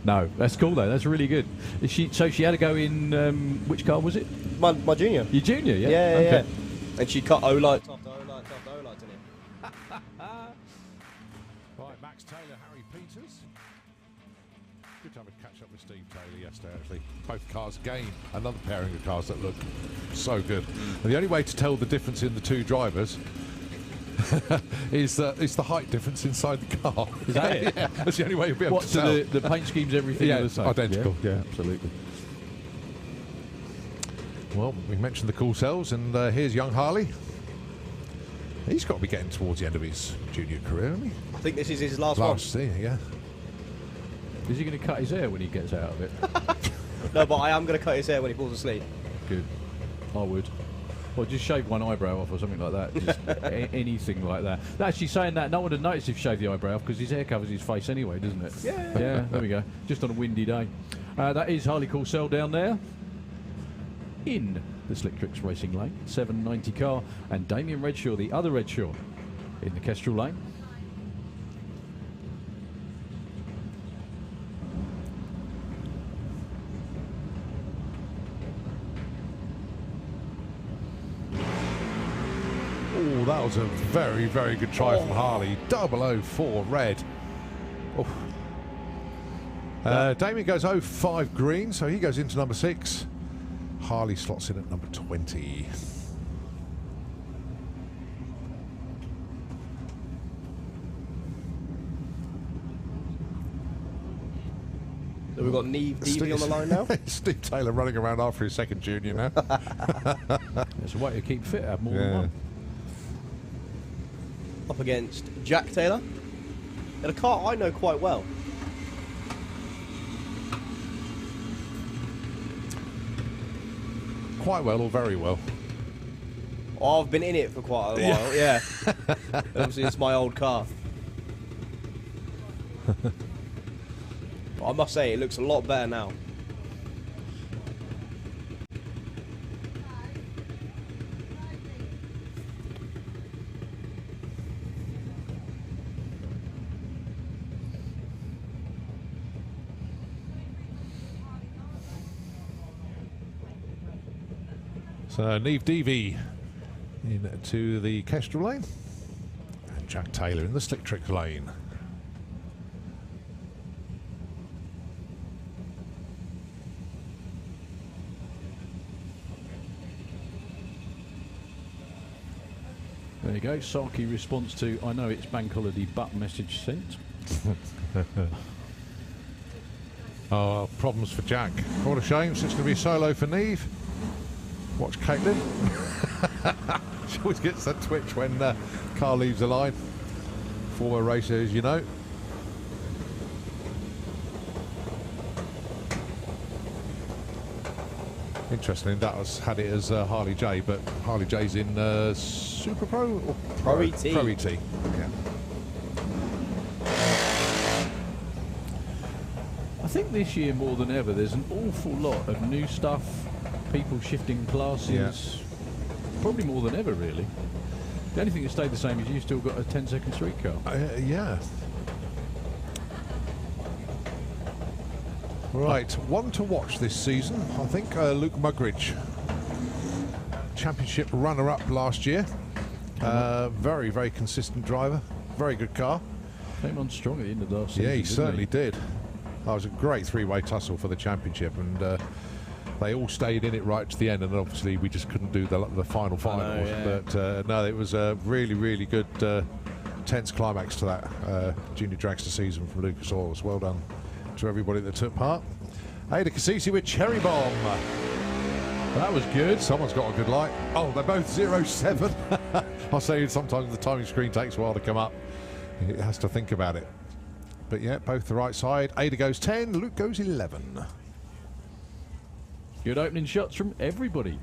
No, that's cool though. That's really good. So she had to go in. Which car was it? My junior. Your junior, yeah. Yeah, okay. yeah. And she cut O-lights after O-lights after O-lights in it. Right, Max Taylor, Harry Peters. Good to have a catch up with Steve Taylor yesterday, actually. Both cars again, another pairing of cars that look so good. And the only way to tell the difference in the two drivers is the height difference inside the car. Is that it? Yeah, that's the only way you'll be able to tell. So the paint schemes, everything Yeah, are the same? identical. Yeah, absolutely. Well, we mentioned the cool cells, and here's young Harley. He's got to be getting towards the end of his junior career, hasn't he? I think this is his last one. Yeah. Is he going to cut his hair when he gets out of it? No, but I am going to cut his hair when he falls asleep. Good. I would. Or just shave one eyebrow off or something like that. Just anything like that. Actually, saying that, no one would notice if you shave the eyebrow off because his hair covers his face anyway, doesn't it? Yeah. Yeah, there we go. Just on a windy day. That is Harley Coulsell down there in the Slick Tricks Racing Lane. 790 car. And Damien Redshaw, the other Redshaw, in the Kestrel Lane. Oh, that was a very, very good try from Harley. 004 red. Oh. Damien goes 05 green, so he goes into number 6. Harley slots in at number 20. So we've got Neve Deavy on the line now. Steve Taylor running around after his second junior now. It's a way to keep fit, have more than one. Up against Jack Taylor. In a car I know quite well. Quite well or very well? Oh, I've been in it for quite a while, yeah. Obviously, it's my old car. But I must say, it looks a lot better now. So Neve Deavy into the Kestrel lane, and Jack Taylor in the Slick Trick lane. There you go. Sulky response to "I know it's bank holiday, but" message sent. Oh, problems for Jack. What a shame. So it's going to be a solo for Neve. Watch Caitlin. She always gets that twitch when car leaves the line. Former racer, as you know. Interesting, that was had it as Harley J, but Harley J's in Super Pro or Pro ET. Pro ET. Yeah. I think this year more than ever, there's an awful lot of new stuff. People shifting classes, probably more than ever, really. The only thing that stayed the same is you've still got a 10-second street car. Yeah. Right, one to watch this season, I think, Luke Mugridge. Championship runner-up last year. Very, very consistent driver. Very good car. Came on strong at the end of last season. Yeah, he didn't certainly did. That was a great three-way tussle for the championship, and they all stayed in it right to the end, and obviously we just couldn't do the final. Yeah. But no, it was a really, really good tense climax to that junior dragster season from Lucas Oils. Well done to everybody that took part. Ada Cassisi with Cherry Bomb. That was good. Someone's got a good light. Oh, they're both 07. I'll say sometimes the timing screen takes a while to come up. It has to think about it. But yeah, both the right side. Ada goes 10, Luke goes 11. Good opening shots from everybody.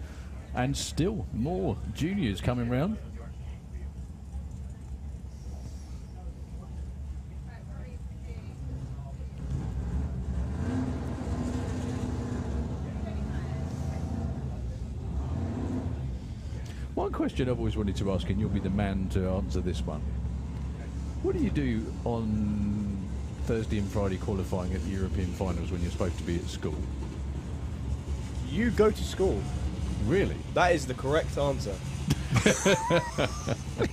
And still more juniors coming round. One question I've always wanted to ask, and you'll be the man to answer this one. What do you do on Thursday and Friday qualifying at the European finals when you're supposed to be at school? You go to school. Really? That is the correct answer.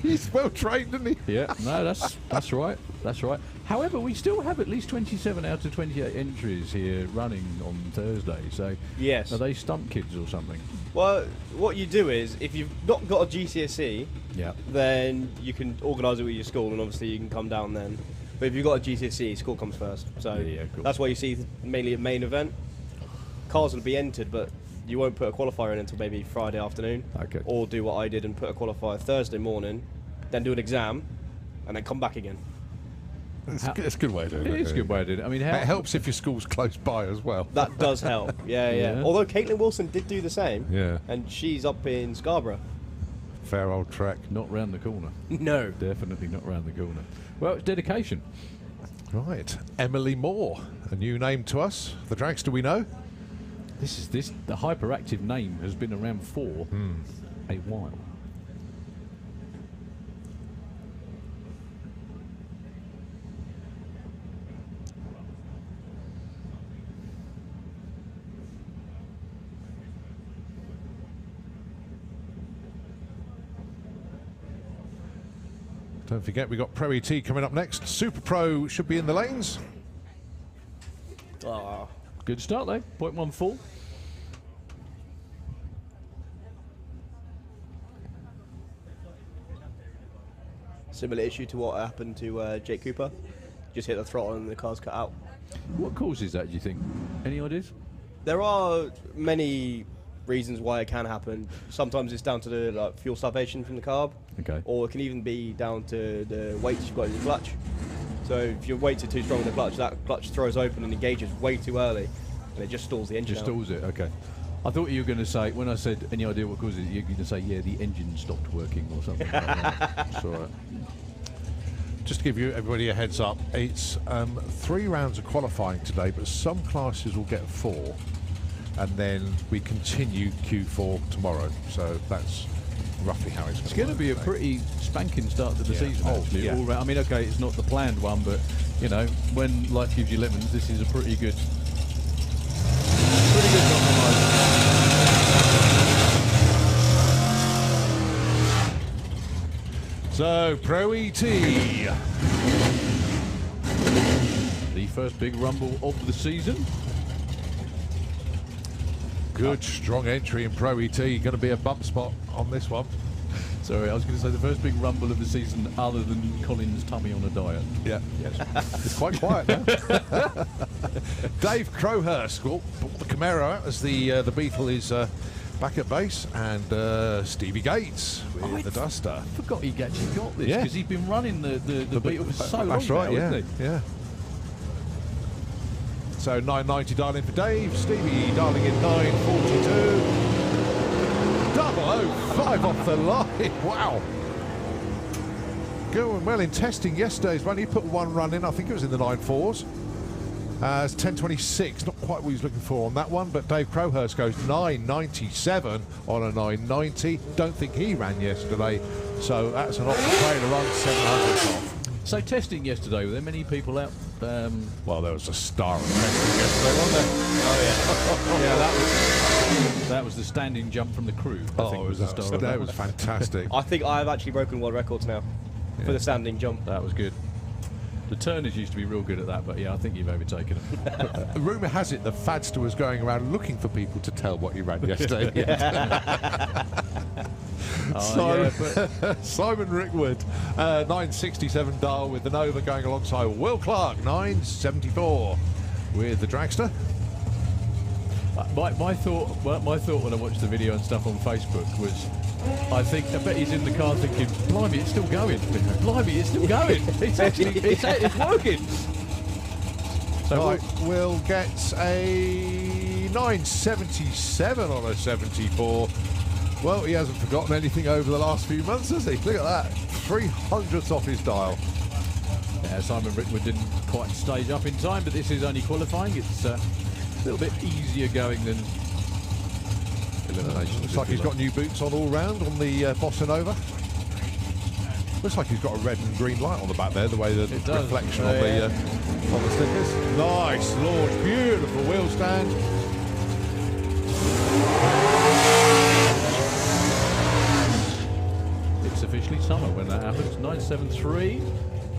He's well trained, isn't he? Yeah. No, that's right. That's right. However, we still have at least 27 out of 28 entries here running on Thursday. So Yes. are they stump kids or something? Well, what you do is, if you've not got a GCSE, Yeah. then you can organise it with your school, and obviously you can come down then. But if you've got a GCSE, school comes first. So Yeah, cool. that's why you see mainly a main event. Cars will be entered, but you won't put a qualifier in until maybe Friday afternoon. Okay. Or do what I did and put a qualifier Thursday morning, then do an exam, and then come back again. It's a good way of doing it. It is a good way of doing it. I mean, how It helps if your school's close by as well. That does help. Yeah. Yeah. Although Caitlin Wilson did do the same. Yeah. And she's up in Scarborough. Fair old track. Not round the corner. No. Definitely not round the corner. Well, it's dedication. Right. Emily Moore, a new name to us. The dragster we know. The hyperactive name has been around for a while. Don't forget, we got Pro ET coming up next. Super Pro should be in the lanes. Ah. Good start though. 0.14. Similar issue to what happened to Jake Cooper. Just hit the throttle and the car's cut out. What causes that, do you think? Any ideas? There are many reasons why it can happen. Sometimes it's down to the fuel starvation from the carb. Okay. Or it can even be down to the weights you've got in your clutch. So if your weights are too strong in the clutch, that clutch throws open and engages way too early, and it just stalls the engine Just out. stalls it, okay. I thought you were going to say, when I said any idea what causes it, you're going to say, yeah, the engine stopped working or something. Like that. It's all right. Just to give you everybody a heads up, it's 3 rounds of qualifying today, but some classes will get 4, and then we continue Q4 tomorrow. So that's roughly how it's It's going to be a today. pretty spanking start to the Yeah. season, Oh, actually. yeah. All round. I mean, okay, it's not the planned one, but, you know, when life gives you lemons, this is a pretty good compromise. So, Pro ET. The first big rumble of the season. Good, strong entry in Pro ET. Going to be a bump spot on this one. Sorry, I was going to say the first big rumble of the season other than Colin's tummy on a diet. Yeah, yes. It's quite quiet now. Dave Crowhurst bought the Camaro out as the Beetle is back at base, and Stevie Gates with the Duster. I forgot he actually got this Yeah. because he's been running the Beetle for so long. That's right, now, yeah, isn't he? yeah. So 990 dialing for Dave, Stevie dialing in 942. 005 off the line. Wow. Going well in testing yesterday's run. He put one run in, I think it was in the 9.4s. It's 10.26, not quite what he's looking for on that one, but Dave Crowhurst goes 9.97 on a 9.90. Don't think he ran yesterday, so that's an option trailer run, 700 off. So testing yesterday, were there many people out? Well, there was a star of testing yesterday, wasn't there? Oh, Yeah, that was the standing jump from the crew. I think was the star of that was fantastic. I think I've actually broken world records now for the standing jump. That was good. The Turners used to be real good at that, but yeah, I think you've overtaken them. Rumour has it that Fadster was going around looking for people to tell what he ran yesterday. Simon Rickwood, 967 dial with the Nova going alongside Will Clark, 974 with the Dragster. My thought when I watched the video and stuff on Facebook was, I bet he's in the car thinking, blimey, it's still going. Blimey, it's still going. It's actually, it's working. So Right, we'll get a 977 on a 74. Well, he hasn't forgotten anything over the last few months, has he? Look at that. 300th off his dial. yeah, Simon Rickwood didn't quite stage up in time, but this is only qualifying. It's a little bit easier going than elimination. Looks like he's got new boots on all round on the Bossa Nova. Looks like he's got a red and green light on the back there, the way the It does. reflection on the stickers. Nice launch, beautiful wheel stand. It's officially summer when that happens. 973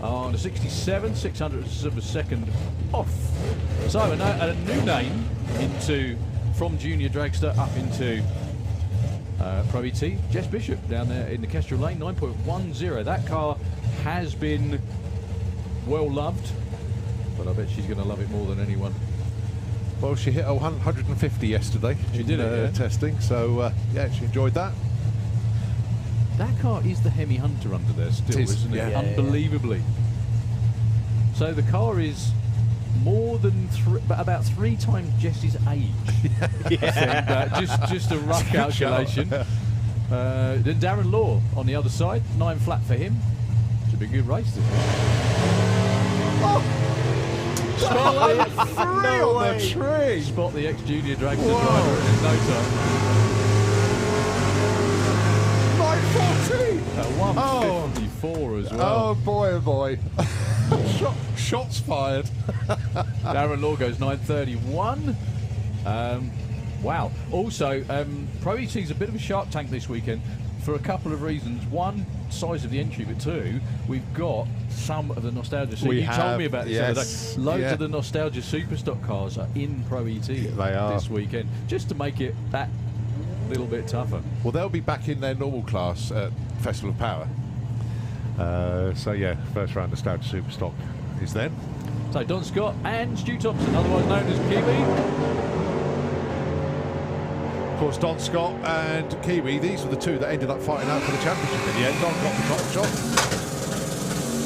on a 67, 600ths of a second off. So a new name from junior dragster up into Pro ET. Jess Bishop down there in the Kestrel Lane, 9.10. That car has been well loved, but I bet she's going to love it more than anyone. Well, she hit 150 yesterday. She did it, yeah. Testing, so yeah, she enjoyed that. That car is the Hemi Hunter under there still, It is, isn't it? yeah. Yeah, Unbelievably. So the car is more than about 3 times Jess's age. I think, just a rough calculation. Then Darren Law on the other side, 9 flat for him. Should be a good race this week. Spot the tree. Spot the ex-junior dragster driver in no time. 914. 154 as well. Oh boy, oh boy. Shots fired. Darren Law goes 931. Wow. Also, Pro ET's a bit of a shark tank this weekend for a couple of reasons. One, size of the entry, but two, we've got some of the nostalgia. So you told me about this the other day. Loads of the nostalgia superstock cars are in Pro ET this weekend, just to make it that little bit tougher. Well, they'll be back in their normal class at Festival of Power. So yeah, first round nostalgia superstock is then. So Don Scott and Stu Thompson, otherwise known as Kiwi. Of course, Don Scott and Kiwi, these were the two that ended up fighting out for the championship in the end. Don got the top shot.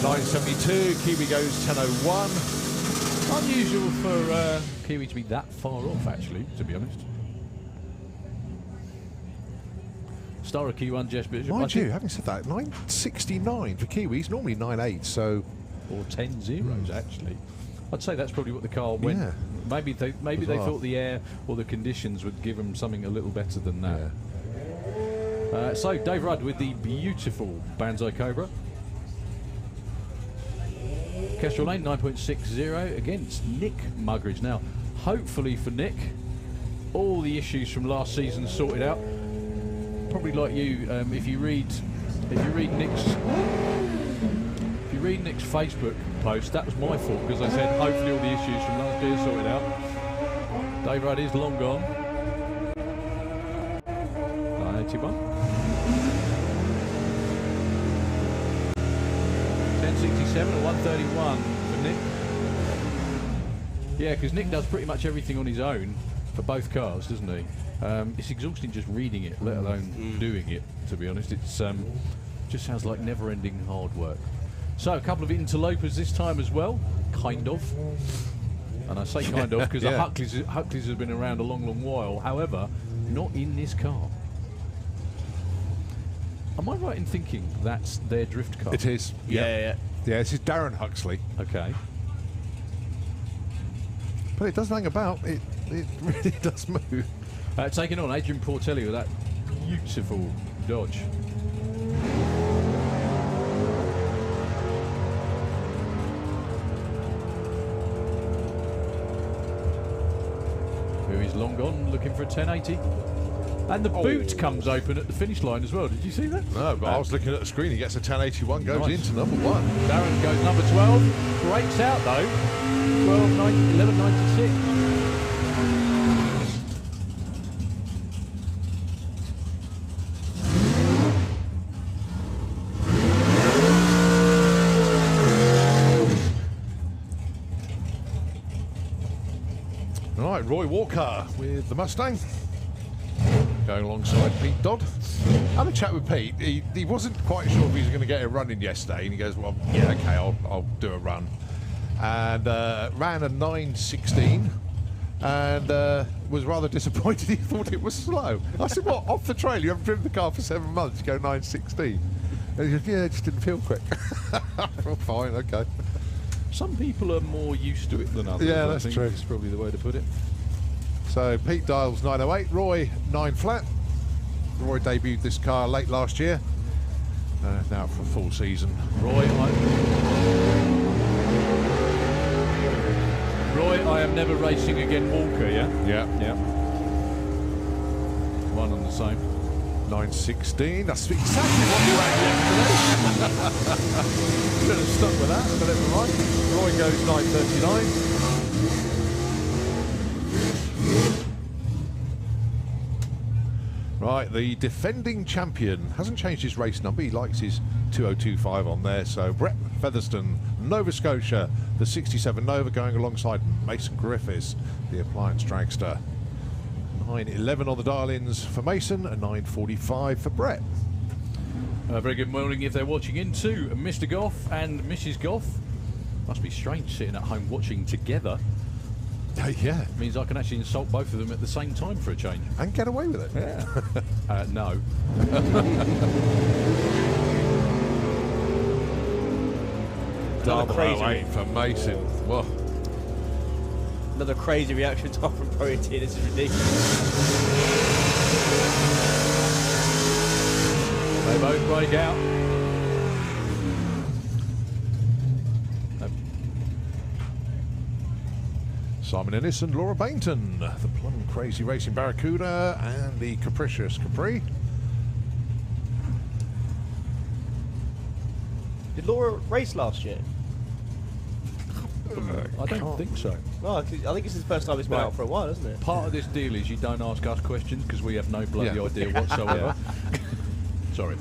972, Kiwi goes 1001. Unusual for Kiwi to be that far off, actually, to be honest. Star of Q1, Jess Bishop. Mind you, having said that, 969 for Kiwis, normally 98, so... Or 10 zeros, actually. I'd say that's probably what the car went. Yeah. Maybe they thought the air or the conditions would give them something a little better than that. Yeah. So Dave Rudd with the beautiful Banzai Cobra. Kestrel Lane 9.60 against Nick Mugridge. Now, hopefully for Nick, all the issues from last season sorted out. Probably like you, if you read Nick's Facebook post, that was my fault because I said hopefully all the issues from last year sorted out. Dave Rudd is long gone. 981. 1067 and 131 for Nick. Yeah, because Nick does pretty much everything on his own for both cars, doesn't he? It's exhausting just reading it, let alone doing it, to be honest. It's just sounds like never-ending hard work. So a couple of interlopers this time as well, kind of. And I say kind of because Huckley's has been around a long, long while. However, not in this car. Am I right in thinking that's their drift car? It is. Yeah. Yeah, this is Darren Huxley. Okay. But it does hang about. It really does move. Taking on Adrian Portelli with that beautiful Dodge. Who is long gone, looking for a 1080. And the boot comes open at the finish line as well. Did you see that? No, but I was looking at the screen. He gets a 1081, goes into number 1. Darren goes number 12. Breaks out though. 1196. Right, Roy Walker with the Mustang. Going alongside Pete Dodd. I had a chat with Pete. He wasn't quite sure if he was going to get a run in yesterday, and he goes, well, yeah, okay, I'll do a run. And ran a 9:16 and was rather disappointed. He thought it was slow. I said, what, off the trail? You haven't driven the car for 7 months, you go 9:16. And he goes, yeah, it just didn't feel quick. Well, fine, okay. Some people are more used to it than others. Yeah, I that's think true. That's probably the way to put it. So Pete Dials 908, Roy 9 flat. Roy debuted this car late last year. Now for a full season. Roy, I am never racing again. Walker, yeah? Yeah. Yeah. One on the same. 9:16. That's exactly what you ran yesterday. Should have stuck with that, but never mind. Roy goes 9:39. Right, the defending champion hasn't changed his race number. He likes his 2025 on there. So Brett Featherston, Nova Scotia, the 67 Nova, going alongside Mason Griffiths, the appliance dragster. 9:11 on the dial-ins for Mason and 9:45 for Brett. Very good morning if they're watching in too. Mr. Goff and Mrs. Goff. Must be strange sitting at home watching together. Yeah. It means I can actually insult both of them at the same time for a change. And get away with it. Yeah. No. Another crazy, for Mason. Well, another crazy reaction time from Pro ET. This is ridiculous. They both break out. Simon Ennis and Laura Bainton, the Plum Crazy Racing Barracuda and the Capricious Capri. Did Laura race last year? I don't think so. No, I think this is the first time it's been Right. out for a while, isn't it? Part of this deal is you don't ask us questions because we have no bloody idea whatsoever. Sorry.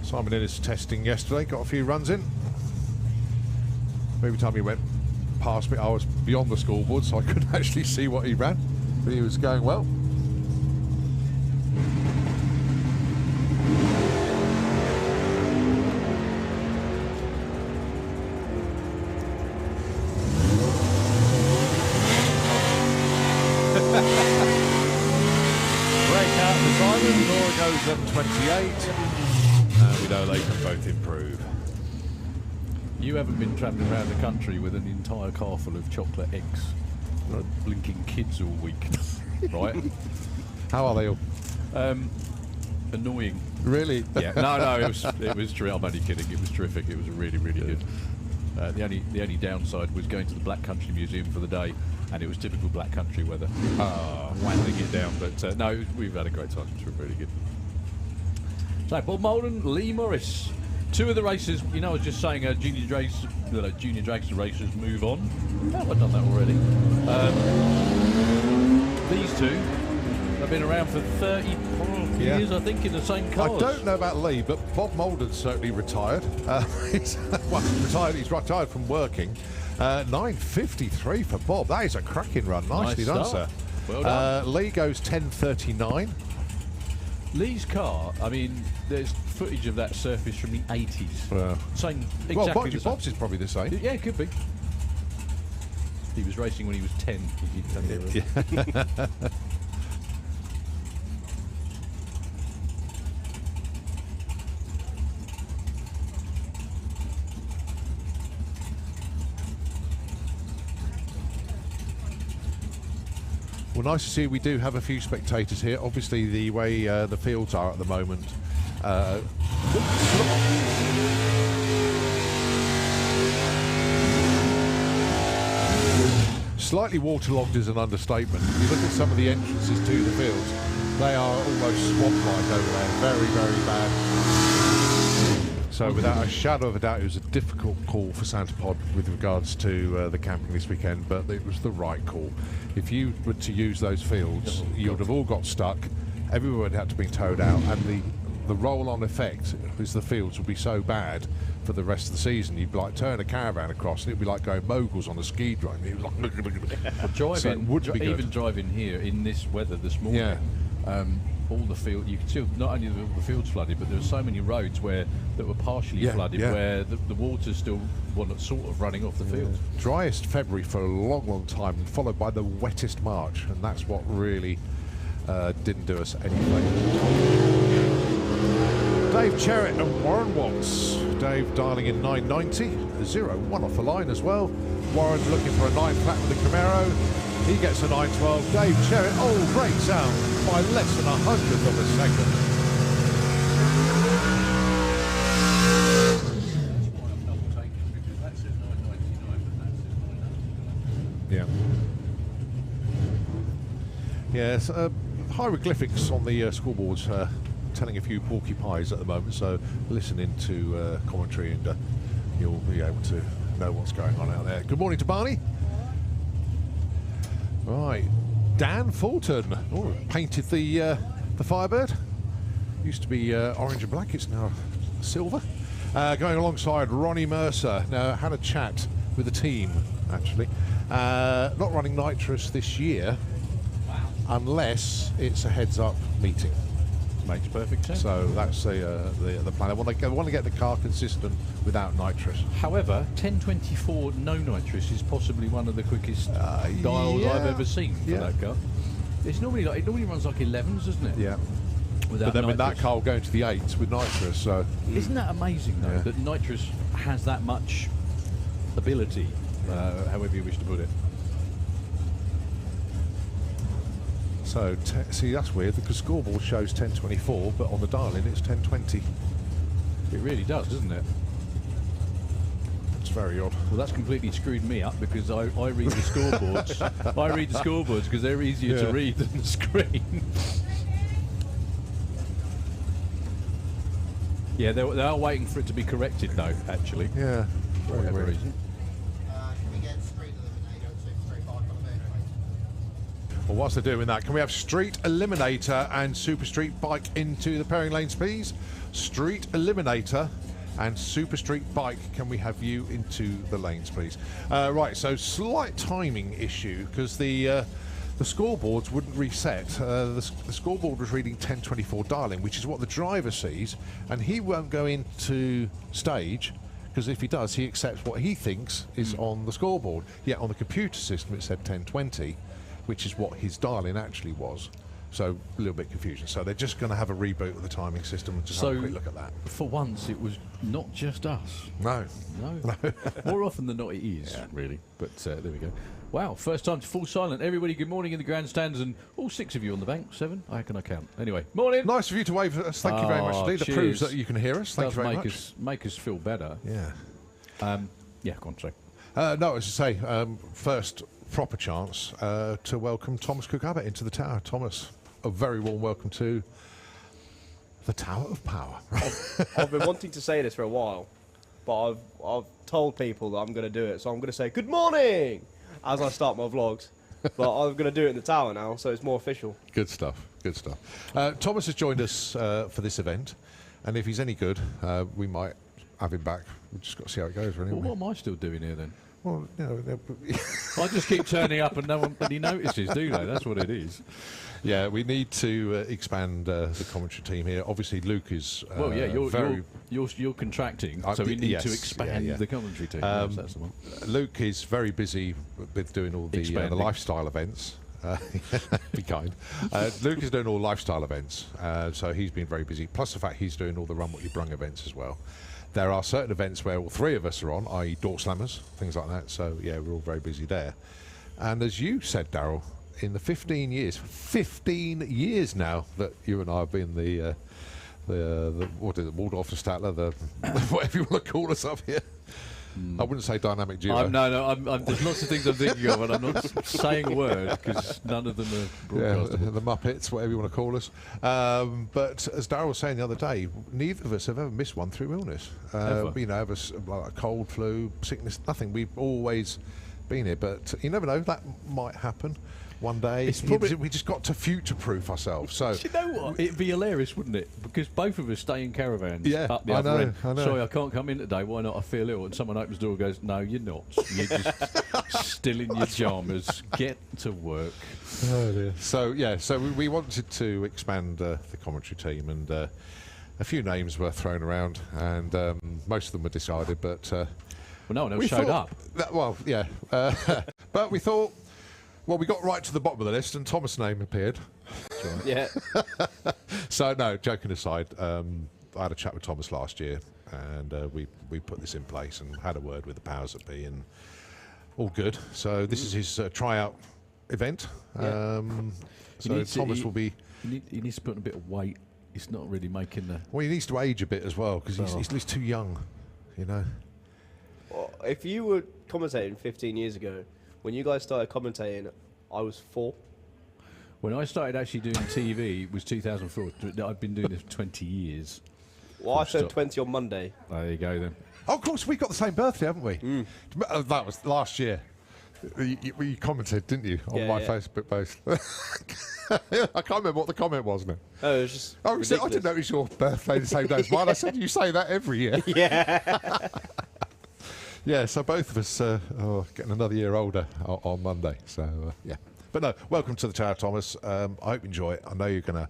Simon Ennis testing yesterday, got a few runs in. Every time he went past me, I was beyond the scoreboard, so I couldn't actually see what he ran, but he was going well. Breakout for Simon, Laura goes up 28, and we know they can both improve. You haven't been travelling around the country with an entire car full of chocolate eggs, blinking kids all week, right? How are they all? Annoying. Really? Yeah. No, it was true. I'm only kidding. It was terrific. It was really, really good. The only downside was going to the Black Country Museum for the day, and it was typical Black Country weather. Winding it down, but no, we've had a great time. It's really good. So Bob Molden, Lee Morris. Two of the races, I was just saying junior dragster races move on. Have I done that already? These two have been around for 30 years, I think, in the same cars. I don't know about Lee, but Bob Molden's certainly retired. He's retired from working. 9:53 for Bob. That is a cracking run. Nicely done, start. sir. Well done. Lee goes 10:39. Lee's car, there's footage of that surface from the 80s. Same, exactly Well, the same. Bob's is probably the same. Yeah, it could be. He was racing when he was 10. Well, nice to see we do have a few spectators here. Obviously, the way the fields are at the moment. Slightly waterlogged is an understatement. If you look at some of the entrances to the fields, they are almost swamp-like over there. Very, very bad. So without a shadow of a doubt, it was a difficult call for Santa Pod with regards to the camping this weekend, but it was the right call. If you were to use those fields, you would have all got stuck. Everyone would have to be towed out, and the roll-on effect is the fields would be so bad for the rest of the season. You'd like turn a caravan across, and it'd be like going moguls on a ski drone. It was like driving here in this weather this morning. All the field, you can see not only the fields flooded, but there were so many roads that were partially flooded, where the water's still sort of running off the field. Driest February for a long, long time, followed by the wettest March, and that's what really didn't do us any favours. Dave Cherrett and Warren Watts. Dave dialing in 990, 0-1 off the line as well. Warren looking for a 9 flat with the Camaro. He gets a 912. Dave Cherrett, great sound, by less than 100th of a second. Yes, hieroglyphics on the scoreboards telling a few porcupines at the moment, so listen into commentary and you'll be able to know what's going on out there. Good morning to Barney. Right, Dan Fulton. Oh, painted the Firebird. Used to be orange and black, it's now silver. Going alongside Ronnie Mercer. Now, had a chat with the team, actually. Not running nitrous this year, unless it's a heads-up meeting. Makes perfect sense. So that's the plan. They want to get the car consistent without nitrous. However, 1024 no nitrous is possibly one of the quickest dials yeah. I've ever seen for Yeah. that car. It's normally like, it normally runs like 11s, doesn't it? Yeah. Without But then with that nitrous. car will go into the 8s with nitrous, so... Isn't that amazing, though, Yeah. that nitrous has that much ability, however you wish to put it? So, see, that's weird, because scoreboard shows 1024, but on the dial-in it's 1020. It really does, doesn't it? It's very odd. Well, that's completely screwed me up because I read the scoreboards. I read the scoreboards because they're easier Yeah. to read than the screen. Yeah, they are waiting for it to be corrected, though, actually. Yeah. For Very whatever weird. reason. Can we get Street Eliminator and Super Street Bike on the burner? Well, whilst they're doing that, can we have Street Eliminator and Super Street Bike into the pairing lanes, please? Street Eliminator and Super Street Bike, can we have you into the lanes, please? Right, so slight timing issue, because the scoreboards wouldn't reset. The scoreboard was reading 1024 dialing, which is what the driver sees, and he won't go into stage, because if he does, he accepts what he thinks is on the scoreboard. Yet on the computer system, it said 1020, which is what his dial-in actually was. So a little bit confusion. So they're just going to have a reboot of the timing system and just have a quick look at that. For once, it was not just us. No. No. More often than not, it is, really. But there we go. Wow, first time to full silent. Everybody, good morning in the grandstands, and all 6 of you on the bank. 7? How can I count? Anyway, morning. Nice of you to wave at us. Thank you very much indeed. That cheers. proves that you can hear us. Thank Does you very make much. make us feel better. Yeah. Yeah, go on, sorry. No, as I say, first proper chance to welcome Thomas Cook-Abbott into the tower. Thomas, a very warm welcome to the Tower of Power. I've been wanting to say this for a while, but I've told people that I'm going to do it, so I'm going to say good morning as I start my vlogs. But I'm going to do it in the tower now, so it's more official. Good stuff. Good stuff. Thomas has joined us for this event, and if he's any good, we might have him back. We've just got to see how it goes, really. Well, what am I still doing here then? Well, you know, I just keep turning up and no one bloody notices, do they? That's what it is. yeah, we need to expand the commentary team here. Obviously, Luke is Well, yeah, very. you're contracting, so we need to expand the commentary team. Yes, that's the one. Luke is very busy with doing all the Expanding. lifestyle events. Be kind. Luke is doing all lifestyle events, so he's been very busy. Plus the fact he's doing all the Run What You Brung events as well. There are certain events where all 3 of us are on, i.e. door slammers, things like that. So yeah, we're all very busy there. And as you said, Daryl, in the 15 years now that you and I have been the what is it, Waldorf Statler, the whatever you want to call us up here. I wouldn't say dynamic duo. I'm, there's lots of things I'm thinking of, and I'm not saying a word because none of them are Yeah, broadcastable. the Muppets, whatever you want to call us. But as Darryl was saying the other day, neither of us have ever missed one through illness. Ever? You know, like a cold, flu, sickness, nothing. We've always been here, but you never know, that might happen one day. It's probably- We just got to future-proof ourselves. So Do you know what? It'd be hilarious, wouldn't it? Because both of us stay in caravans Yeah, up the I other know, end. I know. Sorry, I can't come in today. Why not? I feel ill. And someone opens the door and goes, no, you're not. You're just still in your pyjamas. Get to work. Oh dear. So yeah, so we wanted to expand the commentary team, and a few names were thrown around, and most of them were decided, but Well, no one else we showed thought up. well, yeah, but we thought, well, we got right to the bottom of the list, and Thomas' name appeared. Yeah. So no, joking aside, I had a chat with Thomas last year, and we put this in place and had a word with the powers that be, and all good. So this is his tryout event. Yeah. So needs to- Thomas will be. He needs to put on a bit of weight. It's not really making the... Well, he needs to age a bit as well, because he's too young, you know. Well, if you were commentating 15 years ago, when you guys started commentating, I was 4. When I started actually doing TV, it was 2004. I've been doing this for 20 years. Well, I Stop. turned 20 on Monday. There you go then. Oh, of course, we've got the same birthday, haven't we? That was last year. You commented, didn't you, on Yeah, my yeah. Facebook post? I can't remember what the comment was now. Oh, it was just Oh, I ridiculous. didn't know it was your birthday the same day as mine. I said you say that every year. Yeah. Yeah, so both of us are getting another year older on Monday. So, yeah. But no, welcome to the Tower, Thomas. I hope you enjoy it. I know you're going to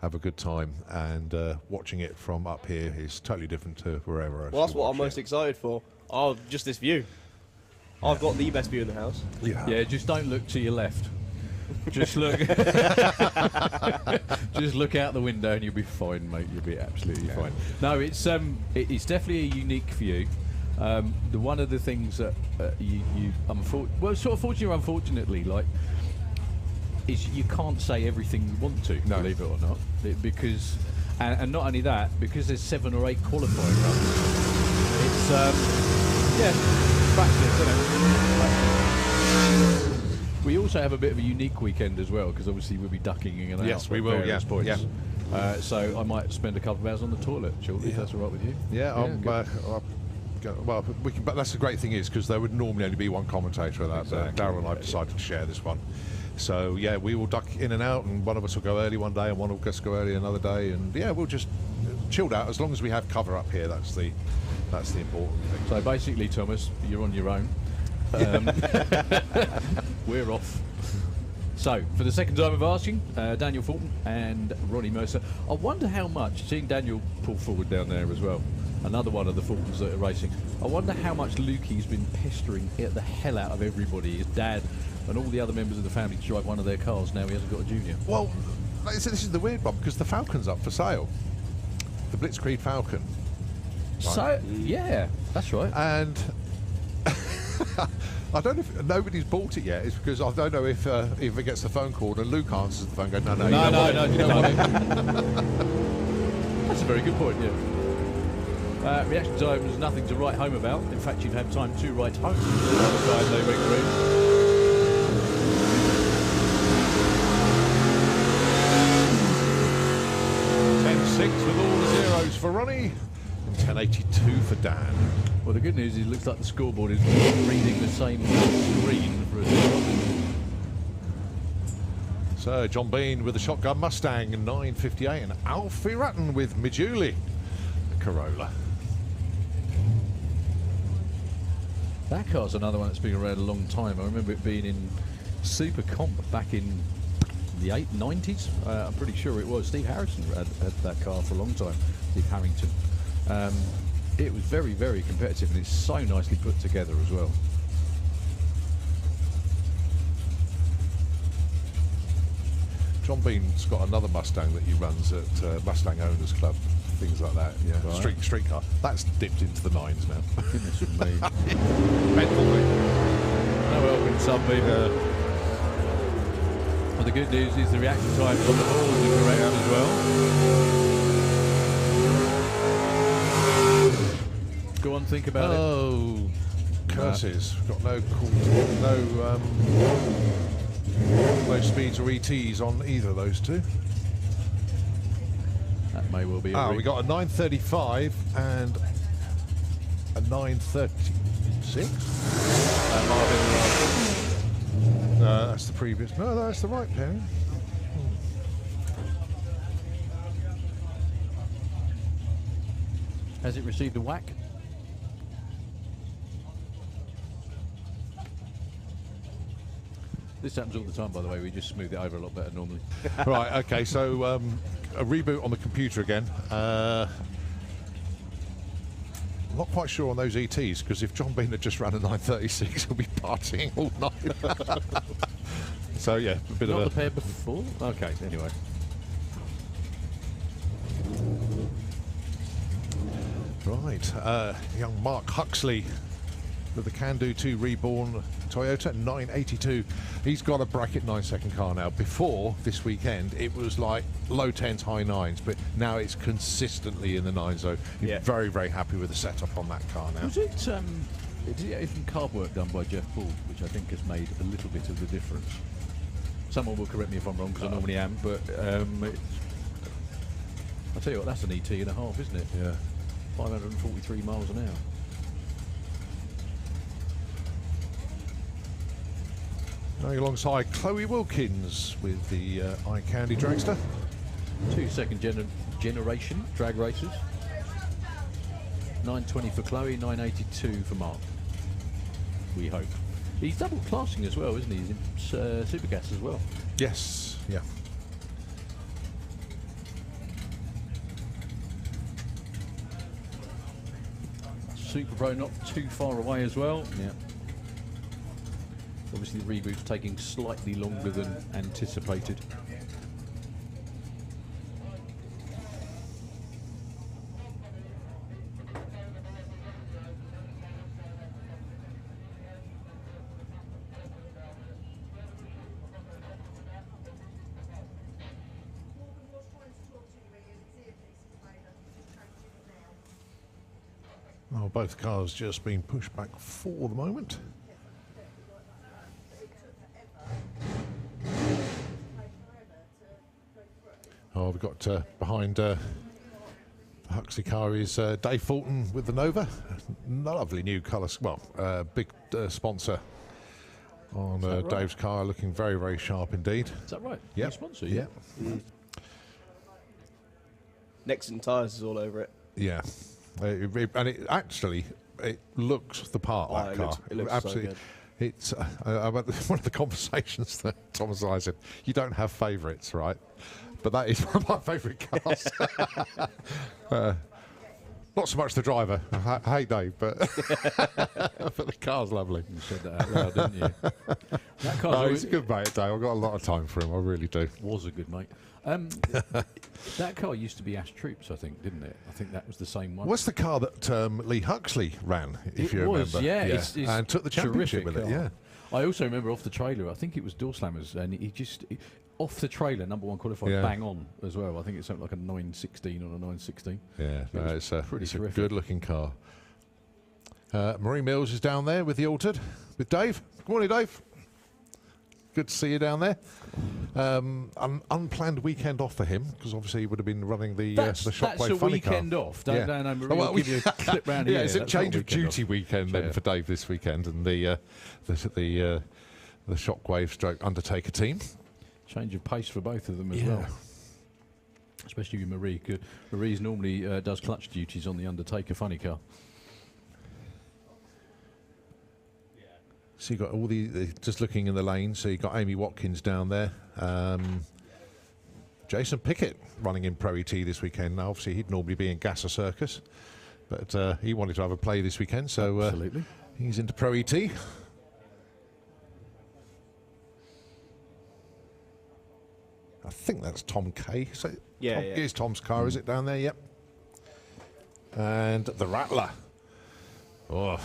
have a good time. And watching it from up here is totally different to wherever else Well, that's you what watch I'm most it. excited for. Oh, just this view. I've got the best view in the house. Yeah, just don't look to your left. Just look. Just look out the window and you'll be fine, mate. You'll be absolutely fine. No, it's definitely a unique view. One of the things that fortunately or unfortunately, like, is you can't say everything you want to, No. believe it or not, because and not only that, because there's 7 or 8 qualifying runs. It's practice, isn't it? We also have a bit of a unique weekend as well, because obviously we'll be ducking in and out. Yes, we at will, various yeah, points. yeah. So I might spend a couple of hours on the toilet, shortly, if that's all right with you. Yeah, good. well, we can. But that's the great thing is because there would normally only be one commentator of that. Exactly, Darryl and I decided to share this one. So yeah, we will duck in and out, and one of us will go early one day, and one of us go early another day, and yeah, we'll just chilled out as long as we have cover up here. That's the important thing. So basically, Thomas, you're on your own. We're off. So, for the second time of asking, Daniel Fulton and Ronnie Mercer. I wonder how much, seeing Daniel pull forward down there as well, another one of the Fultons that are racing, I wonder how much Lukey's been pestering the hell out of everybody, his dad and all the other members of the family, to drive one of their cars now he hasn't got a junior. Well, like I said, this is the weird one because the Falcon's up for sale. The Blitzkrieg Falcon. So, yeah, that's right. And I don't know if nobody's bought it yet. It's because I don't know if it gets the phone call and Luke answers the phone and goes, no, you don't want it. you don't want it. That's a very good point, yeah. Reaction time was nothing to write home about. In fact, you've had time to write home by the time they went through. 10-6 with all the zeros for Ronnie and 10.82 for Dan. Well, the good news is it looks like the scoreboard is reading the same screen for us. So John Bean with the shotgun Mustang 958 and Alfie Ratton with Mijuli Corolla. That car's another one that's been around a long time. I remember it being in Super Comp back in the 90s. I'm pretty sure it was. Steve Harrison had that car for a long time. Steve Harrington. It was very, very competitive, and it's so nicely put together as well. John Bean's got another Mustang that he runs at Mustang Owners Club, things like that. Yeah, Right. street car. That's dipped into the 9s now. Goodness me. Mental thing. No help in some people. Well, the good news is the reaction times on the board are correct as well. Go on, think about it. Oh, curses! Got no no speeds or ETs on either of those two. That may well be. We got a 935 and a 936. That might have been the right. That's the previous. No, that's the right pairing. Has it received a whack? This happens all the time, by the way. We just smooth it over a lot better normally. Right. Okay. So a reboot on the computer again. I'm not quite sure on those ETs because if John Bean had just ran a 936, he'll be partying all night. So yeah, a bit Not of the pair before? Okay, anyway. Right, young Mark Huxley with the Can-Do 2 Reborn Toyota 982. He's got a bracket 9-second car now. Before this weekend, it was like low 10s, high 9s, but now it's consistently in the 9 zone. He's Yeah. very, very happy with the setup on that car now. Was it, did it even carb work done by Jeff Paul, which I think has made a little bit of the difference? Someone will correct me if I'm wrong, because I normally am, but I'll tell you what, that's an ET and a half, isn't it? Yeah. 543 miles an hour. Going alongside Chloe Wilkins with the Eye Candy dragster. 2 second generation drag races. 920 for Chloe, 982 for Mark. We hope. He's double classing as well, isn't he? He's in Supergas as well. Yes, yeah. Super Pro not too far away as well. Yeah. Obviously the reboot's taking slightly longer than anticipated. Oh, both cars just being pushed back for the moment. Oh, we've got behind the Huxley car is Dave Fulton with the Nova. Lovely new colour, well, big sponsor on right? Dave's car, looking very, very sharp indeed. Is that right? Yep. New sponsor, Yeah. Nexon tyres is all over it. Yeah. And it actually, it looks the part, that it car. looks- it looks so absolutely. good. It's one of the conversations that Thomas and I said, you don't have favourites, right? But that is one of my favourite cars. Not so much the driver. Hey, Dave, but but the car's lovely. You said that out loud, didn't you? That car's No, he's a good mate, Dave. I've got a lot of time for him. I really do. was a good mate. That car used to be Ash Troops, I think, didn't it? I think that was the same one. What's the car that Lee Huxley ran, if you remember? Yeah, it's and took the championship with terrific it, car. yeah. I also remember off the trailer, I think it was Door Slammers, and off the trailer, #1 qualified, Yeah. bang on as well. I think it's something like a 916 or a 916. Yeah, no, it's a terrific. good-looking car. Marie Mills is down there with the altered, with Dave. Good morning, Dave. Good to see you down there. An unplanned weekend off for him, because obviously he would have been running the Shockwave That's a funny weekend car. off. Don't Yeah. Marie will give you a clip round here. Yeah, it's a That's not change of weekend duty off. weekend then Yeah. for Dave this weekend, and the Shockwave stroke Undertaker team. Change of pace for both of them as Yeah. well. Especially with Marie, 'cause Marie's normally does clutch duties on the Undertaker funny car. So you got all just looking in the lane. So you got Amy Watkins down there. Jason Pickett running in Pro ET this weekend. Now, obviously, he'd normally be in Gasser Circus, but he wanted to have a play this weekend, so Absolutely. he's into Pro ET. I think that's Tom Kay. So Yeah, yeah. Here's Tom's car, is it down there? Yep. And the Rattler. Oh,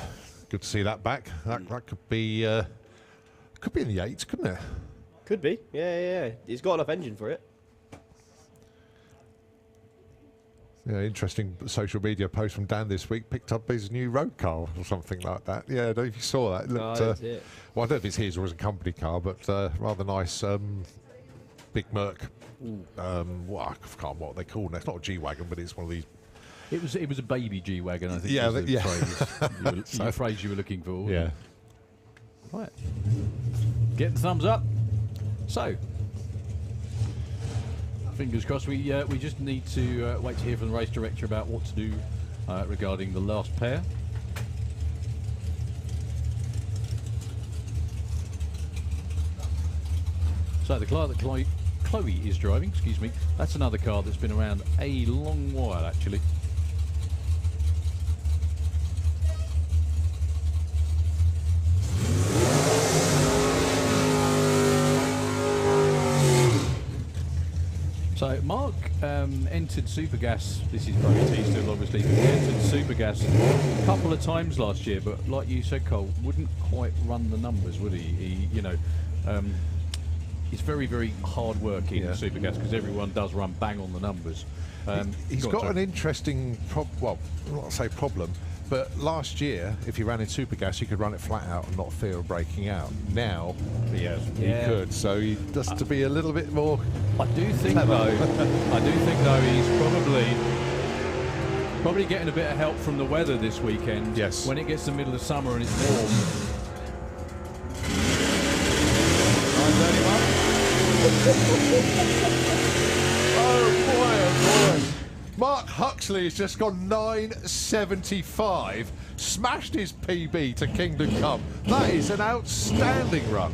good to see that back. That could be in the 8s, couldn't it? Could be. Yeah. He's got enough engine for it. Yeah, interesting social media post from Dan this week. Picked up his new road car or something like that. Yeah, I don't know if you saw that. It No, looked, I didn't see it. well, I don't know if it's his or it's a company car, but rather nice big Merc. Well, I can't remember what they call it. It's not a G-Wagon, but it's one of these. It was a baby G-Wagon, I think. Yeah, was the yeah. phrase the phrase you were looking for. wasn't Yeah. it? Right. Get the thumbs up. So, fingers crossed. We just need to wait to hear from the race director about what to do regarding the last pair. So the car that Chloe is driving, excuse me, that's another car that's been around a long while actually. So Mark entered Supergas, this is Pro ET still obviously, but he entered Supergas a couple of times last year, but like you said, Cole, wouldn't quite run the numbers, would he? It's very, very hard work in Supergas because everyone does run bang on the numbers. He's got an interesting, well, not say problem. But last year, if you ran in super gas, you could run it flat out and not fear of breaking out. Now, Yeah. you could. So just to be a little bit more. I do think though, he's probably getting a bit of help from the weather this weekend. Yes. When it gets the middle of summer and it's warm. 9:31. Oh boy, oh boy. Mark Huxley has just gone 9.75, smashed his PB to Kingdom Come. That is an outstanding run.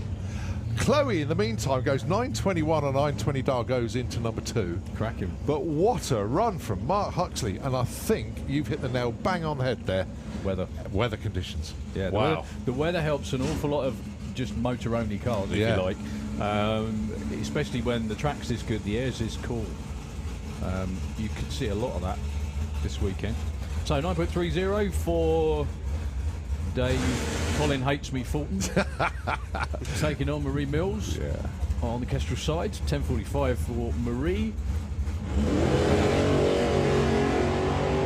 Chloe, in the meantime, goes 9.21 and 9.20 Dar goes into number 2. Cracking. But what a run from Mark Huxley, and I think you've hit the nail bang on head there. Weather conditions. Yeah. Wow. The weather helps an awful lot of just motor-only cars, if you like. Especially when the track's this good, the air's this cool. You could see a lot of that this weekend. So 9.30 for Dave Colin Hates Me Fulton. Taking on Marie Mills on the Kestrel side. 10.45 for Marie.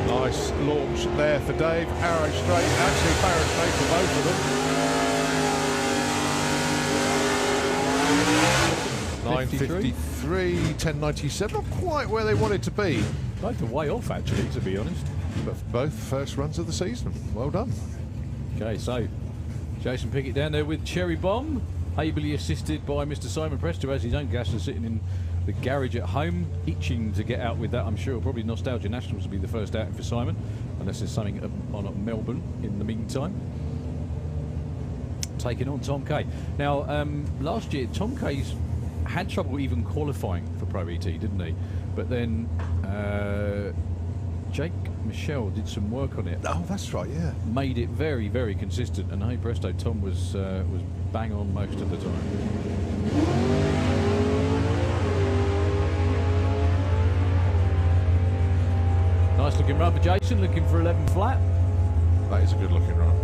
Nice launch there for Dave. Arrow straight, actually barrel straight for both of them. 9.53, 10.97, not quite where they wanted to be. Both are way off, actually, to be honest. But both first runs of the season. Well done. Okay, so Jason Pickett down there with Cherry Bomb, ably assisted by Mr. Simon Prest, who has his own gasser sitting in the garage at home, itching to get out with that. I'm sure probably Nostalgia Nationals will be the first outing for Simon, unless there's something on at Melbourne in the meantime. Taking on Tom Kay. Now, last year, Tom Kay's had trouble even qualifying for Pro ET, didn't he? But then Jake Michelle did some work on it. Oh, that's right, yeah. Made it very, very consistent, and hey presto, Tom was bang on most of the time. Nice looking run for Jason, looking for 11 flat. That is a good looking run.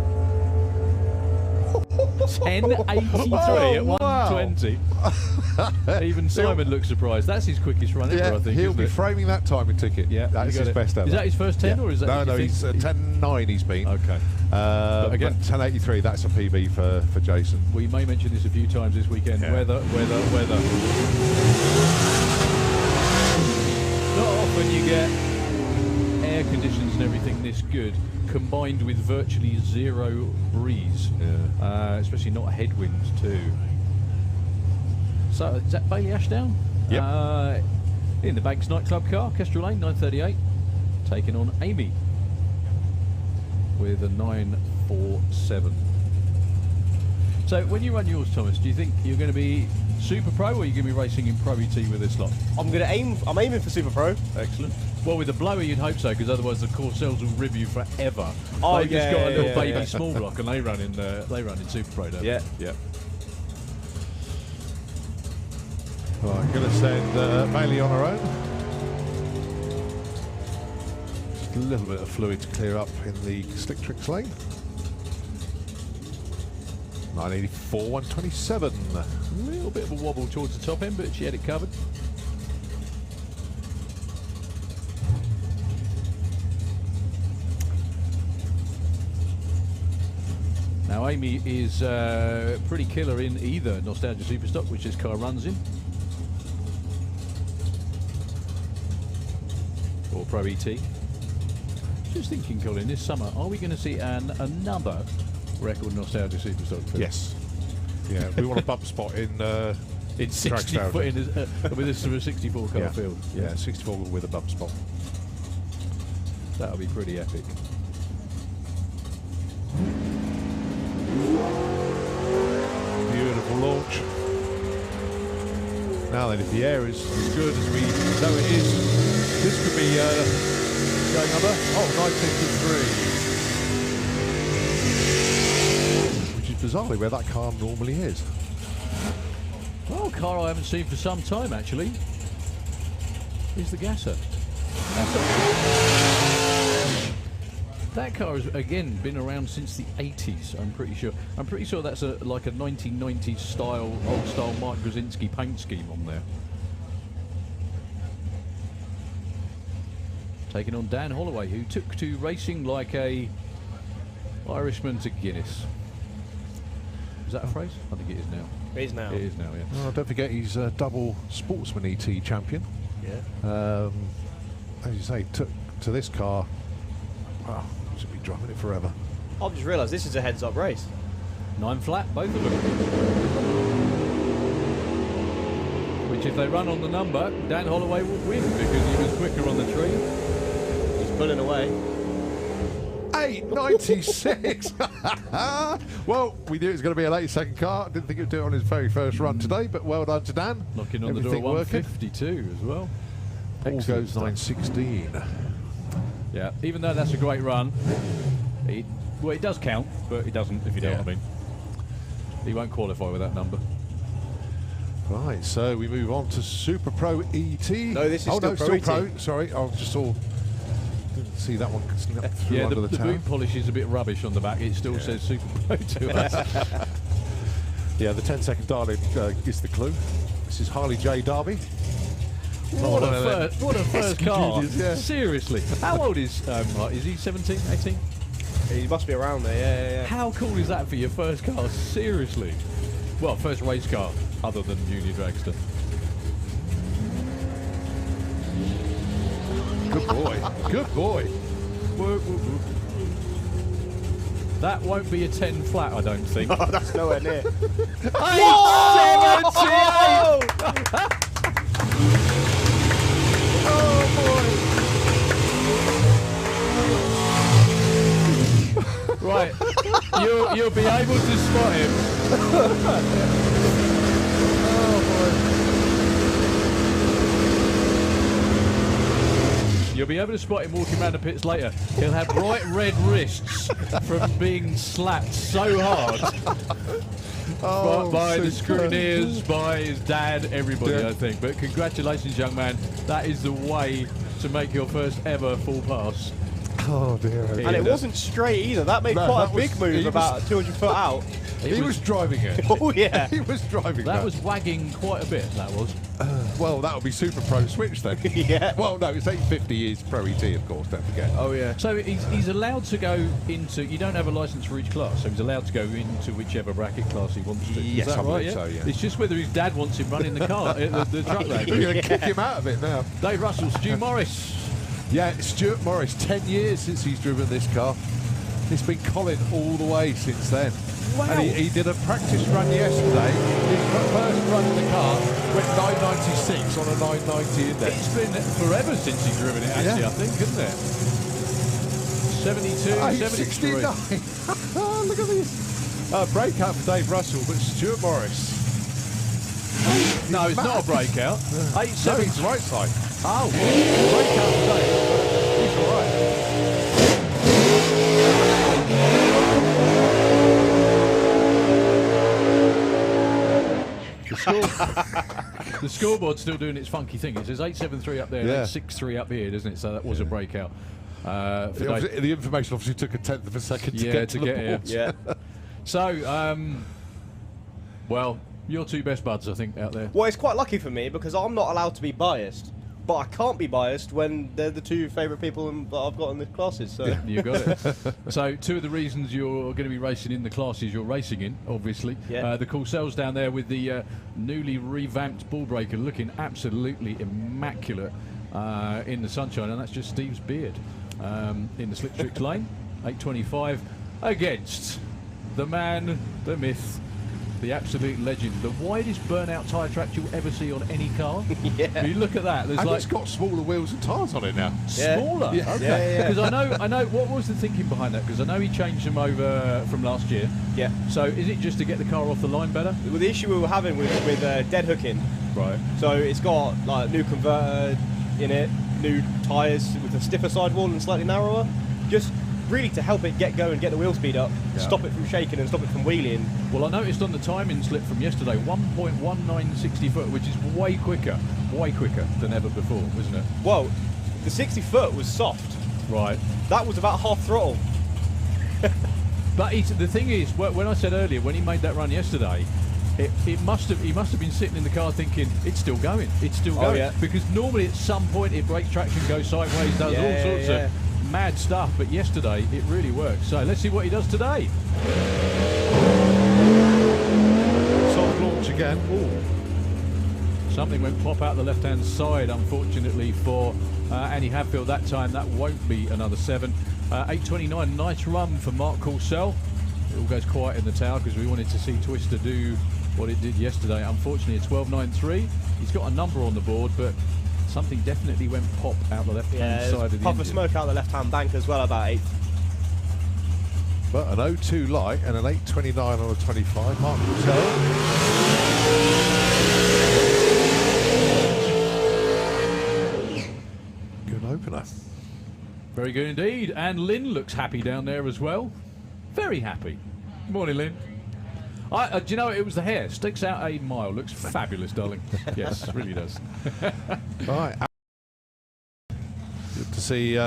10.83 at 120. Even Simon looks surprised. That's his quickest run ever, I think. He'll be framing that timing ticket. Yeah, that's his best ever. Is that his first 10 or is that? No, he's 10.9 he's been. Okay. But again, 10.83, that's a PB for Jason. We may mention this a few times this weekend. Yeah. Weather. Not often you get air conditions and everything this good, combined with virtually zero breeze, especially not headwinds too. So is that Bailey Ashdown? Yep. In the Banks nightclub car, Kestrel Lane, 9.38, taking on Amy with a 9.47. So when you run yours, Thomas, do you think you're going to be Super Pro or are you going to be racing in Pro ET with this lot? I'm aiming for Super Pro. Excellent. Well, with the blower, you'd hope so, because otherwise the Corsels will rib you forever. Oh, They've just got a little baby yeah. small block, and they run in Super Pro, don't Yeah. they? Yeah. Right, I'm going to send Bailey on her own. Just a little bit of fluid to clear up in the slick tricks lane. 9.84, 127. A little bit of a wobble towards the top end, but she had it covered. Now Amy is pretty killer in either Nostalgia Superstock, which this car runs in, or Pro ET. Just thinking, Colin, this summer, are we going to see another record Nostalgia Superstock film? Yes. Yeah, we want a bump spot in It's 60 dragster. foot in with a sort of 64 car field. Yeah, 64 with a bump spot. That'll be pretty epic. Beautiful launch. Now then, if the air is as good as we know it is, this could be going under. Oh, 9.53. Which is bizarrely where that car normally is. Well, a car I haven't seen for some time, actually, is the Gasser. That car has, again, been around since the 80s, I'm pretty sure. I'm pretty sure that's like a 1990s style, old-style Mark Grzinski paint scheme on there. Taking on Dan Holloway, who took to racing like a Irishman to Guinness. Is that a phrase? I think it is now. It is now. It is now, yeah. Oh, don't forget he's a double Sportsman ET champion. Yeah. As you say, took to this car. Wow, should be driving it forever. I've just realised this is a heads-up race. 9 flat, both of them. Which, if they run on the number, Dan Holloway will win because he was quicker on the tree. He's pulling away. 8.96. Well, we knew it was going to be a late second car. Didn't think he would do it on his very first run today, but well done to Dan. Knocking on the door, Everything working. 152 as well. All Excellent goes stuff. 9.16. Yeah, even though that's a great run, well, it does count, but it doesn't, if you know what I mean. He won't qualify with that number. Right, so we move on to Super Pro ET. No, this is still Pro ET. Sorry, I just saw. Didn't see that one snap through Yeah, under the the tower. boot polish is a bit rubbish on the back. It still says Super Pro to us. Yeah, the 10-second dial-in is the clue. This is Harley J. Derby. What a first car. Juniors, yeah. Seriously. How old is he 17, 18? He must be around there, yeah. How cool is that for your first car? Seriously. Well, first race car, other than Junior Dragster. Good boy. Good boy. Whoop, whoop, whoop. That won't be a 10 flat, I don't think. Oh, that's nowhere near. 878! Right, you'll be able to spot him. You'll be able to spot him walking around the pits later. He'll have bright red wrists from being slapped so hard by the scrutineers, by his dad, everybody, Yeah. I think. But congratulations, young man. That is the way to make your first ever full pass. Oh dear. And it wasn't straight either. That made No, quite that a big was- move he about 200 foot out. He was driving it. Oh, yeah. He was driving That was wagging quite a bit, that was. Well, that would be Super Pro Switch then. Yeah. Well, no, it's 850 is Pro ET, of course, don't forget. Oh, yeah. So he's allowed to go into, you don't have a license for each class, so he's allowed to go into whichever bracket class he wants to. Yes, is that I right? believe so, yeah. It's just whether his dad wants him running the car, the truck You're road. going to kick him out of it now. Dave Russell, Stu Morris. Yeah, Stuart Morris, 10 years since he's driven this car. It's been Colin all the way since then. Wow. And he did a practice run yesterday. His first run in the car went 996 on a 990 index. It's been forever since he's driven it, actually, Yeah. I think, isn't it? 72, 73. 869. Look at this. Breakout for Dave Russell, but Stuart Morris. No, it's not a breakout. No, 870. he's right side. Oh, well, breakout today. He's all right. The scoreboard's still doing its funky thing. It says 873 up there, and Yeah. 863 up here, doesn't it? So that was a breakout. For Dave. The information obviously took a tenth of a second to Yeah, get to to the get here. board. Yeah. So, well, your two best buds, I think, out there. Well, it's quite lucky for me because I'm not allowed to be biased. But I can't be biased when they're the two favourite people that I've got in the classes. So You got it. So, two of the reasons you're going to be racing in the classes you're racing in, obviously. Yeah. The Courcelles down there with the newly revamped ball breaker looking absolutely immaculate in the sunshine, and that's just Steve's beard in the Slip Tricks lane. 825 against the man, the myth, the absolute legend, the widest burnout tyre track you'll ever see on any car. Yeah. You look at that. There's And like it's got smaller wheels and tyres on it now. Yeah. smaller. Yeah. Okay. Yeah, yeah. Because I know. What was the thinking behind that? Because I know he changed them over from last year. yeah. So is it just to get the car off the line better? Well, the issue we were having with dead hooking. Right. So it's got like new converter in it, new tyres with a stiffer sidewall and slightly narrower. Just really to help it get going, get the wheel speed up, Yeah. stop it from shaking and stop it from wheeling. Well, I noticed on the timing slip from yesterday, 1.1960 foot, which is way quicker than ever before, isn't it? Well, the 60 foot was soft. Right. That was about half throttle. But the thing is, when I said earlier, when he made that run yesterday, he must have been sitting in the car thinking it's still going, Oh, yeah. because normally at some point it breaks traction, goes sideways, does all Yeah, sorts yeah. of mad stuff, but yesterday it really worked. So let's see what he does today. Soft launch again. Ooh. Something went pop out the left-hand side, unfortunately, for Annie Hadfield that time. That won't be another 7. 8.29, nice run for Mark Courcell. It all goes quiet in the tower because we wanted to see Twister do what it did yesterday. Unfortunately, a 12.93. He's got a number on the board, but something definitely went pop out the left-hand side of the pop of engine. smoke out the left-hand bank as well, about 8th. But an 02 light and an 8.29 on a 25. Mark Courcell. Good opener. Very good indeed. And Lynn looks happy down there as well. Very happy. Morning, Lynn. Do you know, it was the hair. Sticks out a mile. Looks fabulous, darling. Yes, really does. Right. Good to see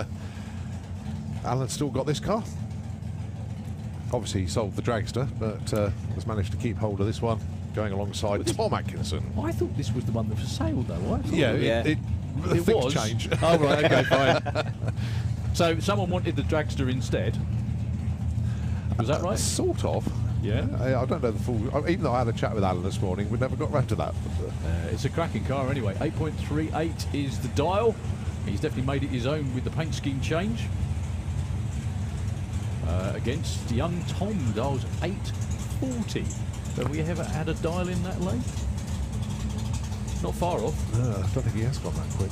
Alan's still got this car. Obviously, he sold the dragster, but has managed to keep hold of this one, going alongside Tom Atkinson. I thought this was the one that was sailed, though. Yeah, It things was. change. Oh, right, okay, fine. So someone wanted the dragster instead. Was that right? Sort of. Yeah. I don't know the full... Even though I had a chat with Alan this morning, we never got round to that. It's a cracking car anyway. 8.38 is the dial. He's definitely made it his own with the paint scheme change. Against young Tom, dials 840. Have we ever had a dial in that late? Not far off. I don't think he has gone that quick.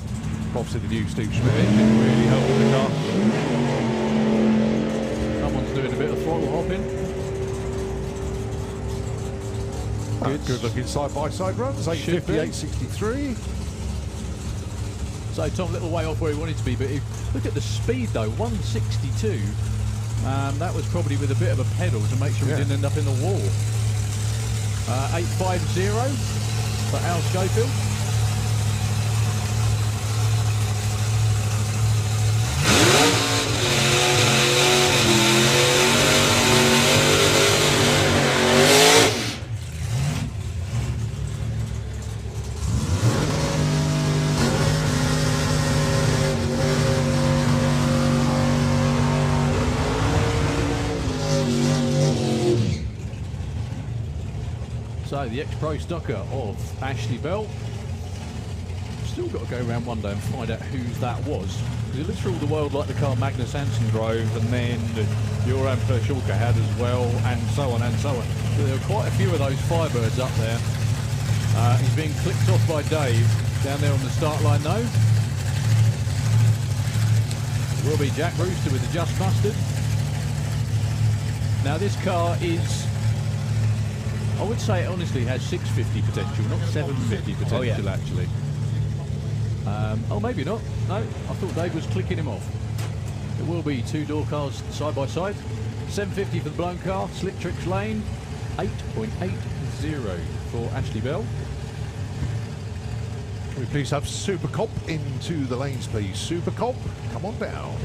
Obviously the new Steve Schmidt didn't really help with the car. Someone's doing a bit of throttle hopping. Good looking side-by-side runs. 850, 863. So Tom, a little way off where he wanted to be, but look at the speed though, 162. That was probably with a bit of a pedal to make sure he didn't end up in the wall. 850 for Al Schofield. So the ex-pro stocker of Ashley Bell. Still got to go around one day and find out whose that was. Because it looks for all the world like the car Magnus Hansen drove, and then Joran Perschulka had as well, and so on and so on. So there are quite a few of those Firebirds up there. He's being clipped off by Dave down there on the start line though. It will be Jack Brewster with the Just Mustard. Now this car is, I would say it honestly has 650 potential, not 750 potential actually. Oh, maybe not. No, I thought Dave was clicking him off. It will be two-door cars side by side. 750 for the blown car, Slick Tricks Lane, 8.80 for Ashley Bell. Can we please have Super Cop into the lanes, please? Super Cop, come on down.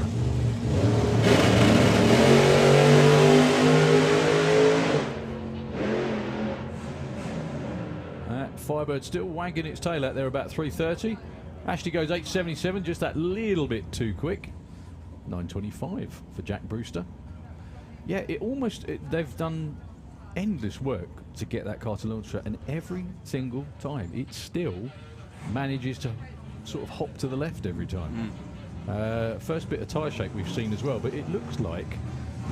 Firebird still wagging its tail out there about 330. Ashley goes 877, just that little bit too quick. 925 for Jack Brewster. Yeah, they've done endless work to get that car to launch, and every single time it still manages to sort of hop to the left every time. First bit of tyre shake we've seen as well, but it looks like,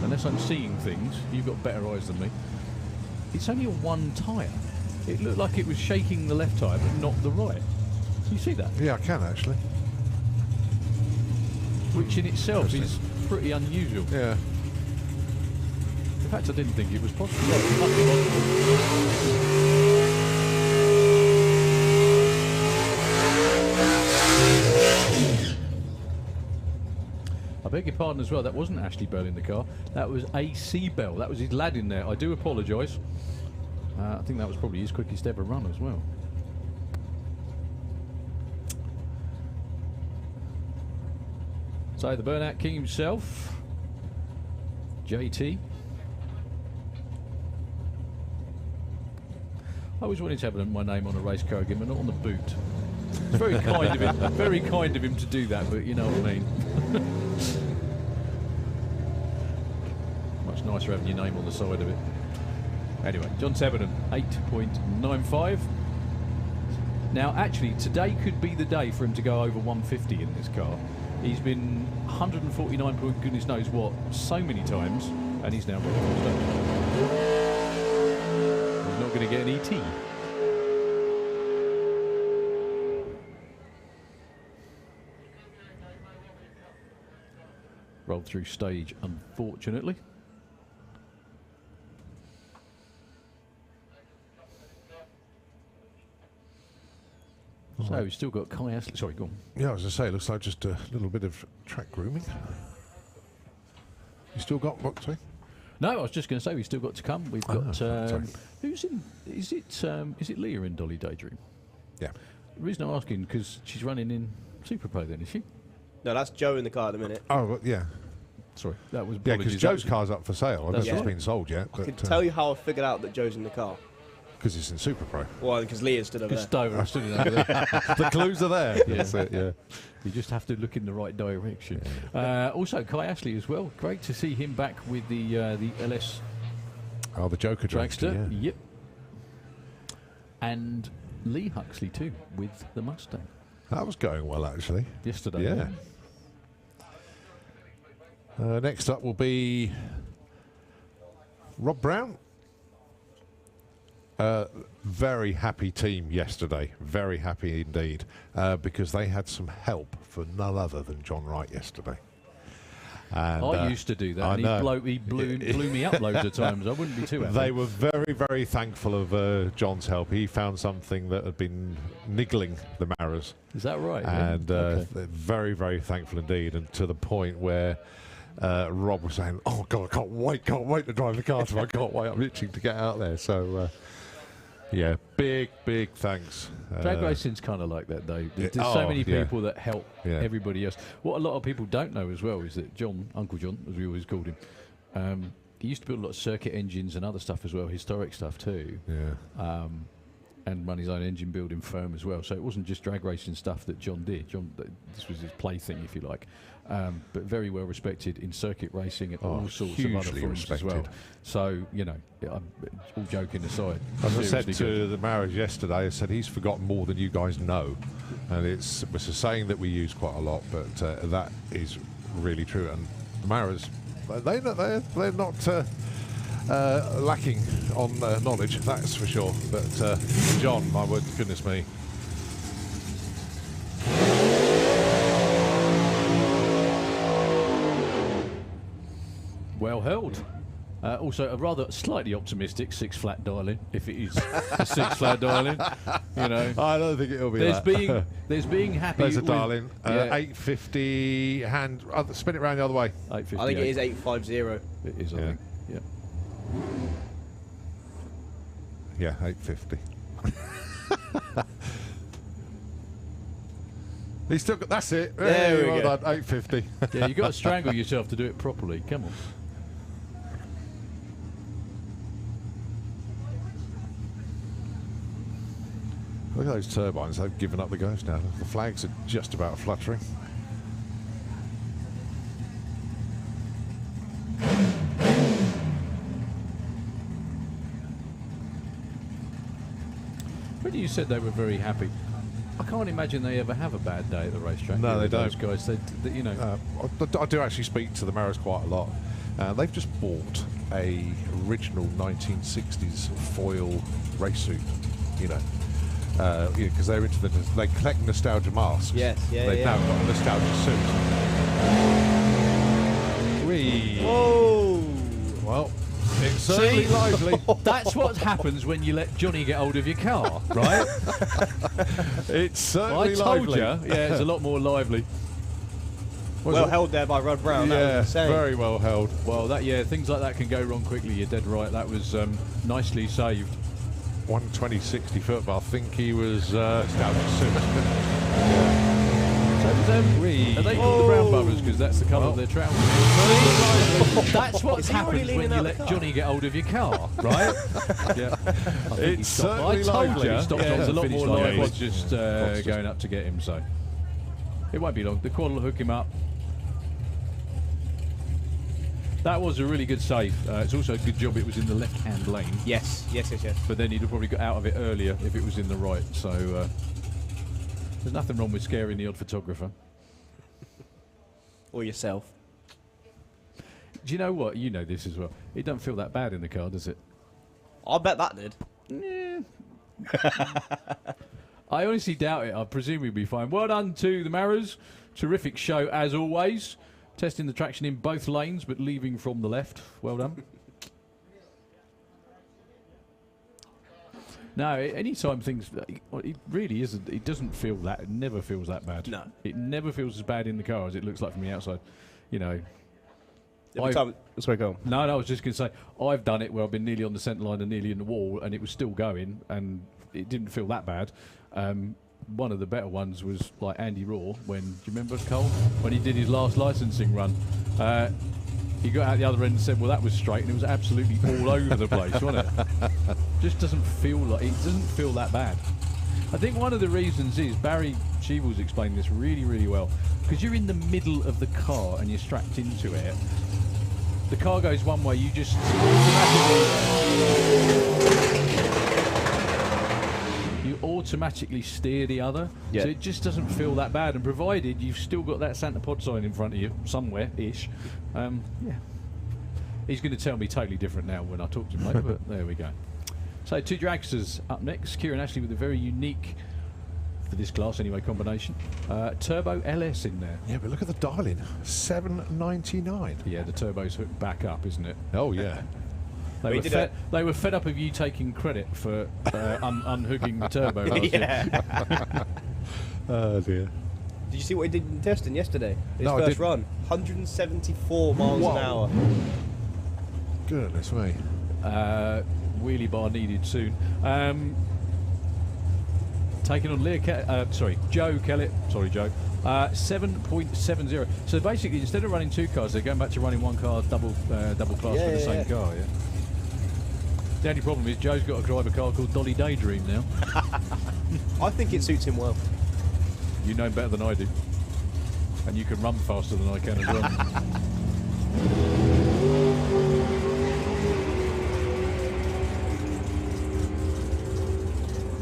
unless I'm seeing things, you've got better eyes than me, it's only a one tyre. It looked like it was shaking the left tyre, but not the right. Can you see that? Yeah, I can actually. Which in itself is pretty unusual. Yeah. In fact, I didn't think it was possible. Well, it must be possible. I beg your pardon as well, that wasn't Ashley Bell in the car. That was AC Bell. That was his lad in there. I do apologise. I think that was probably his quickest ever run as well. So the Burnout King himself, JT. I always wanted to have my name on a race car again, but not on the boot. It's very kind of him. Very kind of him to do that, but you know what I mean. nicer having your name on the side of it. Anyway, John Sevenham, 8.95. Now, actually, today could be the day for him to go over 150 in this car. He's been 149 point goodness knows what so many times, and he's now got the full stage. He's not going to get an ET. Rolled through stage, unfortunately. So we've still got Kai Astley. Sorry, go on. Yeah, I was going to say, it looks like just a little bit of track grooming. You still got what, sorry? No, I was just going to say we've still got to come. We've got sorry. who's in? Is it Leah in Dolly Daydream? Yeah. The reason I'm asking because she's running in Super Pro, then is she? No, that's Joe in the car at the minute. Oh, well, yeah. Sorry, that was Yeah, because apologies. Joe's car's up for sale. I don't know if That's it's right. been sold yet. I can tell you how I figured out that Joe's in the car. Because it's in Super Pro. Well, because Leah stood over Because there. Stover stood in over there. The clues are there. Yeah. That's it, yeah. You just have to look in the right direction. Also, Kai Astley as well. Great to see him back with the LS Oh, the Joker dragster. dragster, yeah. Yep. And Lee Huxley too with the Mustang That was going well, actually. yesterday. Yeah. Next up will be Rob Brown. Very happy team yesterday. Very happy indeed. Because they had some help for none other than John Wright yesterday. And, I used to do that. I And know. he blew me up loads of times. I wouldn't be too happy. They were very, very thankful of John's help. He found something that had been niggling the Maras. Is that right? And Okay. they're very, very thankful indeed. And to the point where Rob was saying, "Oh God, I can't wait to drive the car tomorrow. I can't wait. I'm itching to get out there." So, yeah, big thanks. Drag racing's kind of like that, though. There's Yeah. so Oh, many yeah. people that help Yeah. everybody else. What a lot of people don't know as well is that John, Uncle John, as we always called him, he used to build a lot of circuit engines and other stuff as well, historic stuff too. Yeah. And run his own engine building firm as well. So it wasn't just drag racing stuff that John did. This was his plaything, if you like. But very well respected in circuit racing and all sorts of other hugely forms as well. respected. So, you know, all joking aside. As I said seriously to good. the Maras yesterday, I said he's forgotten more than you guys know, and it's a saying that we use quite a lot, but that is really true. And the Maras, they're not lacking on knowledge, that's for sure. But John, my word, goodness me. Well held. Also, a rather slightly optimistic 6 flat dialing, if it is a 6 flat dialing. You know, I don't think it'll be there's that. being happy. There's a with, darling. yeah, 850 hand. Spin it around the other way. 858. I think it is 850. It is, I Yeah. think. Yeah. Yeah, 850. He's still got. That's it. There we well go. done, 850. Yeah, you've got to strangle yourself to do it properly. Come on. Look at those turbines. They've given up the ghost now. The flags are just about fluttering. When you said they were very happy, I can't imagine they ever have a bad day at the racetrack. No, they Those don't. guys, they you know. I do actually speak to the Maras quite a lot. They've just bought a original 1960s foil race suit. You know, because they're into they collect nostalgia masks. Yes, yeah, They've yeah. now got a nostalgia suit. Whee. Whoa! Well, it's certainly lively. That's what happens when you let Johnny get hold of your car, right? It's I certainly told lively. you. Yeah, it's a lot more lively. Well held there by Rod Brown. That Yeah, was insane. very well held. Well, things like that can go wrong quickly. You're dead right. That was nicely saved. 120/60 foot, but I think he was nostalgia suit. So are they called the Brown Brothers because that's the colour of their trousers? That's what Is he already happens when leaning you out let the car? Johnny get hold of your car, right? Yeah. I think he It's stopped. certainly I told lively. you. Stopped. It was a lot Finished more like lively. it was. Just going up to get him. So it won't be long. The quad will hook him up. That was a really good save. It's also a good job it was in the left-hand lane. Yes. But then he'd have probably got out of it earlier if it was in the right. So there's nothing wrong with scaring the odd photographer. Or yourself. Do you know what? You know this as well. It doesn't feel that bad in the car, does it? I bet that did. Yeah. I honestly doubt it. I presume we'll be fine. Well done to the Maras. Terrific show as always. Testing the traction in both lanes, but leaving from the left. Well done. No, anytime things, it really isn't. It doesn't feel that. It never feels that bad. No. It never feels as bad in the car as it looks like from the outside. You know. Sorry, go on. No, I was just going to say, I've done it where I've been nearly on the centre line and nearly in the wall, and it was still going, and it didn't feel that bad. One of the better ones was like Andy Raw, when, do you remember, Cole? When he did his last licensing run. He got out the other end and said, well, that was straight, and it was absolutely all over the place, wasn't it? Just doesn't feel like, it doesn't feel that bad. I think one of the reasons is, Barry Sheevel's explained this really, really well, because you're in the middle of the car and you're strapped into it. The car goes one way, you just automatically steer the other, yeah. So it just doesn't feel that bad. And provided you've still got that Santa Pod sign in front of you somewhere-ish, yeah. He's going to tell me totally different now when I talk to him later, but there we go. So 2 dragsters up next. Kieran Ashley with a very unique, for this class anyway, combination. Turbo LS in there. Yeah, but look at the dialing. 799. Yeah, the turbo's hooked back up, isn't it? Oh, yeah. They were fed up of you taking credit for unhooking the turbo last year. Oh, dear. Did you see what he did in testing yesterday? His No, I first didn't. run. 174 miles an hour. Goodness me. Wheelie bar needed soon. Taking on Joe Kellett. Sorry, Joe. 7.70. So basically, instead of running 2 cars, they're going back to running 1 car double class for the same car. Yeah. The only problem is Joe's got to drive a car called Dolly Daydream now. I think it suits him well. You know better than I do, and you can run faster than I can as well.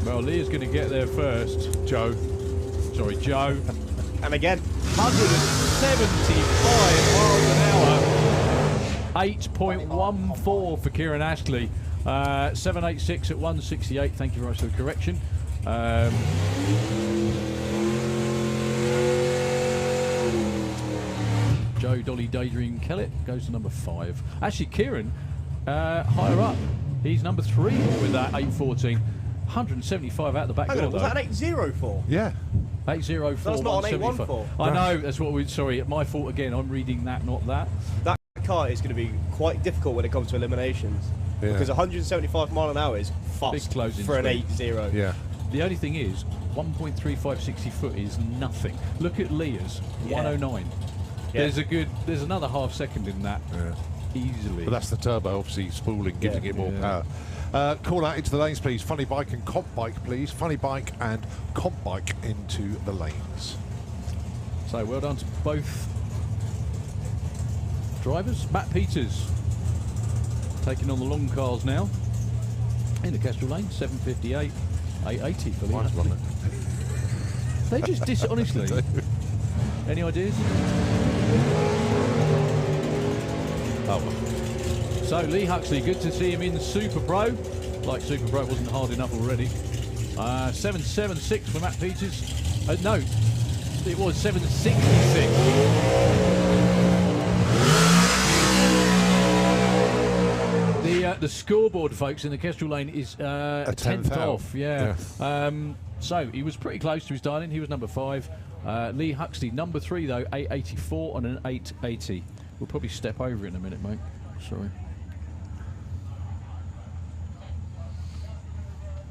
Well, Leah's going to get there first. Joe. Sorry, Joe. And again. 175 miles an hour. 8.14 for Kieran Ashley. 786 at 168. Thank you very much for the correction. Joe Dolly Daydream Kellett goes to number 5. Actually, Kieran, higher up. He's number 3 with that 814. 175 out the back door, Was that an 804? Yeah. 804. That's not an 814. I know, that's what we. Sorry, my fault again. I'm reading that, not that. That car is going to be quite difficult when it comes to eliminations. Yeah. Because 175 mile an hour is fast Big closing for an speed. 8-0. Yeah. The only thing is, 1.35 60 foot is nothing. Look at Leah's, 109. Yeah. There's another half second in that, easily. But that's the turbo, obviously, spooling, giving it more power. Call out into the lanes, please. Funny bike and comp bike, please. Funny bike and comp bike into the lanes. So well done to both drivers. Matt Peters taking on the long cars now in the Kestrel lane. 758, 880 for Lee. Mine's running. They just honestly. Any ideas? Oh, well. So Lee Huxley, good to see him in Super Pro. Like Super Pro wasn't hard enough already. 776 for Matt Peters. No, it was 766. The scoreboard, folks, in the Kestrel lane is a tenth off. Yeah. So he was pretty close to his dialing. He was number 5. Lee Huxley, number 3 though, 884 on an 880. We'll probably step over it in a minute, mate. Sorry.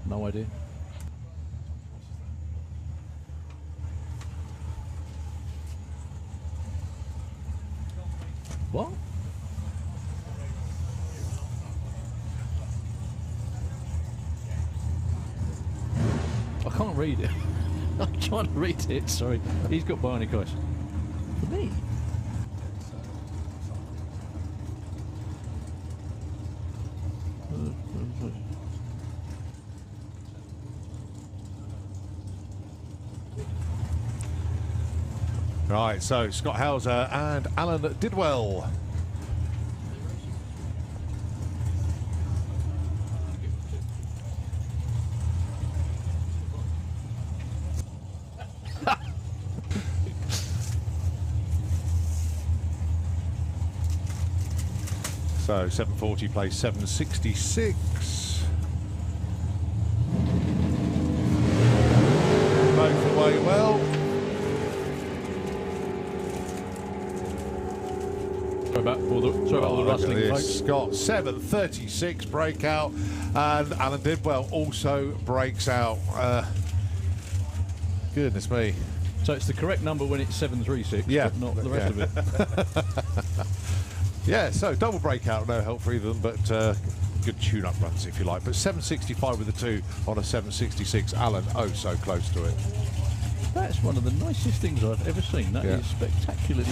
No idea. What? I can't read it. I'm trying to read it, sorry. He's got bionic eyes. For me? Right, so Scott Hauser and Alan Didwell. So 740 plays 766. Both away well. Sorry about all the rustling, Look at folks. this. Scott 736 breakout, and Alan Didwell also breaks out. Goodness me. So it's the correct number when it's 736, Yeah. but not the rest of it. Yeah, so double breakout, no help for either of them, but good tune-up runs if you like. But 765 with the 2 on a 766. Alan, oh so close to it. That's one of the nicest things I've ever seen. That Yeah. is spectacularly.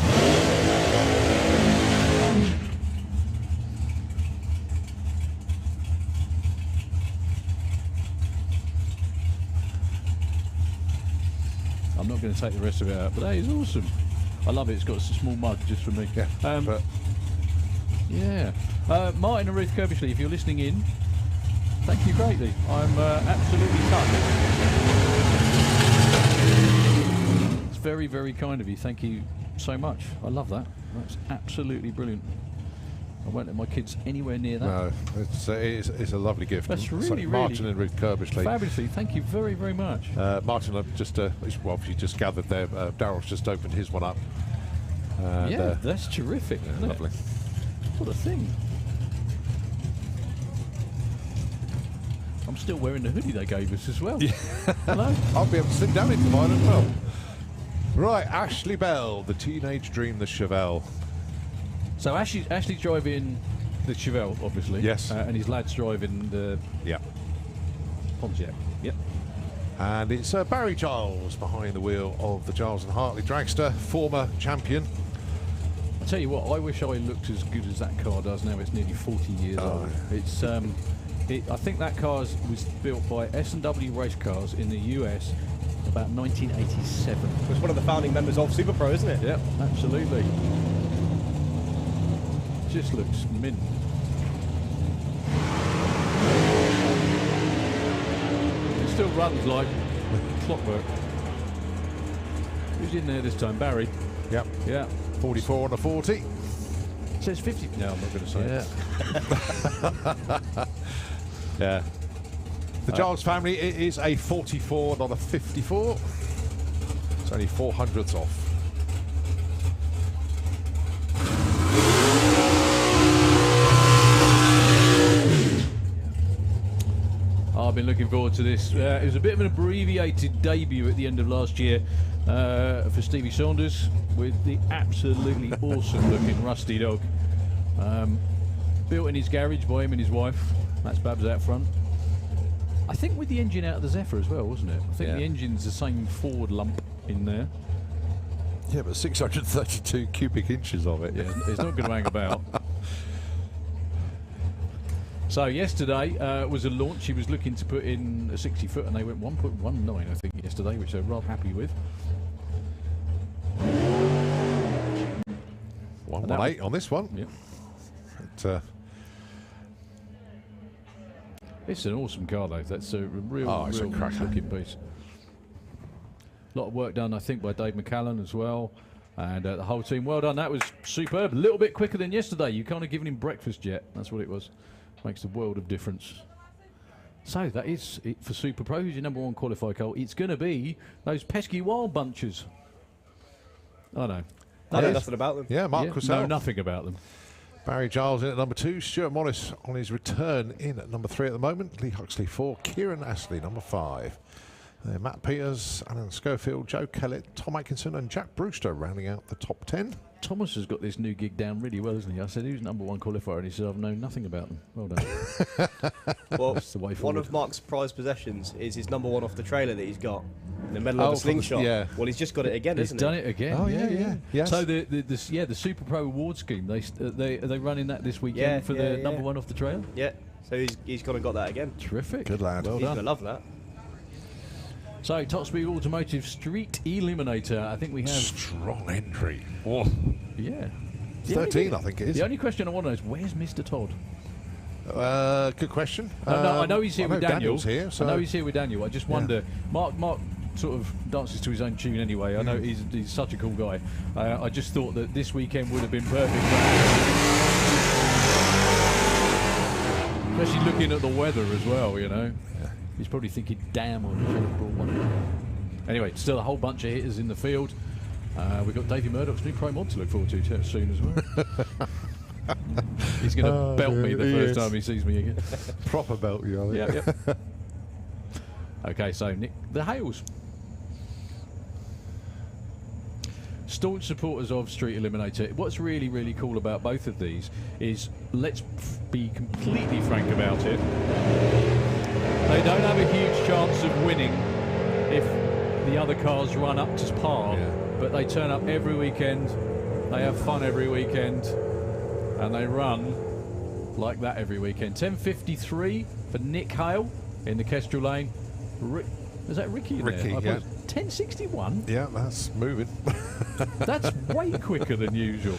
I'm not going to take the rest of it out, but that is awesome. I love it. It's got a small mug just for me. Yeah, but Yeah. Martin and Ruth Kirbishley, if you're listening in, thank you greatly. I'm absolutely touched. It's very, very kind of you. Thank you so much. I love that. That's absolutely brilliant. I won't let my kids anywhere near that. no, it's a lovely gift. That's So really, Martin really and Ruth Kirbishley. Fabulously. Thank you very, very much. Martin, I've just obviously just gathered there. Daryl's just opened his one up. And, Yeah, that's terrific. Isn't lovely. It? What a thing. I'm still wearing the hoodie they gave us as well. Yeah. Hello? I'll be able to sit down into mine as well. Right, Ashley Bell, the teenage dream, the Chevelle. So Ashley's driving the Chevelle, obviously. Yes. And his lad's driving the Yeah. Pontiac. Yep. And it's Barry Giles behind the wheel of the Giles and Hartley dragster, former champion. I tell you what, I wish I looked as good as that car does now. It's nearly 40 years old. It's I think that car was built by S&W Race Cars in the US about 1987. It's one of the founding members of Super Pro, isn't it? Yep, absolutely. Just looks mint. It still runs like clockwork. Who's in there this time? Barry. Yep. Yeah. 44 on a 40. It says 50. No, I'm not going to say it. Yeah. The Giles family, it is a 44, not a 54. It's only 400ths off. I've been looking forward to this. It was a bit of an abbreviated debut at the end of last year for Stevie Saunders with the absolutely awesome looking Rusty Dog. Built in his garage by him and his wife. That's Babs out front. I think with the engine out of the Zephyr as well, wasn't it? I think the engine's the same Ford lump in there. Yeah, but 632 cubic inches of it. Yeah, it's not going to hang about. So yesterday was a launch. He was looking to put in a 60 foot and they went 1.19 I think yesterday, which they're rather happy with. 118 on this one. Yep. But, It's an awesome car though. That's a real, it's a real cracker. looking piece. A lot of work done I think by Dave McCallan as well. And the whole team, well done. That was superb. A little bit quicker than yesterday. You can't have given him breakfast yet. That's what it was. Makes a world of difference. So that is it for Super Pro. Who's your number one qualifier, Cole? It's going to be those pesky wild bunches. I know. I know nothing about them. yeah, Mark Cressell. know nothing about them. Barry Giles in at number 2. Stuart Morris on his return in at number 3 at the moment. Lee Huxley 4. Kieran Astley number 5. Matt Peters, Alan Schofield, Joe Kellett, Tom Atkinson and Jack Brewster rounding out the top 10. Thomas has got this new gig down really well, hasn't he? I said, who's number one qualifier? And he said, I've known nothing about them. Well done. Well, That's the way one forward. of Mark's prized possessions is his number one off the trailer that he's got in the middle of the slingshot. yeah. Well, he's just got it again, He's isn't done he? it again. Oh, yeah. Yes. So the Super Pro award scheme, are they running that this weekend Yeah, for yeah, the yeah. number one off the trail? Yeah. So he's gone and got that again. Terrific. Good lad. Well He's done. gonna love that. So, Top Speed Automotive Street Eliminator. I think we have... Strong entry. Oh. Yeah. 13, I think it is. The only question I want to know is, where's Mr. Todd? Good question. I know he's here with Daniel. Daniel's here, so I know he's here with Daniel. I just wonder... Mark sort of dances to his own tune anyway. I know he's such a cool guy. I just thought that this weekend would have been perfect for him. Especially looking at the weather as well, you know. He's probably thinking, damn, I should have brought one. Anyway, still a whole bunch of hitters in the field. We've got Davey Murdoch's new Pro Mod to look forward to soon as well. He's going to belt me the first time he sees me again. Proper belt you, I think. Yeah. Okay, so Nick, the Hales. Staunch supporters of Street Eliminator. What's really, really cool about both of these is, let's be completely frank about it, they don't have a huge chance of winning if the other cars run up to par, but they turn up every weekend, they have fun every weekend, and they run like that every weekend. 10:53 for Nick Hale in the Kestrel Lane. Is that Ricky in Ricky, there? yeah. 10:61? Yeah, that's moving. That's way quicker than usual.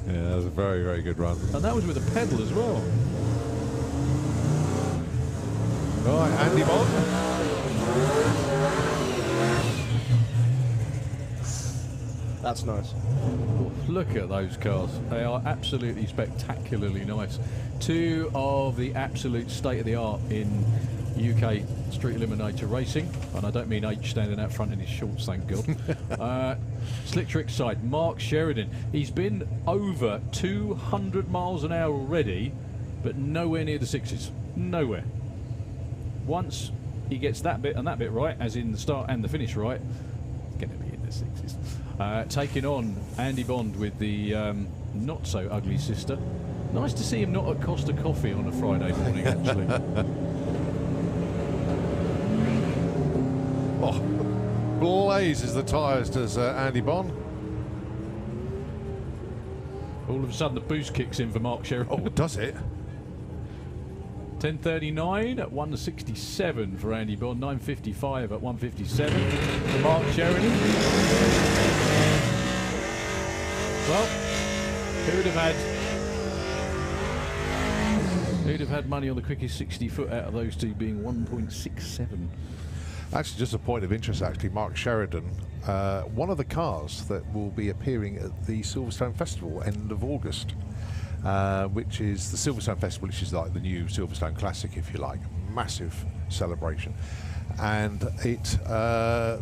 Yeah, that was a very, very good run. And that was with a pedal as well. Right, Andy Bond. That's nice. Look at those cars. They are absolutely spectacularly nice. Two of the absolute state-of-the-art in UK Street Eliminator racing. And I don't mean H standing out front in his shorts, thank God. Slick Trick side, Mark Sheridan. He's been over 200 miles an hour already, but nowhere near the sixes. Nowhere. Once he gets that bit and that bit right, as in the start and the finish right, he's going to be in the sixes. Taking on Andy Bond with the not-so-ugly sister. Nice to see him not at Costa Coffee on a Friday morning, actually. Oh, blazes the tyres, does Andy Bond. All of a sudden, the boost kicks in for Mark Sheridan. Oh, does it? 10:39 at 1:67 for Andy Bond. 9:55 at 1:57 for Mark Sheridan. Well, who'd have had money on the quickest 60-foot out of those two being 1.67? Actually, just a point of interest, actually, Mark Sheridan, one of the cars that will be appearing at the Silverstone Festival end of August, which is the Silverstone Festival, which is like the new Silverstone Classic, if you like. Massive celebration. And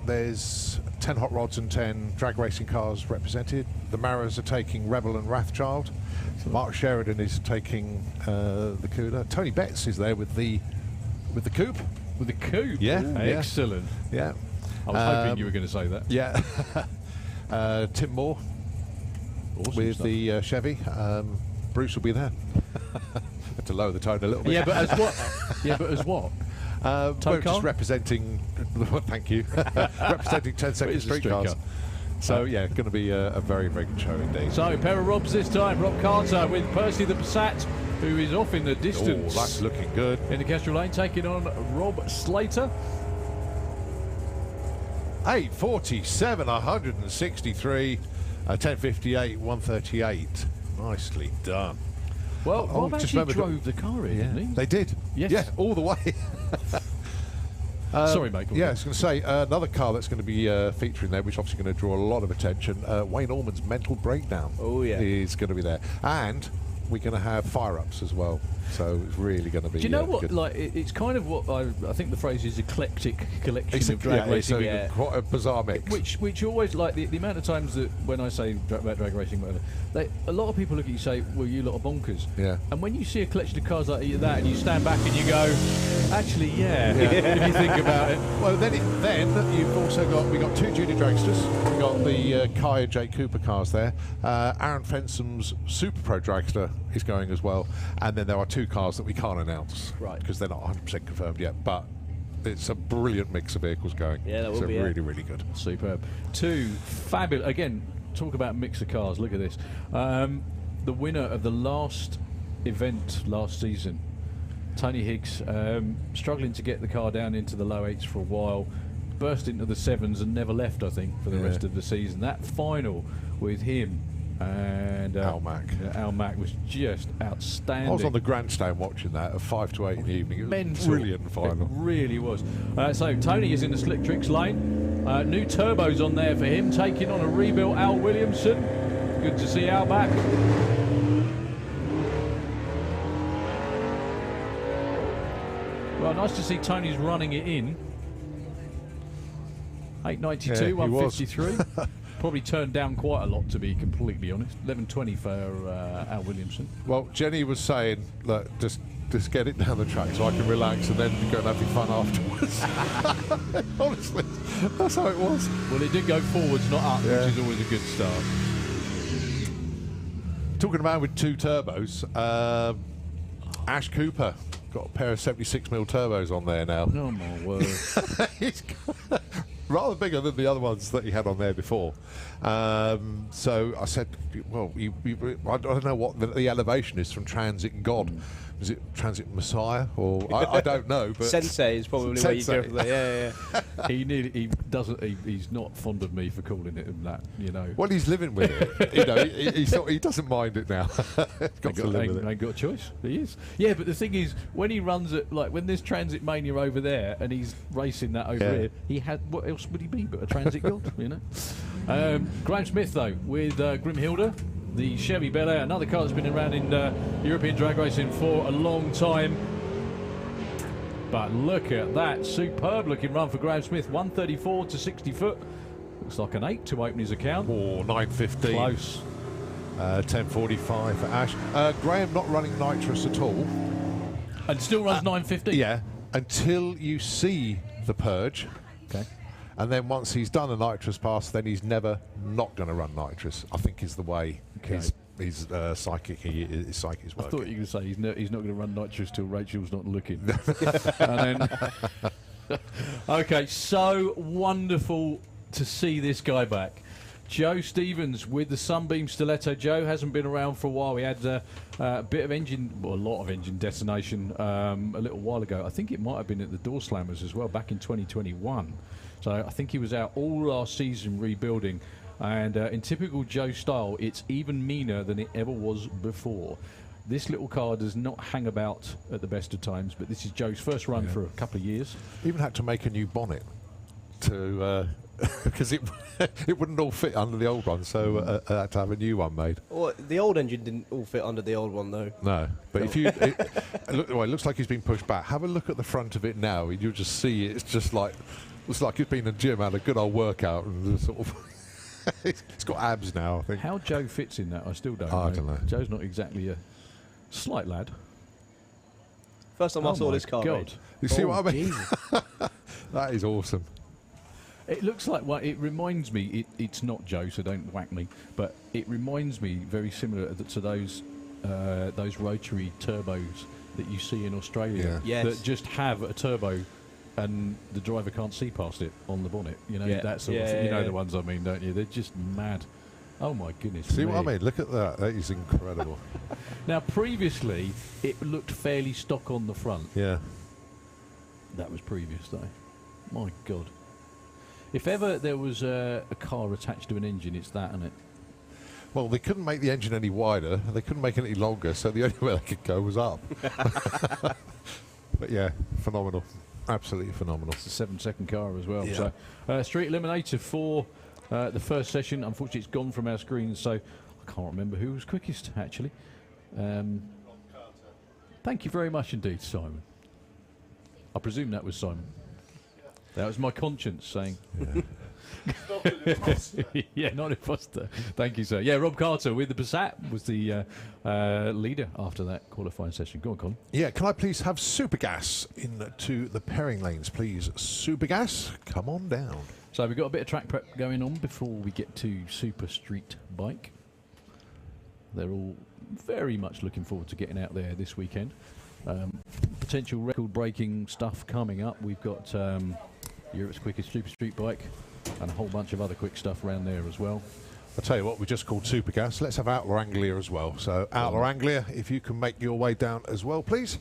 there's 10 hot rods and 10 drag racing cars represented. The Maras are taking Rebel and Wrathchild. Mark Sheridan is taking the Cuda. Tony Betts is there with the coupe. With the coupe? Yeah. Ooh, excellent. Yeah. I was hoping you were going to say that. Yeah. Tim Moore Awesome with stuff. the Chevy. Bruce will be there. Had to lower the tone a little bit. Yeah, but as what? Yeah, but as what? We're car? just representing. Thank you. Representing 10 second It's a street street cars. car. So yeah, going to be a very, very good show indeed. So, pair of Robs this time. Rob Carter with Percy the Passat, who is off in the Oh, distance. that's looking good. In the Kestrel Lane, taking on Rob Slater. 8:47, 163, 10:58, 138. Nicely done. Well, Oh, Rob just actually remembered- drove the car in, didn't he? They did. Yes. Yeah, all the way. Sorry, mate. go on. Yeah, I was going to say, another car that's going to be featuring there, which obviously going to draw a lot of attention, Wayne Allman's Mental Breakdown is going to be there. And we're going to have fire-ups as well. So it's really going to be Do you know what? good. Like, it's kind of what I think the phrase is eclectic collection It's of drag racing. quite a bizarre mix. Which always, like, the amount of times that when I say about drag racing, whatever, a lot of people look at you and say, well, you lot of bonkers. Yeah. And when you see a collection of cars like that and you stand back and you go, actually, yeah. If you think about it. Well, then you've also got two junior dragsters. We've got the Kai and Jake Cooper cars there. Aaron Fensom's Super Pro dragster is going as well. And then there are two cars that we can't announce. Right. Because they're not 100% confirmed yet. But it's a brilliant mix of vehicles going. Yeah, that will so be, really, really good. Superb. Two fabulous, again, talk about mix of cars, look at this. The winner of the last event last season Tony Higgs, struggling to get the car down into the low 8s for a while, burst into the 7s and never left, I think, for the rest of the season. That final with him and Al Mack. Al Mack was just outstanding. I was on the grandstand watching that at 5 to 8 in the evening. It was Mental. brilliant final. It really was. So Tony is in the slick tricks lane. New turbos on there for him, taking on a rebuilt Al Williamson. Good to see Al back. Well, nice to see Tony's running it in. 892, Yeah, 153. Probably turned down quite a lot, to be completely honest. 1120 for Al Williamson. Well, Jenny was saying, look, just get it down the track so I can relax and then go and have fun afterwards. Honestly, that's how it was. Well, it did go forwards, not up, Yeah. which is always a good start. Talking about with 2 turbos, Ash Cooper got a pair of 76mm turbos on there now. Oh, my word. He's got rather bigger than the other ones that he had on there before. So I said, well, I don't know what the elevation is from Transit God. Is it Transit Messiah? Or I don't know. But Sensei is probably where you go for that. Yeah. He's not fond of me for calling it that, you know. Well, he's living with it. You know, he doesn't mind it now. Got to live with it. Ain't got a choice. He is. Yeah, but the thing is, when he runs it, like when there's Transit Mania over there and he's racing that over here, he had, what else would he be but a Transit God, you know? Graham Smith, though, with Grimhilda, the Chevy Bel Air, another car that's been around in European drag racing for a long time. But look at that superb looking run for Graham Smith, 134 to 60 foot. Looks like an 8 to open his account. Or 9:15. Close. 10:45 for Ash. Graham not running nitrous at all. And still runs 9:15. Yeah, until you see the purge. Okay. And then once he's done a nitrous pass, then he's never not going to run nitrous. I think is the way his psychic is I working. thought you were going to say he's not going to run nitrous till Rachel's not looking. And then, okay, so wonderful to see this guy back. Joe Stevens with the Sunbeam Stiletto. Joe hasn't been around for a while. We had a bit of engine, well, a lot of engine detonation a little while ago. I think it might have been at the Door Slammers as well, back in 2021. So I think he was out all last season rebuilding. And in typical Joe style, it's even meaner than it ever was before. This little car does not hang about at the best of times, but this is Joe's first run for a couple of years. Even had to make a new bonnet to because it wouldn't all fit under the old one, so I had to have a new one made. Well, the old engine didn't all fit under the old one, though. No, but if you it looks like he's been pushed back. Have a look at the front of it now, and you'll just see it's just like looks like it's been in the gym, had a good old workout, and sort of it's got abs now, I think. How Joe fits in that, I still don't know. I don't know. Joe's not exactly a slight lad. First time I saw my this car. God. mate. You see what I mean? Jesus. That is awesome. It looks like, well, it reminds me, it's not Joe, so don't whack me, but it reminds me very similar to those rotary turbos that you see in Australia Yeah. Yes. that just have a turbo and the driver can't see past it on the bonnet. You know, Yeah. that sort of Yeah, thing. You yeah, know yeah. the ones I mean, don't you? They're just mad. Oh my goodness. See what I me. mean? Look at that. That is incredible. Now, previously, it looked fairly stock on the front. Yeah. That was previous, though. My God. If ever there was a car attached to an engine, it's that, isn't it? Well, they couldn't make the engine any wider. They couldn't make it any longer, so the only way they could go was up. But yeah, phenomenal. Absolutely phenomenal. It's a 7-second car as well. Yeah. So, Street Eliminator for the first session. Unfortunately, it's gone from our screen, so I can't remember who was quickest, actually. Thank you very much indeed, Simon. I presume that was Simon. That was my conscience saying. Yeah, not imposter. Thank you, sir. Yeah, Rob Carter with the Passat was the leader after that qualifying session. Go on, Colin. Yeah, can I please have Super Gas into the pairing lanes, please? Super Gas, come on down. So we've got a bit of track prep going on before we get to Super Street Bike. They're all very much looking forward to getting out there this weekend. Potential record-breaking stuff coming up. We've got Europe's quickest Super Street Bike and a whole bunch of other quick stuff around there as well. I'll tell you what, we just called Super Gas. Let's have Outlaw Anglia as well. So, Outlaw Anglia, if you can make your way down as well, please.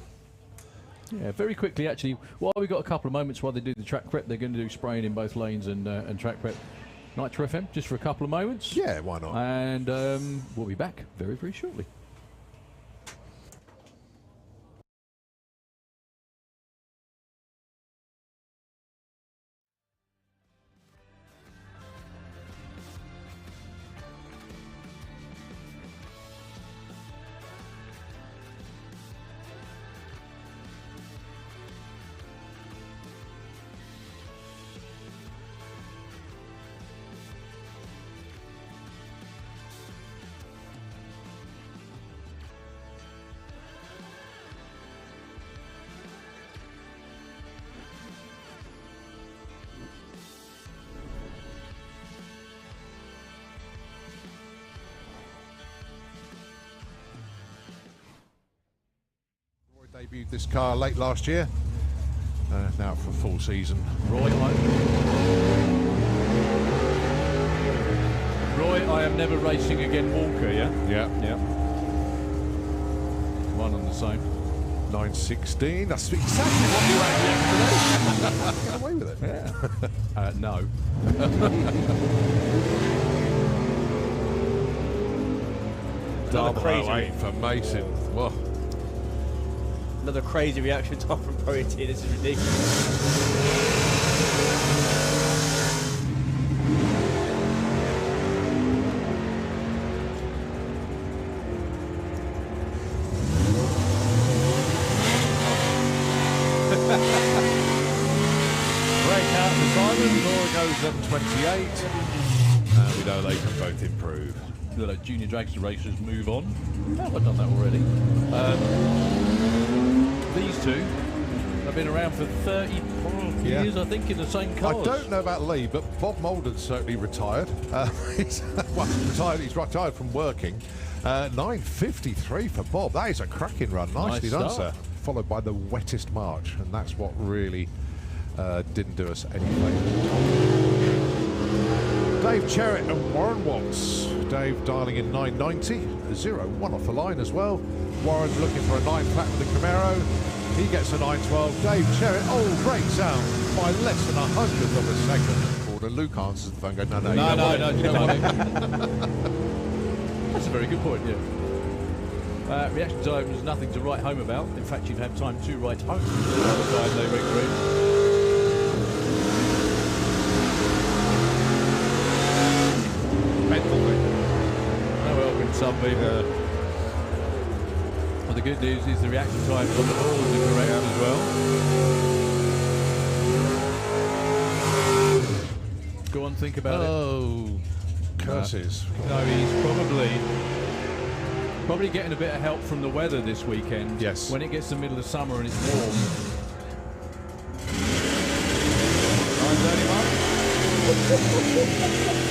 Yeah, very quickly actually. While we've got a couple of moments while they do the track prep, they're going to do spraying in both lanes and track prep. Nitro FM, just for a couple of moments. Yeah, why not? And we'll be back very, very shortly. Debuted this car late last year. Now for a full season. Roy, I am never racing again Walker, yeah? Yeah. Yeah. One on the same. 916. That's exactly what you ran yesterday. Get away with it. Yeah. No. Another crazy, Wait for Mason. Whoa. another crazy reaction time from Pro ET. This is ridiculous. Breakout for Simon. Laura goes 728. And we know they can both improve. The junior dragster racers move on. Oh, I've done that already. These two have been around for 30 years, I think, in the same cars. I don't know about Lee, but Bob Molden's certainly retired. He's retired from working. 9:53 for Bob. That is a cracking run. Nicely done, start. sir. Followed by the wettest March, and that's what really didn't do us any favour. Dave Cherritt and Warren Watts. Dave dialing in 990, 0-1 off the line as well. Warren looking for a 9 flat with the Camaro. He gets a 912. Dave Cherritt, great sound, by less than 100th of a second. And Luke answers the phone going, no, you don't want it. That's a very good point, yeah. Reaction time was nothing to write home about. In fact, you'd have time to write home by the time they went green. Some people. Well, the good news is the reaction times on the balls are correct as well. Go on, think about it. Oh, curses. No, he's probably getting a bit of help from the weather this weekend. Yes. When it gets to the middle of summer and it's warm. 9:31.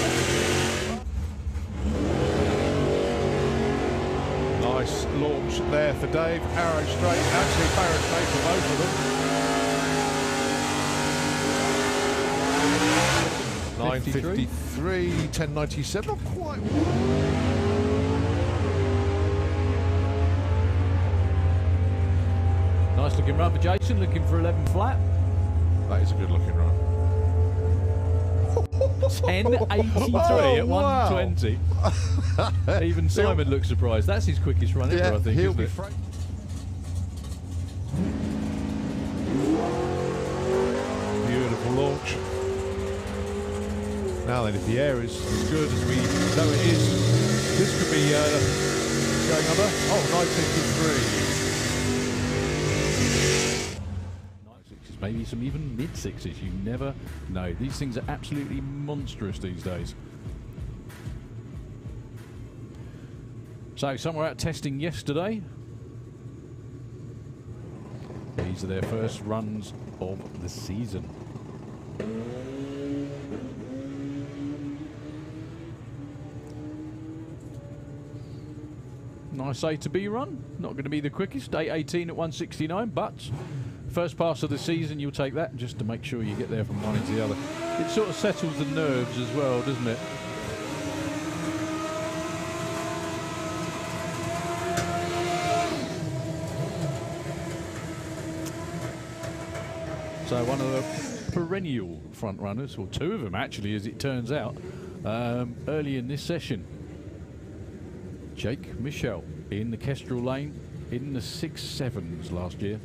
Nice launch there for Dave. Arrow straight, actually barrel straight for both of them. 9:53, 10:97, not quite. Nice looking run for Jason, looking for 11 flat. That is a good looking run. 10:83 at 1:20. Even Simon looks surprised. That's his quickest run ever, I think. He'll isn't be it? Beautiful launch. Now then, if the air is as good as we know it is, this could be going under. Oh, 9:53. Maybe some even mid-sixes. You never know. These things are absolutely monstrous these days. So, some were out testing yesterday. These are their first runs of the season. Nice A to B run. Not going to be the quickest. 8:18 at 1:69, but first pass of the season, you'll take that just to make sure you get there from one into the other. It sort of settles the nerves as well, doesn't it? So one of the perennial front runners, or two of them actually, as it turns out, early in this session. Jake Michel in the Kestrel Lane in the 6.7s last year.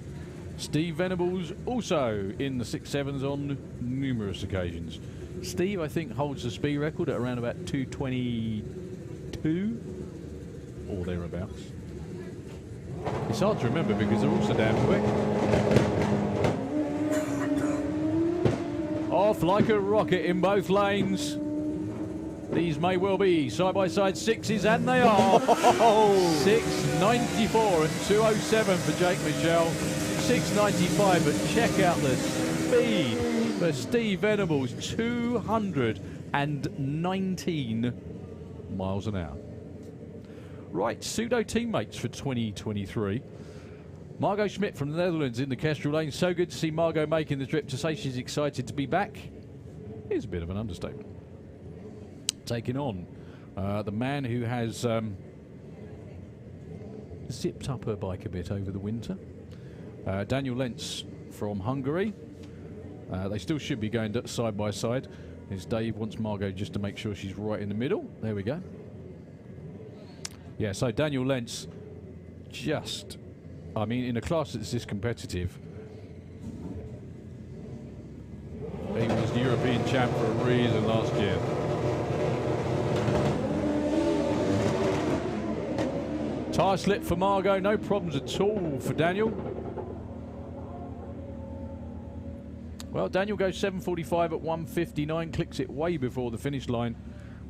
Steve Venables also in the 6.7s on numerous occasions. Steve, I think, holds the speed record at around about 2:22 or thereabouts. It's hard to remember because they're all so damn quick. Off like a rocket in both lanes. These may well be side-by-side sixes, and they are. 6.94 and 2:07 for Jake Michel. 6.95, but check out the speed for Steve Venables. 219 miles an hour. Right, pseudo teammates for 2023. Margot Schmidt from the Netherlands in the Kestrel Lane. So good to see Margot making the trip. To say she's excited to be back is a bit of an understatement. Taking on the man who has zipped up her bike a bit over the winter. Daniel Lentz from Hungary. They still should be going side by side. As Dave wants Margot just to make sure she's right in the middle. There we go. Yeah, so Daniel Lentz just, I mean, in a class that's this competitive, he was the European champ for a reason last year. Tyre slip for Margot, no problems at all for Daniel. Well, Daniel goes 7.45 at 1:59, clicks it way before the finish line.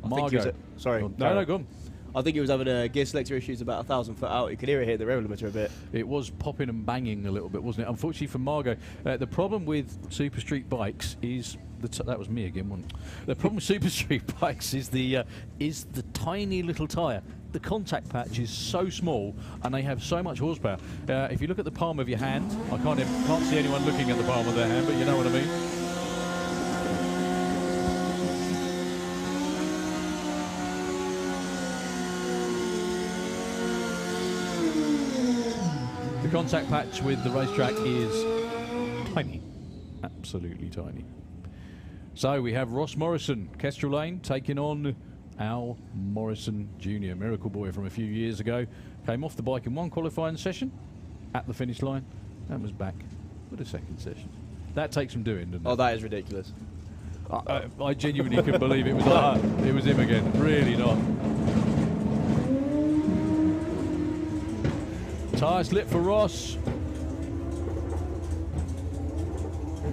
Margot. Sorry. No, go on. I think he was having gear selector issues about 1,000 foot out. You could hear it hit the rev limiter a bit. It was popping and banging a little bit, wasn't it? Unfortunately for Margot, the problem with Super Street bikes is that was me again, wasn't it? The problem with Super Street bikes is the tiny little tyre. The contact patch is so small, and they have so much horsepower. If you look at the palm of your hand, I can't see anyone looking at the palm of their hand, but you know what I mean. The contact patch with the racetrack is tiny, absolutely tiny. So we have Ross Morrison, Kestrel Lane, taking on Al Morrison Jr., Miracle Boy from a few years ago. Came off the bike in one qualifying session at the finish line and was back for the second session. That takes some doing, doesn't it? Oh, that is ridiculous. I genuinely couldn't believe it was like, it was him again. Really not. Tyre slip for Ross.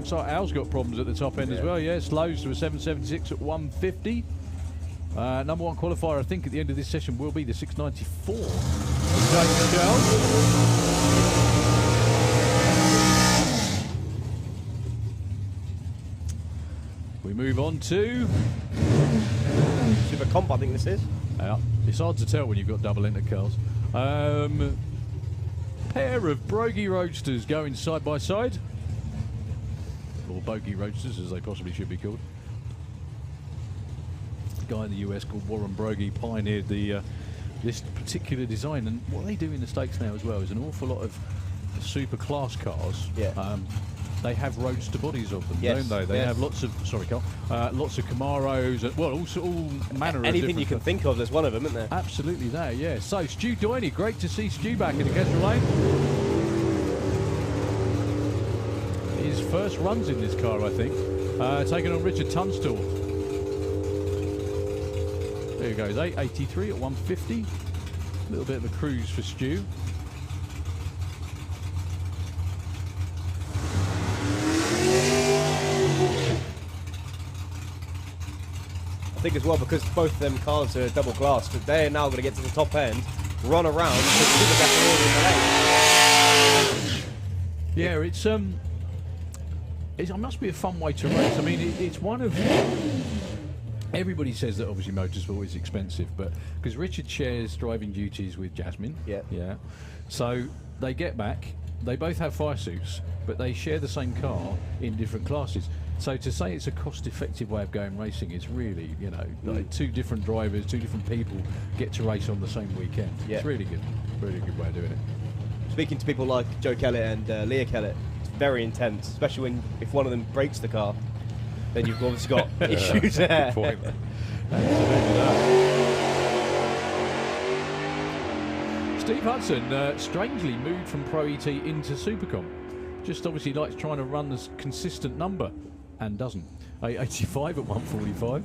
So Al's got problems at the top end as well. Yeah, slows to a 7.76 at 1:50. Number one qualifier, I think, at the end of this session will be the 6.94. We move on to Super Comp, I think this is. it's hard to tell when you've got double entered cars. Pair of Brogy Roadsters going side by side, or Bogey Roadsters as they possibly should be called. A guy in the US called Warren Brogy pioneered this particular design, and what they do in the States now as well is an awful lot of super class cars. Yeah. They have roadster bodies of them, Yes, don't they? They yes. have lots of lots of Camaros, and, well, also all manner of Anything different you can think of, there's one of them, isn't there? Absolutely there, yeah. So Stu Doiney, great to see Stu back in the Kestrel Lane. His first runs in this car, I think. Taking on Richard Tunstall. There he goes, 8.83 at 1:50. A little bit of a cruise for Stu. I think as well, because both of them cars are double glass, but they're now going to get to the top end, run around, put super gas all in the lane. Yeah, it must be a fun way to race. I mean, it's one of... Everybody says that obviously motorsport is expensive, but because Richard shares driving duties with Jasmine. Yeah. So they get back, they both have fire suits, but they share the same car in different classes. So to say it's a cost-effective way of going racing is really, you know, like two different drivers, two different people get to race on the same weekend. Yeah. It's really good way of doing it. Speaking to people like Joe Kellett and Leah Kellett, very intense, especially if one of them breaks the car, then you've obviously got issues there. Good point. Steve Hudson strangely moved from Pro ET into Supercom. Just obviously likes trying to run this consistent number, and doesn't. 885 at 145.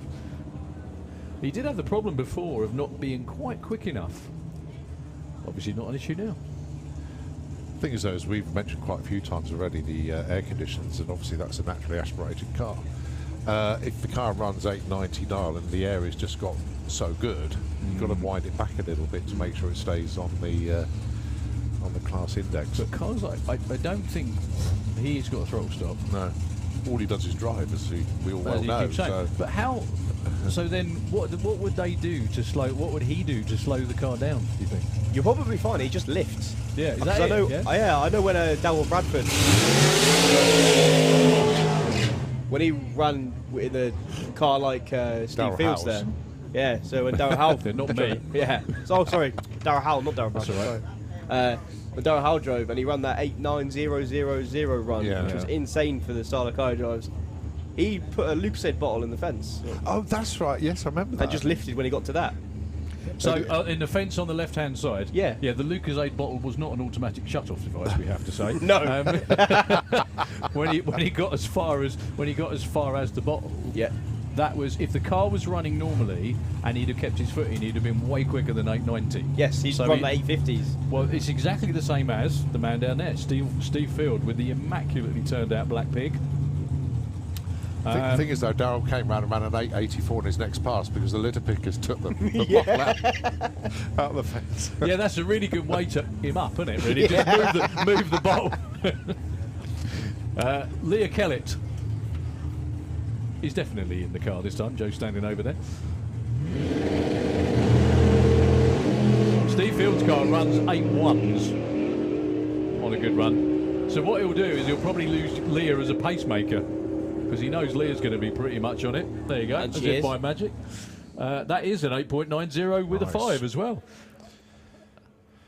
He did have the problem before of not being quite quick enough. Obviously not an issue now. The thing is, though, as we've mentioned quite a few times already, the air conditions, and obviously that's a naturally aspirated car. If the car runs 890 dial and the air has just got so good, you've got to wind it back a little bit to make sure it stays on the class index. But cars like, I don't think he's got a throttle stop. No, all he does is drive, as we all well As you know. keep saying. So But how? So then, what would they do to slow? What would he do to slow the car down? Do you think? You're probably fine. He just lifts. Yeah, is Because that I know. it? I know when Darryl Bradford, when he ran in a car like Steve Darryl Fields Howes. there. Yeah. So when Darryl Howell, They're not me. Yeah. So sorry, Darryl Howell, not Darryl Bradford. all right. Sorry. When Darryl Howell drove and he ran that 89000 run, Yeah. which was Yeah. insane for the style of car he drives. He put a Lucozade bottle in the fence oh, that's right. Yes, I remember that. and just lifted when he got to that. So in the fence on the left-hand side, Yeah. the Lucozade bottle was not an automatic shut-off device. We have to say, No. when he got as far as the bottle, Yeah. that was if the car was running normally and he'd have kept his foot in, he'd have been way quicker than 890. Yes, he's So run he- the 850s. Well, it's exactly the same as the man down there, Steve Field, with the immaculately turned out black pig. The thing is, though, Darryl came round and ran an 884 in his next pass because the litter pickers took the bottle out of the fence. Yeah, that's a really good way to him up, isn't it? Really, just move the bottle. Leah Kellett is definitely in the car this time. Joe's standing over there. Steve Field's car runs 8.1s on a good run. So what he'll do is he'll probably lose Leah as a pacemaker because he knows Leah's going to be pretty much on it. There you go, And as she if is. by magic. That is an 8.90 with Nice. a 5 as well.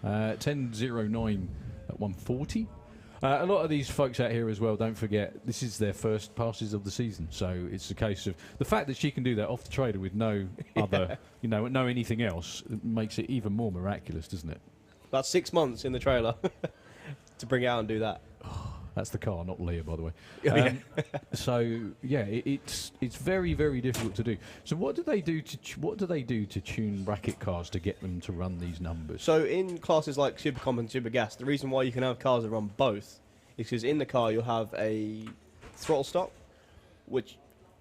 10.09 at 140. A lot of these folks out here as well, don't forget, this is their first passes of the season. So it's a case of the fact that she can do that off the trailer with no other, no anything else, it makes it even more miraculous, doesn't it? About 6 months in the trailer to bring it out and do that. That's the car, not Leah, by the way. Yeah. So yeah, it's very, very difficult to do. So what do they do to tune bracket cars to get them to run these numbers? So in classes like Supercom and Super Gas, the reason why you can have cars that run both is because in the car you'll have a throttle stop, which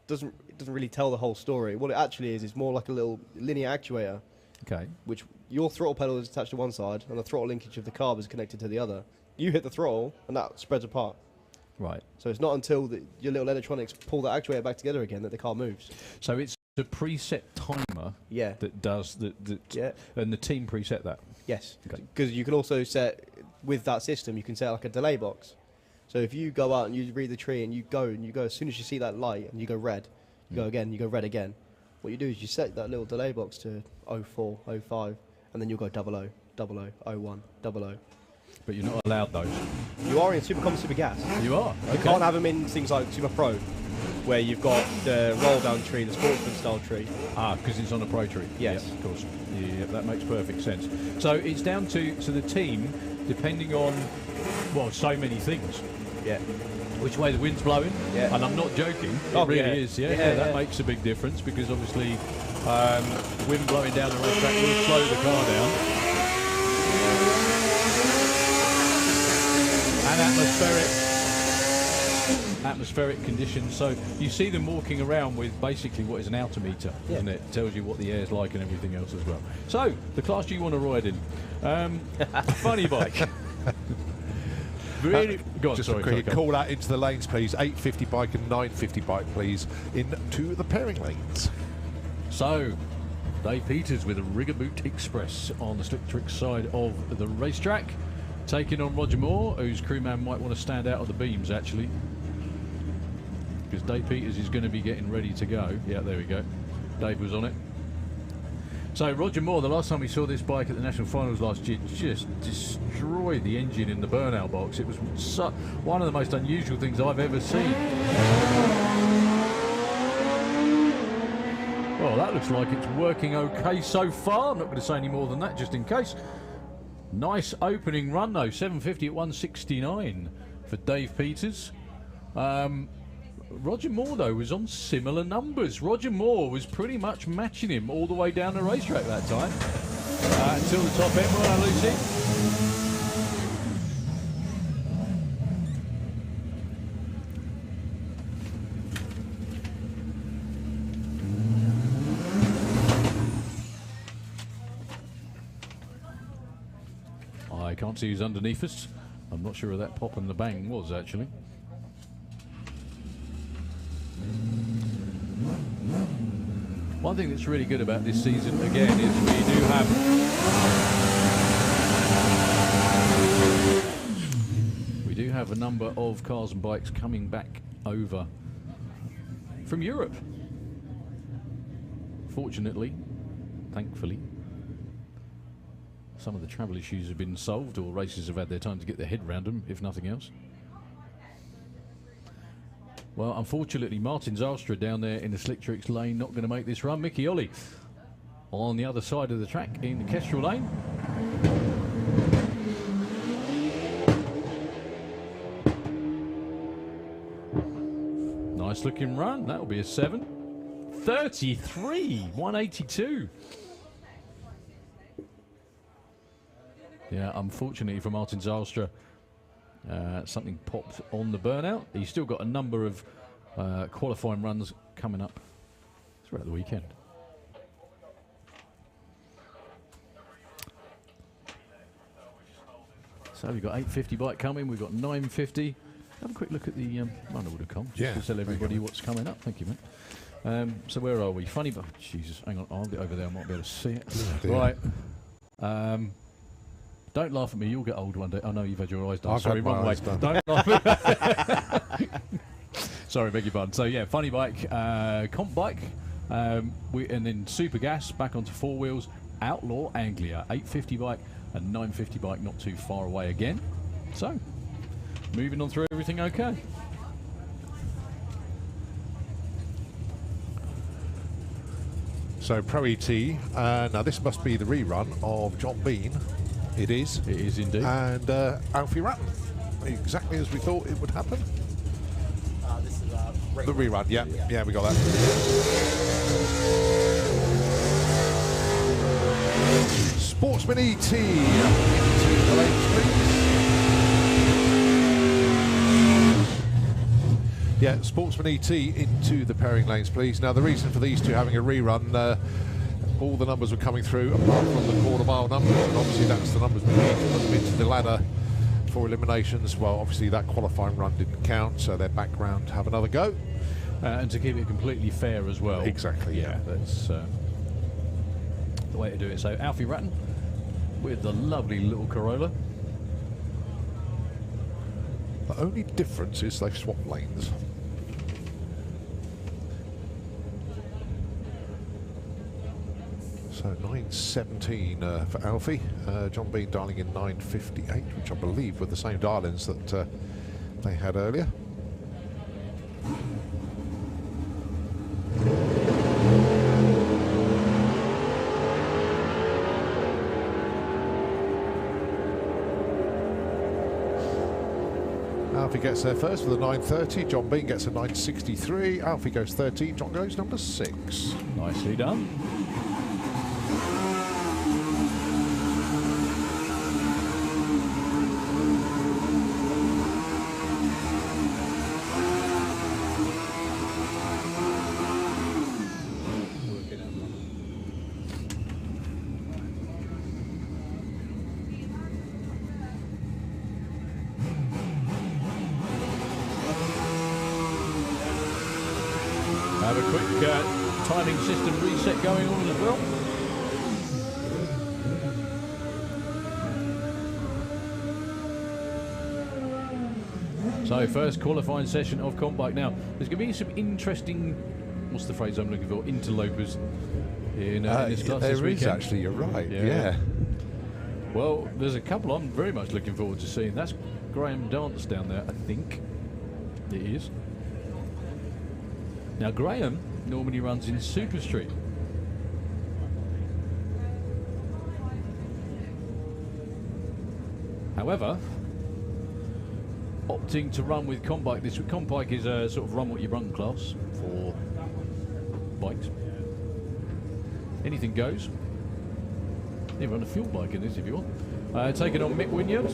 doesn't really tell the whole story. What it actually is more like a little linear actuator, Okay. which your throttle pedal is attached to one side and the throttle linkage of the carb is connected to the other. You hit the throttle and that spreads apart. Right. So it's not until your little electronics pull that actuator back together again that the car moves. So it's a preset timer Yeah. that does that. Yeah. And the team preset that. Yes. Okay. Because you can also set, with that system, you can set like a delay box. So if you go out and you read the tree and you go as soon as you see that light and you go red, you go again, you go red again. What you do is you set that little delay box to 04, 05, and then you'll go 00, 00, 01, 00. But you're not allowed those. You are in Supercom Super Gas. You are. You can't have them in things like Super Pro, where you've got the roll down tree, the Sportsman style tree. Because it's on a pro tree. Yes. Yeah, of course. Yeah, that makes perfect sense. So it's down to the team, depending on, well, so many things. Yeah. Which way the wind's blowing. Yeah. And I'm not joking. It Oh, really yeah. is. Yeah, Yeah, that yeah. makes a big difference because obviously wind blowing down the racetrack will slow the car down. And atmospheric conditions. So you see them walking around with basically what is an altimeter, Yeah. isn't it? It tells you what the air's like and everything else as well. So the class you want to ride in, funny bike. Really? Go on, Just sorry. a quick go on. call out into the lanes, please. 850 bike and 950 bike, please, into the pairing lanes. So, Dave Peters with a Rigaboot Express on the Slick Trick side of the racetrack, taking on Roger Moore, whose crewman might want to stand out of the beams actually, because Dave Peters is going to be getting ready to go. Yeah, there we go. Dave was on it. So Roger Moore, the last time we saw this bike at the national finals last year, just destroyed the engine in the burnout box. It was one of the most unusual things I've ever seen. Well, that looks like it's working okay so far. I'm not going to say any more than that, just in case. Nice opening run though, 750 at 169 for Dave Peters. Roger Moore, though, was on similar numbers. Roger Moore was pretty much matching him all the way down the racetrack that time. Until the top end, well, Lucy. I can't see who's underneath us. I'm not sure where that pop and the bang was, actually. One thing that's really good about this season, again, is we do have a number of cars and bikes coming back over from Europe. Fortunately, thankfully, some of the travel issues have been solved, or races have had their time to get their head around them, if nothing else. Well, unfortunately, Martin Zylstra down there in the Slick Tricks lane not going to make this run. Mickey Ollie on the other side of the track in the Kestrel lane. Nice looking run. That'll be a 7. 33, 182. Yeah, unfortunately for Martin Zylstra, something popped on the burnout. He's still got a number of qualifying runs coming up throughout the weekend. So we've got 850 bike coming, we've got 950. Have a quick look at the runner would have come, just to tell everybody what's coming up. Thank you, mate. So where are we? Funny, but Jesus, hang on, I'll get over there, I might be able to see it. Right. Don't laugh at me, you'll get old one day. I know you've had your eyes done. Sorry, wrong way. Don't laugh at me. Sorry, beg your pardon. So yeah, funny bike, comp bike, and then super gas, back onto 4 wheels, Outlaw Anglia, 850 bike and 950 bike, not too far away again. So, moving on through everything okay. So Pro ET, now this must be the rerun of John Bean. It is. It is indeed. And Alfie Ratton, exactly as we thought it would happen. This is The rerun, yeah, we got that. Sportsman ET, into the lanes, please. Yeah, Sportsman ET into the pairing lanes, please. Now, the reason for these two having a rerun, all the numbers were coming through apart from the quarter mile numbers, and obviously that's the numbers we need to put them into the ladder for eliminations. Well, obviously that qualifying run didn't count, so they're back round to have another go. And to keep it completely fair as well. Exactly, yeah. That's the way to do it. So Alfie Ratton with the lovely little Corolla. The only difference is they've swapped lanes. So 9:17 for Alfie. John Bean dialing in 9:58, which I believe were the same dial-ins that they had earlier. Alfie gets there first with a 9:30. John Bean gets a 9:63. Alfie goes 13. John goes number 6. Nicely done. Have a quick timing system reset going on as well. So first qualifying session of comp bike. Now there's going to be some interesting, what's the phrase I'm looking for, interlopers in this class this there is weekend. actually, you're right. Yeah. Yeah. Well, there's a couple I'm very much looking forward to seeing. That's Graham Dance down there, I think. It is. Now, Graham normally runs in Super Street. However, opting to run with Compike this week. Compike is a sort of run what you run class for bikes. Anything goes. You run a fuel bike in this if you want. Taking on Mick Wynyard.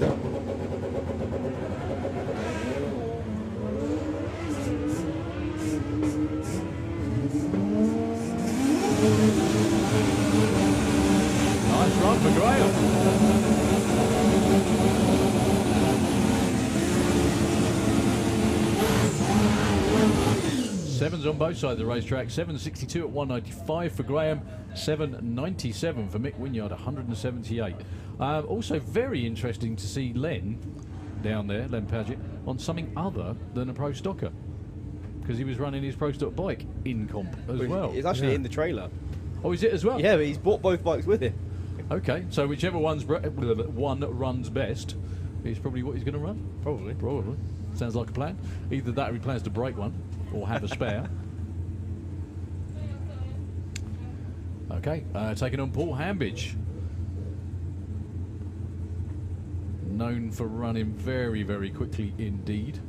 Nice run for Graham. Sevens on both sides of the racetrack. 762 at 195 for Graham. 797 for Mick Wynyard, 178. Also very interesting to see Len down there, Len Paget, on something other than a Pro Stocker. Because he was running his Pro Stock bike in comp as well. It's actually in the trailer. Oh, is it as well? Yeah, but he's bought both bikes with him. Okay, so whichever one runs best is probably what he's going to run? Probably. Probably. Sounds like a plan. Either that or he plans to break one or have a spare. Okay, taking on Paul Hambidge. Known for running very, very quickly indeed.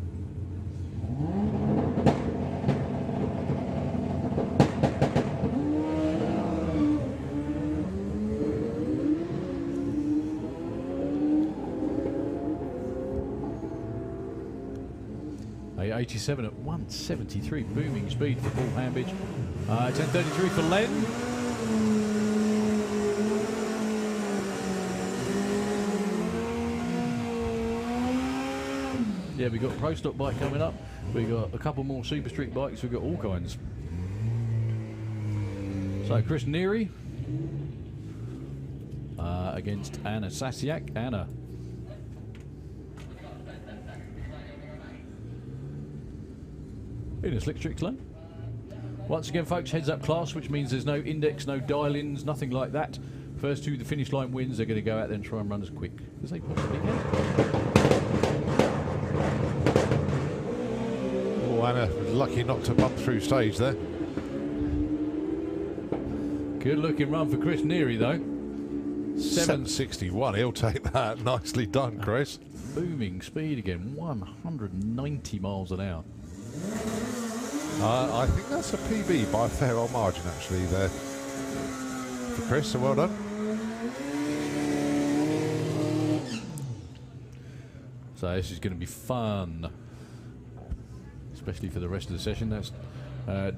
A 87 at 173, booming speed for Paul Hambidge. 10:33 for Len. Yeah, we've got a Pro Stock bike coming up. We've got a couple more Super Street bikes. We've got all kinds. So Chris Neary against Anna Sasiak. Anna. In a slick trick lane. Once again, folks, heads up class, which means there's no index, no dial-ins, nothing like that. First to the finish line wins. They're going to go out there and try and run as quick as they possibly can. Oh, Anna was lucky not to bump through stage there. Good looking run for Chris Neary, though. 761, he'll take that. Nicely done, Chris. Booming speed again, 190 miles an hour. I think that's a PB by a fair old margin, actually, there for Chris, so well done. So this is going to be fun, especially for the rest of the session. That's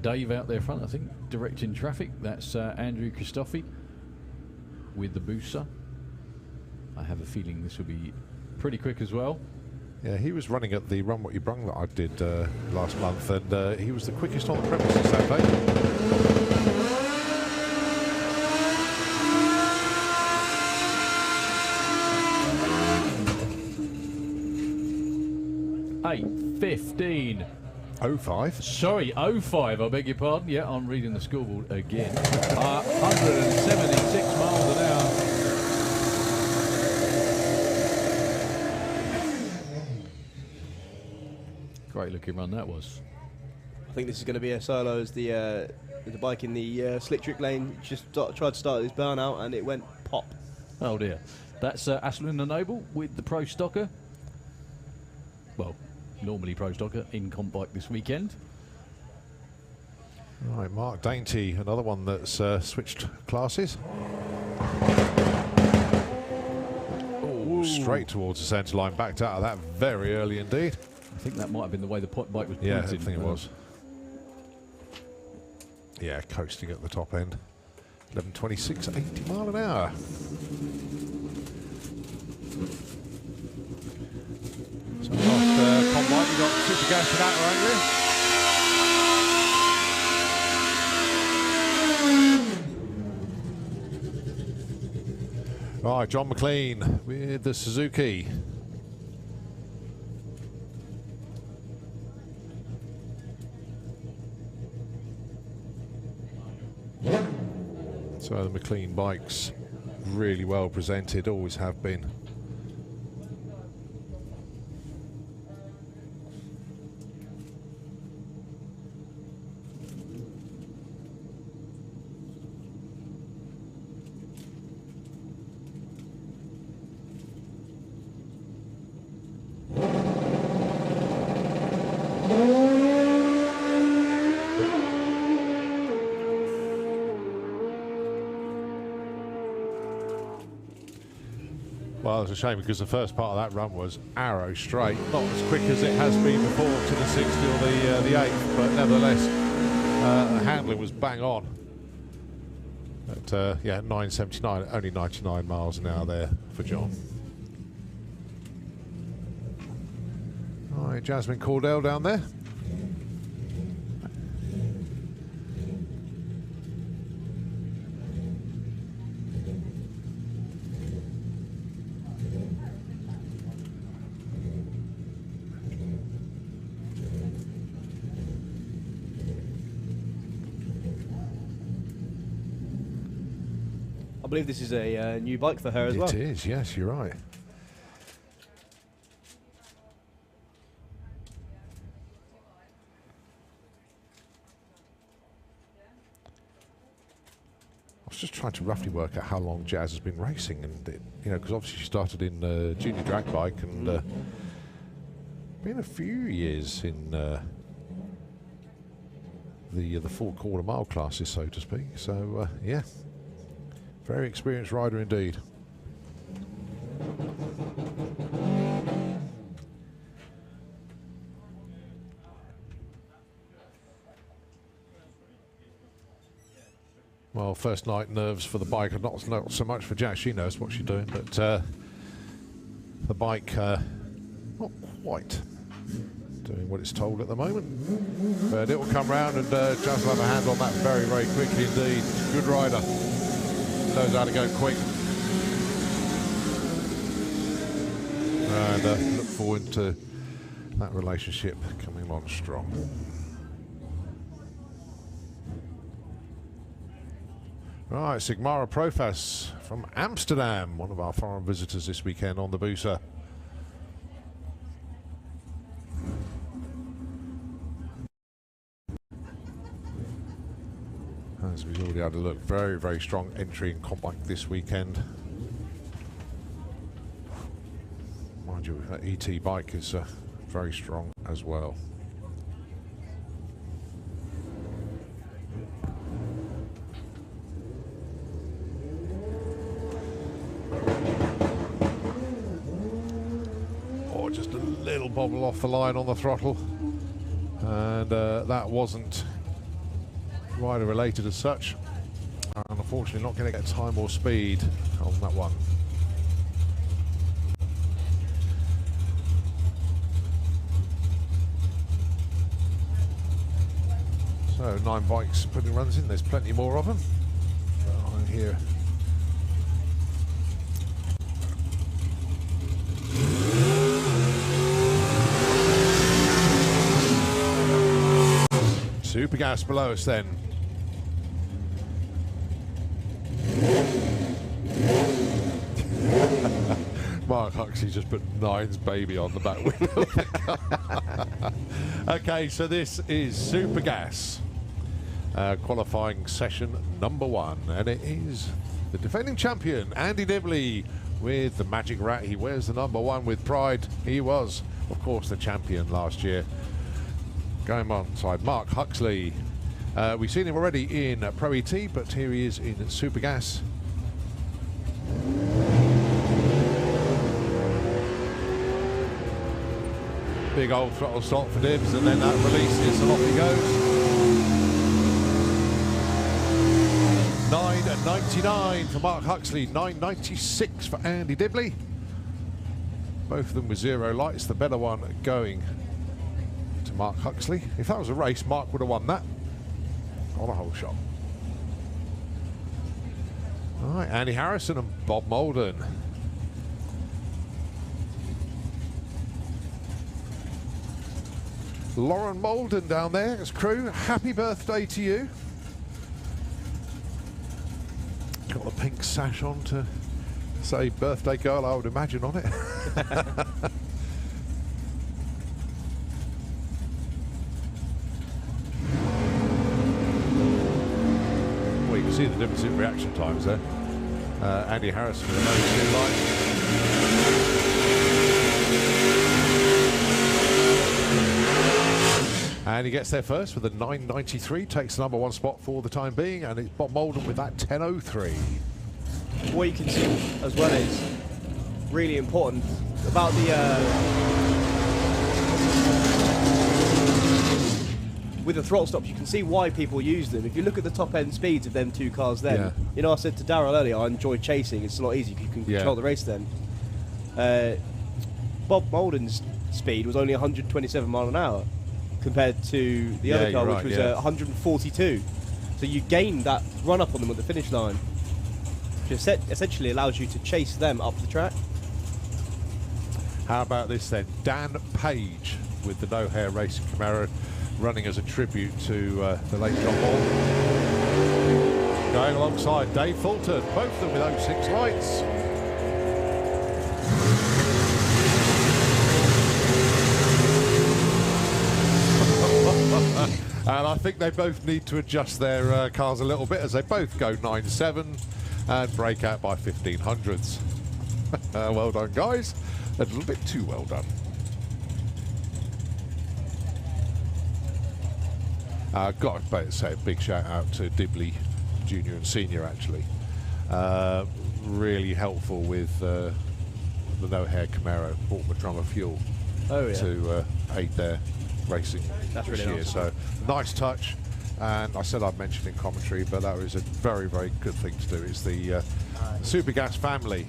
Dave out there front, I think, directing traffic. That's Andrew Christoffi with the booster. I have a feeling this will be pretty quick as well. Yeah, he was running at the Run What You Brung that I did last month, and he was the quickest on the premises that day. 8:15. 05. Sorry, 05, I beg your pardon. Yeah, I'm reading the scoreboard again. 176 miles an hour. Great looking run that was. I think this is going to be a solo as the bike in the slick trick lane just tried to start his burnout and it went pop. Oh dear. That's Aslan the Noble with the Pro Stocker. Well, normally Pro Stocker in comp bike this weekend. Right, Mark Dainty, another one that's switched classes. Oh, straight towards the centre line, backed out of that very early indeed. I think that might have been the way the bike was pointed. Yeah, I think it was. Yeah, coasting at the top end. 11:26, 80 mile an hour. So last combine, we've got Super Gas and Outlaw Anglia. Right, John McLean with the Suzuki. So the McLean bikes really well presented, always have been. Well, it's a shame because the first part of that run was arrow straight, not as quick as it has been before to the 60 or the 8th, but nevertheless, the handling was bang on. But yeah, 979, only 99 miles an hour there for John. All right, Jasmine Cordell down there. I believe this is a new bike for her as well. It is, yes, you're right. I was just trying to roughly work out how long Jazz has been racing, and you know, because obviously she started in junior drag bike, and been a few years in the full quarter mile classes, so to speak. So yeah. Very experienced rider indeed. Well, first night nerves for the bike, and not so much for Jack. She knows what she's doing, but the bike not quite doing what it's told at the moment. But it will come round, and Jazz will have a hand on that very, very quickly indeed. Good rider. Knows how to go quick. And look forward to that relationship coming on strong. Right, Sigmara Profas from Amsterdam, one of our foreign visitors this weekend on the Booster. As we've already had a look, very, very strong entry in comp bike this weekend. Mind you, that ET bike is very strong as well. Oh, just a little bobble off the line on the throttle, and that wasn't rider related as such, and unfortunately not going to get time or speed on that one. So 9 bikes putting runs in, there's plenty more of them. I'm here. Super gas below us then. Mark Huxley just put Nine's baby on the back window. Okay, so this is Super Gas qualifying session number 1, and it is the defending champion Andy Dibley with the Magic Rat. He wears the number 1 with pride. He was, of course, the champion last year. Going alongside Mark Huxley. We've seen him already in Pro ET, but here he is in Super Gas. Big old throttle stop for Dibs, and then that releases, and off he goes. 9.99 for Mark Huxley, 9.96 for Andy Dibley. Both of them with 0 lights, the better one going to Mark Huxley. If that was a race, Mark would have won that on a whole shot. All right, Andy Harrison and Bob Molden. Lauren Molden down there as crew. Happy birthday to you. pink sash on to say birthday girl, I would imagine, on it. Well, you can see the difference in reaction times there. Andy Harrison with those two lights. And he gets there first with a 9.93, takes the #1 spot for the time being, and it's Bob Molden with that 10.03. What you can see as well is really important about the with the throttle stops. You can see why people use them. If you look at the top end speeds of them two cars, then Yeah. you know, I said to Darryl earlier, I enjoy chasing. It's a lot easier. You can control the race then. Bob Molden's speed was only 127 mile an hour compared to the other car, which was 142. So you gain that run up on them at the finish line, which essentially allows you to chase them up the track. How about this then? Dan Page with the No Hair Racing Camaro, running as a tribute to the late John Ball. Going alongside Dave Fulton, both of them with 06 lights. And I think they both need to adjust their cars a little bit as they both go 9.7 and break out by 1500ths. Well done, guys. A little bit too well done. Got to say a big shout out to Dibley Junior and Senior, actually. Really helpful with the No Hair Camaro, bought the drummer fuel to aid their racing That's this really year. nice. So nice touch, and I said I'd mention in commentary, but that was a very, very good thing to do. It's the Supergas family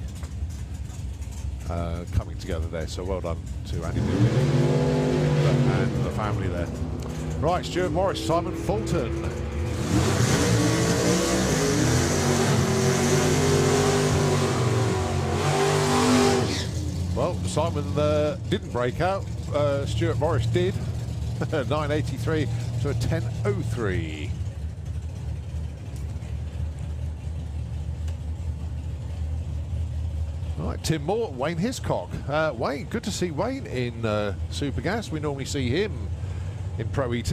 coming together there, so well done to Andy Dibley and the family there. Right, Stuart Morris, Simon Fulton. Well, Simon didn't break out. Stuart Morris did. 9.83 to a 10.03. Right, Tim Moore, Wayne Hiscock. Wayne, good to see Wayne in Supergas. We normally see him in Pro ET.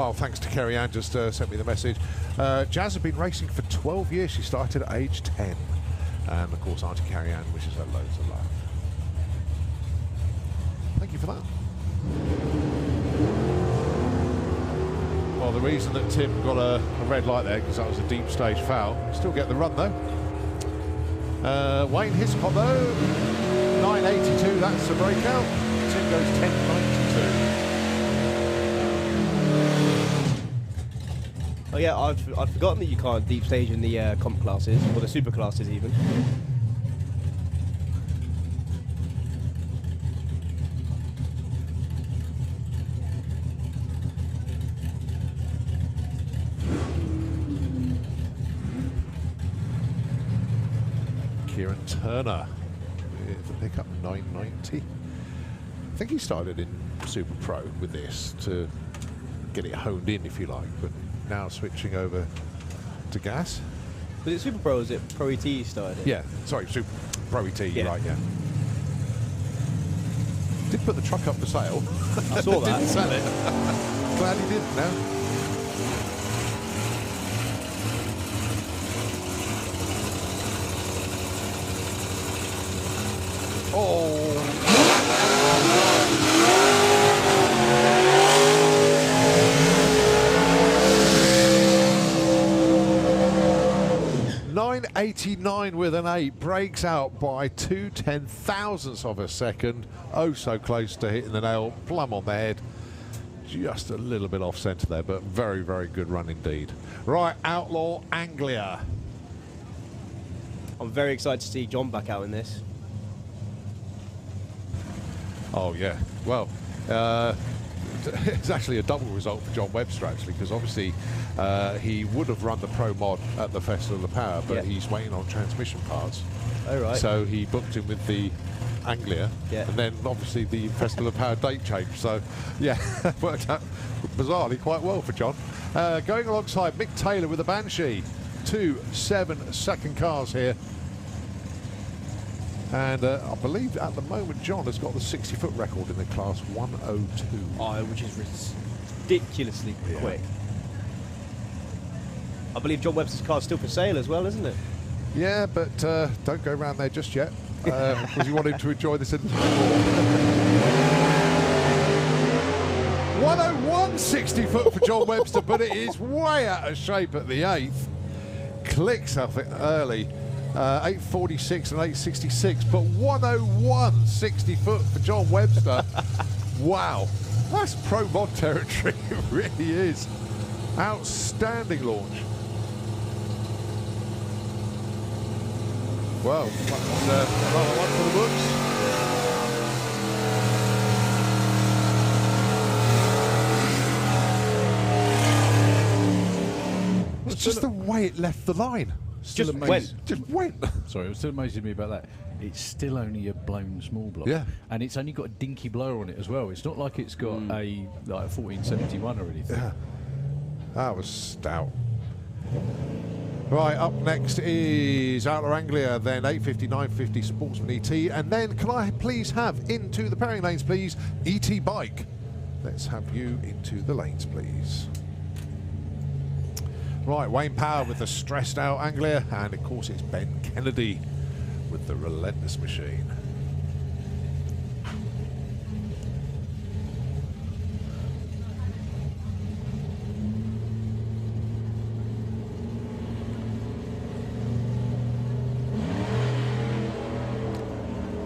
Oh, thanks to Kerry Ann, just sent me the message. Jazz has been racing for 12 years. She started at age 10. And of course, Auntie Kerry Ann wishes her loads of love. Thank you for that. Well, the reason that Tim got a red light there, because that was a deep stage foul. Still get the run, though. Wayne Hiscock, though, 9.82, that's the breakout. Tim goes 10.92. Oh yeah, I'd forgotten that you can't deep stage in the comp classes, or the super classes even. Kieran Turner with the pickup 990. I think he started in Super Pro with this to get it honed in, if you like, but now switching over to gas. Was it Super Pro or was it Pro ET you started in? Yeah, sorry, Super Pro ET, Yeah. right, yeah. Did put the truck up for sale. I saw that. Didn't sell it. Glad he didn't now. Oh. 9.89 with an 8, breaks out by 2/10,000ths of a second. Oh, so close to hitting the nail plumb on the head. Just a little bit off centre there, but very, very good run indeed. Right, Outlaw Anglia. I'm very excited to see John back out in this. Oh, yeah. Well, it's actually a double result for John Webster, actually, because obviously he would have run the Pro Mod at the Festival of Power, but he's waiting on transmission parts. Oh, right. So he booked him with the Anglia, and then obviously the Festival of Power date changed. So, yeah, worked out bizarrely quite well for John. Going alongside Mick Taylor with the Banshee. 2 7-second cars here. And I believe at the moment John has got the 60-foot record in the class 102. Oh, which is ridiculously quick. I believe John Webster's car's still for sale as well, isn't it? Yeah, but don't go around there just yet, because you want him to enjoy this. 101 60-foot for John Webster, but it is way out of shape at the 8th. Clicks off it early. 846 and 866, but 101 60-foot for John Webster. Wow, that's Pro Mod territory. It really is. Outstanding launch. Well, that's another one for the books. It's just the way it left the line. Still Just amazing. Just went. Sorry, it was still amazing me about that. It's still only a blown small block. Yeah. And it's only got a dinky blower on it as well. It's not like it's got a 1471 or anything. Yeah. That was stout. Right, up next is Outlaw Anglia, then 850, 950 Sportsman ET, and then can I please have into the pairing lanes, please, ET Bike. Let's have you into the lanes, please. Right, Wayne Power with the stressed out Anglia, and of course it's Ben Kennedy with the relentless machine.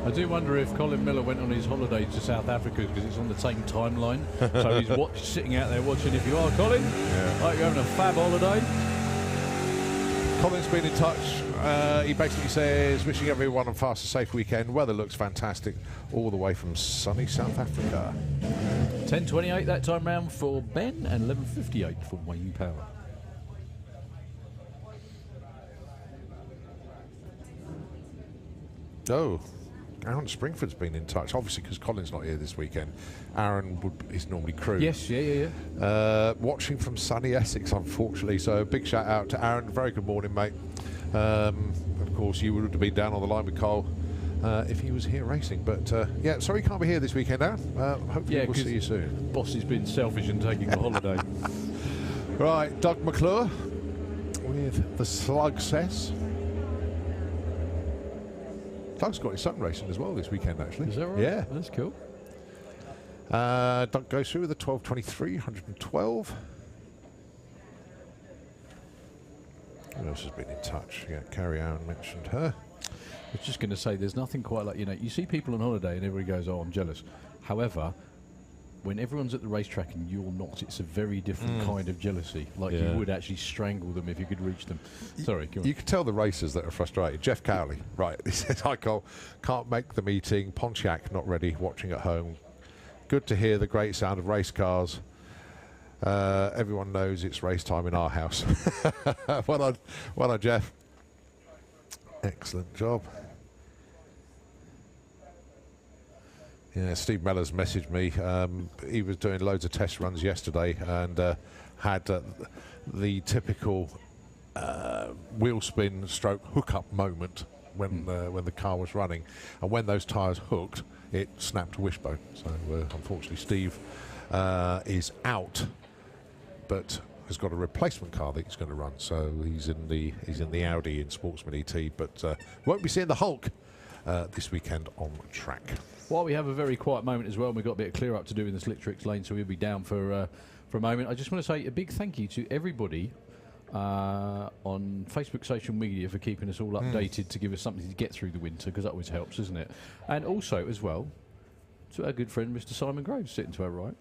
I do wonder if Colin Miller went on his holiday to South Africa because it's on the same timeline. So he's sitting out there watching. If you are, Colin, like you're having a fab holiday. Colin's been in touch. He basically says, wishing everyone a fast and safe weekend. Weather looks fantastic all the way from sunny South Africa. 10:28 that time round for Ben and 11:58 for Wayne Power. Oh, Aaron Springford's been in touch, obviously because Colin's not here this weekend. Aaron is normally crew. Yes, yeah. Watching from sunny Essex, unfortunately, so big shout out to Aaron. Very good morning, mate. Of course, you would have been down on the line with Cole if he was here racing, but yeah, sorry he can't be here this weekend, Aaron. Hopefully we'll see you soon. Boss has been selfish and taking a holiday. Right, Doug McClure with the Slug Cess. Doug's got his son racing as well this weekend, actually. Is that right? Yeah. That's cool. Doug goes through with the 1223, 112. Who else has been in touch? Yeah, Carrie Aaron mentioned her. I was just going to say, there's nothing quite like, you see people on holiday and everybody goes, oh, I'm jealous. However, when everyone's at the racetrack and you're not, it's a very different kind of jealousy. Like you would actually strangle them if you could reach them. Sorry, go on. You can tell the racers that are frustrated. Jeff Cowley, right, he says, hi Cole, can't make the meeting, Pontiac not ready, watching at home. Good to hear the great sound of race cars. Everyone knows it's race time in our house. Well done, Jeff. Excellent job. Yeah, Steve Mellors messaged me. He was doing loads of test runs yesterday and had the typical wheel spin stroke hookup moment when the car was running, and when those tyres hooked, it snapped a wishbone. So unfortunately, Steve is out, but has got a replacement car that he's going to run. So he's in the Audi in Sportsman ET, but won't be seeing the Hulk this weekend on track. While we have a very quiet moment as well, and we've got a bit of clear up to do in the Slick Tricks lane, so we'll be down for a moment. I just want to say a big thank you to everybody on Facebook social media for keeping us all updated to give us something to get through the winter, because that always helps, doesn't it? And also, as well, to our good friend Mr. Simon Groves, sitting to our right,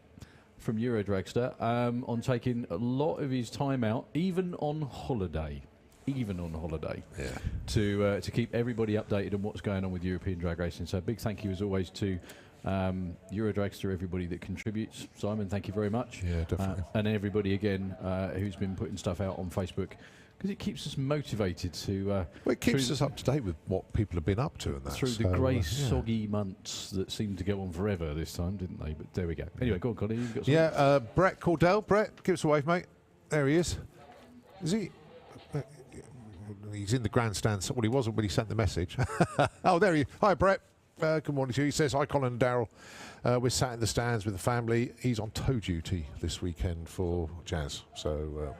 from Euro Dragster, on taking a lot of his time out, even on holiday, to keep everybody updated on what's going on with European drag racing. So a big thank you as always to You're a dragster, everybody that contributes. Simon, thank you very much. Yeah, definitely. And everybody again who's been putting stuff out on Facebook, because it keeps us motivated to... well, it keeps us up to date with what people have been up to and that. Through the grey, soggy months that seemed to go on forever this time, didn't they? But there we go. Anyway, go on, Connie. You've got something. Yeah, Brett Cordell. Brett, give us a wave, mate. There he is. Is he? He's in the grandstand. Well, he wasn't when he sent the message. Oh, there he is. Hi, Brett. Good morning to you. He says, hi, Colin and Daryl. We're sat in the stands with the family. He's on tow duty this weekend for Jazz. So,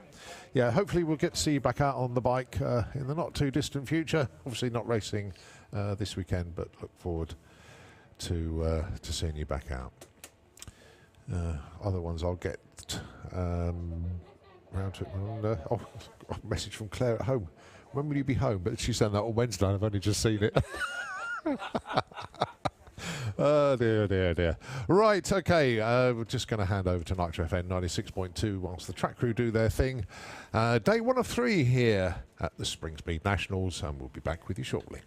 yeah, hopefully we'll get to see you back out on the bike in the not too distant future. Obviously not racing this weekend, but look forward to seeing you back out. Other ones I'll get round to. Oh, a message from Claire at home. When will you be home? But she sent that on Wednesday. I've only just seen it. Oh dear, dear, dear. Right, okay, we're just going to hand over to Nitro FM 96.2 whilst the track crew do their thing. Day 1 of 3 here at the Springspeed Nationals, and we'll be back with you shortly.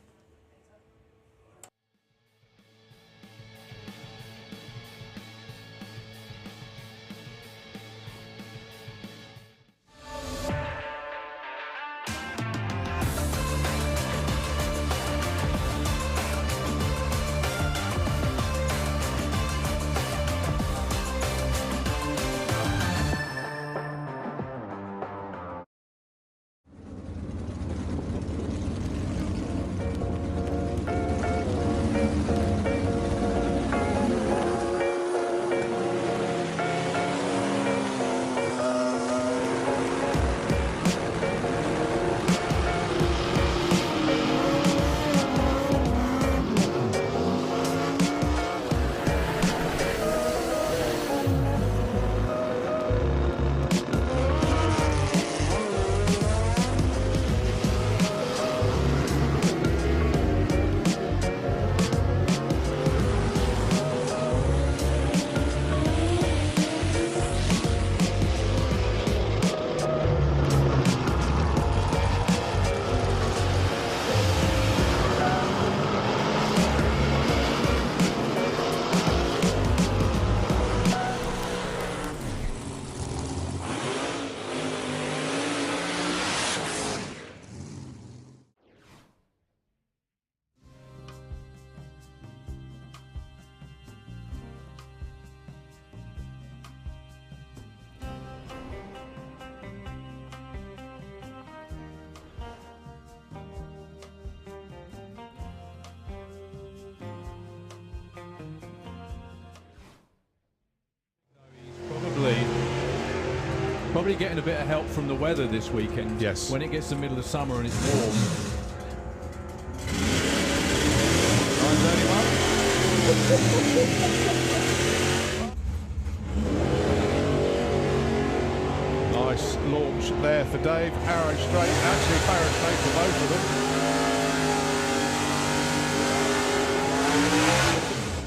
Probably getting a bit of help from the weather this weekend. Yes. When it gets the middle of summer and it's warm. 9:31. Nice launch there for Dave. Arrow straight, actually barrow straight for both of them.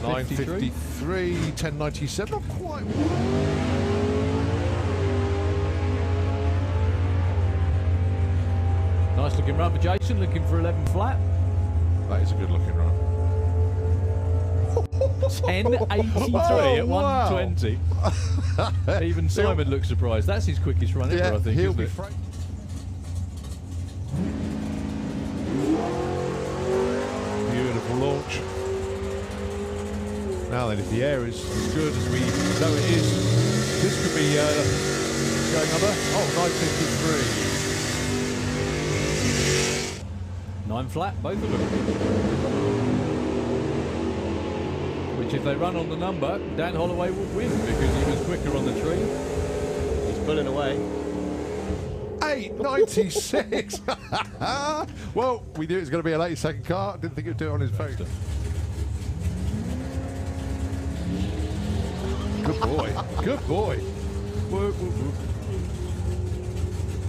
9:53, 10:97, not quite. Nice looking run for Jason, looking for 11 flat. That is a good looking run. 10:83 at 1:20. Even Simon looks surprised. That's his quickest run ever, I think. He'll be beautiful launch. Now then, if the air is as good as we know it is, this could be going under. Oh, 9:53. 9 flat, both of them. Which, if they run on the number, Dan Holloway will win because he was quicker on the tree. He's pulling away. 8:96. Well, we knew it was going to be a 80-second car. Didn't think it would do it on his face. Good boy. Good boy. Whoop, whoop, whoop.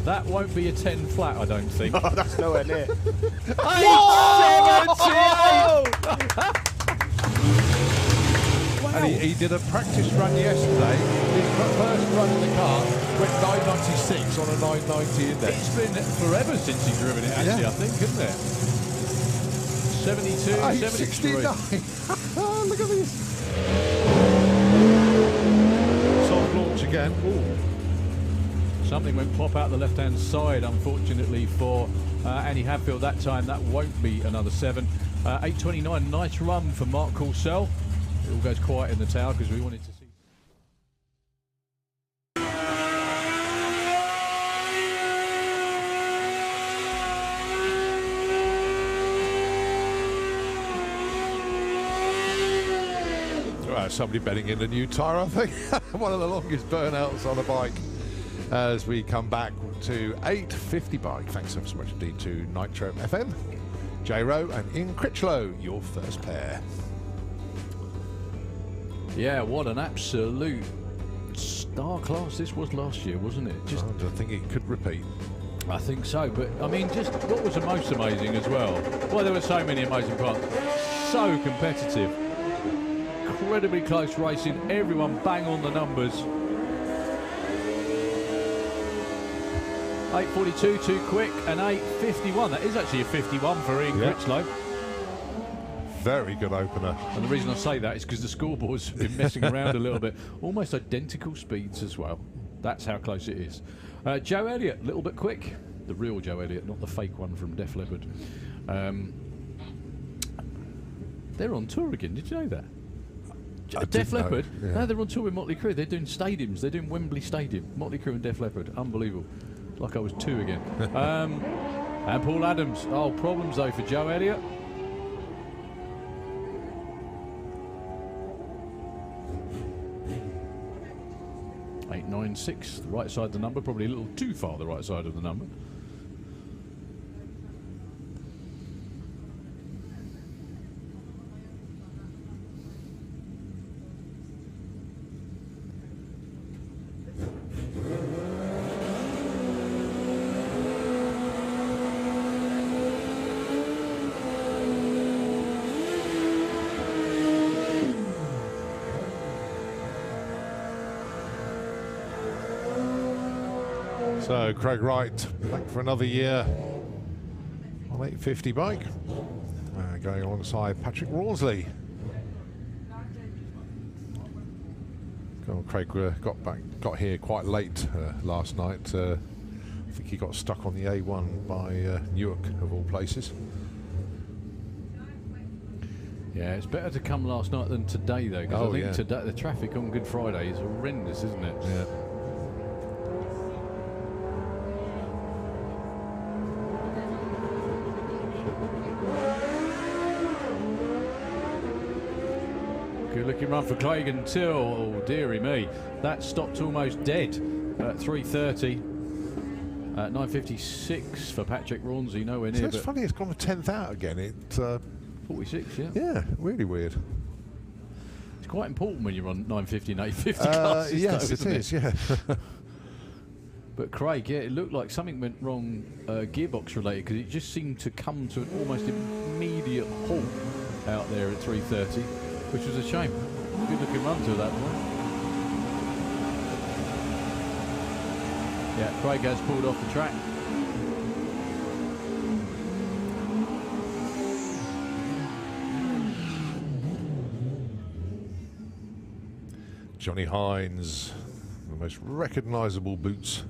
That won't be a 10 flat, I don't think. Oh, that's nowhere near. 8:78! And he did a practice run yesterday. His first run in the car went 9:96 on a 9:90 index. It's been forever since he's driven it, actually, I think, isn't it? 72, 73. 8:69. Look at this. Soft launch again. Ooh. Something went pop out the left-hand side, unfortunately, for Annie Hadfield that time. That won't be another 7. 8.29, nice run for Mark Corsell. It all goes quiet in the tower because we wanted to see. Somebody betting in a new tyre, I think. One of the longest burnouts on a bike as we come back to 8.50 bike. Thanks so much indeed to Nitro FM, J-Row and Ian Critchlow, your first pair. Yeah, what an absolute star class this was last year, wasn't it? Just, I think it could repeat. I think so, but I mean, just what was the most amazing as well? Well, there were so many amazing parts. So competitive. Incredibly close racing, everyone bang on the numbers. 8.42 too quick, and 8.51. That is actually a 51 for Ian Critchlow. Very good opener. And the reason I say that is because the scoreboard's been messing around a little bit. Almost identical speeds as well. That's how close it is. Joe Elliott, a little bit quick. The real Joe Elliott, not the fake one from Def Leppard. They're on tour again, did you know that? Def Leppard, no, they're on tour with Motley Crue. They're doing stadiums. They're doing Wembley Stadium. Motley Crue and Def Leppard. Unbelievable. Like I was 2 again. And Paul Adams. Oh, problems though for Joe Elliott. .896, the right side of the number. Probably a little too far the right side of the number. So Craig Wright back for another year on 8.50 bike, going alongside Patrick Rawlsley. Craig got here quite late last night. I think he got stuck on the A1 by Newark of all places. Yeah, it's better to come last night than today though, because I think today the traffic on Good Friday is horrendous, isn't it? Yeah. Good looking run for Craig until, oh dearie me, that stopped almost dead at 3.30. 9.56 for Patrick Rawlsley, nowhere near. So it's funny, it's gone to 10th out again. It's 46, yeah. Yeah, really weird. It's quite important when you're on 9.50 and 8.50 classes. Yes, though, it is, yeah. But Craig, yeah, it looked like something went wrong gearbox related, because it just seemed to come to an almost immediate halt out there at 3.30. Which was a shame. Good looking run to that point. Yeah, Craig has pulled off the track. Johnny Hines, the most recognisable boots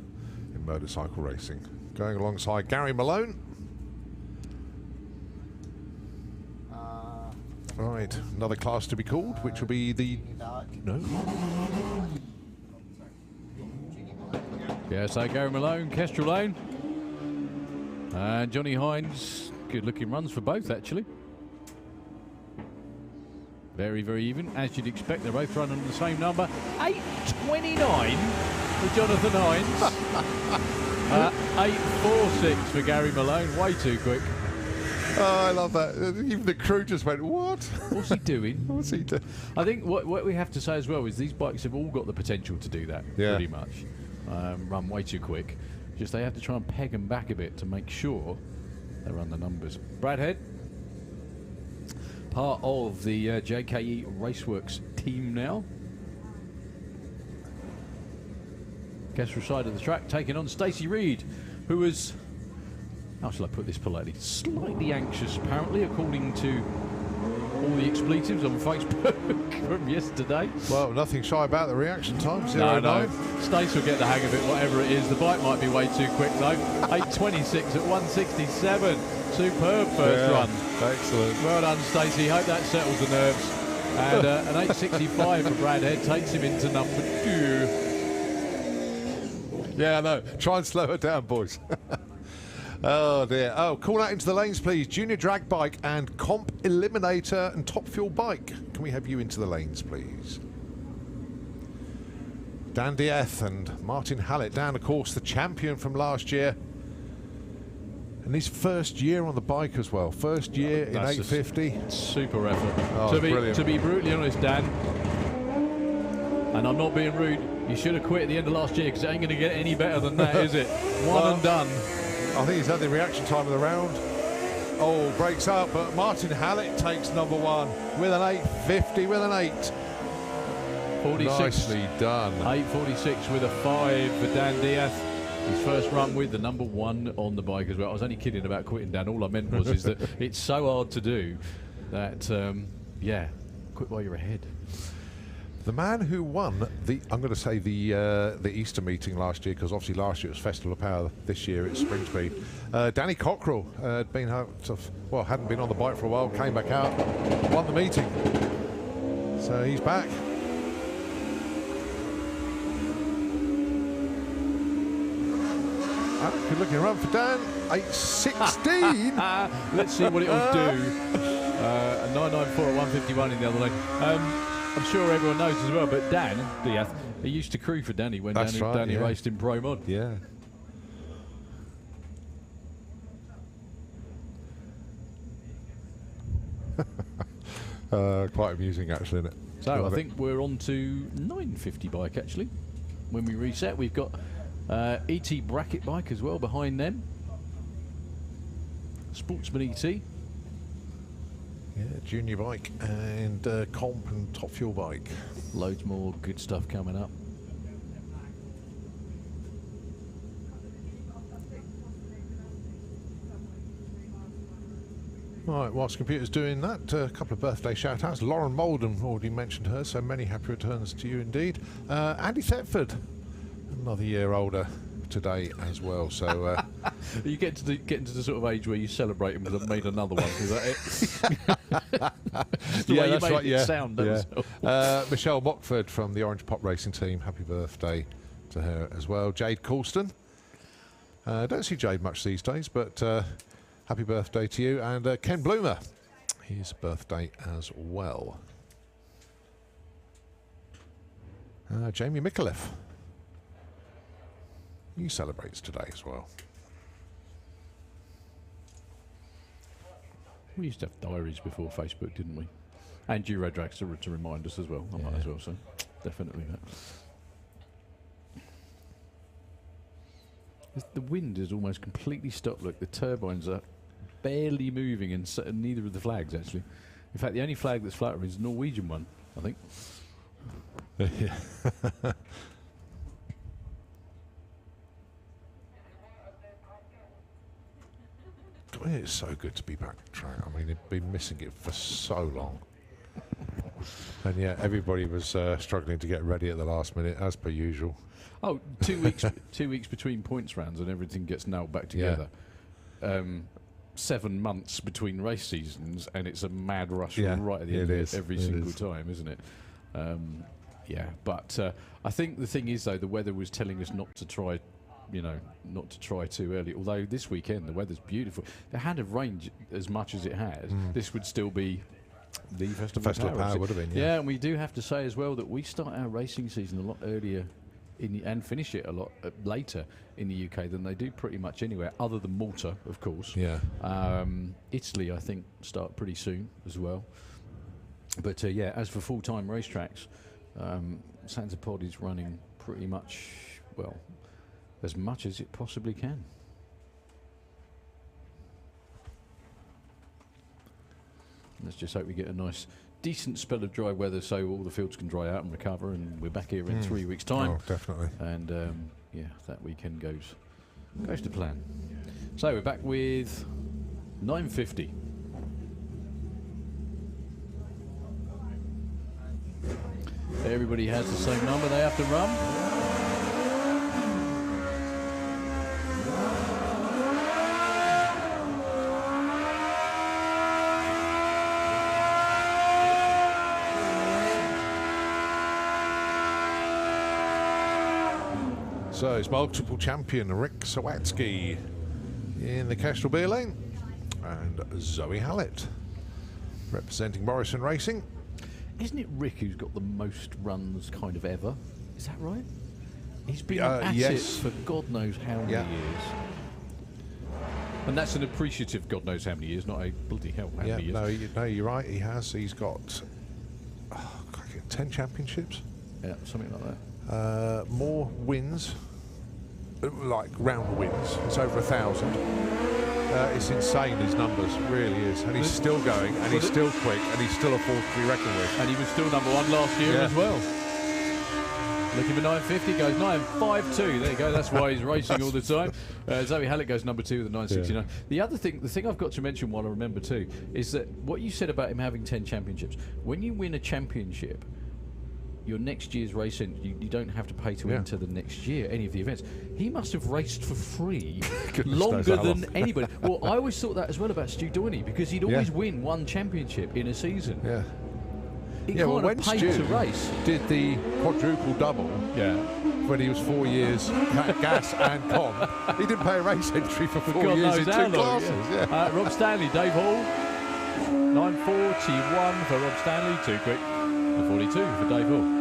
in motorcycle racing, going alongside Gary Malone. Right, another class to be called, which will be the... No? Yeah, so Gary Malone, Kestrel Lane. And Johnny Hines, good looking runs for both actually. Very, very even, as you'd expect. They're both running on the same number. 8.29 for Jonathan Hines. 8.46 for Gary Malone, way too quick. Oh, I love that. Even the crew just went, what? What's he doing? What's he doing? I think what we have to say as well is these bikes have all got the potential to do that, pretty much. Run way too quick. Just they have to try and peg them back a bit to make sure they run the numbers. Brad Head, part of the JKE Raceworks team now. Kestrel side of the track, taking on Stacey Reed, who was, how shall I put this politely, slightly anxious apparently, according to all the expletives on Facebook from yesterday. Well, nothing shy about the reaction time. No, 0.9. Stace will get the hang of it, whatever it is. The bike might be way too quick though. 8:26 at 167. Superb first run. Excellent. Well done, Stacey. Hope that settles the nerves. And an 8:65 for Brad Head takes him into number 2. Yeah, I know. Try and slow her down, boys. Oh dear. Oh, call out into the lanes, please. Junior drag bike and comp eliminator and top fuel bike. Can we have you into the lanes, please? Dan Dieth and Martin Hallett. Dan, of course, the champion from last year. And his first year on the bike as well. First year in 850. Super effort. Oh, brilliant. To be brutally honest, Dan, and I'm not being rude, you should have quit at the end of last year because it ain't going to get any better than that, is it? One and done. I think he's had the reaction time of the round. Oh, breaks up, but Martin Hallett takes number 1 with an 850 with an 8. 46. Nicely done. 8:46 with a 5 for Dan Diaz. His first run with the number 1 on the bike as well. I was only kidding about quitting, Dan. All I meant was is that it's so hard to do that, yeah, quit while you're ahead. The man who won the, I'm going to say the Easter meeting last year, because obviously last year it was Festival of Power, this year it's Springspeed. Danny Cockrell had been out of, well, hadn't been on the bike for a while, came back out, won the meeting. So he's back. Good looking run for Dan. 8:16. Let's see what it'll do. A 994 at 151 in the other lane. I'm sure everyone knows as well, but Dan Diaz, he used to crew for Danny when Danny raced in Pro Mod. Yeah. Quite amusing, actually, isn't it? So I think we're on to 950 bike actually. When we reset, we've got ET bracket bike as well behind them. Sportsman ET. Yeah, junior bike and comp and top fuel bike. Loads more good stuff coming up. Right, whilst computer's doing that, a couple of birthday shout-outs. Lauren Molden, already mentioned her, so many happy returns to you indeed. Andy Thetford, another year older today as well. So you get into the sort of age where you celebrate him because I've made another one. Is that it? Just the way you make it sound. Michelle Mockford from the Orange Pop Racing team, happy birthday to her as well. Jade Coulston. Don't see Jade much these days, but happy birthday to you. And Ken Bloomer, his birthday as well. Jamie Micallef, he celebrates today as well. We used to have diaries before Facebook, didn't we? And Euro Dragster to remind us as well. I might as well say. Definitely that. The wind is almost completely stopped. Look, the turbines are barely moving, and neither of the flags actually. In fact, the only flag that's fluttering is the Norwegian one, I think. Yeah. It's so good to be back on track. I mean, they've been missing it for so long. And yeah, everybody was struggling to get ready at the last minute, as per usual. Oh, 2 weeks 2 weeks between points rounds and everything gets nailed back together. 7 months between race seasons, and it's a mad rush right at the end of it every single time, isn't it? Yeah, but I think the thing is, though, the weather was telling us not to try, not to try too early. Although this weekend the weather's beautiful. If it had have rained as much as it has, this would still be the Festival of Power would have been. Yeah, and we do have to say as well that we start our racing season a lot earlier and finish it a lot later in the UK than they do pretty much anywhere, other than Malta, of course. Yeah. Italy, I think, start pretty soon as well. But yeah, as for full-time racetracks, Santa Pod is running pretty much, well, as much as it possibly can. Let's just hope we get a nice, decent spell of dry weather so all the fields can dry out and recover, and we're back here in 3 weeks' time. Oh, definitely. And yeah, that weekend goes to plan. So we're back with 950. Everybody has the same number they have to run. So it's multiple champion Rick Sawatsky in the Kestrel Beer Lane, and Zoe Hallett representing Morrison Racing. Isn't it Rick who's got the most runs kind of ever? Is that right? He's been at yes. it for God knows how many years. And that's an appreciative God knows how many years, not a bloody hell how many years. No, you're right, he has. He's got 10 championships. Yeah, something like that. More wins, like round wins. It's over 1,000. It's insane, his numbers, really is. And he's still going, and he's still quick, and he's still a force to be reckoned with. And he was still #1 last year as well. Looking for 950, goes 952. There you go, that's why he's racing all the time. Zoe Hallett goes #2 with a 969. The other thing, the thing I've got to mention while I remember too, is that what you said about him having 10 championships. When you win a championship, your next year's racing, you don't have to pay to enter the next year, any of the events. He must have raced for free longer than anybody. Well, I always thought that as well about Stu Downey, because he'd always win one championship in a season. Yeah. He can't have paid to race. Did the quadruple double when he was 4 years gas and comp. He didn't pay a race entry for 4 years in 2 classes. Yeah. Rob Stanley, Dave Hall, 941 for Rob Stanley, too quick. 42 for Dave Hall.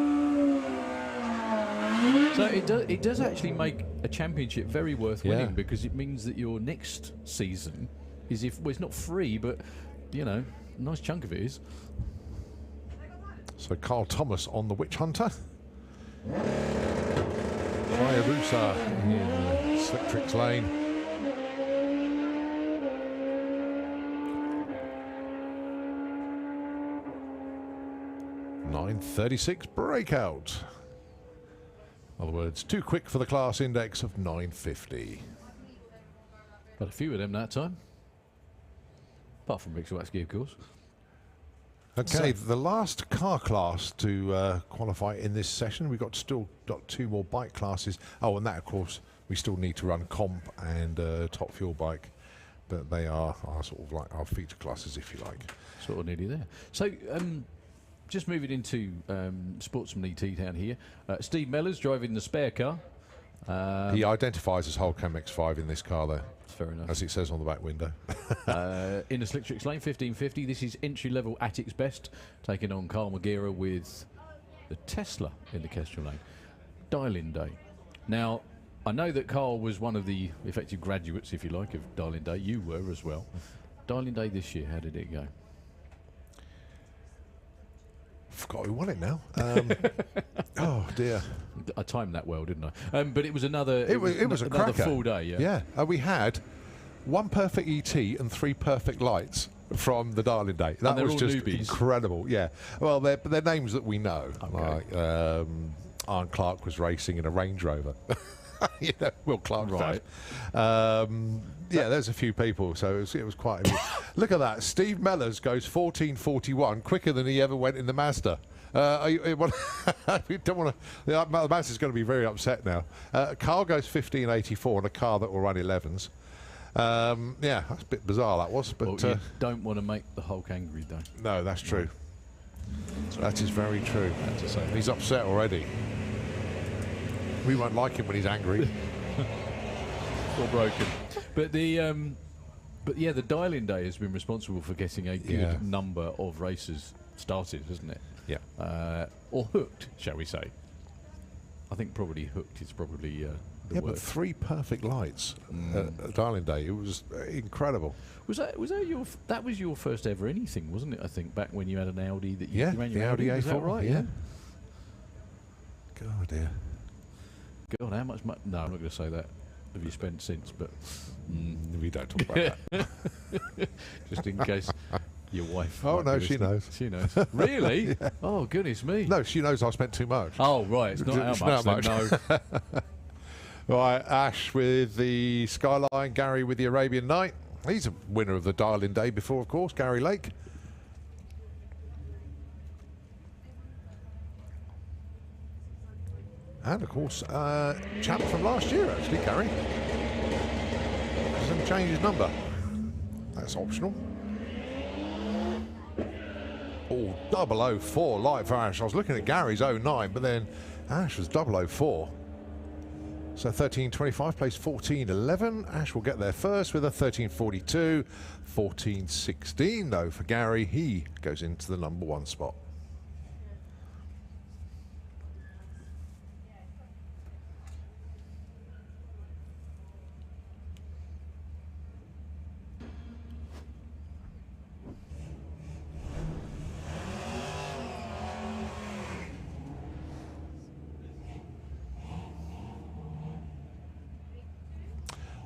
So it does actually make a championship very worth winning, because it means that your next season is, well, it's not free, but you know, a nice chunk of it is. So Carl Thomas on the Witch Hunter. Hayabusa in Slick Tricks Lane. .936 breakout. In other words, too quick for the class index of 950. But a few of them that time. Apart from Rick Sawatsky, of course. Okay, the last car class to qualify in this session. We've still got 2 more bike classes. Oh, and that, of course, we still need to run comp and top fuel bike. But they are sort of like our feature classes, if you like. Sort of nearly there. So, just moving into Sportsman ET down here. Steve Mellors driving the spare car. He identifies as Holcam X5 in this car, though. Fair enough. As it says on the back window. In the Slick Tricks Lane, 1550. This is entry level at its best, taking on Carl Magira with the Tesla in the Kestrel Lane. Dial-in Day. Now, I know that Carl was one of the effective graduates, if you like, of Dial-in Day. You were as well. Dial-in Day this year, how did it go? Forgot who won it now. Oh dear! I timed that well, didn't I? But it was another. It was another cracker. Full day. Yeah. Yeah. We had 1 perfect ET and 3 perfect lights from the Dial-in Day. That was just newbies. Incredible. Yeah. Well, they're names that we know. Okay. Like Arne Clark was racing in a Range Rover. You know, Will Clark, right? Yeah, there's a few people, so it was quite. Look at that. Steve Mellors goes 14:41, quicker than he ever went in the Mazda. We don't want to. The Mazda's going to be very upset now. Carl goes 15:84 on a car that will run 11s. Yeah, that's a bit bizarre, that was. But well, you don't want to make the Hulk angry, though. No, that's true. That is very true. He's upset already. We won't like him when he's angry. Or broken. But the the Dial-in Day has been responsible for getting a good number of races started, hasn't it? Yeah. Or hooked, shall we say? I think probably hooked is probably the word. But 3 perfect lights at Dial-in Day. It was incredible. Was that was your first ever anything, wasn't it? I think back when you had an Audi that you ran your the Audi A4. Was that right? Yeah. God, dear. God, how much money? No, I'm not going to say that. Have you spent since? But we don't talk about that. Just in case your wife. Oh no, she knows. She knows. Really? Yeah. Oh goodness me. No, she knows I spent too much. Oh right, it's not how much. No. Right, Ash with the Skyline, Gary with the Arabian Night. He's a winner of the Dial-in Day before, of course. Gary Lake. And of course, champ from last year, actually, Gary. Doesn't change his number. That's optional. Oh, 004 light for Ash. I was looking at Gary's 09, but then Ash was 004. So 13.25 plays 14.11. Ash will get there first with a 13.42. 14.16 though for Gary. He goes into the number 1 spot.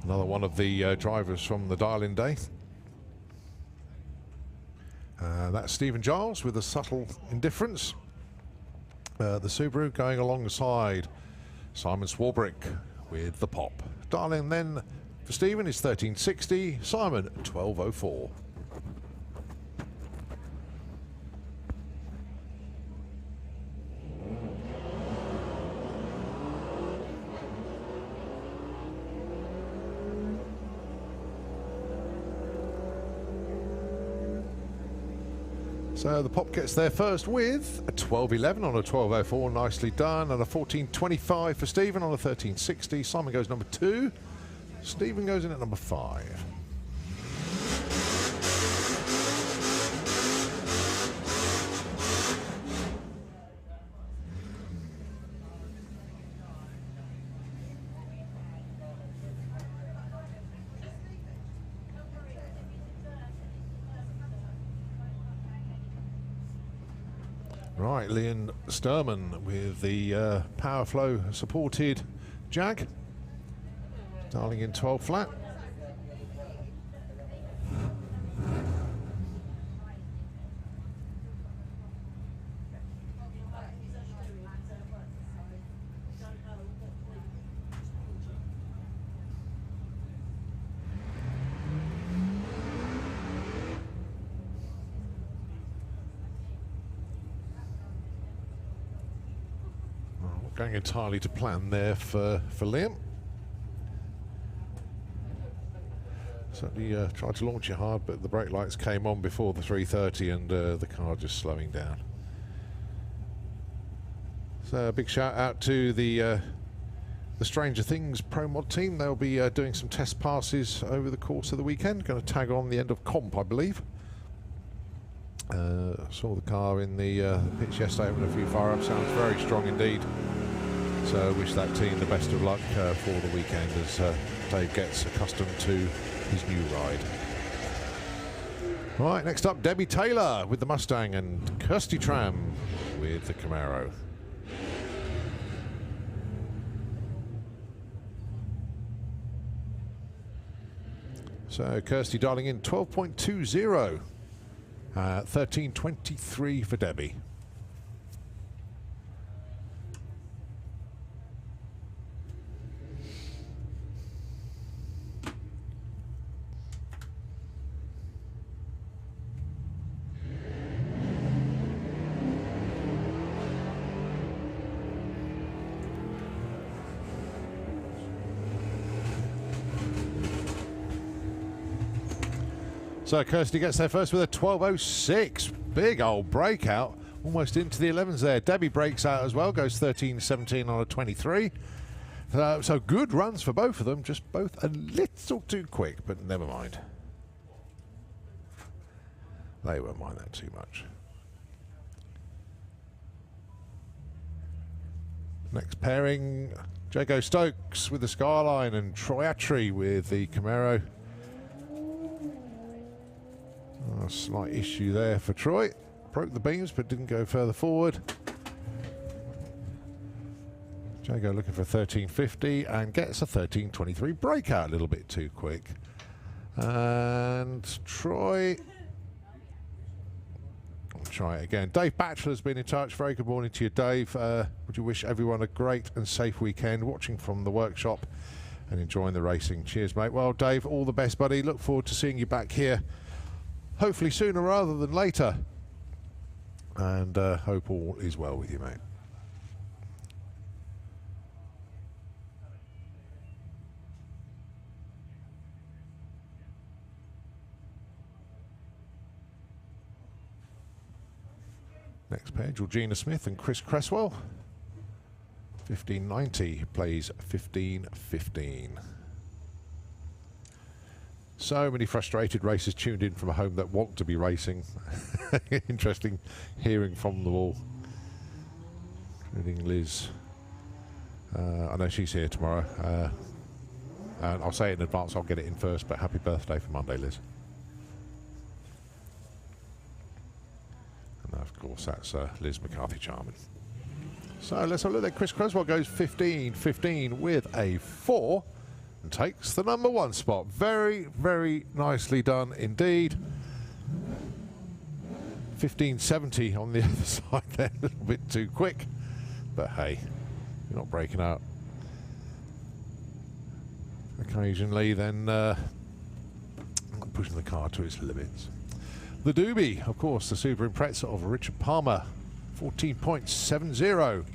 Another one of the drivers from the dial-in day. That's Stephen Giles with a subtle indifference. The Subaru going alongside Simon Swarbrick with the pop. Dial-in then for Stephen is 1360, Simon 1204. So the pop gets there first with a 12.11 on a 12.04, nicely done, and a 14.25 for Stephen on a 13.60. Simon goes number 2. Stephen goes in at number 5. Right, Leon Sturman with the power flow supported Jag, dialing in 12 flat. Going entirely to plan there for Liam. Certainly tried to launch it hard, but the brake lights came on before the 330 and the car just slowing down. So a big shout out to the Stranger Things Pro Mod team. They'll be doing some test passes over the course of the weekend. Going to tag on the end of comp, I believe. Saw the car in the pitch yesterday having a few fire-ups. Sounds very strong indeed. So wish that team the best of luck for the weekend as Dave gets accustomed to his new ride. Right, next up, Debbie Taylor with the Mustang and Kirsty Tram with the Camaro. So Kirsty dialing in 12.20. 13.23 for Debbie. So Kirsty gets there first with a 12.06. Big old breakout. Almost into the 11s there. Debbie breaks out as well. Goes 13.17 on a 23. So good runs for both of them. Just both a little too quick, but never mind. They won't mind that too much. Next pairing, Jago Stokes with the Skyline and Troy Attree with the Camaro. A slight issue there for Troy. Broke the beams but didn't go further forward. Jago looking for 13.50 and gets a 13.23 breakout, a little bit too quick. And Troy, I'll try it again. Dave Batchelor's been in touch. Very good morning to you, Dave. Would you wish everyone a great and safe weekend watching from the workshop and enjoying the racing? Cheers, mate. Well, Dave, all the best, buddy. Look forward to seeing you back here, hopefully sooner rather than later. And hope all is well with you, mate. Next pair, Georgina Smith and Chris Cresswell. 1590 plays 1515. So many frustrated racers tuned in from a home that want to be racing. Interesting hearing from them all, including Liz. I know she's here tomorrow. And I'll say it in advance, I'll get it in first, but happy birthday for Monday, Liz. And of course, that's Liz McCarthy-Charman. So let's have a look at Chris Creswell goes 15-15 with a 4 and takes the number 1 spot. Very, very nicely done indeed. 1570 on the other side there, a little bit too quick. But hey, you're not breaking out. Occasionally then pushing the car to its limits. The Doobie, of course, the Super Impreza of Richard Palmer, 14.70.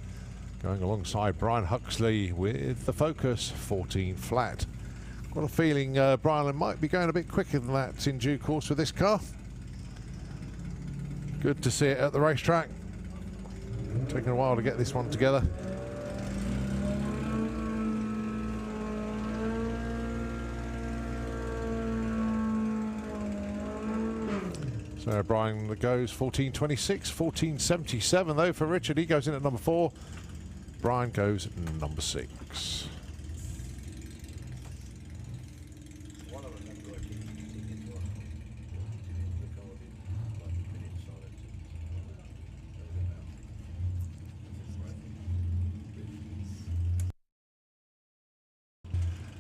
Going alongside Brian Huxley with the Focus, 14 flat. Got a feeling Brian might be going a bit quicker than that in due course with this car. Good to see it at the racetrack. Taking a while to get this one together. So Brian goes 14.26, 14.77 though for Richard. He goes in at number 4. Brian goes number 6.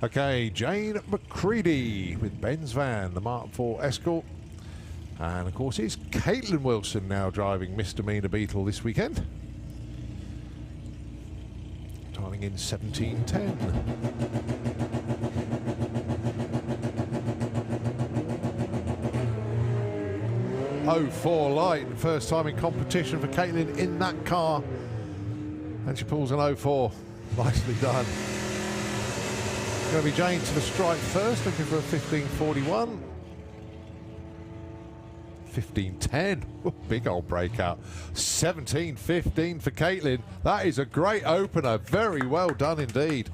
Okay, Jane McCready with Ben's van, the Mark IV Escort. And of course it's Caitlin Wilson now driving Misdemeanor Beetle this weekend. Tiling in 17.10. Oh, 04 light, first time in competition for Caitlin in that car. And she pulls an 04. Nicely done. Going to be Jane to the stripe first, looking for a 15.41. 15.10. Big old breakout. 17.15 for Caitlin. That is a great opener. Very well done indeed.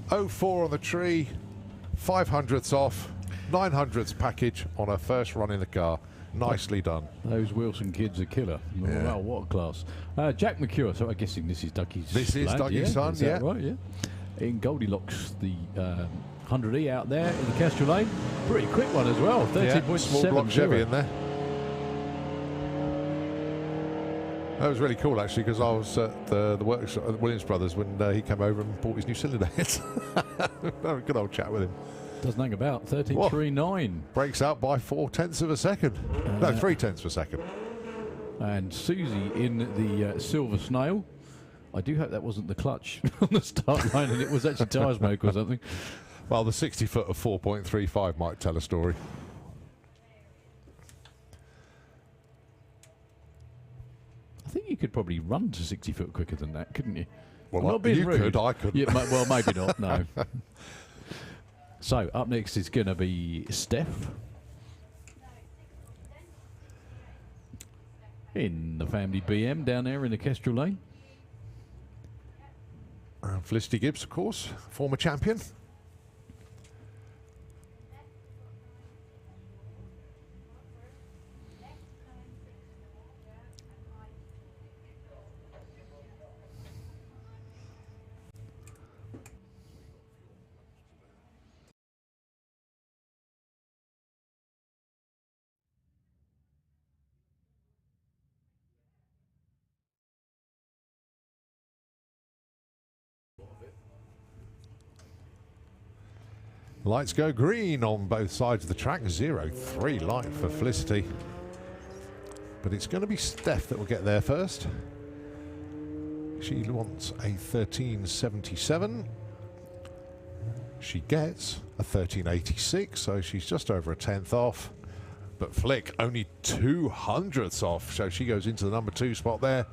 04 on the tree, 500ths off, 900ths package on her first run in the car. Nicely done. Those Wilson kids are killer. Yeah. Wow, what a class. Jack McCure, so I'm guessing this is Ducky's This is lad, Ducky's son, Is that yeah. right, yeah. In Goldilocks, the 100E out there in the Kestrel Lane. Pretty quick one as well, 13.7. Small block Chevy in there. That was really cool actually, because I was at the workshop at Williams Brothers when he came over and bought his new cylinder heads. Had a good old chat with him. Doesn't hang about. 13.39. Breaks out by 0.4 of a second. No, 0.3 of a second. And Susie in the Silver Snail. I do hope that wasn't the clutch on the start line and it was actually tyre smoke or something. Well, the 60 foot of 4.35 might tell a story. I think you could probably run to 60 foot quicker than that, couldn't you? Well, not being you rude. could, I couldn't. Yeah, well, maybe not, no. So, up next is going to be Steph. In the family BM down there in the Kestrel Lane. Felicity Gibbs, of course, former champion. Lights go green on both sides of the track. 0-3 light for Felicity. But it's going to be Steph that will get there first. She wants a 13.77. She gets a 13.86, so she's just over a 10th off. But Flick only 200ths off, so she goes into the number 2 spot there.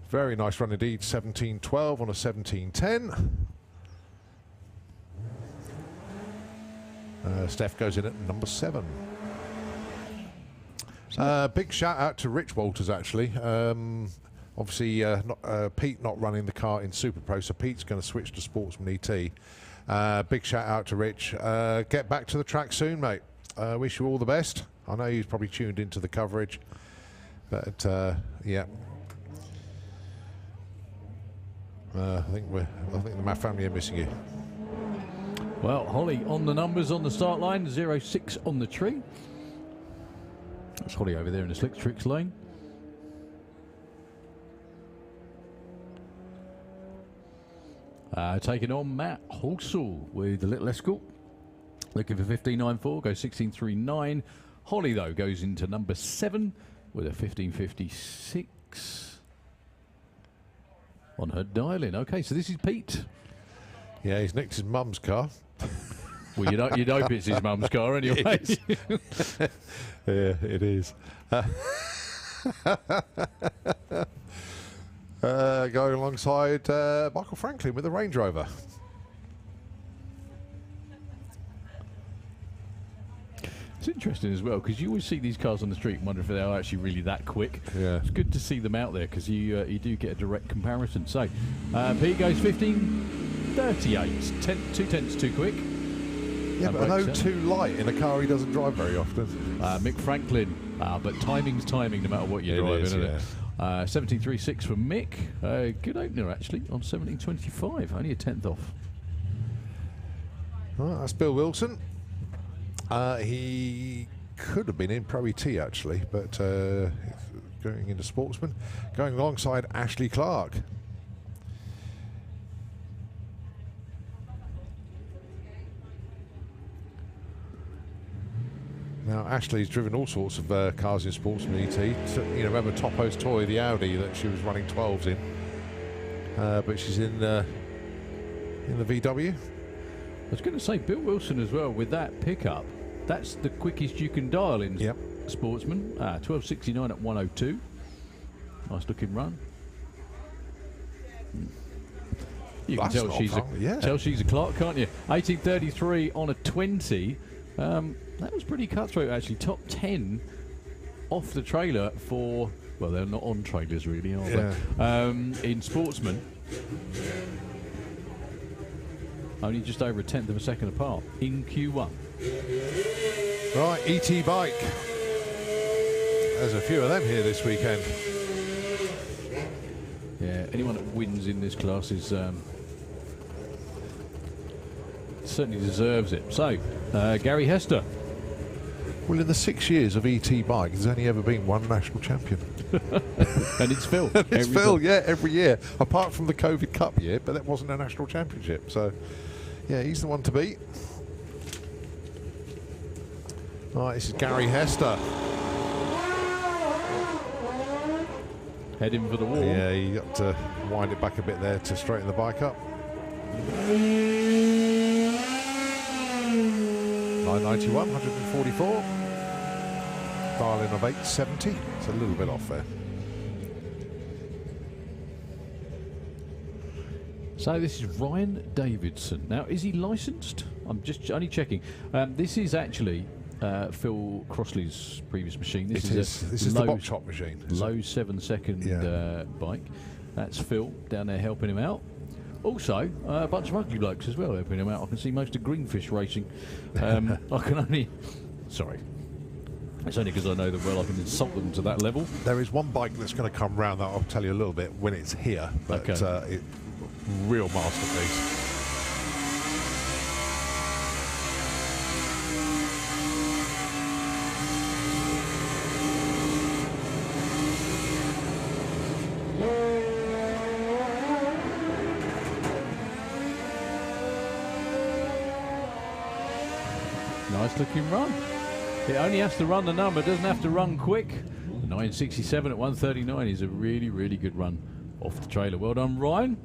Very nice run indeed. 17.12 on a 17.10. Steph goes in at number 7. Big shout out to Rich Walters, actually. Obviously, Pete not running the car in Super Pro, so Pete's going to switch to Sportsman ET. Big shout out to Rich. Get back to the track soon, mate. Wish you all the best. I know he's probably tuned into the coverage, but yeah. I think the family are missing you. Well, Holly on the numbers on the start line, 06 on the tree. That's Holly over there in the slick tricks lane. Taking on Matt Halsall with the little escort. Looking for 15.94, goes 16.39. Holly, though, goes into number 7 with a 15.56 on her dial-in. Okay, so this is Pete. Yeah, he's nicked his mum's car. Well, you'd hope it's his mum's car anyway. It is. Yeah, it is. Going alongside Michael Franklin with the Range Rover. It's interesting as well because you always see these cars on the street and wonder if they are actually really that quick. Yeah. It's good to see them out there because you do get a direct comparison. So Pete goes 15.38, 2 tenths too quick. Yeah, but an 02 light in a car he doesn't drive very often. Mick Franklin, but timing's timing no matter what you're driving, isn't it? 17.36 for Mick. Good opener actually on 17.25, only a tenth off. Right, that's Bill Wilson. He could have been in Pro ET actually, but going into Sportsman, going alongside Ashley Clark. Now, Ashley's driven all sorts of cars in Sportsman ET. So, you know, remember Topo's toy, the Audi that she was running 12s in, but she's in the VW. I was going to say Bill Wilson as well with that pickup. That's the quickest you can dial in. Yep. Sportsman. 12.69 at 102. Nice looking run. You can tell she's a Clark, can't you? 18.33 on a 20. That was pretty cutthroat actually. Top 10 off the trailer for, well, they're not on trailers really, are they? In Sportsman. Only just over a tenth of a second apart in Q1. Right, ET bike. There's a few of them here this weekend. Yeah, anyone that wins in this class is certainly deserves it. So, Gary Hester. Well, in the 6 years of ET bike, there's only ever been one national champion. And it's Phil. It's Phil, yeah, every year. Apart from the COVID Cup year, but that wasn't a national championship. So, yeah, he's the one to beat. Right, this is Gary Hester. Heading for the wall. Yeah, you got to wind it back a bit there to straighten the bike up. 991, 144. Dial-in of 870. It's a little bit off there. So this is Ryan Davidson. Now, is he licensed? I'm just only checking. This is actually Phil Crossley's previous machine. This is the box shop machine. Low 7-second bike. That's Phil down there helping him out. Also, a bunch of ugly blokes as well helping him out. I can see most of Greenfish Racing. I can only... Sorry. It's only because I know them well I can insult them to that level. There is one bike that's going to come round that I'll tell you a little bit when it's here. But real masterpiece. Nice looking run. It only has to run the number, doesn't have to run quick. The 967 at 139 is a really, really good run off the trailer. Well done, Ryan.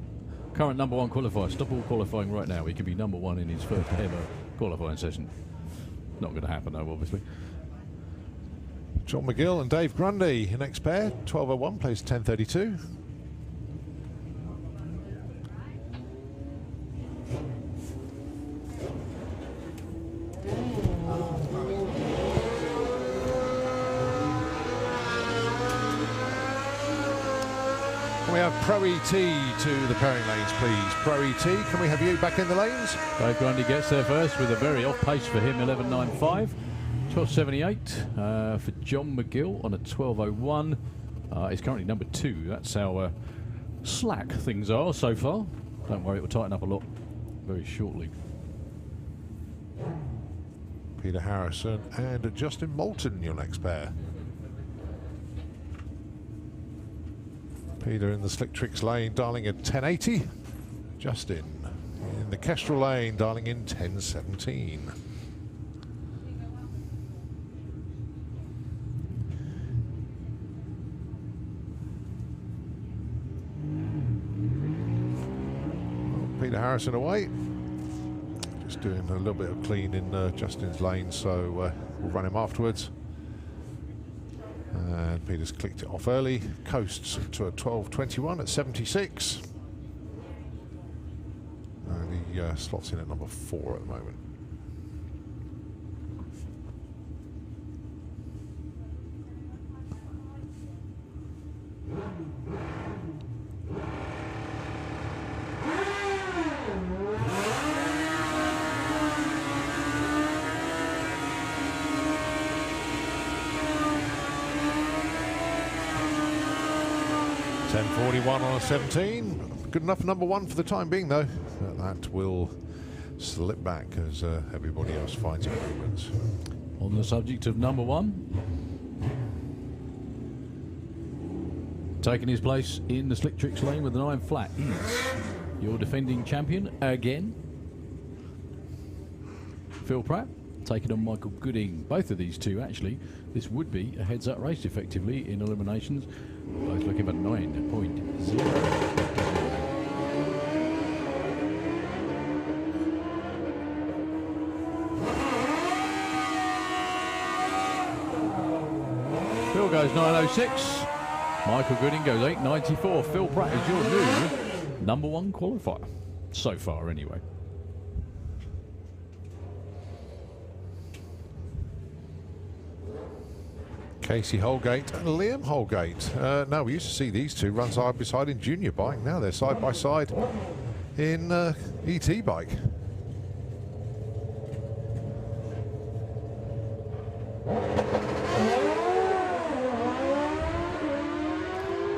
Current number 1 qualifier. Stop all qualifying right now. He could be number 1 in his first ever qualifying session. Not going to happen though, obviously. John McGill and Dave Grundy, next pair. 1201 plays 1032. have Pro ET to the pairing lanes, please. Pro ET, can we have you back in the lanes? Dave Grundy gets there first with a very off pace for him, 11.95. 12.78 for John McGill on a 12.01. He's currently number 2. That's how slack things are so far. Don't worry, it will tighten up a lot very shortly. Peter Harrison and Justin Moulton, your next pair. Peter in the Slick Tricks lane, dialing in 1080. Justin in the Kestrel lane, dialing in 1017. Peter Harrison away. Just doing a little bit of clean in Justin's lane, so we'll run him afterwards. And Peter's clicked it off early. Coasts to a 12.21 at 76. And he slots in at number 4 at the moment. .41 on a 17. Good enough for number 1 for the time being, though. That will slip back as everybody else finds improvements. On the subject of number 1, taking his place in the Slick Tricks lane with the 9 flat is your defending champion again, Phil Pratt, taking on Michael Gooding. Both of these two, actually, this would be a heads-up race effectively in eliminations. Both looking at 9.0. Phil goes 9.06. Michael Gooding goes 8.94. Phil Pratt is your new number 1 qualifier. So far, anyway. Casey Holgate and Liam Holgate. No, we used to see these two run side by side in junior bike. Now they're side by side in ET bike.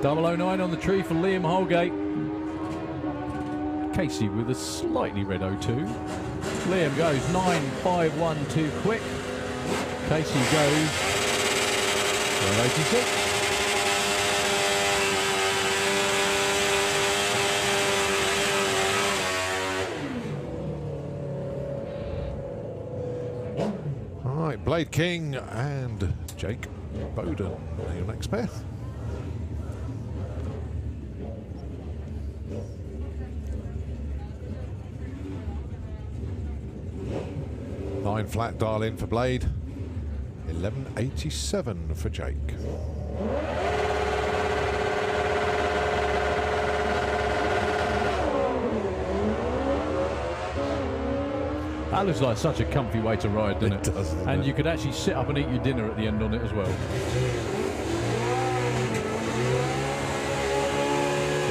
.009 on the tree for Liam Holgate. Casey with a slightly red 02. Liam goes 9.51 too quick. Casey goes 12.86. All right, Blade King and Jake Bowden are your next pair. Nine flat dial in for Blade. 11.87 for Jake. That looks like such a comfy way to ride, doesn't it? It does, doesn't and it? you could actually sit up and eat your dinner at the end on it as well.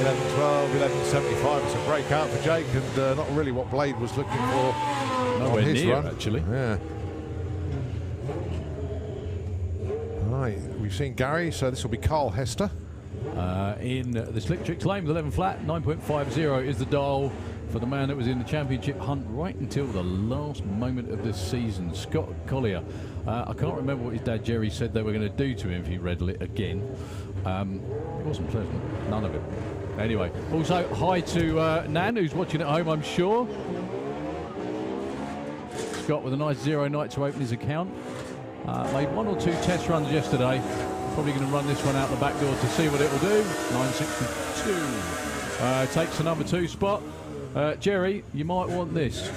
11.12, 11.75. It's a breakout for Jake, and not really what Blade was looking for. Nowhere on his near, run. actually. Yeah. Right, we've seen Gary, so this will be Carl Hester. In the Slick Tricks lane with 11 flat, 9.50 is the dial for the man that was in the championship hunt right until the last moment of the season, Scott Collier. I can't remember what his dad Jerry said they were going to do to him if he read it again. It wasn't pleasant, none of it. Anyway, also hi to Nan, who's watching at home, I'm sure. Scott with a nice 0 night to open his account. Made 1 or 2 test runs yesterday. Probably going to run this one out the back door to see what it will do. 9.62. Takes the number 2 spot. Jerry, you might want this.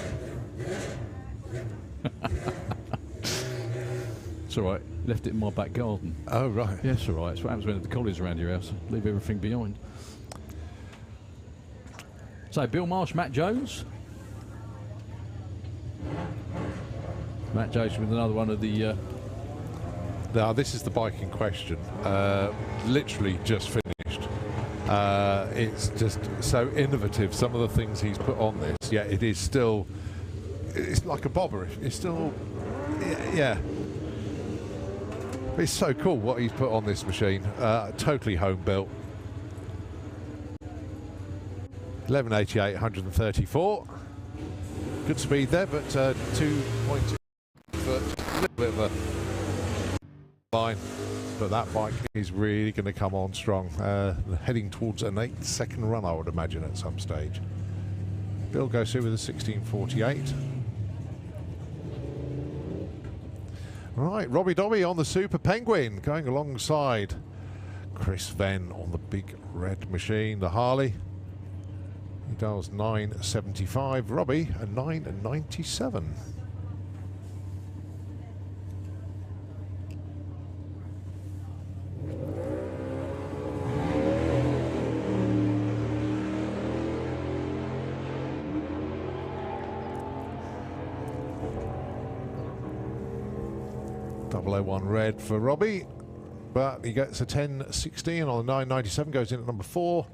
It's all right. Left it in my back garden. Oh, right. Yeah, it's all right. It's what happens when the collies around your house. Leave everything behind. So, Bill Marsh, Matt Jones. Matt Jones with another one of the... Now, this is the bike in question. Literally just finished. It's just so innovative. Some of the things he's put on this, yeah, it is still. It's like a bobber. It's still, yeah. It's so cool what he's put on this machine. Totally home built. 1188, 134. Good speed there, but 2.2 foot, a little bit of a line. But that bike is really going to come on strong. Heading towards an 8-second run, I would imagine, at some stage. Bill goes through with a 1648. Right, Robbie Dobby on the Super Penguin, going alongside Chris Venn on the big red machine, the Harley. He does 9.75. Robbie, a 9.97. .001 red for Robbie, but he gets a 10.16 on the 9.97, goes in at number 4,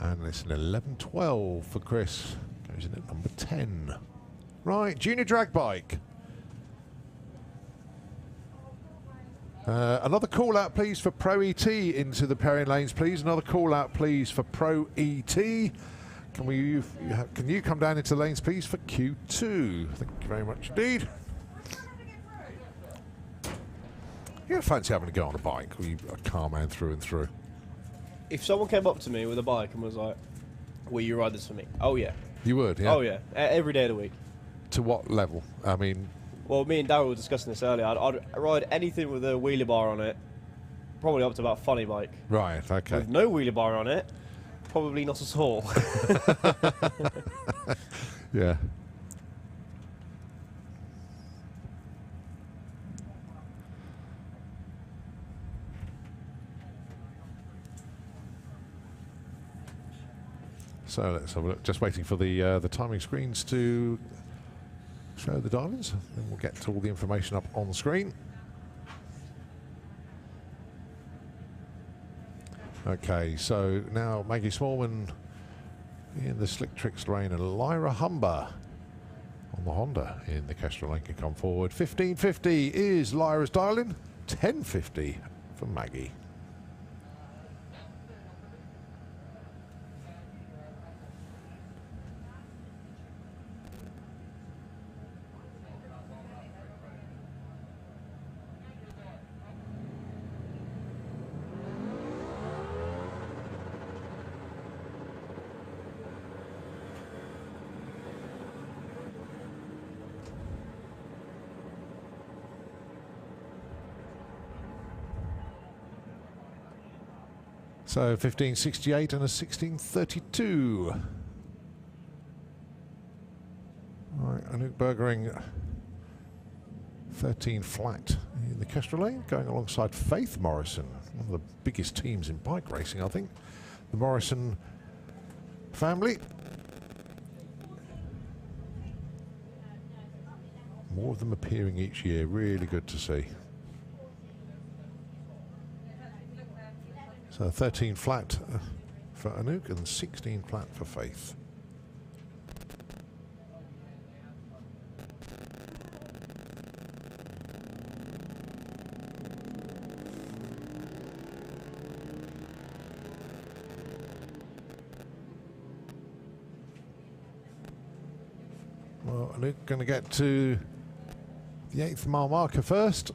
and it's an 11.12 for Chris, goes in at number 10. Right, junior drag bike. Another call out please for Pro ET into the pairing lanes, please. Another call out please for Pro ET. Can you come down into the lanes please for Q2? Thank you very much indeed. You don't fancy having to go on a bike, or you a car man through and through? If someone came up to me with a bike and was like, will you ride this for me? Oh yeah. You would, yeah? Oh yeah. Every day of the week. To what level? I mean... Well, me and Darryl were discussing this earlier. I'd ride anything with a wheelie bar on it, probably up to about a funny bike. Right, okay. With no wheelie bar on it, probably not at all. Yeah. So let's have a look. Just waiting for the timing screens to show the diamonds, then we'll get to all the information up on the screen. Okay, so now Maggie Smallman in the Slick Tricks lane and Lyra Humber on the Honda in the Kestrel lane can come forward. 1550 is Lyra's dial-in, 1050 for Maggie. So 1568 and a 1632. Right, Anouk Bergering 13 flat in the Kestrel lane, going alongside Faith Morrison, one of the biggest teams in bike racing, I think. The Morrison family. More of them appearing each year, really good to see. So 13 flat for Anouk and 16 flat for Faith. Well, Anouk going to get to the 8th mile marker first.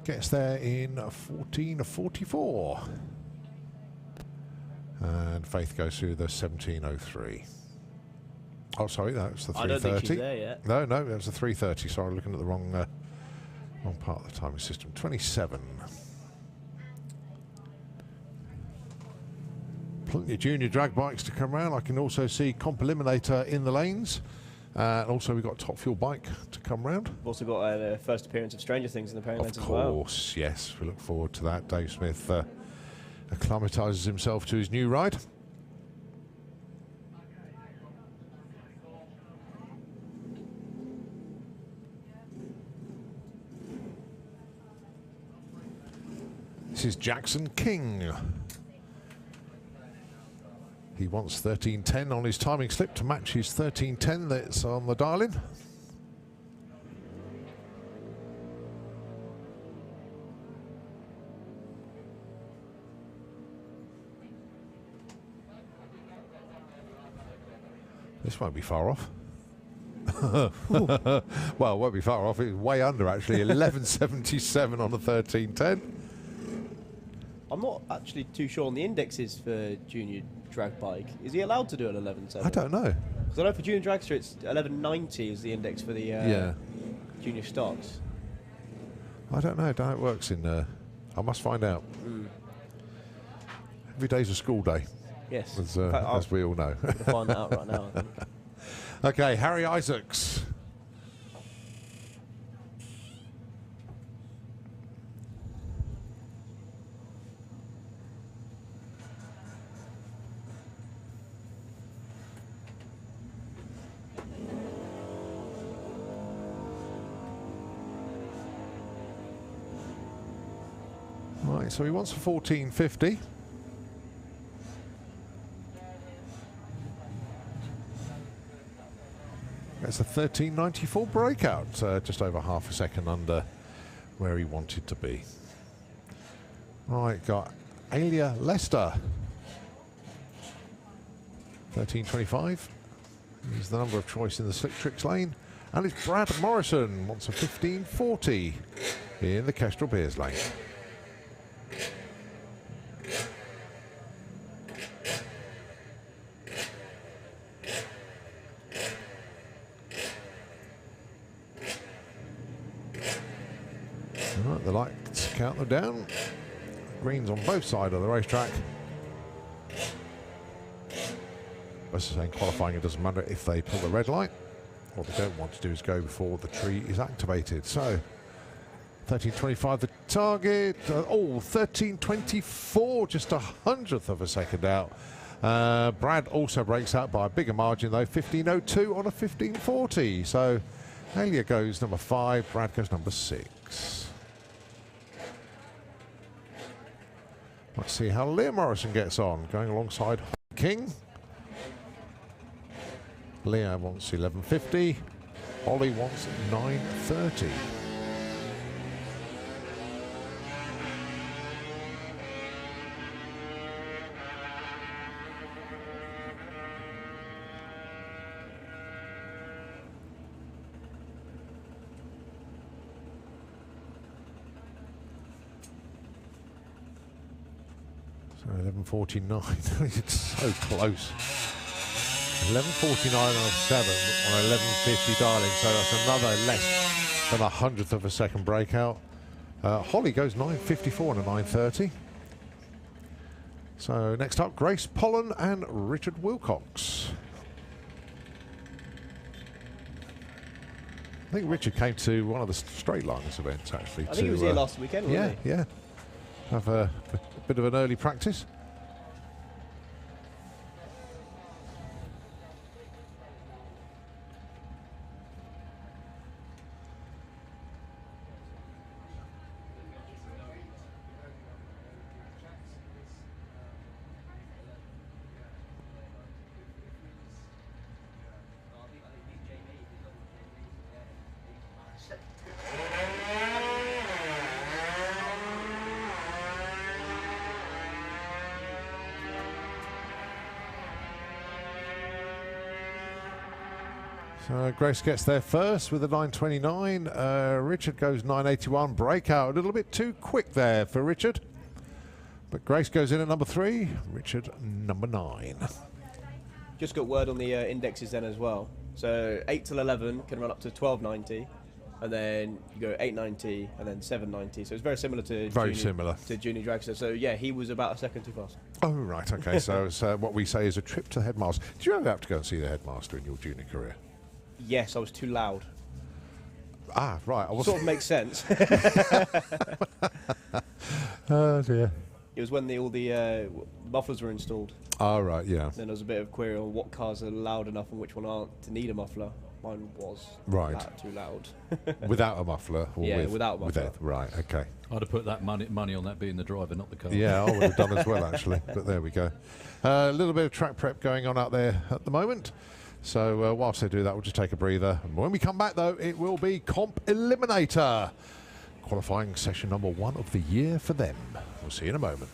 Gets there in 14:44. And Faith goes through the 17:03. Oh, sorry, that's the 3:30. I don't think she's there yet. No, that was the 3:30. Sorry, looking at the wrong part of the timing system. 27. Plenty of junior drag bikes to come around. I can also see Comp Eliminator in the lanes. And also we've got Top Fuel Bike to come round. We've also got the first appearance of Stranger Things in the pairing lanes as well. Of course, yes. We look forward to that. Dave Smith acclimatises himself to his new ride. This is Jackson King. He wants 13.10 on his timing slip to match his 13.10 that's on the dial-in. This won't be far off. Well, it won't be far off. It's way under, actually. 11.77 on the 13.10. I'm not actually too sure on the indexes for junior drag bike. Is he allowed to do an 11.7? I don't know. Because I know for junior dragster it's 11.90 is the index for the junior stocks. I don't know. How it works in. I must find out. Every day's a school day, Yes. as we all know. I'm going to find that out right now, I think. Okay, Harry Isaacs. Right, so he wants a 14.50. That's a 13.94 breakout, just over half a second under where he wanted to be. Right, got Alia Leicester. 13.25 is the number of choice in the slick tricks lane. And it's Brad Morrison, wants a 15.40 in the Kestrel Beers lane. Right, the lights count them down. Greens on both sides of the racetrack. As I say, in qualifying, it doesn't matter if they pull the red light. What they don't want to do is go before the tree is activated. So, 13.25 the target. 13.24, just a hundredth of a second out. Brad also breaks out by a bigger margin, though, 15.02 on a 15.40. So, Alia goes number 5, Brad goes number 6. Let's see how Leah Morrison gets on, going alongside King. Leah wants 11.50. Ollie wants 9.30. So 11.49. It's so close. 11.49 on a 7 on 11.50 dialing, so that's another less than a hundredth of a second breakout. Holly goes 9.54 on a 9.30. So next up, Grace Pollen and Richard Wilcox. I think Richard came to one of the straight liners events, actually. I think he was here last weekend, wasn't he? Yeah. Have a bit of an early practice. So Grace gets there first with a 9.29. Richard goes 9.81. Breakout a little bit too quick there for Richard. But Grace goes in at number 3. Richard number 9. Just got word on the indexes then as well. So 8 till 11 can run up to 12.90. And then you go 8.90 and then 7.90. So it's very similar to junior dragster. So yeah, he was about a second too fast. Oh, right. Okay. So it's what we say is a trip to the headmaster. Did you ever have to go and see the headmaster in your junior career? Yes, I was too loud. Ah, right. I Sort of makes sense. Oh, dear. It was when all the mufflers were installed. Oh, right, yeah. Then there was a bit of query on what cars are loud enough and which one aren't to need a muffler. Mine was Right. too loud. Without a muffler? Or Yeah, with, without a muffler. With it. Right, okay. I'd have put that money on that being the driver, not the car. Yeah, I would have done as well, actually. But there we go. A little bit of track prep going on out there at the moment. So whilst they do that, we'll just take a breather. And when we come back, though, it will be Comp Eliminator. Qualifying session number 1 of the year for them. We'll see you in a moment.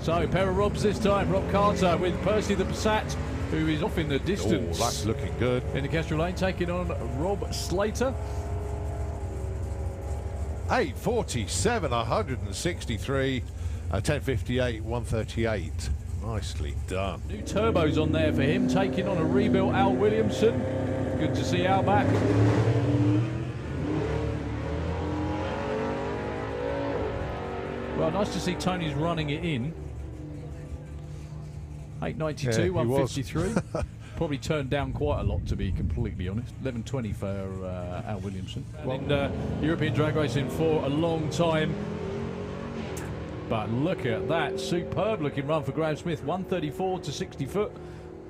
So, pair of Robs this time. Rob Carter with Percy the Passat, who is off in the distance. Oh, that's looking good. In the Kestrel lane, taking on Rob Slater. 8:47, 163, 10:58, 138. Nicely done. New turbos on there for him, taking on a rebuilt Al Williamson. Good to see Al back. Well, nice to see Tony's running it in. 892, Yeah, 153. Probably turned down quite a lot, to be completely honest. 1120 for Al Williamson. In European drag racing for a long time. But look at that superb looking run for Graham Smith. 134 to 60 foot.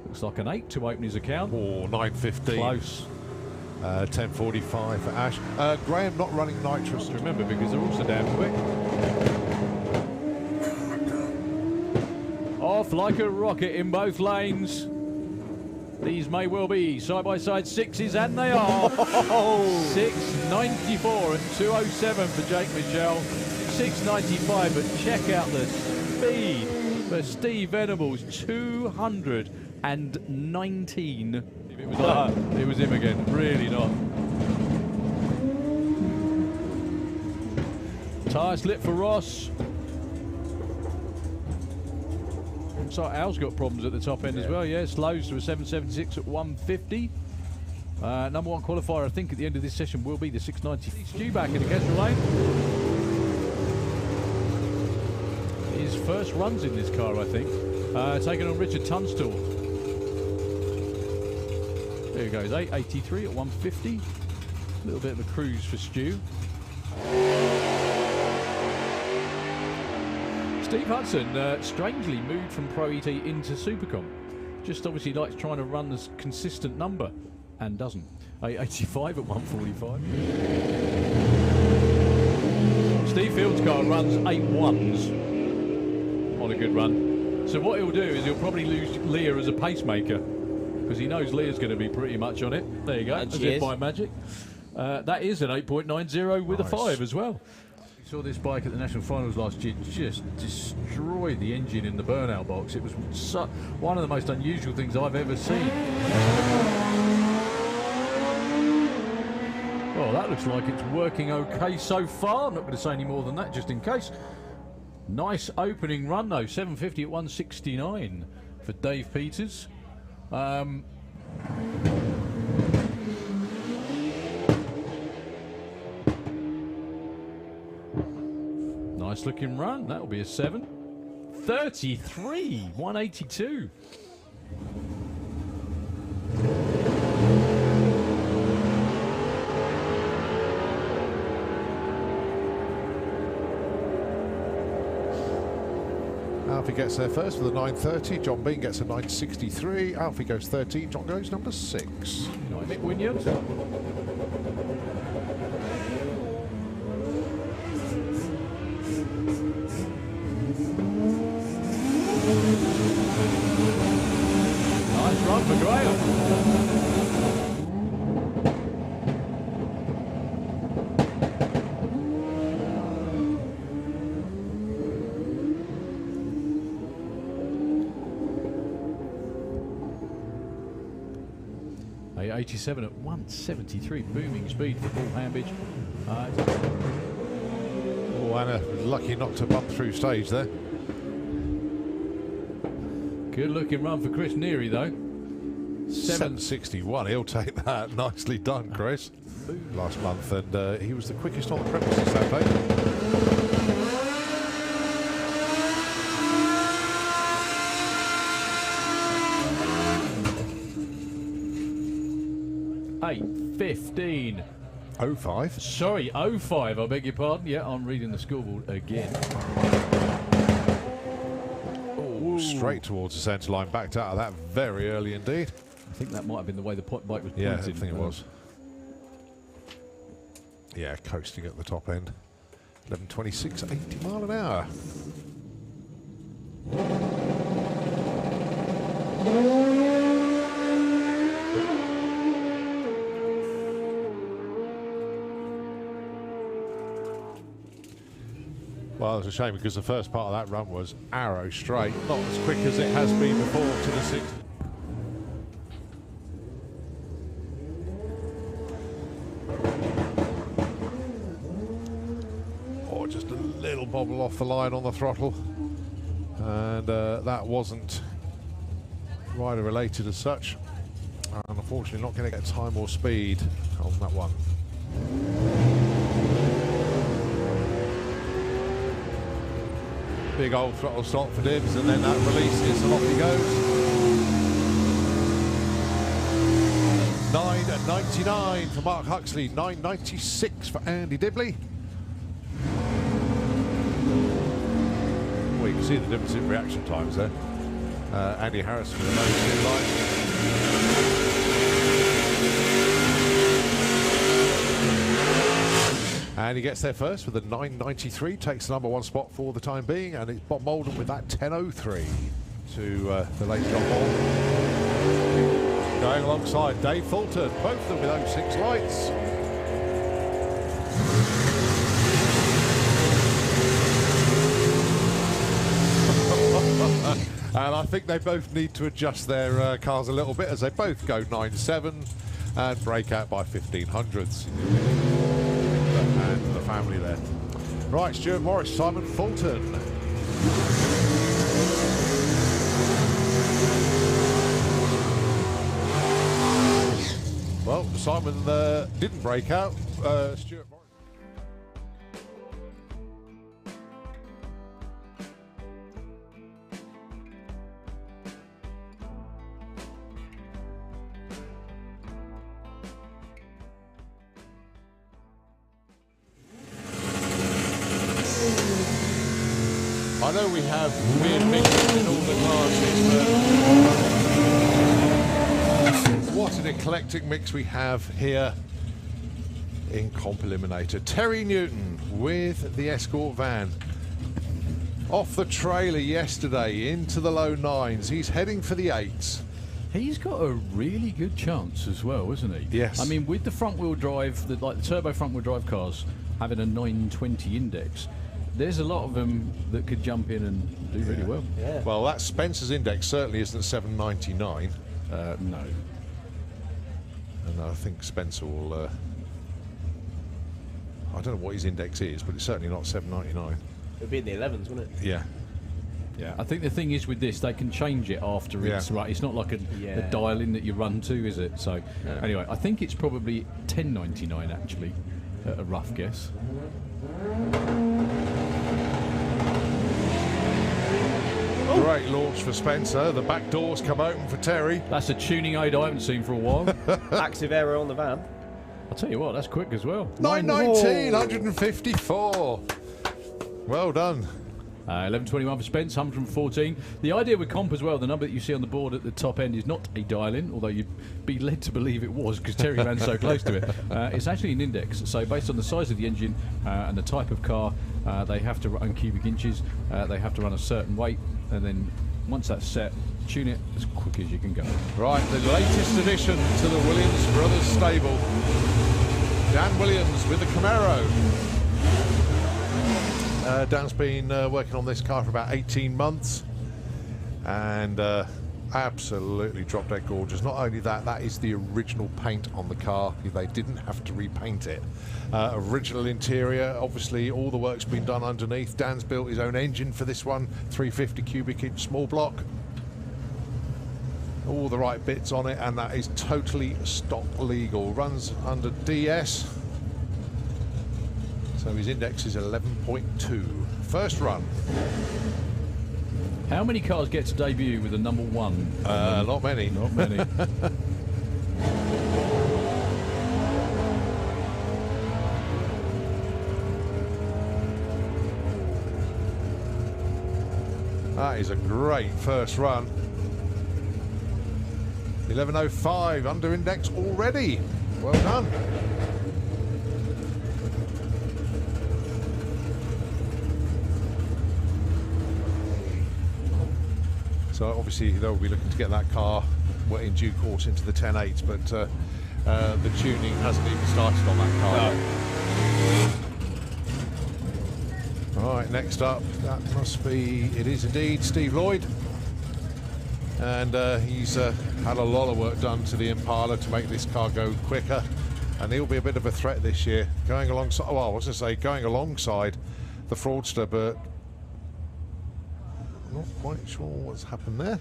Looks like an 8 to open his account. Oh, 9:15. Close. 10:45 for Ash. Graham not running nitrous. Remember, because they're also damn quick. Off like a rocket in both lanes. These may well be side-by-side sixes, and they are. 694 and 207 for Jake Mitchell. 695, but check out the speed for Steve Venables. 219. It was him again. Really not. Tyre slip for Ross. So Al's got problems at the top end as well. Yeah, slows to a 776 at 150. Number 1 qualifier, I think, at the end of this session will be the 690. Stu back in the Kestrel lane. His first runs in this car, I think. Taking on Richard Tunstall. There he goes, 883 at 150. A little bit of a cruise for Stu. Steve Hudson strangely moved from Pro ET into Supercom. Just obviously likes trying to run this consistent number, and doesn't. 885 at 145. Steve Field's car runs 8.1s on a good run. So what he'll do is he'll probably lose Leah as a pacemaker, because he knows Leah's going to be pretty much on it. There you go, as if by magic. That is an 8.90 with a 5 as well. Saw this bike at the national finals last year just destroy the engine in the burnout box. It was one of the most unusual things I've ever seen. Well, that looks like it's working okay so far. I'm not going to say any more than that, just in case. Nice opening run though, 750 at 169 for Dave Peters. Nice looking run. That'll be a 7. 33, 182. Alfie gets there first with a 930. John Bean gets a 963. Alfie goes 13. John goes number 6. Nice. Williams. Nice run for Graham. A 87 at 173, booming speed for Paul Hambidge. Oh, Anna lucky not to bump through stage there. Good looking run for Chris Neary though. 761, he'll take that. Nicely done, Chris. Last month, and he was the quickest on the premises that day. 8:15. 05. Sorry, 05, I beg your pardon. Yeah, I'm reading the scoreboard again. Oh, straight towards the centre line, backed out of that very early indeed. I think that might have been the way the bike was pointed. Yeah, I think it was. Yeah, coasting at the top end. 11:26, 80 mile an hour. Well, it's a shame because the first part of that run was arrow straight, not as quick as it has been before to the 60. Oh, just a little bobble off the line on the throttle, and that wasn't rider related as such. And unfortunately, not going to get time or speed on that one. Big old throttle stop for Dibs, and then that releases and off he goes. 9:99 for Mark Huxley, 9:96 for Andy Dibley. Well, you can see the difference in reaction times there. Andy Harris with a nose in line. And he gets there first with a 9:93, takes the #1 spot for the time being, and it's Bob Molden with that 10:03 to the late John Ball. Going alongside Dave Fulton, both of them with 06 lights. And I think they both need to adjust their cars a little bit as they both go 9.7 and break out by 1500ths. And the family there. Right, Stuart Morris, Simon Fulton. Well, Simon didn't break out. Stuart Morris. I know we have weird mixes in all the classes, but what an eclectic mix we have here in Comp Eliminator. Terry Newton with the Escort van. Off the trailer yesterday into the low 9s. He's heading for the 8s. He's got a really good chance as well, isn't he? Yes. I mean, with the front-wheel drive, like the turbo front-wheel drive cars having a 920 index, there's a lot of them that could jump in and do really well. Yeah. Well, that Spencer's index certainly isn't 799. No. And I think Spencer will... I don't know what his index is, but it's certainly not 799. It'd be in the 11s, wouldn't it? Yeah. Yeah. I think the thing is with this, they can change it after it's right. It's not like a dial-in that you run to, is it? So anyway, I think it's probably $10.99 actually, at a rough guess. Great launch for Spencer. The back doors come open for Terry. That's a tuning aid I haven't seen for a while. Active error on the van. I'll tell you what, that's quick as well. 919, 154. Well done. 11.21 for Spence, 114. The idea with comp as well, the number that you see on the board at the top end is not a dial-in, although you'd be led to believe it was because Terry ran so close to it. It's actually an index. So based on the size of the engine and the type of car, they have to run cubic inches. They have to run a certain weight, and then once that's set, tune it as quick as you can go. Right, the latest addition to the Williams Brothers stable. Dan Williams with the Camaro. Dan's been working on this car for about 18 months and absolutely drop dead gorgeous. Not only that, that is the original paint on the car. They didn't have to repaint it. Original interior, obviously all the work's been done underneath. Dan's built his own engine for this one, 350 cubic inch small block. All the right bits on it, and that is totally stock legal. Runs under DS. So his index is 11.2. First run. How many cars get to debut with a number 1? Not many. Not many. That is a great first run. 11.05 under index already. Well done. So obviously they'll be looking to get that car in due course into the 10.8s, but the tuning hasn't even started on that car yet. All right, next up, that must be, it is indeed Steve Lloyd. And he's had a lot of work done to the Impala to make this car go quicker, and he'll be a bit of a threat this year, going alongside, well, I was going to say going alongside the Fraudster, but not quite sure what's happened there.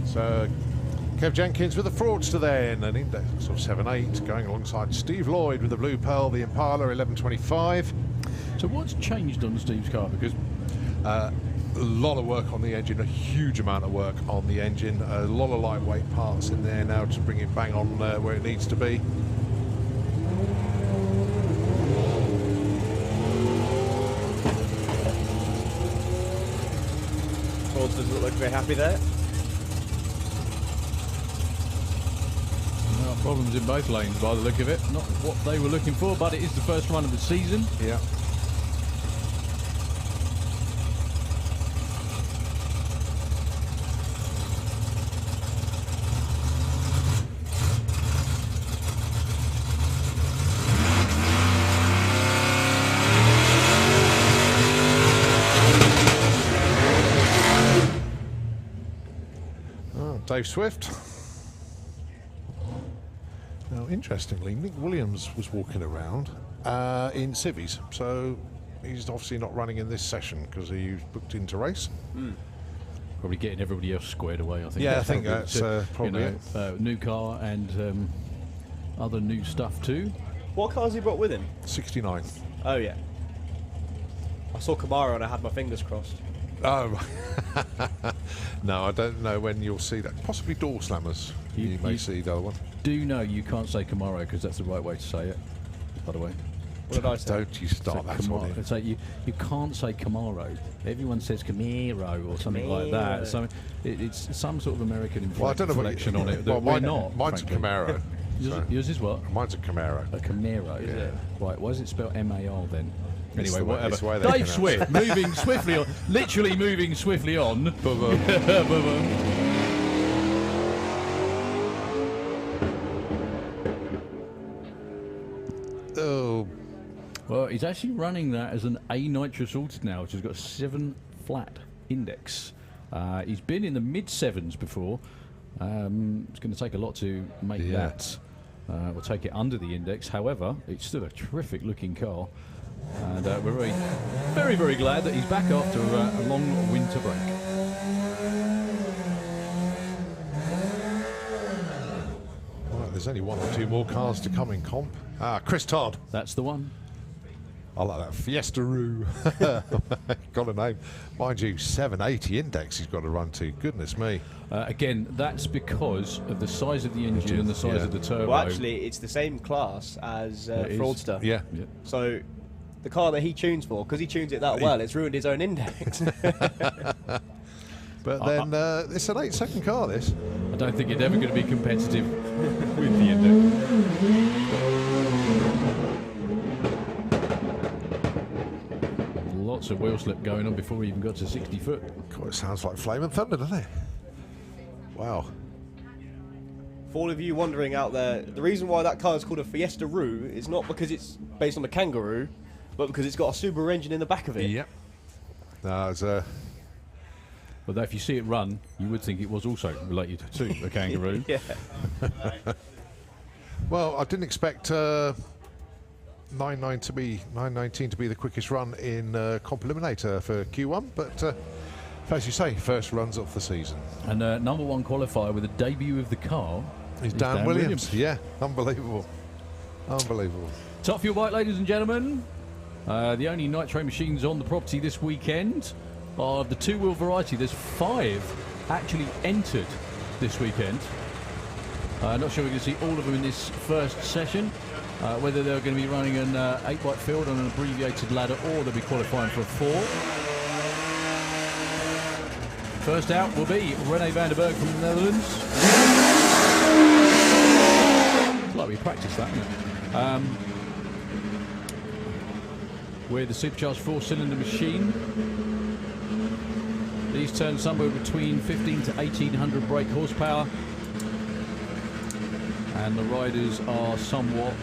So Kev Jenkins with the Fraudster then, an index of 7.8, going alongside Steve Lloyd with the Blue Pearl, the Impala 11.25. So what's changed on Steve's car? Because a lot of work on the engine, a huge amount of work on the engine, a lot of lightweight parts in there now to bring it bang on where it needs to be. Fraudster doesn't look very happy there. problems in both lanes by the look of it. Not what they were looking for, but it is the first run of the season. Yeah. Dave Swift. Now, interestingly, Nick Williams was walking around in civvies, so he's obviously not running in this session because he was booked in to race. Probably getting everybody else squared away, I think. Yeah, I think that's probably it. New car and other new stuff too. What cars he brought with him? 69. Oh, yeah. I saw Camaro and I had my fingers crossed. Oh, no, I don't know when you'll see that. Possibly door slammers. You may see the other one. Do know you can't say Camaro because that's the right way to say it, by the way. What did I say? Don't you start that on It's like you can't say Camaro. Everyone says Camaro or something like that. So it's some sort of American inflection on it that we're not. Mine's frankly. a Camaro. Yours is what? Mine's a Camaro. A Camaro. Yeah. Right. Why is it spelled M-A-R then? It's Anyway, the way whatever. they Dave Swift moving swiftly on, literally moving swiftly on. Oh, Well, he's actually running that as an A nitrous altered now, which has got a 7 flat index. He's been in the mid-7s before. It's going to take a lot to make that. We'll take it under the index. However, it's still a terrific looking car. And we're very, very, very glad that he's back after a long winter break. Right, there's only 1 or 2 more cars to come in comp. Chris Todd. That's the one. I like that. Fiesta-roo. Got a name. Mind you, 780 index he's got to run to. Goodness me. Again, that's because of the size of the engine and the size of the turbo. Well, actually, it's the same class as Fraudster. Yeah. So the car that he tunes for, because he tunes it that well, it's ruined his own index. But then it's an 8-second car, this. I don't think it's ever going to be competitive with the index. Lots of wheel slip going on before we even got to 60 foot. God, it sounds like Flame and Thunder, doesn't it? Wow. For all of you wondering out there, the reason why that car is called a Fiesta-roo is not because it's based on a kangaroo, but because it's got a Subaru engine in the back of it. Yep. It's But if you see it run, you would think it was also related to a kangaroo. Yeah. well, I didn't expect 919 to be the quickest run in Comp Eliminator for Q1, but as you say, first runs of the season. And number 1 qualifier with a debut of the car is Dan Williams. Yeah, unbelievable. Unbelievable. Top Fuel Bike, ladies and gentlemen. The only nitro machines on the property this weekend are of the 2-wheel variety. There's 5 actually entered this weekend. Not sure we're going to see all of them in this first session. Whether they're going to be running an 8-bike field on an abbreviated ladder or they'll be qualifying for a 4. First out will be René van der Berg from the Netherlands. It's like we practiced that, isn't it? With the supercharged 4-cylinder machine. These turn somewhere between 15 to 1800 brake horsepower. And the riders are somewhat...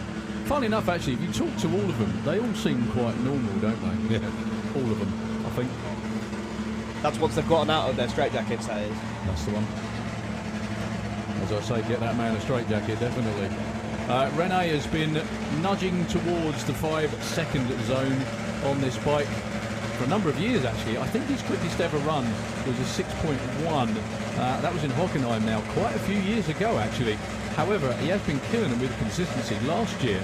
Funny enough, actually, if you talk to all of them, they all seem quite normal, don't they? Yeah. All of them, I think. That's once they've gotten out of their straitjackets, that is. That's the one. As I say, get that man a straitjacket, definitely. René has been nudging towards the 5-second zone on this bike for a number of years, actually. I think his quickest ever run was a 6.1. That was in Hockenheim now, quite a few years ago, actually. However, he has been killing them with consistency. Last year,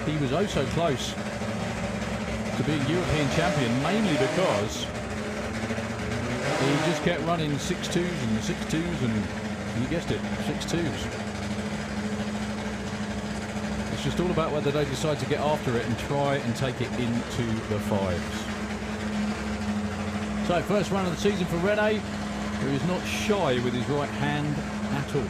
he was oh so close to being European champion, mainly because he just kept running 6.2s and 6.2s and, you guessed it, 6.2s. It's just all about whether they decide to get after it and try and take it into the 5s. So, first run of the season for René, who is not shy with his right hand at all.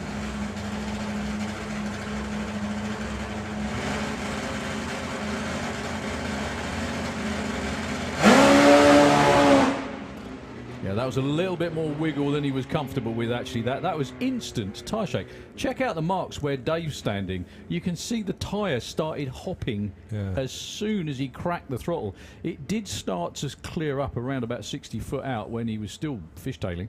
That was a little bit more wiggle than he was comfortable with, actually. That was instant tyre shake. Check out the marks where Dave's standing. You can see the tyre started hopping as soon as he cracked the throttle. It did start to clear up around about 60 foot out when he was still fishtailing.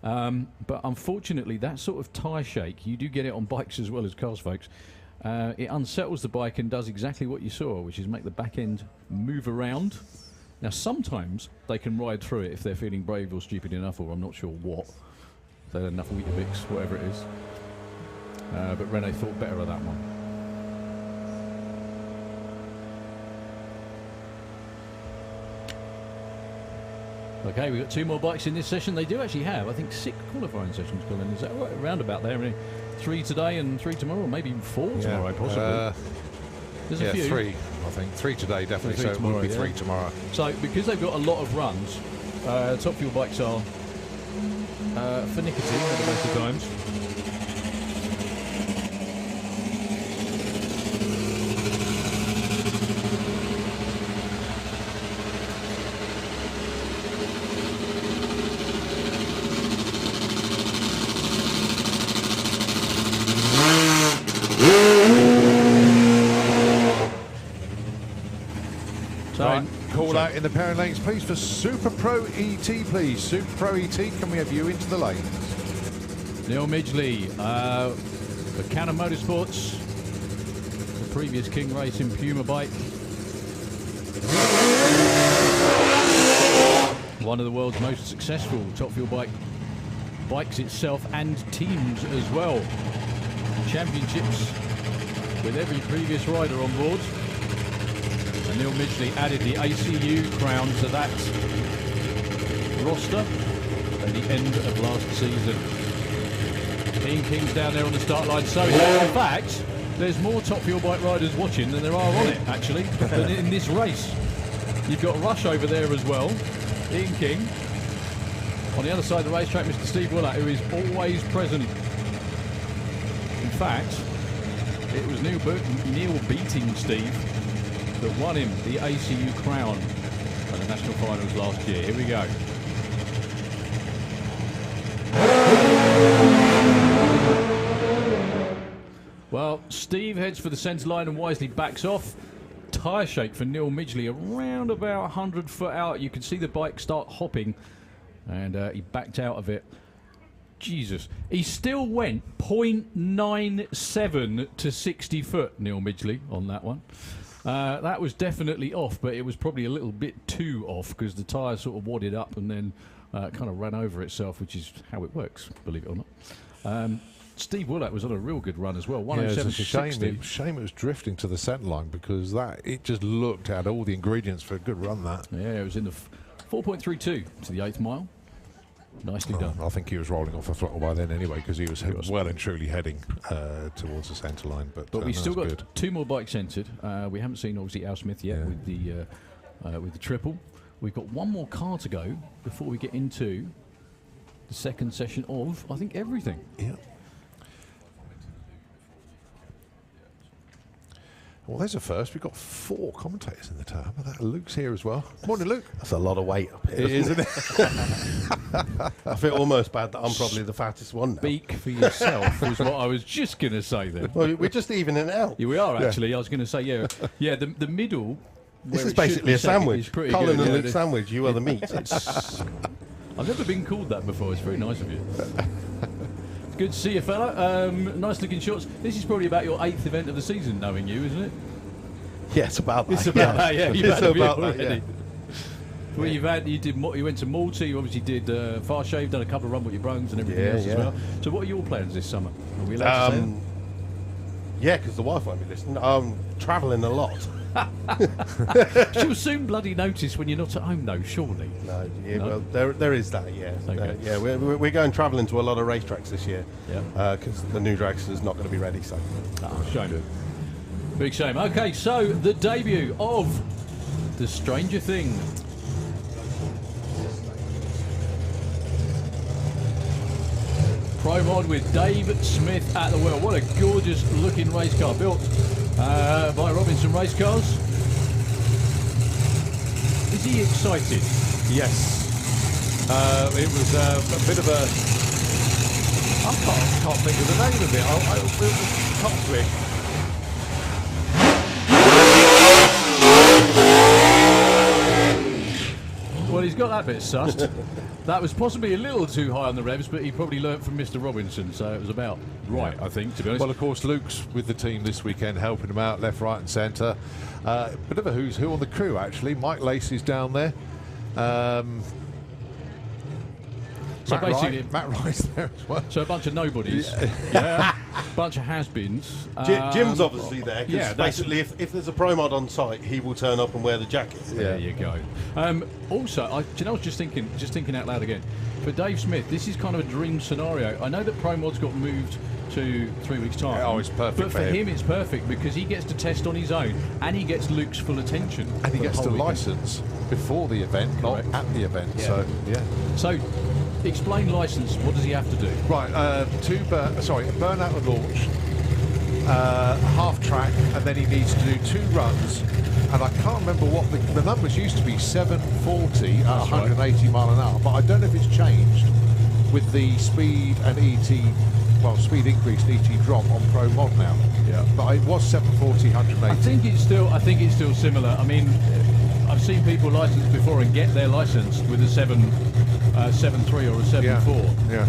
But unfortunately, that sort of tyre shake, you do get it on bikes as well as cars, folks. It unsettles the bike and does exactly what you saw, which is make the back end move around. Now, sometimes they can ride through it if they're feeling brave or stupid enough, or I'm not sure what. If they had enough Weetabix, whatever it is. But René thought better of that one. Okay, we've got 2 more bikes in this session. They do actually have, I think, 6 qualifying sessions, Colin. Is that right? Around about there. 3 today and 3 tomorrow, maybe even 4 tomorrow, possibly. There's a few. 3, I think. 3 today, definitely. So it will be 3 tomorrow. So, because they've got a lot of runs, Top Fuel bikes are finicky at the best of times. So, Right, call out in the pairing lanes, please, for Super Pro ET, please. Super Pro ET, can we have you into the lanes? Neil Midgley, for Cannon Motorsports, the previous King Racing Puma bike. One of the world's most successful top fuel bikes itself and teams as well. Championships with every previous rider on board. And Neil Midgley added the ACU crown to that roster at the end of last season. Ian King's down there on the start line. So, in fact, there's more top fuel bike riders watching than there are on it, actually, than in this race. You've got Rush over there as well. Ian King. On the other side of the racetrack, Mr. Steve Willett, who is always present. In fact, it was Neil beating Steve that won him the ACU crown at the national finals last year. Here we go. Well, Steve heads for the centre line and wisely backs off. Tyre shake for Neil Midgley around about 100 foot out. You can see the bike start hopping, and he backed out of it. Jesus. He still went 0.97 to 60 foot, Neil Midgley, on that one. That was definitely off, but it was probably a little bit too off because the tyre sort of wadded up and then kind of ran over itself, which is how it works, believe it or not. Steve Willett was on a real good run as well. 107 to 60. Shame it was drifting to the centre line because it just looked at all the ingredients for a good run. That it was in the 4.32 to the 8th mile. Nicely done. I think he was rolling off the throttle by then anyway because he was well and truly heading towards the centre line. But we've still got good. 2 more bikes entered. We haven't seen obviously Al Smith yet with the triple. We've got 1 more car to go before we get into the second session of, I think, everything. Yeah. Well, there's a first. We've got 4 commentators in the tower. But Luke's here as well. Morning, Luke. That's a lot of weight up here, isn't it? I feel almost bad that I'm probably the fattest one now. Speak for yourself was what I was just going to say then. Well, we're just evening it out. Yeah, we are actually. I was going to say, the middle. This is basically a sandwich. Colin and Luke sandwich. You are the meat. I've never been called that before. It's very nice of you. Good to see you, fella. Nice looking shorts. This is probably about your 8th event of the season, knowing you, isn't it? Yeah, it's about that. It's about that, yeah. You've It's had a few about that, already. yeah. Well, you went to Malta, you obviously did Far Shave, done a couple of Run With Your Brungs and everything else as well. So what are your plans this summer? Are we allowed to say them? Yeah, because the wife won't be listening. I'm travelling a lot. She'll soon bloody notice when you're not at home, though, surely. No, yeah, No? well, there is that, yeah. Okay. Yeah, we're going travelling to a lot of racetracks this year. Yeah. Because the new dragster's not going to be ready, so. Shame. Big shame. Okay, so the debut of the Stranger Thing. Pro Mod with Dave Smith at the wheel. What a gorgeous looking race car built by Robinson Race Cars. Is he excited? Yes. It was a bit of a... I can't think of the name of it. It was Cockpit. Well, he's got that bit sussed. That was possibly a little too high on the revs, but he probably learnt from Mr. Robinson, so it was about right, I think, to be honest. Well, of course, Luke's with the team this weekend, helping him out left, right and centre. Bit of a who's who on the crew, actually. Mike Lacey's down there. So basically, Matt Wright's there as well. so a bunch of nobodies, bunch of has-beens. Jim's obviously there, because yeah, that's- basically if there's a pro mod on site, he will turn up and wear the jacket. There you go. Also, I was just thinking out loud again. For Dave Smith, this is kind of a dream scenario. I know that Pro Mod's got moved to 3 weeks' time. Oh, it's perfect But for for him. it's perfect because he gets to test on his own and he gets Luke's full attention. And he for the gets whole to weekend. license before the event, Correct. not at the event. Yeah. So, yeah. So, explain license. What does he have to do? Right, burnout and launch, half track, and then he needs to do 2 runs. And I can't remember what the numbers used to be, 740 at 180 mile an hour, but I don't know if it's changed with the speed and speed increase and ET drop on Pro Mod now. Yeah. But it was 740, 180. I think it's still similar. I mean, I've seen people licensed before and get their license with a 7.3 or a 7.4. Yeah.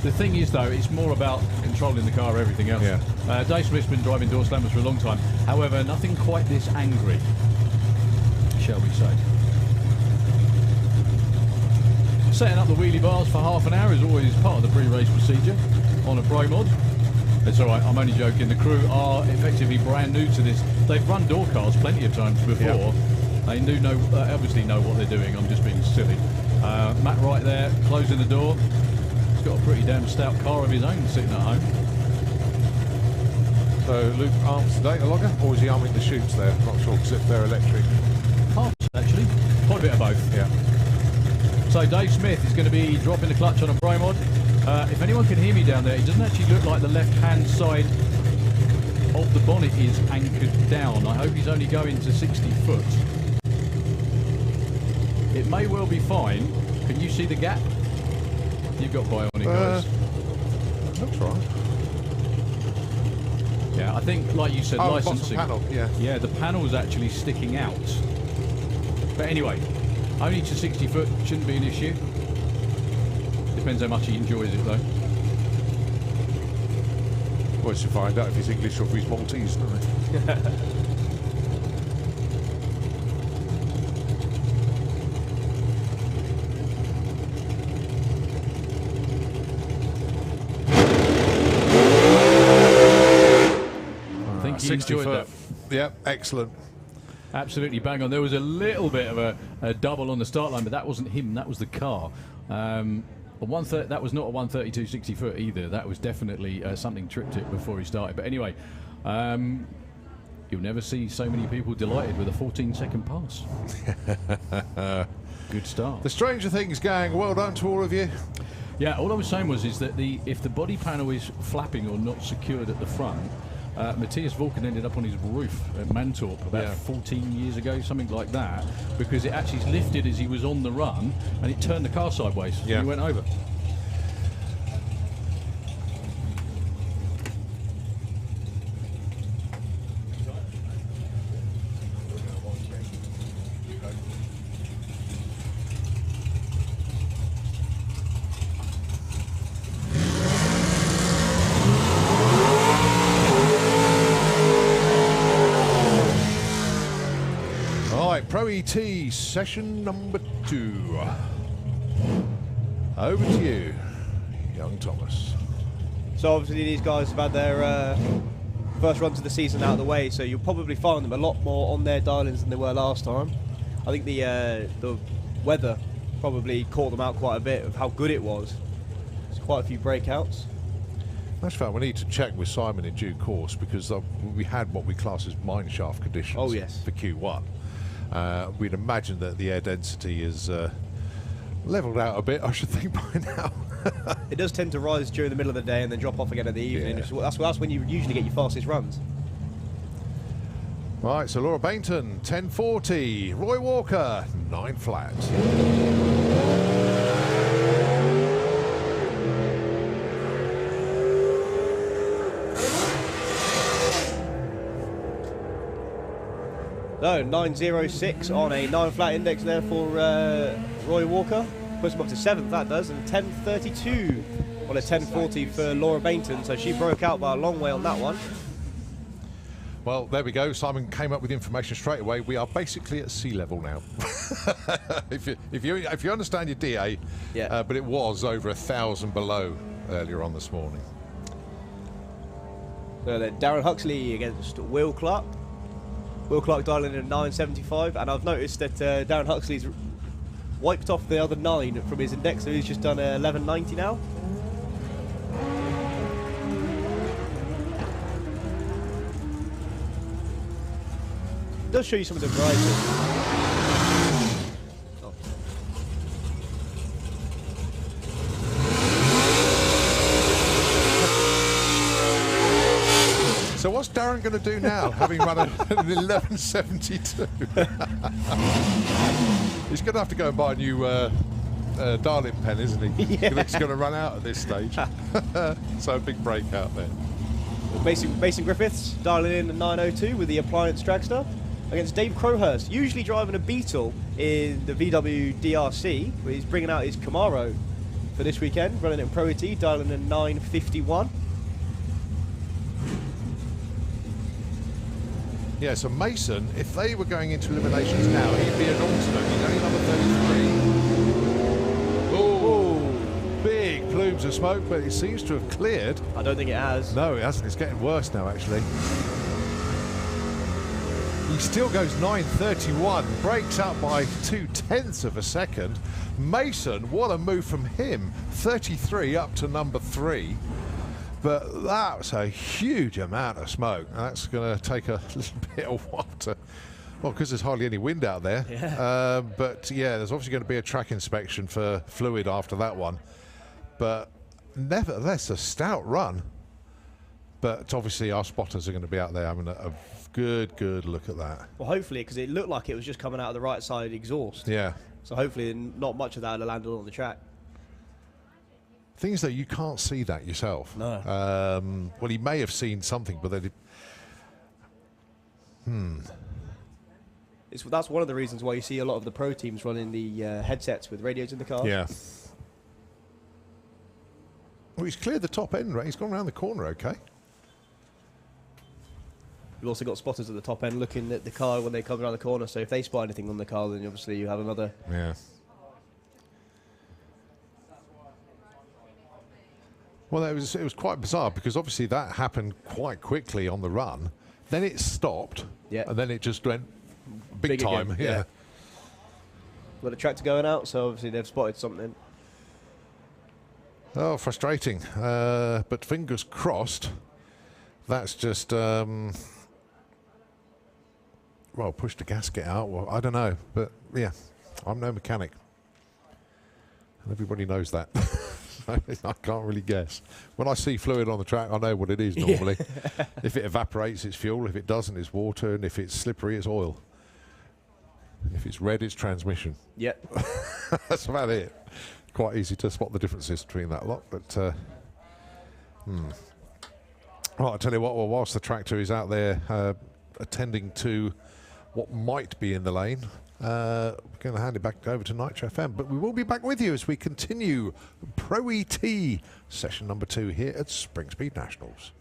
The thing is, though, it's more about controlling the car, everything else. Yeah. Dave Smith's been driving door slammers for a long time. However, nothing quite this angry, shall we say. Setting up the wheelie bars for half an hour is always part of the pre-race procedure on a Pro Mod. It's all right, I'm only joking. The crew are effectively brand new to this. They've run door cars plenty of times before. Yeah. They obviously know what they're doing. I'm just being silly. Matt right there, closing the door. He's got a pretty damn stout car of his own sitting at home. So Luke arms the data logger, or is he arming the chutes there? Not sure, because if they're electric. Half, actually. Quite a bit of both. Yeah. So Dave Smith is going to be dropping the clutch on a Pro Mod. If anyone can hear me down there, it doesn't actually look like the left-hand side of the bonnet is anchored down. I hope he's only going to 60 foot. It may well be fine. Can you see the gap? You've got bionic eyes. Looks right. Yeah, I think, like you said, licensing. Bottom panel, yeah. Yeah, the panel is actually sticking out. But anyway, only to 60 foot shouldn't be an issue. Depends how much he enjoys it, though. Well, to find out if he's English or if he's Maltese, don't we? I think he 60 enjoyed foot. that. Yep, excellent. Absolutely bang on. There was a little bit of a double on the start line, but that wasn't him. That was the car. That was not a 132 60 foot either. That was definitely something tripped it before he started. But anyway, you'll never see so many people delighted with a 14-second pass. Good start. The Stranger Things gang, well done to all of you. Yeah, all I was saying is that if the body panel is flapping or not secured at the front, Matthias Vulcan ended up on his roof at Mantorp about 14 years ago, something like that, because it actually lifted as he was on the run and it turned the car sideways and he went over. Pro ET session number 2. Over to you, young Thomas. So obviously these guys have had their first runs of the season out of the way, so you'll probably find them a lot more on their dial-ins than they were last time. I think the weather probably caught them out quite a bit of how good it was. There's quite a few breakouts. That's fine. We need to check with Simon in due course, because we had what we class as mine shaft conditions for Q1. We'd imagine that the air density is levelled out a bit, I should think, by now. It does tend to rise during the middle of the day and then drop off again in the evening. Yeah. That's when you usually get your fastest runs. Right, so Laura Bainton, 1040. Roy Walker, 9 flat. So 906 on a 9 flat index there for Roy Walker. Puts him up to 7th, that does, and 1032 on a 1040 for Laura Bainton. So she broke out by a long way on that one. Well, there we go. Simon came up with information straight away. We are basically at sea level now. if you understand your DA, but it was over 1,000 below earlier on this morning. So then Darren Huxley against Will Clark. Will Clark dialing in at 975, and I've noticed that Darren Huxley's wiped off the other 9 from his index, so he's just done 1190 now. It does show you some of the variety. So what's Darren going to do now, having run an 1172? He's going to have to go and buy a new dial-in pen, isn't he? Yeah. He's going to run out at this stage. So a big breakout there. Mason Griffiths dialing in at 902 with the appliance dragster. against Dave Crowhurst, usually driving a Beetle in the VW DRC, but he's bringing out his Camaro for this weekend, running it in Pro ET, dialing a 951. Yeah, so Mason, if they were going into eliminations now, he'd be an alternate. He's only number 33. Oh, big plumes of smoke, but it seems to have cleared. I don't think it has. No, it hasn't. It's getting worse now, actually. He still goes 9.31, breaks out by 0.2 of a second. Mason, what a move from him. 33 up to number 3. But that's a huge amount of smoke. That's going to take a little bit of while to... Well, because there's hardly any wind out there. Yeah. But yeah, there's obviously going to be a track inspection for fluid after that one. But nevertheless, a stout run. But obviously our spotters are going to be out there having a good look at that. Well, hopefully, because it looked like it was just coming out of the right side exhaust. Yeah. So hopefully not much of that will land on the track. Things that you can't see that yourself. No. Well, he may have seen something, but That's one of the reasons why you see a lot of the pro teams running the headsets with radios in the car. Yeah. Well, he's cleared the top end, right? He's gone around the corner, okay. You've also got spotters at the top end looking at the car when they come around the corner, so if they spot anything on the car, then obviously you have another... Yeah. Well, it was quite bizarre because obviously that happened quite quickly on the run. Then it stopped, Yeah. and then it just went big time. again, Yeah. Got a tractor going out, so obviously they've spotted something. Oh, frustrating. But fingers crossed. That's just... well, push the gasket out. Well, I don't know. But, yeah, I'm no mechanic. And everybody knows that. I can't really guess. When I see fluid on the track, I know what it is normally. If it evaporates, it's fuel. If it doesn't, it's water. And if it's slippery, it's oil. If it's red, it's transmission. Yep. That's about it. Quite easy to spot the differences between that lot. But, Well, I'll tell you what, well, whilst the tractor is out there attending to what might be in the lane, we're going to hand it back over to Nitro FM. But we will be back with you as we continue Pro ET session number 2 here at Springspeed Nationals.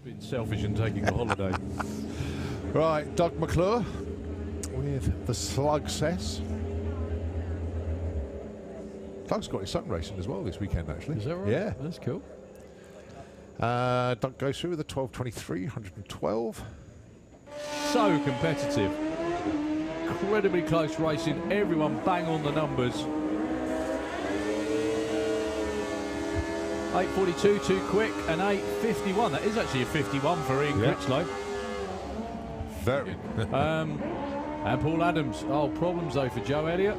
Been selfish and taking a holiday. Right, Doug McClure with the Slug Cess. Doug's got his son racing as well this weekend, actually. Is that right? Yeah. That's cool. Doug goes through with a 12.23, 112. So competitive. Incredibly close racing. Everyone bang on the numbers. 8.42 too quick, and 8.51. That is actually a 51 for Ian Critchlow. Very. And Paul Adams. Oh, problems though for Joe Elliott.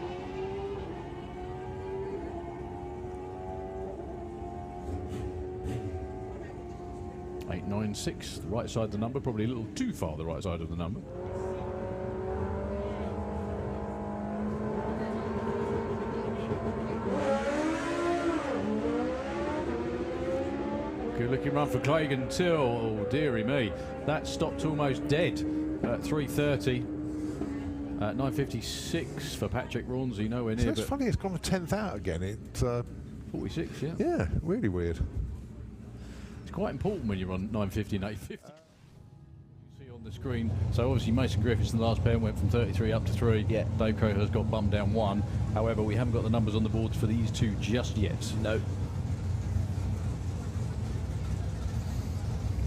.896, the right side of the number, probably a little too far the right side of the number. Good looking run for Craig until, oh dearie me, that stopped almost dead at 3:30. 9.56 for Patrick Rawnsley, nowhere near. So it's funny, it's gone to 10th out again. It 46, yeah. Yeah, really weird. It's quite important when you're on 9.50 and 8.50. You see on the screen, so obviously Mason Griffiths in the last pair went from 33 up to 3. Yeah. Dave Crowe has got bumped down 1. However, we haven't got the numbers on the boards for these two just yet. No.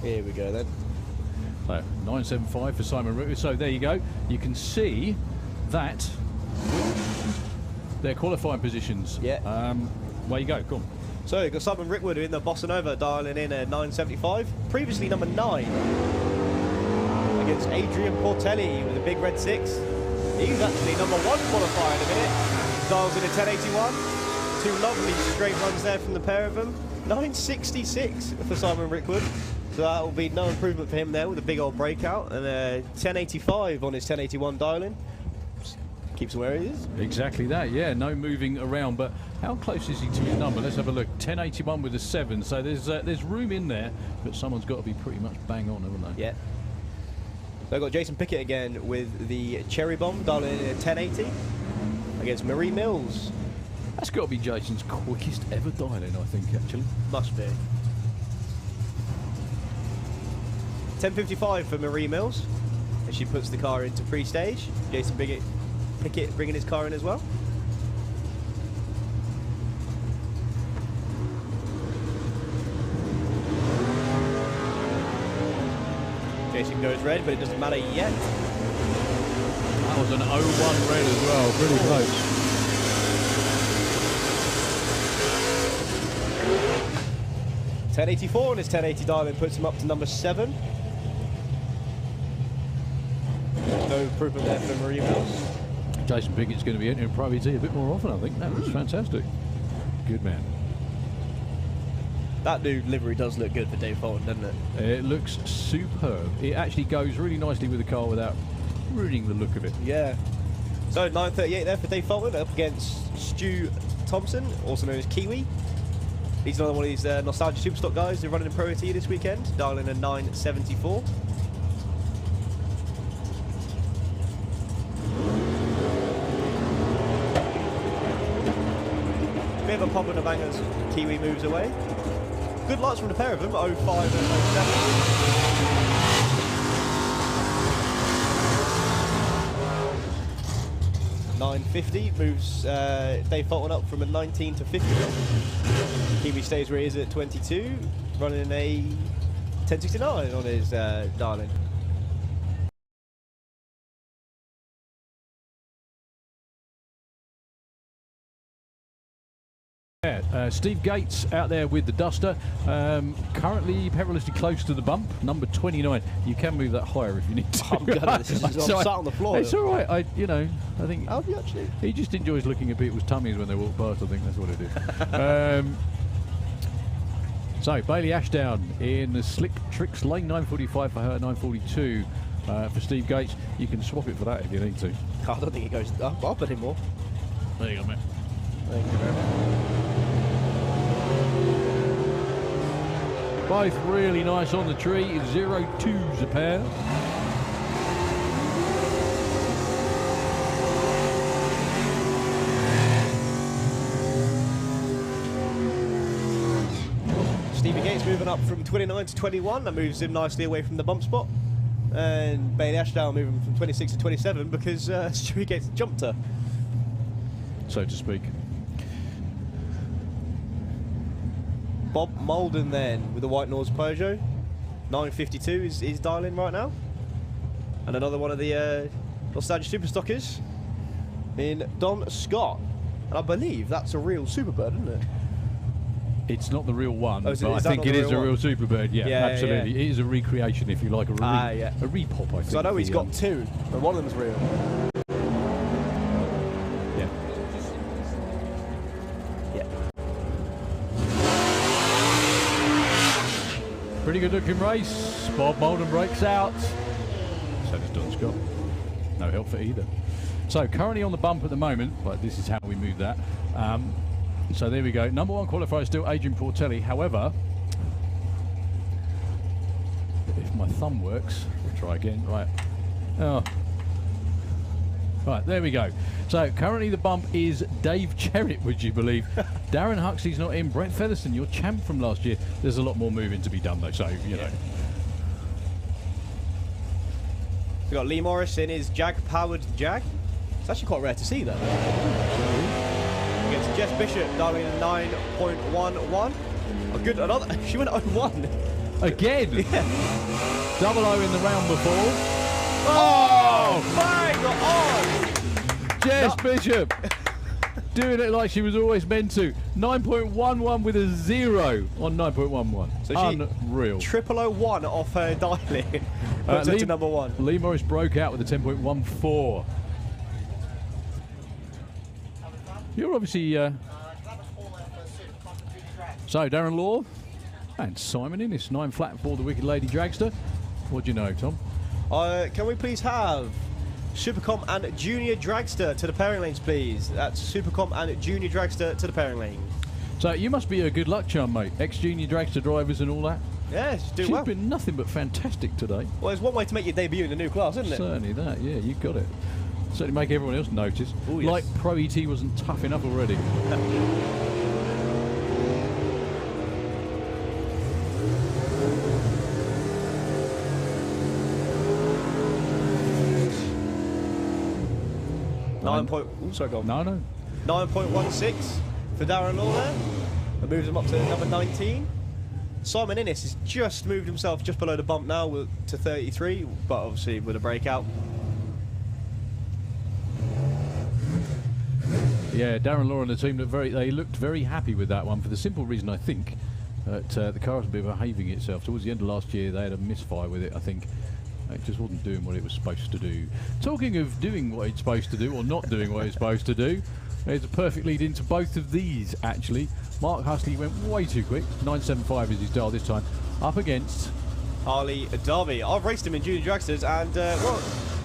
Here we go then. So 9.75 for Simon Rickwood. So there you go. You can see that their qualifying positions. Yeah. Where you go? Come on. So you've got Simon Rickwood in the Bossa Nova dialing in at 9.75. Previously number 9 against Adrian Portelli with a big red 6. He's actually number 1 qualifier in a minute. Dials in a 10.81. Two lovely straight runs there from the pair of them. 9.66 for Simon Rickwood. So that will be no improvement for him there with a big old breakout. And 10.85 on his 10.81 dialing. Keeps him where he is. Exactly that, yeah. No moving around, but how close is he to his number? Let's have a look. 10.81 with a 7, so there's room in there, but someone's got to be pretty much bang on, haven't they? Yeah. So I've got Jason Pickett again with the Cherry Bomb dialing in at 10.80 against Marie Mills. That's got to be Jason's quickest ever dialing, I think, actually. Must be. 10.55 for Marie Mills, and she puts the car into pre-stage. Jason Pickett bringing his car in as well. Jason goes red, but it doesn't matter yet. That was an 0-1 red as well, pretty close. .1084 on his 1080 dialing puts him up to number 7. No improvement there for Marie Mills. Jason Pickett's going to be entering Pro ET a bit more often, I think. That was fantastic. Good man. That new livery does look good for Dave Fulton, doesn't it? It looks superb. It actually goes really nicely with the car without ruining the look of it. Yeah. So 9.38 there for Dave Fulton up against Stu Thompson, also known as Kiwi. He's another one of these nostalgia superstock guys who are running in Pro ET this weekend, dialing a 9.74. Bit of a pop in the bangers. Kiwi moves away. Good lights from the pair of them, 05 and 07. 9.50 moves Dave Fulton up from a 19 to 50. Kiwi stays where he is at 22, running a 10.69 on his dialing. Steve Gates out there with the Duster, currently perilously close to the bump, number 29. You can move that higher if you need to. I'm gonna. This is just, I'm sat on the floor. It's all right. I think. How do you actually? He just enjoys looking at people's tummies when they walk past. I think that's what it is. So Bailey Ashdown in the Slick Tricks lane, 9.45 for her, 9.42 for Steve Gates. You can swap it for that if you need to. I don't think it goes up anymore. There you go, mate. Thank you very much. Both really nice on the tree. 0-2s a pair. Stevie Gates moving up from 29 to 21. That moves him nicely away from the bump spot. And Bailey Ashdown moving from 26 to 27 because Stewie Gates jumped her. So to speak. Bob Malden then with the white Norse Peugeot. 952 is dialing right now. And another one of the Nostalgia Super Stockers in Don Scott. And I believe that's a real Superbird, isn't it? It's not the real one, Oh, is but I that think not it the is a real real one? Superbird. Yeah, Yeah, absolutely. It is a recreation, if you like, a repop, I think. So I know he's the, got two, but one of them's real. Yeah. Yeah. Pretty good looking race. Bob Malden breaks out. So does Don Scott. No help for either. So currently on the bump at the moment, but this is how we move that. So there we go. Number one qualifier is still Adrian Portelli. However, if my thumb works, we'll try again. Right. Oh. Right, there we go. So currently the bump is Dave Cherritt, would you believe? Darren Huxley's not in. Brett Featherstone, your champ from last year. There's a lot more moving to be done though, so, you know. We've got Lee Morris in his Jag-powered Jag. It's actually quite rare to see that. Against Jess Bishop, dialing in 9.11. A good, another, she went 0-1. Again? Yeah. Double O in the round before. Oh, bang on! Jess Bishop doing it like she was always meant to. 9.11 with a 0 on 9.11. So she unreal. 0001 off her dialing. Puts it to number one. Lee Morris broke out with a 10.14. You're obviously... So, Darren Law and Simon Innes, 9 flat for the Wicked Lady Dragster. What do you know, Tom? Can we please have Supercom and Junior Dragster to the pairing lanes, please? That's Supercom and Junior Dragster to the pairing lane. So, you must be a good luck charm, mate. Ex-Junior Dragster drivers and all that. Yeah, she's doing She's well. been nothing but fantastic today. Well, it's one way to make your debut in a new class, isn't it? Certainly that, yeah, you got it. Certainly make everyone else notice. Ooh, yes. Like Pro ET wasn't tough enough already. Sorry, go on. No. 9.16 for Darren Law there. That moves him up to number 19. Simon Innes has just moved himself just below the bump now to 33, but obviously with a breakout. Yeah, Darren Law and the team looked very happy with that one for the simple reason, I think, that the car has been behaving itself. Towards the end of last year, they had a misfire with it, I think. It just wasn't doing what it was supposed to do. Talking of doing what it's supposed to do, or not doing what it's supposed to do, there's a perfect lead into both of these, actually. Mark Huxley went way too quick. 9.75 is his dial this time. Up against Harley Darby. I've raced him in Junior Dragsters, and, well,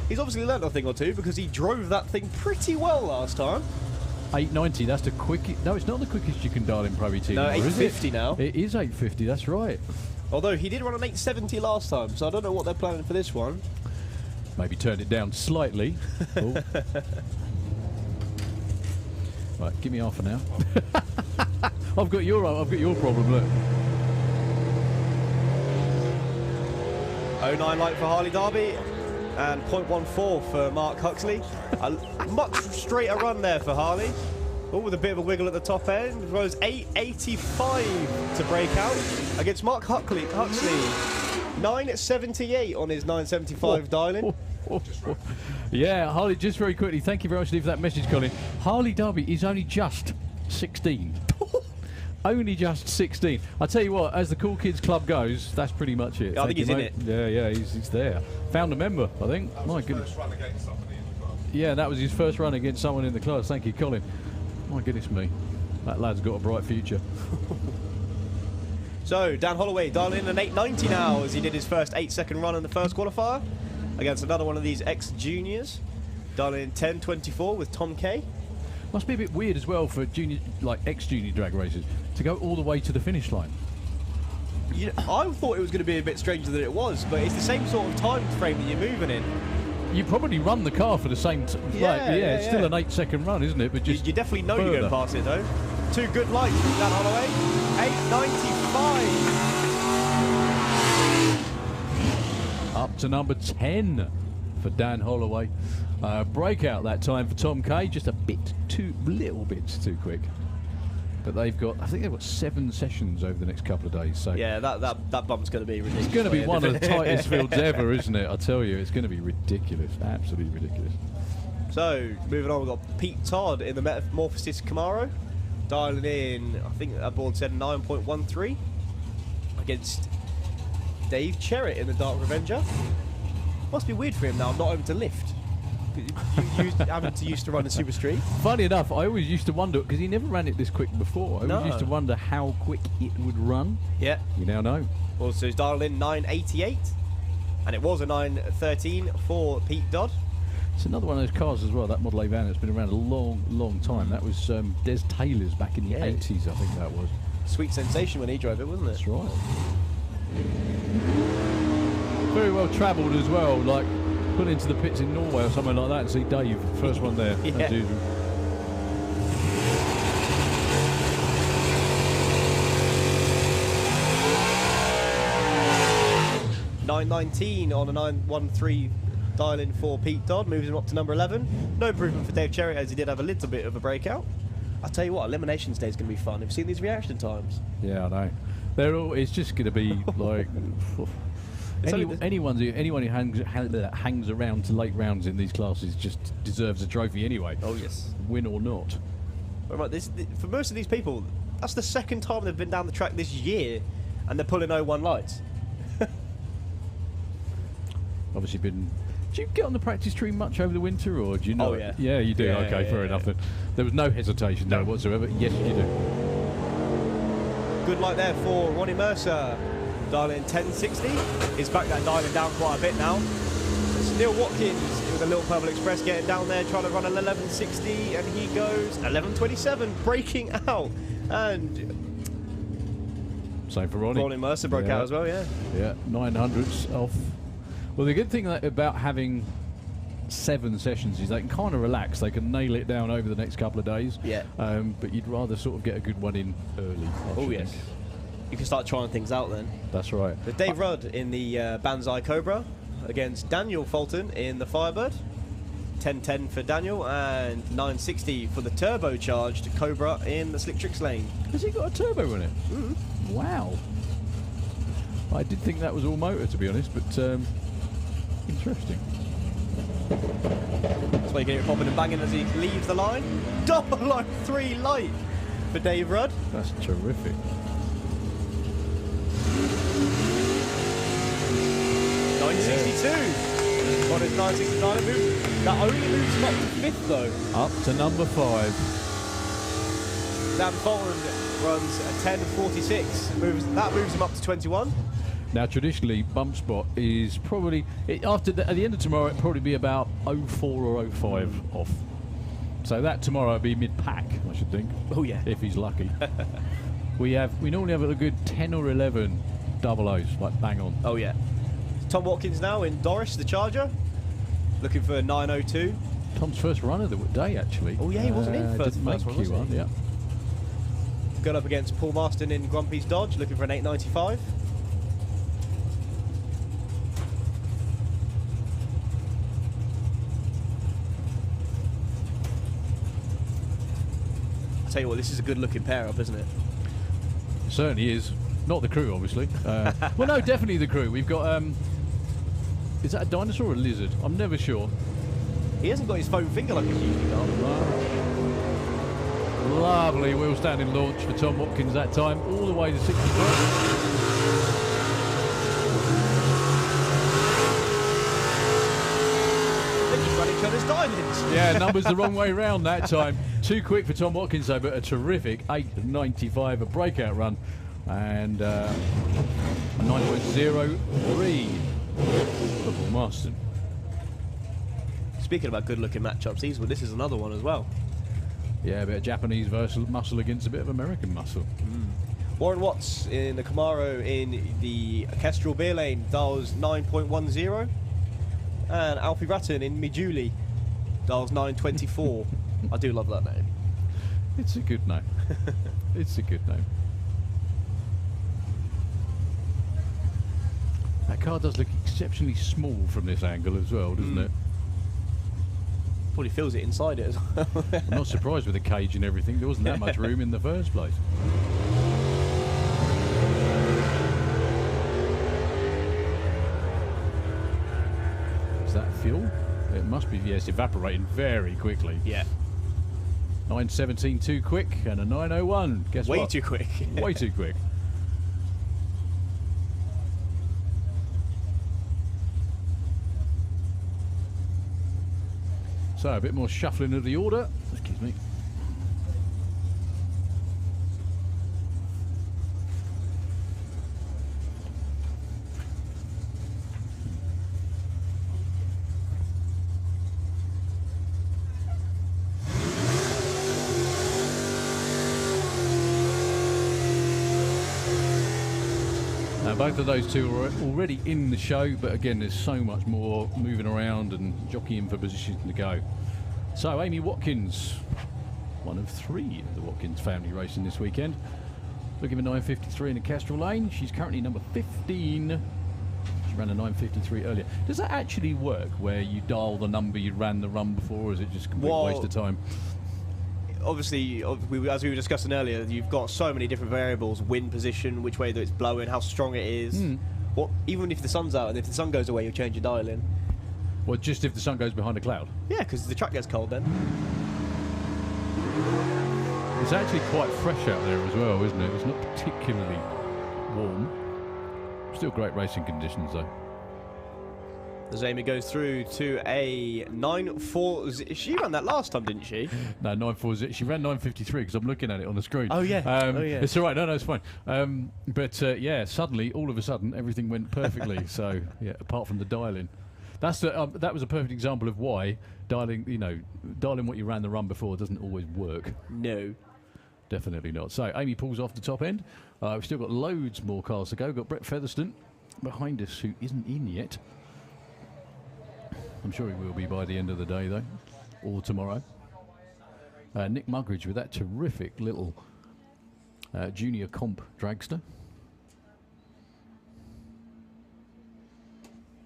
he's obviously learnt a thing or two because he drove that thing pretty well last time. 890, that's the quickest. No, it's not the quickest you can dial in Pro ET. No, anymore, 850 now. It is 850, that's right. Although he did run an 870 last time, so I don't know what they're planning for this one. Maybe turn it down slightly. Oh. Right, give me half an hour. I've got your problem, look. 09 light for Harley Darby and 0.14 for Mark Huxley. A much straighter run there for Harley. Oh, with a bit of a wiggle at the top end. Rose 885 to break out against Mark Huxley. 978 on his 975 dialing. Yeah, Harley, just very quickly, thank you very much for that message, Colin. Harley Darby is only just 16. Only just 16. I tell you what, as the Cool Kids Club goes, that's pretty much it. Yeah, I think he's in it. Yeah, he's there. Found a member, I think. My goodness. Yeah, that was his first run against someone in the class. Thank you, Colin. My goodness me. That lad's got a bright future. So, Dan Holloway dialing in an 890 now as he did his first 8-second run in the first qualifier against another one of these ex-juniors. Dialing in 1024 with Tom Kay. Must be a bit weird as well for junior, like ex-junior drag racers to go all the way to the finish line. You know, I thought it was going to be a bit stranger than it was, but it's the same sort of time frame that you're moving in. You probably run the car for the same it's still an 8-second run, isn't it? But just you definitely know further. you're going past it though. Two good lights from Dan Holloway. 895. Up to number 10 for Dan Holloway. Breakout that time for Tom Kay, just little bits too quick. But they've got, I think they've got 7 sessions over the next couple of days. So Yeah, that bump's going to be ridiculous. it's going to be for one you. of the tightest fields ever, isn't it? I tell you, it's going to be ridiculous, absolutely ridiculous. So, moving on, we've got Pete Todd in the Metamorphosis Camaro, dialing in, I think that board said 9.13, against Dave Cherritt in the Dark Revenger. Must be weird for him now, not able to lift. Having to used to run in Super Street. Funny enough, I always used to wonder, because he never ran it this quick before, I always No. used to wonder how quick it would run. Yeah. You now know. Also, he's dialed in 988, and it was a 913 for Pete Dodd. It's another one of those cars as well, that Model A van that's been around a long time. That was Des Taylor's back in the 80s, I think that was. Sweet sensation when he drove it, wasn't it? That's right. Very well travelled as well, like put into the pits in Norway or something like that and see Dave, first one there. Yeah. As usual. .919 on a 913 dial-in for Pete Dodd, moves him up to number 11. No improvement for Dave Cherritt, as he did have a little bit of a breakout. I'll tell you what, Eliminations Day is going to be fun. Have you seen these reaction times? Yeah, I know. They're all. It's just going to be like anyone who hangs around to late rounds in these classes just deserves a trophy anyway. Oh yes, win or not. But right, for most of these people, that's the second time they've been down the track this year, and they're pulling 01 lights. Obviously been. Do you get on the practice tree much over the winter, or do you know? Oh, yeah. Yeah, you do. Yeah, okay, yeah, fair yeah, enough. yeah. Then. There was no hesitation there whatsoever. Yes, you do. Good light there for Ronnie Mercer. Dialing 1060. He's back that dialing down quite a bit now. It's Neil Watkins with a Little Purple Express getting down there, trying to run an 1160, and he goes 1127, breaking out. And Same for Ronnie. Ronnie Mercer broke out as well, yeah. Yeah, 900s off. Well, the good thing about having 7 sessions is they can kind of relax. They can nail it down over the next couple of days. Yeah. But you'd rather sort of get a good one in early. Oh, yes. You can start trying things out then. That's right. The Dave Rudd in the Banzai Cobra against Daniel Fulton in the Firebird. 1010 for Daniel and 960 for the turbocharged Cobra in the Slick Tricks lane. Has he got a turbo in it? Wow. I did think that was all motor, to be honest, but interesting. That's why you get it popping and banging as he leaves the line. 003 light for Dave Rudd. That's terrific. 962 on his 969 move. That only moves him up to 5th though. Up to number 5. Dan Fulton runs a 1046. That moves him up to 21. Now, traditionally, bump spot is probably at the end of tomorrow. It'll probably be about 04 or 05 off. So that tomorrow will be mid-pack, I should think. Oh yeah, if he's lucky. we normally have a good 10 or 11 double O's, like bang on. Oh yeah. Tom Watkins now in Doris, the Charger, looking for a 902. Tom's first run of the day, actually. Oh yeah, he wasn't in first Didn't make one, was Q1, he? yeah. Going up against Paul Marston in Grumpy's Dodge, looking for an 895. Tell you what, this is a good looking pair up, isn't it? It certainly is. Not the crew, obviously. Well, no, definitely the crew. We've got, is that a dinosaur or a lizard? I'm never sure. He hasn't got his foam finger like he's usually got. Lovely wheel standing launch for Tom Watkins that time, all the way to 64. Each other's diamonds. Yeah, numbers the wrong way round that time. Too quick for Tom Watkins though, but a terrific 8.95, a breakout run, and a 9.03 for Paul Marston. Speaking about good-looking matchups, this is another one as well. Yeah, a bit of Japanese muscle against a bit of American muscle. Warren Watts in the Camaro in the Kestrel beer lane, dials 9.10. And Alfie Ratton in Mijuli, dials 924. I do love that name. It's a good name. It's a good name. That car does look exceptionally small from this angle as well, doesn't it? Probably feels it inside it as well. I'm not surprised with the cage and everything. There wasn't that much room in the first place. Is that fuel? It must be, yes, evaporating very quickly. Yeah. 9:17 too quick and a 9:01. Guess Way what? too quick. Way too quick. So a bit more shuffling of the order. Excuse me. Now both of those two are already in the show, but again there's so much more moving around and jockeying for positions to go. So Amy Watkins, one of 3 of the Watkins family racing this weekend. Looking for 9:53 in the Kestrel Lane. She's currently number 15. She ran a 9:53 earlier. Does that actually work where you dial the number you ran the run before, or is it just a complete waste of time? Obviously, as we were discussing earlier, you've got so many different variables: wind position, which way that it's blowing, how strong it is. What, even if the sun's out and if the sun goes away, you'll change your dial in. Well, just if the sun goes behind a cloud. Yeah, because the track gets cold then. It's actually quite fresh out there as well, isn't it? It's not particularly warm. Still great racing conditions though. As Amy goes through to a 9:4. She ran that last time, didn't she? No, 9:40. She ran 9:53 because I'm looking at it on the screen. Oh yeah. Oh yeah. It's all right. No, it's fine. But yeah, suddenly, all of a sudden, everything went perfectly. So yeah, apart from the dialing, that was a perfect example of why dialing what you ran the run before doesn't always work. No. Definitely not. So Amy pulls off the top end. We've still got loads more cars to go. We've got Brett Featherstone behind us, who isn't in yet. I'm sure he will be by the end of the day, though, or tomorrow. Nick Mugridge with that terrific little junior comp dragster.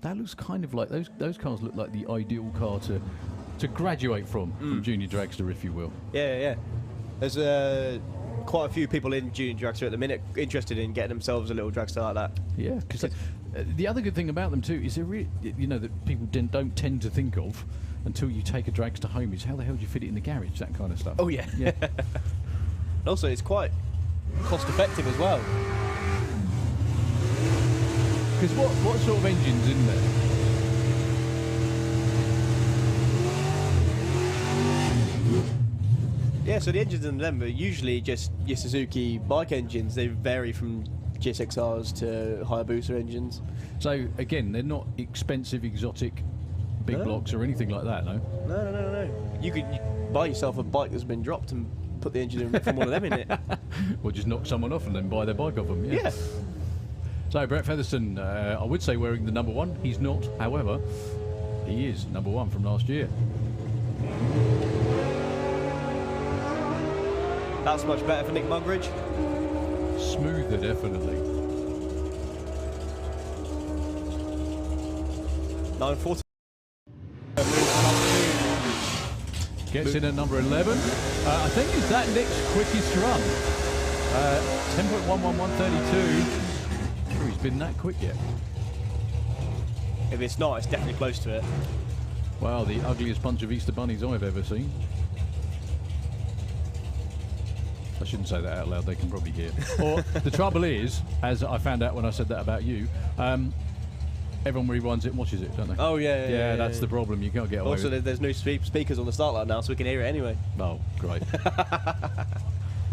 That looks kind of like those cars look like the ideal car to graduate from junior dragster, if you will. Yeah. There's quite a few people in junior dragster at the minute interested in getting themselves a little dragster like that. Yeah, because the other good thing about them too is that people don't tend to think of until you take a dragster home is how the hell do you fit it in the garage, that kind of stuff. Oh yeah. And also it's quite cost effective as well. Because what sort of engine's in there? Yeah, so the engines in them are usually just your Suzuki bike engines. They vary from GSXRs to Hayabusa engines. So again, they're not expensive, exotic, big blocks or anything like that, no? No. You could buy yourself a bike that's been dropped and put the engine in from one of them in it. Or just knock someone off and then buy their bike off them. Yeah. So Brett Featherstone, I would say wearing the number 1. He's not, however, he is number 1 from last year. That's much better for Nick Mugridge. Smoother, definitely. 9:40. Gets in at number 11. I think is that Nick's quickest run. 10.11132. Sure he's been that quick yet. If it's not, it's definitely close to it. Wow, the ugliest bunch of Easter bunnies I've ever seen. I shouldn't say that out loud, they can probably hear. Or the trouble is, as I found out when I said that about you, everyone rewinds it and watches it, don't they? Oh yeah, that's the problem, you can't get away Also, with it. there's no speakers on the start line now, so we can hear it anyway. Oh, great. I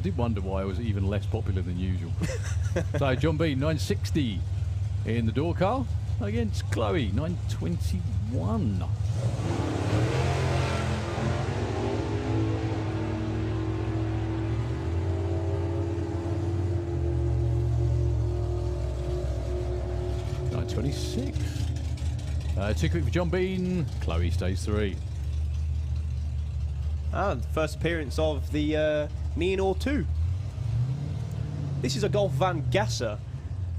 did wonder why I was even less popular than usual. So John B, 960 in the door car against Chloe, 921. Too quick for John Bean. Chloe stays 3. And first appearance of the Neo 2. This is a Golf Van Gasser.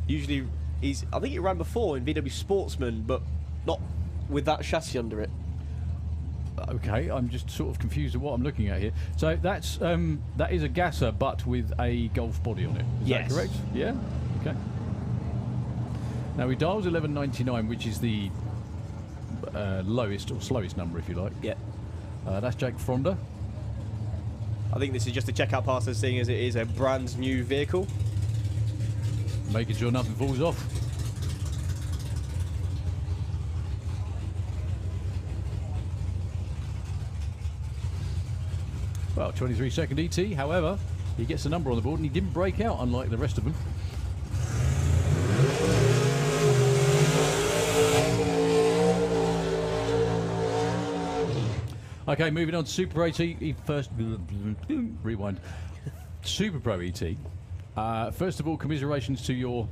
Usually, I think he ran before in VW Sportsman, but not with that chassis under it. Okay, I'm just sort of confused at what I'm looking at here. So that's that is a gasser, but with a Golf body on it. Is Yes. that correct? Yeah. Okay. Now he dials 1199, which is the lowest or slowest number, if you like. Yeah. That's Jake Fronda. I think this is just a checkout pass, seeing as it is a brand new vehicle. Making sure nothing falls off. Well, 23-second ET, however, he gets a number on the board and he didn't break out, unlike the rest of them. Okay, moving on to Super AT. First, rewind. Super Pro ET. First of all, commiserations to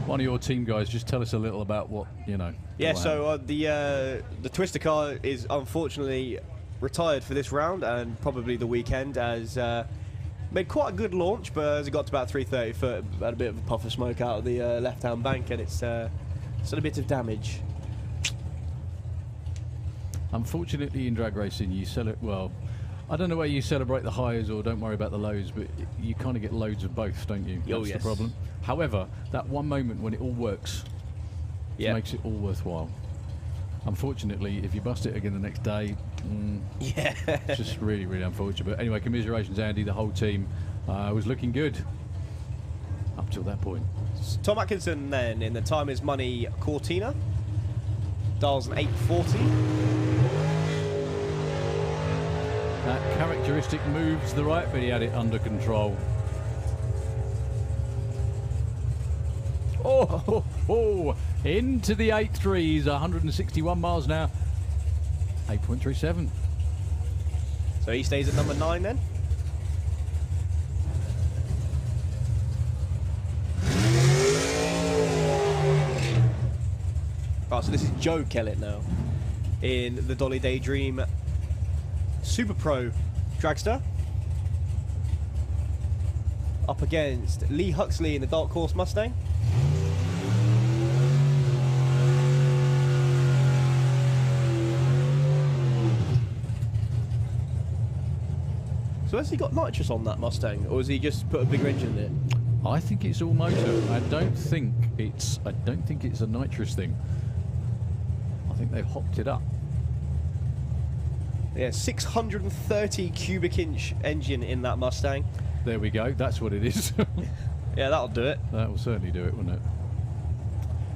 one of your team guys. Just tell us a little about what, you know. Yeah, what so the Twister car is unfortunately retired for this round and probably the weekend, as made quite a good launch, but as it got to about 330 foot, had a bit of a puff of smoke out of the left-hand bank, and it's done a bit of damage. Unfortunately, in drag racing, you sell it well. I don't know where you celebrate the highs or don't worry about the lows, but you kind of get loads of both, don't you? Oh, That's yes. the problem. However, that one moment when it all works makes it all worthwhile. Unfortunately, if you bust it again the next day, Yeah. it's just really, really unfortunate. But anyway, commiserations, Andy. The whole team was looking good up till that point. Tom Atkinson then in the Time Is Money Cortina. Dials an 840. That characteristic moves to the right, but he had it under control. Oh, into the 8.3s, 161 miles an hour. 8.37. So he stays at number 9 then. Right, so this is Joe Kellett now in the Dolly Daydream Super Pro dragster. Up against Lee Huxley in the Dark Horse Mustang. So has he got nitrous on that Mustang, or has he just put a bigger engine in it? I think it's all motor. I don't think it's a nitrous thing. I think they've hopped it up. Yeah, 630 cubic inch engine in that Mustang. There we go. That's what it is. Yeah, that'll do it. That will certainly do it, wouldn't it?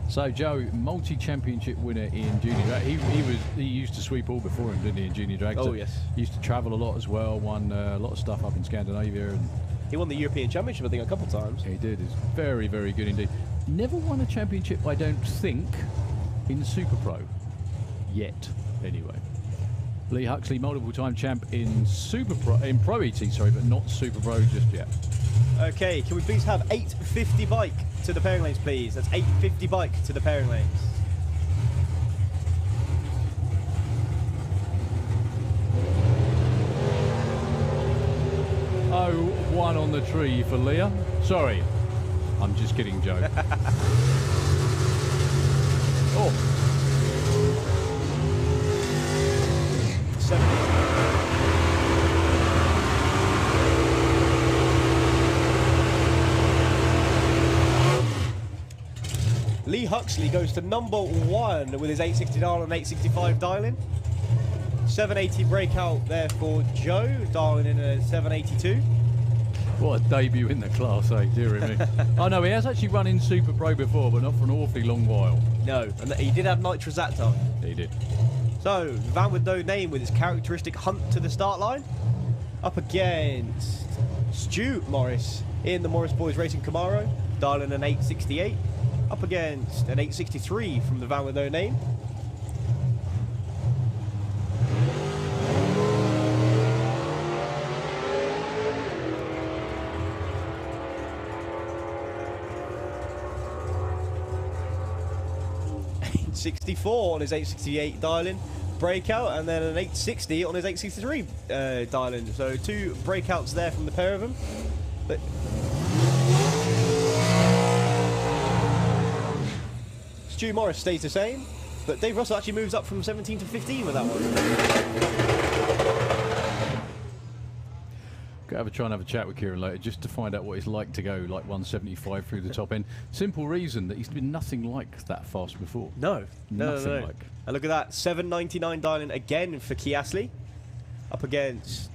So Joe, multi-championship winner in junior drag. He used to sweep all before him, didn't he, in junior drag? Oh, yes. He used to travel a lot as well. Won a lot of stuff up in Scandinavia, and He won the European Championship, I think, a couple of times. he did. He's very, very good indeed. Never won a championship, I don't think, in Super Pro yet. Anyway, Lee Huxley, multiple-time champ in Pro ET, sorry, but not Super Pro just yet. Okay, can we please have 850 bike to the pairing lanes, please? That's 850 bike to the pairing lanes. Oh, one on the tree for Leah. Sorry, I'm just kidding, Joe. Oh. 70. Lee Huxley goes to number 1 with his 860 dial and 865 dialing. 780 breakout there for Joe, dialing in a 782. What a debut in the class, eh? Dear me. Oh no, he has actually run in Super Pro before, but not for an awfully long while. No, and he did have nitrous that time. He did. So, van with no name with his characteristic hunt to the start line. Up against Stu Morris in the Morris Boys Racing Camaro, dialing an 868. Up against an 863 from the van with no name. .64 on his 868 dialing breakout, and then an 860 on his 863 dialing. So 2 breakouts there from the pair of them. But Stu Morris stays the same. But Dave Russell actually moves up from 17 to 15 with that one. Try and have a chat with Kieran later just to find out what it's like to go like 175 through the top end. Simple reason that he's been nothing like that fast before. No. Nothing like. And look at that, 799 dialing again for Kiasley. Up against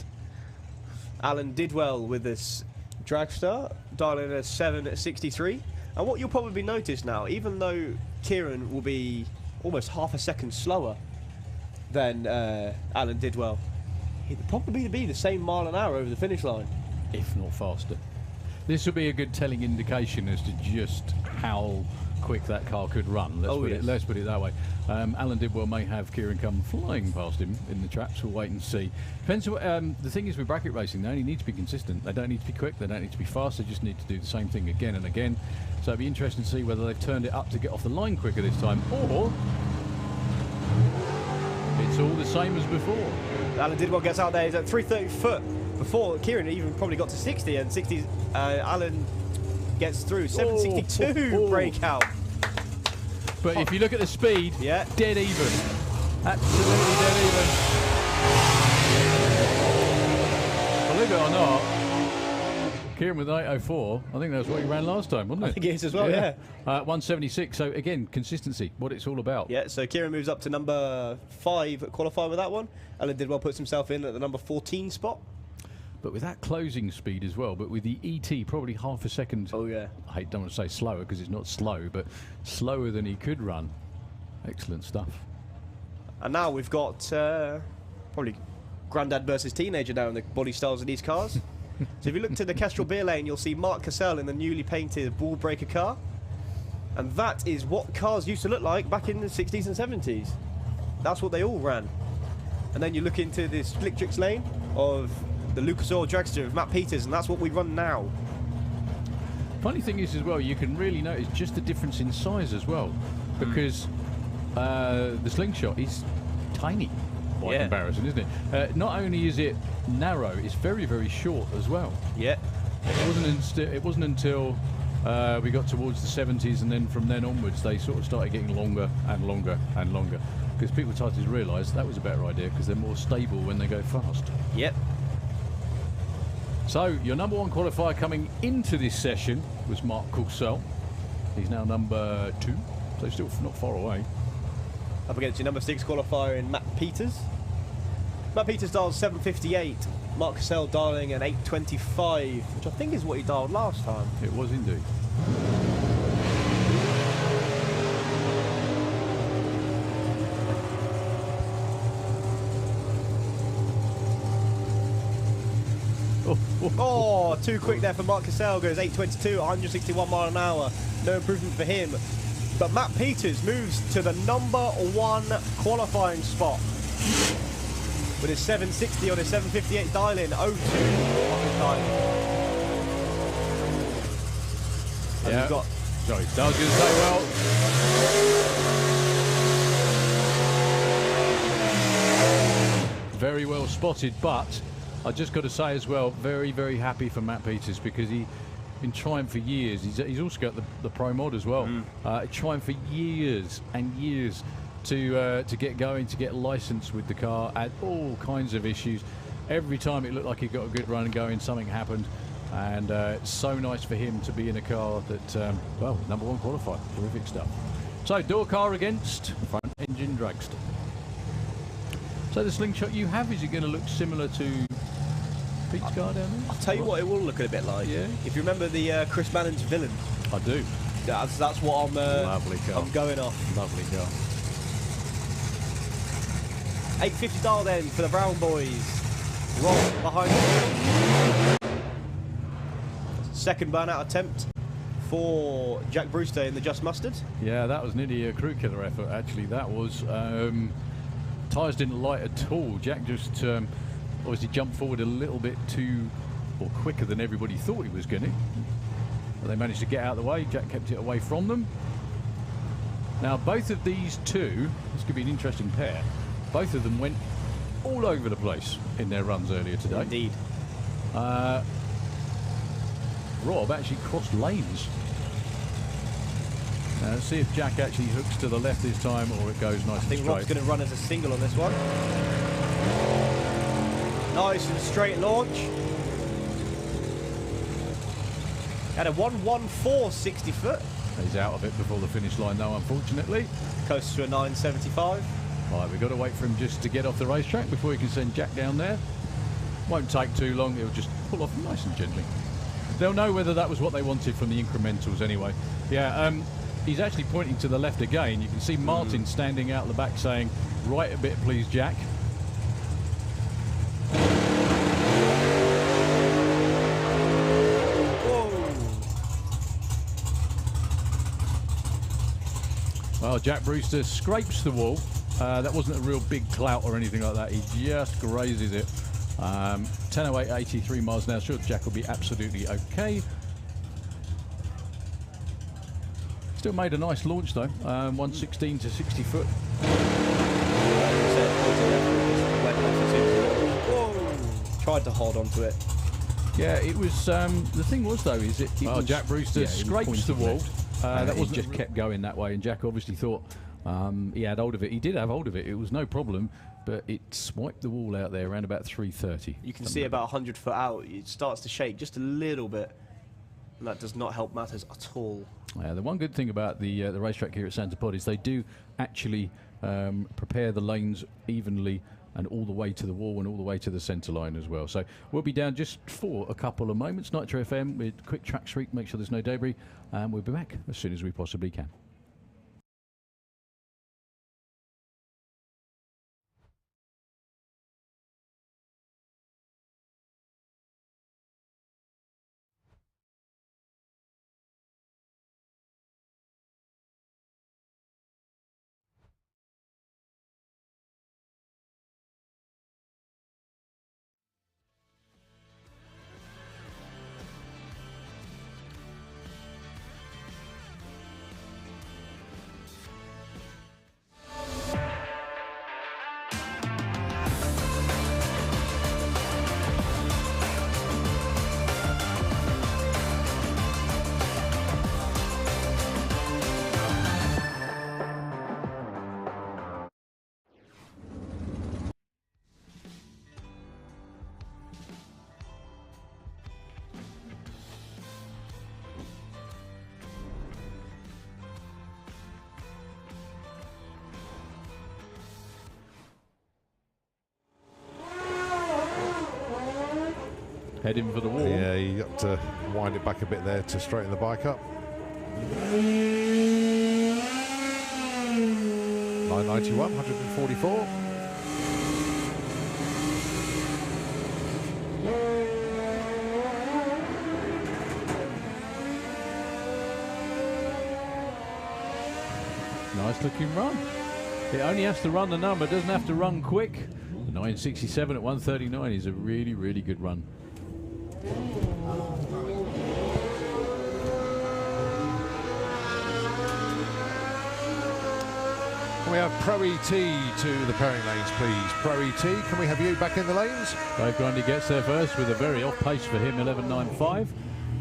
Alan Didwell with this dragster, dialing a 763. And what you'll probably notice now, even though Kieran will be almost half a second slower than Alan Didwell, he'd probably be the same mile an hour over the finish line, if not faster. This will be a good telling indication as to just how quick that car could run. Let's put it that way. Alan Didwell may have Kieran come flying past him in the traps. We'll wait and see. Depends what, the thing is with bracket racing, they only need to be consistent. They don't need to be quick, they don't need to be fast, they just need to do the same thing again and again. So it'll be interesting to see whether they've turned it up to get off the line quicker this time, or it's all the same as before. Alan Didwell gets out there, he's at 330 foot before Kieran even probably got to 60, and 60, Alan gets through, 762 breakout. But if you look at the speed, yeah, dead even. Absolutely dead even. Believe it or not, Kieran with 804, I think that's what he ran last time, wasn't it? I think it is as well, yeah. 176, so again, consistency, what it's all about. Yeah, so Kieran moves up to number 5 at qualifier with that one. Alan Didwell puts himself in at the number 14 spot. But with that closing speed as well, but with the ET probably half a second. Oh, yeah. Don't want to say slower because it's not slow, but slower than he could run. Excellent stuff. And now we've got probably granddad versus teenager now in the body styles of these cars. So if you look to the Kestrel beer lane, you'll see Mark Cassell in the newly painted Ball Breaker car. And that is what cars used to look like back in the 60s and 70s. That's what they all ran. And then you look into the Slick Tricks lane of the Lucas Oil Dragster of Matt Peters, and that's what we run now. Funny thing is as well, you can really notice just the difference in size as well, because the Slingshot is tiny by comparison, isn't it? Not only is it narrow, it's very, very short as well. Yeah. It wasn't until we got towards the 70s, and then from then onwards they sort of started getting longer and longer and longer, because people started to realise that was a better idea because they're more stable when they go fast. Yep. So your number 1 qualifier coming into this session was Mark Coulsell. He's now number 2, so still not far away. Up against your number 6 qualifier in Matt Peters. Matt Peters dialed 758. Mark Cassell dialing an 825, which I think is what he dialed last time. It was indeed. Oh, too quick there for Mark Cassell. Goes 822, 161 mile an hour. No improvement for him. But Matt Peters moves to the number 1 qualifying spot with his 760 on his 758 dial-in, 02 on his dial. Yeah. We've got. Sorry, I was going to say, well. Very well spotted, but I just got to say as well, very, very happy for Matt Peters, because he's been trying for years. He's also got the Pro Mod as well. Trying for years and years to get going, to get licensed with the car, at all kinds of issues. Every time it looked like he got a good run going, something happened. And it's so nice for him to be in a car that, well, number 1 qualifier. Terrific stuff. So, door car against front engine dragster. So the Slingshot you have, is it going to look similar to Pete's car down there? I'll tell you what it will look a bit like. Yeah. If you remember the Chris Mannon's Villain. I do. That's what Lovely car. I'm going off. Lovely car. 850 dial then for the Brown boys. Roll behind them. Second burnout attempt for Jack Brewster in the Just Mustard. Yeah, that was nearly a crew killer effort, actually. That was. Tyres didn't light at all. Jack just obviously jumped forward a little bit too, or quicker than everybody thought he was going to. But they managed to get out of the way. Jack kept it away from them. Now, both of these two, this could be an interesting pair, both of them went all over the place in their runs earlier today. Indeed. Rob actually crossed lanes. See if Jack actually hooks to the left this time, or it goes nice I think and Rob's straight. going to run as a single on this one. Nice and straight launch. Had a 1:14 60 foot. He's out of it before the finish line, though, unfortunately. Close to a 9.75. Right, we've got to wait for him just to get off the racetrack before he can send Jack down there. Won't take too long. He'll just pull off nice and gently. They'll know whether that was what they wanted from the incrementals anyway. Yeah, he's actually pointing to the left again. You can see Martin standing out the back saying, right a bit, please, Jack. Well, Jack Brewster scrapes the wall. That wasn't a real big clout or anything like that. He just grazes it. 10:08, 83 miles an hour. Sure, Jack will be absolutely okay. Still made a nice launch though. 116 to 60 foot. Tried to hold on to it. Yeah, it was. The thing was though, is it? Oh, Jack Brewster scrapes the wall. That he wasn't just kept going that way, and Jack obviously thought he had hold of it. He did have hold of it. It was no problem, but it swiped the wall out there around about 3:30. You can see about 100 foot out, it starts to shake just a little bit. And that does not help matters at all. The one good thing about the racetrack here at Santa Pod is they do actually prepare the lanes evenly and all the way to the wall and all the way to the centre line as well. So we'll be down just for a couple of moments. Nitro FM with quick track sweep, make sure there's no debris, and we'll be back as soon as we possibly can. Heading for the wall. Yeah, you got to wind it back a bit there to straighten the bike up. 991, 144. Nice looking run. It only has to run the number, doesn't have to run quick. The 967 at 139 is a really, really good run. Can we have Pro ET to the pairing lanes, please? Pro ET, can we have you back in the lanes? Dave Grundy gets there first with a very off pace for him, 11.95.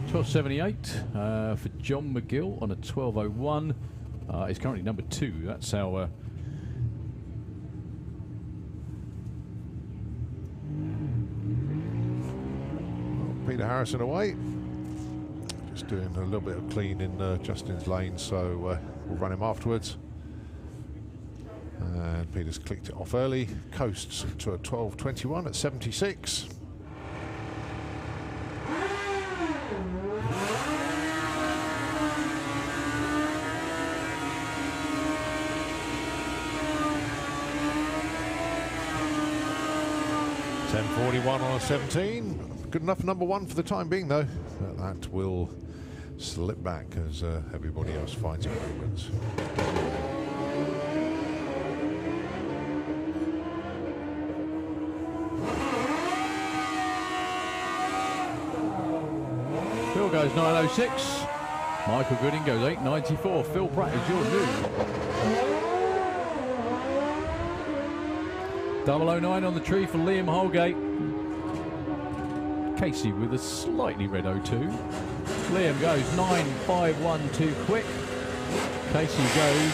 12.78 for John McGill on a 12.01. He's currently number 2. That's how... Peter Harrison away. Just doing a little bit of clean in Justin's lane, so we'll run him afterwards. And Peter's clicked it off early. Coasts to a 12.21 at 76. .10.41 on a 17. Good enough number 1 for the time being, though. But that will slip back as everybody else finds improvements. Phil goes 9.06. Michael Gooding goes 8.94. Phil Pratt is your new. 009 on the tree for Liam Holgate. Casey with a slightly red 02. Liam goes 9.51 too quick. Casey goes.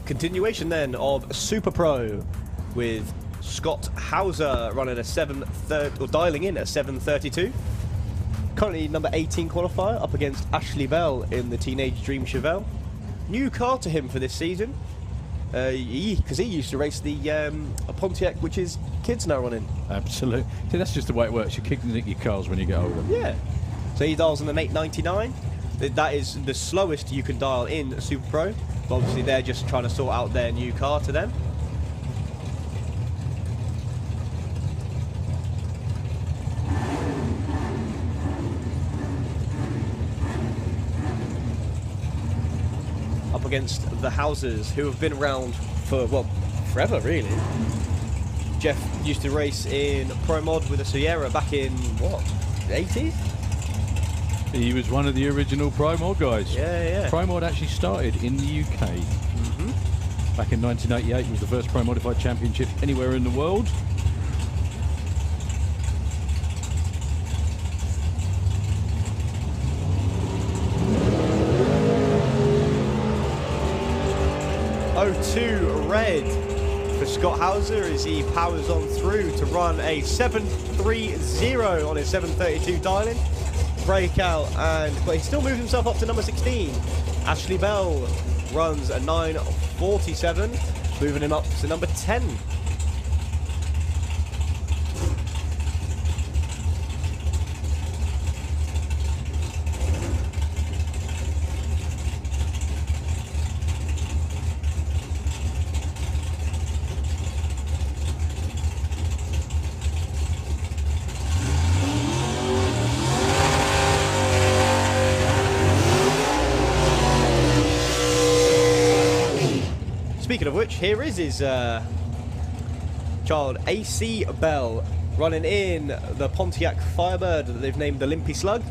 Continuation then of Super Pro with Scott Hauser running a dialing in at 7:32. Currently number 18 qualifier up against Ashley Bell in the Teenage Dream Chevelle. New car to him for this season. Because he used to race the a Pontiac, which his kids now running. Absolutely. See, that's just the way it works. You're kicking your cars when you get older. Yeah. So he dials in an 899. That is the slowest you can dial in Super Pro. But obviously they're just trying to sort out their new car to them. Up against the Houses, who have been around for, well, forever really. Jeff used to race in Pro Mod with a Sierra back in, what, the 80s? He was one of the original Pro Mod guys. Yeah. Pro Mod actually started in the UK. Back in 1988, it was the first Pro Modified Championship anywhere in the world. O2 red for Scott Hauser as he powers on through to run a 730 on his 732 dialing. Breakout, but he still moves himself up to number 16. Ashley Bell runs a 947, moving him up to number 10. Speaking of which, here is his child, AC Bell, running in the Pontiac Firebird that they've named the Limpy Slug.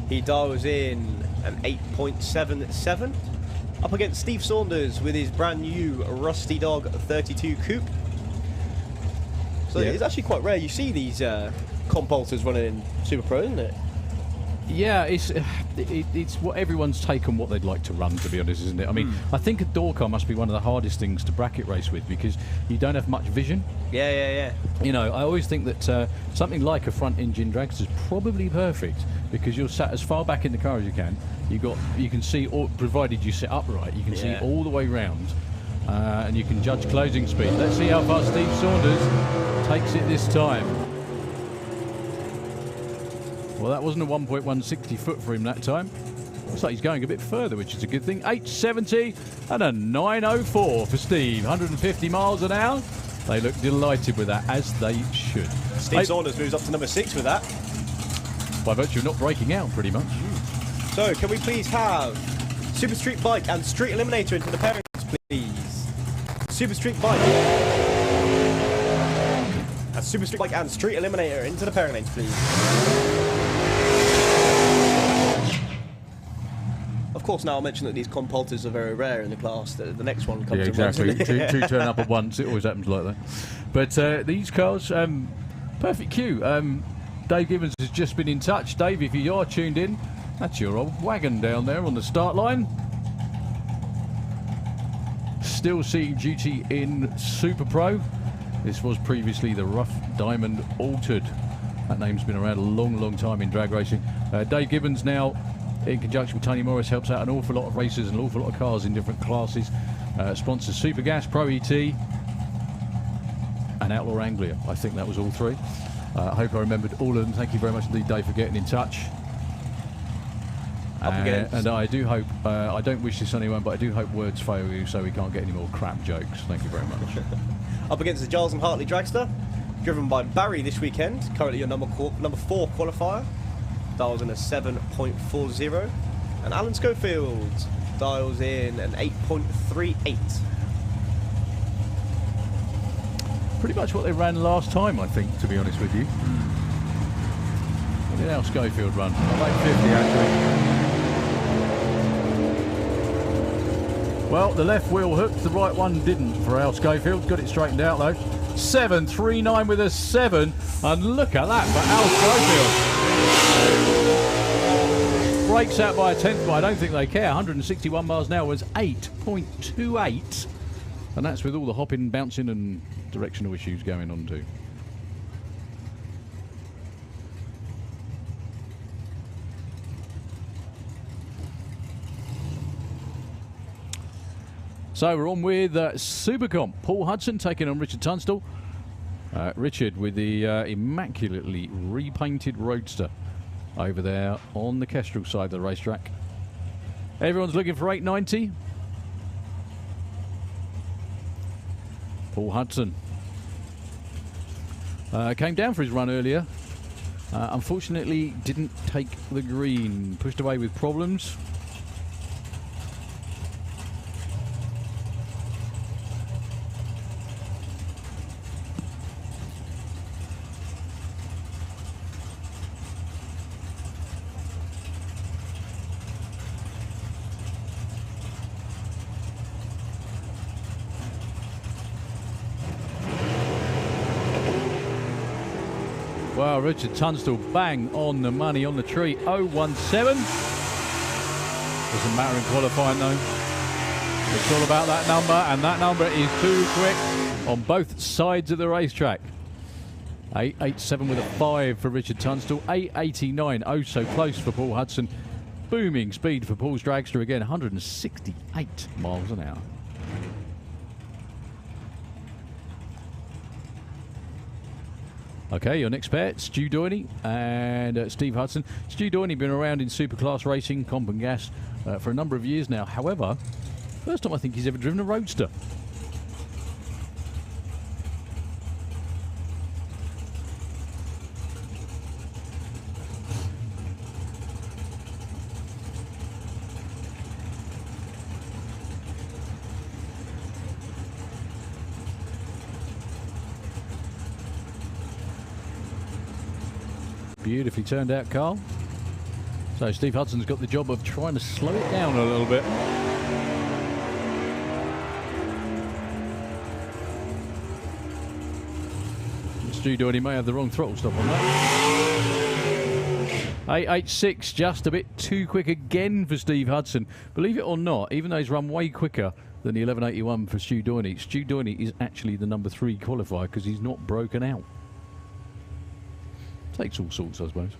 He dials in an 8.77. Up against Steve Saunders with his brand new Rusty Dog 32 Coupe. So Yeah. it's actually quite rare you see these compulsors running in Super Pro, isn't it? Yeah, it's what everyone's taken what they'd like to run, to be honest, isn't it? I mean, I think a door car must be one of the hardest things to bracket race with because you don't have much vision. Yeah. You know, I always think that something like a front engine dragster is probably perfect because you're sat as far back in the car as you can. You can see, provided you sit upright, you can see all the way round, and you can judge closing speed. Let's see how far Steve Saunders takes it this time. Well, that wasn't a 1.160 foot for him that time. Looks like he's going a bit further, which is a good thing. 870 and a 904 for Steve. 150 miles an hour. They look delighted with that, as they should. Steve Saunders moves up to number 6 with that. By virtue of not breaking out, pretty much. So, can we please have Super Street Bike and Street Eliminator into the pairings, please? Super Street Bike. And Super Street Bike and Street Eliminator into the pairing lanes, please. Of course, now I'll mention that these compultors are very rare in the class. The next one comes Yeah, to exactly. two turn up at once. It always happens like that. But these cars, perfect queue. Dave Gibbons has just been in touch. Dave, if you are tuned in, that's your old wagon down there on the start line. Still seeing duty in Super Pro. This was previously the Rough Diamond Altered. That name's been around a long, long time in drag racing. Dave Gibbons now, in conjunction with Tony Morris, helps out an awful lot of racers and an awful lot of cars in different classes. Sponsors Super Gas, Pro ET, and Outlaw Anglia. I think that was all three. I hope I remembered all of them. Thank you very much indeed, Dave, for getting in touch. And I do hope, I don't wish this on anyone, but I do hope words fail you so we can't get any more crap jokes. Thank you very much. Up against the Giles and Hartley Dragster, driven by Barry this weekend, currently your number 4 qualifier. Dials in a 7.40. And Alan Schofield dials in an 8.38. Pretty much what they ran last time, I think, to be honest with you. What did Al Schofield run? About 50, actually. Well, the left wheel hooked, the right one didn't for Al Schofield. Got it straightened out, though. 7.39 with a 7. And look at that for Al Schofield. Breaks out by a tenth, but I don't think they care. 161 miles an hour was 8.28. And that's with all the hopping, bouncing and directional issues going on too. So we're on with Supercomp. Paul Hudson taking on Richard Tunstall. Richard with the immaculately repainted Roadster over there on the Kestrel side of the racetrack. Everyone's looking for 890. Paul Hudson came down for his run earlier. Unfortunately, didn't take the green. Pushed away with problems. Well, Richard Tunstall bang on the money on the tree. 017. Doesn't matter in qualifying though. It's all about that number, and that number is too quick on both sides of the racetrack. 887 with a 5 for Richard Tunstall. 889, oh so close for Paul Hudson. Booming speed for Paul's dragster again, 168 miles an hour. Okay, your next pair, Stu Doyney and Steve Hudson. Stu Doyney been around in superclass racing, comp and gas, for a number of years now. However, first time I think he's ever driven a Roadster. Beautifully turned out, Carl. So Steve Hudson's got the job of trying to slow it down a little bit. Stu Doyney may have the wrong throttle stop on that. 886, just a bit too quick again for Steve Hudson. Believe it or not, even though he's run way quicker than the 1181 for Stu Doyney, Stu Doyney is actually the number 3 qualifier because he's not broken out. Takes all sorts, I suppose.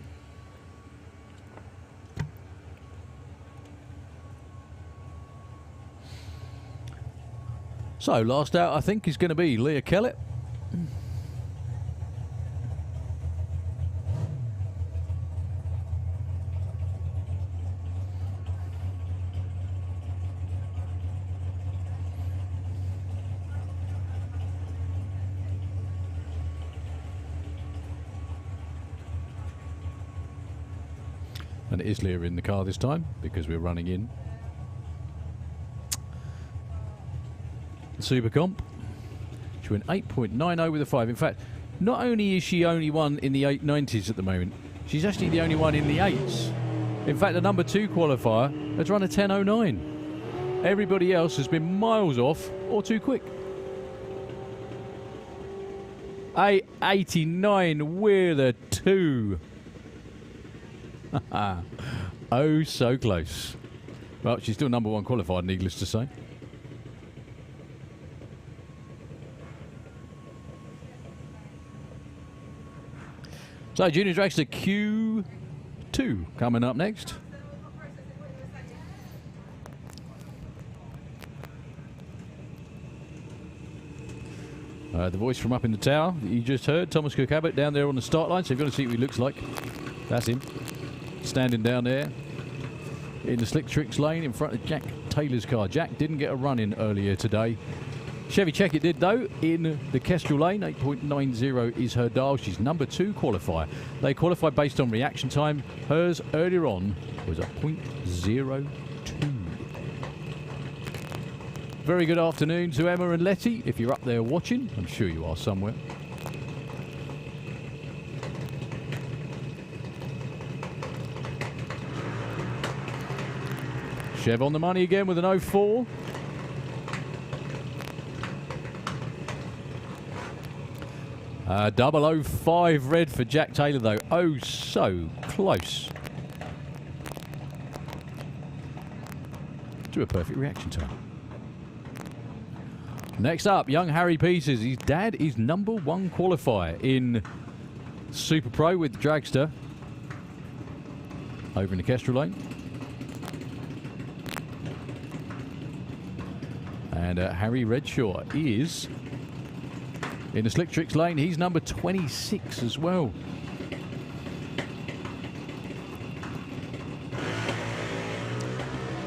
So, last out, I think, is going to be Leah Kellett. And it is Leah in the car this time because we're running in Super Comp. She went 8.90 with a 5. In fact, not only is she only one in the 890s at the moment, she's actually the only one in the 8s. In fact, the number 2 qualifier has run a 10.09. Everybody else has been miles off or too quick. 889 with a 2. Oh, so close. Well, she's still number 1 qualified, needless to say. So, Junior Dragster Q2 coming up next. The voice from up in the tower that you just heard, Thomas Cook Abbott down there on the start line. So you've got to see what he looks like. That's him. Standing down there in the Slick Tricks lane in front of Jack Taylor's car. Jack didn't get a run in earlier today. Chevy Checkett did though in the Kestrel lane. 8.90 is her dial. She's number 2 qualifier. They qualify based on reaction time. Hers earlier on was a 0.02. Very good afternoon to Emma and Letty. If you're up there watching, I'm sure you are somewhere. Chev on the money again with an 04. .005 red for Jack Taylor, though. Oh, so close to a perfect reaction time. Next up, young Harry Peters. His dad is #1 qualifier in Super Pro with the dragster over in the Kestrel lane. And Harry Redshaw is in the Slick Tricks lane. He's number 26 as well.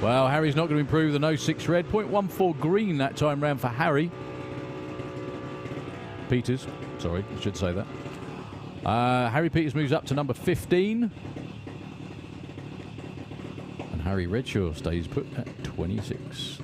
Well, Harry's not going to improve the 06 red. 0.14 green that time round for Harry. Peters. Sorry, I should say that. Harry Peters moves up to number 15. And Harry Redshaw stays put at 26.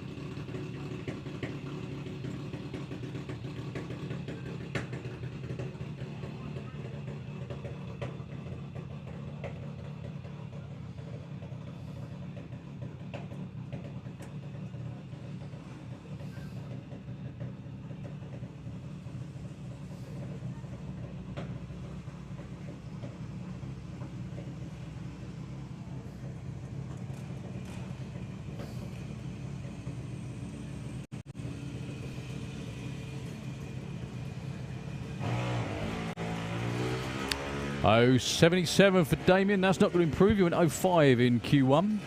Oh, 77 for Damien. That's not going to improve. You went 05 in Q1.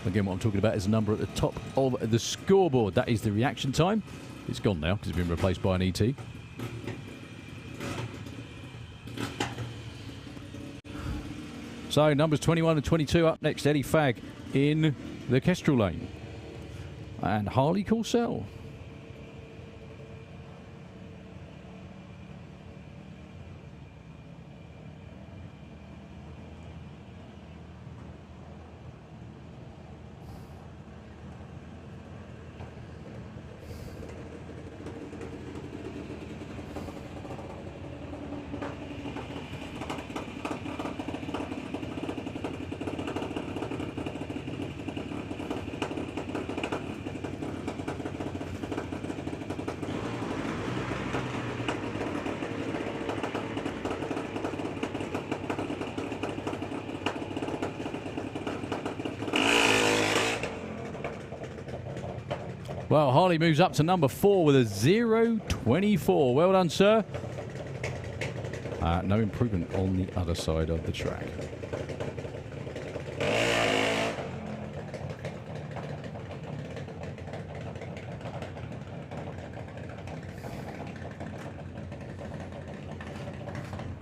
Again, what I'm talking about is the number at the top of the scoreboard. That is the reaction time. It's gone now because it's been replaced by an ET. So, numbers 21 and 22 up next. Eddie Fagg in the Kestrel lane. And Harley Corsell. Well, Harley moves up to number 4 with a 0.24. Well done, sir. No improvement on the other side of the track.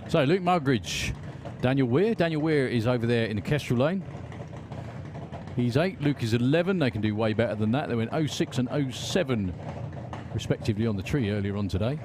So, Luke Mugridge, Daniel Weir. Daniel Weir is over there in the Kestrel lane. He's 8, Luke is 11. They can do way better than that. They went 06 and 07, respectively, on the tree earlier on today.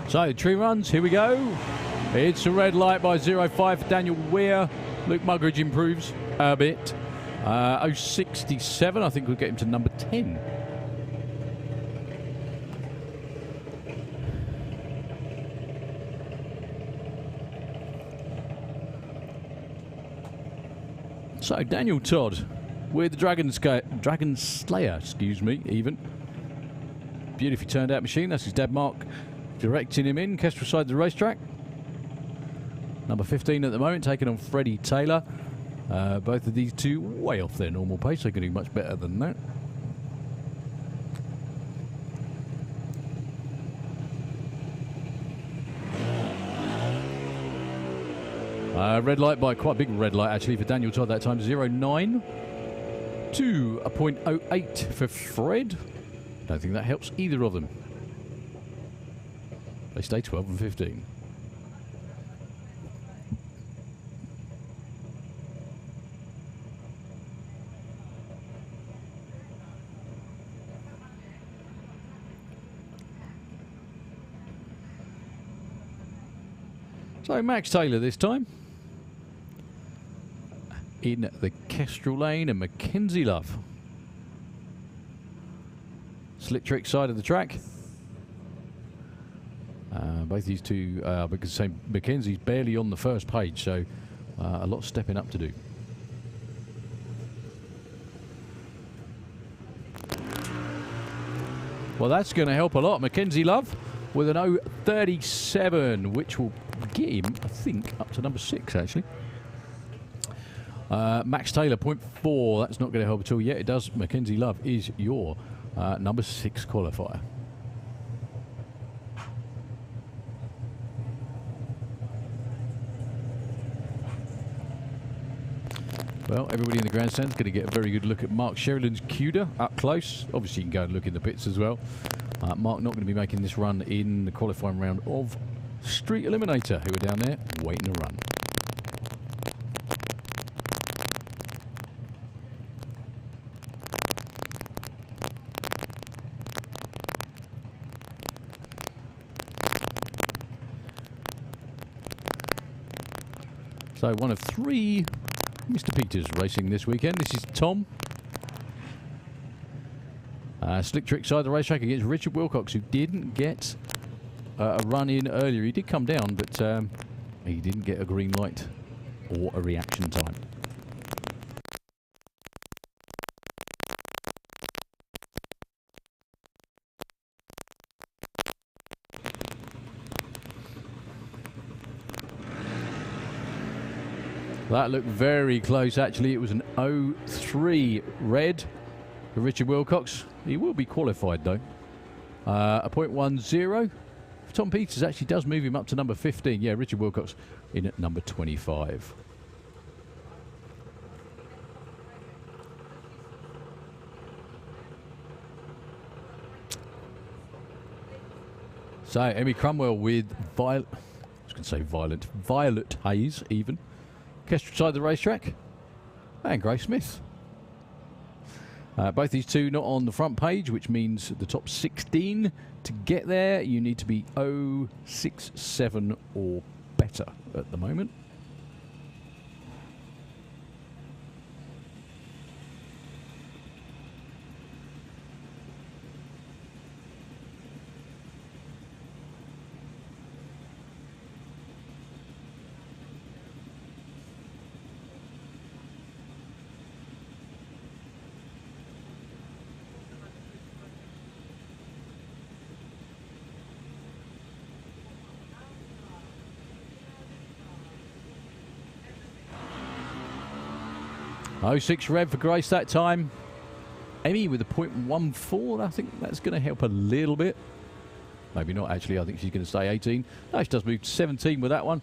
So, tree runs, here we go. It's a red light by 0.5 for Daniel Weir. Luke Mugridge improves a bit. 0.67, I think we'll get him to number 10. So, Daniel Todd with the Dragon Slayer, excuse me, even. Beautifully turned out machine. That's his dad, Mark, directing him in, Kestrel side of the racetrack. Number 15 at the moment, taking on Freddie Taylor. Both of these two way off their normal pace. They can do much better than that. Red light by quite a big red light actually for Daniel Todd that time, 0.9 to a 0.08 for Fred. Don't think that helps either of them. They stay 12 and 15. So Max Taylor this time. In the Kestrel Lane and Mackenzie Love. Slick trick side of the track. Both these two, because say Mackenzie's barely on the first page, so a lot of stepping up to do. Well, that's going to help a lot. Mackenzie Love with an 0.37, which will get him, I think, up to number 6, actually. Max Taylor, 0.4. That's not going to help at all yet. It does. Mackenzie Love is your number 6 qualifier. Well, everybody in the grandstand is going to get a very good look at Mark Sheridan's Cuda up close. Obviously, you can go and look in the pits as well. Mark not going to be making this run in the qualifying round of Street Eliminator, who are down there waiting to run. So one of 3 Mr. Peters racing this weekend. This is Tom. Slick trick side of the racetrack against Richard Wilcox, who didn't get a run in earlier. He did come down, but he didn't get a green light or a reaction time. That looked very close, actually. It was an 0.3 red for Richard Wilcox. He will be qualified, though. A 0.10 for Tom Peters actually does move him up to number 15. Yeah, Richard Wilcox in at number 25. So, Emmy Cromwell with Violet Hayes, even. Kestrel side of the racetrack, and Grace Smith. Both these two not on the front page, which means the top 16. To get there, you need to be 0.67 or better at the moment. Oh, 6 red for Grace that time. Emmy with a 0.14. I think that's going to help a little bit. Maybe not, actually. I think she's going to stay 18. No, she does move to 17 with that one.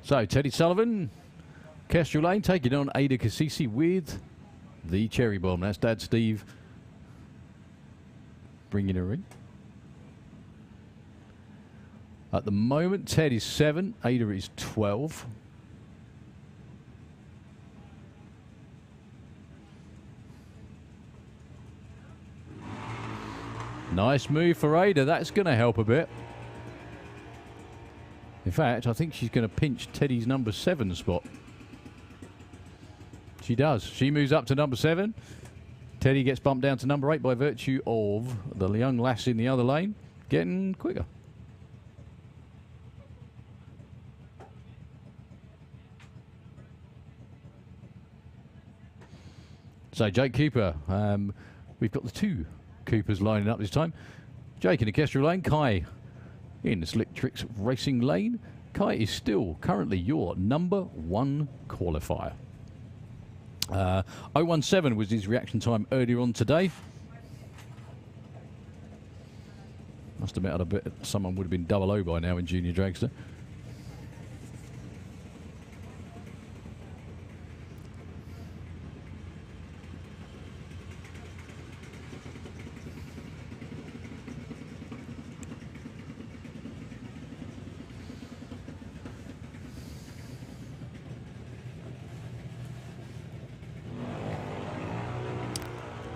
So, Teddy Sullivan, Kestrel Lane, taking on Ada Cassisi with the Cherry Bomb. That's Dad Steve bringing her in. At the moment, Ted is 7, Ada is 12. Nice move for Ada. That's going to help a bit. In fact, I think she's going to pinch Teddy's number 7 spot. She does. She moves up to number 7. Teddy gets bumped down to number 8 by virtue of the young lass in the other lane getting quicker. So Jake Cooper, we've got the 2 Coopers lining up this time. Jake in the Kestrel Lane, Kai in the Slick Tricks Racing Lane. Kai is still currently your number 1 qualifier. 0.17 was his reaction time earlier on today. Must admit, I bet someone would have been 00 by now in Junior Dragster.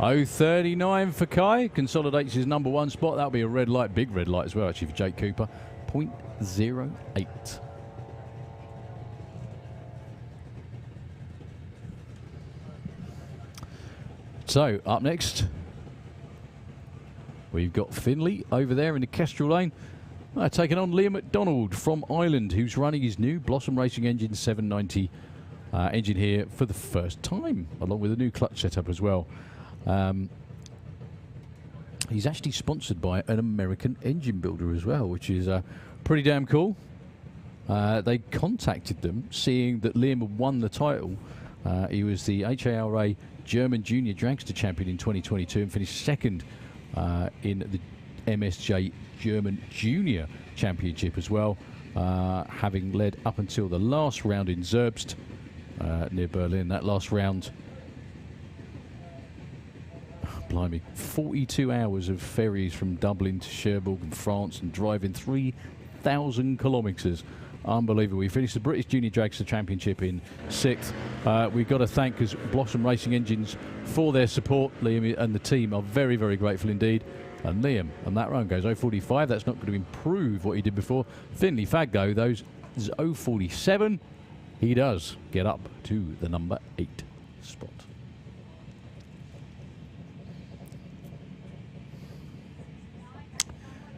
0.39 for Kai. Consolidates his #1 spot. That'll be a red light, big red light as well, actually, for Jake Cooper. 0.08. So, up next, we've got Finley over there in the Kestrel lane, taking on Liam McDonald from Ireland, who's running his new Blossom Racing Engine 790 engine here for the first time, along with a new clutch setup as well. He's actually sponsored by an American engine builder as well, which is pretty damn cool. They contacted them, seeing that Liam had won the title. He was the HARA German Junior Dragster Champion in 2022 and finished second in the MSJ German Junior Championship as well, having led up until the last round in Zerbst near Berlin. That last round, blimey, 42 hours of ferries from Dublin to Cherbourg in France and driving 3,000 kilometres. Unbelievable. We finished the British Junior Dragster Championship in 6th. We've got to thank Blossom Racing Engines for their support. Liam and the team are very, very grateful indeed. And Liam, and that run goes 0.45. That's not going to improve what he did before. Finley Faggo, those is 0.47. He does get up to the #8 spot.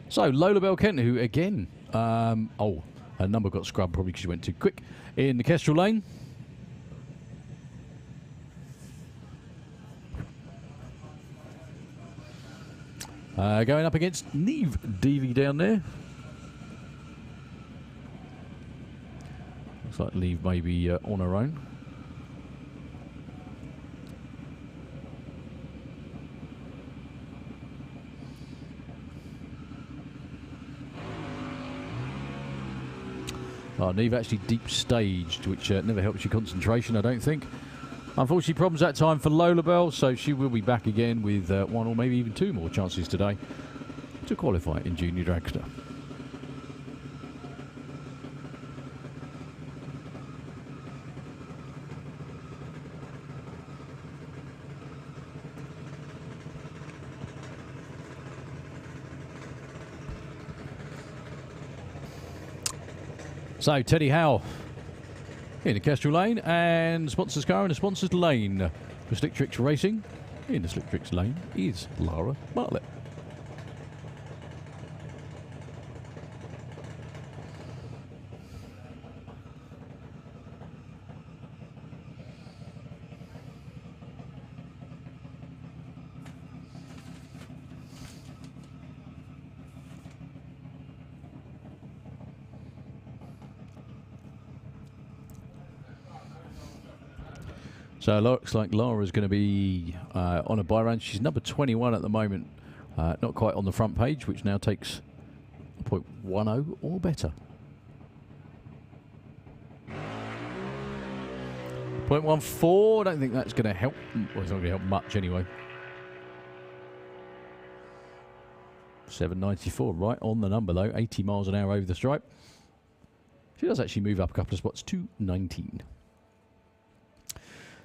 So, Lola Bell Kent, who again, her number got scrubbed probably because she went too quick in the Kestrel lane. Going up against Neve Deavy down there. Looks like Neve may be on her own. Neve actually deep staged, which never helps your concentration, I don't think. Unfortunately, problems that time for Lola Bell, so she will be back again with one or maybe even two more chances today to qualify in Junior Dragster. So, Teddy Howe in the Kestrel lane, and sponsors car in the sponsors lane for Slick Tricks Racing. In the Slick Tricks lane is Lara Bartlett. So it looks like Lara's going to be on a bye run. She's number 21 at the moment. Not quite on the front page, which now takes a 0.10 or better. 0.14, I don't think that's going to help. Well, it's not going to help much anyway. 794, right on the number though. 80 miles an hour over the stripe. She does actually move up a couple of spots to 19.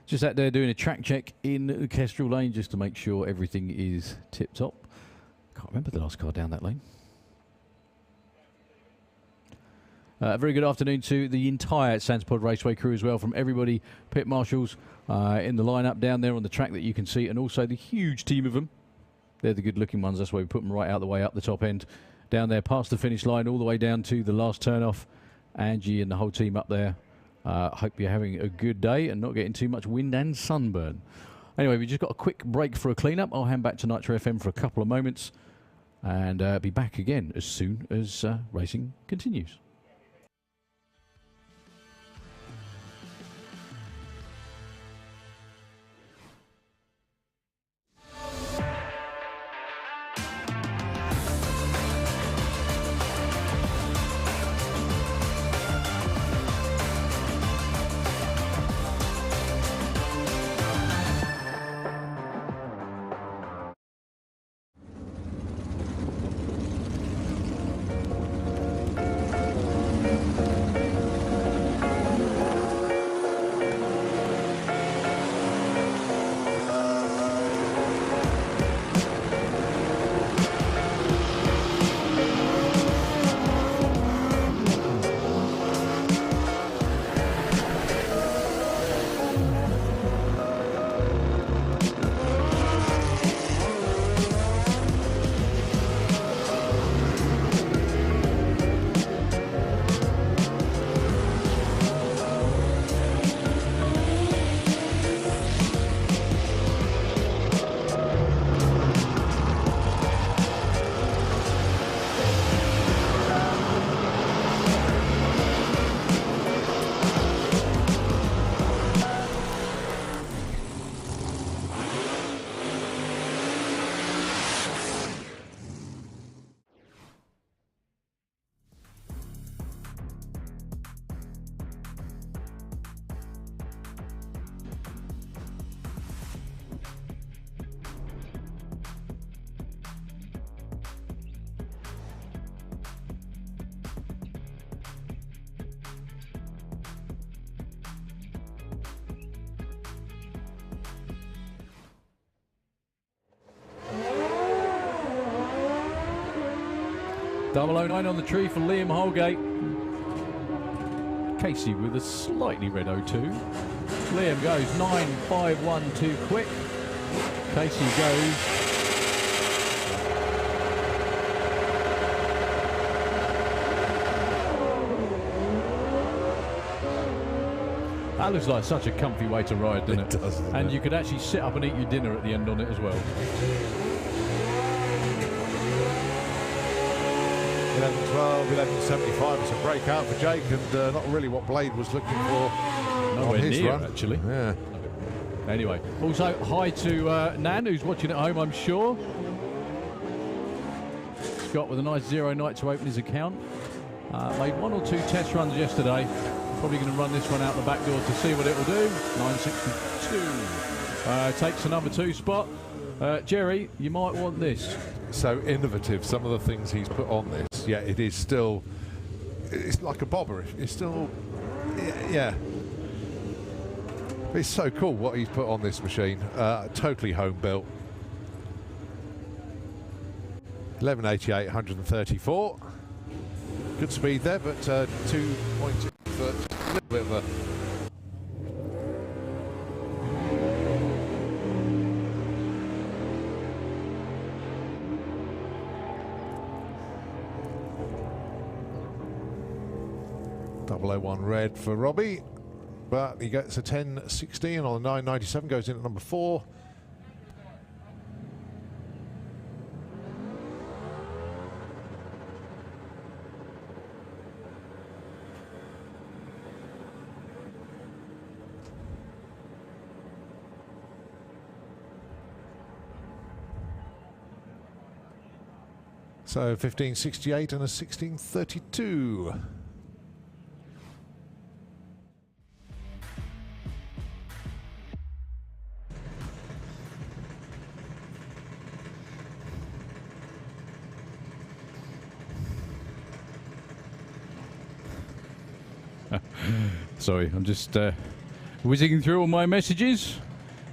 Just out there doing a track check in the Kestrel lane just to make sure everything is tip-top. Can't remember the last car down that lane. A very good afternoon to the entire Sandspod Raceway crew as well, from everybody, pit marshals in the lineup down there on the track that you can see, and also the huge team of them. They're the good-looking ones, that's why we put them right out the way up the top end, down there past the finish line, all the way down to the last turn-off. Angie and the whole team up there. Hope you're having a good day and not getting too much wind and sunburn. Anyway, we just got a quick break for a clean-up. I'll hand back to Nitro FM for a couple of moments and be back again as soon as racing continues. 009 on the tree for Liam Holgate. Casey with a slightly red 02. Liam goes 9.51 too quick. Casey goes that looks like such a comfy way to ride, doesn't it? It does, doesn't and it? you could actually sit up and eat your dinner at the end on it as well. 11.12, 11.75. It's a breakout for Jake, and not really what Blade was looking for Nowhere on his near, run. actually. Yeah. Anyway, also hi to Nan, who's watching at home, I'm sure. Scott with a nice 0 night to open his account. Made 1 or 2 test runs yesterday. Probably going to run this one out the back door to see what it will do. 9.62. Takes the number 2 spot. Jerry, you might want this. So innovative, some of the things he's put on this. Yeah, it is still, it's like a bobber. It's still, yeah. It's so cool what he's put on this machine. Totally home built. 11.88, 134. Good speed there, but 2.2 foot. A little bit of a. .001 red for Robbie, but he gets a 10.16 on a 9.97, goes in at number 4. So 15.68 and a 16.32. Sorry, I'm just whizzing through all my messages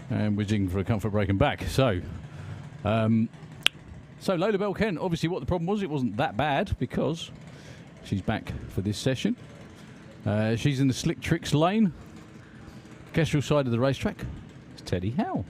and whizzing for a comfort break and back. So Lola Bell Kent, obviously what the problem was, it wasn't that bad because she's back for this session. She's in the Slick Tricks lane. Kestrel side of the racetrack. It's Teddy Howe.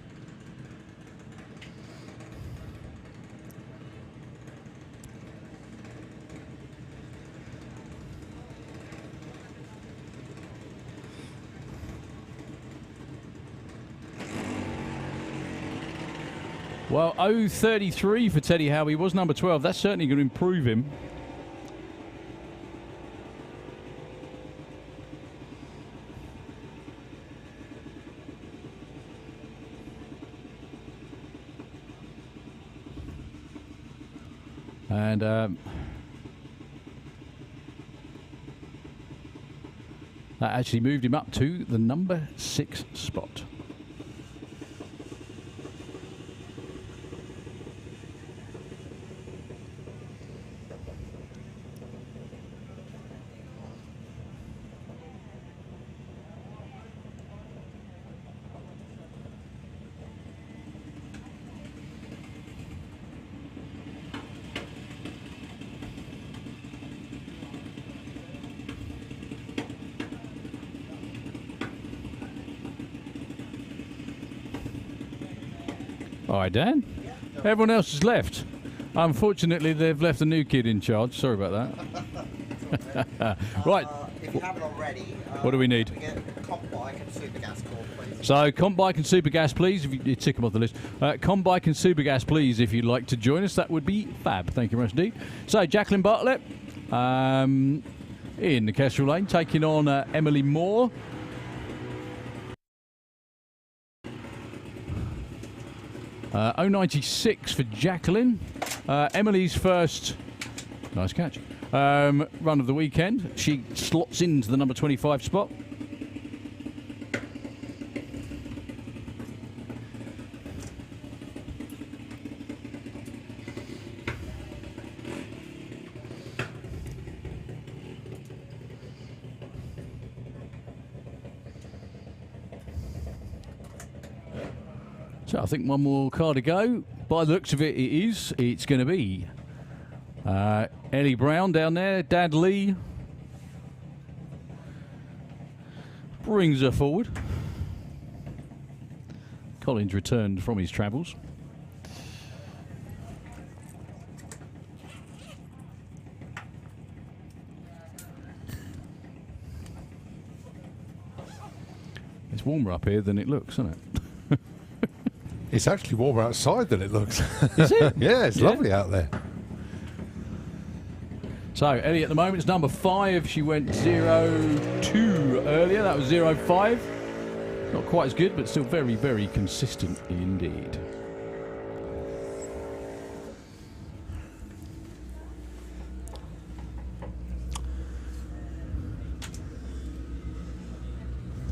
Well, 0.33 for Teddy Howe. He was number 12. That's certainly going to improve him. And that actually moved him up to the number 6 spot. All right, Dan. Everyone else has left. Unfortunately, they've left a new kid in charge. Sorry about that. Right. If you haven't already, What do we need? we get comp bike and super gas core, please. So, comp bike and super gas, please. If you tick them off the list. Comp bike and super gas, please. If you'd like to join us, that would be fab. Thank you very much indeed. So, Jacqueline Bartlett in the Kestrel lane, taking on Emily Moore. Uh, 096 for Jacqueline. Emily's first, nice catch, run of the weekend. She slots into the number 25 spot. So I think one more car to go. By the looks of it, it's going to be Ellie Brown down there. Dad Lee brings her forward. Collins returned from his travels. It's warmer up here than it looks, isn't it? It's actually warmer outside than it looks. Is it? Yeah, it's lovely out there. So, Ellie at the moment is number 5. She went 0-2 earlier. That was 0-5. Not quite as good, but still very, very consistent indeed.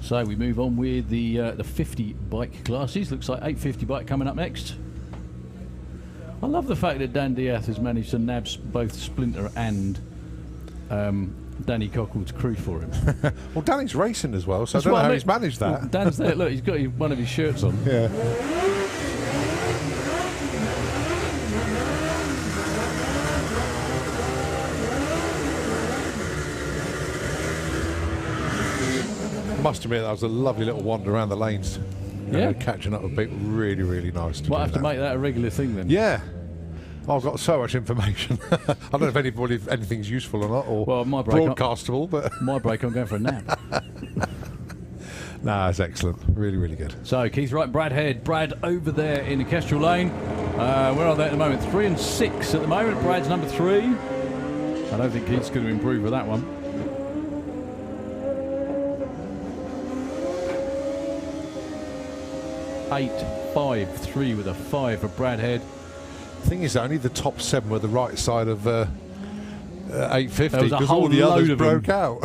So we move on with the 50 bike classes. Looks like 850 bike coming up next. I love the fact that Dan Diaz has managed to nab both Splinter and Danny Cockle's crew for him. Well, Danny's racing as well, so I don't know how he's managed that. Well, Dan's there. Look, he's got one of his shirts on. Yeah. I must admit, that was a lovely little wander around the lanes. Yeah. Catching up with people. Really, really nice to Might do have to that. make that a regular thing then. Yeah. I've got so much information. I don't know if anything's useful or not, or Well, my break broadcastable, but My break, I'm going for a nap. nah, it's excellent. Really, really good. So Keith Wright, Brad Head, Brad over there in the Kestrel lane. Where are they at the moment? 3 and 6 at the moment. Brad's number 3. I don't think Keith's going to improve with that one. Eight, 5, 3 with a 5 for Brad Head. The thing is, only the top 7 were the right side of 850 There was a because whole all the load others of them. broke out.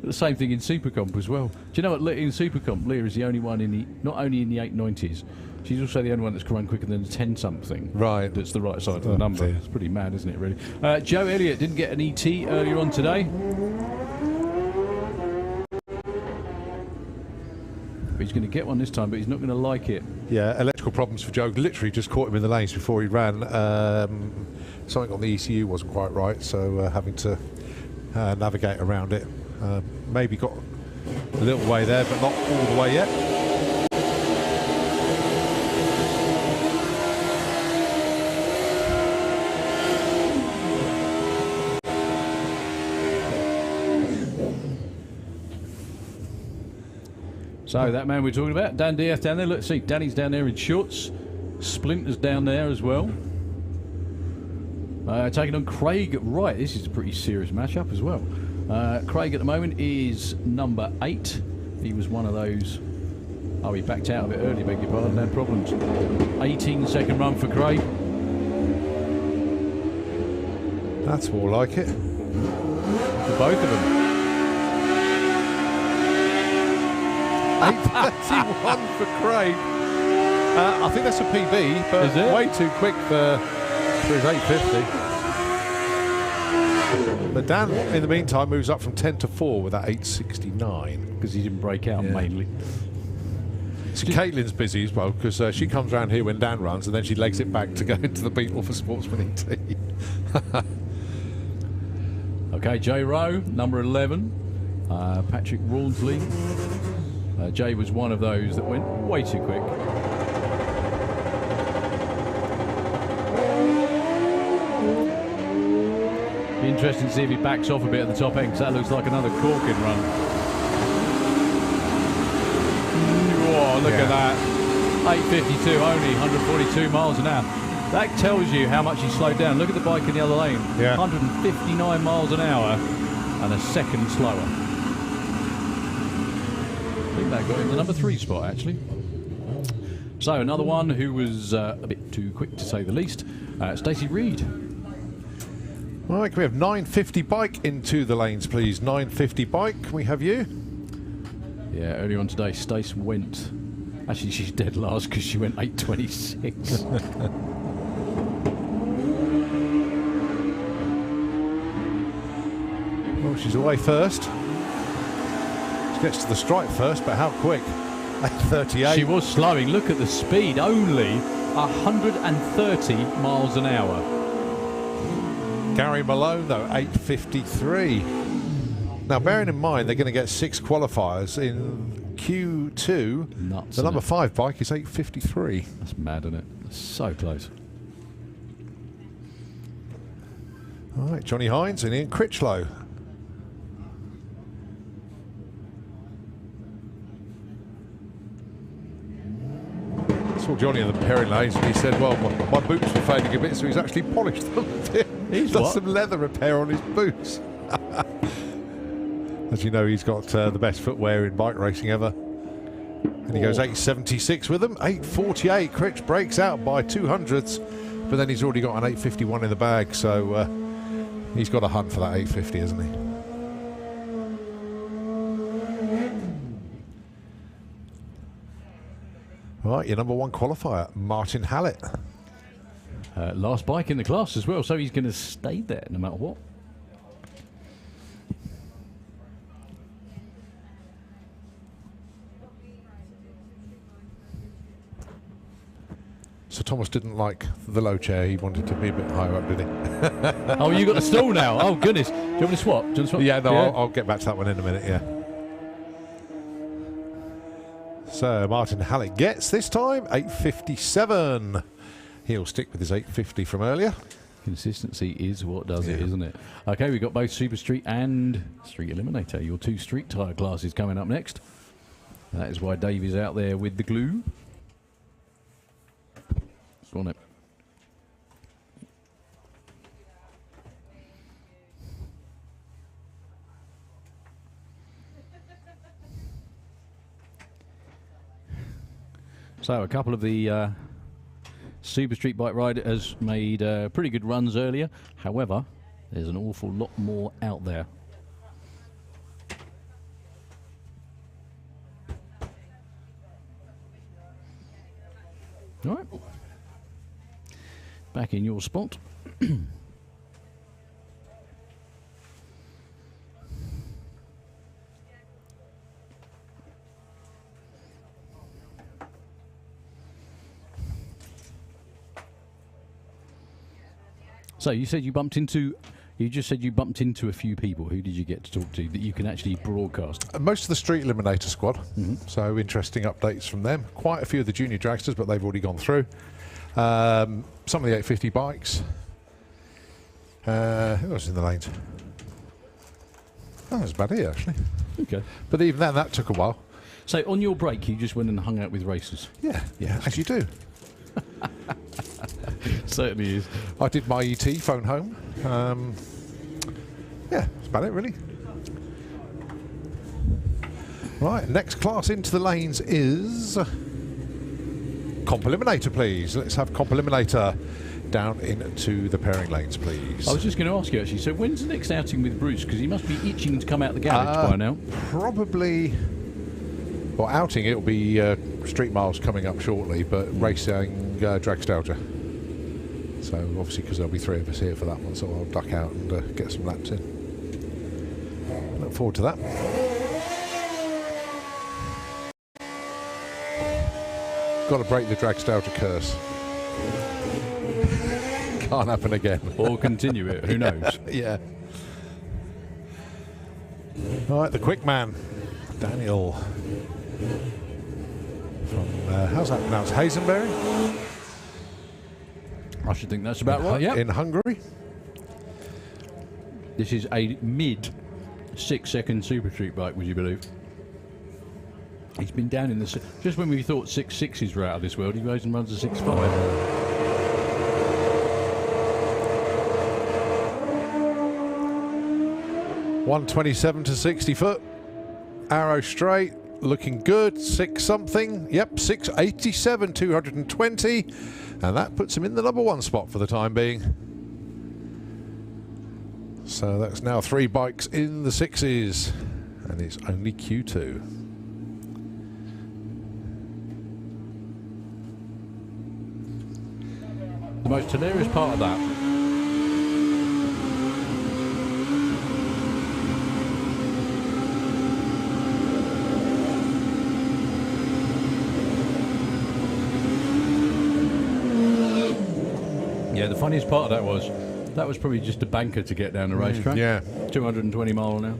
The same thing in Supercomp as well. Do you know what? In Supercomp, Leah is the only one in the, not only in the 890s, she's also the only one that's run quicker than a 10 something. Right. That's the right side of the number. Dear. It's pretty mad, isn't it, really? Joe Elliott didn't get an ET earlier on today. But he's going to get one this time, but he's not going to like it. Yeah, electrical problems for Joe. Literally just caught him in the lanes before he ran. Something on the ECU wasn't quite right, so having to navigate around it. Maybe got a little way there, but not all the way yet. So that man we're talking about, Dan Diaz down there. Let's see, Danny's down there in shorts. Splinter's down there as well. Taking on Craig Wright. This is a pretty serious matchup as well. Craig at the moment is number 8. He was one of those. Oh, he backed out a bit early, beg your pardon, had problems. 18-second run for Craig. That's more like it. For both of them. 8:31 for Craig. I think that's a PB, but Is it? way too quick for his 8:50. But Dan, in the meantime, moves up from 10 to 4 with that 8:69. Because he didn't break out, Yeah. mainly. So Caitlin's busy as well because she comes around here when Dan runs and then she legs it back to go into the Beetle for Sportsman ET. Okay, Jay Rowe, number 11. Patrick Rawnsley. Jay was one of those that went way too quick. Be interesting to see if he backs off a bit at the top end, because that looks like another corking run. Whoa, look at that. 8:52 only, 142 miles an hour. That tells you how much he slowed down. Look at the bike in the other lane. Yeah. 159 miles an hour and a second slower. I think that got him the number 3 spot, actually. So another one who was a bit too quick, to say the least, Stacey Reed. Right, can we have 950 bike into the lanes, please? 950 bike, can we have you? Yeah, earlier on today, Stace went... Actually, she's dead last because she went 8:26. Well, she's away first. She gets to the stripe first, but how quick? 8:38. She was slowing. Look at the speed. Only 130 miles an hour. Gary Malone, though, 8:53. Now, bearing in mind they're going to get 6 qualifiers in Q2, Nuts, the number isn't 5 bike is 8:53. That's mad, isn't it? It's so close. All right, Johnny Hines and Ian Critchlow. I saw Johnny in the pairing lanes and he said, well, my boots were fading a bit, so he's actually polished them. He's got some leather repair on his boots. As you know, he's got the best footwear in bike racing ever. And he goes 8.76 with them. 8.48. Critch breaks out by 200ths, but then he's already got an 8.51 in the bag, so he's got a hunt for that 8.50, hasn't he? Right, your number 1 qualifier, Martin Hallett. Last bike in the class as well, so he's going to stay there no matter what. So Thomas didn't like the low chair. He wanted to be a bit higher up, did he? Oh, you got the stall now. Oh, goodness. Do you want me to swap? Do you want to swap? Yeah, no, I'll get back to that one in a minute, yeah. So Martin Hallett gets this time 8.57. He'll stick with his 8.50 from earlier. Consistency is what does it, isn't it? Okay, we've got both Super Street and Street Eliminator. Your 2 street tyre classes coming up next. That is why Dave is out there with the glue. Go on it. So a couple of the Super Street bike riders made pretty good runs earlier. However, there's an awful lot more out there. All right. Back in your spot. So you said you bumped into, you just said you bumped into a few people. Who did you get to talk to that you can actually broadcast? Most of the Street Eliminator squad, so interesting updates from them. Quite a few of the junior dragsters, but they've already gone through. Some of the 850 bikes. Who else in the lanes? Oh, that's about it, actually. Okay. But even then, that took a while. So on your break, you just went and hung out with racers? Yeah, as you do. Certainly is. I did my ET, phone home. Yeah, that's about it, really. Right, next class into the lanes is Comp Eliminator, please. Let's have Comp Eliminator down into the pairing lanes, please. I was just going to ask you, actually, so when's the next outing with Bruce? Because he must be itching to come out the garage by now. Probably, well, outing, it'll be Street Miles coming up shortly, but racing Dragstalgia. So obviously, because there'll be 3 of us here for that one, so I'll duck out and get some laps in. Look forward to that. Got to break the Dragstalgia curse. Can't happen again. Or continue it, who knows? Yeah. All right, the quick man, Daniel. From, how's that pronounced? Hazenberry? I should think that's about right, yeah. In Hungary. This is a mid 6-second Super Street bike, would you believe? He's been down in the... Just when we thought 6.6s were out of this world, he goes and runs a 6.5. 127 to 60 foot. Arrow straight. Looking good. 6 something. Yep, 687, 220. And that puts him in the number 1 spot for the time being. So that's now 3 bikes in the 6s. And it's only Q2. The most hilarious part of that the funniest part of that was That was probably just a banker to get down the racetrack. Yeah. 220 mile an hour.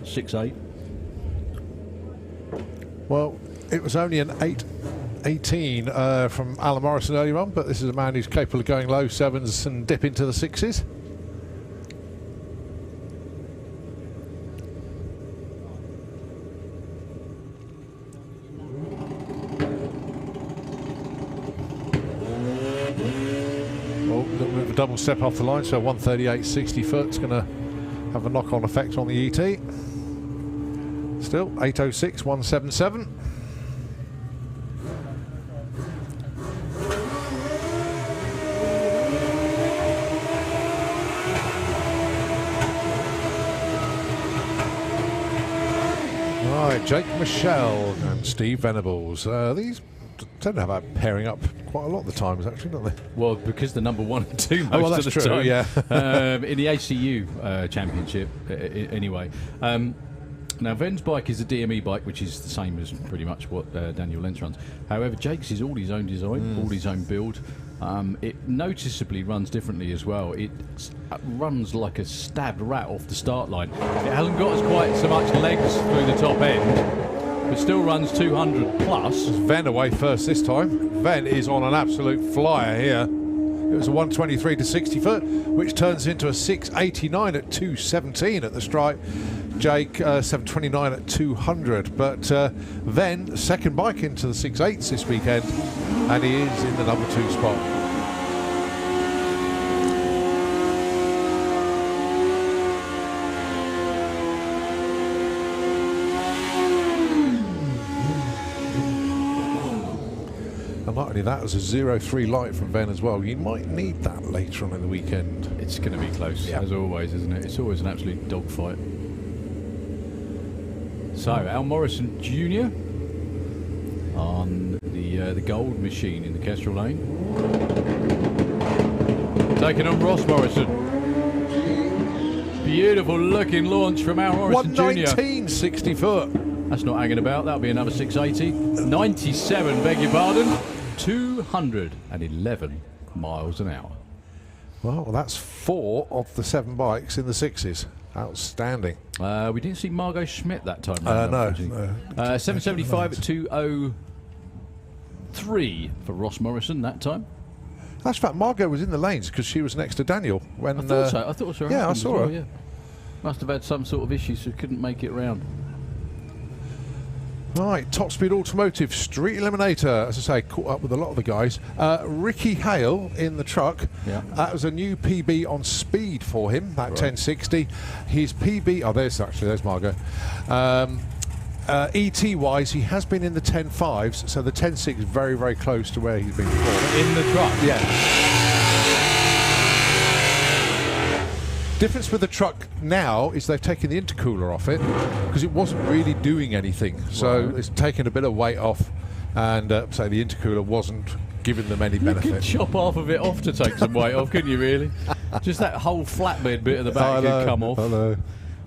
6.8. Well, it was only an 8.18 from Alan Morrison earlier on, but this is a man who's capable of going low sevens and dip into the sixes. Oh, a little bit of a double step off the line, so 138 60 foot's going to have a knock-on effect on the ET. Still 806 177. Right, Jake Michelle and Steve Venables. These tend to have a pairing up quite a lot of the times, actually, don't they? Well, because the number 1 and 2 most well, of that's the true, time. yeah. In the ACU championship, anyway. Now, Ven's bike is a DME bike, which is the same as pretty much what Daniel Lentz runs. However, Jake's is all his own design, all his own build. It noticeably runs differently as well. It runs like a stabbed rat off the start line. It hasn't got as quite so much legs through the top end, but still runs 200 plus. Ven away first this time. Ven is on an absolute flyer here. It was a 123 to 60 foot, which turns into a 689 at 217 at the stripe. Jake 729 at 200, but Ven second bike into the 6.8s this weekend, and he is in the number 2 spot. And not only that, there's a 0.3 light from Ven as well. You might need that later on in the weekend. It's going to be close, as always, isn't it? It's always an absolute dogfight. So, Al Morrison Jr. on the gold machine in the Kestrel lane. Taking on Ross Morrison. Beautiful looking launch from Al Morrison Jr. 119, 60 foot. That's not hanging about. That'll be another 680. 97, beg your pardon. 211 miles an hour. Well, that's 4 of the 7 bikes in the 6s. Outstanding. We didn't see Margot Schmidt that time. No. 775 at 203 for Ross Morrison that time. That's fact. Margot was in the lanes because she was next to Daniel when. I thought so. I thought so. Yeah, I saw her. Yeah. Must have had some sort of issue, so couldn't make it round. Right, Top Speed Automotive Street Eliminator. As I say, caught up with a lot of the guys. Ricky Hale in the truck. Yeah. That was a new PB on speed for him. That 1060. His PB. Oh, there's Margot. ET wise, he has been in the 10.5s, so the 10.6 is very, very close to where he's been before. In the truck? Yeah. Difference with the truck now is they've taken the intercooler off it because it wasn't really doing anything. So it's taken a bit of weight off, and so the intercooler wasn't giving them any You benefit. could chop half of it off to take some weight off, couldn't you? Really? Just that whole flatbed bit at the back could come off. I know.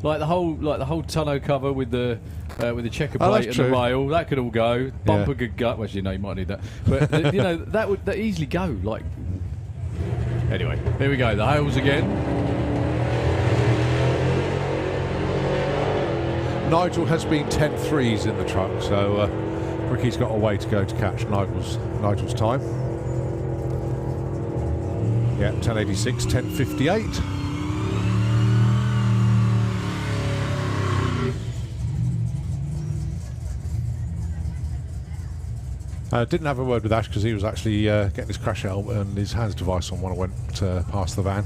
Like the whole tonneau cover with the checker plate and true. the rail, that could all go. Bumper could go. Well, you know, you might need that, but that would easily go. Like, anyway, here we go. The Hales again. Nigel has been 10.3s in the truck, so Ricky's got a way to go to catch Nigel's time. Yeah, 1086, 1058. Didn't have a word with Ash because he was actually getting his crash helmet and his hands device on when I went past the van.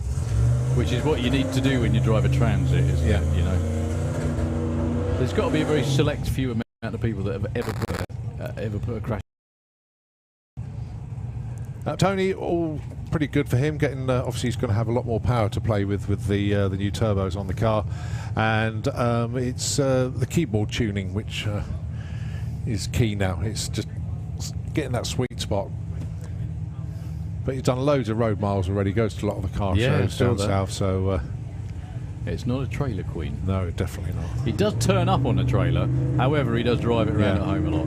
Which is what you need to do when you drive a transit, isn't it? You know, there's got to be a very select few amount of people that have ever put a crash. Tony, all pretty good for him. Getting obviously he's going to have a lot more power to play with the new turbos on the car, and it's the keyboard tuning which is key now. It's just getting that sweet spot. But he's done loads of road miles already. Goes to a lot of the car shows down south, so it's not a trailer queen. No, definitely not. He does turn up on a trailer, however he does drive it around at home a lot.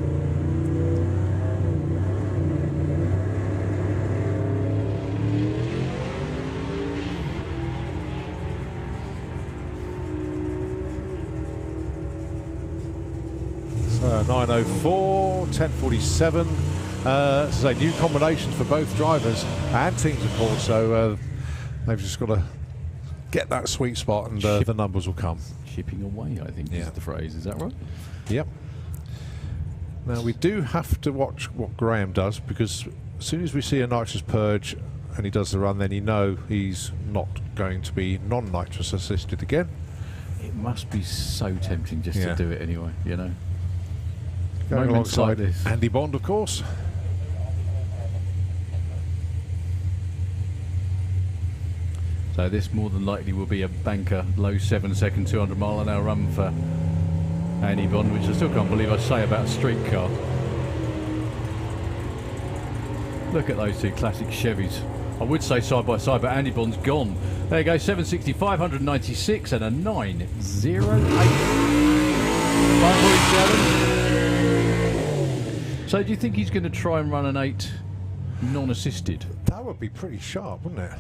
9:04, 10:47. As I say, new combinations for both drivers and teams, of course. So they've just got to get that sweet spot, and the numbers will come. Chipping away, I think, is the phrase. Is that right? Yep. Now we do have to watch what Graham does, because as soon as we see a nitrous purge and he does the run, then you know he's not going to be non-nitrous assisted again. It must be so tempting just to do it anyway, you know. Going Moments alongside like this. Andy Bond, of course. So this more than likely will be a banker low 7-second 200-mile-an-hour run for Andy Bond, which I still can't believe I say about a street car. Look at those two classic Chevys. I would say side by side, but Andy Bond's gone. There you go, 760, 596 and a 908. 547. So do you think he's going to try and run an 8 non-assisted? That would be pretty sharp, wouldn't it?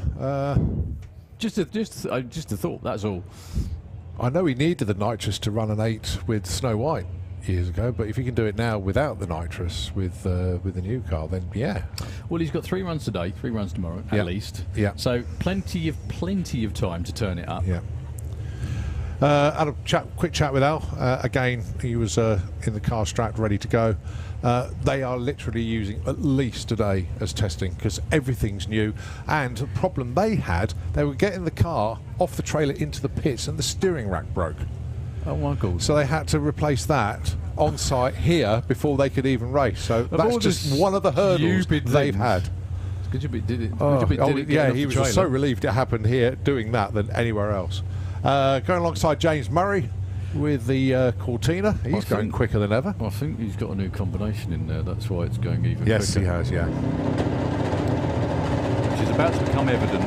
Just a thought, that's all. I know he needed the nitrous to run an 8 with Snow White years ago, but if he can do it now without the nitrous with the new car, then yeah. Well, he's got 3 runs today, 3 runs tomorrow at least. Yeah. So plenty of time to turn it up. Yeah. Had a quick chat with Al. Again, he was in the car strapped, ready to go. They are literally using at least today as testing, because everything's new. And the problem they had, they were getting the car off the trailer into the pits and the steering rack broke. Oh my God. So they had to replace that on site here before they could even race. So that's just one of the hurdles they've had. He was just so relieved it happened here doing that than anywhere else. Going alongside James Murray with the Cortina. He's going quicker than ever. I think he's got a new combination in there. That's why it's going even quicker. Yes, he has, yeah. Which is about to become evident.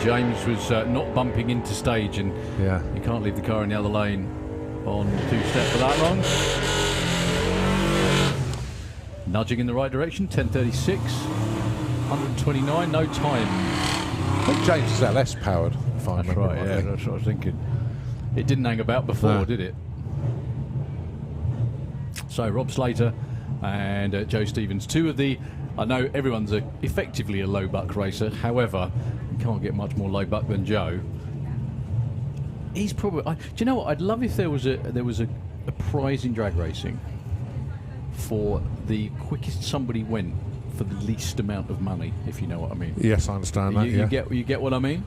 James was not bumping into stage, and you can't leave the car in the other lane on 2-step for that long. Nudging in the right direction, 10:36, 129, no time. I think James is LS powered, if I remember right, yeah, that's what I was thinking. It didn't hang about before, did it? So Rob Slater and Joe Stevens, two of the... I know everyone's effectively a low buck racer, however, you can't get much more low buck than Joe. He's probably... do you know what? I'd love if there was a prize in drag racing for the quickest somebody went for the least amount of money, if you know what I mean. Yes, I understand that. You get what I mean?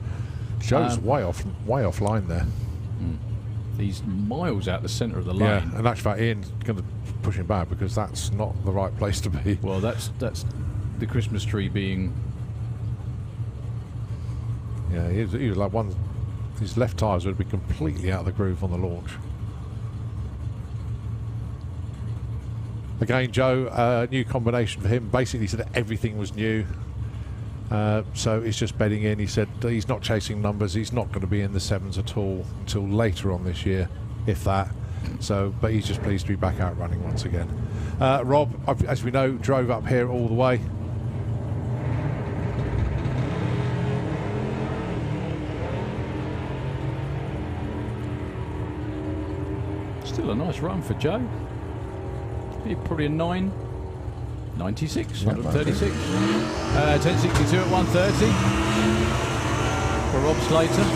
Joe's way off line there. He's miles out the centre of the lane. Yeah, and actually Ian's going to push him back, because that's not the right place to be. Well, that's the Christmas tree being... Yeah, he was like one... His left tyres would be completely out of the groove on the launch. Again, Joe, new combination for him. Basically, he said everything was new. So he's just bedding in. He said he's not chasing numbers. He's not going to be in the 7s at all until later on this year, if that. So, but he's just pleased to be back out running once again. Rob, as we know, drove up here all the way. Still a nice run for Joe. Probably a 9.96, 136. 10.62 at 1:30 for Rob Slater.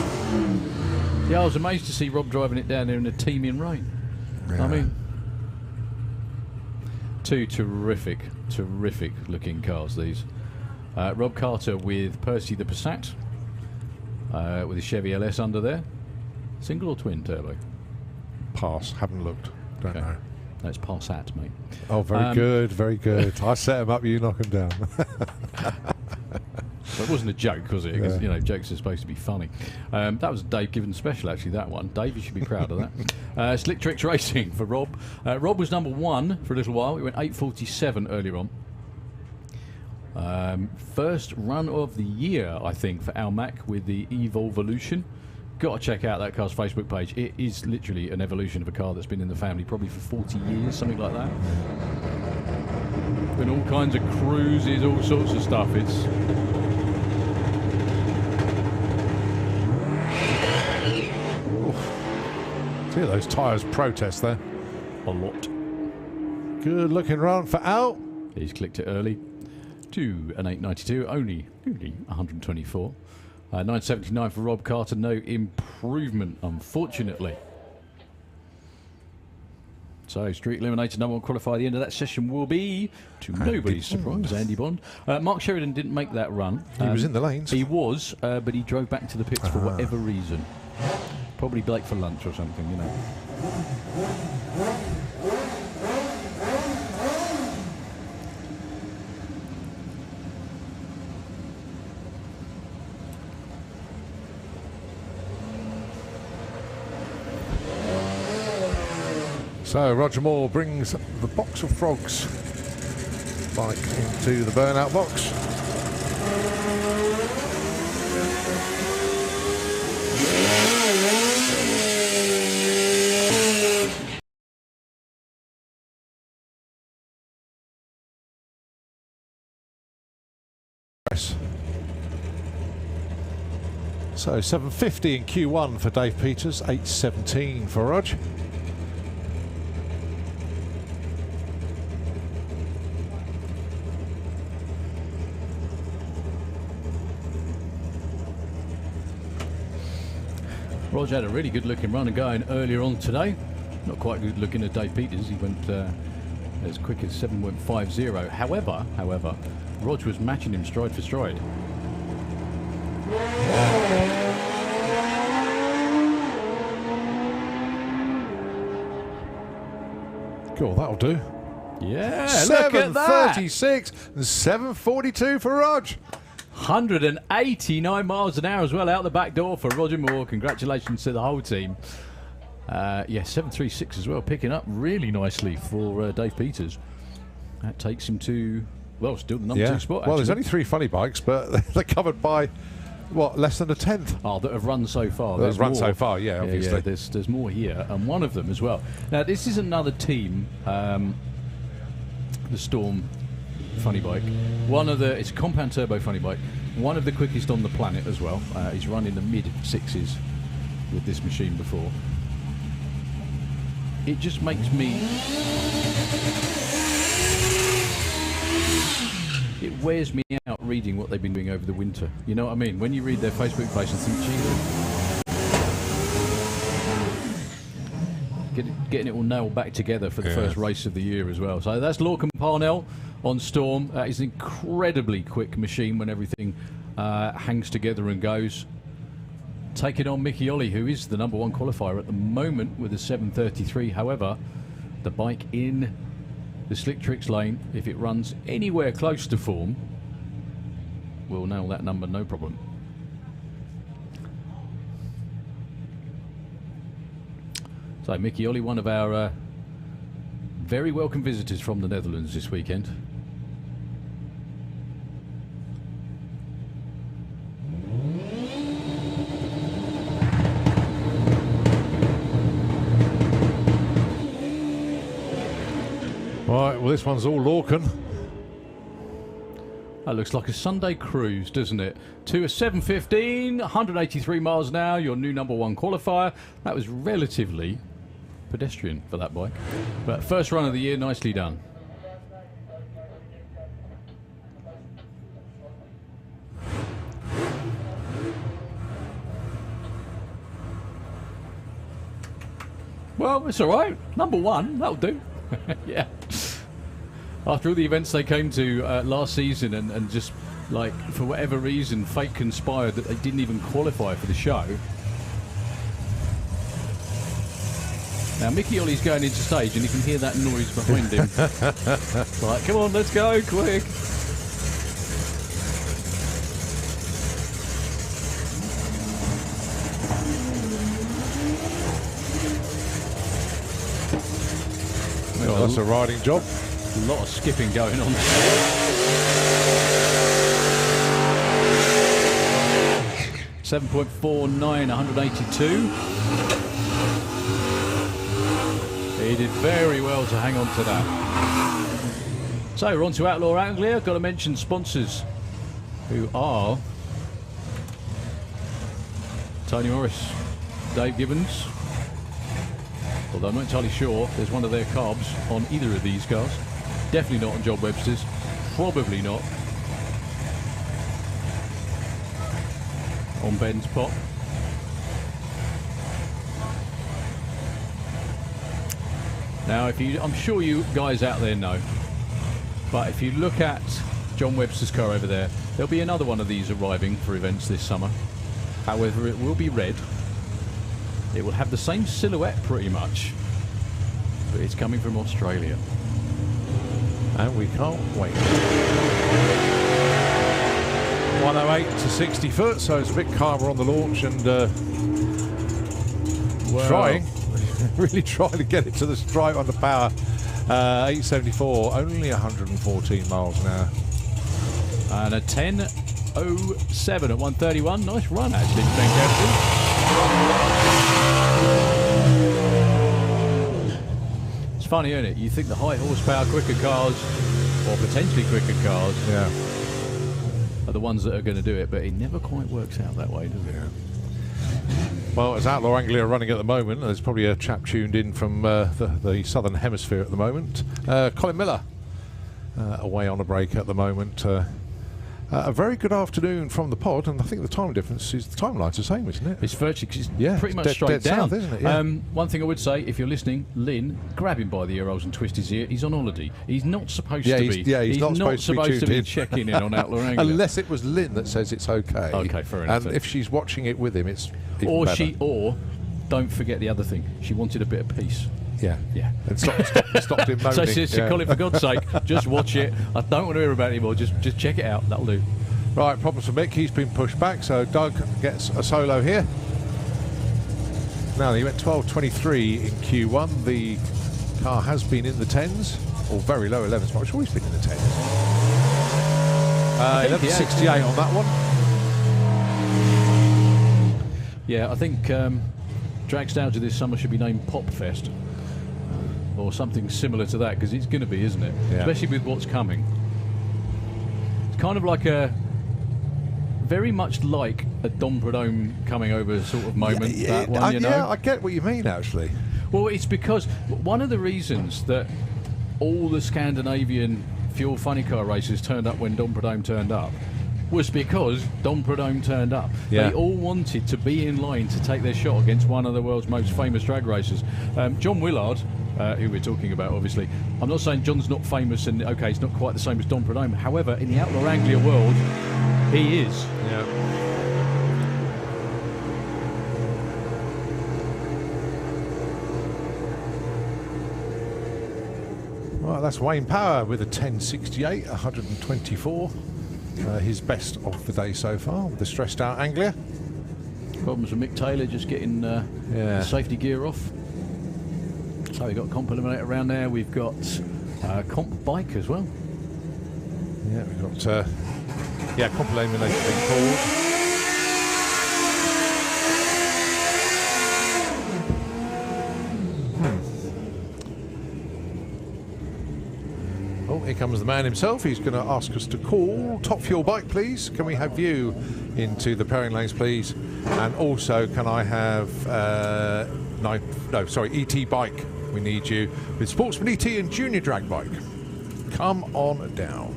Yeah, I was amazed to see Rob driving it down there in the teeming rain. Yeah. I mean, two terrific looking cars, these. Rob Carter with Percy the Passat, with his Chevy LS under there. Single or twin turbo? Pass, haven't looked, don't know. That's Passat, mate. Oh, very good, very good. I set him up, you knock him down. Well, it wasn't a joke, was it? Because, you know, jokes are supposed to be funny. That was a Dave Gibbons special, actually, that one. Dave, you should be proud of that. Slick Tricks Racing for Rob. Rob was number 1 for a little while. He went 8.47 earlier on. First run of the year, I think, for Al Mack with the Evolution. Got to check out that car's Facebook page. It is literally an evolution of a car that's been in the family probably for 40 years, something like that. Been all kinds of cruises, all sorts of stuff. It's few of those tyres protest there. A lot. Good looking run for Al. He's clicked it early. To an 892, only 124. 979 for Rob Carter, no improvement, unfortunately. So, Street Eliminator number 1 qualifier. The end of that session will be, to nobody's surprise, Andy Bond. Mark Sheridan didn't make that run. He was in the lanes. He was, but he drove back to the pits for whatever reason. Probably late for lunch or something, you know. So Roger Moore brings the box of frogs bike into the burnout box. So 750 in Q1 for Dave Peters, 817 for Rog. Roger had a really good looking run and going earlier on today. Not quite good looking at Dave Peters. He went as quick as 7.50. However, Rog was matching him stride for stride. Cool, that'll do. Yeah, look at that. 736 and 742 for Rog. 189 miles an hour as well out the back door for Roger Moore. Congratulations to the whole team. Yeah, 736 as well, picking up really nicely for Dave Peters. That takes him to, well, still the number 2 spot. Well, there's actually. only 3 funny bikes, but they're covered by, what, less than a tenth? Oh, that have run so far. That have run so far, yeah, obviously. Yeah, there's more here, and one of them as well. Now, this is another team, the Storm funny bike. It's a compound turbo funny bike. One of the quickest on the planet as well. He's run in the mid-6s with this machine before. It just makes me... It wears me out reading what they've been doing over the winter. You know what I mean? When you read their Facebook page and think, gee, getting it all nailed back together for the first race of the year as well. So that's Lorcan Parnell on Storm. It's an incredibly quick machine when everything hangs together and goes. Taking on Mickey Ollie, who is the number 1 qualifier at the moment with a 733. However, the bike in the Slick Tricks lane, if it runs anywhere close to form, will nail that number no problem. So Mickey Ollie, one of our very welcome visitors from the Netherlands this weekend. Right, well, this one's all Lorcan. That looks like a Sunday cruise, doesn't it? To a 715, 183 miles an hour, your new number 1 qualifier. That was relatively pedestrian for that bike. But first run of the year, nicely done. Well, it's all right. Number 1, that'll do. Yeah. After all the events they came to last season and just, like, for whatever reason, fate conspired that they didn't even qualify for the show. Now, Mickey Ollie's going into stage and you can hear that noise behind him. Like, come on, let's go, quick. Well, that's a riding job. A lot of skipping going on. 7.49, 182. He did very well to hang on to that. So we're on to Outlaw Anglia. Got to mention sponsors, who are Tony Morris, Dave Gibbons, although I'm not entirely sure there's one of their carbs on either of these cars. Definitely not on John Webster's. Probably not on Ben's pot. Now, I'm sure you guys out there know, but if you look at John Webster's car over there, there'll be another one of these arriving for events this summer. However, it will be red. It will have the same silhouette pretty much, but it's coming from Australia. And we can't wait. 108 to 60 foot, so it's a bit calmer on the launch, and trying, really trying to get it to the stripe on the power. 874, only 114 miles an hour. And a 10.07 at 131. Nice run, actually, Ben Kempton. It's funny, isn't it? You think the high horsepower, quicker cars, or potentially quicker cars, are the ones that are going to do it, but it never quite works out that way, does it? Well, as Outlaw Anglia are running at the moment, there's probably a chap tuned in from the southern hemisphere at the moment. Colin Miller, away on a break at the moment. A very good afternoon from the pod, and I think the time difference is the timeline's the same, isn't it? It's virtually, cause it's pretty much dead straight down, south, isn't it? Yeah. One thing I would say, if you're listening, Lynn, grab him by the ear rolls and twist his ear. He's on holiday. He's not supposed to be. He's not supposed to be checking in on Outlaw Anglia. Unless it was Lynn that says it's okay. Okay, fair enough. And if she's watching it with him, it's even better. Or don't forget the other thing. She wanted a bit of peace. Yeah. And stopped him moaning. So she said, Colin, for God's sake, just watch it. I don't want to hear about it anymore. Just check it out. That'll do. Right, problems for Mick. He's been pushed back, so Doug gets a solo here. Now, he went 12.23 in Q1. The car has been in the 10s, or very low 11s, but I'm sure he's been in the 10s. 11.68 on that one. Yeah, I think Dragstalgia this summer should be named Pop Fest. Or something similar to that, because it's going to be, isn't it? Yeah. Especially with what's coming. It's kind of like very much like a Dom Prudhomme coming over sort of moment. That one, you know? Yeah, I get what you mean, actually. Well, it's because one of the reasons that all the Scandinavian fuel funny car races turned up when Dom Prudhomme turned up was because Dom Prudhomme turned up. Yeah. They all wanted to be in line to take their shot against one of the world's most famous drag racers. John Willard, who we're talking about, obviously. I'm not saying John's not famous and, okay, he's not quite the same as Dom Prudhomme. However, in the Outlaw Anglia world, he is. Yeah. Well, that's Wayne Power with a 10.68, 124. His best of the day so far with the stressed out Anglia. Problems with Mick Taylor just getting the safety gear off. So we've got Comp Eliminator around there. We've got Comp Bike as well. Yeah, we've got Comp Eliminator being called. Oh, here comes the man himself. He's going to ask us to call. Top Fuel Bike, please. Can we have you into the pairing lanes, please? And also, can I have ET Bike? We need you with Sportsman ET and Junior Drag Bike. Come on down.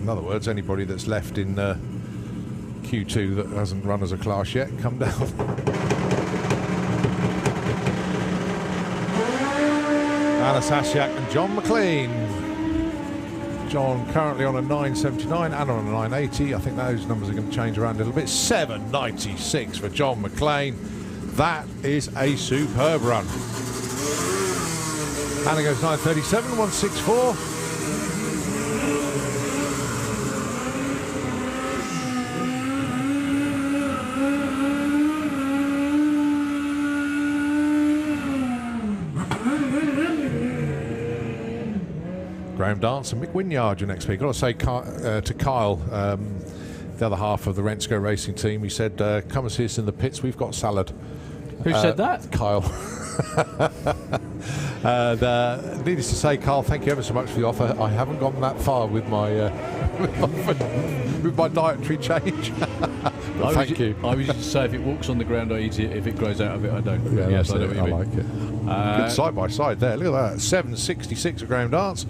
In other words, anybody that's left in Q2 that hasn't run as a class yet, come down. Anastasiak and John McLean. John currently on a 979 and on a 980. I think those numbers are going to change around a little bit. 796 for John McLean. That is a superb run. And it goes 937, 164. Graham Dance and Mick Wynyard, your next speaker. I've got to say to Kyle, the other half of the Rensko Racing team, he said, come and see us in the pits, we've got salad. Who said that? Kyle. Needless to say, Carl, thank you ever so much for the offer. I haven't gone that far with my with my dietary change. But thank you. I was just say if it walks on the ground, I eat it. If it grows out of it, I don't. Yeah, Yes, that's I know it. what you I mean. like it. Good side by side there. Look at that. 766 a ground dance,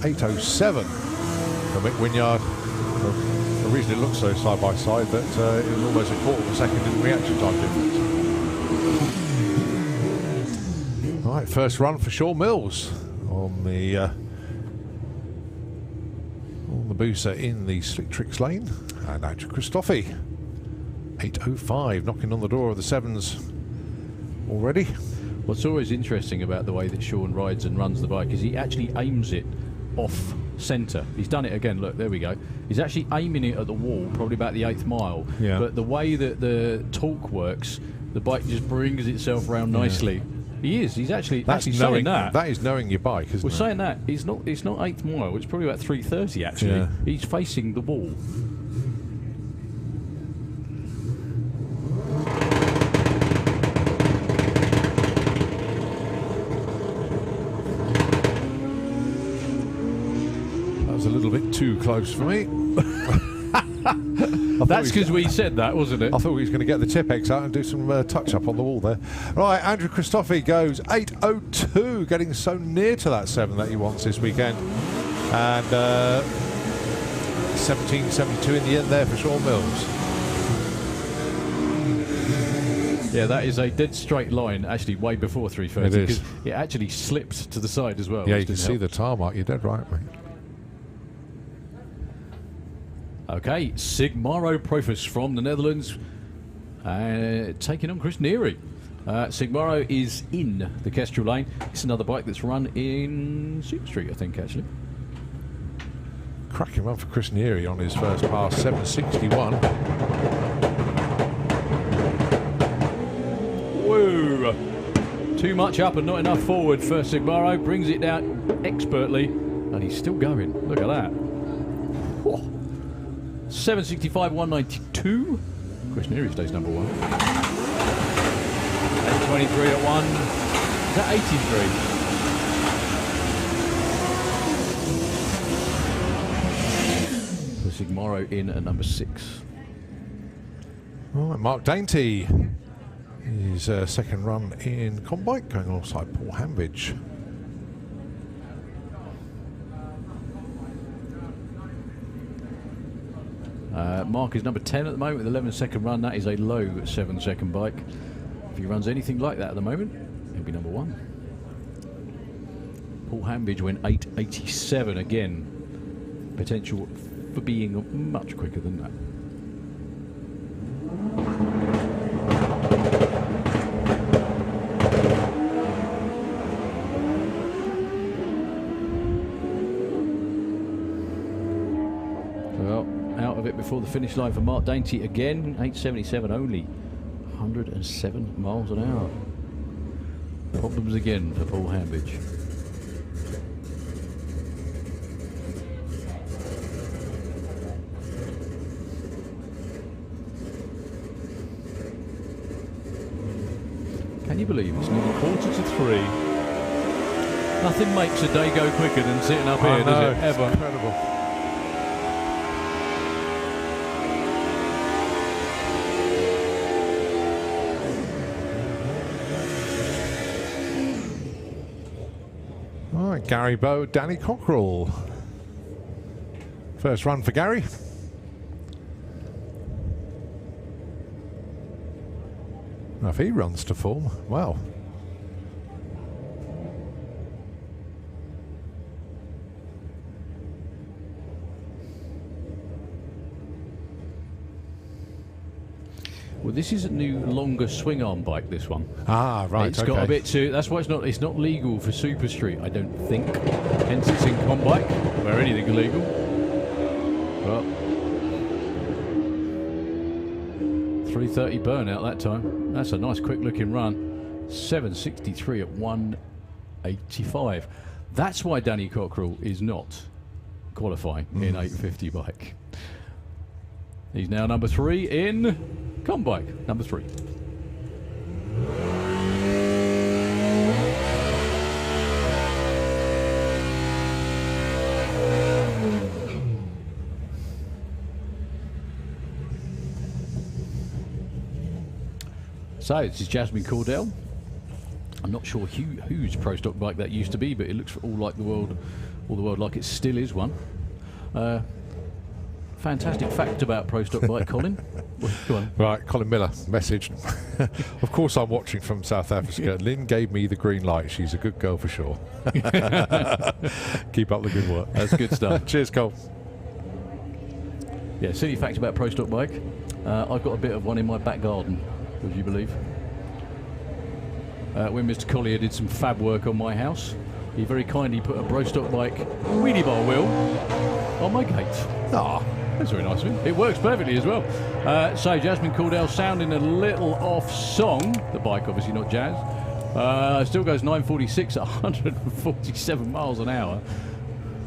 807 for Mick Wynyard. The reason it looks so side by side that it was almost a quarter of a second in reaction time difference. Right, first run for Shaw Mills on the booster in the Slick Tricks lane, and Andrew Christophe 805 knocking on the door of the sevens already. What's always interesting about the way that Sean rides and runs the bike is he actually aims it off centre. He's done it again. Look, there we go. He's actually aiming it at the wall, probably about the 8th mile. Yeah. But the way that the torque works, the bike just brings itself round nicely. He is. He's actually saying that. That is knowing your bike, isn't We're it? saying that it's not 8th mile. It's probably about 3:30 actually. Yeah. He's facing the wall. That was a little bit too close for me. That's because we said that, wasn't it? I thought he was going to get the Tipex out and do some touch-up on the wall there. Right, Andrew Christophe goes 8:02, getting so near to that 7 that he wants this weekend. And 17:72 in the end there for Shaw Mills. Yeah, that is a dead straight line, actually, way before 3:30. It is. Because it actually slipped to the side as well. Yeah, which you can didn't see help. the tarmac. You're dead right, mate. Okay, Sigmaro Profus from the Netherlands, taking on Chris Neary. Sigmaro is in the Kestrel lane. It's another bike that's run in Super Street, I think, actually. Cracking run for Chris Neary on his first pass, 761. Woo! Too much up and not enough forward for Sigmaro. Brings it down expertly, and he's still going. Look at that. Whoa. 765, 192. Chris Neary stays number 1. 823 at 1. Is that 83? So Sigmaro in at number 6. All right, Mark Dainty. His second run in Combike, going alongside Paul Hambidge. Mark is number 10 at the moment with 11-second run. That is a low 7-second bike. If he runs anything like that at the moment, he'll be number 1. Paul Hambidge went 8:87 again. Potential for being much quicker than that. Before the finish line for Mark Dainty again, 8:77 only, 107 miles an hour. Problems again for Paul Hambidge. Can you believe it's nearly 2:45? Nothing makes a day go quicker than sitting up here, does it? Ever. Incredible. All right, Gary Bowe, Danny Cockrell. First run for Gary. Now if he runs to form, wow. Well, this is a new longer swing arm bike, this one. Ah, right, It's got a bit too. That's why it's not legal for Super Street, I don't think. Hence it's in Combike, where anything is legal. Well, 330 burnout that time. That's a nice quick looking run. 763 at 185. That's why Danny Cockrell is not qualifying in 850 bike. He's now number 3 in Combike, number 3. So this is Jasmine Cordell. I'm not sure whose pro stock bike that used to be, but it looks for all the world like it still is one. Fantastic fact about pro stock bike, Colin. Go on. Right, Colin Miller messaged. Of course, I'm watching from South Africa. Lynn gave me the green light. She's a good girl for sure. Keep up the good work. That's good stuff. Cheers, Cole. Yeah, silly fact about pro stock bike. I've got a bit of one in my back garden, would you believe? When Mr. Collier did some fab work on my house, he very kindly put a pro stock bike wheelie bar wheel on my gate. Ah, that's very nice of him. It works perfectly as well. So Jasmine Cordell sounding a little off song. The bike obviously not jazz. Still goes 946 at 147 miles an hour.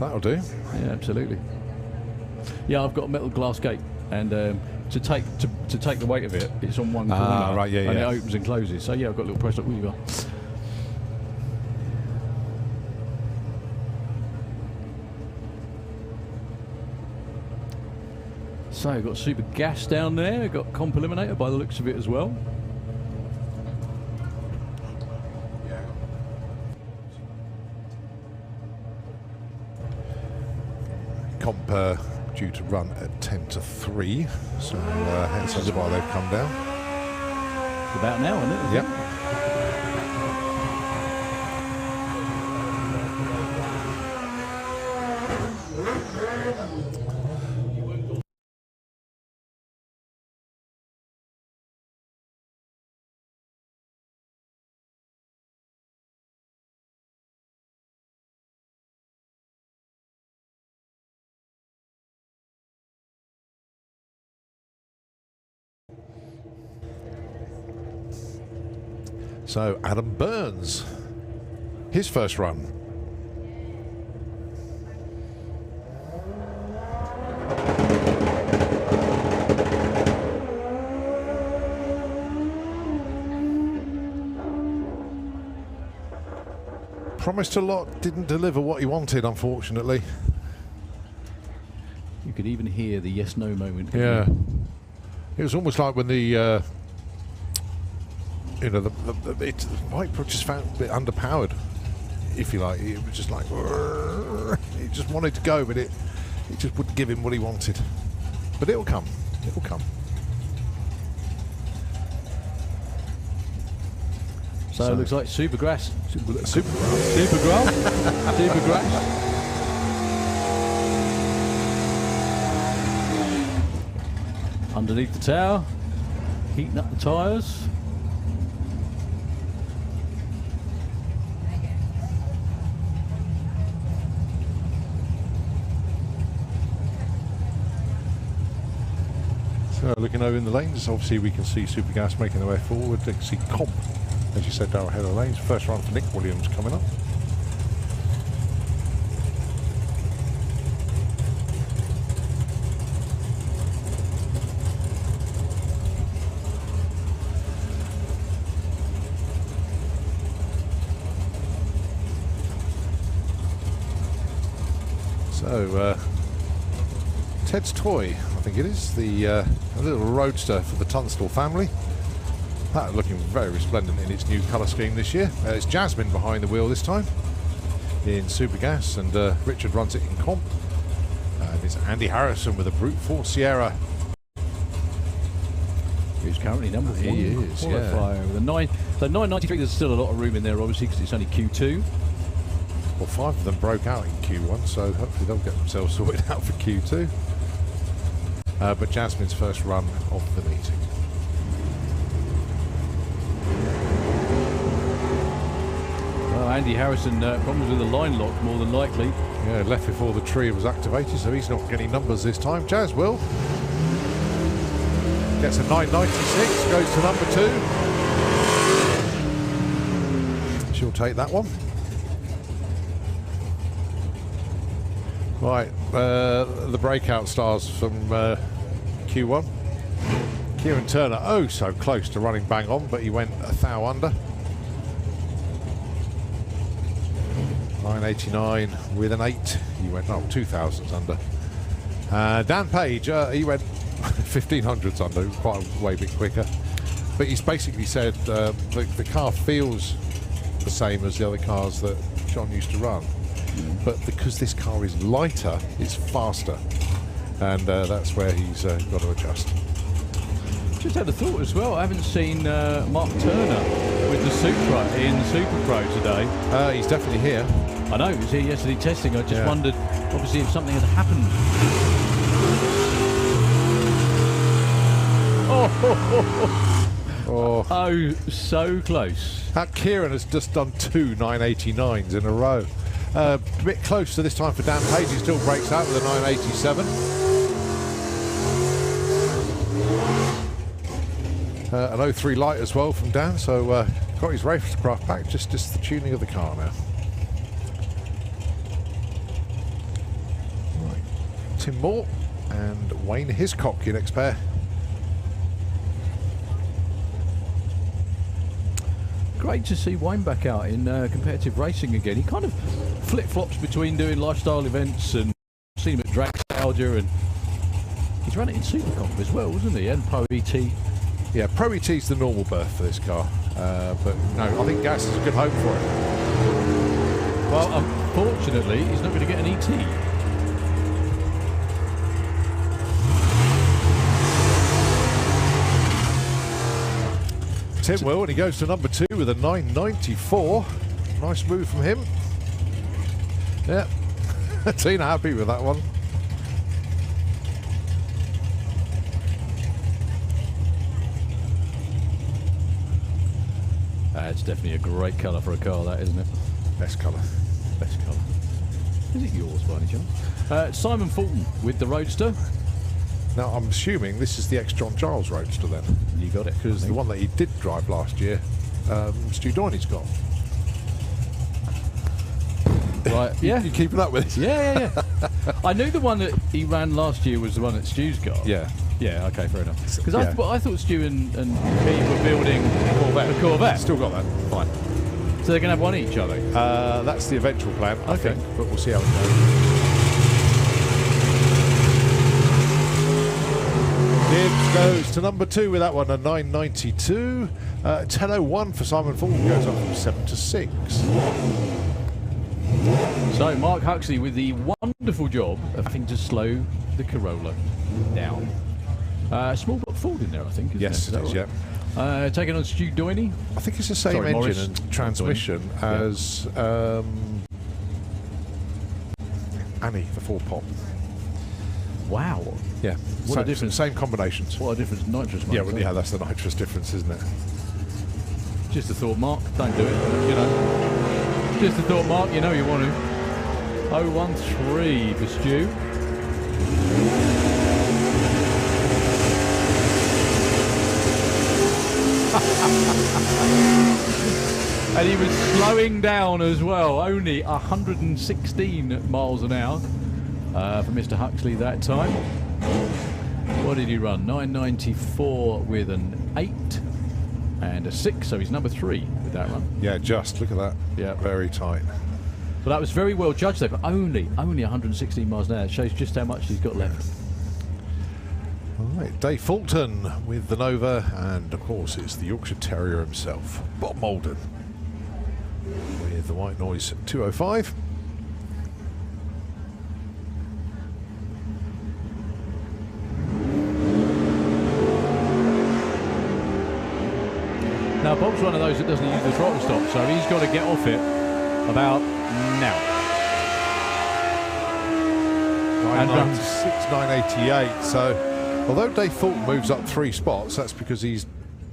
that'll do. Yeah, absolutely. Yeah, I've got a metal glass gate, and to take the weight of it, it's on one corner, right, yeah, and yeah. it opens and closes. So yeah, I've got a little pro stock wheelie bar. So we've got Super Gas down there, we've got Comp Eliminator by the looks of it as well. Comp due to run at 10 to 3, so hence that's why they've come down. About now, isn't it? Yep. So Adam Burns, his first run. Promised a lot, didn't deliver what he wanted, unfortunately. You could even hear the yes/no moment. Yeah, it was almost like when the you know, the bike just found a bit underpowered, if you like. It was just like, it just wanted to go, but it just wouldn't give him what he wanted. But it will come. It will come. So it looks like Supergrass. Supergrass. Supergrass. Underneath the tower, heating up the tyres. So looking over in the lanes, obviously we can see Supergas making their way forward. You can see Comp, as you said, down ahead of the lanes. First run for Nick Williams coming up. So Ted's Toy, I think it is, the little roadster for the Tunstall family. That looking very resplendent in its new colour scheme this year. It's Jasmine behind the wheel this time in Supergas, and Richard runs it in Comp. And it's Andy Harrison with a Brute Force Sierra. Who's currently number one. He is, qualifier. With a 993, there's still a lot of room in there, obviously, because it's only Q2. Well, 5 of them broke out in Q1, so hopefully they'll get themselves sorted out for Q2. But Jasmine's first run of the meeting. Well, Andy Harrison, problems with the line lock, more than likely. Yeah, left before the tree was activated, so he's not getting numbers this time. Jazz will. Gets a 996, goes to number 2. She'll take that one. Right, the breakout stars from Q1. Kieran Turner, oh so close to running bang on, but he went a thou under. 989 with an 8. He went 2 thousandths under. Dan Page, he went 1500s under, quite a way bit quicker. But he's basically said the car feels the same as the other cars that John used to run, but because this car is lighter, it's faster, and that's where he's got to adjust. Just had a thought as well. I haven't seen Mark Turner with the Supra in Super Pro today. He's definitely here. I know, he was here yesterday testing. I just Yeah. wondered, obviously, if something had happened. Oh, so close. That Kieran has just done 2 989s in a row. A bit close to this time for Dan Page. He still breaks out with a 987. An 03 light as well from Dan, so got his racecraft back, just the tuning of the car now. Right. Tim Moore and Wayne Hiscock, your next pair. Great to see Wayne back out in competitive racing again. He kind of flip-flops between doing lifestyle events and seen him at dragster, and he's run it in Supercomp as well, wasn't he? And Pro ET. Yeah, Pro ET's the normal berth for this car, but no, I think Gas is a good home for it. Well, unfortunately, he's not going to get an ET. Tim will, and he goes to number 2 with a 994. Nice move from him. Yeah, Tina happy with that one. It's definitely a great colour for a car, that, isn't it? Best colour. Best colour. Is it yours by any chance? Simon Fulton with the Roadster. Now, I'm assuming this is the ex-John Giles Roadster then, You got it. because the one that he did drive last year, Stu Doyney's got. Right, yeah. You keeping up with it? Yeah. I knew the one that he ran last year was the one that Stu's got. Yeah. Yeah, okay, fair enough. Because Yeah. I thought Stu and Pete were building a Corvette. Still got that. Fine. So they're going to have one each, are they? That's the eventual plan, I Okay. think, but we'll see how it goes. Gibbs goes to number 2 with that one, a 992. 1001 for Simon Fulton, goes up from 7 to 6. So Mark Huxley with the wonderful job of having to slow the Corolla down. Small block Ford in there, I think. Isn't Yes, there? it is, yeah. Taking on Stu Doyney. I think it's the same Sorry, engine Morris. and transmission Yeah. as Annie, the 4-pop. Wow. Yeah, What a difference. Same combinations. What a difference. Nitrous, Yeah, mate. well, yeah, that's the nitrous difference, isn't it? Just a thought, Mark. Don't do it. You know. Just a thought, Mark. You know you want to. 013 for Stu. And he was slowing down as well. Only 116 miles an hour for Mr. Huxley that time. What did he run? 994 with an 8 and a 6, so he's number 3 with that run. Yeah, just look at that. Yeah. Very tight. But that was very well judged though, but only 116 miles an hour. It shows just how much he's got left. All right, Dave Fulton with the Nova, and of course it's the Yorkshire Terrier himself, Bob Malden, with the White Noise 205. Now Bob's one of those that doesn't use the throttle stop, so he's got to get off it about now. 996, 988. So, although Dave Fulton moves up 3 spots, that's because he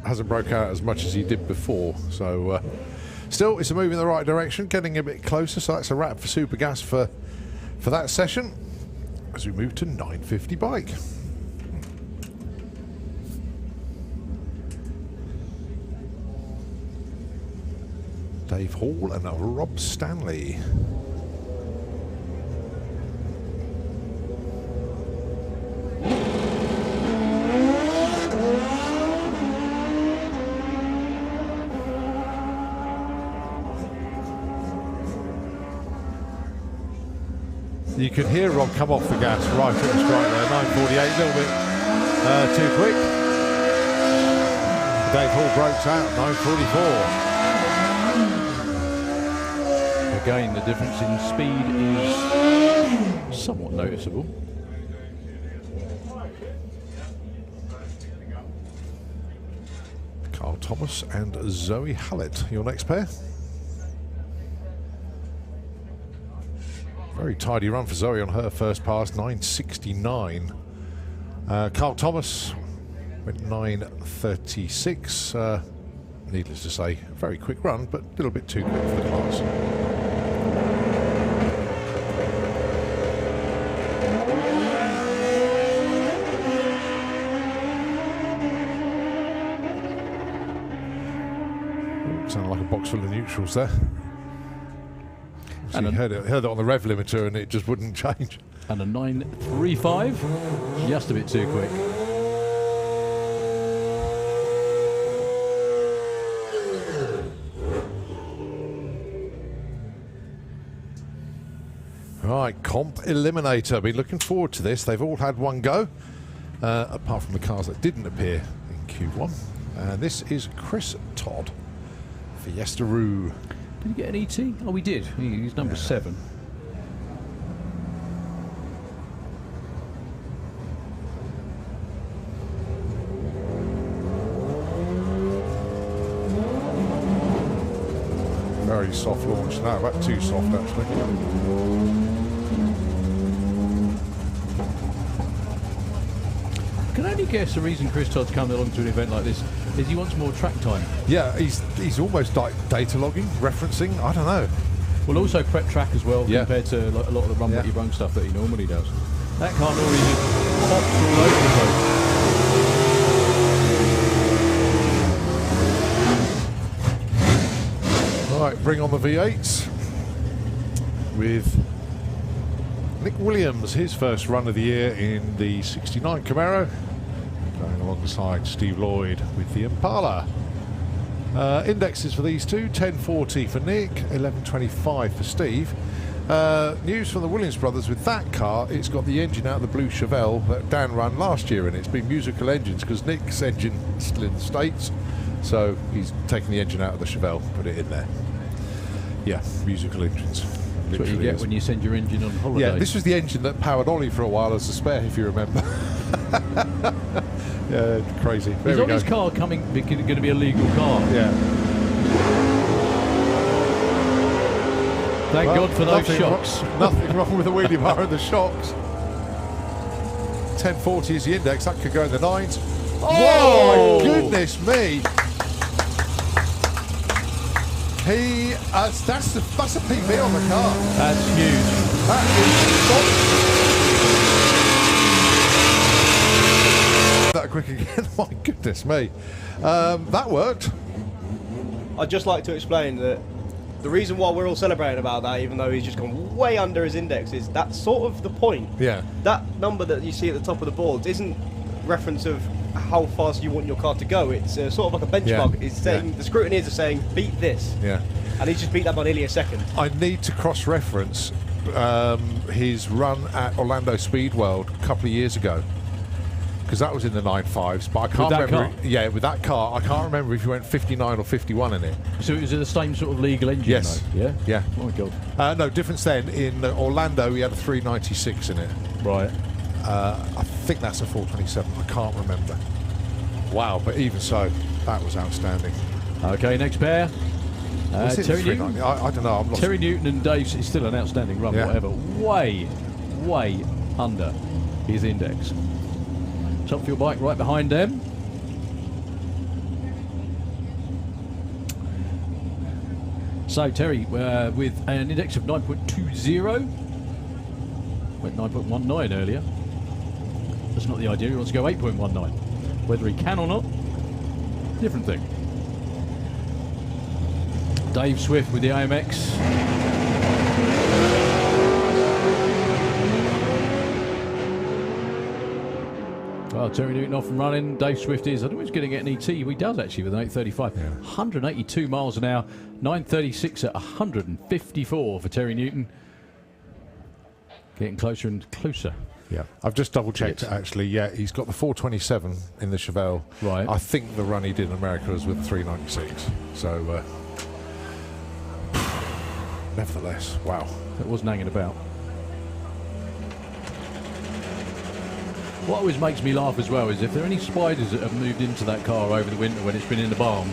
hasn't broke out as much as he did before. So, still, it's a move in the right direction, getting a bit closer. So that's a wrap for Super Gas for that session. As we move to 950 bike. Dave Hall and Rob Stanley. You could hear Rob come off the gas right at the strike there, 948, a little bit too quick. Dave Hall breaks out, 9:44. Again, the difference in speed is somewhat noticeable. Carl Thomas and Zoe Hallett, your next pair. Very tidy run for Zoe on her first pass, 9:69. Carl Thomas went 9:36. Needless to say, a very quick run, but a little bit too quick for the class. Sounded like a box full of neutrals there. So you heard it on the rev limiter and it just wouldn't change. And a 9.35, just a bit too quick. Right, Comp Eliminator. Been looking forward to this. They've all had one go, apart from the cars that didn't appear in Q1. This is Chris Todd, Fiesta-Roo. Did he get an ET? Oh, we did. He's number 7. Very soft launch. No, about too soft actually. I can only guess the reason Chris Todd's come along to an event like this is he wants more track time. Yeah, he's almost like data logging, referencing. I don't know. Well, also prep track as well, compared to a lot of the run you run stuff that he normally does. That car normally just hops all over the place. Right, bring on the V8s with Nick Williams, his first run of the year in the 69 Camaro, going alongside Steve Lloyd with the Impala. Indexes for these two, 1040 for Nick, 1125 for Steve. News from the Williams brothers with that car, it's got the engine out of the blue Chevelle that Dan ran last year, and it's been musical engines because Nick's engine is still in the States, so he's taken the engine out of the Chevelle, put it in there. Yeah, musical engines. That's what you get when you send your engine on holiday. Yeah, this was the engine that powered Ollie for a while as a spare, if you remember. Yeah, crazy. There is we go. Ollie's car going to be a legal car? Yeah. Thank God for those shocks. Nothing wrong with the wheelie bar and the shocks. 1040 is the index. That could go in the 9s. Oh, my goodness me. That's a PB on the car. That's huge. That is that quick again. My goodness me. That worked. I'd just like to explain that the reason why we're all celebrating about that, even though he's just gone way under his index, is that's sort of the point. Yeah. That number that you see at the top of the board isn't reference of how fast you want your car to go. It's sort of like a benchmark. Yeah. It's saying the scrutineers are saying beat this. Yeah. And he's just beat that by nearly a second. I need to cross-reference his run at Orlando Speed World a couple of years ago, because that was in the 9.5s, but I can't remember. Yeah, with that car, I can't remember if you went 59 or 51 in it. So is it the same sort of legal engine? Yes. Though? Yeah. Yeah. Oh my God. No difference then. In Orlando, we had a 396 in it. Right. I think that's a 427. I can't remember. Wow, but even so, that was outstanding. Okay, next pair. Was it Terry 390? Newton. I don't know. I'm lost. Terry Newton and Dave's is still an outstanding run, Yeah. whatever. Way under his index. Top fuel bike right behind them. So Terry with an index of 9.20. Went 9.19 earlier. That's not the idea. He wants to go 8.19. Whether he can or not, different thing. Dave Swift with the AMX. Well, Terry Newton off and running. Dave Swift is, I don't know if he's going to get an ET. He does actually with an 835. Yeah. 182 miles an hour. 936 at 154 for Terry Newton. Getting closer and closer Yeah, I've just double checked it actually. Yeah, he's got the 427 in the Chevelle. Right. I think the run he did in America was with the 396. So, nevertheless, wow. It wasn't hanging about. What always makes me laugh as well is if there are any spiders that have moved into that car over the winter when it's been in the barn,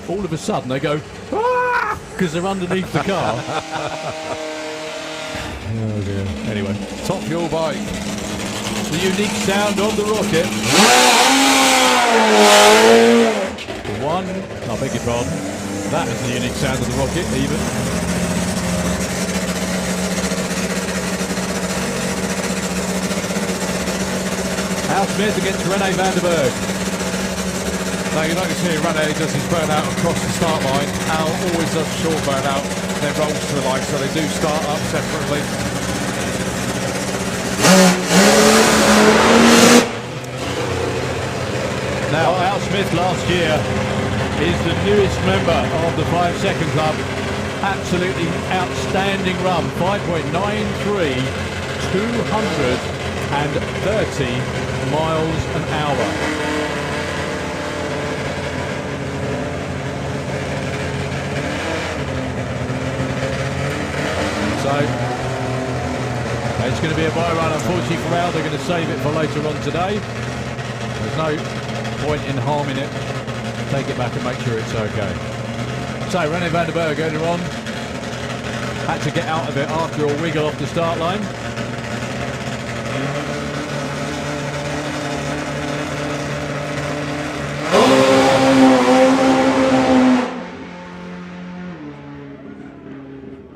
all of a sudden they go, ah! Because they're underneath the car. Oh dear. Anyway, Top fuel bike. the unique sound of the rocket. One, I beg your pardon. That is the unique sound of the rocket, even. Al Smith against Rene van der Berg. Now you notice here, Rene does his burnout across the start line. Al always does a short burnout, then rolls to the line, so they do start up separately. Now, Al Smith last year is the newest member of the 5 Second Club. Absolutely outstanding run, 5.93, 230 miles an hour. So, it's going to be a buy run, unfortunately for Al. They're going to save it for later on today. There's no point in harming it. Take it back and make sure it's okay. So, Rene van der Berg earlier on had to get out of it after a wiggle off the start line.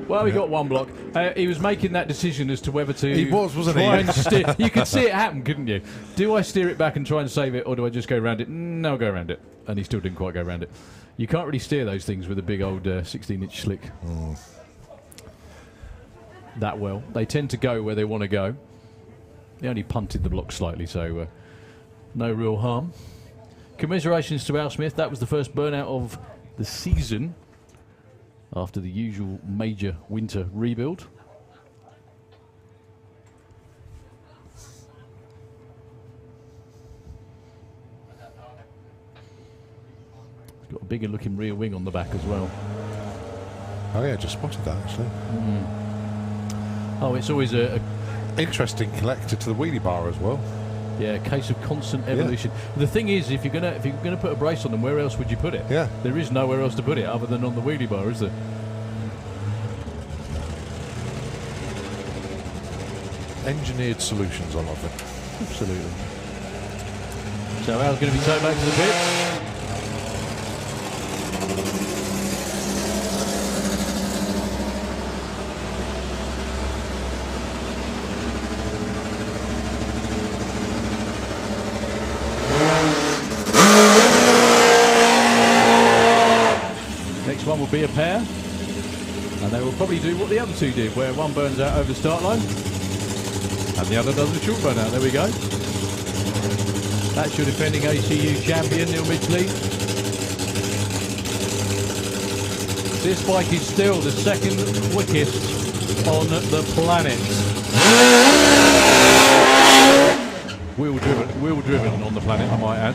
Well, he got one block. He was making that decision as to whether to He was, wasn't he? try and steer. You could see it happen, couldn't you? Do I steer it back and try and save it, or do I just go around it? No, I'll go around it. And he still didn't quite go around it. You can't really steer those things with a big old 16-inch slick that well. They tend to go where they want to go. They only punted the block slightly, so no real harm. Commiserations to Al Smith. That was the first burnout of the season after the usual major winter rebuild. It's got a bigger looking rear wing on the back as well. Oh yeah, just spotted that actually. Oh, it's always a Interesting connector to the wheelie bar as well. case of constant evolution. The thing is, if you're gonna put a brace on them, where else would you put it? Yeah. There is nowhere else to put it other than on the wheelie bar, is there? Engineered solutions, I love it. Absolutely. So Al's going to be towed back to the pit. Next one will be a pair. And they will probably do what the other two did, where one burns out over the start line and the other does a short burn out. There we go. That's your defending ACU champion, Neil Midgley. This bike is still the second quickest on the planet. Wheel driven on the planet, I might add.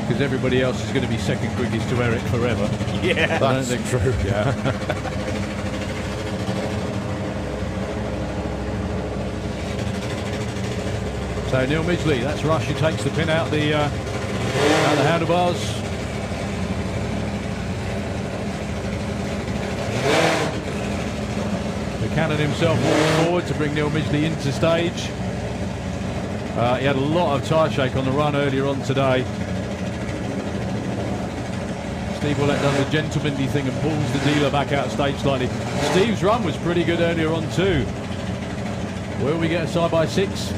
Because everybody else is going to be second quickest to Eric forever. Yeah. That's true. Yeah. So Neil Midgley, that's Rush who takes the pin out the handlebars. Buchanan himself walks forward to bring Neil Midgley into stage. He had a lot of tyre shake on the run earlier on today. Steve Willett does the gentlemanly thing and pulls the dealer back out of stage slightly. Steve's run was pretty good earlier on too. Will we get a side by 6?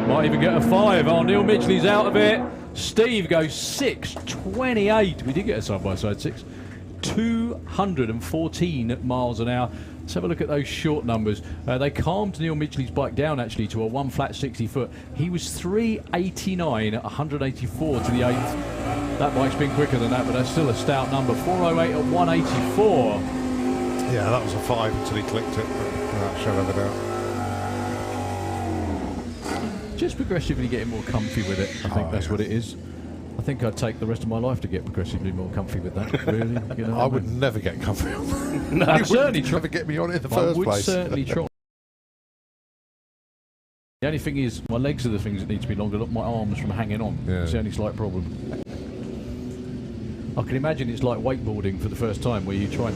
Might even get a 5. Oh, Neil Midgley's out of it. Steve goes 6.28. We did get a side-by-side 6. 214 miles an hour. Let's have a look at those short numbers. They calmed Neil Midgley's bike down actually to a 1 flat 60 foot. He was 389 at 184 to the 8th. That bike's been quicker than that, but that's still a stout number. 408 at 184. Yeah, that was a 5 until he clicked it, without a shadow of a doubt. Just progressively getting more comfy with it. I think that's what it is. I think I'd take the rest of my life to get progressively more comfy with that. Really, you know. I would never get comfy on that. No, I'd certainly try. Never get me on it in the I first would place. certainly try. The only thing is, my legs are the things that need to be longer. Look, my arms from hanging on. Yeah. It's the only slight problem. I can imagine it's like wakeboarding for the first time, where you try and...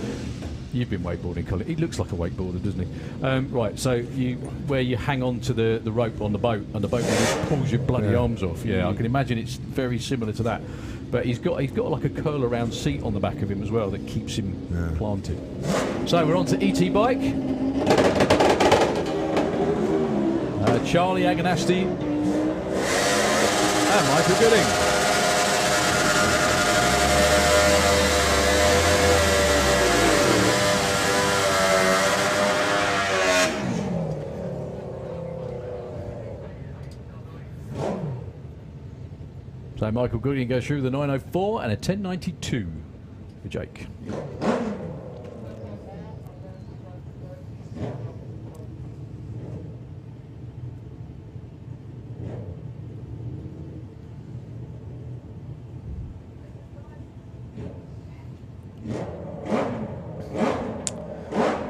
You've been wakeboarding, Colin. He looks like a wakeboarder, doesn't he? Right, so where you hang on to the rope on the boat, and the boat just pulls your bloody arms off. Yeah, I can imagine it's very similar to that. But he's got like a curl around seat on the back of him as well that keeps him planted. So we're on to ET bike. Charlie Agonasti and Michael Gooding. So Michael Gooding goes through the 904 and a 1092 for Jake.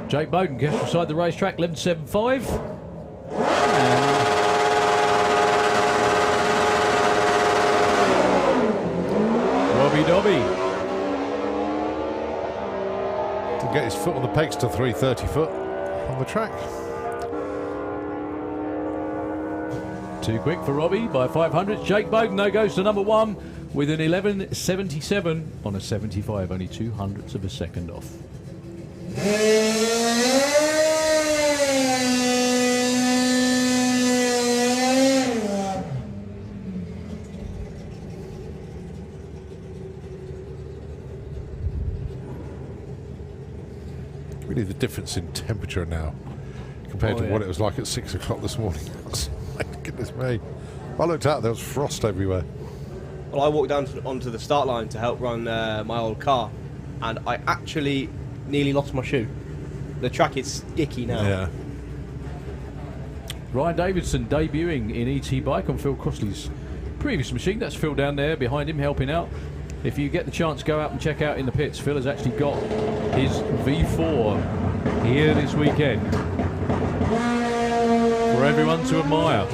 Jake Bowden gets beside the racetrack, 11.75. Robbie Dobby. To get his foot on the pegs to 330 foot on the track. Too quick for Robbie by 500. Jake Bowden, though, goes to number 1 with an 11.77 on a 75, only 0.02 of a second off. Really, the difference in temperature now compared to what it was like at 6 o'clock this morning. My goodness me. I looked out, there was frost everywhere. Well, I walked down onto the start line to help run my old car, and I actually nearly lost my shoe. The track is sticky now. Yeah. Ryan Davidson debuting in ET bike on Phil Crossley's previous machine. That's Phil down there behind him helping out. If you get the chance, go out and check out in the pits. Phil has actually got his V4 here this weekend for everyone to admire.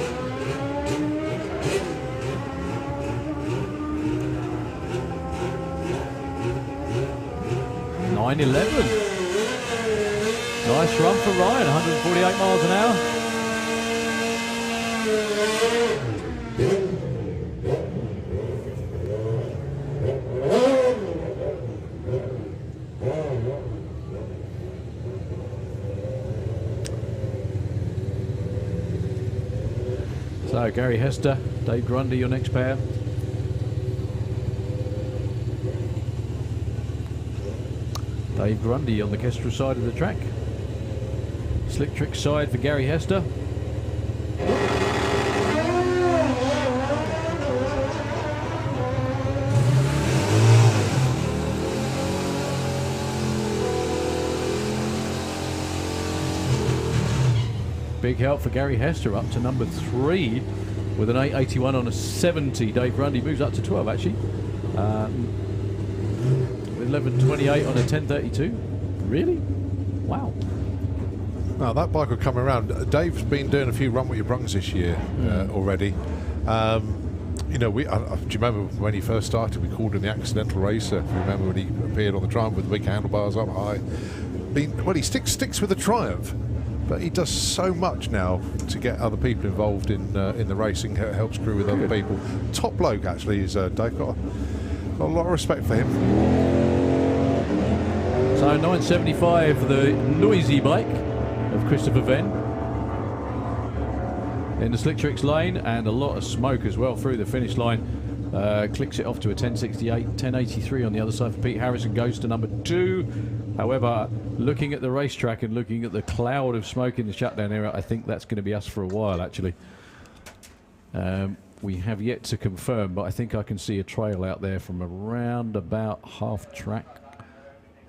.911. Nice run for Ryan, 148 miles an hour. So Gary Hester, Dave Grundy, your next pair. Dave Grundy on the Kestrel side of the track. Slick Trick side for Gary Hester. Big help for Gary Hester up to number 3 with an 881 on a 70. Dave Grundy moves up to 12 actually. With 1128 on a 1032. Really? Wow. Now that bike will come around. Dave's been doing a few run with your brungs this year already. You know, do you remember when he first started? We called him the accidental racer. If you remember when he appeared on the Triumph with the big handlebars up high. Well, he sticks with the Triumph. But he does so much now to get other people involved in the racing, helps crew with other people. Top bloke, actually, is Dave. Got a lot of respect for him. So 975 for the noisy bike of Christopher Venn in the Slick Tricks lane, and a lot of smoke as well through the finish line. Clicks it off to a 1068, 1083 on the other side for Pete Harrison, goes to number 2. However, looking at the racetrack and looking at the cloud of smoke in the shutdown area, I think that's going to be us for a while, actually. we have yet to confirm, but I think I can see a trail out there from around about half track,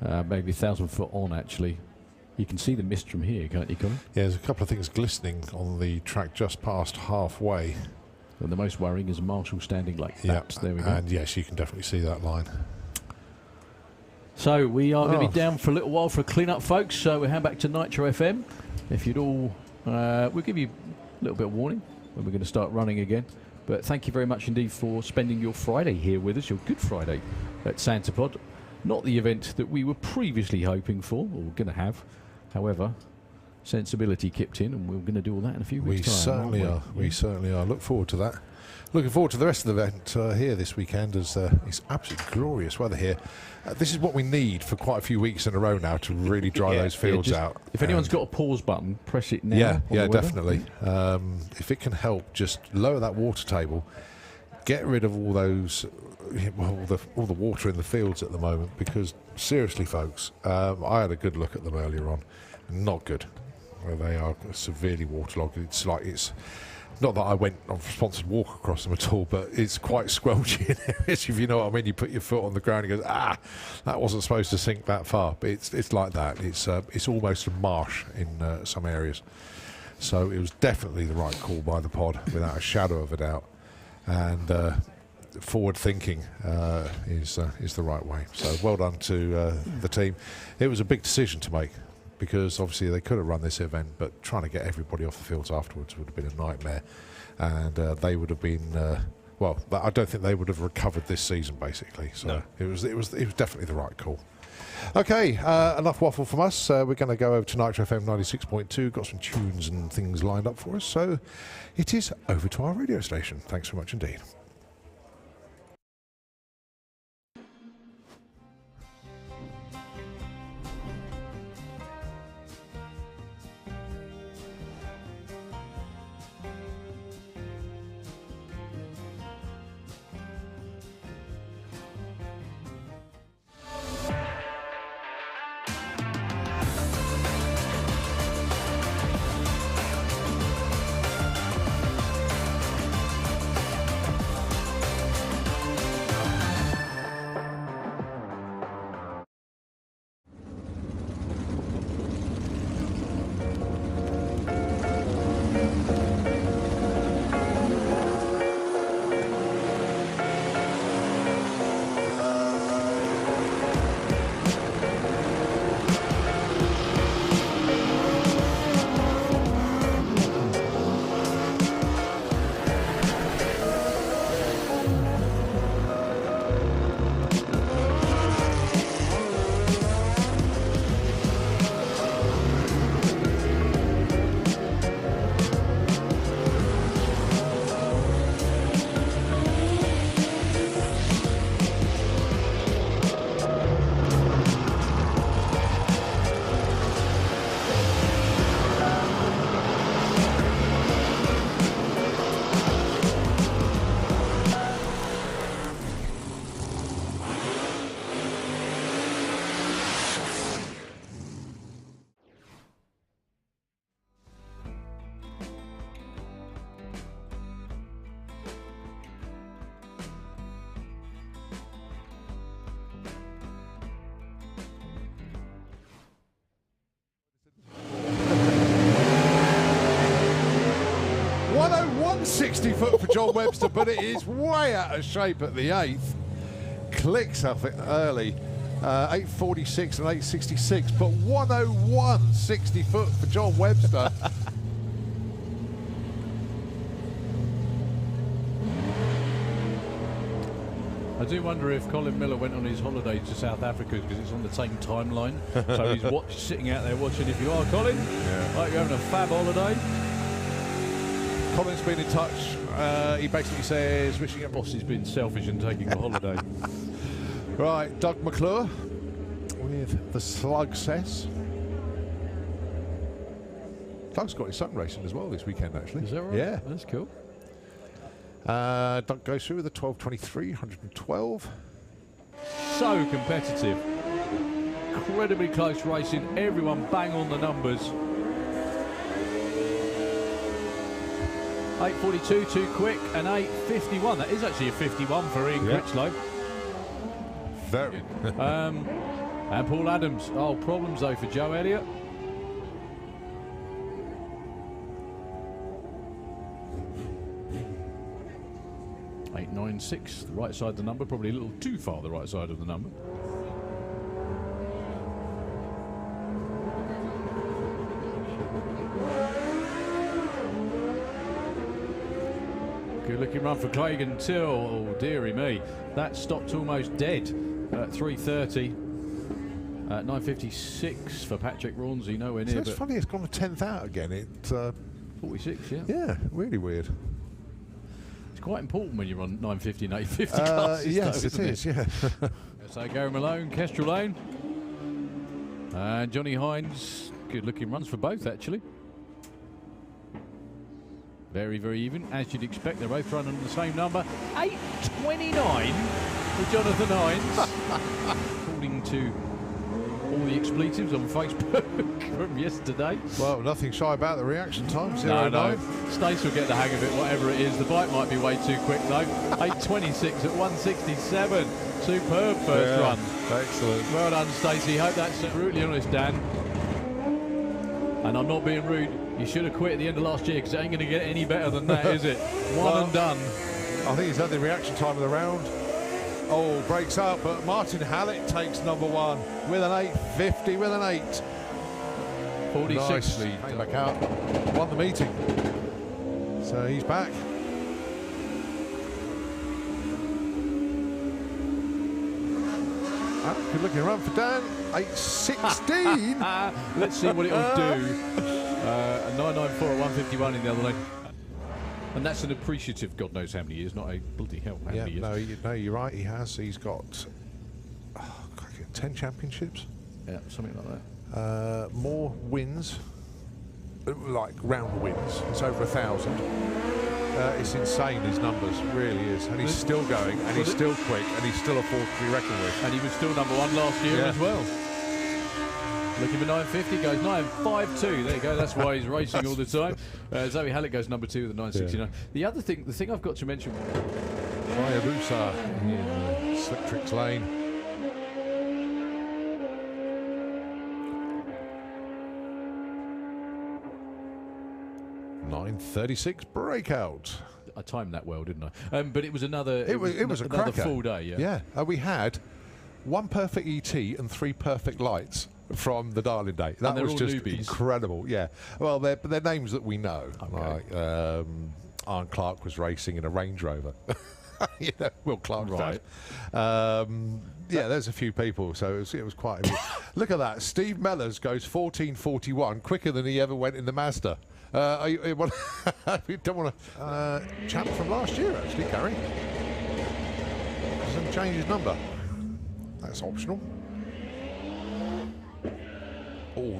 maybe 1,000 foot on actually. You can see the mist from here, can't you, Colin? Yeah, there's a couple of things glistening on the track just past halfway. And the most worrying is Marshall standing like that. There we go. And yes, you can definitely see that line. So we are going to be down for a little while for a clean-up, folks. So we'll hand back to Nitro FM. If you'd all, we'll give you a little bit of warning when we're going to start running again. But thank you very much indeed for spending your Friday here with us, your Good Friday at Santa Pod. Not the event that we were previously hoping for, or going to have. However, sensibility kicked in, and we're going to do all that in a few weeks' time. Certainly are. We certainly are. Look forward to that. Looking forward to the rest of the event here this weekend, as it's absolutely glorious weather here. This is what we need for quite a few weeks in a row now to really dry those fields out. If anyone's got a pause button, press it now. Yeah, definitely. If it can help, just lower that water table, get rid of all those, all the water in the fields at the moment. Because seriously, folks, I had a good look at them earlier on. Not good. They are severely waterlogged. It's not that I went on a sponsored walk across them at all, but it's quite squelchy in areas, if you know what I mean. You put your foot on the ground and it goes, that wasn't supposed to sink that far. But it's like that. It's almost a marsh in some areas. So it was definitely the right call by the pod, without a shadow of a doubt. And forward thinking is the right way. So well done to the team. It was a big decision to make, because obviously they could have run this event, but trying to get everybody off the fields afterwards would have been a nightmare, and they would have been I don't think they would have recovered this season, basically. So no. it was definitely the right call. Okay, enough waffle from us. We're going to go over to Nitro FM 96.2. Got some tunes and things lined up for us, so it is over to our radio station. Thanks very much indeed. One 60 foot for John Webster, but it is way out of shape at the 8th. Clicks off it early. 8:46 and 8:66, but 101 60 foot for John Webster. I do wonder if Colin Miller went on his holiday to South Africa, because it's on the same timeline. So he's sitting out there watching. If you are, Colin, like you're having a fab holiday. Colin's been in touch. He basically says, wishing him. Boss has been selfish and taking a holiday. Right, Doug McClure with the Slug Cess. Doug's got his son racing as well this weekend, actually. Is that right? Yeah. That's cool. Doug goes through with a 12:23, 112. So competitive. Incredibly close racing. Everyone bang on the numbers. 8:42 too quick, and 8:51. That is actually a 51 for Ian Critchlow. Very. And Paul Adams. Oh, problems though for Joe Elliott. .896, the right side of the number, probably a little too far the right side of the number. Good looking run for Craig until, oh dearie me, that stopped almost dead at 3:30. 9:56 for Patrick Rawnsley, nowhere near. So it's funny, it's gone to 10th out again. It 46, yeah. Yeah, really weird. It's quite important when you're on 9:50 and 8:50 classes. Yes, though, it isn't is, yeah. So Gary Malone, Kestrel Lane, and Johnny Hines. Good looking runs for both, actually. Very, very even, as you'd expect. They're both running on the same number. 8:29 for Jonathan Hines. According to all the expletives on Facebook from yesterday. Well, nothing shy about the reaction times. No. Stace will get the hang of it, whatever it is. The bike might be way too quick, though. 8:26 at 167. Superb first run. Excellent. Well done, Stacey. Hope that's brutally honest, Dan. And I'm not being rude. You should have quit at the end of last year, because it ain't going to get any better than that, is it? One and done. I think he's had the reaction time of the round. Oh, breaks up, but Martin Hallett takes number one with an 8:50, with an 8. 46. Nicely came back out, won the meeting. So he's back. Good looking run for Dan. 8:16. Let's see what it'll do. A 994 at 151 in the other lane. And that's an appreciative, God knows how many years, not a bloody hell how many years. No, you're right, he has. He's got 10 championships. Yeah, something like that. More wins, like round wins. It's over 1,000. It's insane, his numbers, really is. And he's still going, and he's still quick, and he's still a force to be reckoned with. And he was still number one last year as well. Looking for 950, goes 952. There you go. That's why he's racing all the time. Zoe Hallett goes number 2 with a 969. The other thing, the thing I've got to mention, Hayabusa in Slick Tricks Lane. .936 breakout. I timed that well, didn't I? But it was another. It was a another cracker. Full day. Yeah. Yeah. We had 1 perfect ET and 3 perfect lights from the Darling Day. That was just newbies. Incredible. Yeah. Well, they're names that we know. Okay. Like Arne Clark was racing in a Range Rover. You know, Will Clark, right? Yeah, there's a few people, so it was quite. Look at that. Steve Mellors goes 14:41, quicker than he ever went in the Mazda. You don't want to champ from last year, actually, Gary. Doesn't change his number. That's optional. Oh,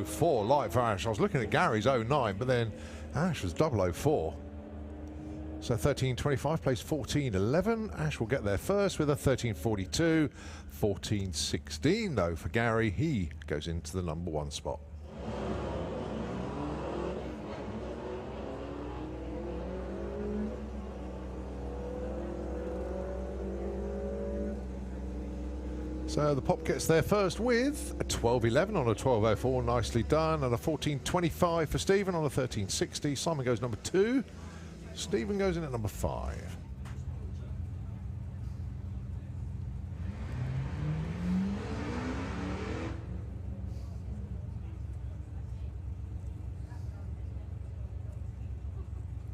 004 light for Ash. I was looking at Gary's 09, but then Ash was 004. So 13.25 plays 14.11. Ash will get there first with a 13.42. 14.16 though for Gary. He goes into the number 1 spot. So the Pop gets there first with a 12.11 on a 12.04, nicely done, and a 14.25 for Stephen on a 13.60. Simon goes number 2. Stephen goes in at number 5.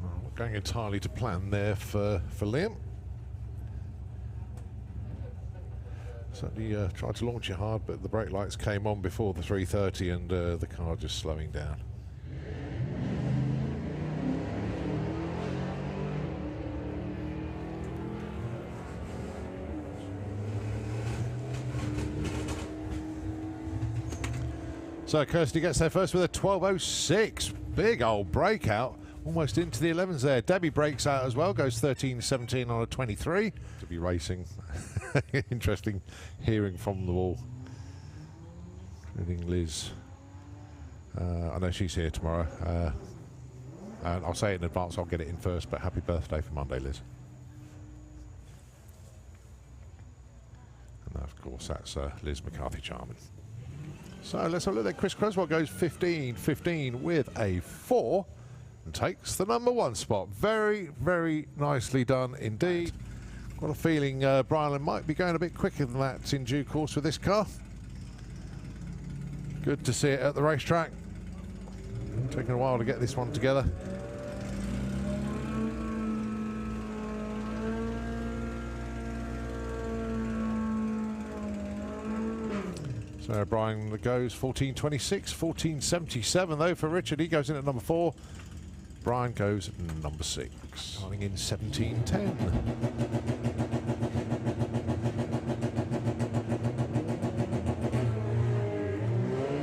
Well, not going entirely to plan there for Liam. Certainly tried to launch it hard, but the brake lights came on before the 3:30 and the car just slowing down. So Kirsty gets there first with a 12.06. Big old breakout. Almost into the 11s there. Debbie breaks out as well, goes 13.17 on a 23. To be racing. Interesting hearing from them all. Including Liz. I know she's here tomorrow. And I'll say it in advance, I'll get it in first, but happy birthday for Monday, Liz. And of course, that's Liz McCarthy-Charman. So let's have a look at Chris Creswell goes 15-15 with a 4 and takes the #1 spot. Very, very nicely done indeed. Got a feeling Brian might be going a bit quicker than that in due course with this car. Good to see it at the racetrack. Taking a while to get this one together. So Brian goes 14.26, 14.77 though for Richard. He goes in at #4. Brian goes #6. Starting in 17.10.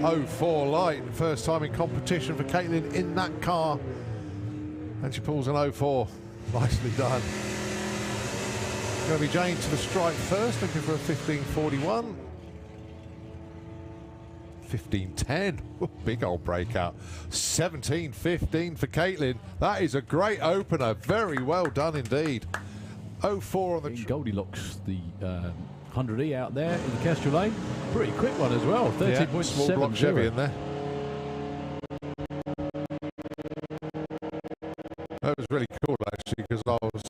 .04 light, first time in competition for Caitlin in that car, and she pulls an 04. Nicely done. Going to be Jane to the stripe first, looking for a 15.41. 15.10. Big old breakout. 17.15 for Caitlin. That is a great opener. Very well done indeed. 04 on the Goldilocks, the 100E out there in the Kestrel lane. Pretty quick one as well. 13.7. Small block Chevy in there. That was really cool actually, because I was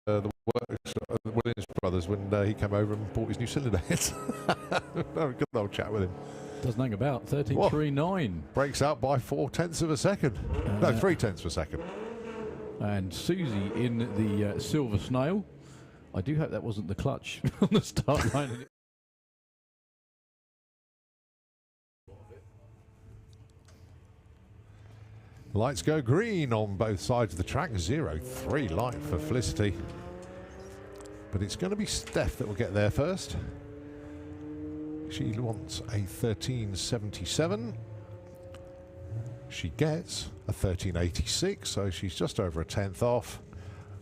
the workshop of the Williams brothers when he came over and bought his new cylinder heads. Have a good old chat with him. Doesn't hang about. 13.39. Breaks out by 0.4 of a second. No, 0.3 of a second. And Susie in the Silver Snail. I do hope that wasn't the clutch on the start line. Lights go green on both sides of the track. 0.3 light for Felicity. But it's going to be Steph that will get there first. She wants a 13.77. She gets a 13.86, so she's just over a 10th off.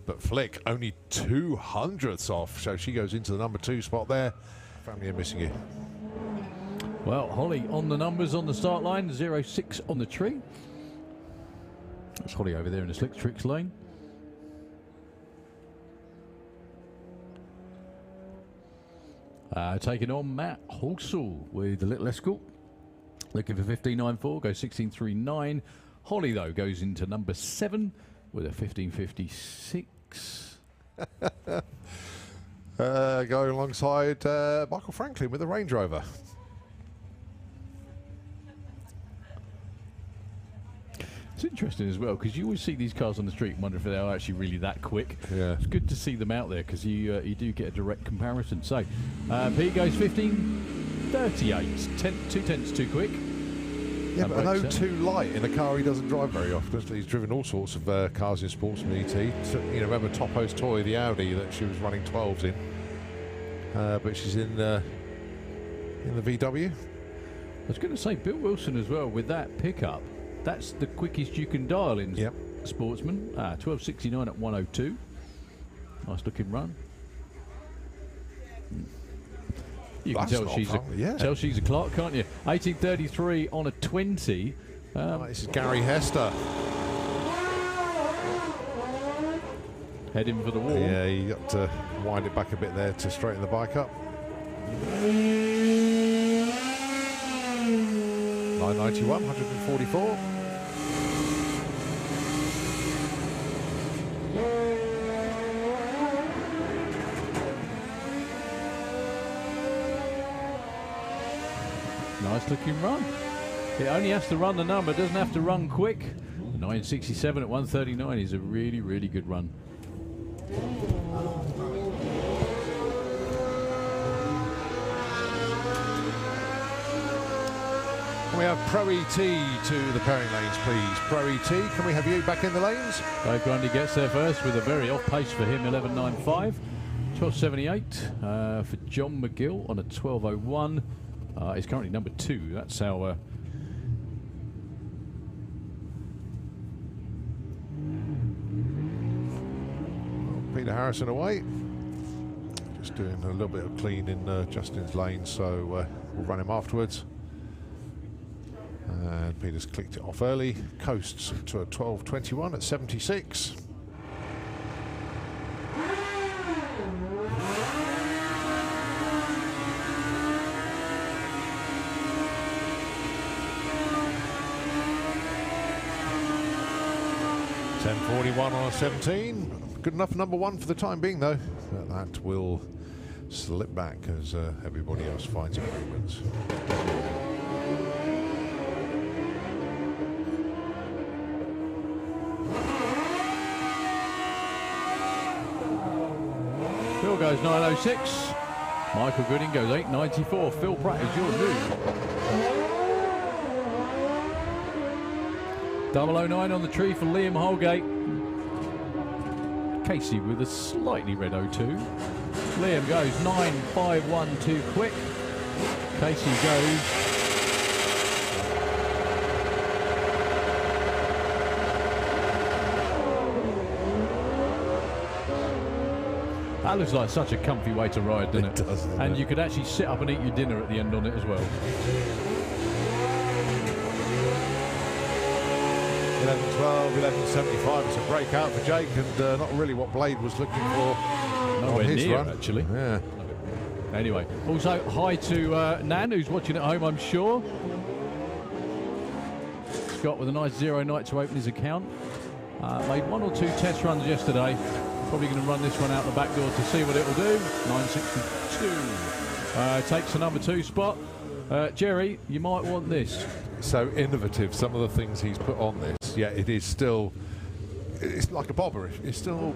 But Flick only 0.02 off, so she goes into the #2 spot there. Family are missing you. Well, Holly on the numbers on the start line, 0.6 on the tree. That's Holly over there in the Slick Tricks lane. Taking on Matt Halsall with the Little Escort. Looking for 15.94, goes 16.39. Holly, though, goes into #7 with a 15.56. Going alongside Michael Franklin with the Range Rover. It's interesting as well, because you always see these cars on the street and wonder if they're actually really that quick. Yeah. It's good to see them out there, because you do get a direct comparison. So, Pete goes 15.38, 2/10 too quick. Yeah, but an 02 light in a car he doesn't drive very often. He's driven all sorts of cars in Sportsman ET. So, you know, remember Topo's toy, the Audi that she was running 12s in. But she's in the VW. I was going to say, Bill Wilson as well with that pickup. That's the quickest you can dial in Sportsman. 12.69 at 102. Nice looking run. You can tell she's a Clark, can't you? 18.33 on a 20. This is Gary Hester. Heading for the wall. Yeah, you got to wind it back a bit there to straighten the bike up. 991, 144. Nice looking run. It only has to run the number, doesn't have to run quick. 9.67 at 139 is a really, really good run. Can we have Pro ET to the pairing lanes, please? Pro ET, can we have you back in the lanes? Dave Grundy gets there first with a very off pace for him, 11.95. 12.78 for John McGill on a 12.01. He's currently #2. That's our Peter Harrison away. Just doing a little bit of clean in Justin's lane, so we'll run him afterwards. And Peter's clicked it off early. Coasts to a 12.21 at 76. .10.41 on a 17. Good enough number one for the time being, though. But that will slip back as everybody else finds improvements. Phil goes 9.06. Michael Gooding goes 8.94. Phil Pratt is your new 009 on the tree for Liam Holgate. Casey with a slightly red 02. Liam goes 9.51 too quick. Casey goes that looks like such a comfy way to ride, doesn't it? It does, doesn't and it? you could actually sit up and eat your dinner at the end on it as well. 11.12, 11.75. It's a breakout for Jake, and not really what Blade was looking for Nowhere on his near, run. actually. Yeah. Anyway, also hi to Nan, who's watching at home, I'm sure. Scott with a nice 0 night to open his account. Made 1 or 2 test runs yesterday. Probably going to run this one out the back door to see what it'll do. 9.62. Takes the number 2 spot. Jerry, you might want this. So innovative, some of the things he's put on this. Yeah, it is still, it's like a bobber. It's still,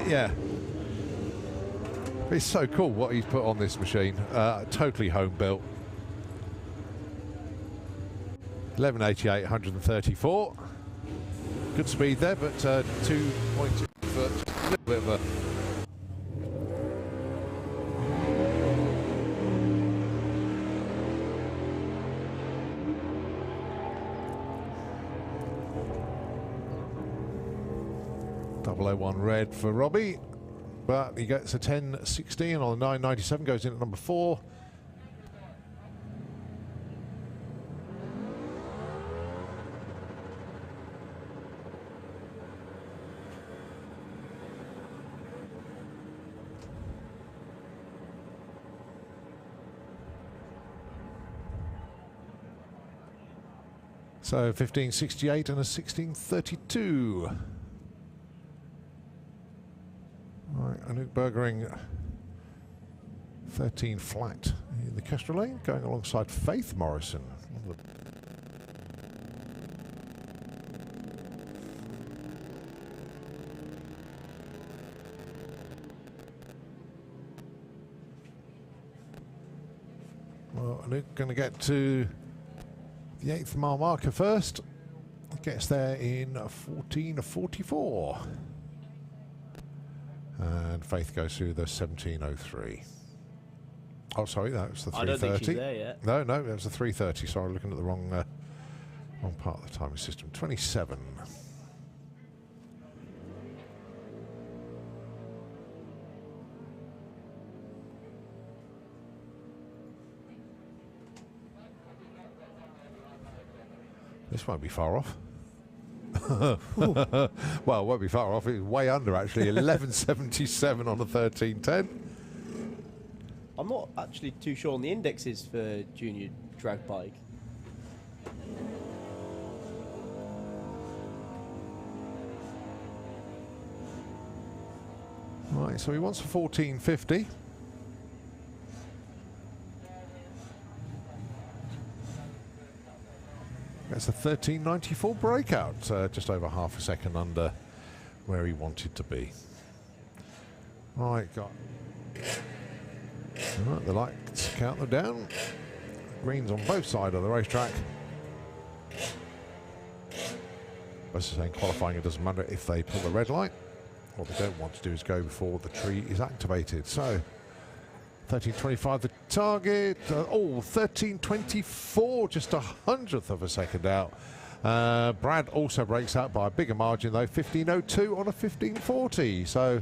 yeah. It's so cool what he's put on this machine. Totally home built. 11.88, 134. Good speed there, but 2.2 foot. A little bit of a. .001 red for Robbie, but he gets a 10.16 on a 9.97, goes in at number 4. So 15.68 and a 16.32. Right, Anouk Bergering 13 flat in the Kestrel lane, going alongside Faith Morrison. Well, Anouk going to get to the 8th mile marker first. Gets there in 14.44. And Faith goes through the 17.03. Oh, sorry, that was the 3:30. I don't think she's there yet. No, that was the 3:30. Sorry, looking at the wrong part of the timing system. 27. This won't be far off. Well, it won't be far off. It's way under, actually. 11.77 on the 13.10. I'm not actually too sure on the indexes for junior drag bike. Right, so he wants a 14.50. That's a 13.94 breakout, just over half a second under where he wanted to be. Right, got the lights, count them down. Greens on both sides of the racetrack. As I say, in qualifying, it doesn't matter if they pull the red light. What they don't want to do is go before the tree is activated. So 13.25 the target. 13.24, just a 100th of a second out. Brad also breaks out by a bigger margin though, 15.02 on a 15.40. So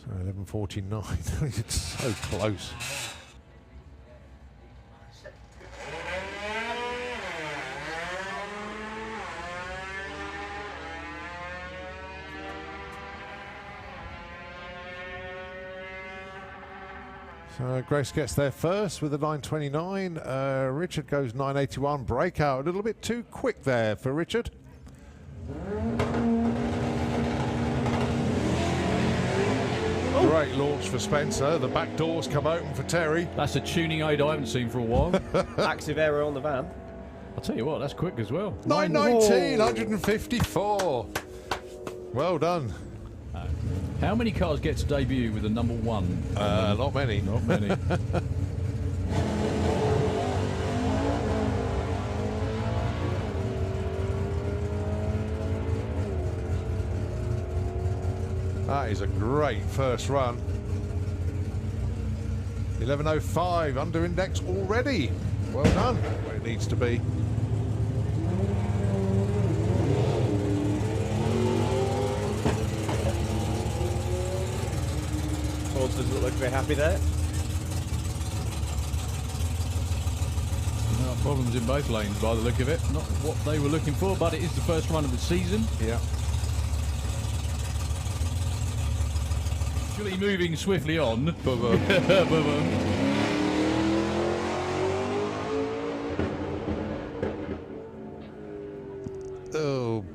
So 11:49. It's so close. So Grace gets there first with a 9:29. Richard goes 9:81. Breakout a little bit too quick there for Richard. Great launch for Spencer. The back doors come open for Terry. That's a tuning aid I haven't seen for a while. Active error on the van. I'll tell you what, that's quick as well. 9:19, 154. Well done. How many cars get to debut with a number 1? Not many. Not many. That is a great first run. 11:05, under index already. Well done. Where it needs to be. Forbes doesn't look very happy there. No problems in both lanes by the look of it. Not what they were looking for, but it is the first run of the season. Yeah. Actually moving swiftly on. Boom. Oh.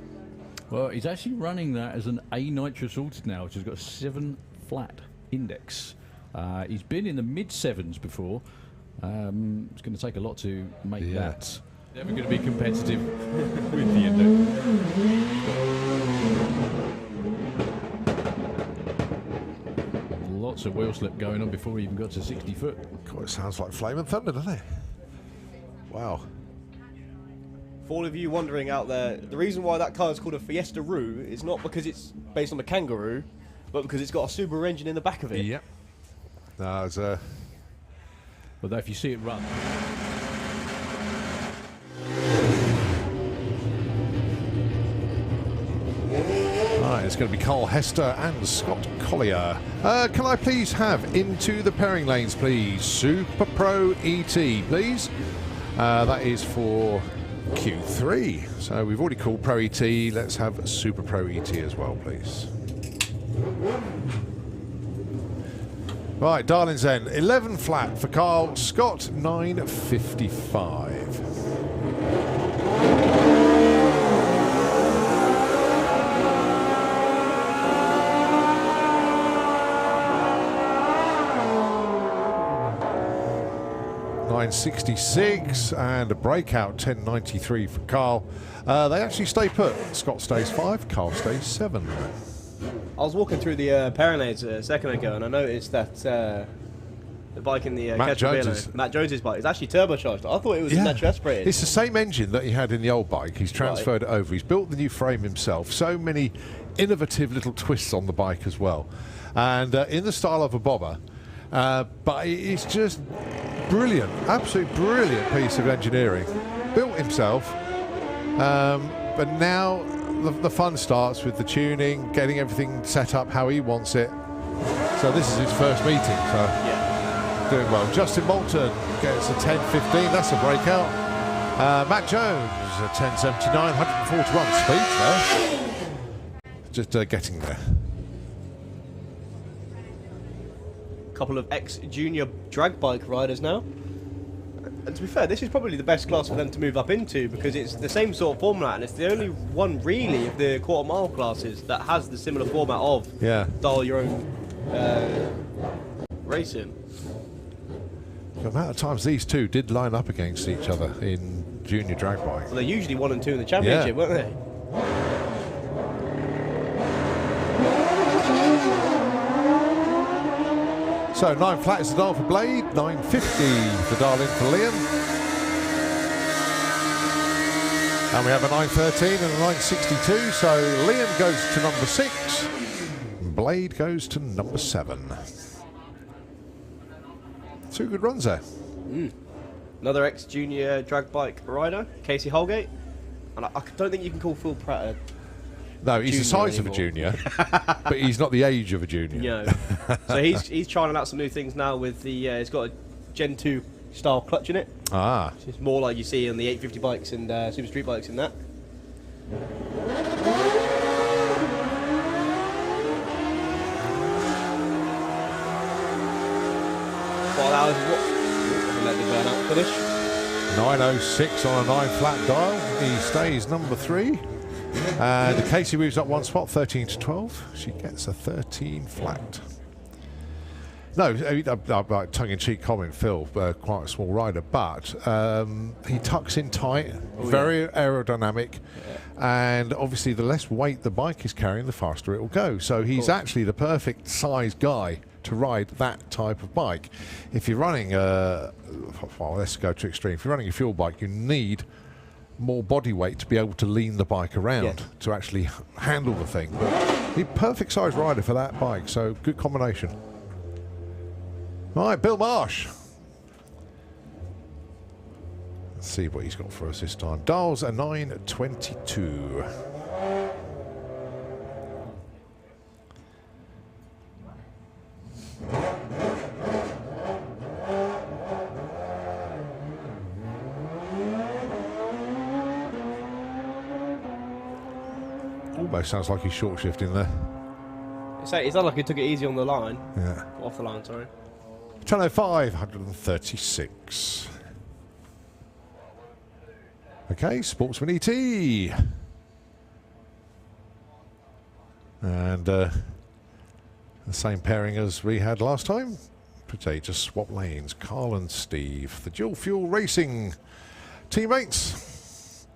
Well, he's actually running that as an A nitrous auto now, which has got a 7 flat index. He's been in the mid-7s before. It's going to take a lot to make that. Never going to be competitive with the index. Lots of wheel slip going on before he even got to 60 foot. God, it sounds like Flame and Thunder, doesn't it? Wow. For all of you wondering out there, the reason why that car is called a Fiesta Roo is not because it's based on a kangaroo, but because it's got a Subaru engine in the back of it. Yep. No, it's Although if you see it run, Right, it's going to be Carl Hester and Scott Collier. Can I please have into the pairing lanes, please? Super Pro ET, please. That is for Q3. So we've already called Pro ET. Let's have Super Pro ET as well, please. Right, darlings then. 11 flat for Carl. Scott, 9:55. .966 and a breakout 10.93 for Carl. They actually stay put. Scott stays 5, Carl stays 7. I was walking through the pairing lanes a second ago, and I noticed that the bike in the Matt Jones's. Matt Jones's bike is actually turbocharged. I thought it was naturally aspirated. It's the same engine that he had in the old bike. He's transferred it over. He's built the new frame himself. So many innovative little twists on the bike as well, and in the style of a bobber. But it's just brilliant, absolutely brilliant piece of engineering. Built himself, but now the fun starts with the tuning, getting everything set up how he wants it. So this is his first meeting, so doing well. Justin Moulton gets a 10.15, that's a breakout. Matt Jones, a 10.79, 141 speed there. Just getting there. Couple of ex-junior drag bike riders now. And to be fair, this is probably the best class for them to move up into because it's the same sort of format, and it's the only one really of the quarter mile classes that has the similar format of dial your own racing. The amount of times these two did line up against each other in junior drag bike. Well, they're usually 1 and 2 in the championship, weren't they? So 9 flat is the dial for Blade, 9.50 the dial in for Liam. And we have a 9.13 and a 9.62, so Liam goes to number 6, Blade goes to number 7. 2 good runs there. Another ex-junior drag bike rider, Casey Holgate. And I don't think you can call Phil Pratt No, he's the junior size of a anymore. junior, but he's not the age of a junior. No. So he's trying out some new things now with the. It's got a Gen 2 style clutch in it. Ah, It's more like you see on the 850 bikes and Super Street bikes and that. Well, let the burnout finish. 906 on a 9 flat dial. He stays number 3. And Casey moves up one spot, 13 to 12. She gets a 13 flat. No, tongue-in-cheek comment, Phil, quite a small rider, but he tucks in tight, very aerodynamic, and obviously the less weight the bike is carrying, the faster it will go. So he's actually the perfect size guy to ride that type of bike. If you're running, well, let's go to extreme. If you're running a fuel bike, you need more body weight to be able to lean the bike around, to actually handle the thing. But he's a perfect size rider for that bike, so good combination. All right, Bill Marsh. Let's see what he's got for us this time. Dials a 922. Almost sounds like he's short shifting there. It's not like he took it easy on the line. Yeah. Off the line, sorry. Channel 536. Okay, Sportsman ET. And the same pairing as we had last time. Potato swap lanes. Carl and Steve, the dual fuel racing teammates.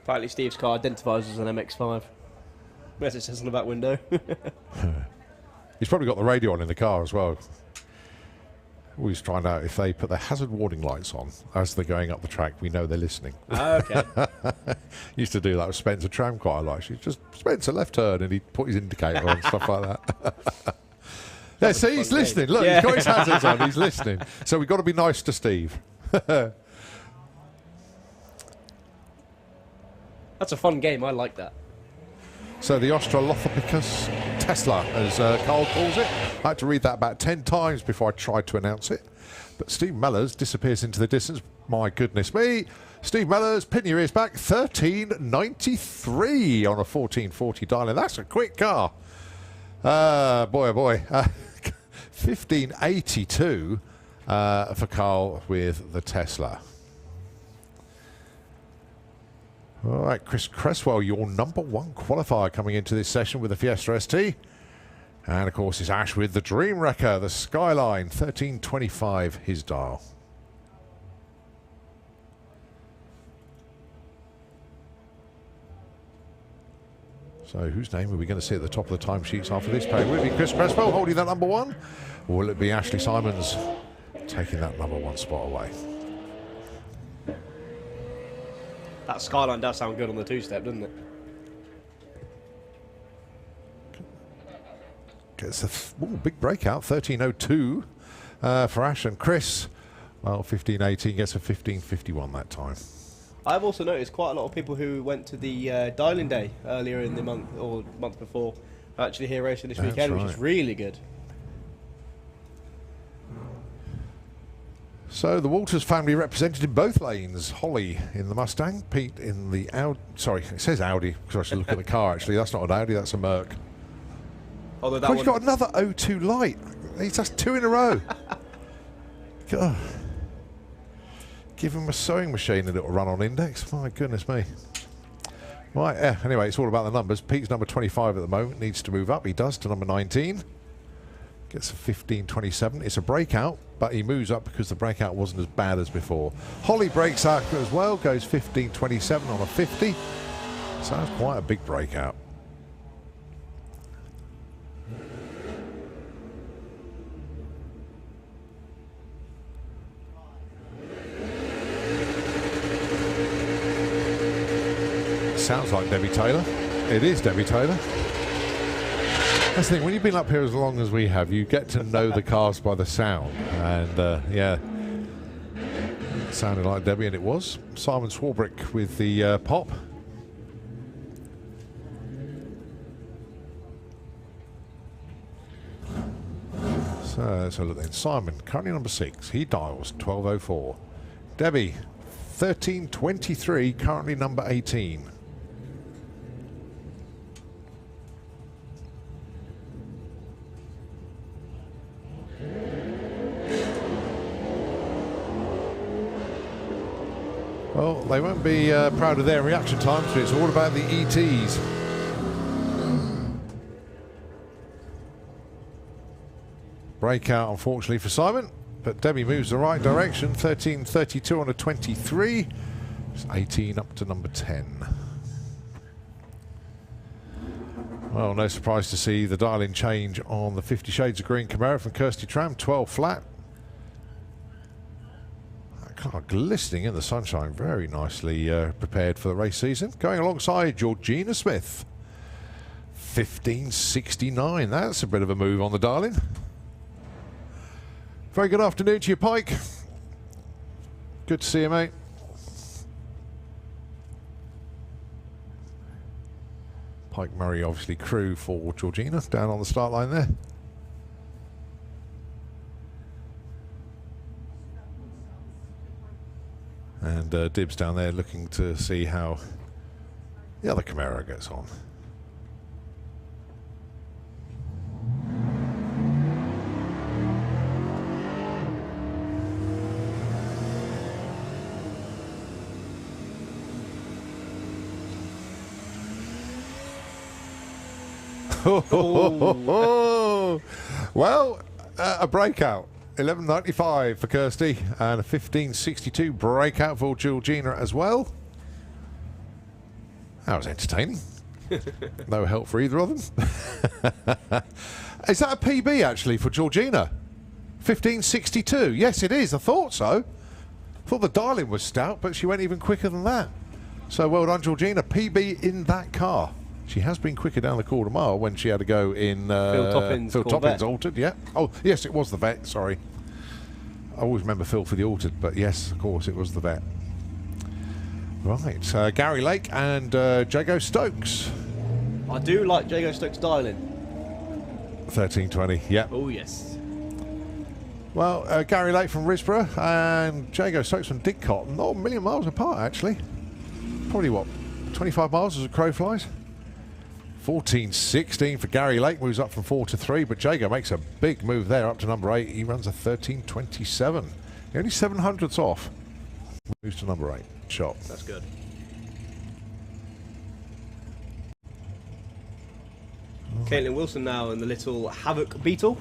Apparently Steve's car identifies as an MX-5. As it says on the back window. He's probably got the radio on in the car as well. Always trying out if they put the hazard warning lights on as they're going up the track, we know they're listening. Oh, okay. Used to do that with Spencer Tram quite a lot. She just Spencer left turn and he'd put his indicator on, stuff like that. Yeah, see, he's listening. Look, he's got his hazards on. He's listening. So we've got to be nice to Steve. That's a fun game. I like that. So the Australopithecus Tesla, as Carl calls it. I had to read that about 10 times before I tried to announce it. But Steve Mellors disappears into the distance. My goodness me. Steve Mellors, pin your ears back, 13.93 on a 1440 dialing. That's a quick car. Boy, oh boy. 15.82 for Carl with the Tesla. All right, Chris Cresswell, your #1 qualifier coming into this session with the Fiesta ST. And, of course, it's Ash with the Dream Wrecker, the Skyline, 13.25, his dial. So whose name are we going to see at the top of the timesheets after this pay? Will it be Chris Cresswell holding that #1? Or will it be Ashley Simons taking that #1 spot away? That Skyline does sound good on the two-step, doesn't it? Gets a big breakout, 13.02 for Ash and Chris. Well, 15.18 gets a 15.51 that time. I've also noticed quite a lot of people who went to the Dialing Day earlier in the month or month before are actually here racing this weekend, which is really good. So the Walters family represented in both lanes. Holly in the Mustang, Pete in the Audi. Sorry, it says Audi because I should look at the car actually. That's not an Audi, that's a Merc. Although that He's got another O2 light. He's just 2 in a row. God. Give him a sewing machine and it'll run on index. My goodness me. Right, yeah, anyway, it's all about the numbers. Pete's number 25 at the moment, needs to move up. He does to number 19. Gets a 15.27. It's a breakout, but he moves up because the breakout wasn't as bad as before. Holly breaks out as well, goes 15.27 on a 50. So that's quite a big breakout. Sounds like Debbie Taylor. It is Debbie Taylor. That's the thing, when you've been up here as long as we have, you get to know the cars by the sound. And yeah, sounded like Debbie, and it was. Simon Swarbrick with the pop. So let's have a look then. Simon, currently number 6. He dials 1204. Debbie, 1323, currently number 18. Well, they won't be proud of their reaction times, but it's all about the ETs. Breakout, unfortunately, for Simon, but Debbie moves the right direction. 13.32 on a 23. It's 18 up to number 10. Well, no surprise to see the dial-in change on the 50 Shades of Green Camaro from Kirsty Tram. 12 flat. Car glistening in the sunshine, very nicely prepared for the race season. Going alongside Georgina Smith, 15.69. That's a bit of a move on the dial-in. Very good afternoon to you, Pike. Good to see you, mate. Pike Murray, obviously crew for Georgina, down on the start line there. And Dibs down there looking to see how the other Camaro gets on. Well, a breakout. 11.95 for Kirsty and a 15.62 breakout for Georgina as well. That was entertaining. No help for either of them. Is that a PB actually for Georgina? 15.62. Yes, it is. I thought so. I thought the dial-in was stout, but she went even quicker than that. So well done, Georgina. PB in that car. She has been quicker down the quarter mile when she had to go in Phil Toppin's altered, yeah. Oh, yes, it was the vet, sorry. I always remember Phil for the altered, but yes, of course, it was the vet. Right, Gary Lake and Jago Stokes. I do like Jago Stokes dialing. 13.20, yeah. Oh, yes. Well, Gary Lake from Risborough and Jago Stokes from Didcot, not a million miles apart, actually. Probably, what, 25 miles as a crow flies? 14.16 for Gary Lake, moves up from 4 to 3, but Jago makes a big move there up to number 8. He runs a 13.27. Only 700ths off. Moves to number 8. Shot. That's good. Caitlin Wilson now in the little Havoc Beetle.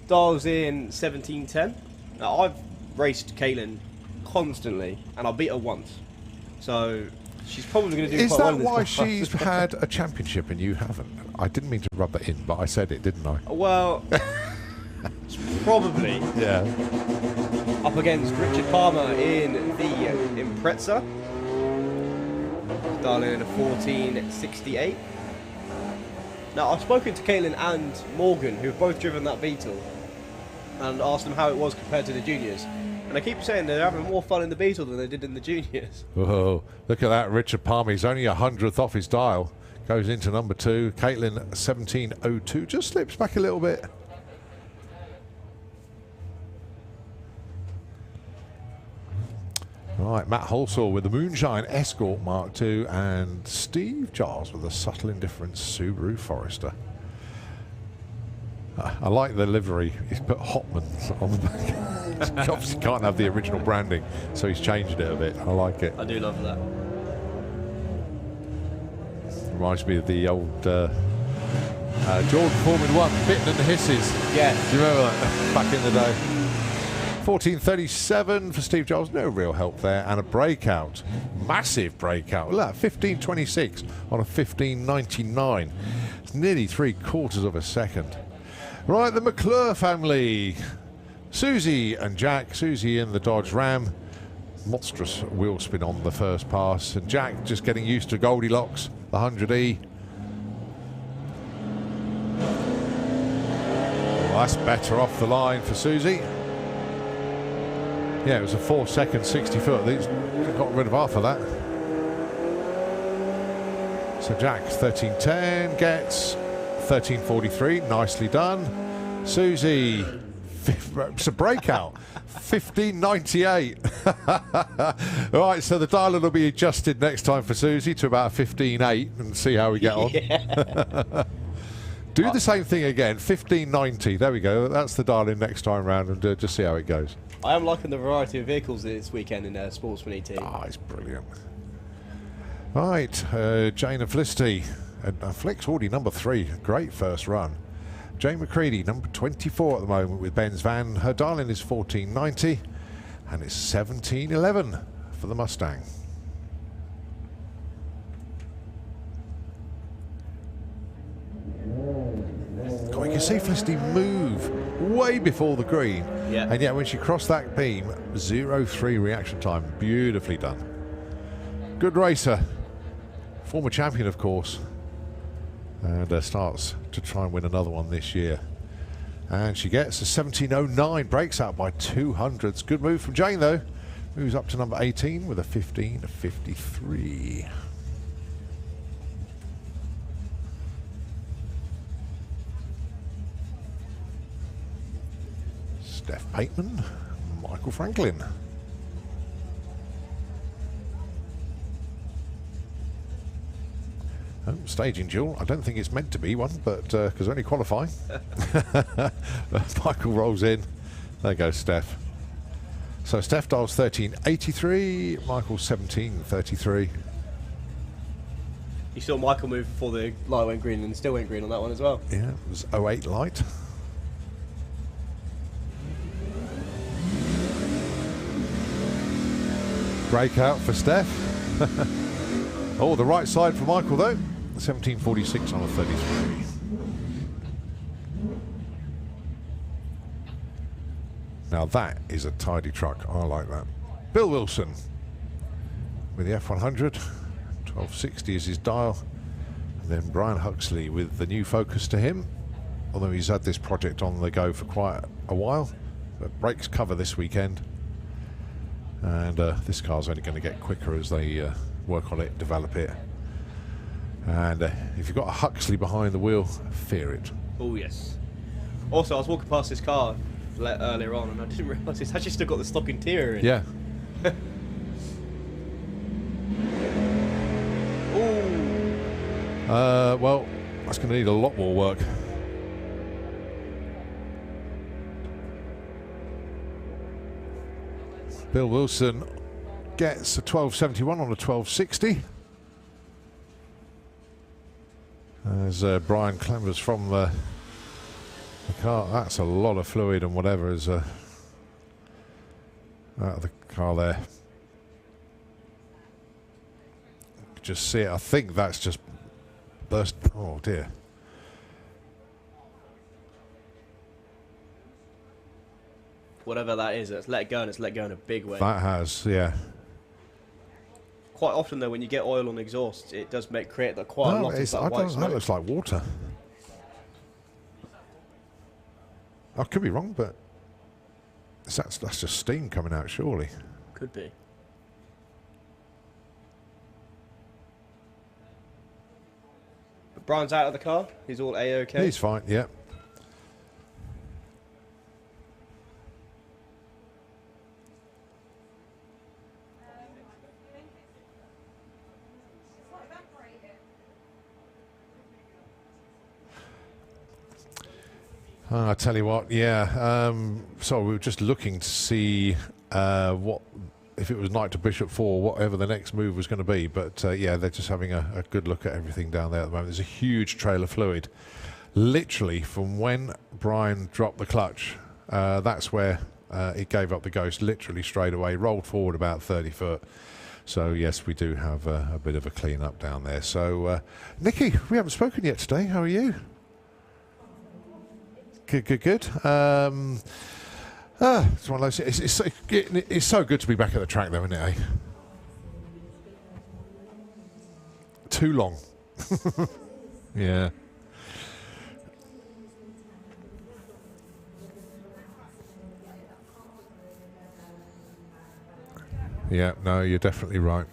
Dials in 17.10. Now, I've raced Caitlin constantly, and I beat her once. So she's probably going to do quite well. Is that why she's had a championship and you haven't? I didn't mean to rub that in, but I said it, didn't I? Well, it's probably up against Richard Palmer in the Impreza. Dialing in a 14.68. Now, I've spoken to Caitlin and Morgan, who've both driven that Beetle, and asked them how it was compared to the juniors. And I keep saying they're having more fun in the Beetle than they did in the juniors. Whoa, look at that, Richard Palmer. He's only 100th off his dial. Goes into number 2. Caitlin, 17.02. Just slips back a little bit. Right, Matt Holsall with the Moonshine Escort Mark II and Steve Giles with the Subtle Indifference Subaru Forester. I like the livery. He's put Hotmans on the back. Obviously can't have the original branding, so he's changed it a bit. I like it. I do love that. Reminds me of the old Jordan Formula 1, Bitten and the Hisses. Yeah. Do you remember that back in the day? 14.37 for Steve Giles. No real help there. And a breakout. Massive breakout. Look at that, 15.26 on a 15.99. It's nearly 3/4 of a second. Right, the McClure family. Susie and Jack. Susie in the Dodge Ram. Monstrous wheel spin on the first pass. And Jack just getting used to Goldilocks, the 100E. Well, that's better off the line for Susie. Yeah, it was a 4 second 60 foot. These got rid of half of that. So Jack 13.10 gets 13.43. Nicely done. Susie, it's a breakout. 15.98. All right, so the dial will be adjusted next time for Susie to about 15.8 and see how we get on. Do the same thing again, 15.90. There we go. That's the dial in next time round, and just see how it goes. I am liking the variety of vehicles this weekend in Sportsman ET. Ah, it's brilliant. Right, Jane and Felicity. And Flick's already number 3. Great first run. Jane McCready, number 24 at the moment with Ben's van. Her dial-in is 14.90, and it's 17.11 for the Mustang. God, you can see Felicity move way before the green. Yeah. And yet when she crossed that beam, 0.3 reaction time. Beautifully done. Good racer. Former champion, of course. And starts to try and win another one this year. And she gets a 17.09, breaks out by 200s. Good move from Jane, though. Moves up to number 18 with a 15.53. Steph Pateman, Michael Franklin. Staging duel. I don't think it's meant to be one, but because only qualifying. Michael rolls in. There goes Steph. So Steph dials 13.83, Michael 17.33. You saw Michael move before the light went green, and still went green on that one as well. Yeah, it was 08 light. Breakout for Steph. Oh, the right side for Michael though. 17.46 on a 33. Now that is a tidy truck. I like that. Bill Wilson with the F100. 1260 is his dial. And then Brian Huxley with the new Focus to him. Although he's had this project on the go for quite a while. But brakes cover this weekend. And this car's only going to get quicker as they work on it, develop it. And if you've got a Huxley behind the wheel, fear it. Oh yes. Also, I was walking past this car earlier on, and I didn't realise it's actually still got the stock interior in. Yeah. Well, that's going to need a lot more work. Bill Wilson gets a 12.71 on a 12.60. As Brian clambers from the car. That's a lot of fluid and whatever is out of the car there. You can just see it. I think that's just burst. Oh dear. Whatever that is, it's let go, and it's let go in a big way. That has, yeah. Quite often though, when you get oil on exhaust, it does create quite a lot of that white smoke. That looks like water. I could be wrong, but that's just steam coming out, surely. Could be. But Brian's out of the car. He's all A-OK. He's fine, yeah. I tell you what, yeah. So we were just looking to see what, if it was knight to bishop 4, whatever the next move was going to be. But yeah, they're just having a good look at everything down there at the moment. There's a huge trail of fluid, literally from when Brian dropped the clutch. That's where it gave up the ghost, literally straight away. Rolled forward about 30 foot. So yes, we do have a bit of a clean up down there. So Nikki, we haven't spoken yet today. How are you? Good. It's one of those. It's so good to be back at the track, though, isn't it? Eh? Too long. Yeah. Yeah, no, you're definitely right.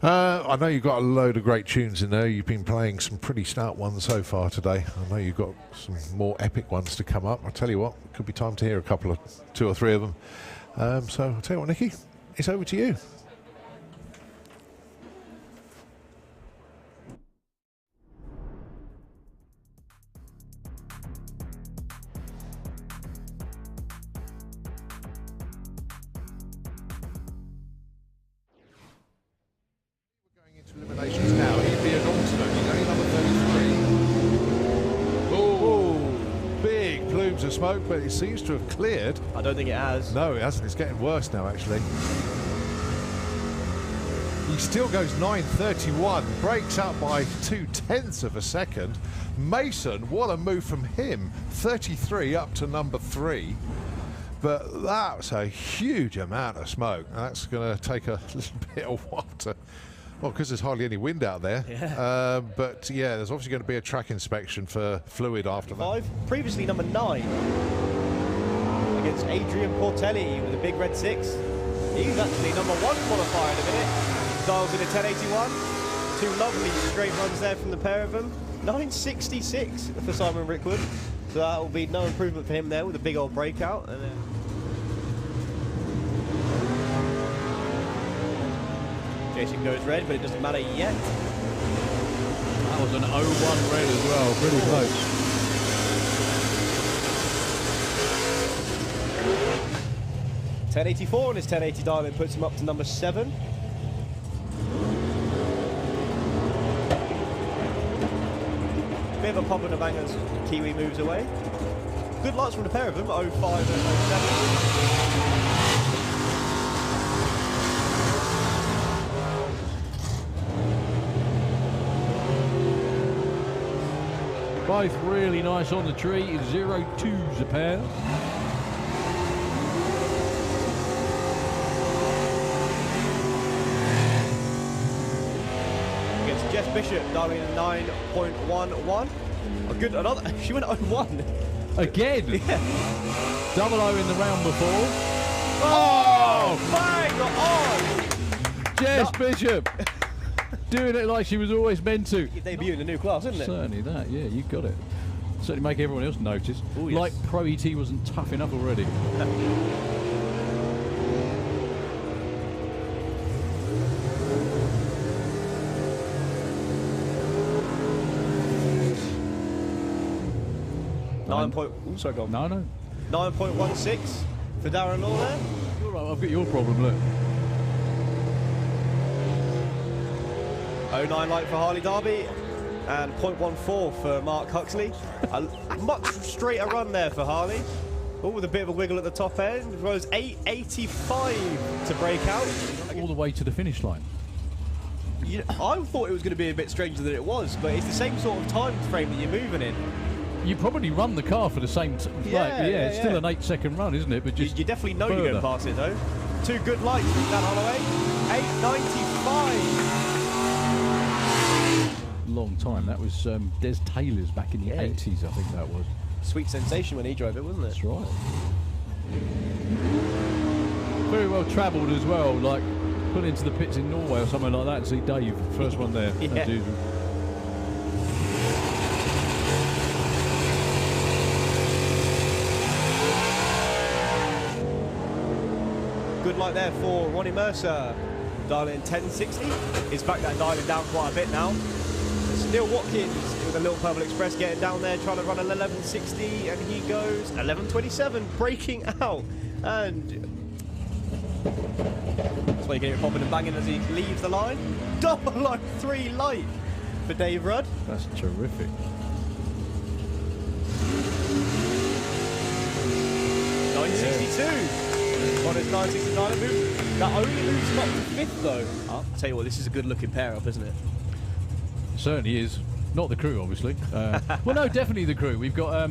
I know you've got a load of great tunes in there. You've been playing some pretty stout ones so far today. I know you've got some more epic ones to come up. I'll tell you what, it could be time to hear a couple of 2 or 3 of them. So I'll tell you what, Nicky, it's over to you. Eliminations now. He'd be an alternate. He's only number 33. Oh, big plumes of smoke, but it seems to have cleared. I don't think it has. No, it hasn't. It's getting worse now, actually. He still goes 9.31, breaks up by 0.2 of a second. Mason, what a move from him. 33 up to number 3. But that's a huge amount of smoke. And that's going to take a little bit of while to... Well, because there's hardly any wind out there. Yeah. But yeah, there's obviously going to be a track inspection for fluid after that. 5, previously number 9. Against Adrian Portelli with a big red 6. He's actually number 1 qualifier in a minute. Dials in a 1081. 2 lovely straight runs there from the pair of them. 966 for Simon Rickwood. So that will be no improvement for him there with a big old breakout. And then Jason goes red, but it doesn't matter yet. That was an 0-1 red as well, pretty close. .1084 on his 1080 dial-in puts him up to number 7. Bit of a pop and a bang as Kiwi moves away. Good lights from the pair of them, 05 and 07. Both really nice on the tree. 0-2s a pair. Against Jess Bishop, dialing 9.11. A good, another, she went 0-1. Again? Yeah. Double O in the round before. Oh, bang on! Jess Bishop! Doing it like she was always meant to. Your debut in the new class, isn't it? Certainly that, yeah, you got it. Certainly make everyone else notice. Oh, yes. Like Pro ET wasn't tough enough already. Sorry, go on. No. 9.16 for Darren Law there. You're right, I've got your problem, look. 09 light for Harley Derby and 0.14 for Mark Huxley. A much straighter run there for Harley. Oh, with a bit of a wiggle at the top end. Rose 8.85 to break out. All the way to the finish line. I thought it was going to be a bit stranger than it was, but it's the same sort of time frame that you're moving in. You probably run the car for the same it's still an 8-second run, isn't it? But just you definitely know further. you're going past it though. 2 good lights from Dan Holloway. 8.95. Long time. That was Des Taylor's back in the 80s, I think that was. Sweet sensation when he drove it, wasn't it? That's right. Very well travelled as well, like put into the pits in Norway or somewhere like that and see Dave, first one there, Yeah. as usual. Good light there for Ronnie Mercer. Dialing 1060. He's back that dialing down quite a bit now. Neil Watkins with a little Purple Express getting down there, trying to run an 1160, and he goes 1127, breaking out. And that's why you get it popping and banging as he leaves the line. 003 light for Dave Rudd. That's terrific. On his 969 move. That only moves him up to 5th though. I'll tell you what, this is a good looking pair up, isn't it? Certainly is. Not the crew, obviously. Well, no, definitely the crew. We've got,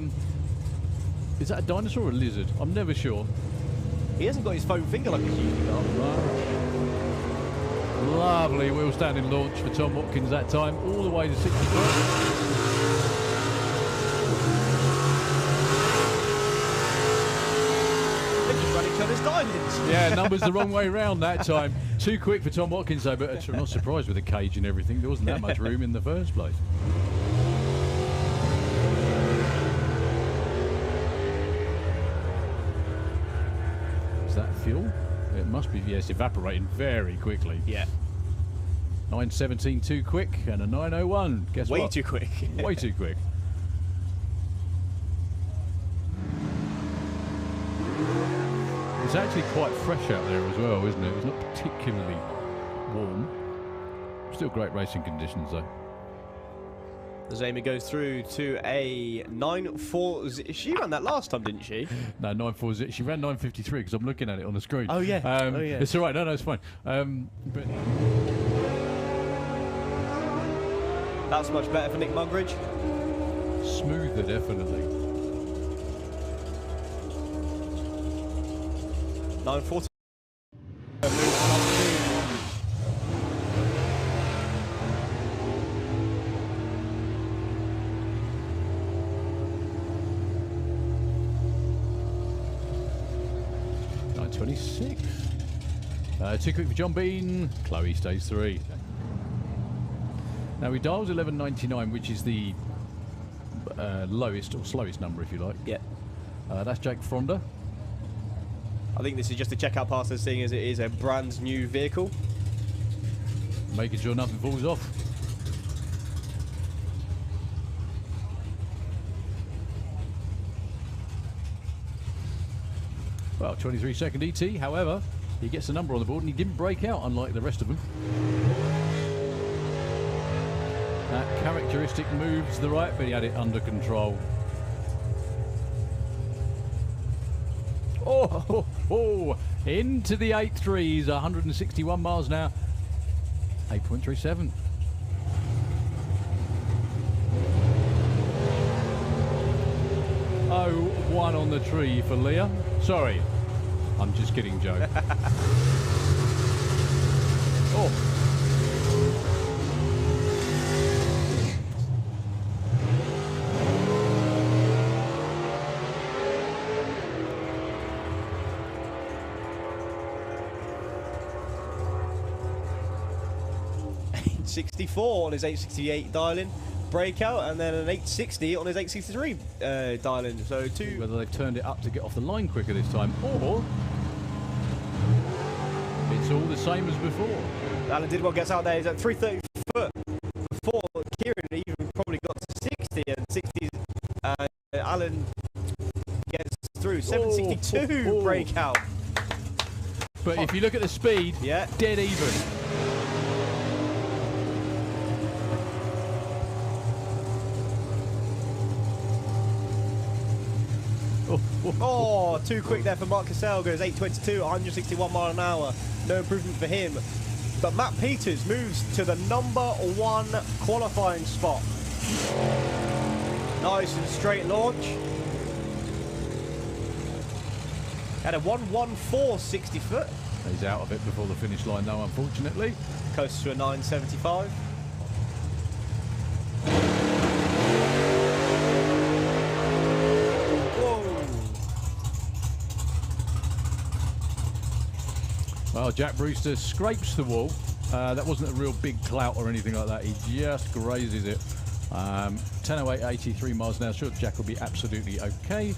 is that a dinosaur or a lizard? I'm never sure. He hasn't got his foam finger like he's usually got. Lovely wheel standing launch for Tom Watkins that time, all the way to 60 foot. They're just running each as diamonds. Yeah, numbers the wrong way round that time. Too quick for Tom Watkins though, but I'm not surprised with the cage and everything. There wasn't that much room in the first place. Is that fuel? It must be, yes, evaporating very quickly. Yeah. 9:17 too quick and a 9:01. Guess what? Way too quick. Way too quick. It's actually quite fresh out there as well, isn't it? It's not particularly warm. Still great racing conditions though. As Amy goes through to a 9.40. She ran that last time, didn't she? No, 9:40. She ran 9:53 because I'm looking at it on the screen. Oh, yeah. Oh, yeah. It's all right. No, it's fine. But That's much better for Nick Mugridge. smoother, definitely. 9.40. 9:26. Too quick for John Bean. Chloe stays 3. Now we dialed 11.99, which is the lowest or slowest number, if you like. Yeah. That's Jake Fronda. I think this is just a checkout pass, seeing as it is a brand new vehicle. Making sure nothing falls off. Well, 23-second ET, however, he gets a number on the board and he didn't break out, unlike the rest of them. That characteristic moves to the right, but he had it under control. Oh, into the 8.3s, 161 miles an hour, 8.37. Oh, 1 on the tree for Leah. Sorry, I'm just kidding, Joe. Oh. .64 on his 868 dial-in breakout, and then an 860 on his 863 dial-in. So two. Whether they've turned it up to get off the line quicker this time, or it's all the same as before. Alan Didwell gets out there. He's at 330 foot before Kieran even probably got to 60, and 60. Alan gets through 762 breakout. But if you look at the speed, Yeah. dead even. Oh, too quick there for Mark Cassell. Goes 822, 161 mile an hour. No improvement for him. But Matt Peters moves to the #1 qualifying spot. Nice and straight launch. Had a 1:14 60 foot. He's out of it before the finish line though, unfortunately. Close to a 975. Well, Jack Brewster scrapes the wall. That wasn't a real big clout or anything like that. He just grazes it. 10:08, 83 miles an hour. Sure, Jack will be absolutely okay.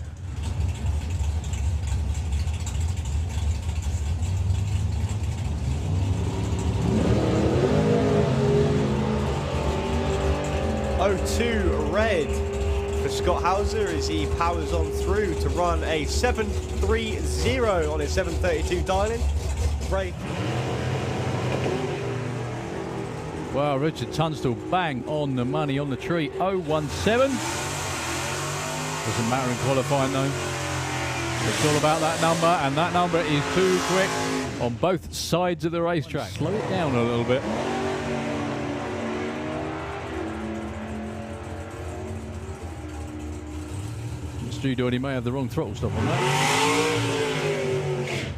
.02 red for Scott Hauser as he powers on through to run a 7.30 on his 7.32 dial-in. Break. Well, Richard Tunstall bang on the money on the tree. 0.17. Doesn't matter in qualifying though. It's all about that number, and that number is too quick on both sides of the racetrack. Slow it down a little bit. Stu Doherty may have the wrong throttle stop on that.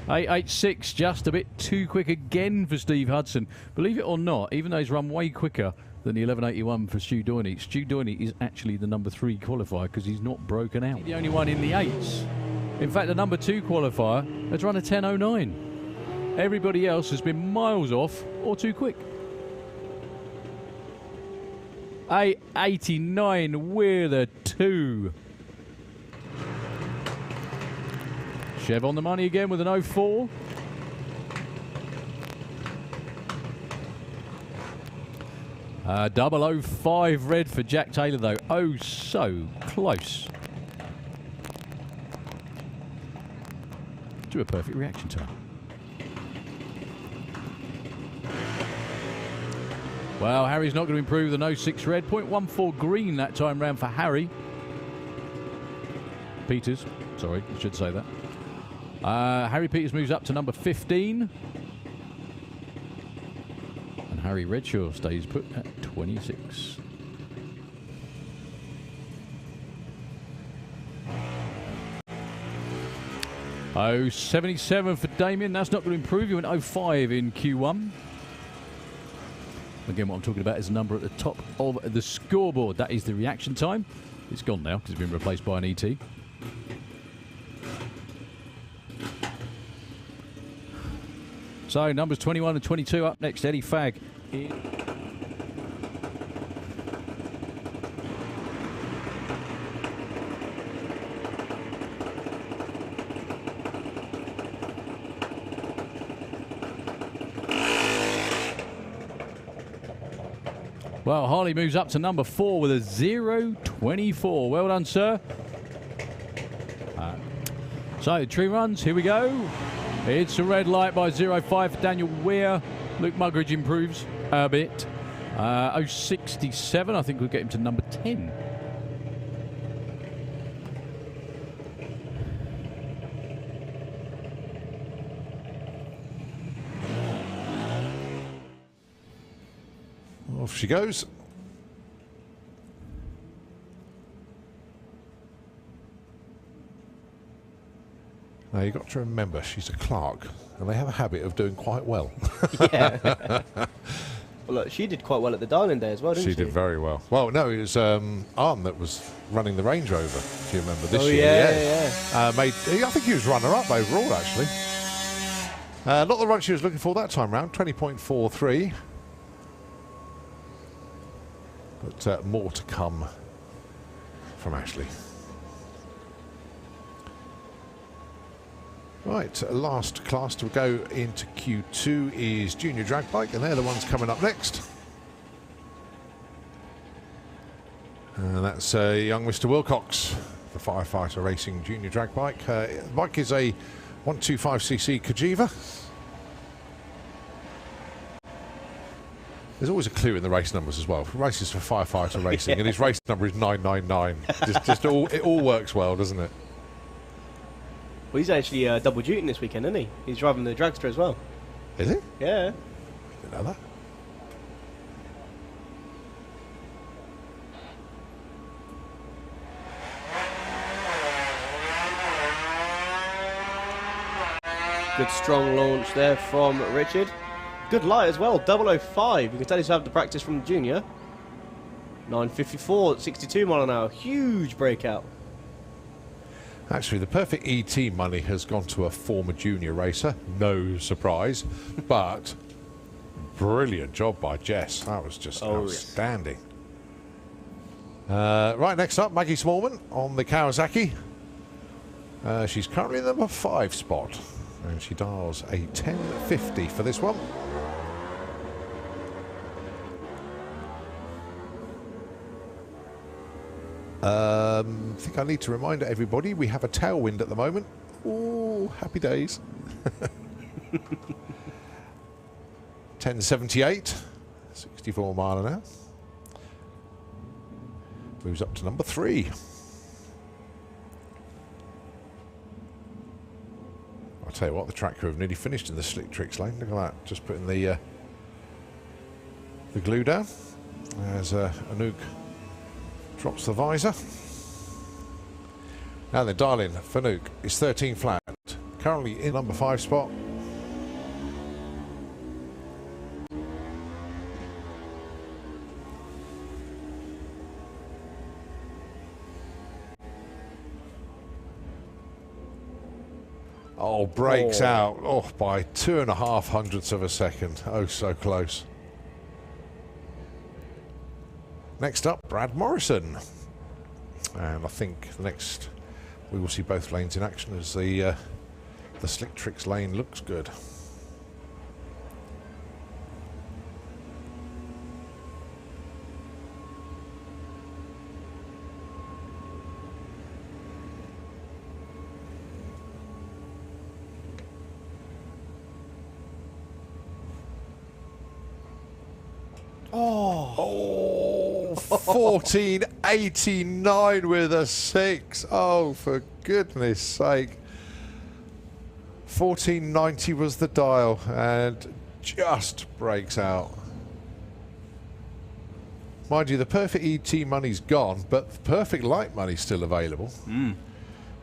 886, just a bit too quick again for Steve Hudson. Believe it or not, even though he's run way quicker than the 1181 for Stu Doherty is actually the #3 qualifier because he's not broken out. The only one in the 8s. In fact, the number 2 qualifier has run a 10.09. Everybody else has been miles off or too quick. 8.89 with a 2. Chev on the money again with an 0.4. Double 0.5 red for Jack Taylor though. Oh, so close to a perfect reaction time. Well, Harry's not going to improve the 0.6 red. 0.14 green that time round for Harry. Peters, sorry, I should say that. Harry Peters moves up to number 15. And Harry Redshaw stays put at 26. Oh, 77 for Damien. That's not going to improve. You went 0.5 in Q1. Again, what I'm talking about is the number at the top of the scoreboard. That is the reaction time. It's gone now because it's been replaced by an ET. So, numbers 21 and 22 up next. Eddie Fagg. Well, Harley moves up to number 4 with a 0.24. Well done, sir. So, tree runs. Here we go. It's a red light by 0.5 for Daniel Weir. Luke Muggeridge improves a bit. 0.67. I think we'll get him to number 10. Off she goes. Now, you've got to remember, she's a clerk, and they have a habit of doing quite well. Yeah. Well, look, she did quite well at the Darling Day as well, didn't she? She did very well. Well, no, it was Arn that was running the Range Rover, if you remember, this year. Yeah. I think he was runner-up overall, actually. Not the run she was looking for that time round, 20.43. But more to come from Ashley. Right, last class to go into Q2 is Junior Drag Bike, and they're the ones coming up next. And that's young Mr. Wilcox, the Firefighter Racing Junior Drag Bike. The bike is a 125cc Kajiva. There's always a clue in the race numbers as well. Races for Firefighter Racing, and his race number is 999. It all works well, doesn't it? Well, he's actually double duty this weekend, isn't he? He's driving the dragster as well. Is he? Yeah. Didn't know that. Good strong launch there from Richard. Good light as well, 0.05. You can tell he's had the practice from the junior. 9.54, 62 mile an hour. Huge breakout. Actually, the perfect ET money has gone to a former junior racer. No surprise. But brilliant job by Jess. That was just outstanding. Yes. Right, next up, Maggie Smallman on the Kawasaki. She's currently in the number 5 spot. And she dials a 10.50 for this one. I think I need to remind everybody we have a tailwind at the moment. Ooh, happy days. 10.78, 64 mile an hour. Moves up to number 3. I'll tell you what, the track crew have nearly finished in the slick tricks lane. Look at that, just putting the glue down as Anouk drops the visor. Now then, darling, Fanuc is 13 flat. Currently in number 5 spot. Oh, breaks out. Oh, by 2.5 hundredths of a second. Oh, so close. Next up, Brad Morrison. And I think next we will see both lanes in action as the Slick Tricks lane looks good. Oh, 14.89 with a 6. Oh, for goodness sake. 14.90 was the dial and just breaks out. Mind you, the perfect ET money's gone, but the perfect light money's still available.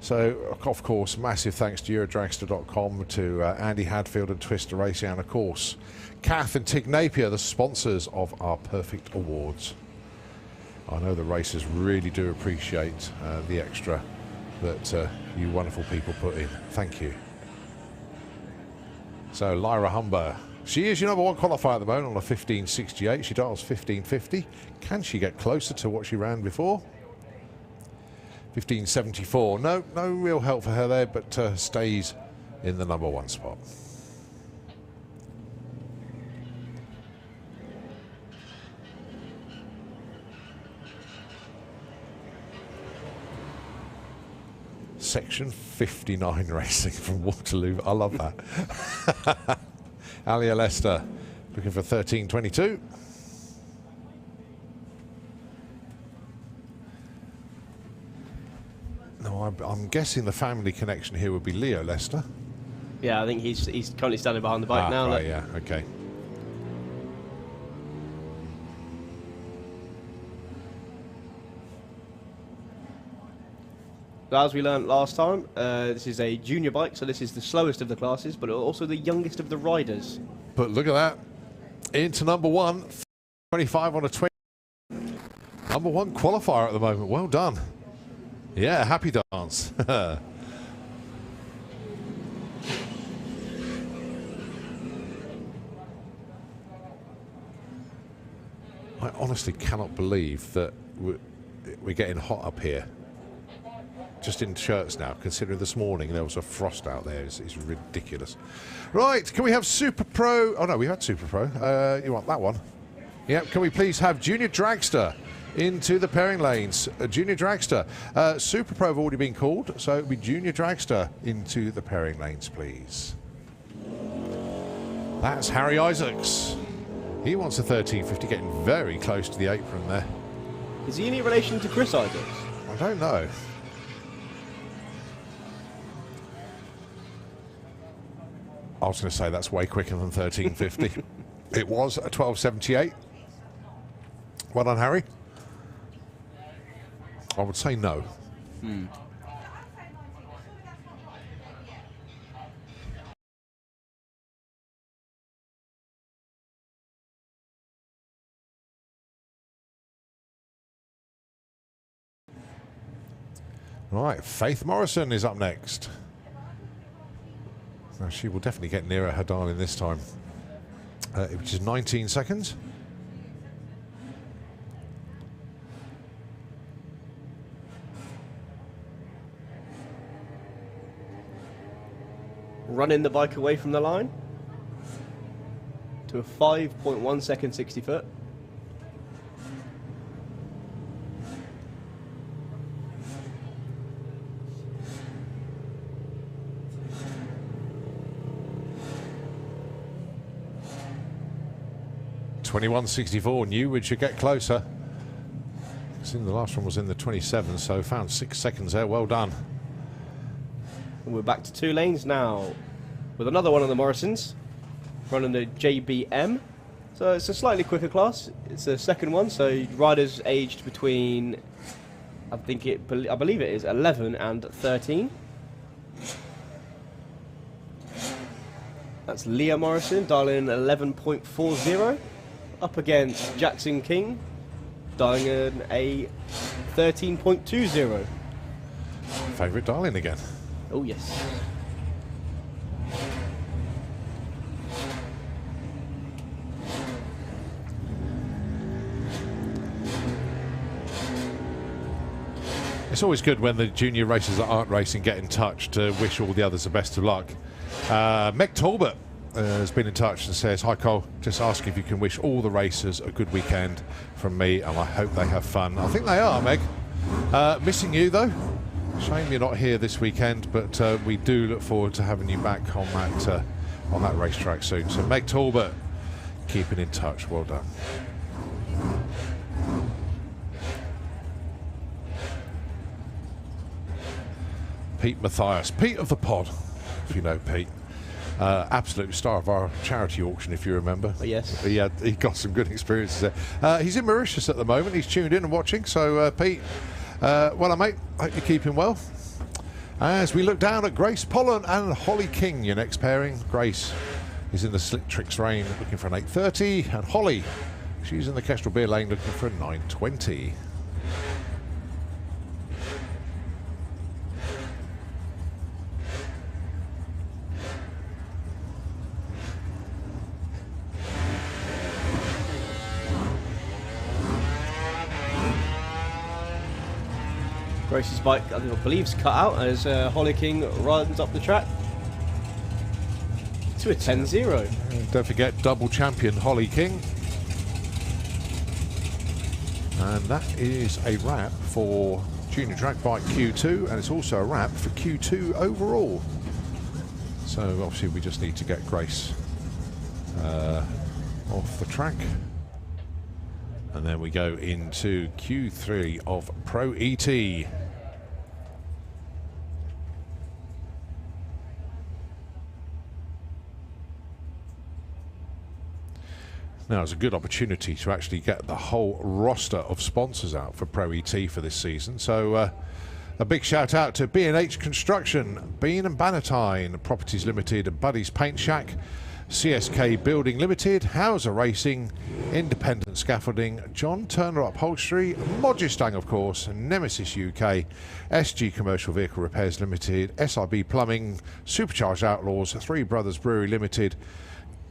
So, of course, massive thanks to Eurodragster.com, to Andy Hadfield and Twister Racing, and of course, Kath and Tig Napier, the sponsors of our Perfect Awards. I know the racers really do appreciate the extra that you wonderful people put in. Thank you. So, Lyra Humber, she is your number 1 qualifier at the moment on a 15.68. She dials 15.50. Can she get closer to what she ran before? 15.74. No real help for her there, but stays in the number 1 spot. Section 59 racing from Waterloo. I love that. Alia Lester looking for 13.22. No, I'm guessing the family connection here would be Leo Lester. Yeah, I think he's currently standing behind the bike now. Right, yeah, okay. As we learned last time, this is a junior bike, so this is the slowest of the classes, but also the youngest of the riders. But look at that. Into number 1, 25 on a 20. Number 1 qualifier at the moment. Well done. Yeah, happy dance. I honestly cannot believe that we're getting hot up here. Just in shirts now, considering this morning there was a frost out there. It's ridiculous. Right, can we have Super Pro? Oh no, we had Super Pro. You want that one? Yep, can we please have Junior Dragster into the pairing lanes? Junior Dragster. Super Pro have already been called, so it'll be Junior Dragster into the pairing lanes, please. That's Harry Isaacs. He wants a 13.50, getting very close to the apron there. Is he any relation to Chris Isaacs? I don't know. I was going to say that's way quicker than 13.50. It was a 12.78. Well done, Harry. I would say no. Right, Faith Morrison is up next. Now she will definitely get nearer her dialing this time, which is 19 seconds. Running the bike away from the line to a 5.1 second 60 foot. .21.64. Newwood should get closer. I think the last one was in the 27, so found 6 seconds there. Well done. And we're back to 2 lanes now with another one of the Morrisons running the JBM. So it's a slightly quicker class. It's the second one, so riders aged between, I believe it is 11 and 13. That's Leah Morrison dialing 11.40. Up against Jackson King, dialing in a 13.20. Favourite dialing again. Oh yes. It's always good when the junior racers that aren't racing get in touch to wish all the others the best of luck. Meg Talbot has been in touch and says, "Hi Cole, just ask if you can wish all the racers a good weekend from me, and I hope they have fun." I think they are, Meg. Missing you though. Shame you're not here this weekend, but we do look forward to having you back on that racetrack soon. So Meg Talbot, keeping in touch. Well done. Pete Mathias, Pete of the pod, if you know Pete. Absolute star of our charity auction, if you remember. Oh, yes. He got some good experiences there. He's in Mauritius at the moment. He's tuned in and watching. So, Pete, well, mate, hope you're keeping well. As we look down at Grace Pollen and Holly King, your next pairing. Grace is in the Slick Tricks Rain looking for an 8:30, and Holly, she's in the Kestrel Beer Lane looking for a 9:20. Grace's bike, I believe, is cut out as Holly King runs up the track to a 10-0. Don't forget, double champion Holly King. And that is a wrap for Junior Drag Bike Q2, and it's also a wrap for Q2 overall. So obviously we just need to get Grace off the track. And then we go into Q3 of Pro ET. Now, it's a good opportunity to actually get the whole roster of sponsors out for Pro ET for this season. So a big shout out to B&H Construction, Bean and Bannatyne, Properties Limited, and Buddy's Paint Shack, CSK Building Limited, Hauser Racing, Independent Scaffolding, John Turner Upholstery, Modgestang of course, Nemesis UK, SG Commercial Vehicle Repairs Limited, SIB Plumbing, Supercharged Outlaws, Three Brothers Brewery Limited,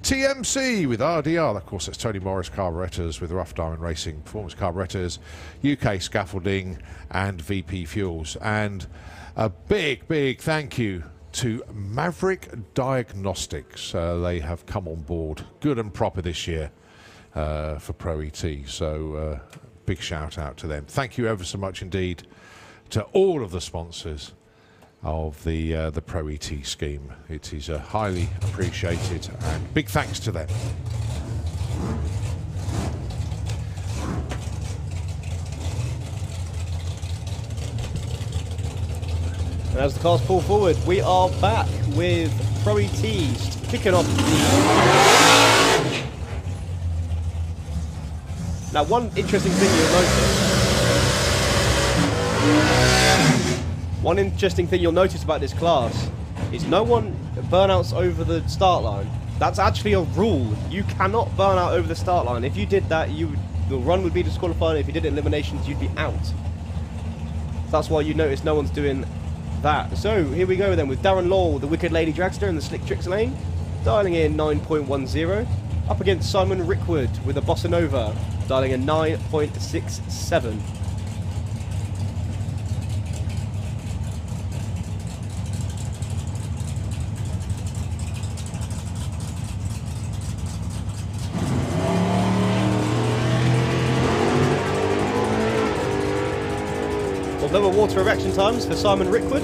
TMC with RDR, of course that's Tony Morris Carburettors with Rough Diamond Racing, Performance Carburettors, UK Scaffolding, and VP Fuels. And a big thank you to Maverick Diagnostics. They have come on board good and proper this year for Pro ET, so big shout out to them. Thank you ever so much indeed to all of the sponsors of the Pro ET scheme. It is highly appreciated, and big thanks to them. And as the cars pull forward, we are back with Pro ETs kicking off the... Now, one interesting thing you'll notice about this class is no one burnouts over the start line. That's actually a rule. You cannot burn out over the start line. If you did that, the run would be disqualified. If you did it in eliminations, you'd be out. That's why you notice no one's doing that. So here we go then with Darren Law, the Wicked Lady Dragster in the Slick Tricks lane, dialing in 9.10, up against Simon Rickwood with a Bossa Nova, dialing in 9.67. Lower water erection times for Simon Rickwood.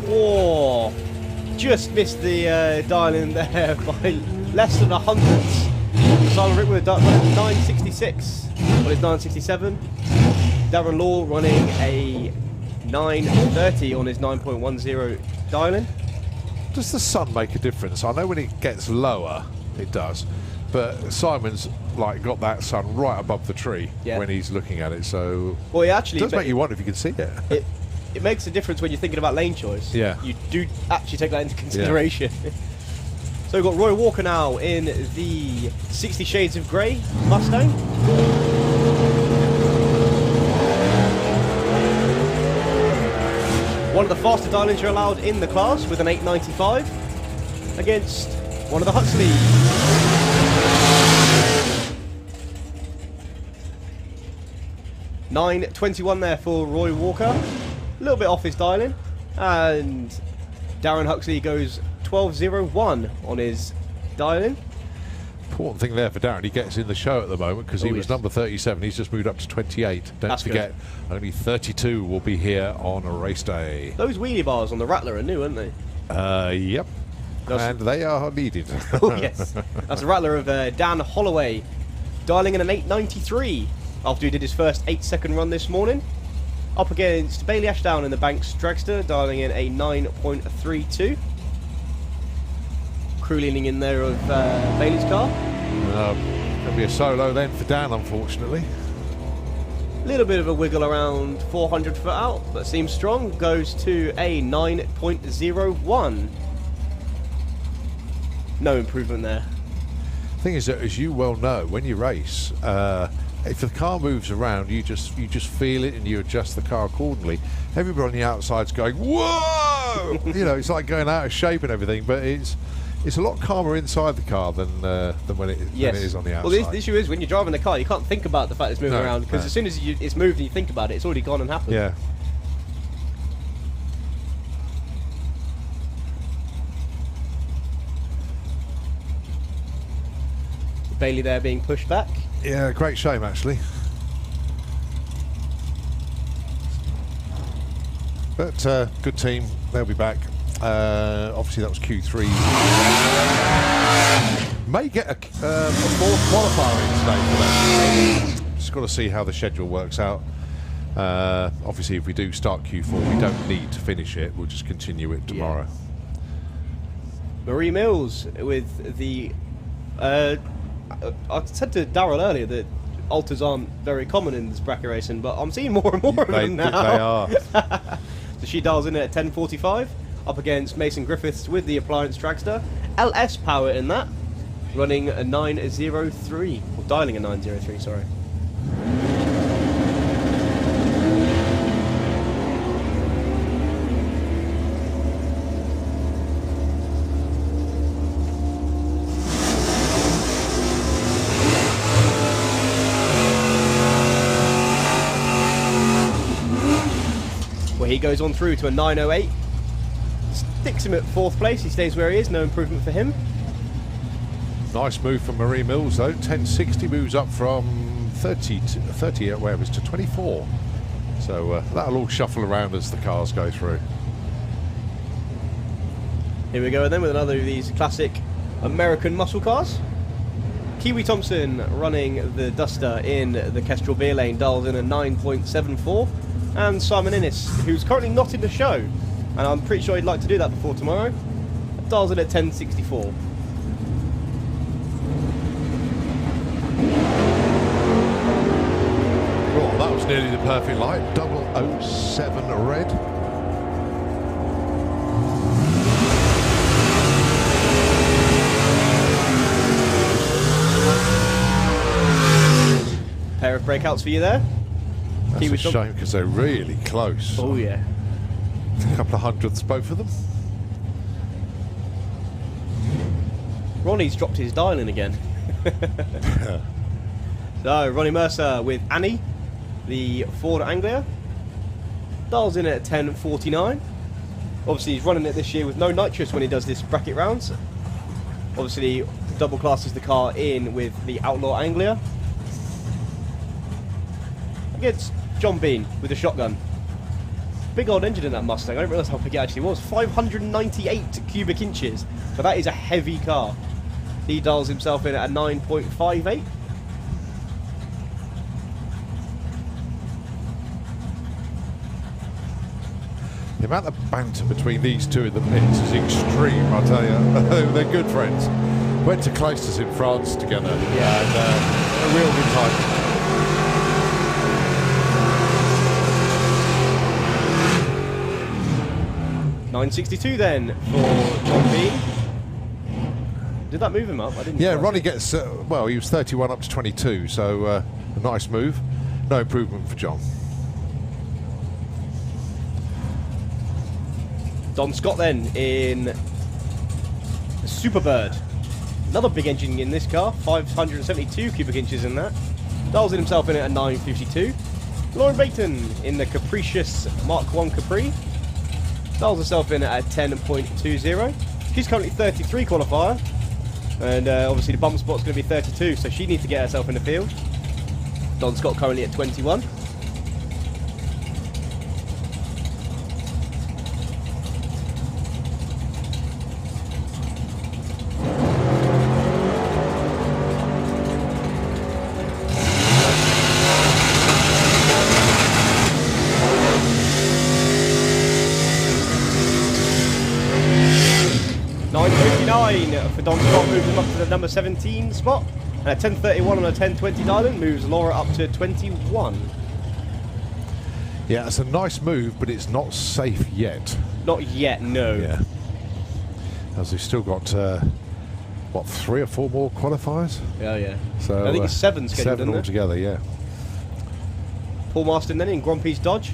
Oh, just missed the dial in there by less than a hundredth. Simon Rickwood running 966 on his 967. Darren Law running a 930 on his 9.10 dial in. Does the sun make a difference? I know when it gets lower, it does. But Simon's like got that sun right above the tree when he's looking at it, so well, it actually does make you wonder if you can see it. It makes a difference when you're thinking about lane choice. Yeah, you do actually take that into consideration. Yeah. So we've got Roy Walker now in the 60 Shades of Grey Mustang. One of the faster dial-ins you're allowed in the class with an 895 against one of the Huxleys. 9.21 there for Roy Walker. A little bit off his dialing. And Darren Huxley goes 12.01 on his dialing. Important thing there for Darren, he gets in the show at the moment because he was yes. number 37. He's just moved up to 28. Don't That's forget, only 32 will be here on a race day. Those wheelie bars on the Rattler are new, aren't they? Yep. That's- And they are needed. Oh, yes. That's a Rattler of Dan Holloway, dialing in an 8.93 after he did his first 8-second run this morning. Up against Bailey Ashdown in the Banks dragster, dialing in a 9.32. Crew leaning in there of Bailey's car. There'll be a solo then for Dan, unfortunately. Little bit of a wiggle around 400 foot out, but seems strong. Goes to a 9.01. No improvement there. Thing is that, as you well know, when you race, if the car moves around, you just feel it and you adjust the car accordingly. Everybody on the outside's going, whoa! You know, it's like going out of shape and everything, but it's a lot calmer inside the car than when it is on the outside. Well, the issue is when you're driving the car, you can't think about the fact it's moving around, because as soon as it's moved and you think about it, it's already gone and happened. Yeah. Bailey there being pushed back. Yeah, great shame actually. But good team, they'll be back. Obviously that was Q3. May get a fourth qualifier in today for them. Just got to see how the schedule works out. Obviously if we do start Q4, we don't need to finish it, we'll just continue it tomorrow. Marie Mills with the... I said to Darryl earlier that alters aren't very common in this bracket racing, but I'm seeing more and more of them now. They are. So she dials in at 10.45, up against Mason Griffiths with the appliance dragster. LS power in that, running a 9.03, or dialing a 9.03, sorry. He goes on through to a 9.08, sticks him at 4th place. He stays where he is, no improvement for him. Nice move from Marie Mills though. 10.60 moves up from 30 where it was to 24. So that'll all shuffle around as the cars go through. Here we go then with another of these classic American muscle cars. Kiwi Thompson running the Duster in the Kestrel beer lane, dials in a 9.74. And Simon Innes, who's currently not in the show, and I'm pretty sure he'd like to do that before tomorrow, dials in at 10.64. Oh, that was nearly the perfect light. 007 red. Pair of breakouts for you there. That's a shame because they're really close. Oh yeah. A couple of hundredths, both of them. Ronnie's dropped his dial in again. So Ronnie Mercer with Annie, the Ford Anglia, dials in at 10.49. Obviously he's running it this year with no nitrous when he does this bracket rounds. Obviously double classes the car in with the Outlaw Anglia against John Bean with a shotgun. Big old engine in that Mustang. I didn't realise how big it actually was. 598 cubic inches. So that is a heavy car. He dials himself in at a 9.58. The amount of banter between these two in the pits is extreme, I tell you. They're good friends. Went to Cloisters in France together. Yeah. And a real good time. 9.62 then for John Bean. Did that move him up? I didn't. Yeah, Ronnie gets, well, he was 31 up to 22, so a nice move. No improvement for John. Don Scott then in Superbird. Another big engine in this car, 572 cubic inches in that. Dials in himself in at a 9.52. Lauren Baton in the capricious Mark 1 Capri. Dials herself in at a 10.20. She's currently 33 qualifier. And obviously the bump spot's going to be 32, so she needs to get herself in the field. Don Scott currently at 21. For Don Scott, moves him up to the number 17 spot, and a 10.31 on a 10.20 dialing moves Laura up to 21. Yeah, it's a nice move, but it's not safe yet. Not yet, no. Yeah. As we've still got, what, 3 or 4 more qualifiers? Yeah, yeah. So I think it's 7 scheduled, 7 isn't altogether, yeah. Paul Marston then in Grand Prix Dodge.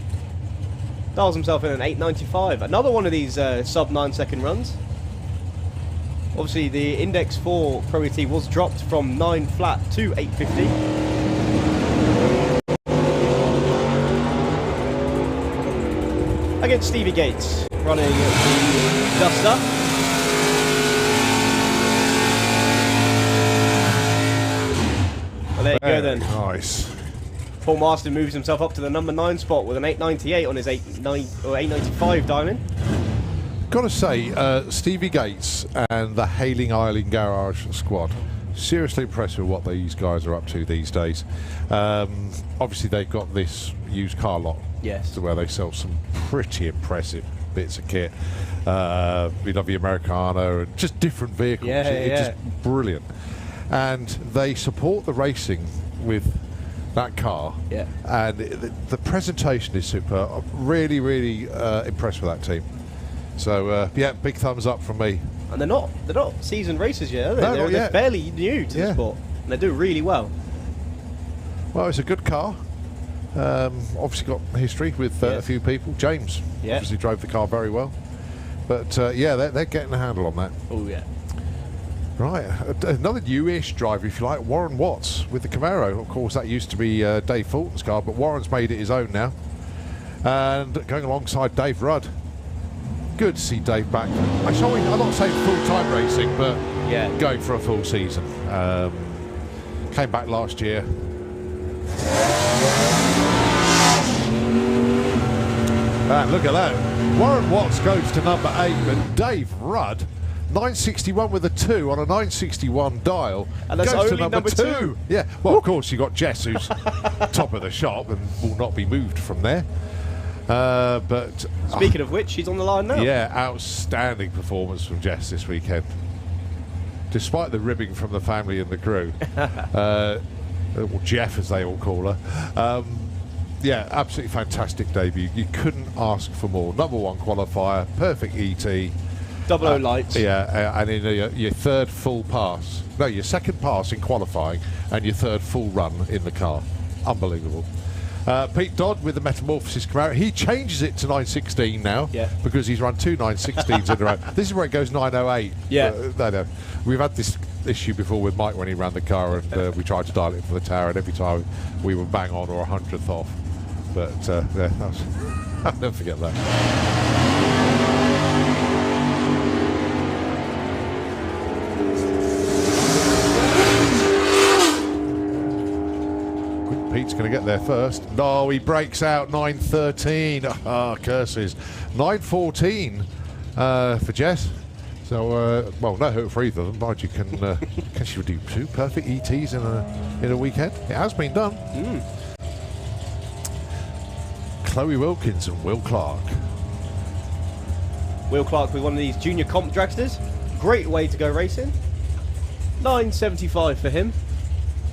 Dials himself in an 8.95. Another one of these sub 9 second runs. Obviously, the index for Pro ET was dropped from 9 flat to 8.50. Against Stevie Gates, running the Duster. Well, there you go then. Nice. Paul Marston moves himself up to the number 9 spot with an 8.98 on his 8.95 diamond. Got to say, Stevie Gates and the Hailing Island Garage squad, seriously impressed with what these guys are up to these days. Obviously, they've got this used car lot, yes, to where they sell some pretty impressive bits of kit. VW Americana and just different vehicles. Yeah, It's just brilliant. And they support the racing with that car. Yeah. And the presentation is super. I'm really, really impressed with that team. So yeah, big thumbs up from me. And they're not seasoned racers yet, are they? No, they're not yet. fairly new to the sport, and they do really well. Well, it's a good car. Obviously got history with a few people. James obviously drove the car very well. But yeah, they're getting a handle on that. Oh yeah. Right, another newish driver, if you like, Warren Watts with the Camaro. Of course, that used to be Dave Fulton's car, but Warren's made it his own now. And going alongside Dave Rudd. Good to see Dave back. Actually, I'm not saying full-time racing, but going for a full season. Came back last year. And look at that. Warren Watts goes to number 8, but Dave Rudd, 961 with a 2 on a 961 dial, and that's goes only to number 2. Yeah, well, of course, you got Jess, who's top of the shop and will not be moved from there. But speaking of which, she's on the line now. Yeah, outstanding performance from Jess this weekend. Despite the ribbing from the family and the crew, or Jeff as they all call her. Yeah, absolutely fantastic debut. You couldn't ask for more. Number 1 qualifier, perfect ET. Double O lights. Yeah, and in your third full pass. No, your second pass in qualifying and your third full run in the car. Unbelievable. Pete Dodd with the Metamorphosis Camaro. He changes it to 916 now because he's run 2 916s in a row. This is where it goes 908. Yeah. No. We've had this issue before with Mike when he ran the car, and we tried to dial it from the tower, and every time we were bang on or 100th off. But yeah, I'll never forget that. Pete's going to get there first. No, he breaks out 9.13. Ah, curses. 9.14 for Jess. So, well, no hope for either of them, but you can she do 2 perfect ETs in a weekend? It has been done. Chloe Wilkins and Will Clark. Will Clark with one of these junior comp dragsters. Great way to go racing. 9.75 for him.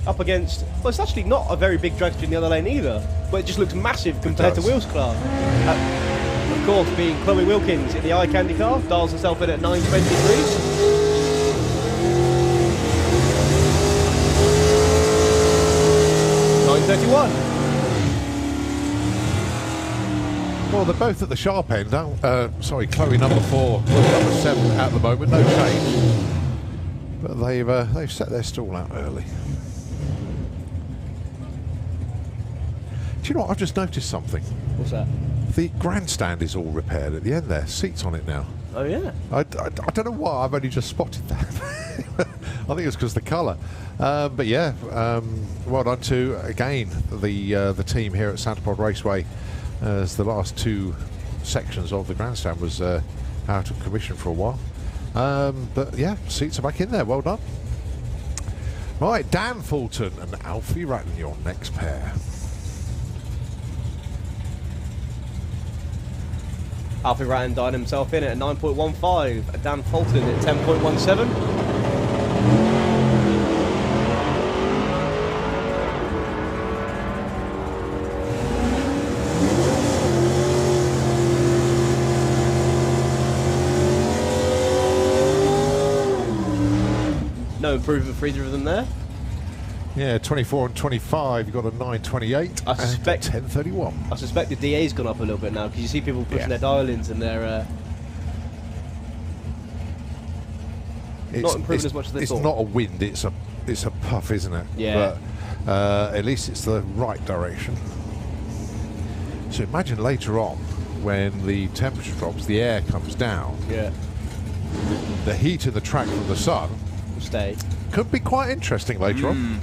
Up against, well, it's actually not a very big dragster in the other lane either, but it just looks massive compared to Will's Clark. Of course, being Chloe Wilkins in the eye candy car, dials herself in at 9.23. 9.31. Well, they're both at the sharp end. Sorry, Chloe number 4, number 7 at the moment, no change. But they've set their stall out early. you know what? I've just noticed something. What's that? The grandstand is all repaired at the end there. Seats on it now. Oh yeah. I don't know why. I've only just spotted that. I think it's because of the colour. But yeah, well done to again the team here at Santa Pod Raceway, as the last 2 sections of the grandstand was out of commission for a while. But yeah, seats are back in there. Well done. Right, Dan Fulton and Alfie Ratton, your next pair. Alfie Ratton dialed himself in at 9.15. Dan Fulton at 10.17. No improvement for either of them there. Yeah, 24 and 25. You've got a 9.28 I suspect and a 10.31. I suspect the DA's gone up a little bit now, because you see people pushing their dial-ins and they're not improving as much as they thought. It's not a wind, it's a puff, isn't it? Yeah. But at least it's the right direction. So imagine later on, when the temperature drops, the air comes down. Yeah. The heat in the track from the sun Stay. could be quite interesting later on.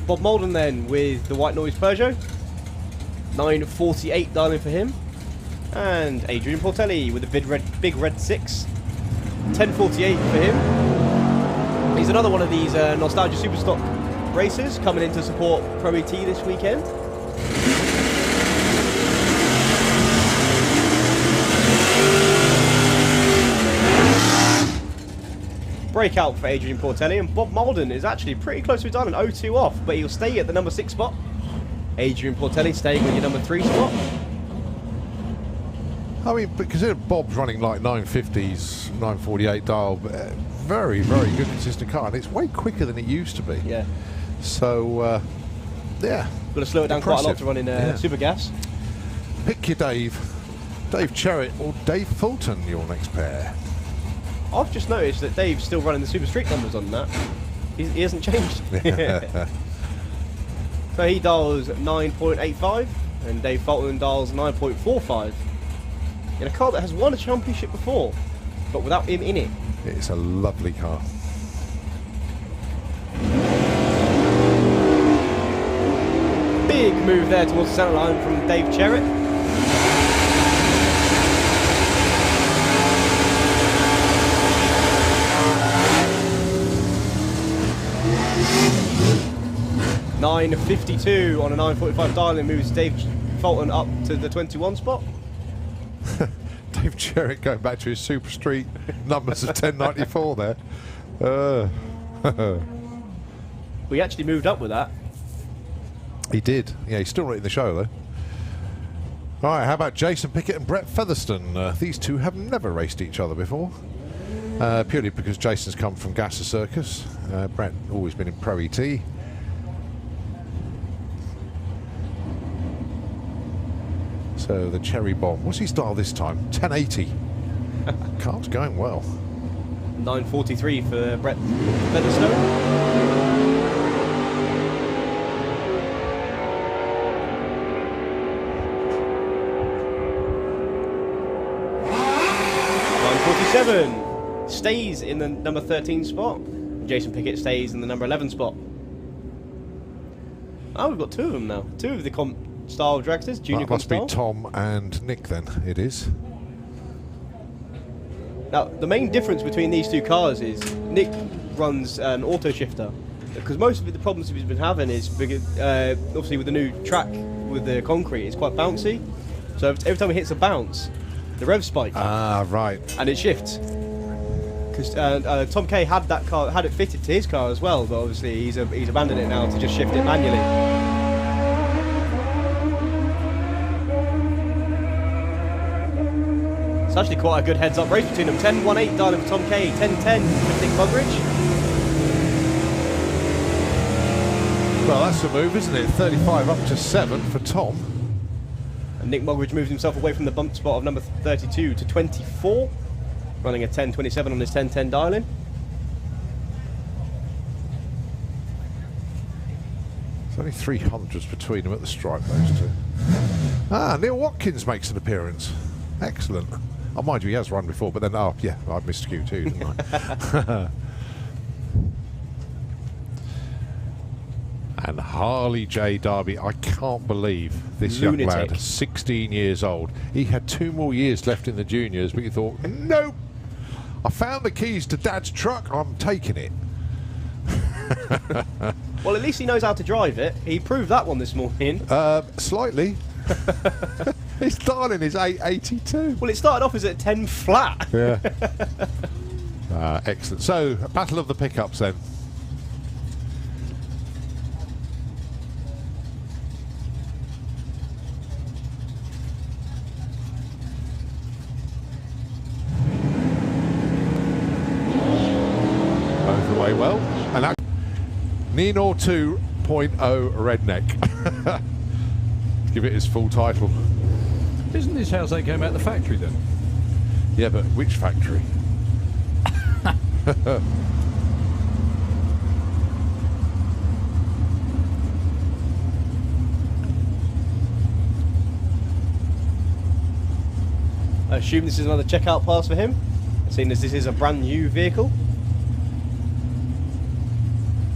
Bob Molden then with the white noise Peugeot. 9.48 dialing for him. And Adrian Portelli with the big red 6. 10.48 for him. He's another one of these Nostalgia Superstock races coming in to support Pro ET this weekend. Breakout for Adrian Portelli, and Bob Molden is actually pretty close to his dialing, 0.2 off, but he'll stay at the number 6 spot. Adrian Portelli staying with your number 3 spot. I mean, but consider Bob's running like 950s, 948 dial, but very, very good consistent car, and it's way quicker than it used to be. Yeah. So, yeah. Got to slow it down quite a lot to run in Yeah. super gas. Pick your Dave Cherritt or Dave Fulton, your next pair. I've just noticed that Dave's still running the Super Street numbers on that. He hasn't changed. So he dials 9.85 and Dave Fulton dials 9.45 in a car that has won a championship before, but without him in it. It's a lovely car. Big move there towards the centre line from Dave Cherritt. .952 on a 9.45 dial-in moves Dave Fulton up to the 21 spot. Dave Cherritt going back to his Super Street numbers of 1094 there. We actually moved up with that. He did. Yeah, he's still not in the show though. All right, how about Jason Pickett and Brett Featherstone? These two have never raced each other before. Purely because Jason's come from Gasser Circus. Brett always been in Pro ET. So the Cherry Bomb. What's his dial this time? 1080. Car's going well. 9.43 for Brett Featherstone. Stays in the number 13 spot. Jason Pickett stays in the number 11 spot. Oh, we've got 2 of them now. 2 of the comp style dragsters. Junior That must comp be style. Tom and Nick then. It is. Now, the main difference between these 2 cars is Nick runs an auto shifter, because most of the problems he's been having is because, obviously with the new track with the concrete, it's quite bouncy. So every time he hits a bounce, the rev spike. Ah, right. And it shifts. Because Tom Kay had that car, had it fitted to his car as well, but obviously he's abandoned it now to just shift it manually. It's actually quite a good heads-up race between them. 10.18 dialing for Tom Kay, 10.10 for Nick Mugridge. Well, that's a move, isn't it? 35 up to 7 for Tom. And Nick Mugridge moves himself away from the bump spot of number 32 to 24. Running a 10.27 on his 10.10 dial-in. only 300s between them at the stripe, those two. Neil Watkins makes an appearance. Excellent. Oh, mind you, he has run before, but then, oh, yeah, I missed Q2, didn't I? And Harley J. Darby, I can't believe this young lad, 16 years old. He had 2 more years left in the juniors, but he thought, nope, I found the keys to Dad's truck, I'm taking it. Well, at least he knows how to drive it. He proved that one this morning. Slightly. His darling is 882. Well, it started off as at 10 flat. Yeah. Excellent. So, battle of the pickups then. Both away well. And that Nino 2.0 Redneck. Give it his full title. Isn't this how they came out the factory then? Yeah, but which factory? I assume this is another checkout pass for him, seeing as this is a brand new vehicle.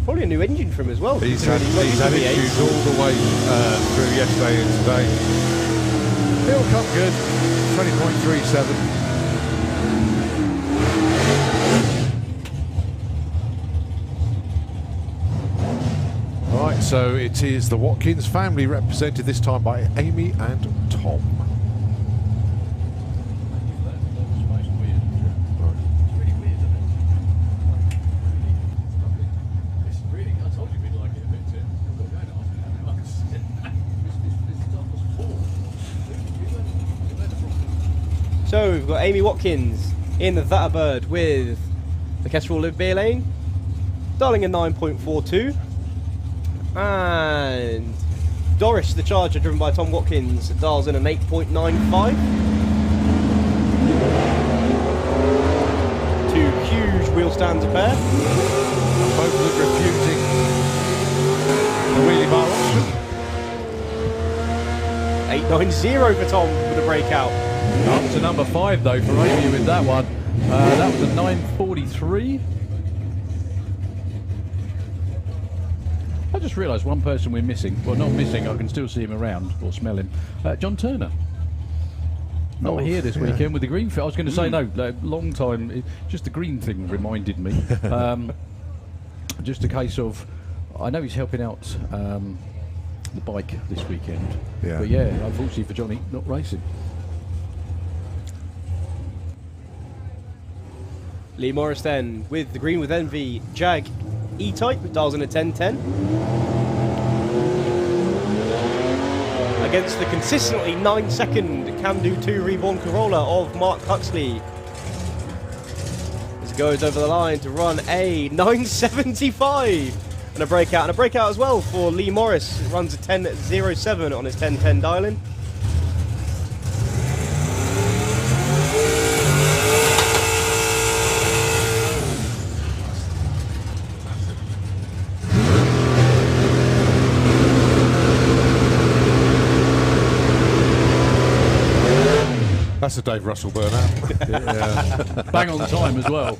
Probably a new engine for him as well. He's had issues all the way through yesterday and today. He'll come good. 20.37. Right, so it is the Watkins family represented this time by Amy and Tom. So we've got Amy Watkins in the Thatterbird with the Kestrel Live Beer Lane, dialing a 9.42, and Doris the Charger, driven by Tom Watkins, dials in an 8.95. 2 huge wheel stands a pair. Both look refusing the wheelie bar option. 8.90 for Tom with a breakout. Up to number 5 though for Amy with that one. That was a 9.43. I just realised one person we're missing. Well, not missing, I can still see him around, or smell him. John Turner. Not here this weekend with the green. I was going to say no, long time. Just the green thing reminded me. Just a case of, I know he's helping out the bike this weekend. Yeah. But yeah, unfortunately for Johnny, not racing. Lee Morris then with the Green with Envy Jag E-Type, dials in a 10.10. Against the consistently 9-second Can-Do 2 Reborn Corolla of Mark Huxley. As it goes over the line to run a 9.75 and a breakout as well for Lee Morris. It runs a 10.07 on his 10.10 dial-in. That's a Dave Russell burnout. Yeah. Bang on time as well.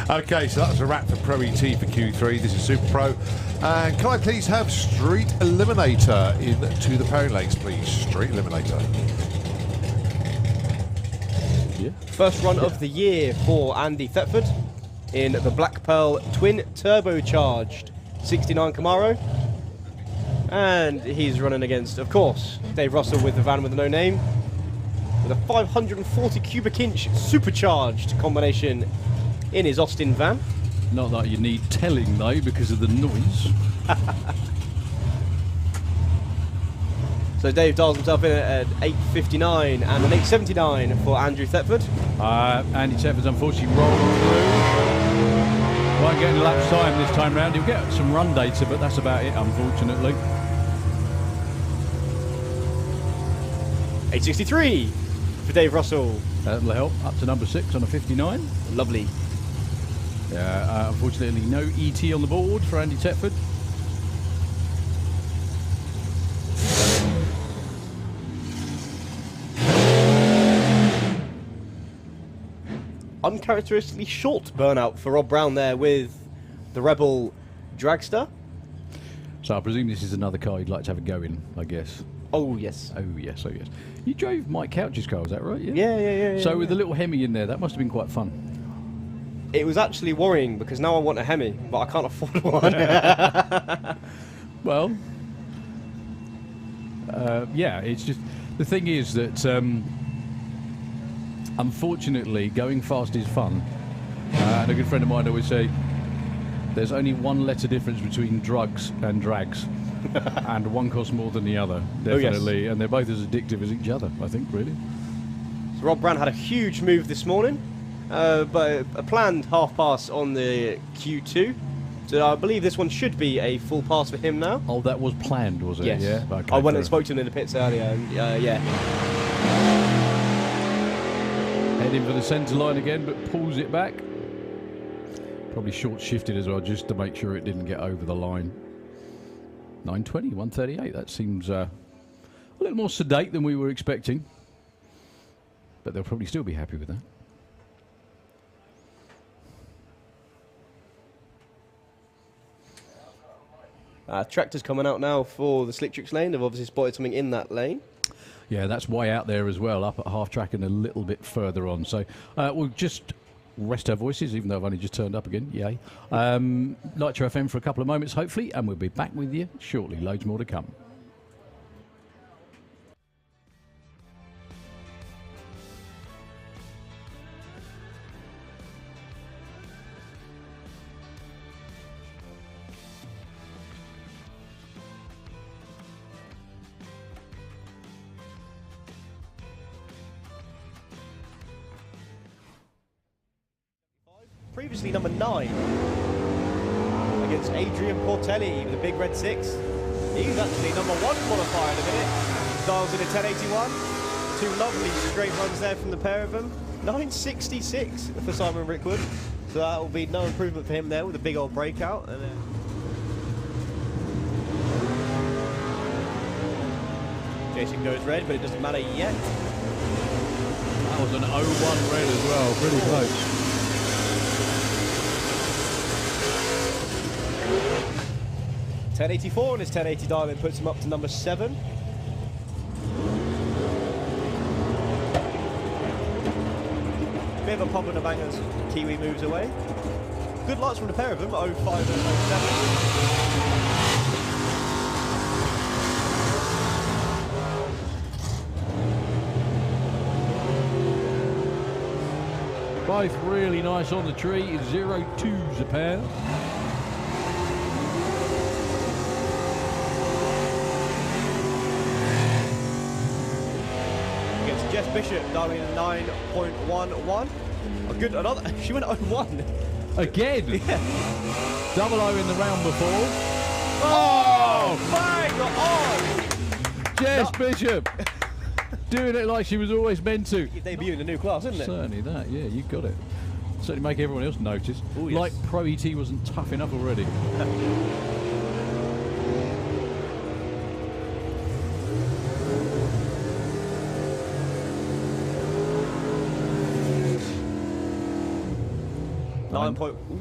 Okay, so that's a wrap for Pro ET for Q3. This is Super Pro. And can I please have Street Eliminator into the pairing lanes, please? Street Eliminator. Yeah. First run of the year for Andy Thetford in the Black Pearl twin turbocharged 69 Camaro. And he's running against, of course, Dave Russell with the van with no name, with a 540 cubic inch supercharged combination in his Austin van. Not that you need telling though, because of the noise. So Dave dials himself in at 8.59 and an 8.79 for Andrew Thetford. Andy Thetford's unfortunately rolled through. Won't get any lapse time this time round. He'll get some run data, but that's about it, unfortunately. 8.63 for Dave Russell. That'll help. Up to number 6 on a 59. Lovely. Unfortunately, no ET on the board for Andy Thetford. uncharacteristically short burnout for Rob Brown there with the Rebel dragster. So I presume this is another car you'd like to have a go in, I guess. Oh, yes. Oh, yes, oh, yes. You drove Mike Couch's car, is that right? Yeah. So with the little Hemi in there, that must have been quite fun. It was actually worrying because now I want a Hemi, but I can't afford one. Well, yeah, it's just... The thing is that, unfortunately, going fast is fun. And a good friend of mine always say, there's only one letter difference between drugs and drags. And one costs more than the other, definitely. yes. And they're both as addictive as each other, I think, really. So Rob Brown had a huge move this morning, but a planned half pass on the Q2. So I believe this one should be a full pass for him now. Oh, that was planned, was it? Yes. Yeah. Okay, I went fair. and spoke to him in the pits earlier, and yeah. Heading for the centre line again, but pulls it back. Probably short shifted as well, just to make sure it didn't get over the line. 920, 138. That seems a little more sedate than we were expecting. But they'll probably still be happy with that. Tractor's coming out now for the slick tricks lane. They've obviously spotted something in that lane. Yeah, that's way out there as well, up at half track and a little bit further on. So we'll just rest our voices, even though I've only just turned up again. Yay. Nitro FM for a couple of moments, hopefully, and we'll be back with you shortly. Loads more to come. Previously number 9 against Adrian Portelli with a big red 6. He's actually number 1 qualifier in a minute. Dials in a 1081. 2 lovely straight runs there from the pair of them. 966 for Simon Rickwood. So that will be no improvement for him there with a big old breakout. And then Jason goes red, but it doesn't matter yet. That was an 0-1 red as well, pretty close. 1084 and his 1080 dial-in puts him up to number 7. Bit of a pop in the bangers. Kiwi moves away. Good lights from the pair of them, 05 and 07. Both really nice on the tree. 0-2s a pair. Jess Bishop dialing in 9.11. Another. She went 0-1. Again? Yeah. Double O in the round before. Oh, bang on! Jess Bishop doing it like she was always meant to. Debut in the new class, isn't it? Certainly that, yeah, you got it. Certainly make everyone else notice. Ooh, yes. Like Pro ET wasn't tough enough already.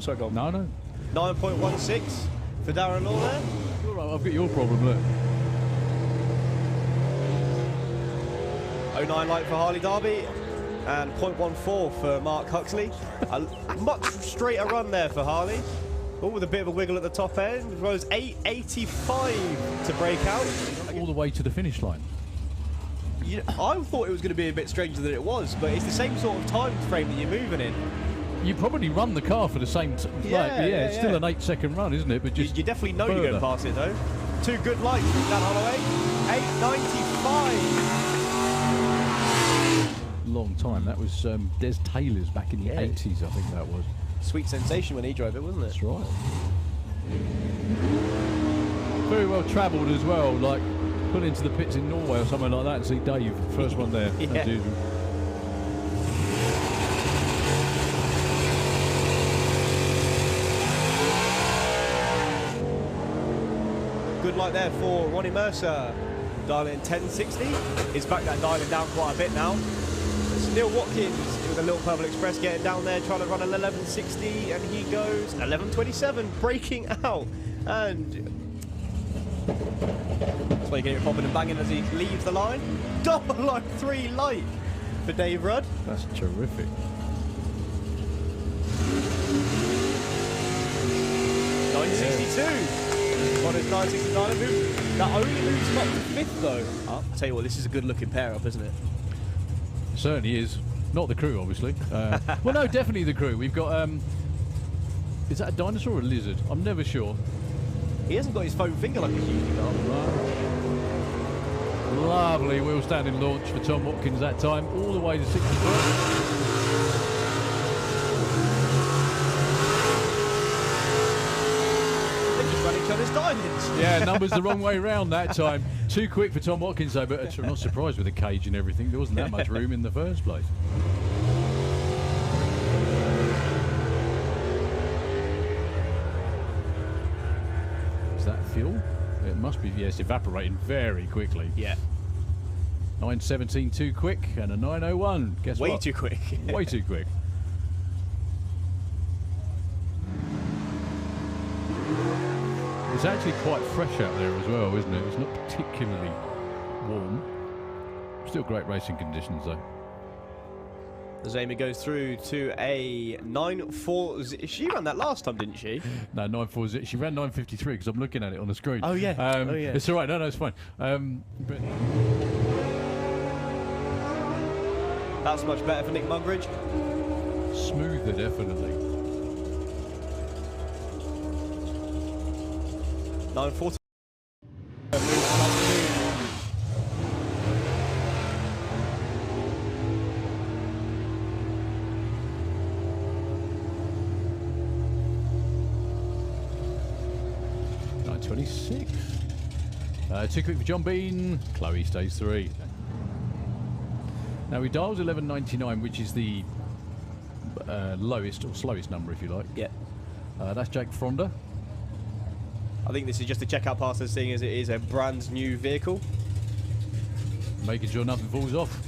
Sorry, go on. No. 9.16 for Darren Law there. You're right, I've got your problem, look. 09 light for Harley Derby and 0.14 for Mark Huxley. A much straighter run there for Harley. Oh, with a bit of a wiggle at the top end. Rose 885 to break out. All the way to the finish line. I thought it was going to be a bit stranger than it was, but it's the same sort of time frame that you're moving in. You probably run the car for the same it's still an 8-second run, isn't it? But just you definitely know further. you're going past it though. 2 good lights from Dan Holloway. 895. Long time. That was Des Taylor's back in the 80s, I think that was. Sweet sensation when he drove it, wasn't it? That's right. Very well travelled as well, like put into the pits in Norway or somewhere like that and see Dave, first one there, Yeah. as usual. Good light there for Ronnie Mercer. Dialing 1060. He's back that dialing down quite a bit now. is Neil Watkins with a little Purple Express getting down there, trying to run an 11.60, and he goes 11.27, breaking out. And that's why you get it popping and banging as he leaves the line. Double line 3 light for Dave Rudd. That's terrific. 962. On his 969 move. That only moves him up to 5th though. I'll tell you what, this is a good looking pair up, isn't it? It certainly is. Not the crew, obviously. Well, no, definitely the crew. We've got, is that a dinosaur or a lizard? I'm never sure. He hasn't got his foam finger like he's usually got. Lovely wheel standing launch for Tom Watkins that time, all the way to 64. Each other's diamonds. Yeah, numbers the wrong way round that time. Too quick for Tom Watkins though, but I'm not surprised with the cage and everything. There wasn't that much room in the first place. Is that fuel? It must be, yes, evaporating very quickly. Yeah. 9:17 too quick and a 9:01. Guess what? Way too quick. Way too quick. It's actually quite fresh out there as well, isn't it? It's not particularly warm. Still great racing conditions though. As Amy goes through to a 9.4. She ran that last time, didn't she? No, 9.4. She ran 9.53 because I'm looking at it on the screen. Oh yeah. Oh yeah. It's all right. No, it's fine. But that's much better for Nick Mugridge. smoother, definitely. 9.40. 9.26. Too quick for John Bean. Chloe stays 3. Now he dials 11.99, which is the lowest or slowest number, if you like. Yeah. That's Jake Fronda. I think this is just a checkout pass, seeing as it is a brand new vehicle. Making sure nothing falls off.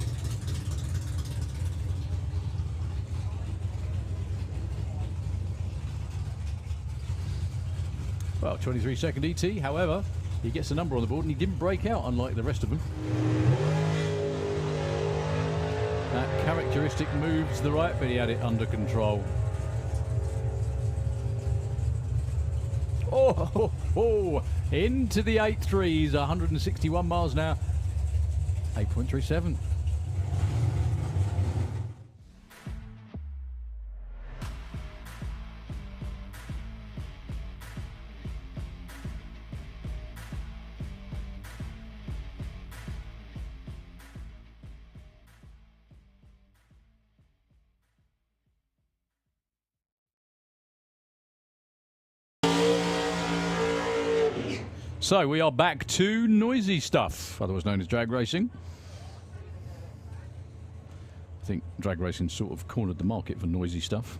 Well, 23-second ET, however, he gets a number on the board and he didn't break out, unlike the rest of them. That characteristic moves to the right, but he had it under control. Oh, into the 8.3s, 161 miles an hour, 8.37. So we are back to noisy stuff, otherwise known as drag racing. I think drag racing sort of cornered the market for noisy stuff.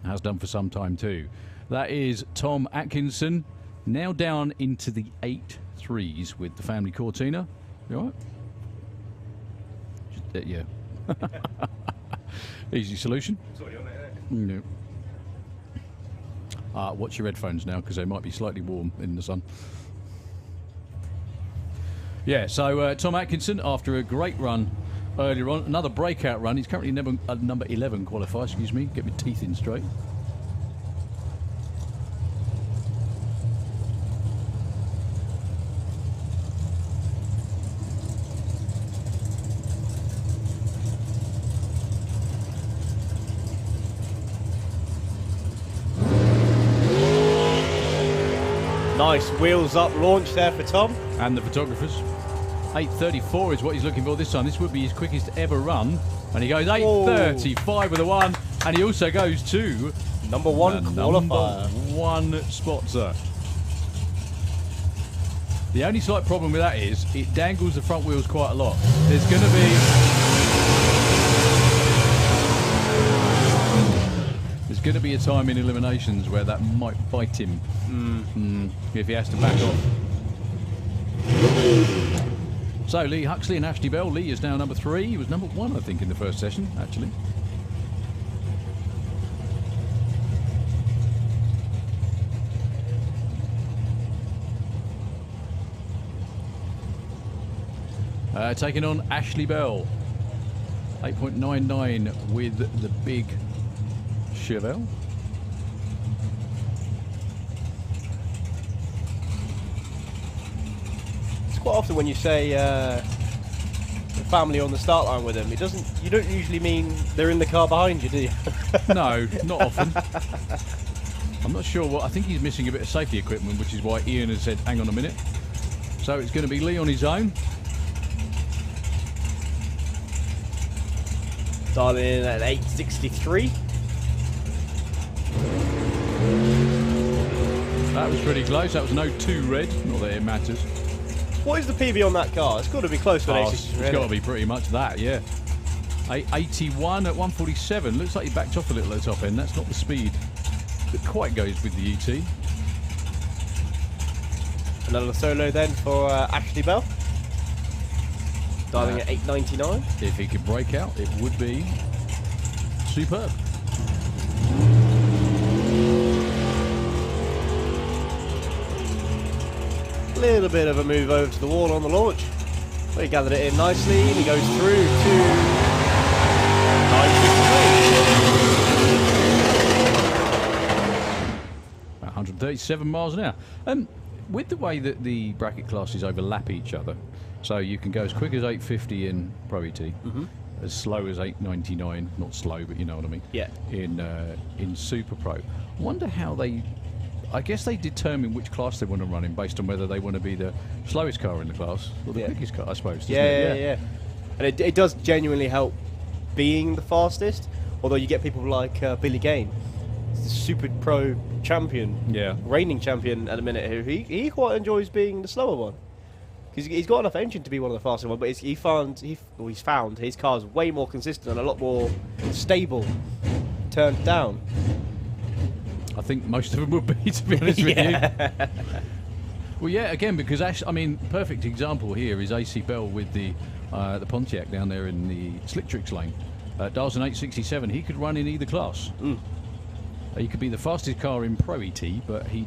Has done for some time too. That is Tom Atkinson, now down into the 8.3s with the family Cortina. You all right? Just, yeah. Easy solution. No. Watch your headphones now, because they might be slightly warm in the sun. Yeah, so Tom Atkinson, after a great run earlier on, another breakout run. He's currently number 11 qualifier, excuse me, get my teeth in straight. Nice wheels up launch there for Tom. And the photographers. 8.34 is what he's looking for this time. This would be his quickest ever run. And he goes 8.35 with a 1. And he also goes to number 1 qualifier. Number 1 spot, sir. The only slight problem with that is it dangles the front wheels quite a lot. There's going to be... There's going to be a time in eliminations where that might bite him if he has to back off. So Lee Huxley and Ashley Bell. Lee is now number 3. He was number 1, I think, in the first session, actually. Taking on Ashley Bell. 8.99 with the big Chevelle. It's quite often when you say the family on the start line with them, you don't usually mean they're in the car behind you, do you? No, not often. I'm not sure what. I think he's missing a bit of safety equipment, which is why Ian has said, hang on a minute. So it's going to be Lee on his own. Dialing in at 863. That was pretty close. That was no 2 red. Not that it matters. What is the PB on that car? It's got to be close to an Oh, 863. it's got to be pretty much that, yeah. 881 at 147. Looks like he backed off a little at the top end. That's not the speed that quite goes with the ET. Another solo then for Ashley Bell. Dialing at 899. If he could break out, it would be superb. Little bit of a move over to the wall on the launch. But he gathered it in nicely and he goes through to 953. 137 miles an hour. With the way that the bracket classes overlap each other, so you can go as quick as 850 in Pro ET, as slow as 899, not slow, but you know what I mean. Yeah. In Super Pro. I wonder how they. I guess they determine which class they want to run in based on whether they want to be the slowest car in the class or the quickest car, I suppose. doesn't it? Yeah. And it does genuinely help being the fastest, although you get people like Billy Gain, the Super Pro champion, reigning champion at the minute, who he quite enjoys being the slower one. Because he's got enough engine to be one of the faster ones, but he's found his car's way more consistent and a lot more stable, turned down. I think most of them would be, to be honest with you. Well, yeah, again, because perfect example here is AC Bell with the Pontiac down there in the Slick Tricks lane. Dials an 867. He could run in either class. He could be the fastest car in Pro ET, but he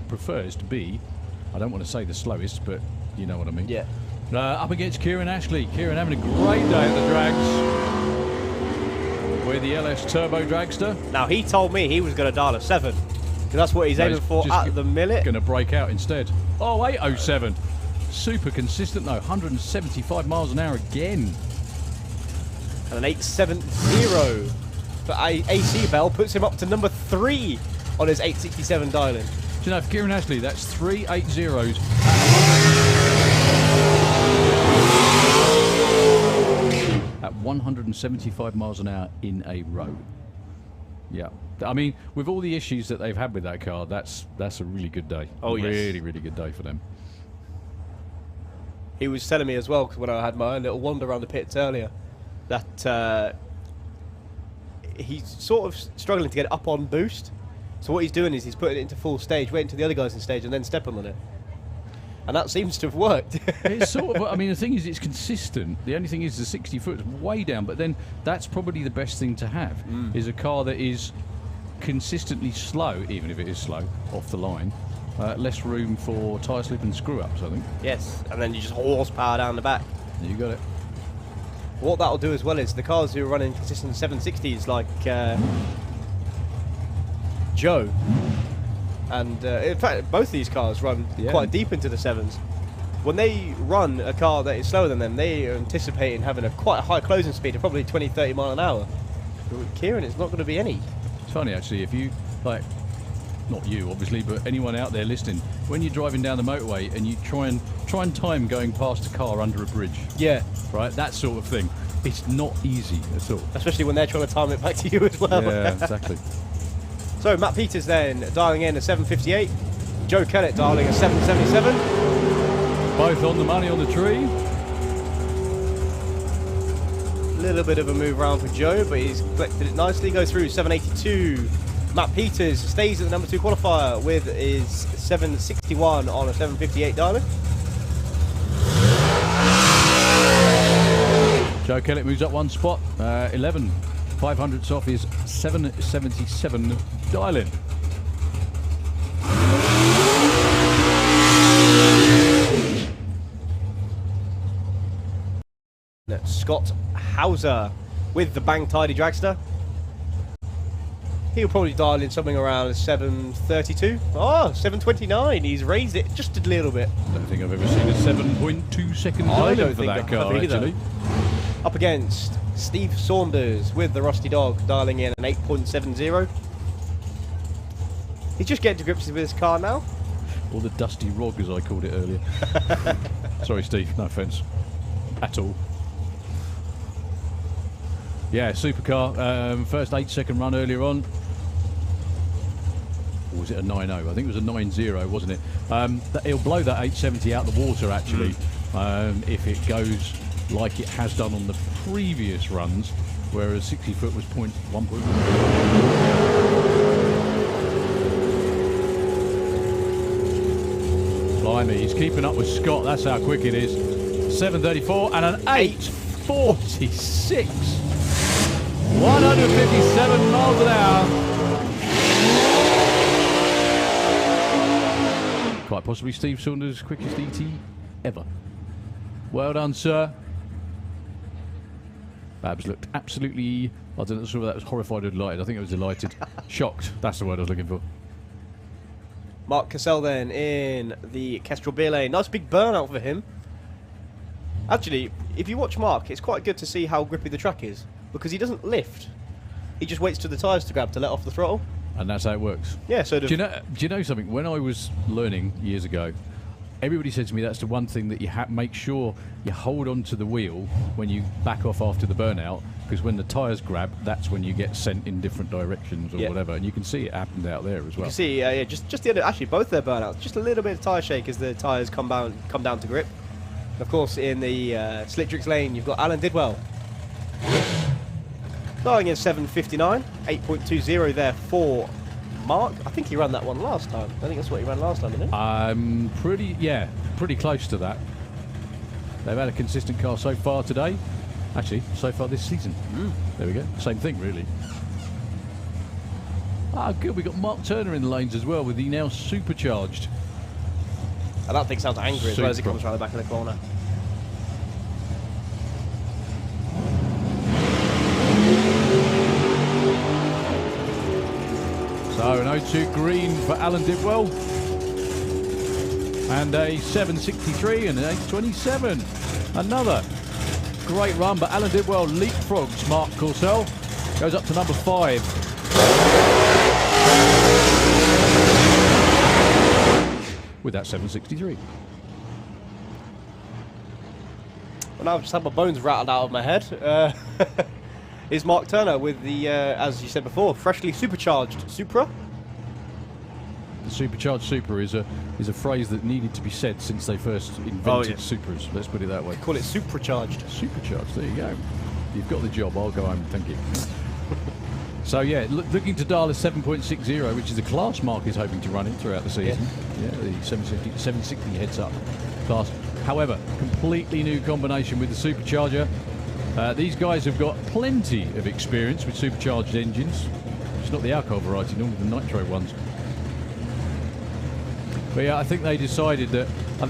prefers to be, I don't want to say the slowest, but you know what I mean. Yeah. Up against Kieran Ashley. Kieran having a great day at the drags with the LS Turbo Dragster. Now, he told me he was going to dial a 7, because that's what he's aiming for at the minute. Going to break out instead. Oh, 807. Super consistent though, 175 miles an hour again. And an 870 for AC Bell puts him up to number 3 on his 867 dialing. Do you know, for Kieran Ashley, that's 3 8-0s at 175 miles an hour in a row. Yeah. I mean, with all the issues that they've had with that car, that's a really good day. Oh, yes. Really, really good day for them. He was telling me as well, because when I had my own little wander around the pits earlier, that he's sort of struggling to get it up on boost. So what he's doing is he's putting it into full stage, waiting till the other guys in stage, and then stepping on it. And that seems to have worked. It's sort of, I mean, the thing is, it's consistent. The only thing is the 60 foot is way down, but then that's probably the best thing to have, is a car that is consistently slow, even if it is slow, off the line. Less room for tyre slip and screw-ups, I think. Yes, and then you just horsepower down the back. You got it. What that'll do as well is the cars who are running consistent 760s, like Joe, and in fact, both these cars run quite deep into the 7s. When they run a car that is slower than them, they are anticipating having a quite high closing speed of probably 20-30 mile an hour. But with Kieran, it's not going to be any. It's funny, actually, if you, like, not you, obviously, but anyone out there listening, when you're driving down the motorway and you try and time going past a car under a bridge. Yeah. Right, that sort of thing. It's not easy at all. Especially when they're trying to time it back to you as well. Yeah, exactly. So Matt Peters then dialing in a 758. Joe Kellett dialing a 777. Both on the money on the tree. A little bit of a move around for Joe, but he's collected it nicely. Goes through 782. Matt Peters stays at the number 2 qualifier with his 761 on a 758 dialing. Joe Kellett moves up one spot. 11 500ths off is 777 dial-in. Scott Hauser with the Bang Tidy Dragster. He'll probably dial in something around 732. Oh, 729. He's raised it just a little bit. I don't think I've ever seen a 7.2 second dial-in for that car, actually. Up against Steve Saunders with the Rusty Dog, dialing in an 8.70. He's just getting to grips with his car now. Or the Dusty Rog, as I called it earlier. Sorry, Steve. No offence. At all. Yeah, supercar. First 8-second run earlier on. Or was it a 9.0? I think it was a 9.0, wasn't it? He'll blow that 870 out the water, actually, if it goes like it has done on the previous runs, whereas 60 foot was 1.1. Blimey, he's keeping up with Scott. That's how quick it is. 7.34 and an 8.46. 157 miles an hour. Quite possibly Steve Saunders' quickest ET ever. Well done, sir. Babs looked absolutely, I don't know whether that was horrified or delighted. I think it was delighted. Shocked. That's the word I was looking for. Mark Cassell then in the Kestrel beer lane. Nice big burnout for him. Actually, if you watch Mark, it's quite good to see how grippy the track is, because he doesn't lift. He just waits till the tyres to grab to let off the throttle. And that's how it works. Yeah, so do you know something? When I was learning years ago, everybody said to me that's the one thing that you make sure you hold on to the wheel when you back off after the burnout, because when the tyres grab, that's when you get sent in different directions or whatever. And you can see it happened out there as well. You can see, yeah, just the other, actually both their burnouts, just a little bit of tyre shake as the tyres come down to grip. And of course, in the Slitrix lane, you've got Alan Didwell. Starting in 7.59, 8.20 there for Mark. I think he ran that one last time. I think that's what he ran last time, isn't it? Pretty close to that. They've had a consistent car so far today. Actually, so far this season. There we go. Same thing, really. Ah, good. We've got Mark Turner in the lanes as well with the now supercharged. And that thing sounds angry as well as it comes around the back of the corner. So an 0.2 green for Alan Didwell. And a 7.63 and an 8.27. Another great run, but Alan Didwell leapfrogs Mark Corsell. Goes up to number 5. With that 7.63. Well, now I've just had my bones rattled out of my head. Is Mark Turner with the, as you said before, freshly supercharged Supra. The supercharged Supra is a phrase that needed to be said since they first invented Supras. Let's put it that way. Call it supercharged. Supercharged. There you go. You've got the job. I'll go home. Thank you. So yeah, looking to dial a 7.60, which is a class Mark is hoping to run it throughout the season. Yeah, the 760 heads up class. However, completely new combination with the supercharger. These guys have got plenty of experience with supercharged engines. It's not the alcohol variety, normally the nitro ones. But yeah, I think they decided that, I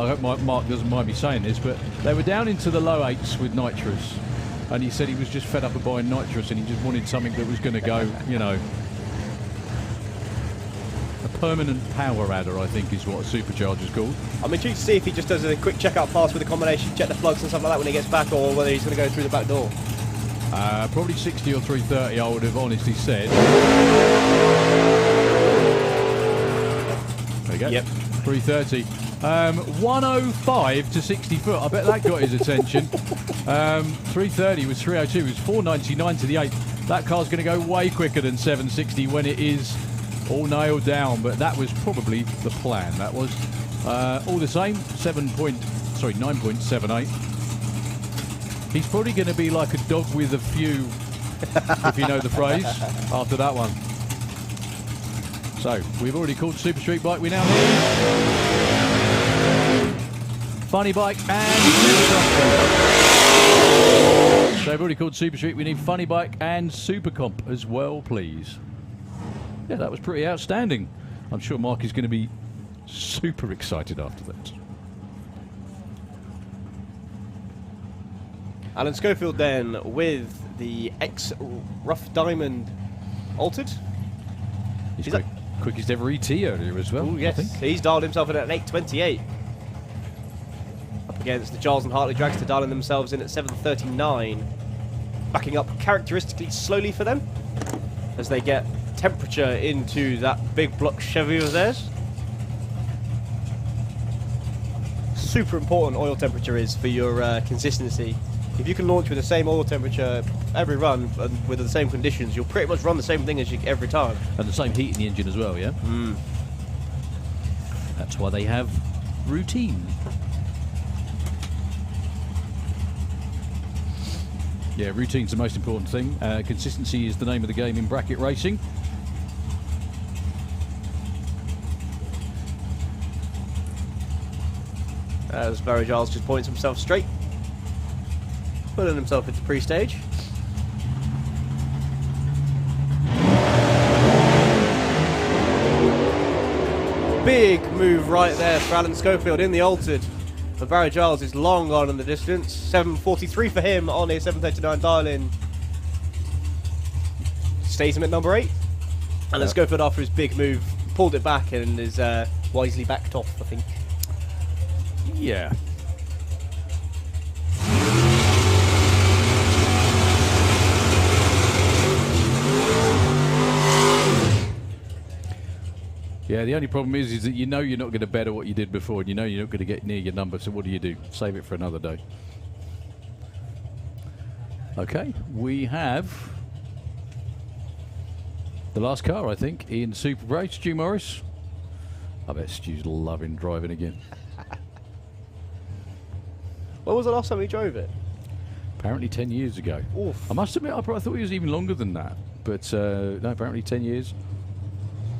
hope Mark doesn't mind me saying this, but they were down into the low 8s with nitrous. And he said he was just fed up of buying nitrous and he just wanted something that was going to go, you know, a permanent power adder, I think is what a supercharger's called. I'm intrigued to see if he just does a quick checkout pass with the combination, check the plugs and stuff like that when he gets back, or whether he's going to go through the back door. Probably 60 or 330, I would have honestly said. There you go. Yep. 330. 105 to 60 foot. I bet that got his attention. 330 was 302. It was 499 to the 8. That car's going to go way quicker than 760 when it is all nailed down. But that was probably the plan. That was all the same. 9.78. He's probably going to be like a dog with a few, if you know the phrase, after that one. So, we've already called Super Street Bike. We now need Funny Bike and So I've already called Super Street. We need Funny Bike and Super Comp as well, please. Yeah, that was pretty outstanding. I'm sure Mark is going to be super excited after that. Alan Schofield then with the X Rough Diamond altered. He's quickest ever ET earlier as well. Oh yes, I think. he's dialed himself in at an 8:28. Up against the Giles and Hartley dragster, dialing themselves in at 7:39. Backing up characteristically slowly for them as they get temperature into that big block Chevy of theirs. Super important oil temperature is for your consistency. If you can launch with the same oil temperature every run and with the same conditions, you'll pretty much run the same thing as you every time. And the same heat in the engine as well, yeah? Mm. That's why they have routine. Yeah, routine's the most important thing. Consistency is the name of the game in bracket racing. As Barry Giles just points himself straight, putting himself into pre-stage. Big move right there for Alan Schofield in the altered. But Barry Giles is long gone in the distance. 7:43 for him on a 7:39 dial-in. Stays him at number 8. Alan Schofield, after his big move, pulled it back and is wisely backed off, I think. Yeah. Yeah, the only problem is that you know you're not going to better what you did before, and you know you're not going to get near your number, so what do? Save it for another day. Okay, we have the last car, I think, in Super Race. Stu Morris. I bet Stu's loving driving again. When was the last time he drove it? Apparently 10 years ago. Oof. I must admit, I thought he was even longer than that, but no, apparently 10 years.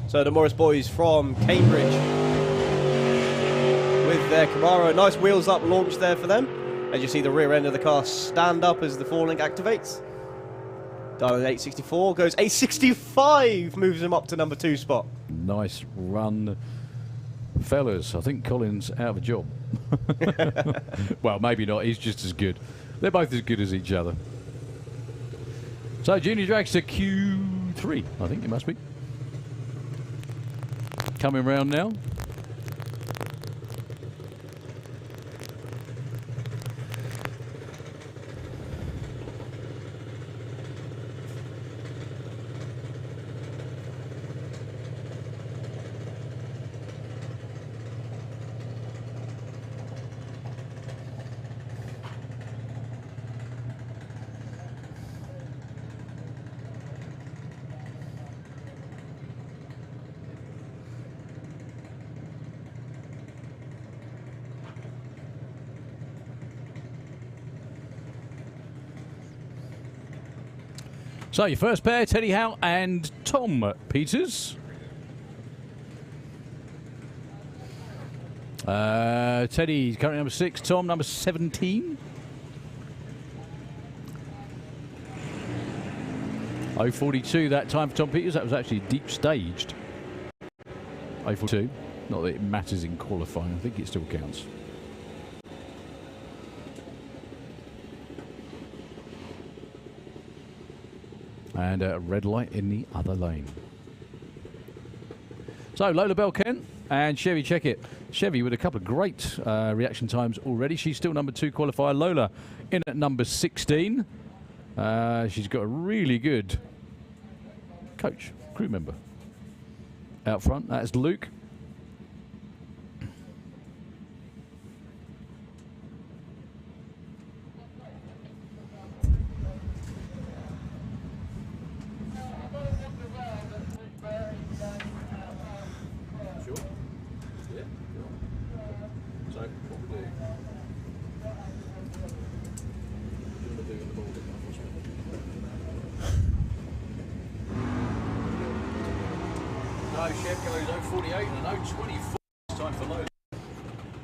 So the Morris boys from Cambridge with their Camaro. Nice wheels up launch there for them. As you see the rear end of the car stand up as the forelink activates. Dialing 864, goes 865, moves him up to number 2 spot. Nice run, fellas. I think Colin's out of a job. Well, maybe not. He's just as good. They're both as good as each other. So Junior Dragster Q3, I think it must be. Coming round now. So your first pair, Teddy Howe and Tom Peters. Teddy's currently number 6, Tom number 17. 0:42 that time for Tom Peters. That was actually deep staged. 0:42. Not that it matters in qualifying. I think it still counts. And a red light in the other lane. So Lola Bell Kent and Chevy Checkit. Chevy with a couple of great reaction times already. She's still number 2 qualifier. Lola in at number 16. She's got a really good coach, crew member. Out front, that's Luke.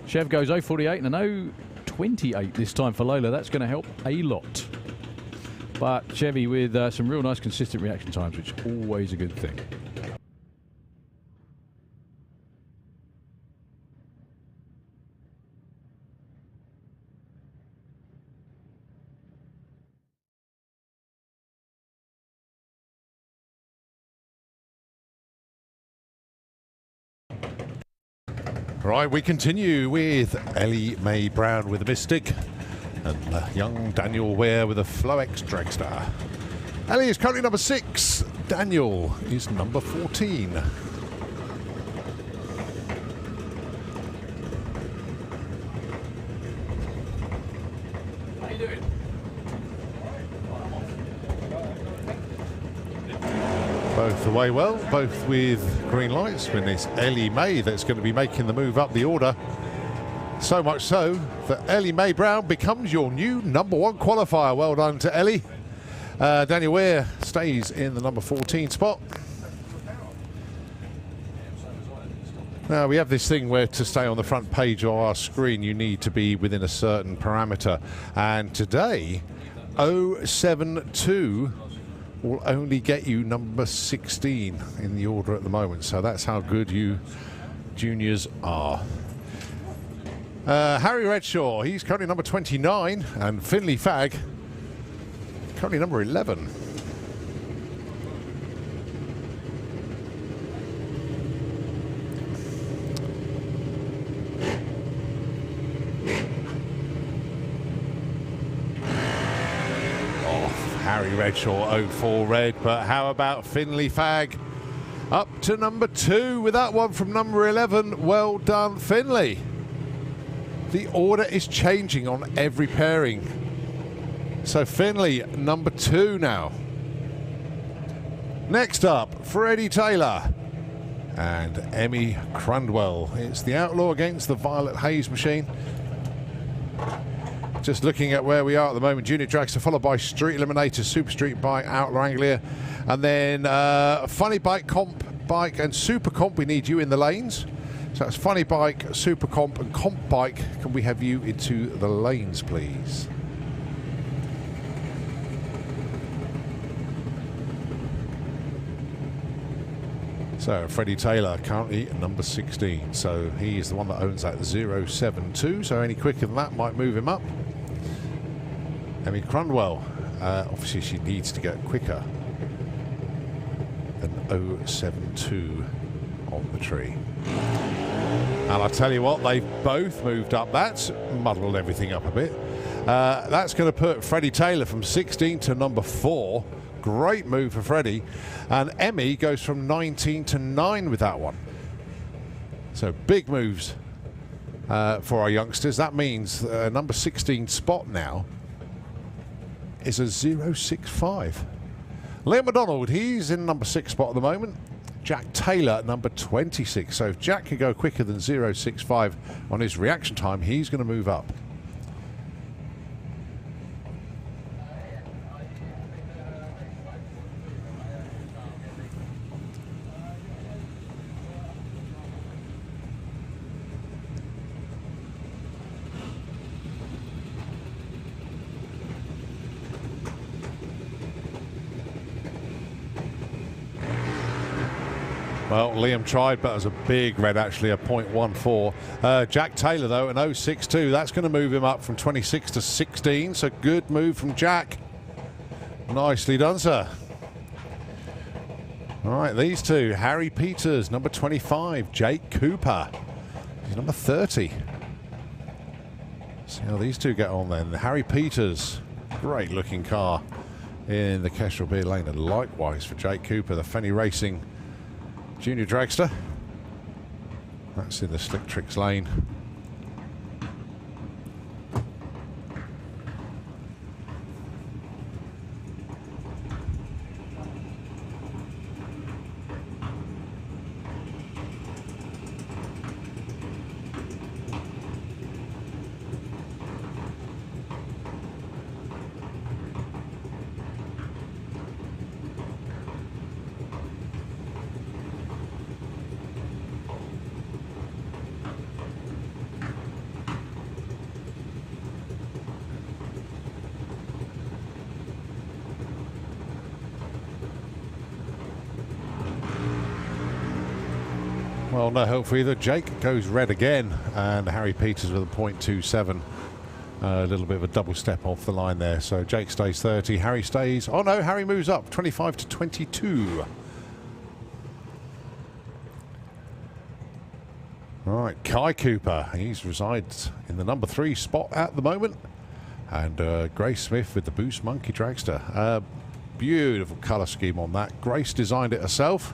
Chev goes 0:48 and a 28 this time for Lola. That's going to help a lot. But Chevy with some real nice consistent reaction times, which is always a good thing. Right, we continue with Ellie Mae Brown with the Mystic and young Daniel Ware with a Floex Dragster. Ellie is currently number 6. Daniel is number 14. How you doing? Both away well, both with green lights, when it's Ellie Mae that's going to be making the move up the order. So much so that Ellie Mae Brown becomes your new number 1 qualifier. Well done to Ellie. Daniel Ware stays in the number 14 spot. Now we have this thing where to stay on the front page of our screen you need to be within a certain parameter, and today 072 will only get you number 16 in the order at the moment, so that's how good you juniors are. Harry Redshaw, he's currently number 29, and Finley Fagg currently number 11. Harry Redshaw 04 red, but how about Finley Fagg up to number 2 with that one from number 11. Well done, Finley. The order is changing on every pairing, so Finley number 2 now. Next up, Freddie Taylor and Emmy Crundwell. It's the Outlaw against the Violet Hayes machine. Just looking at where we are at the moment, Junior Dragster followed by Street Eliminator, Super Street Bike, Outlaw Anglia, and then Funny Bike, Comp Bike and Super Comp. We need you in the lanes. So that's Funny Bike, Super Comp and Comp Bike. Can we have you into the lanes, please? So Freddie Taylor currently number 16, so he is the one that owns that 072, so any quicker than that might move him up. Emmy Crundwell, obviously she needs to get quicker than 072 on the tree. And I'll tell you what, they've both moved up. That's muddled everything up a bit. That's going to put Freddie Taylor from 16 to number 4. Great move for Freddie. And Emmy goes from 19 to 9 with that one. So big moves for our youngsters. That means number 16 spot now is a 065. Liam McDonald, he's in number 6 spot at the moment. Jack Taylor, number 26. So if Jack can go quicker than 065 on his reaction time, he's going to move up. Well, Liam tried, but it was a big red, actually, a 0.14. Jack Taylor, though, an 062. That's going to move him up from 26 to 16. So good move from Jack. Nicely done, sir. All right, these two. Harry Peters, number 25. Jake Cooper, he's number 30. See how these two get on then. Harry Peters, great looking car in the Kestrel Beer Lane. And likewise for Jake Cooper, the Fenny Racing Junior Dragster. That's in the Slick Tricks lane. Well, no help for either. Jake goes red again, and Harry Peters with a .27. A little bit of a double step off the line there. So Jake stays 30. Harry stays. Oh no, Harry moves up 25 to 22. Right, Kai Cooper. He resides in the number 3 spot at the moment. And Grace Smith with the Boost Monkey Dragster. Beautiful colour scheme on that. Grace designed it herself.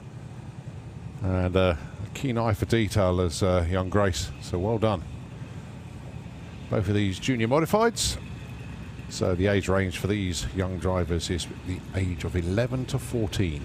And a keen eye for detail as young Grace. So well done. Both of these junior modifieds. So the age range for these young drivers is the age of 11 to 14.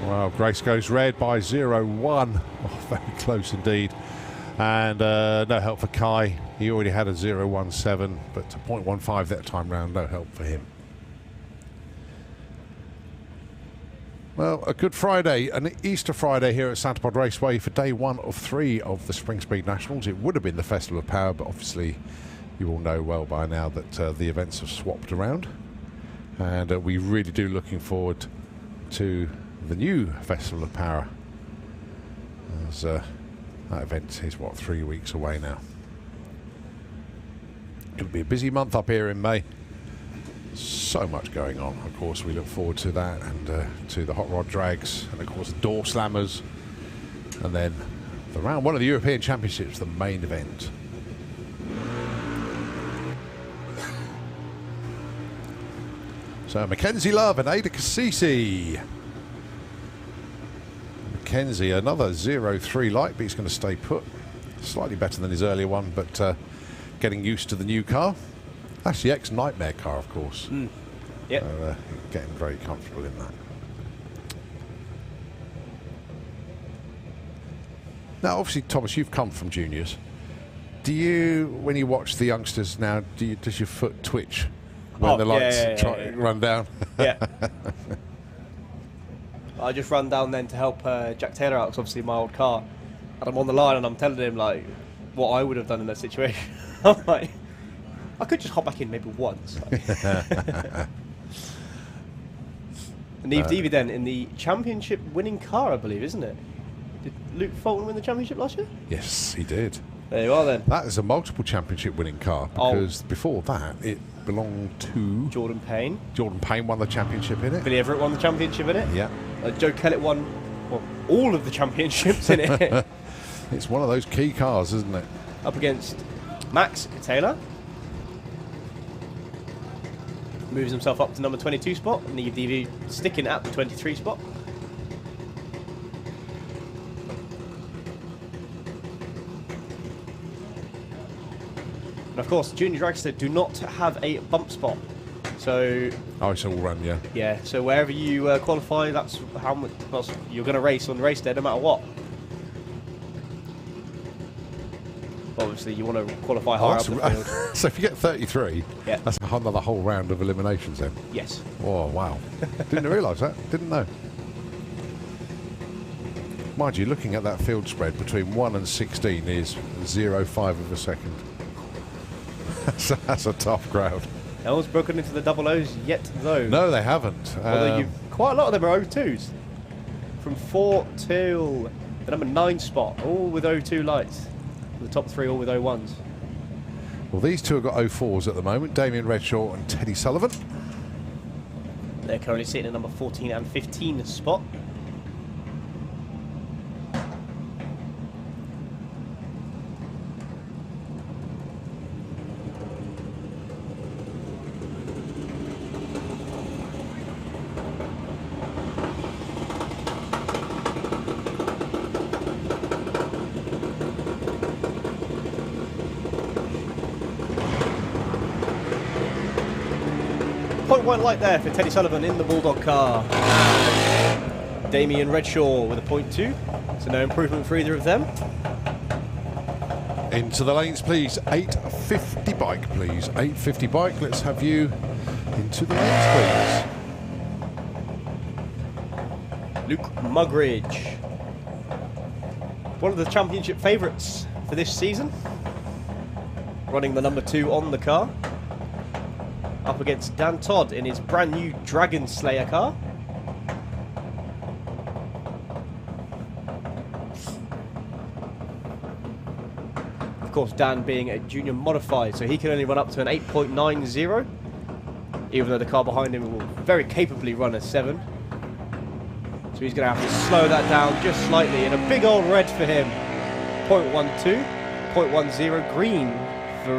Well, Grace goes red by 0-1. Oh, very close indeed. And no help for Kai. He already had a 0-1-7, but a .15 that time round, no help for him. Well, a Good Friday, an Easter Friday here at Santa Pod Raceway for day 1 of 3 of the Springspeed Nationals. It would have been the Festival of Power, but obviously you all know well by now that the events have swapped around. And we really do looking forward to the new Festival of Power, as that event is, what, 3 weeks away now. It'll be a busy month up here in May. So much going on. Of course, we look forward to that, and to the hot rod drags, and of course the door slammers, and then the round 1 of the European Championships, the main event. So Mackenzie Love and Ada Cassisi. Mackenzie, another 0-3 light, but he's going to stay put. Slightly better than his earlier one, but getting used to the new car. That's the ex-Nightmare car, of course. Yep. So, getting very comfortable in that. Now, obviously, Thomas, you've come from juniors. Do you, when you watch the youngsters now, does your foot twitch when the lights run down? Yeah. I just run down then to help Jack Taylor out, 'cause obviously my old car. And I'm on the line and I'm telling him like what I would have done in that situation. I'm like, I could just hop back in maybe once. And Evie then in the championship winning car, I believe, isn't it? Did Luke Fulton win the championship last year? Yes, he did. There you are then. That is a multiple championship winning car, because before that it belonged to Jordan Payne. Jordan Payne won the championship in it. Billy Everett won the championship in it. Yeah. Joe Kellett won all of the championships in it. It's one of those key cars, isn't it? Up against Max Taylor. Moves himself up to number 22 spot. And Evie sticking at the 23 spot. And of course, Junior Dragster do not have a bump spot. So Oh, it's all run, yeah. yeah, so wherever you qualify, that's how much you're going to race on the race day, no matter what. Obviously, you want to qualify higher up the field. So if you get 33, Yeah. that's another whole round of eliminations then. Yes. Oh, wow. Didn't realise that. Didn't know. Mind you, looking at that field spread between 1 and 16 is 0.5 of a second. That's a tough crowd. No one's broken into the double O's yet, though. No, they haven't. Although quite a lot of them are O2s. From 4 till the number 9 spot, all with O2 lights. The top 3 all with O1s. Well, these two have got 04s at the moment, Damien Redshaw and Teddy Sullivan. They're currently sitting at number 14 and 15 spot. .1 light there for Teddy Sullivan in the Bulldog car. And Damien Redshaw with a .2. So no improvement for either of them. Into the lanes, please. 850 bike, please. 850 bike. Let's have you into the lanes, please. Luke Mugridge. One of the championship favourites for this season. Running the number 2 on the car. Up against Dan Todd in his brand new Dragon Slayer car. Of course, Dan being a junior modified, so he can only run up to an 8.90, even though the car behind him will very capably run a 7. So he's going to have to slow that down just slightly, and a big old red for him. 0.12, 0.10 green for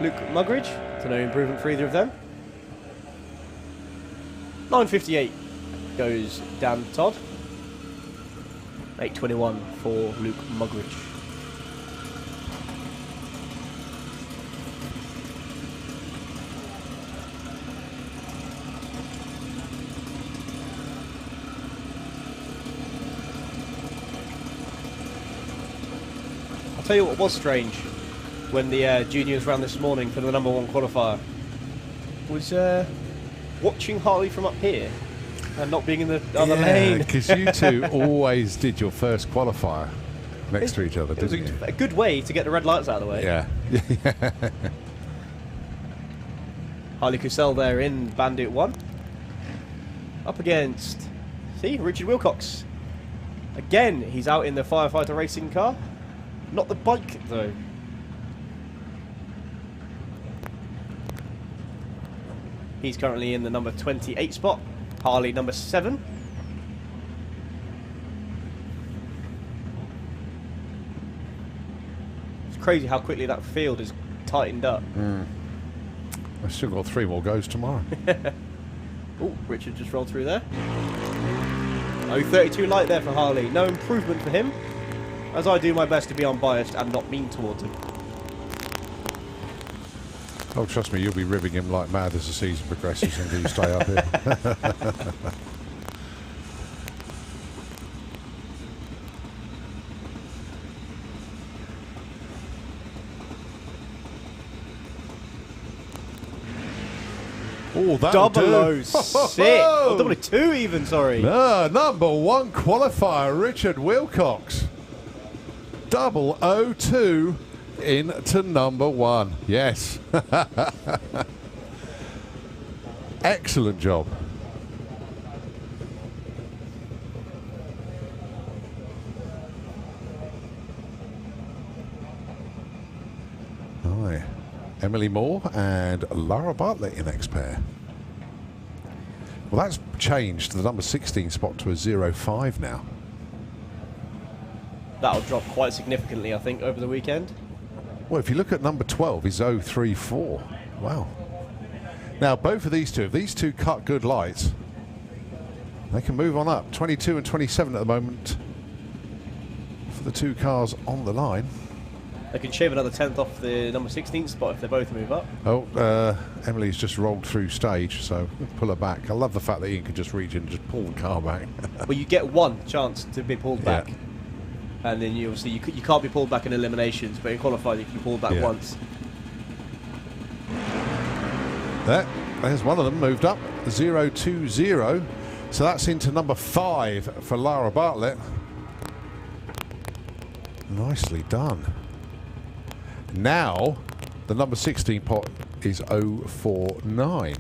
Luke Mugridge. So no improvement for either of them. 9.58 goes Dan Todd. 8.21 for Luke Mugridge. I'll tell you what was strange when the juniors ran this morning for the number 1 qualifier was watching Harley from up here and not being in the other lane. Because you two always did your first qualifier next to each other, It was didn't you? a good way to get the red lights out of the way. Yeah. Harley Cusell there in Bandit 1. Up against, see, Richard Wilcox. Again, he's out in the Firefighter racing car. Not the bike, though. He's currently in the number 28 spot. Harley number 7. It's crazy how quickly that field is tightened up. I've still got 3 more goes tomorrow. Oh, Richard just rolled through there. Oh, 32 light there for Harley. No improvement for him, as I do my best to be unbiased and not mean towards him. Oh, trust me, you'll be ribbing him like mad as the season progresses until you stay up here. Oh, that do. 006. Oh, 002 even, sorry. No, number 1 qualifier, Richard Wilcox. 002 into number 1. Yes. Excellent job. Hi. Emily Moore and Lara Bartlett in X pair. Well, that's changed the number 16 spot to a 05 now. That'll drop quite significantly, I think, over the weekend. Well, if you look at number 12, is 034. Wow. Now, both of these two, if these two cut good lights, they can move on up. 22 and 27 at the moment for the 2 cars on the line. They can shave another 10th off the number 16 spot if they both move up. Oh, Emily's just rolled through stage, so we'll pull her back. I love the fact that Ian can just reach in and just pull the car back. Well, you get one chance to be pulled back. Yeah. And then you obviously you can't be pulled back in eliminations, but in qualifying you can be pulled back once. There's one of them moved up, 020. So that's into number 5 for Lara Bartlett. Nicely done. Now, the number 16 pot is 049.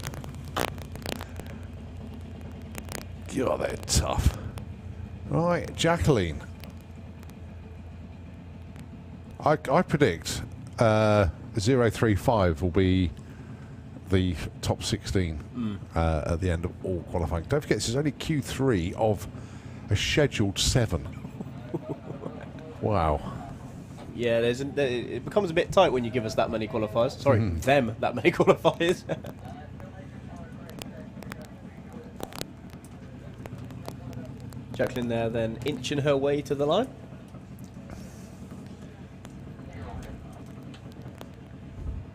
God, they're tough. Right, Jacqueline. I predict 035 will be the top 16 at the end of all qualifying. Don't forget, this is only Q3 of a scheduled 7. Wow. Yeah, it becomes a bit tight when you give us that many qualifiers. Sorry, them that many qualifiers. Jacqueline there then inching her way to the line.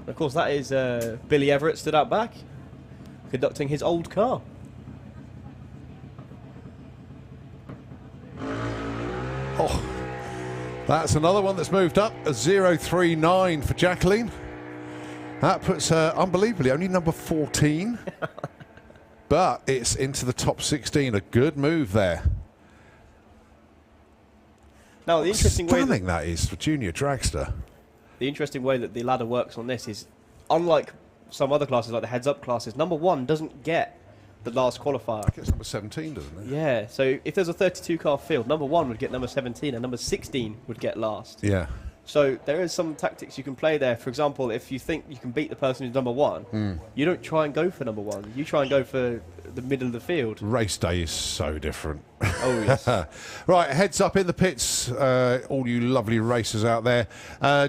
Of course, that is Billy Everett stood out back, conducting his old car. Oh, that's another one that's moved up, a 039 for Jacqueline. That puts her, unbelievably, only number 14. but it's into the top 16. A good move there. Now, the interesting way Stunning that is for junior dragster. the interesting way that the ladder works on this is, unlike some other classes, like the heads-up classes, number 1 doesn't get the last qualifier. It's number 17, doesn't it? Yeah, so if there's a 32-car field, number 1 would get number 17, and number 16 would get last. Yeah. So there is some tactics you can play there. For example, if you think you can beat the person who's number 1, you don't try and go for number 1. You try and go for the middle of the field. Race day is so different. Oh, yes. Right, heads up in the pits, all you lovely racers out there.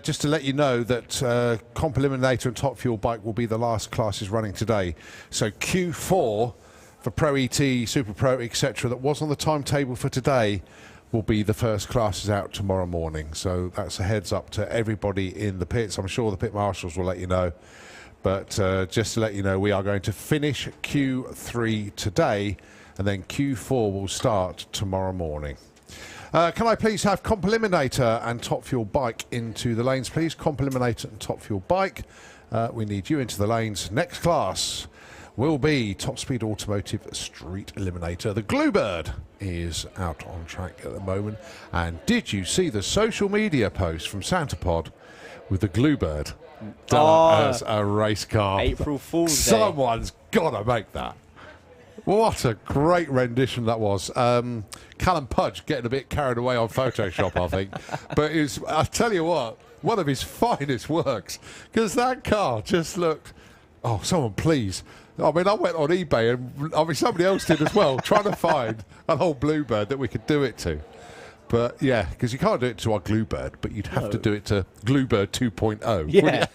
Just to let you know that Comp Eliminator and Top Fuel Bike will be the last classes running today. So Q4 for Pro ET, Super Pro, etc. that was on the timetable for today will be the first classes out tomorrow morning. So that's a heads up to everybody in the pits. I'm sure the pit marshals will let you know. But just to let you know, we are going to finish Q3 today, and then Q4 will start tomorrow morning. Can I please have Comp Eliminator and Top Fuel Bike into the lanes, please? Comp Eliminator and Top Fuel Bike. We need you into the lanes. Next class will be Top Speed Automotive Street Eliminator. The Bluebird is out on track at the moment. And did you see the social media post from Santapod with the Bluebird done as a race car? April Fool's Day. Someone's got to make that. What a great rendition that was. Callum Pudge getting a bit carried away on Photoshop, I think. But I tell you what, one of his finest works. Because that car just looked... Oh, someone please. I mean, I went on eBay, and I mean, somebody else did as well, trying to find an old Bluebird that we could do it to. But yeah, because you can't do it to our Bluebird, but you'd have to do it to Bluebird 2.0. Yeah.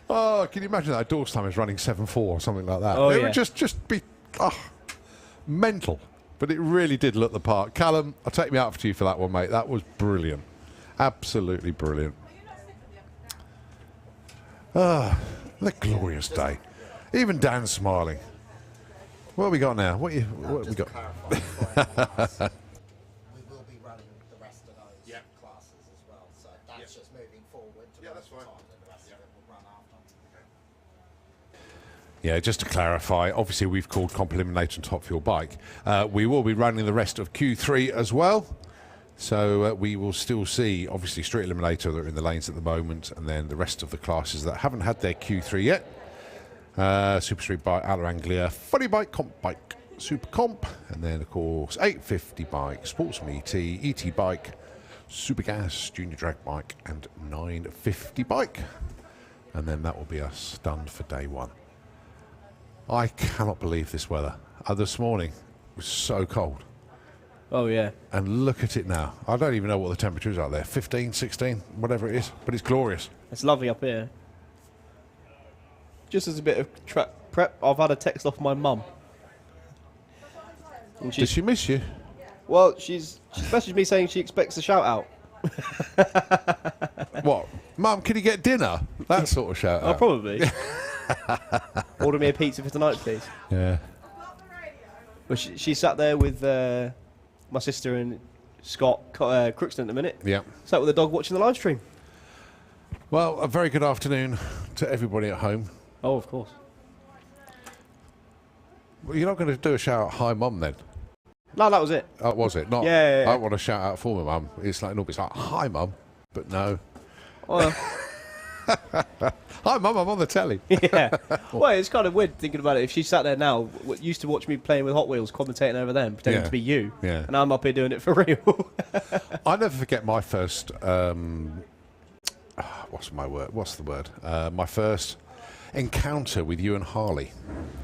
Oh, can you imagine that? Doors time is running 7.4 or something like that. Oh, It yeah. would just be mental. But it really did look the part. Callum, I'll take me out to you for that one, mate. That was brilliant. Absolutely brilliant. Ah, the glorious day. Even Dan's smiling. What have we got now? What have we got? We will be running the rest of those classes as well. So that's just moving forward to that's fine. time, and the rest of it will run after. Yeah, just to clarify, obviously we've called Comp Eliminator and Top Fuel Bike. We will be running the rest of Q3 as well. So we will still see, obviously, Street Eliminator that are in the lanes at the moment, and then the rest of the classes that haven't had their Q3 yet. Super Street Bike, Outlaw Anglia, Funny Bike, Comp Bike, Super Comp, and then, of course, 850 Bike, Sportsman ET, ET Bike, Super Gas, Junior Drag Bike, and 950 Bike. And then that will be us done for day one. I cannot believe this weather. This morning it was so cold. Oh, yeah. And look at it now. I don't even know what the temperatures are there. 15, 16, whatever it is. But it's glorious. It's lovely up here. Just as a bit of prep, I've had a text off my mum. And Does she miss you? Well, she's messaged me saying she expects a shout out. What? Mum, can you get dinner? That sort of shout Oh, out. probably. Order me a pizza for tonight, please. Yeah. Well, she sat there with my sister and Scott Crookston at the minute. Yeah. Sat with the dog watching the live stream. Well, a very good afternoon to everybody at home. Oh, of course. Well, you're not going to do a shout out, hi mum, then? No, that was it. Oh, was it? Not. Yeah. I want to shout out for my mum. It's like, no, it's like, hi mum, but no. Well, Hi mum, I'm on the telly. yeah. Well, it's kind of weird thinking about it. If she sat there now, used to watch me playing with Hot Wheels, commentating over them, pretending Yeah. to be you, Yeah. and I'm up here doing it for real. I never forget my first. What's the word? My first encounter with you and Harley.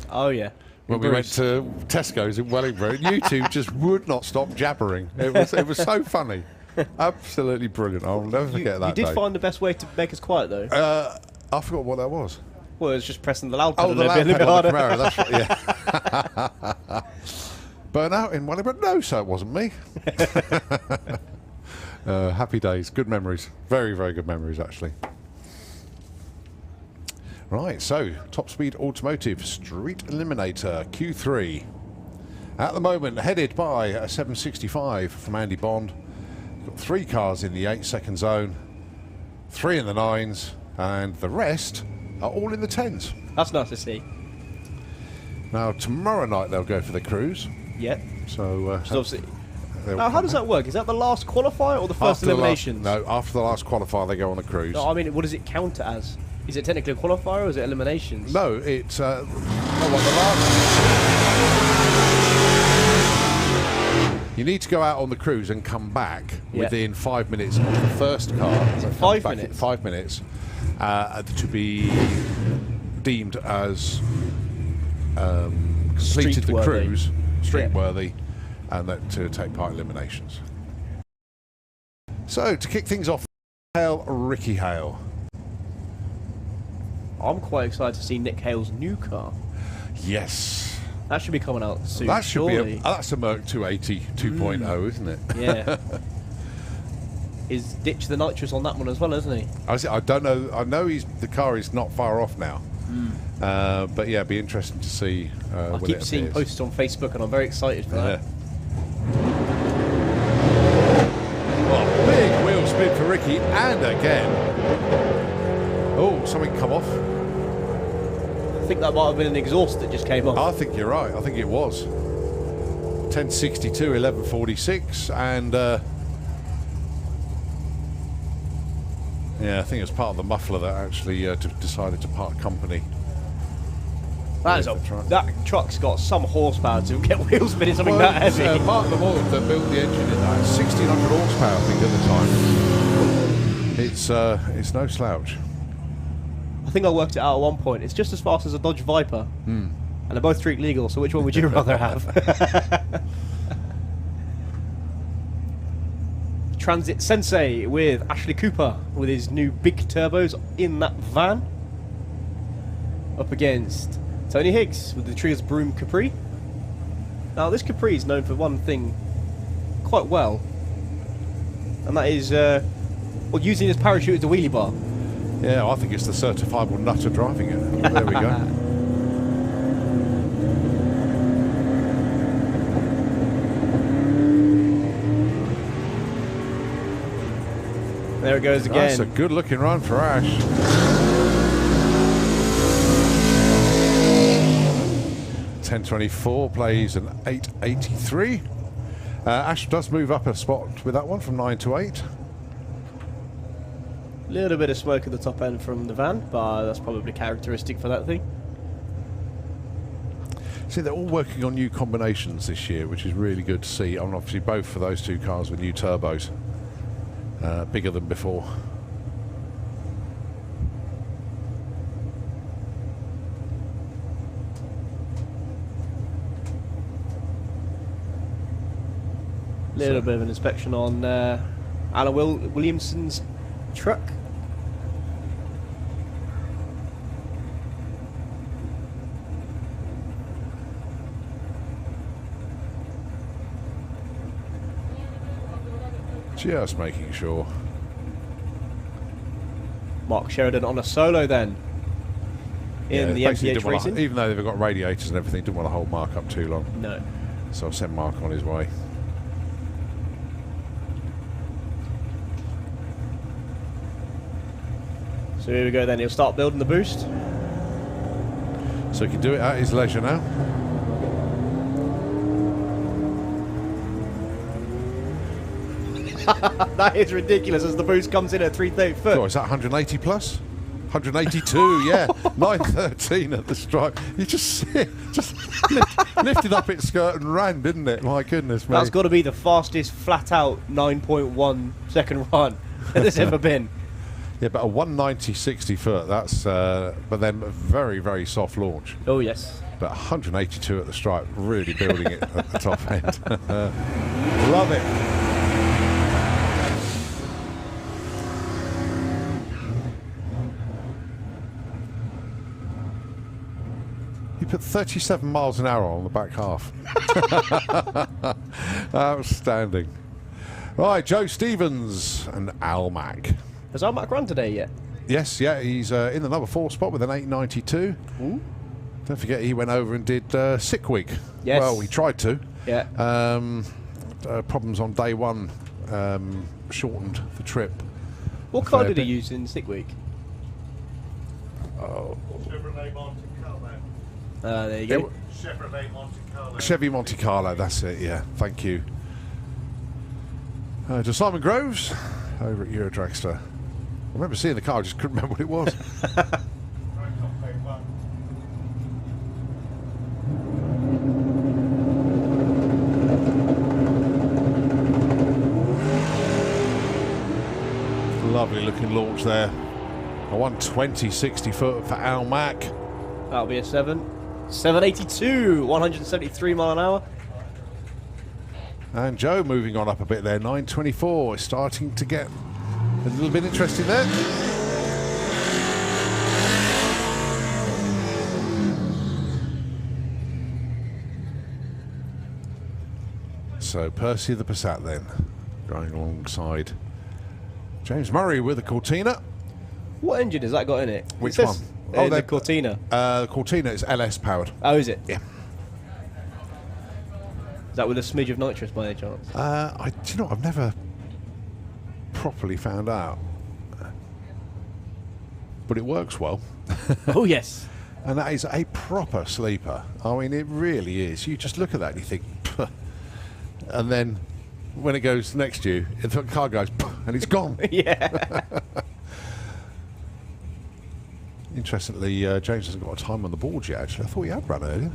Oh, yeah. When we went to Tesco's in Wellingborough, you two just would not stop jabbering. It was so funny. Absolutely brilliant. I'll never forget that You did day. find the best way to make us quiet, though. I forgot what that was. Well, it's just pressing the loud Oh, pedal the a loud bit pedal on the harder. Camaro, that's right, yeah. Burnout in Wellingborough? No, so it wasn't me. Happy days, good memories. Very, very good memories, actually. Right, so Top Speed Automotive Street Eliminator Q3. At the moment, headed by a 765 from Andy Bond. Got 3 cars in the 8-second zone, 3 in the 9s, and the rest are all in the 10s. That's nice to see. Now, tomorrow night they'll go for the cruise. Yeah. So, So obviously. they'll Now, how come does back. that work? Is that the last qualifier or the first After the last- eliminations? no, after the last qualifier, they go on the cruise. No, I mean, what does it count as? Is it technically a qualifier or is it eliminations? No, it's oh, what, the last. You need to go out on the cruise and come back Yeah. within 5 minutes of the first car. Is it Comes 5 back in minutes? 5 minutes to be deemed as completed the Street-worthy. cruise, street worthy, and that to take part in eliminations. So to kick things off, hail Ricky Hale. I'm quite excited to see Nick Hale's new car. Yes. That should be coming out soon. That should surely. be that's a Merc 280 2.0, isn't it? Yeah. Is ditch the nitrous on that one as well, isn't he? I don't know. I know the car is not far off now. But yeah, it'd be interesting to see. I when keep it seeing appears. posts on Facebook, and I'm very excited for that. Oh, big wheel spin for Ricky, and again. Oh, something come off. I think that might have been an exhaust that just came off. I think you're right. I think it was 1062, 1146, and yeah, I think it was part of the muffler that actually decided to part company. That truck's got some horsepower to get wheel spinning something that it's, heavy. Mark Lamont that built the engine in that. 1600 horsepower, I think, at the time. It's no slouch. I think I worked it out at one point. It's just as fast as a Dodge Viper. And they're both street legal, so which one would you rather have? Transit Sensei with Ashley Cooper with his new big turbos in that van. Up against Tony Higgs with the Trios Broom Capri. Now this Capri is known for one thing quite well, and that is using his parachute as a wheelie bar. Yeah, I think it's the certifiable nutter driving it. There we go. There it goes again. That's a good looking run for Ash. $10.24 plays an 8.83. Ash does move up a spot with that one from 9 to 8. Little bit of smoke at the top end from the van, but that's probably characteristic for that thing. See, they're all working on new combinations this year, which is really good to see. And obviously both for those two cars with new turbos, bigger than before. Little bit of an inspection on Alan Williamson's truck. Just making sure. Mark Sheridan on a solo then in the basically MPH didn't wanna- racing. even though they've got radiators and everything, didn't want to hold Mark up too long. No. So I sent Mark on his way. So here we go then. He'll start building the boost. So he can do it at his leisure now. That is ridiculous as the boost comes in at 330 foot. Oh, is that 180 plus? 182, yeah. 913 at the strike. You just lifted up its skirt and ran, didn't it? My goodness me. That's got to be the fastest flat out 9.1 second run that there's ever been. Yeah, but a 190 60 foot, that's but then a very, very soft launch. Oh yes. But 182 at the stripe, really building it at the top end. Love it. He put 37 miles an hour on the back half. Outstanding. Right, Joe Stevens and Al Mack. Has Almac run today yet? Yes, yeah, he's in the number 4 spot with an 892. Ooh. Don't forget he went over and did Sick Week. Yes. Well, he tried to. Yeah. Problems on day one shortened the trip. What car did he use in Sick Week? Oh, There you go. Chevy Monte Carlo, that's it, yeah. Thank you. To Simon Groves over at Euro Dragster. I remember seeing the car, I just couldn't remember what it was. Lovely looking launch there. A 120 60 foot for Al Mack. That'll be a 782, 173 mile an hour. And Joe moving on up a bit there, 924. It's starting to get a little bit interesting there. So Percy the Passat then, going alongside James Murray with a Cortina. What engine has that got in it? Which It one? says, Oh, the the Cortina. The Cortina is LS powered. Oh, is it? Yeah. Is that with a smidge of nitrous by any chance? Do you know, I've never properly found out. But it works well. Oh, yes. And that is a proper sleeper. I mean, it really is. You just look at that and you think, "Puh." And then when it goes next to you, the car goes, "Puh," and it's gone. Yeah. Interestingly, James hasn't got a time on the board yet, actually. I thought he had run earlier.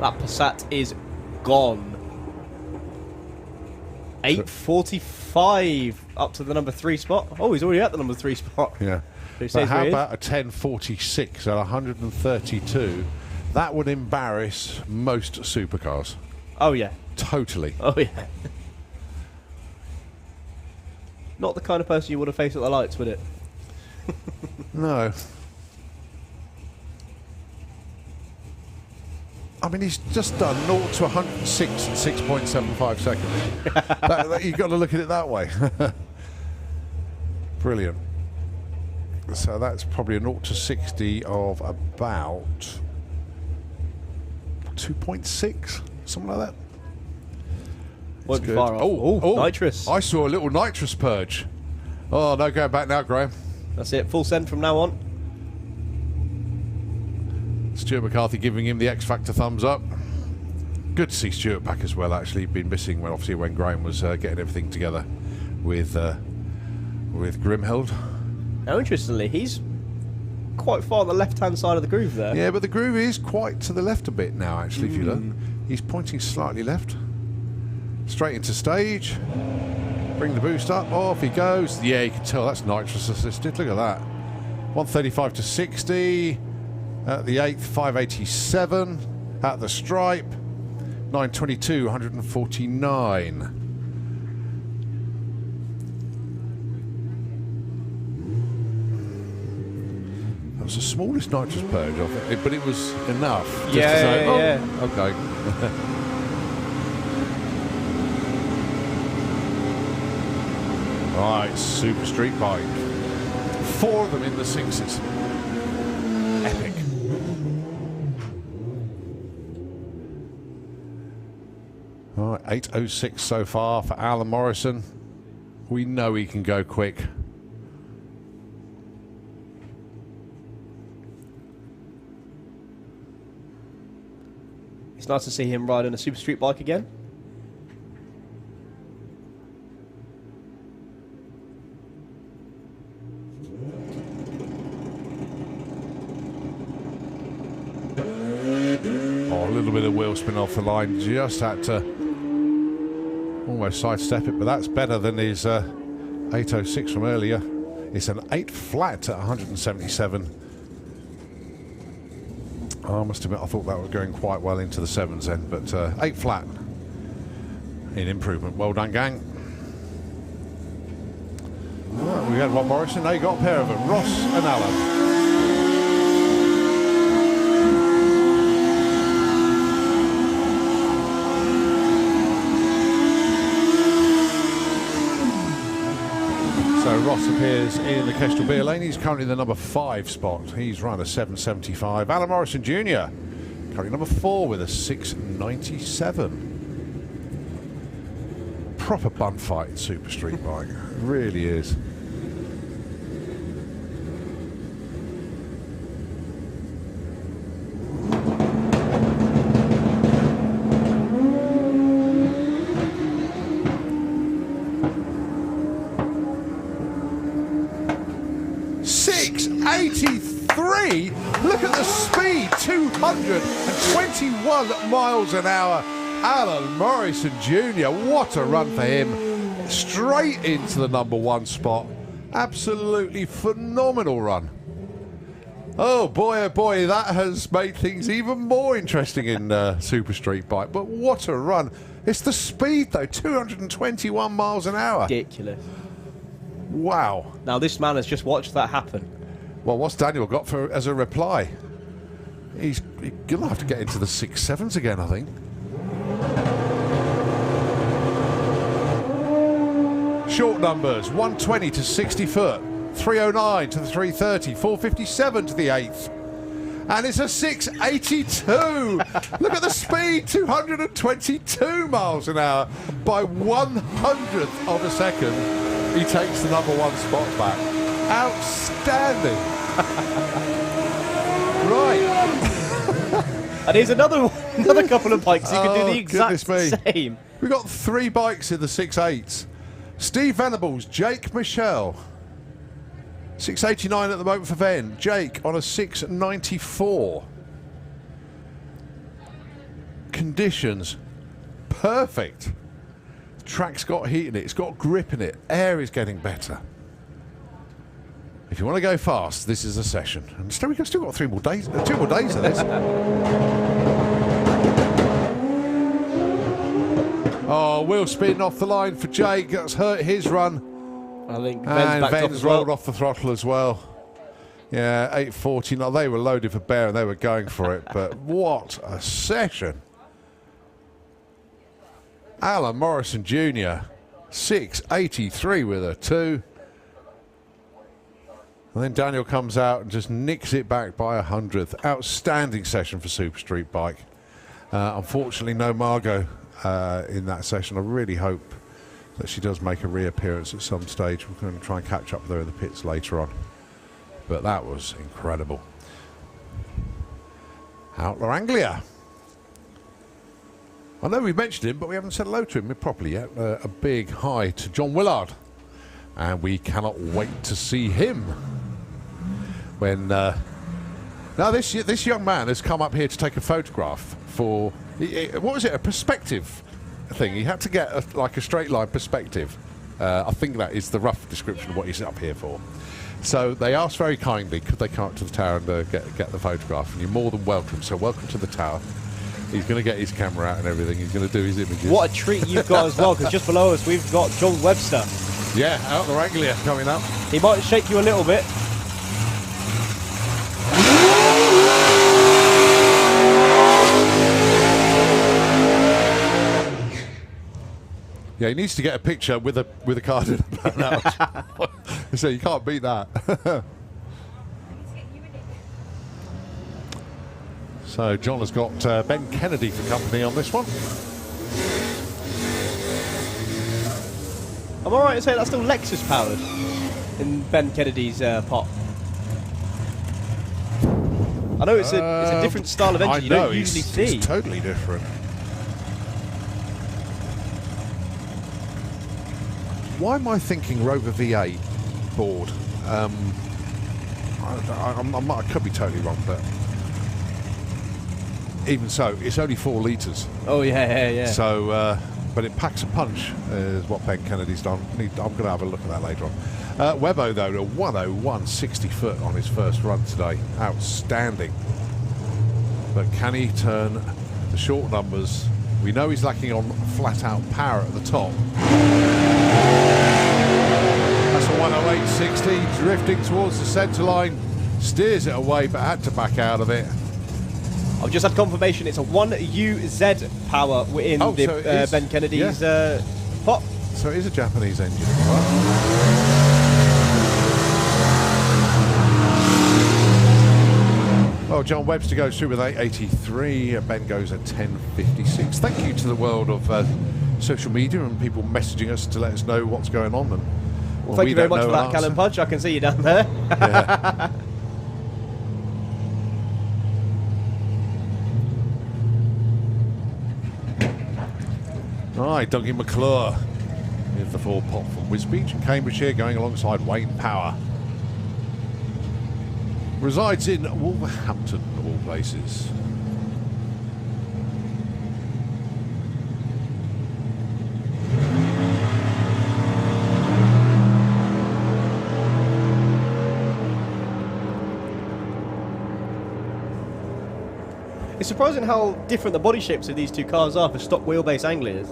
That Passat is gone. 8:45 up to the number 3 spot. Oh, he's already at the number 3 spot. Yeah. Who But says how where he is? about a 1046 at 132? That would embarrass most supercars. Oh, yeah. Totally. Oh, yeah. Not the kind of person you want to face at the lights, would it? No. I mean, he's just done 0 to 106 in 6.75 seconds. You've got to look at it that way. Brilliant. So that's probably a 0 to 60 of about 2.6, something like that. Won't It's be good. far off. Oh, nitrous. I saw a little nitrous purge. Oh, no, going back now, Graham. That's it. Full send from now on. Stuart McCarthy giving him the X Factor thumbs up. Good to see Stuart back as well, actually. Been missing, well, obviously, when Graham was getting everything together with Grimhild. Now, interestingly, he's quite far on the left-hand side of the groove there. Yeah, but the groove is quite to the left a bit now, actually, if you look. He's pointing slightly left. Straight into stage. Bring the boost up. Off he goes. Yeah, you can tell that's nitrous assisted. Look at that. 135 to 60. At the 8th, 587. At the stripe, 922, 149. That was the smallest nitrous purge of it, but it was enough. Just to say, yeah. okay. Right, super street bike. 4 of them in the 6s. Epic. All right, 8:06 so far for Alan Morrison. We know he can go quick. It's nice to see him riding a super street bike again. Oh, a little bit of wheel spin off the line. Just had to almost sidestep it, but that's better than his 8:06 from earlier. It's an 8 flat at 177. I must admit, I thought that was going quite well into the 7s then, but 8 flat in improvement. Well done, gang. Right, we had one Morrison. Now you got a pair of them, Ross and Alan. So Ross appears in the Kestrel Beer Lane. He's currently the number 5 spot. He's run a 775. Alan Morrison Jr. currently number 4 with a 697. proper bun fight in Super Street Bike. It really is. .683. Look at the speed. 221 miles an hour. Alan Morrison Jr. What a run for him. Straight into the #1 spot. Absolutely phenomenal run. Oh boy, that has made things even more interesting in Super Street Bike. But what a run. It's the speed though. 221 miles an hour. Ridiculous. Wow. Now this man has just watched that happen. Well, what's Daniel got for as a reply? He's going to have to get into the 6.7s again, I think. Short numbers, 120 to 60 foot, 309 to the 330, 457 to the 8th. And it's a 682. Look at the speed, 222 miles an hour. By 100th of a second, he takes the #1 spot back. Outstanding. Right. And here's another couple of bikes who can do the exact same. We've got 3 bikes in the 6.8s. Steve Venables, Jake Michelle. 689 at the moment for Ven. Jake on a 694. Conditions perfect. The track's got heat in it. It's got grip in it. Air is getting better. If you want to go fast, this is a session. And still, we've still got 2 more days of this. Oh, wheel spin off the line for Jake. That's hurt his run. I think Ven's rolled off the throttle as well. Yeah, 840. Now they were loaded for bear and they were going for it. But what a session! Alan Morrison Jr. 683 with a 2. And then Daniel comes out and just nicks it back by 100th. Outstanding session for Super Street Bike. Unfortunately, no Margot in that session. I really hope that she does make a reappearance at some stage. We're going to try and catch up with her in the pits later on. But that was incredible. Outlaw Anglia. I know we've mentioned him, but we haven't said hello to him properly yet. A big hi to John Willard. And we cannot wait to see him. When now this young man has come up here to take a photograph for what was it, a perspective thing. He had to get like a straight line perspective. I think that is the rough description of what he's up here for. So they asked very kindly, could they come up to the tower and get the photograph? And you're more than welcome. So welcome to the tower. He's going to get his camera out and everything. He's going to do his images. What a treat you've got as well, because just below us we've got John Webster. Yeah, Outlaw Anglia coming up. He might shake you a little bit. Yeah, he needs to get a picture with a card in the back. So you can't beat that. So John has got Ben Kennedy for company on this one. I'm alright to say that's still Lexus powered in Ben Kennedy's pot. I know it's a different style of engine you don't usually see. It's totally different. Why am I thinking Rover V8 board? I could be totally wrong, but even so, it's only 4 litres. Oh yeah. So, but it packs a punch, is what Ben Kennedy's done. I'm going to have a look at that later on. Webbo, though, a 101 60 foot on his first run today. Outstanding. But can he turn the short numbers? We know he's lacking on flat-out power at the top. That's a 108 60, drifting towards the centre line. Steers it away, but had to back out of it. I've just had confirmation it's a 1UZ power in the Ben Kennedy's pot. So it is a Japanese engine. Well, John Webster goes through with 883. Ben goes at 1056. Thank you to the world of social media and people messaging us to let us know what's going on. And Well, thank you very much for that, Callum Punch. Punch. I can see you down there. Yeah. Right, Dougie McClure is the 4 pop from Wisbech in Cambridgeshire, going alongside Wayne Power. Resides in Wolverhampton, of all places. It's surprising how different the body shapes of these two cars are for stock wheelbase Anglias.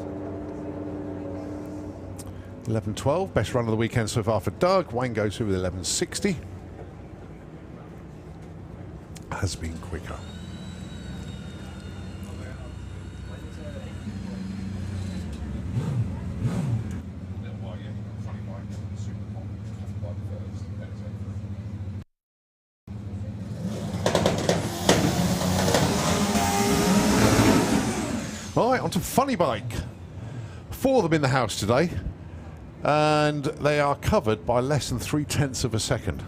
11.12, best run of the weekend so far for Doug. Wayne goes through with 11.60. Has been quicker. Right, on to Funny Bike. 4 of them in the house today, and they are covered by less than 0.3 of a second.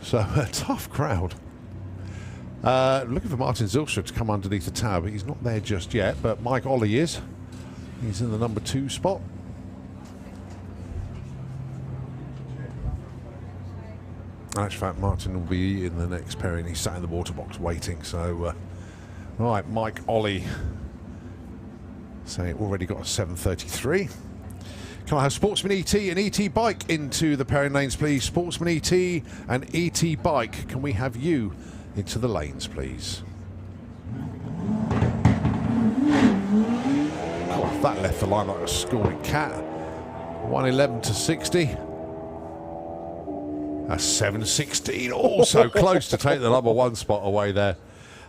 So a tough crowd. Looking for Martin Zilstra to come underneath the tower, but he's not there just yet. But Mike Ollie is. He's in the number 2 spot. In actual fact, Martin will be in the next pairing. He's sat in the water box waiting. So, right, Mike Ollie. Say already got a 7.33. Can I have Sportsman ET and ET Bike into the pairing lanes, please? Sportsman ET and ET Bike. Can we have you into the lanes, please? Oh, that left the line like a scalded cat. 111 to 60. A 7.16. Also close to take the number 1 spot away there.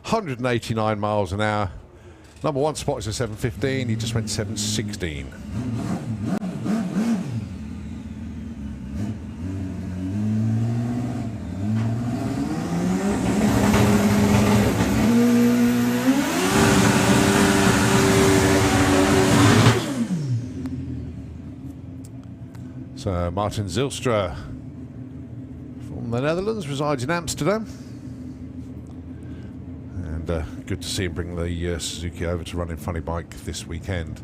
189 miles an hour. Number 1 spot is a 7.15. He just went 7.16. So Martin Zilstra from the Netherlands resides in Amsterdam. And good to see him bring the Suzuki over to run in Funny Bike this weekend.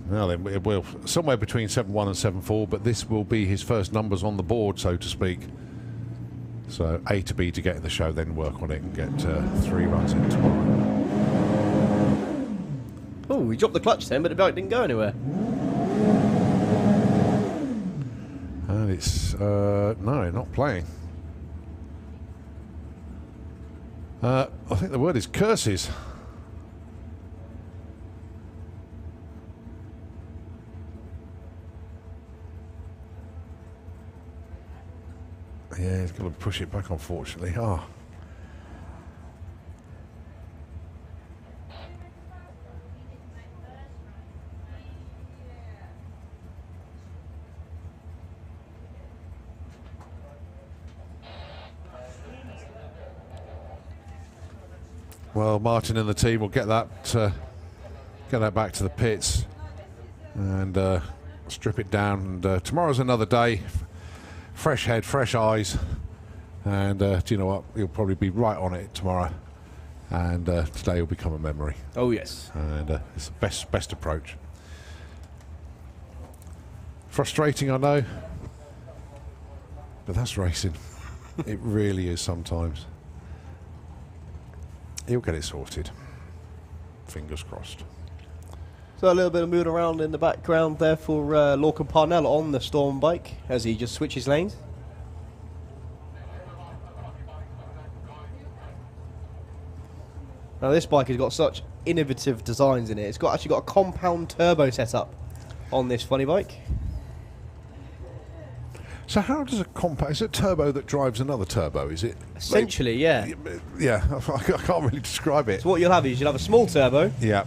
Now then, it will somewhere between 7.1 and 7.4, but this will be his first numbers on the board, so to speak. So A to B to get in the show, then work on it and get 3 runs in tomorrow. Oh, we dropped the clutch then, but the bike didn't go anywhere. And it's no, not playing. I think the word is curses. Yeah, he's got to push it back, unfortunately. Ah. Well, Martin and the team will get that back to the pits and strip it down. And tomorrow's another day. Fresh head, fresh eyes, and do you know what? You'll probably be right on it tomorrow, and today will become a memory. Oh yes, and it's the best approach. Frustrating, I know, but that's racing. It really is sometimes. He'll get it sorted. Fingers crossed. so a little bit of moving around in the background there for Lorcan Parnell on the Storm bike as he just switches lanes. Now this bike has got such innovative designs in it. It's actually got a compound turbo setup on this funny bike. So how does a compound... Is it turbo that drives another turbo? Is it... Essentially, yeah. Yeah, I can't really describe it. So what you'll have is you'll have a small turbo Yeah.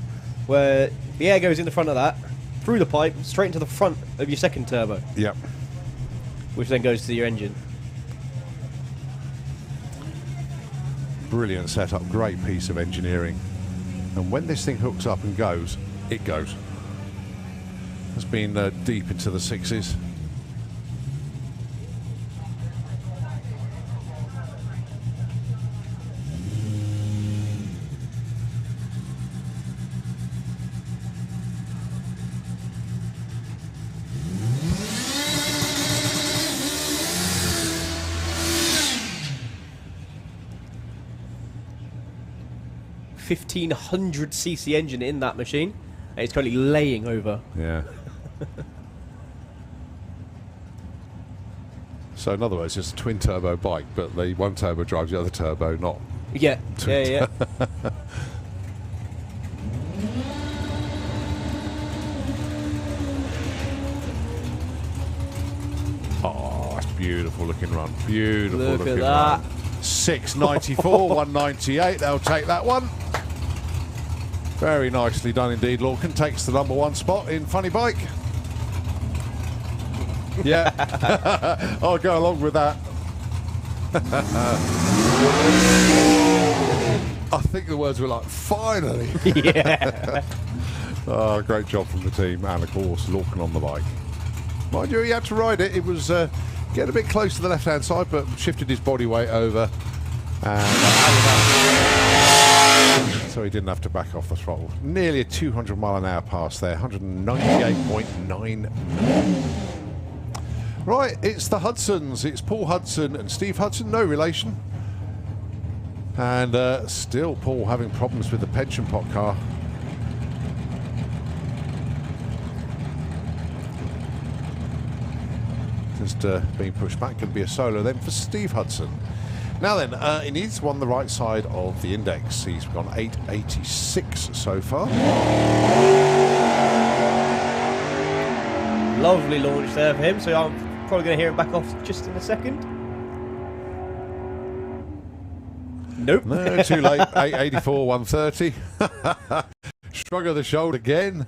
where the air goes in the front of that, through the pipe, straight into the front of your second turbo, Yeah. which then goes to your engine. Brilliant setup, great piece of engineering. And when this thing hooks up and goes, it goes. It's been deep into the 6s. cc engine in that machine. And it's currently laying over. Yeah. So in other words, it's a twin turbo bike, but the one turbo drives the other turbo, not. Yeah, yeah. Oh, that's beautiful looking run. Beautiful Look looking at that. run. 694, 198. They'll take that one. Very nicely done indeed. Lorcan takes the #1 spot in Funny Bike. Yeah, I'll go along with that. I think the words were like, finally. Yeah. Oh, great job from the team, and of course Lorcan on the bike. Mind you, he had to ride it. It was getting a bit close to the left-hand side, but shifted his body weight over, and so he didn't have to back off the throttle. Nearly a 200 mile an hour pass there, 198.9. Right, it's the Hudsons. It's Paul Hudson and Steve Hudson, no relation. And still Paul having problems with the pension pot car. Just being pushed back. Could be a solo then for Steve Hudson. Now then, he needs one the right side of the index. He's gone 886 so far. Lovely launch there for him, so I'm probably going to hear him back off just in a second. Nope. No, too late. 884, 130. Shrug of the shoulder again.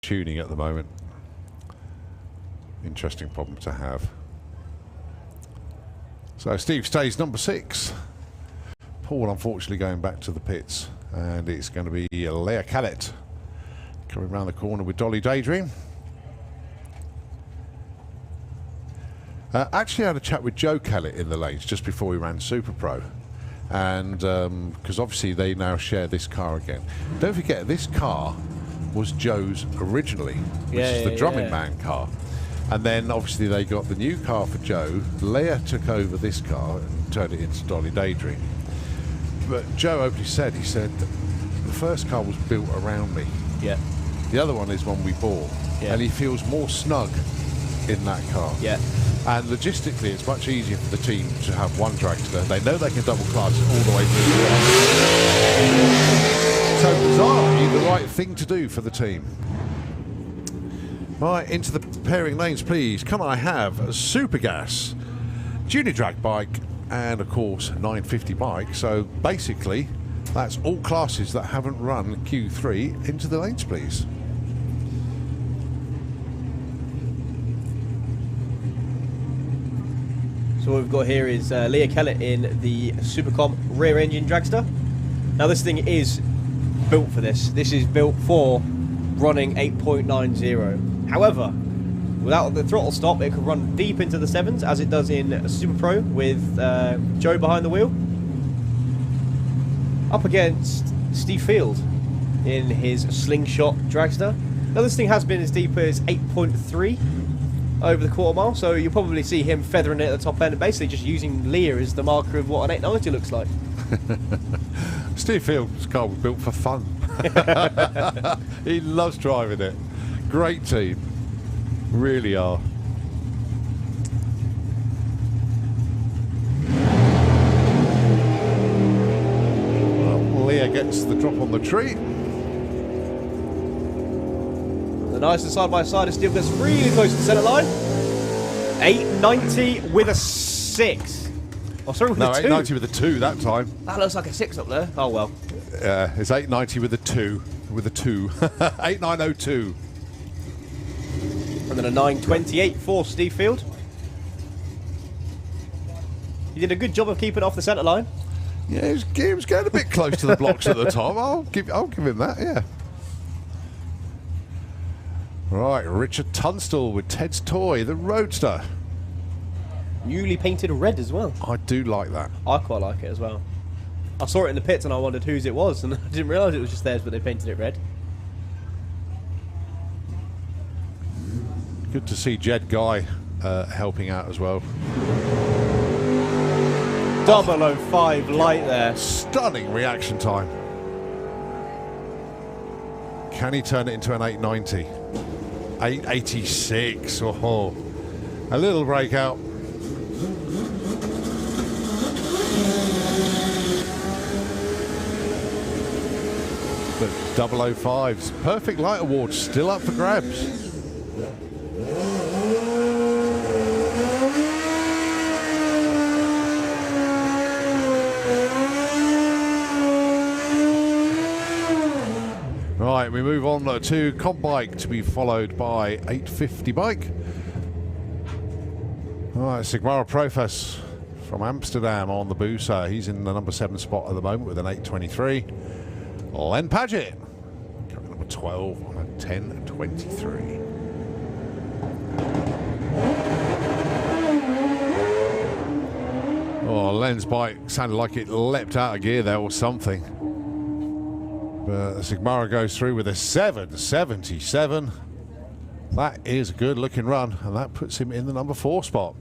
Tuning at the moment. Interesting problem to have. So Steve stays #6. Paul unfortunately going back to the pits, and it's going to be Leah Callett coming around the corner with Dolly Daydream. Actually I had a chat with Joe Callett in the lanes just before we ran Super Pro, and because obviously they now share this car again. Don't forget, this car was Joe's originally, which is the Drumming Man car, and then obviously they got the new car for Joe. Leah took over this car and turned it into Dolly Daydream. But Joe openly said, he said, the first car was built around me. Yeah. The other one is one we bought, and he feels more snug in that car. Yeah. And logistically, it's much easier for the team to have one dragster. They know they can double class it all the way through the run. So bizarrely, the right thing to do for the team. Right, into the pairing lanes, please. Can I have a Super Gas, Junior Drag Bike, and of course 950 bike? So basically, that's all classes that haven't run Q3 into the lanes, please. So what we've got here is Leah Kellett in the Supercom rear engine dragster. Now this thing is built for this. This is built for running 8.90. However, without the throttle stop, it can run deep into the 7s as it does in Super Pro with Joe behind the wheel. Up against Steve Field in his Slingshot dragster. Now this thing has been as deep as 8.3 over the quarter mile, so you'll probably see him feathering it at the top end and basically just using Leah as the marker of what an 890 looks like. Steve Field's car was built for fun. He loves driving it. Great team. Really are. Well, Leah gets the drop on the tree. The nice and side by side, it still gets really close to the centre line. 890 with a 6. Oh, sorry, with No, a 2. 890 with a 2 that time. That looks like a 6 up there. Oh well. It's 890 with a 2. With a 2. 8902. And then a 928 for Steve Field. He did a good job of keeping it off the centre line. Yeah, he was getting a bit close to the blocks at the top. I'll give him that, yeah. Right, Richard Tunstall with Ted's Toy, the Roadster. Newly painted red as well. I do like that. I quite like it as well. I saw it in the pits and I wondered whose it was, and I didn't realise it was just theirs, but they painted it red. Good to see Jed Guy helping out as well. 005 light there. Stunning reaction time. Can he turn it into an 890? 886. Oh, a little breakout. But 005's perfect light award still up for grabs. Right, we move on to comp bike to be followed by 850 bike. Alright, Sigmara Profes from Amsterdam on the booster. He's in the number 7 spot at the moment with an 823. Len Paget, currently number 12 on a 1023. Oh, Len's bike sounded like it leapt out of gear there or something. But Sigmara goes through with a 777. That is a good looking run, and that puts him in the number 4 spot.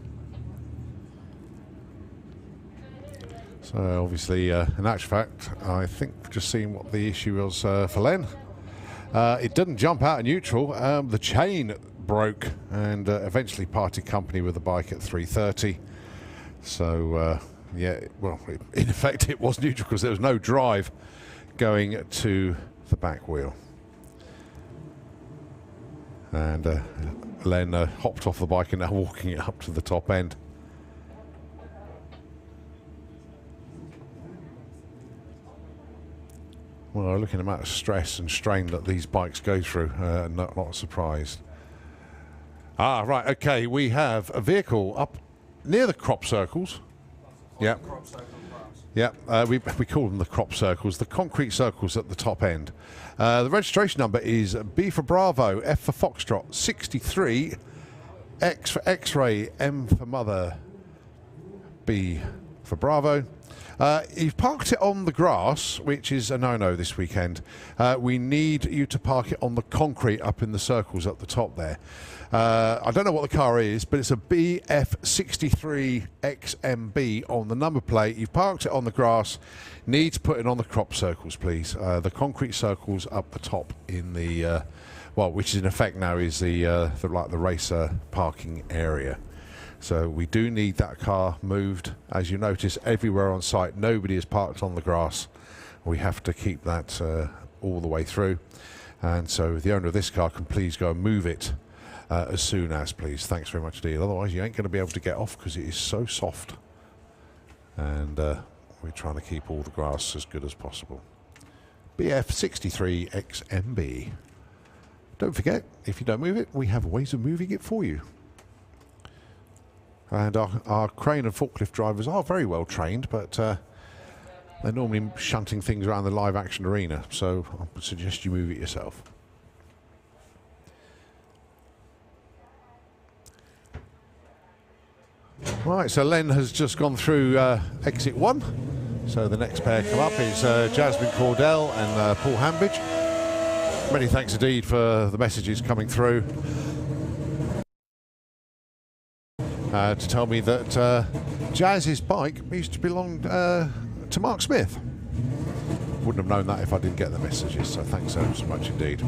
So obviously, in actual fact, I think just seeing what the issue was for Len. It didn't jump out of neutral. The chain broke and eventually parted company with the bike at 3:30. So yeah, well, in effect it was neutral because there was no drive going to the back wheel. And Len hopped off the bike and now walking it up to the top end. Well, looking at the amount of stress and strain that these bikes go through, not surprised. Ah, right, okay, we have a vehicle up near the crop circles. Yeah. Yeah, we call them the crop circles, the concrete circles at the top end. The registration number is B for Bravo, F for Foxtrot, 63, X for X-ray, M for Mother, B for Bravo. You've parked it on the grass, which is a no-no this weekend. We need you to park it on the concrete up in the circles at the top there. I don't know what the car is, but it's a BF63XMB on the number plate. You've parked it on the grass. Needs putting on the crop circles, please. The concrete circles up the top in the, well, which in effect now is the racer parking area. So we do need that car moved. As you notice, everywhere on site, nobody is parked on the grass. We have to keep that all the way through. And so the owner of this car can please go and move it as soon as, please. Thanks very much indeed. Otherwise, you ain't going to be able to get off because it is so soft. And we're trying to keep all the grass as good as possible. BF63XMB. Don't forget, if you don't move it, we have ways of moving it for you. And our crane and forklift drivers are very well trained, but they're normally shunting things around the live action arena, so I would suggest you move it yourself. Right, so Len has just gone through exit 1. So the next pair come up is Jasmine Cordell and Paul Hambidge. Many thanks indeed for the messages coming through to tell me that Jazz's bike used to belong to Mark Smith. Wouldn't have known that if I didn't get the messages, so thanks so much indeed.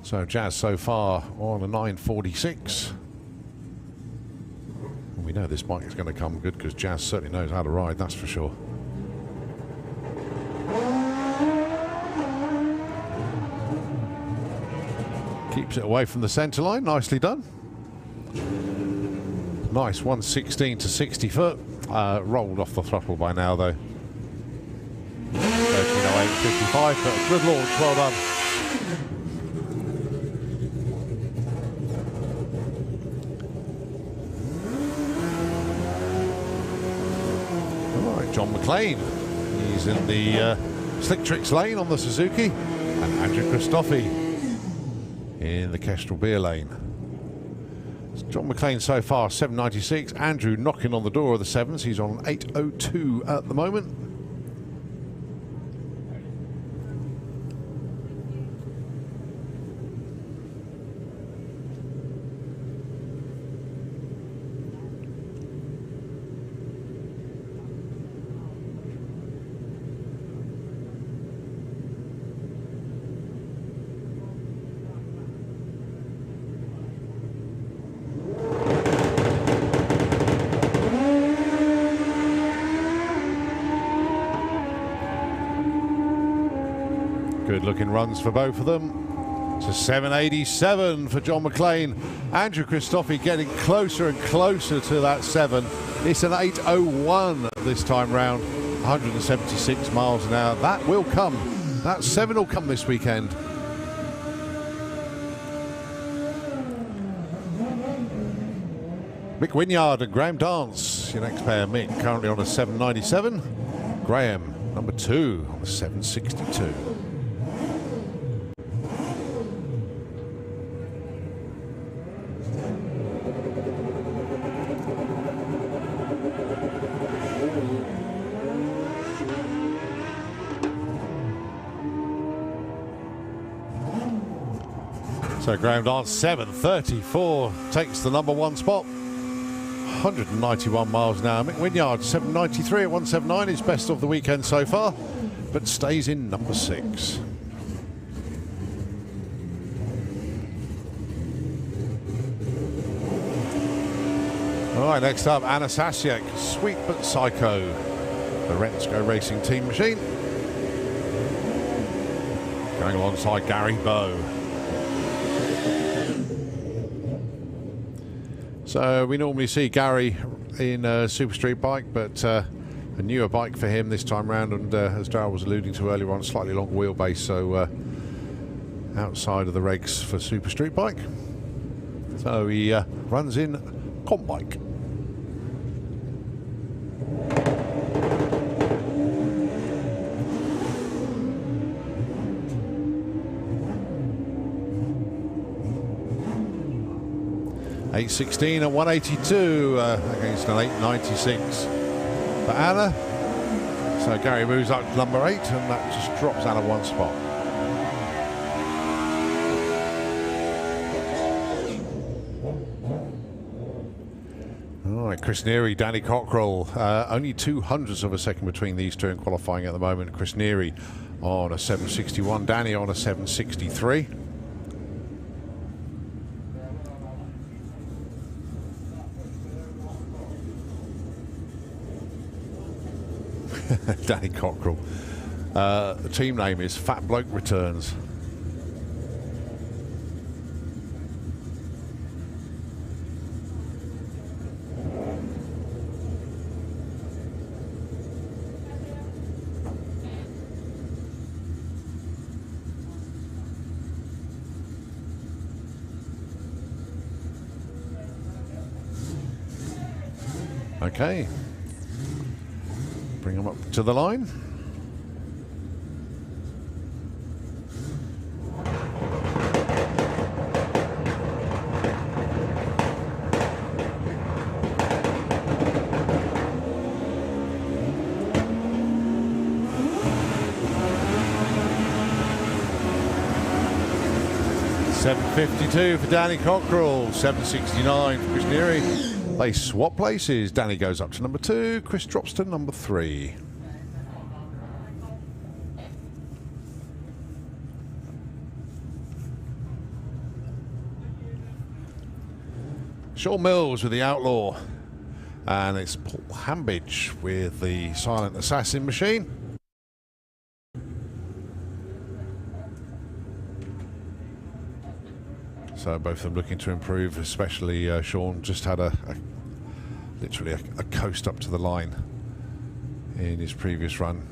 So Jazz so far on a 946. And we know this bike is going to come good because Jazz certainly knows how to ride, that's for sure. Keeps it away from the centre line, nicely done. Nice 116 to 60 foot. Rolled off the throttle by now though. 8:55, but a good launch, well done. All right, John McLean. He's in the Slick Tricks lane on the Suzuki, and Andrew Christophe in the Kestrel beer lane. John McLean so far 7.96. Andrew knocking on the door of the sevens. He's on 8.02 at the moment. Good looking runs for both of them. It's a 7.87 for John McLean. Andrew Christophe getting closer and closer to that 7. It's an 8.01 this time round. 176 miles an hour. That will come. That 7 will come this weekend. Mick Wynyard and Graham Dance, your next pair. Mick currently on a 7.97. Graham, number 2, on a 7.62. So Graham Dance 7.34 takes the number 1 spot. 191 miles an hour. Mick Wynyard 7.93 at 1.79, his best of the weekend so far, but stays in number 6. All right, next up, Anna Sasiak, Sweet But Psycho, the Rensko Racing Team machine. Going alongside Gary Bowe. So we normally see Gary in a Super Street bike, but a newer bike for him this time round, and as Darryl was alluding to earlier on, slightly longer wheelbase, so outside of the regs for Super Street bike. So he runs in comp bike. .816 and 182 against an 896 for Anna. So Gary moves up to number 8, and that just drops Anna 1 spot. All right, Chris Neary, Danny Cockrell, only 0.02 of a second between these two in qualifying at the moment. Chris Neary on a 7.61, Danny on a 7.63. Danny Cockrell. The team name is Fat Bloke Returns. Okay. Bring them up to the line. $7.52 for Danny Cockrell, $7.69 for Chris Neary. They swap places. Danny goes up to number 2, Chris drops to number 3. Sean Mills with the Outlaw, and it's Paul Hambidge with the Silent Assassin machine. So both of them looking to improve, especially Sean just had literally a coast up to the line in his previous run.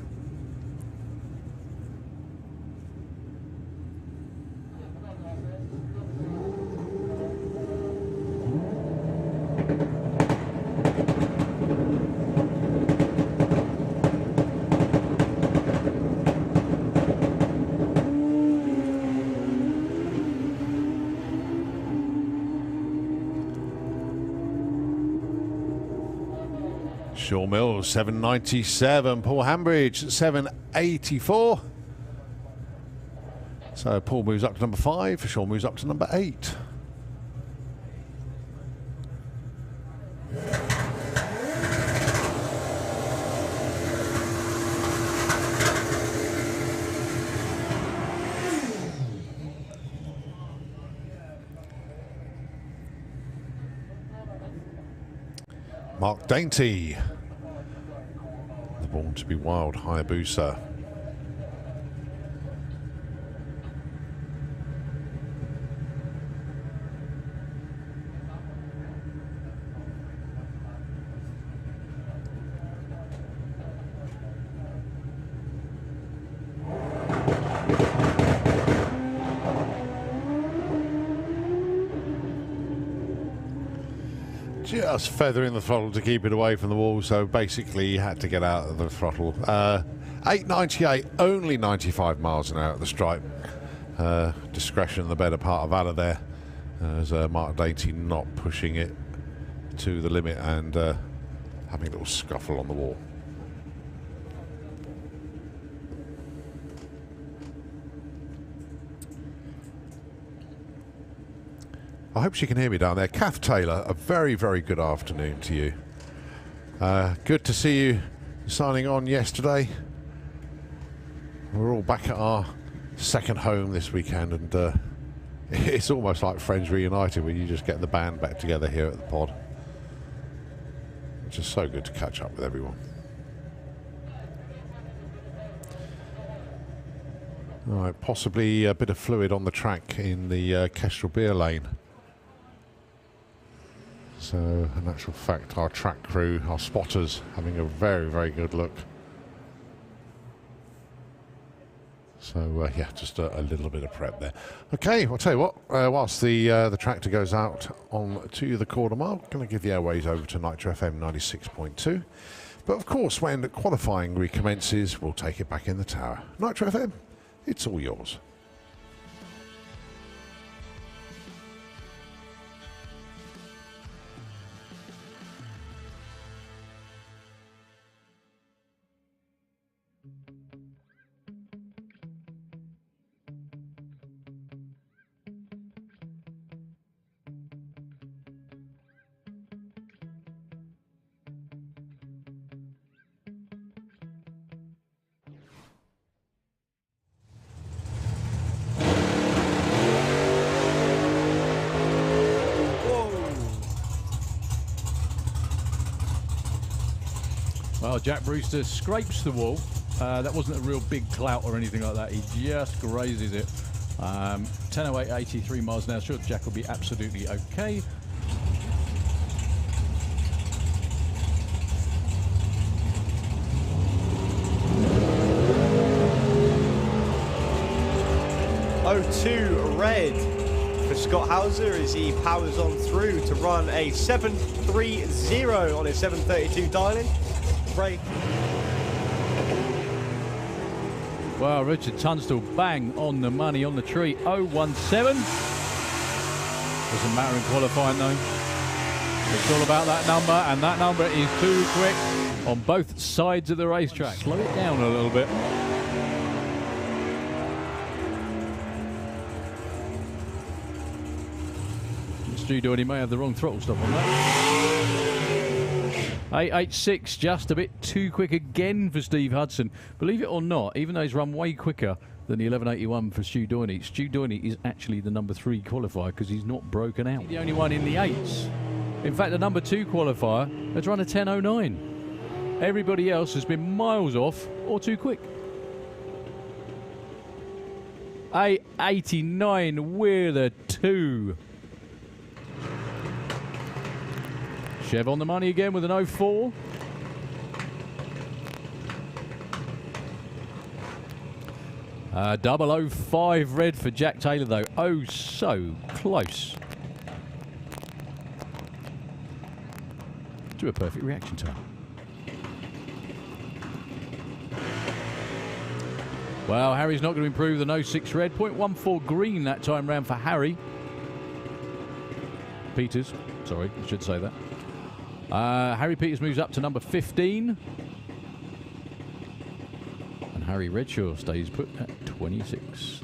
Shaw Mills 797. Paul Hambridge 784. So Paul moves up to number 5. Shaw moves up to number 8. Mark Dainty, the Born to be Wild Hayabusa. Just feathering the throttle to keep it away from the wall, so basically you had to get out of the throttle. 898, only 95 miles an hour at the stripe. Discretion the better part of valor there, as Mark Dainty not pushing it to the limit and having a little scuffle on the wall. I hope she can hear me down there. Kath Taylor, a very, very good afternoon to you. Good to see you signing on yesterday. We're all back at our second home this weekend, and it's almost like Friends Reunited when you just get the band back together here at the pod. It's just so good to catch up with everyone. All right, possibly a bit of fluid on the track in the Kestrel Beer lane. So, in actual fact, our track crew, our spotters, having a very, very good look. So, yeah, just a little bit of prep there. Okay, I'll tell you what, whilst the tractor goes out on to the quarter mile, I'm going to give the airways over to Nitro FM 96.2. But, of course, when qualifying recommences, we'll take it back in the tower. Nitro FM, it's all yours. Well, Jack Brewster scrapes the wall. That wasn't a real big clout or anything like that. He just grazes it. 10:08, 83 miles an hour. Sure, Jack will be absolutely okay. O2 red for Scott Hauser as he powers on through to run a 7.30 on his 7.32 dialing. Break. Well, Richard Tunstall, bang on the money, on the tree. 0.17. Doesn't matter in qualifying though. It's all about that number, and that number is too quick on both sides of the racetrack. Slow it down a little bit. Stu Doherty may have the wrong throttle stop on that. 886, just a bit too quick again for Steve Hudson. Believe it or not, even though he's run way quicker than the 1181 for Stu Doherty, Stu Doherty is actually the number 3 qualifier because he's not broken out. The only one in the 8s. In fact, the number 2 qualifier has run a 10.09. Everybody else has been miles off or too quick. 889 with a 2. Chev on the money again with an 04. Double 05 red for Jack Taylor though. Oh, so close to a perfect reaction time. Well, Harry's not going to improve the 06 red. 0.14 green that time round for Harry Peters. Sorry, I should say that. Harry Peters moves up to number 15. And Harry Redshaw stays put at 26.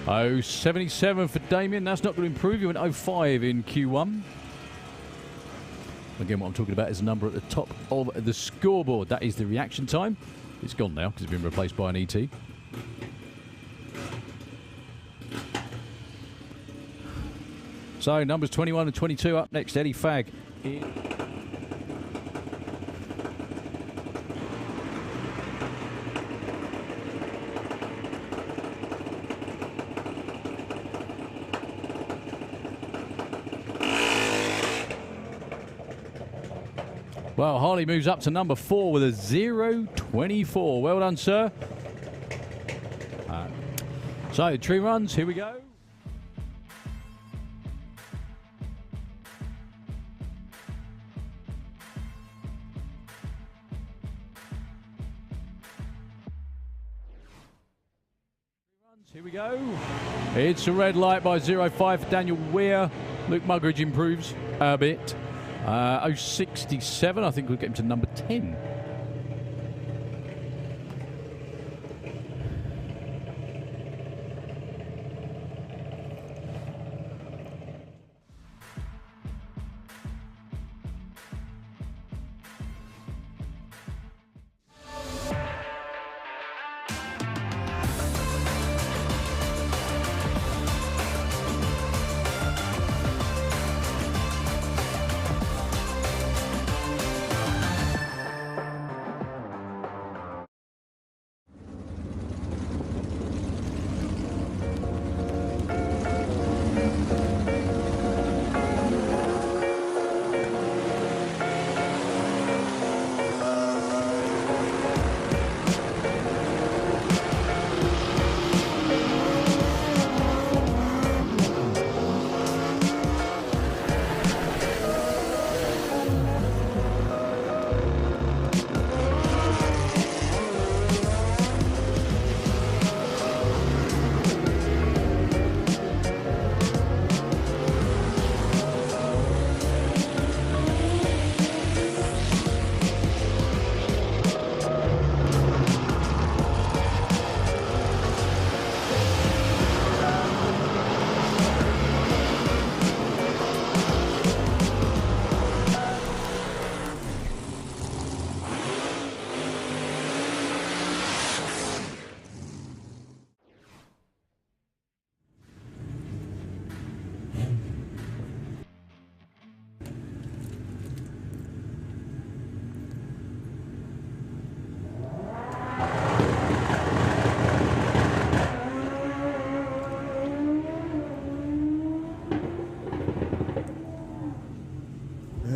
Oh, 77 for Damien. That's not going to improve. You went 05 in Q1. Again, what I'm talking about is the number at the top of the scoreboard. That is the reaction time. It's gone now because it's been replaced by an ET. So, numbers 21 and 22 up next. Eddie Fagg. Well, Harley moves up to number 4 with a 0.24. Well done, sir. So, tree runs, here we go. Here we go. It's a red light by 0.5 for Daniel Weir. Luke Muggeridge improves a bit. 0.67, I think we'll get him to number 10.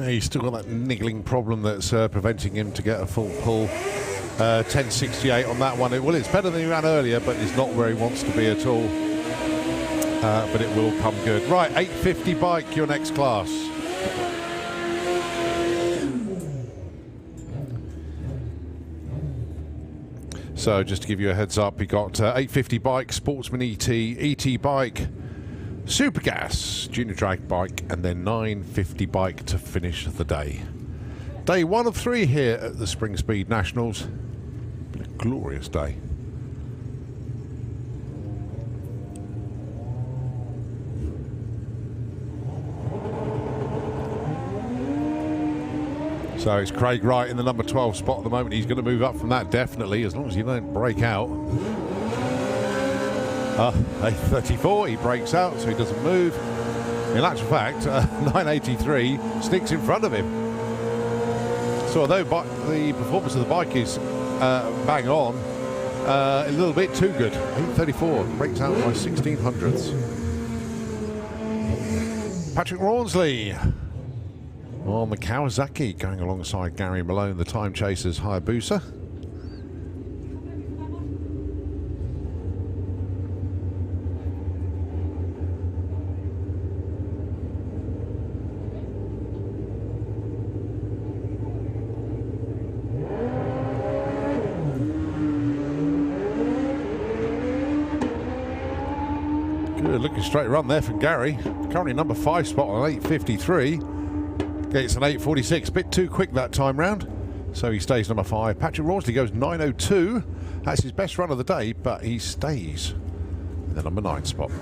He's still got that niggling problem that's preventing him to get a full pull. 10.68 on that one. Well, it's better than he ran earlier, but it's not where he wants to be at all. But it will come good. Right, 850 bike, your next class. So just to give you a heads up, we got 850 bike, Sportsman ET, ET bike, Super Gas, Junior Drag bike, and then 950 bike to finish the day. Day 1 of 3 here at the Springspeed Nationals. Been a glorious day. So it's Craig Wright in the number 12 spot at the moment. He's going to move up from that, definitely, as long as you don't break out. 834, he breaks out, so he doesn't move. In actual fact, 983 sticks in front of him. So although the performance of the bike is bang on, a little bit too good. 834 breaks out by 1600ths. Patrick Rawnsley on the Kawasaki, going alongside Gary Malone, the Time Chasers Hayabusa. Good looking straight run there from Gary. Currently number 5 spot on 8.53. Gets an 8.46. Bit too quick that time round. So he stays number 5. Patrick Rawsley goes 9.02. That's his best run of the day, but he stays in the number 9 spot.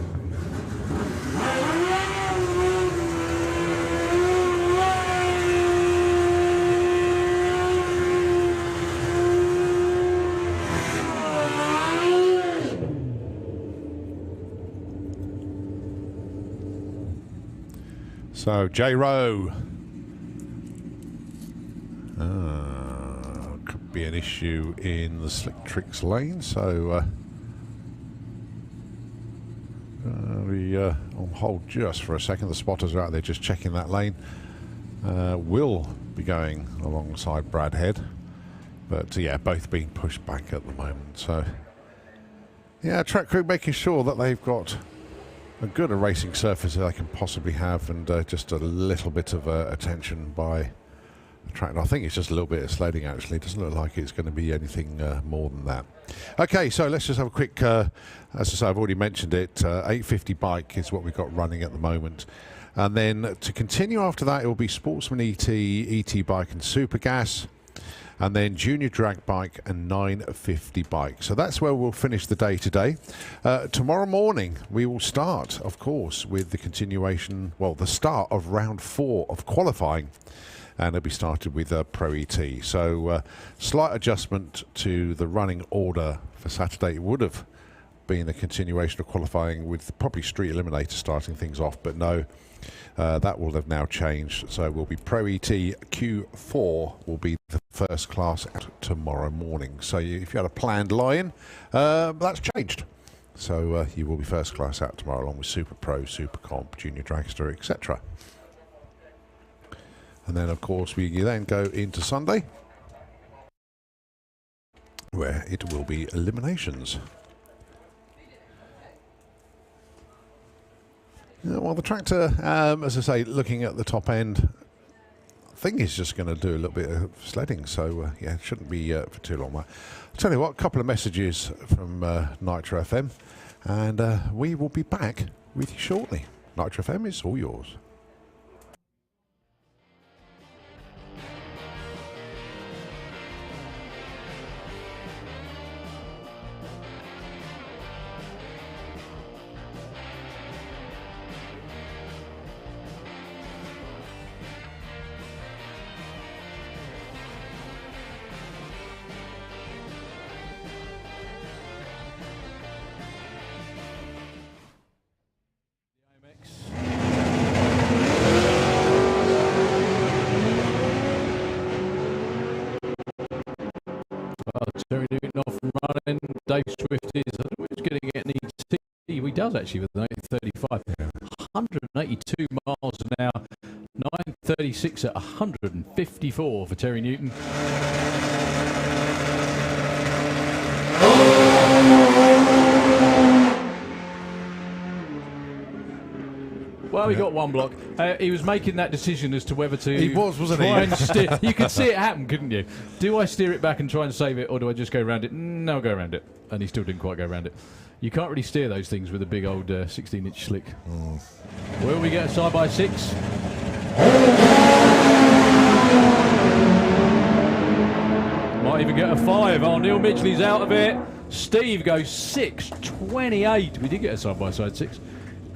So J Rowe. Could be an issue in the slick tricks lane, so we on hold just for a second. The spotters are out there just checking that lane. Will be going alongside Brad Head, but yeah, both being pushed back at the moment. So yeah, track crew making sure that they've got as good a racing surface as they can possibly have, and just a little bit of attention by the track. And I think it's just a little bit of sledding actually. It doesn't look like it's going to be anything more than that. Okay, so let's just have a quick, as I say, I've already mentioned it, 850 bike is what we've got running at the moment. And then to continue after that, it will be Sportsman ET, ET bike and Super Gas. And then junior drag bike and 950 bike. So that's where we'll finish the day today. Tomorrow morning we will start, of course, with the continuation, well, the start of round 4 of qualifying, and it'll be started with Pro ET. So slight adjustment to the running order for Saturday. It would have been a continuation of qualifying with probably Street Eliminator starting things off, but no. That will have now changed, so we'll be Pro ET Q4 will be the first class out tomorrow morning. So if you had a planned lie-in, that's changed. So you will be first class out tomorrow along with Super Pro, Super Comp, Junior Dragster, etc. And then of course we then go into Sunday, where it will be eliminations. Yeah, well, the tractor, as I say, looking at the top end, I think it's just going to do a little bit of sledding, so yeah, it shouldn't be for too long. I'll tell you what, a couple of messages from Nitro FM, and we will be back with you shortly. Nitro FM is all yours. Terry Newton off and running. Dave Swift is, I don't know who's getting it. He does actually with an 835. 182 miles an hour. 936 at 154 for Terry Newton. Well, he got one block. He was making that decision as to whether to. He wasn't try he? And steer. You could see it happen, couldn't you? Do I steer it back and try and save it, or do I just go around it? No, I'll go around it. And he still didn't quite go around it. You can't really steer those things with a big old 16-inch slick. Will we get a side by 6? Might even get a 5. Oh, Neil Midgley's out of it. Steve goes 6.28. We did get a side by side 6.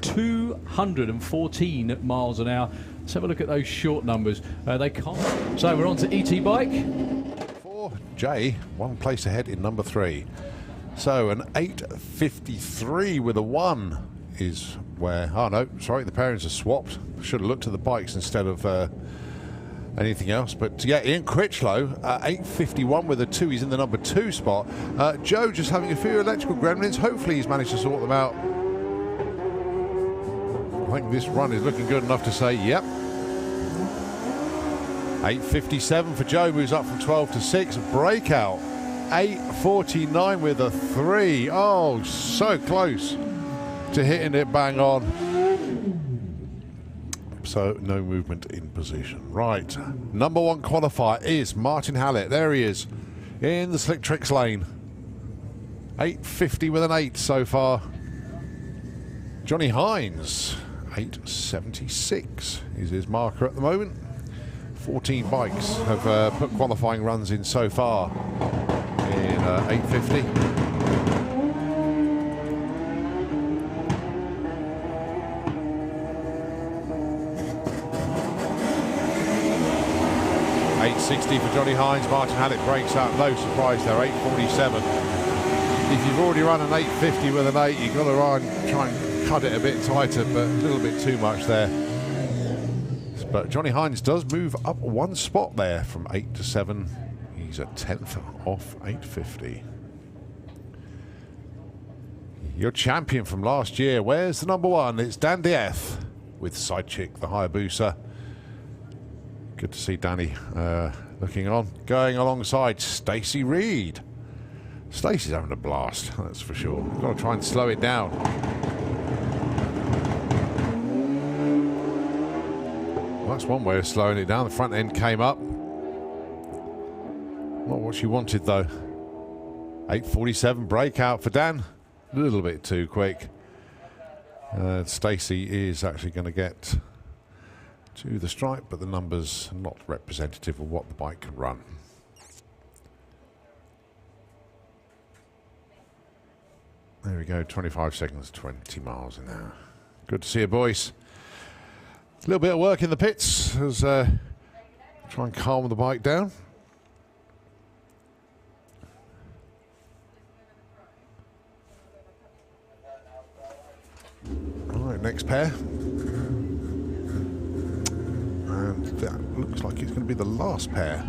214 miles an hour. Let's have a look at those short numbers. They can't. So we're on to ET bike. For Jay, one place ahead in number 3. So an 8.53 with a 1 is where. Oh no, sorry, the pairings are swapped. Should have looked at the bikes instead of anything else. But yeah, Ian Critchlow, 8.51 with a 2. He's in the number 2 spot. Joe just having a few electrical gremlins. Hopefully he's managed to sort them out. I think this run is looking good enough to say, yep. 8.57 for Joe, moves up from 12 to 6. Breakout, 8.49 with a 3. Oh, so close to hitting it bang on. So no movement in position. Right, number 1 qualifier is Martin Hallett. There he is in the slick tricks lane. 8.50 with an 8 so far. Johnny Hines, 8.76 is his marker at the moment. 14 bikes have put qualifying runs in so far in 850. .860 for Johnny Hines. Martin Hallett breaks out. No surprise there. 847. If you've already run an 850 with an 8, you've got to try and cut it a bit tighter, but a little bit too much there. But Johnny Hines does move up one spot there from 8 to 7. He's a 10th off 850. Your champion from last year. Where's the number 1? It's Dan Dieth with Sidechick, the Hayabusa. Good to see Danny looking on. Going alongside Stacey Reed. Stacey's having a blast, that's for sure. We've got to try and slow it down. Well, that's one way of slowing it down. The front end came up. Not what she wanted, though. 8.47 breakout for Dan. A little bit too quick. Stacey is actually going to get to the stripe, but the numbers are not representative of what the bike can run. There we go, 25 seconds, 20 miles an hour. Good to see you, boys. A little bit of work in the pits as try and calm the bike down. All right, next pair. And that looks like it's going to be the last pair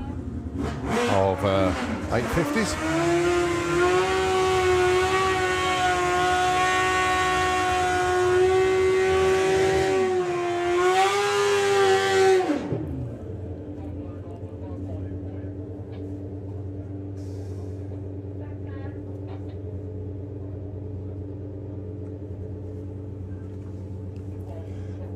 of 850s.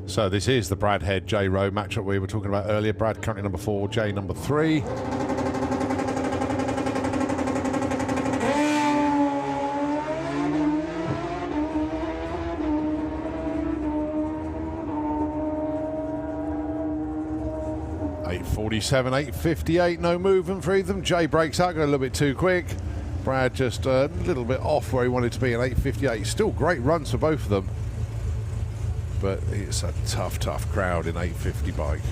So this is the Brad Head J Rowe matchup we were talking about earlier. Brad currently number 4, Jay number 3. .847, 858, no movement for either of them. Jay breaks out, got a little bit too quick. Brad just a little bit off where he wanted to be in 858. Still great runs for both of them. But it's a tough crowd in 850 bike.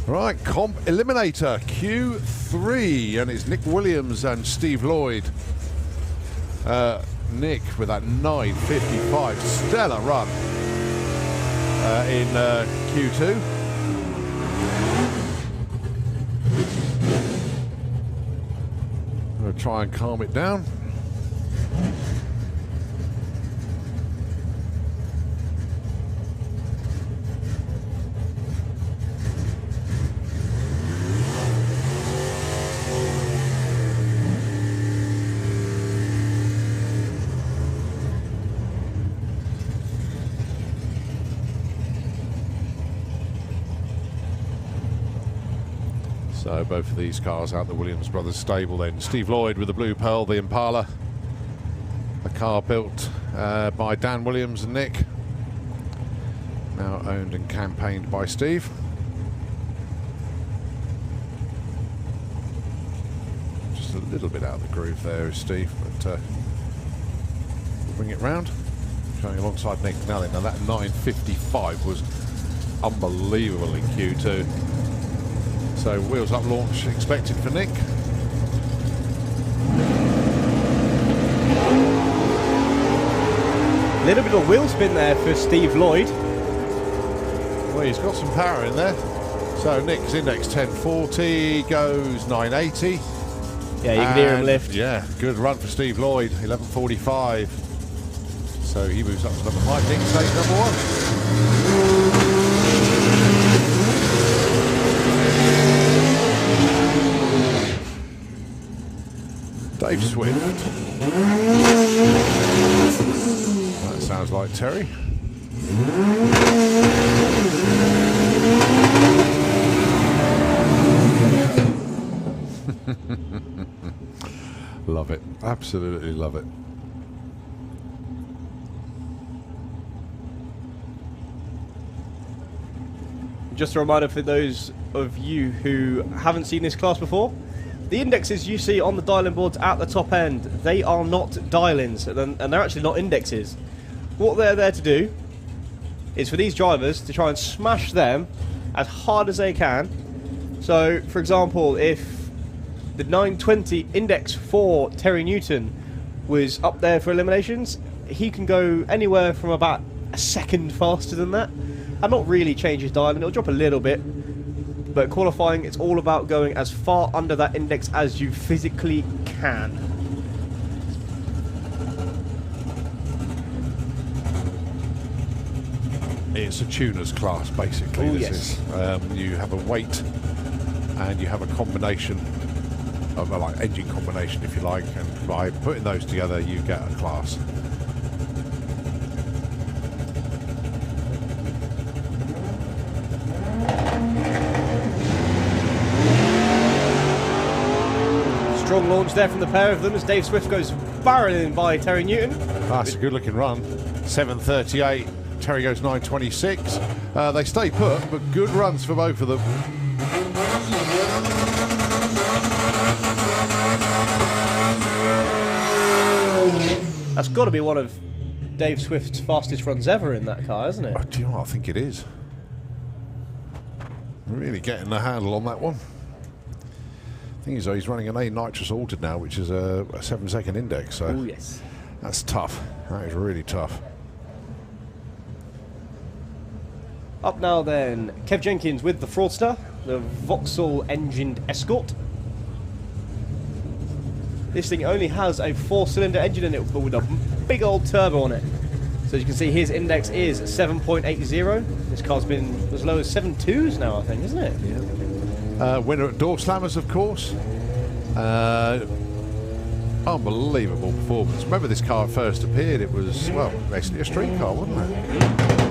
Right, Comp Eliminator Q3, and it's Nick Williams and Steve Lloyd. Nick with that 9.55 stellar run in Q2. I'm going to try and calm it down. So both of these cars out the Williams Brothers stable then. Steve Lloyd with the Blue Pearl, the Impala. A car built by Dan Williams and Nick. Now owned and campaigned by Steve. Just a little bit out of the groove there is Steve, but we'll bring it round. Going alongside Nick Nally. Now that 9.55 was unbelievable in Q2. So wheels up launch expected for Nick. A little bit of wheel spin there for Steve Lloyd. Well, he's got some power in there. So Nick's index 1040 goes 980. Yeah, you can hear him lift. Yeah, good run for Steve Lloyd, 1145. So he moves up to number 5. Nick stays number 1. Dave Swift. That sounds like Terry. Love it. Absolutely love it. just a reminder for those of you who haven't seen this class before, the indexes you see on the dial-in boards at the top end, they are not dial-ins, and they're actually not indexes. What they're there to do is for these drivers to try and smash them as hard as they can. So, for example, if the 920 index for Terry Newton was up there for eliminations, he can go anywhere from about a second faster than that, and not really change his dial-in. It'll drop a little bit, but qualifying, it's all about going as far under that index as you physically can. It's a tuner's class, basically. Oh, This is. You have a weight and you have a combination of like engine combination, if you like, and by putting those together, you get a class. Strong launch there from the pair of them as Dave Swift goes barreling by Terry Newton. That's a good looking run. 7:38. Terry goes 9:26. They stay put, but good runs for both of them. That's got to be one of Dave Swift's fastest runs ever in that car, isn't it? Oh, do you know what? I think it is. Really getting the handle on that one. Thing is, though, he's running an A nitrous altered now, which is a 7-second index. So Oh, yes. that's tough. That is really tough. Up now then, Kev Jenkins with the Fraudster, the Vauxhall engined Escort. This thing only has a 4-cylinder engine in it, but with a big old turbo on it. So as you can see, his index is 7.80. This car's been as low as 7.2s now, I think, isn't it? Yeah. Winner at Door Slammers, of course. Unbelievable performance. Remember this car first appeared, it was, well, basically a street car, wasn't it?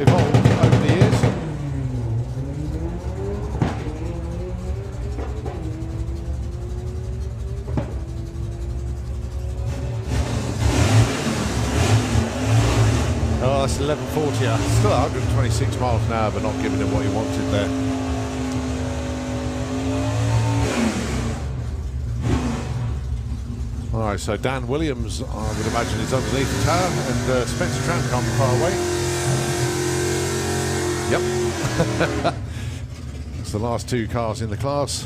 Evolved over the years. Oh, that's 1140. Still 126 miles an hour, but not giving him what he wanted there. Alright, so Dan Williams, I would imagine, is underneath the tower, and Spencer Tramp can't be far away. Yep. It's the last two cars in the class.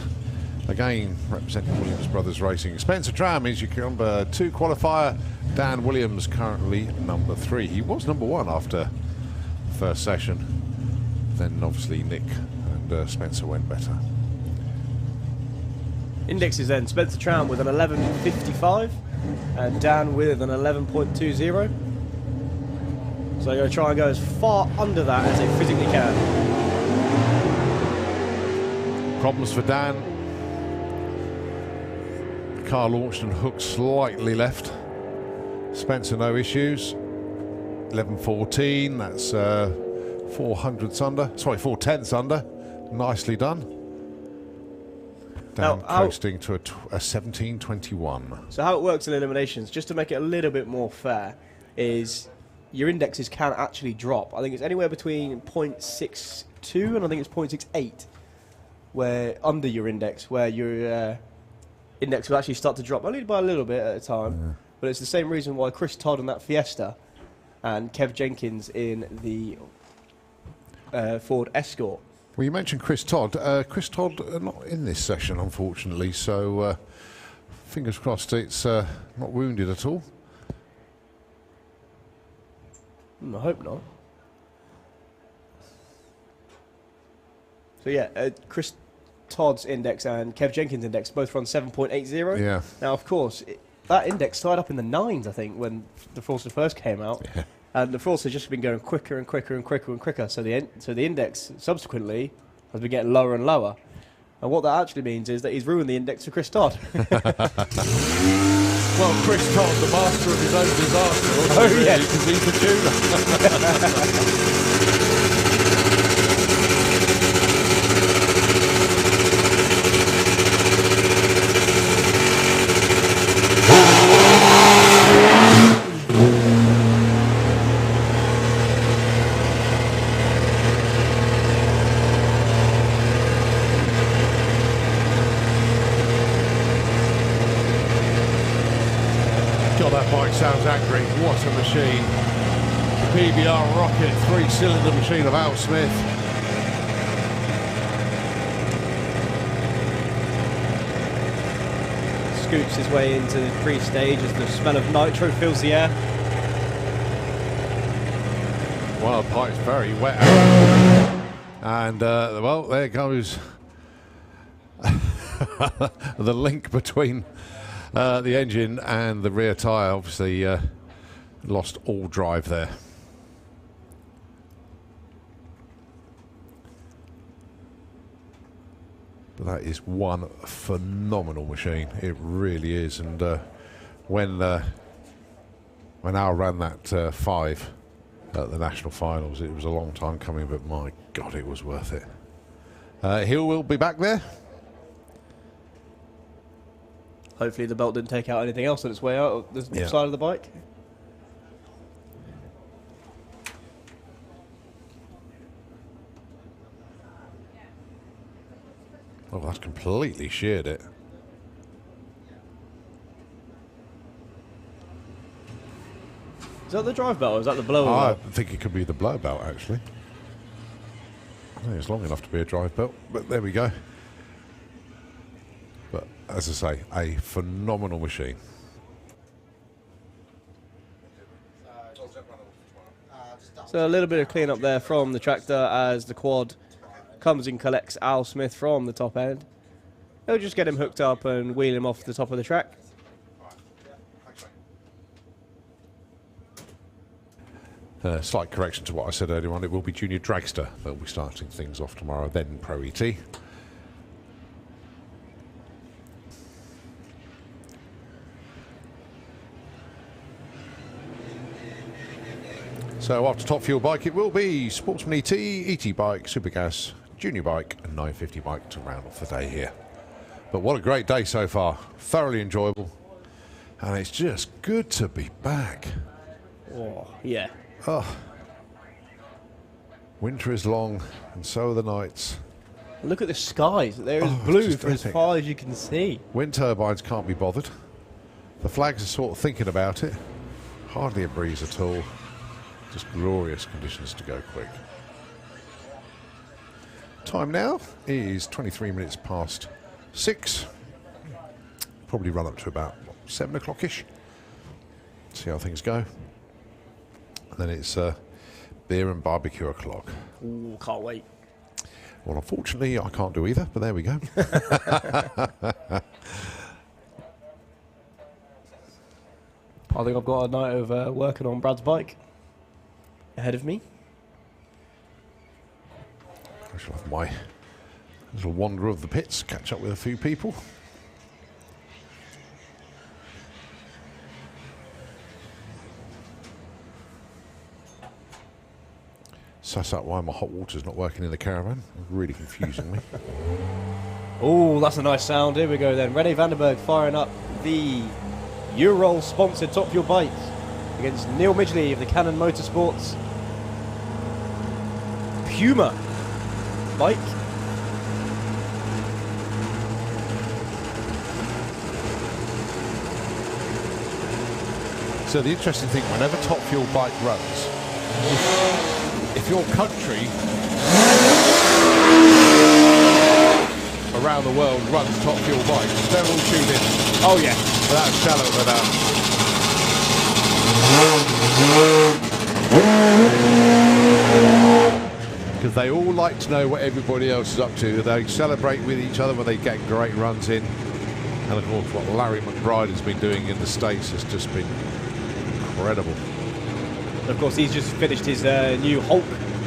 Again, representing Williams Brothers Racing. Spencer Tram is your number 2 qualifier. Dan Williams currently number 3. He was number 1 after the first session. Then obviously Nick and Spencer went better. Indexes then, Spencer Tram with an 11.55 and Dan with an 11.20. So they're going to try and go as far under that as they physically can. Problems for Dan. The car launched and hooked slightly left. Spencer, no issues. 11.14, that's 400ths under. Sorry, 4/10ths under. Nicely done. Dan coasting to a 17.21. So how it works in eliminations, just to make it a little bit more fair, is your indexes can actually drop. I think it's anywhere between 0.62 and I think it's 0.68, where under your index, where your index will actually start to drop, only by a little bit at a time. Yeah. But it's the same reason why Chris Todd in that Fiesta and Kev Jenkins in the Ford Escort. Well, you mentioned Chris Todd. Chris Todd not in this session, unfortunately, so fingers crossed it's not wounded at all. I hope not. So yeah, Chris Todd's index and Kev Jenkins' index both run 7.80. Yeah. Now, of course, that index started up in the 9s, I think, when the Fraudster first came out. Yeah. And the Fraudster's just been going quicker and quicker and quicker and quicker. So the index subsequently has been getting lower and lower. And what that actually means is that he's ruined the index for Chris Todd. Well, Chris Todd, the master of his own disaster. Oh, yeah. Because he's the tuner. that bike sounds angry. What a machine. PBR Rocket 3-cylinder machine of Al Smith. Scoots his way into the pre-stage as the smell of nitro fills the air. Well, the pipe's very wet. And, well, there goes the link between the engine and the rear tyre. Obviously, lost all drive there. But that is one phenomenal machine. It really is. And when Al ran that 5 at the national finals, it was a long time coming, but my God, it was worth it. Hill will be back there. Hopefully the belt didn't take out anything else on its way out of the side of the bike. Oh, that's completely sheared it. Is that the drive belt or is that the blower I belt? think it could be the blow belt, actually. I think it's long enough to be a drive belt, but there we go. But as I say, a phenomenal machine. So a little bit of clean up there from the tractor as the quad comes and collects Al Smith from the top end. They'll just get him hooked up and wheel him off the top of the track. Slight correction to what I said earlier on, it will be Junior Dragster. They'll be starting things off tomorrow, then Pro ET. So after Top Fuel bike, it will be Sportsman ET, ET bike, Supergas, Junior bike and 950 bike to round off the day here. But what a great day so far. Thoroughly enjoyable. And it's just good to be back. Oh, yeah. Oh. Winter is long and so are the nights. Look at the skies. They're as Oh, blue it's just for as epic. far as you can see. Wind turbines can't be bothered. The flags are sort of thinking about it. Hardly a breeze at all. Just glorious conditions to go quick. Time now is 23 minutes past 6. Probably run up to about 7 o'clock-ish. See how things go. And then it's beer and barbecue o'clock. Ooh, can't wait. Well, unfortunately, I can't do either, but there we go. I think I've got a night of working on Brad's bike ahead of me. I shall have my little wander of the pits, catch up with a few people. Suss out why my hot water's not working in the caravan. Really confusing me. Oh, that's a nice sound. Here we go then. Rene Vandenberg firing up the Ural sponsored Top Fuel bike against Neil Midgley of the Cannon Motorsports Puma bike. So the interesting thing, whenever Top Fuel bike runs, if your country around the world runs Top Fuel bikes, they're all tuned in. Oh yeah. Without a shadow of a doubt. Because they all like to know what everybody else is up to. They celebrate with each other when they get great runs in. And of course what Larry McBride has been doing in the States has just been incredible. And of course he's just finished his new Hulk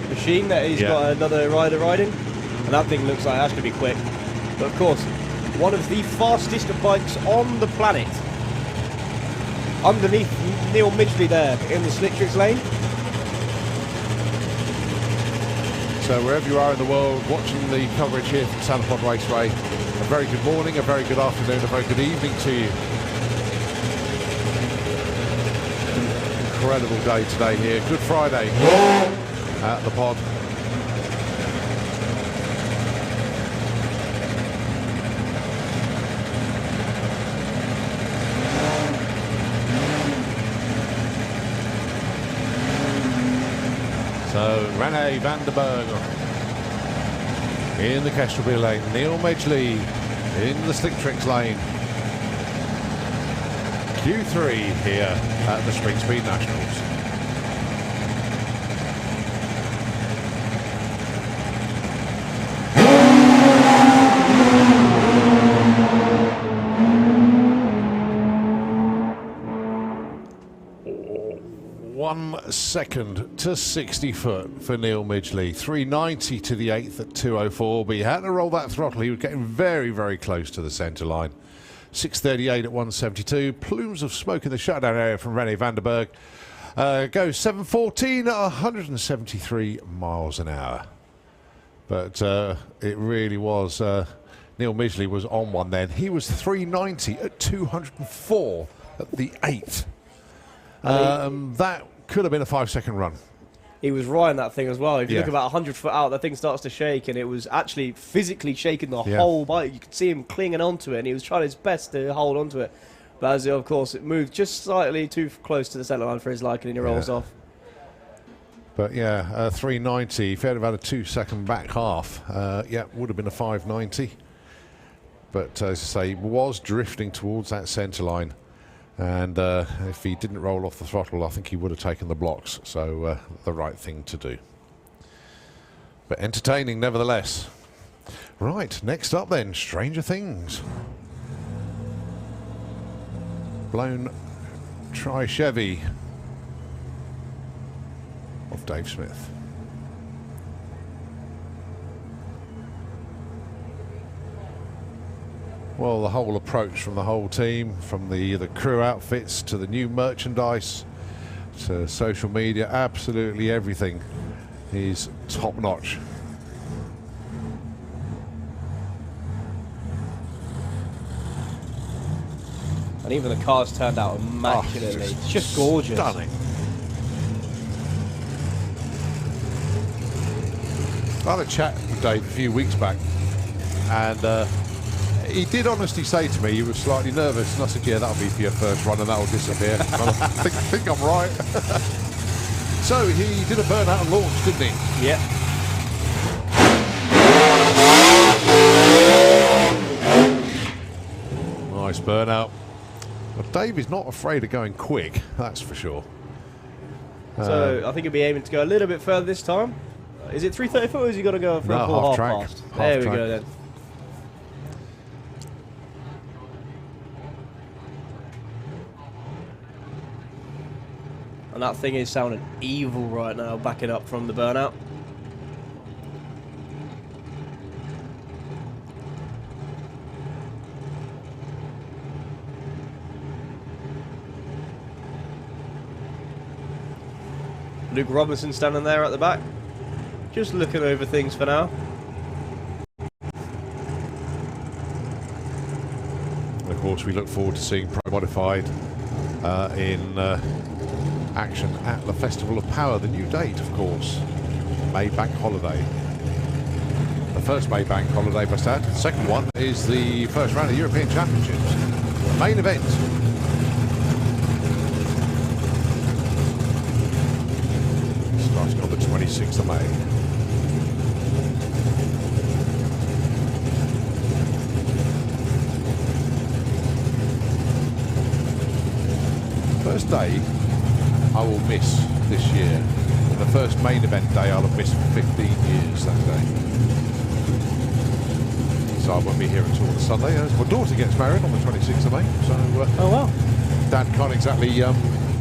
machine that he's got another rider riding. And that thing looks like it has to be quick. But of course, one of the fastest bikes on the planet. Underneath Neil Midgley there in the Slictrix lane. So wherever you are in the world watching the coverage here from Sanford Raceway, a very good morning, a very good afternoon, a very good evening to you. Incredible day today here. Good Friday at the pod. Rene van der Berg in the Kestrel lane. Neil Midgley in the Slick Tricks lane. Q3 here at the Springspeed Nationals. One second to 60 foot for Neil Midgley. 390 to the 8th at 2:04, but he had to roll that throttle. He was getting very, very close to the centre line. 6:38 at 1:72. Plumes of smoke in the shutdown area from Rene van der Berg. Goes 7:14 at 173 miles an hour. But it really was... Neil Midgley was on one then. He was 390 at 204 at the 8th. That could have been a 5-second run. He was riding that thing as well. If you Yeah. look about 100 foot out, the thing starts to shake, and it was actually physically shaking the Yeah. whole bike. You could see him clinging onto it, and he was trying his best to hold onto it. But as of course, it moved just slightly too close to the centre line for his liking, and he rolls off. But yeah, 390. If he had have had a 2-second back half, yeah, would have been a 590. But as I say, he was drifting towards that centre line. And if he didn't roll off the throttle, I think he would have taken the blocks. So the right thing to do. But entertaining nevertheless. Right, next up then, Stranger Things. Blown Tri-Chevy of Dave Smith. Well, the whole approach from the whole team, from the crew outfits to the new merchandise to social media, absolutely everything is top notch. And even the cars turned out immaculately. It's just gorgeous. Stunning. I had a chat with Dave a few weeks back, and he did honestly say to me he was slightly nervous, and I said, yeah, that'll be for your first run and that'll disappear. And I think I'm right. So he did a burnout and launch, didn't he? Yeah. Nice burnout. But Dave is not afraid of going quick, that's for sure. So I think he'll be aiming to go a little bit further this time. Is it 334 or has he got to go for a full half track. past? Half There we track. go then. And that thing is sounding evil right now, backing up from the burnout. Luke Robinson standing there at the back, just looking over things for now. And of course, we look forward to seeing Pro Modified in action at the Festival of Power. The new date, of course, May Bank Holiday. The first May Bank Holiday, best add. The second one is the first round of European Championships. Main event. Starting on the 26th of May. First day I will miss this year. And the first main event day I'll have missed for 15 years that day. So I won't be here until the Sunday. As my daughter gets married on the 26th of May. So Oh wow. Dad can't exactly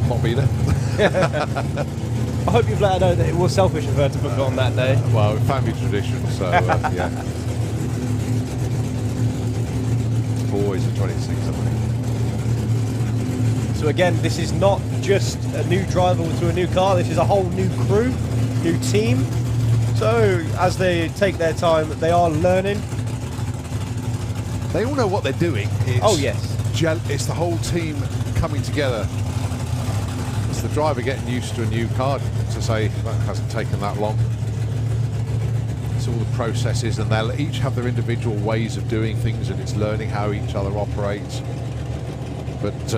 not be there. I hope you've let her know that it was selfish of her to book it on that day. Well, family tradition, so yeah. Always the 26th of May. So again, this is not just a new driver to a new car, this is a whole new crew, new team. So as they take their time, they are learning. They all know what they're doing. It's Oh yes. It's the whole team coming together. It's the driver getting used to a new car, to say that hasn't taken that long. It's all the processes, and they'll each have their individual ways of doing things, and it's learning how each other operates. But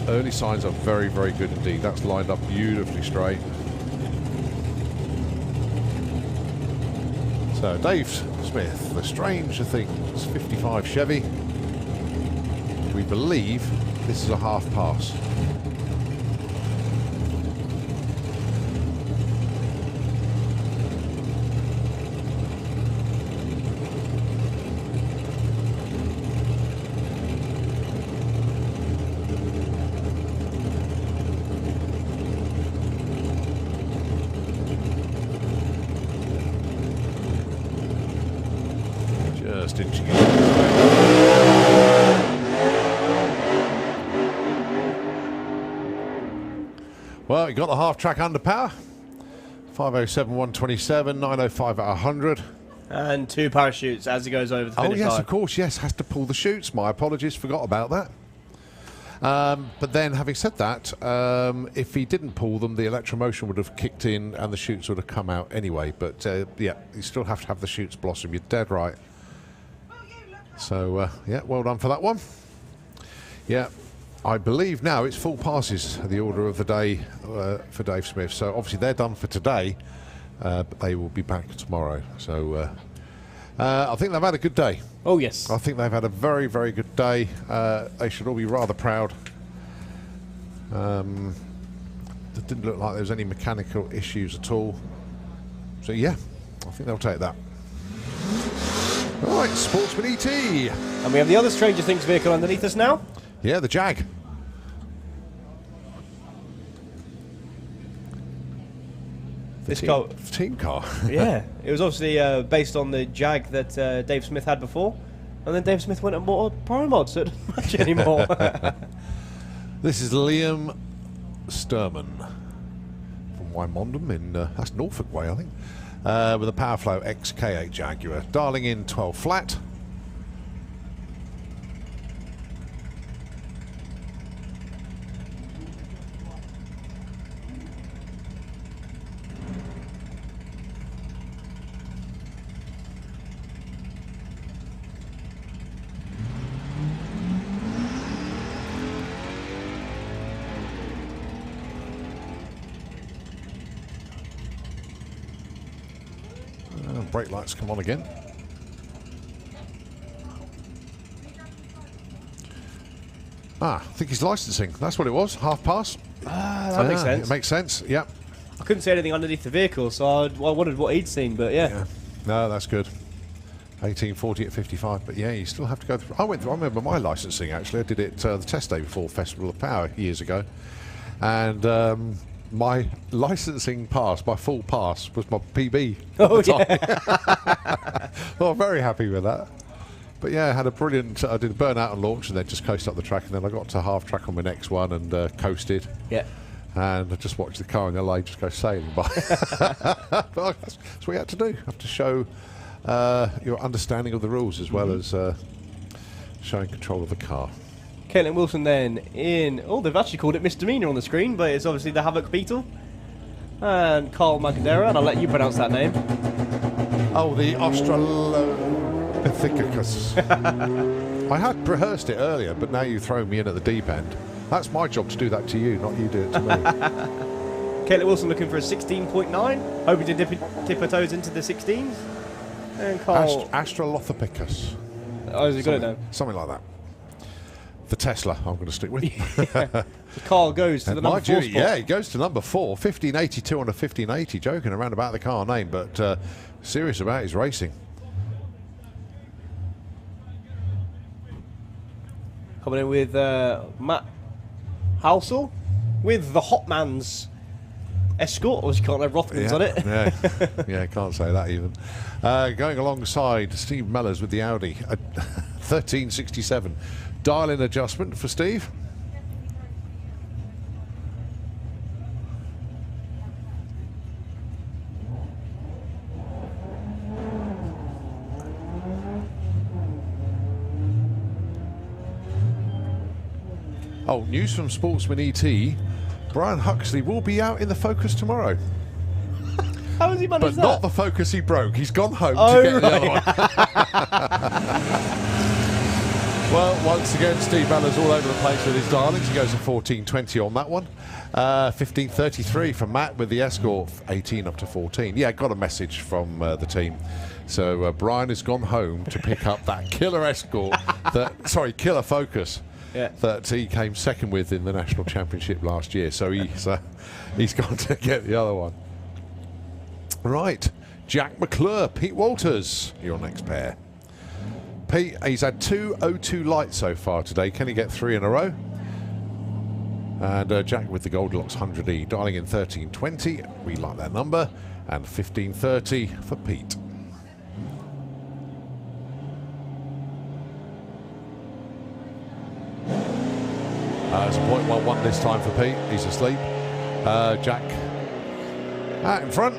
early signs are very, very good indeed. That's lined up beautifully straight. So Dave Smith, the Stranger Things 55 Chevy. We believe this is a half pass. Just inching it. Well, you got the half track under power. 507, 127, 905 at 100. And 2 parachutes as he goes over the finish Oh, yes, line. of course, yes. Has to pull the chutes. My apologies, forgot about that. But then, having said that, if he didn't pull them, the electromotion would have kicked in and the chutes would have come out anyway. But, yeah, you still have to have the chutes blossom. You're dead right. So, yeah, well done for that one. Yeah, I believe now it's full passes, the order of the day for Dave Smith. So, obviously, they're done for today, but they will be back tomorrow. So, I think they've had a good day. Oh, yes. I think they've had a very, very good day. They should all be rather proud. It didn't look like there was any mechanical issues at all. So, yeah, I think they'll take that. All right, Sportsman ET. And we have the other Stranger Things vehicle underneath us now. Yeah, the Jag. This car, Team car. yeah, it was obviously based on the Jag that Dave Smith had before. And then Dave Smith went and bought a Pro Mod, so it doesn't match anymore. This is Liam Sturman from Wymondham in, that's Norfolk way, I think. With a Powerflow XK8 Jaguar. Dialing in 12 flat. Brake lights come on again. I think he's licensing. That's what it was. Half pass. That makes sense. It makes sense. Yeah. I couldn't see anything underneath the vehicle, so I wondered what he'd seen, but yeah. No, that's good. 1840 at 55, but yeah, you still have to go through. I remember my licensing actually. I did it the test day before Festival of Power years ago, and my licensing pass, my full pass, was my PB. Oh, yeah. Well, I'm very happy with that. But yeah, I had a brilliant. I did a burnout and launch, and then just coasted up the track, and then I got to half track on my next one and coasted. Yeah. And I just watched the car in LA just go sailing by. But that's what you had to do. You have to show your understanding of the rules as well as showing control of the car. Caitlin Wilson then in, oh, they've actually called it Misdemeanor on the screen, but it's obviously the Havoc Beetle. And Carl Macadera, and I'll let you pronounce that name. Oh, the Australopithecus. I had rehearsed it earlier, but now you throw me in at the deep end. That's my job to do that to you, not you do it to me. Caitlin Wilson looking for a 16.9, hoping to dip her toes into the 16s. And Carl... Australopithecus. Oh, has he got it now? Something like that. The Tesla, I'm going to stick with. Yeah. Carl goes to the number 4 spot. Yeah, he goes to number 4. 1582 on a 1580. Joking around about the car name, but serious about his racing. Coming in with Matt Halsell with the Hotman's Escort. Or you can't have Rothmans on it. Yeah, yeah, can't say that even. Going alongside Steve Mellors with the Audi. 1367. Dial-in adjustment for Steve. Oh, news from Sportsman ET. Brian Huxley will be out in the Focus tomorrow. How has he managed that? But not the Focus he broke. He's gone home Oh, to get the right. other one. Well, once again, Steve Mellors all over the place with his darlings. He goes to 14.20 on that one. 15.33 from Matt with the Escort, 18 up to 14. Yeah, got a message from the team So Brian has gone home to pick up that killer Escort, killer Focus, that he came second with in the National Championship last year. So he's gone to get the other one. Right, Jack McClure, Pete Walters, your next pair. Pete, he's had 2 O2 lights so far today. Can he get 3 in a row? And Jack with the Goldilocks 100E, dialing in 1320. We like that number. And 1530 for Pete. It's a .11 this time for Pete. He's asleep. Jack out in front.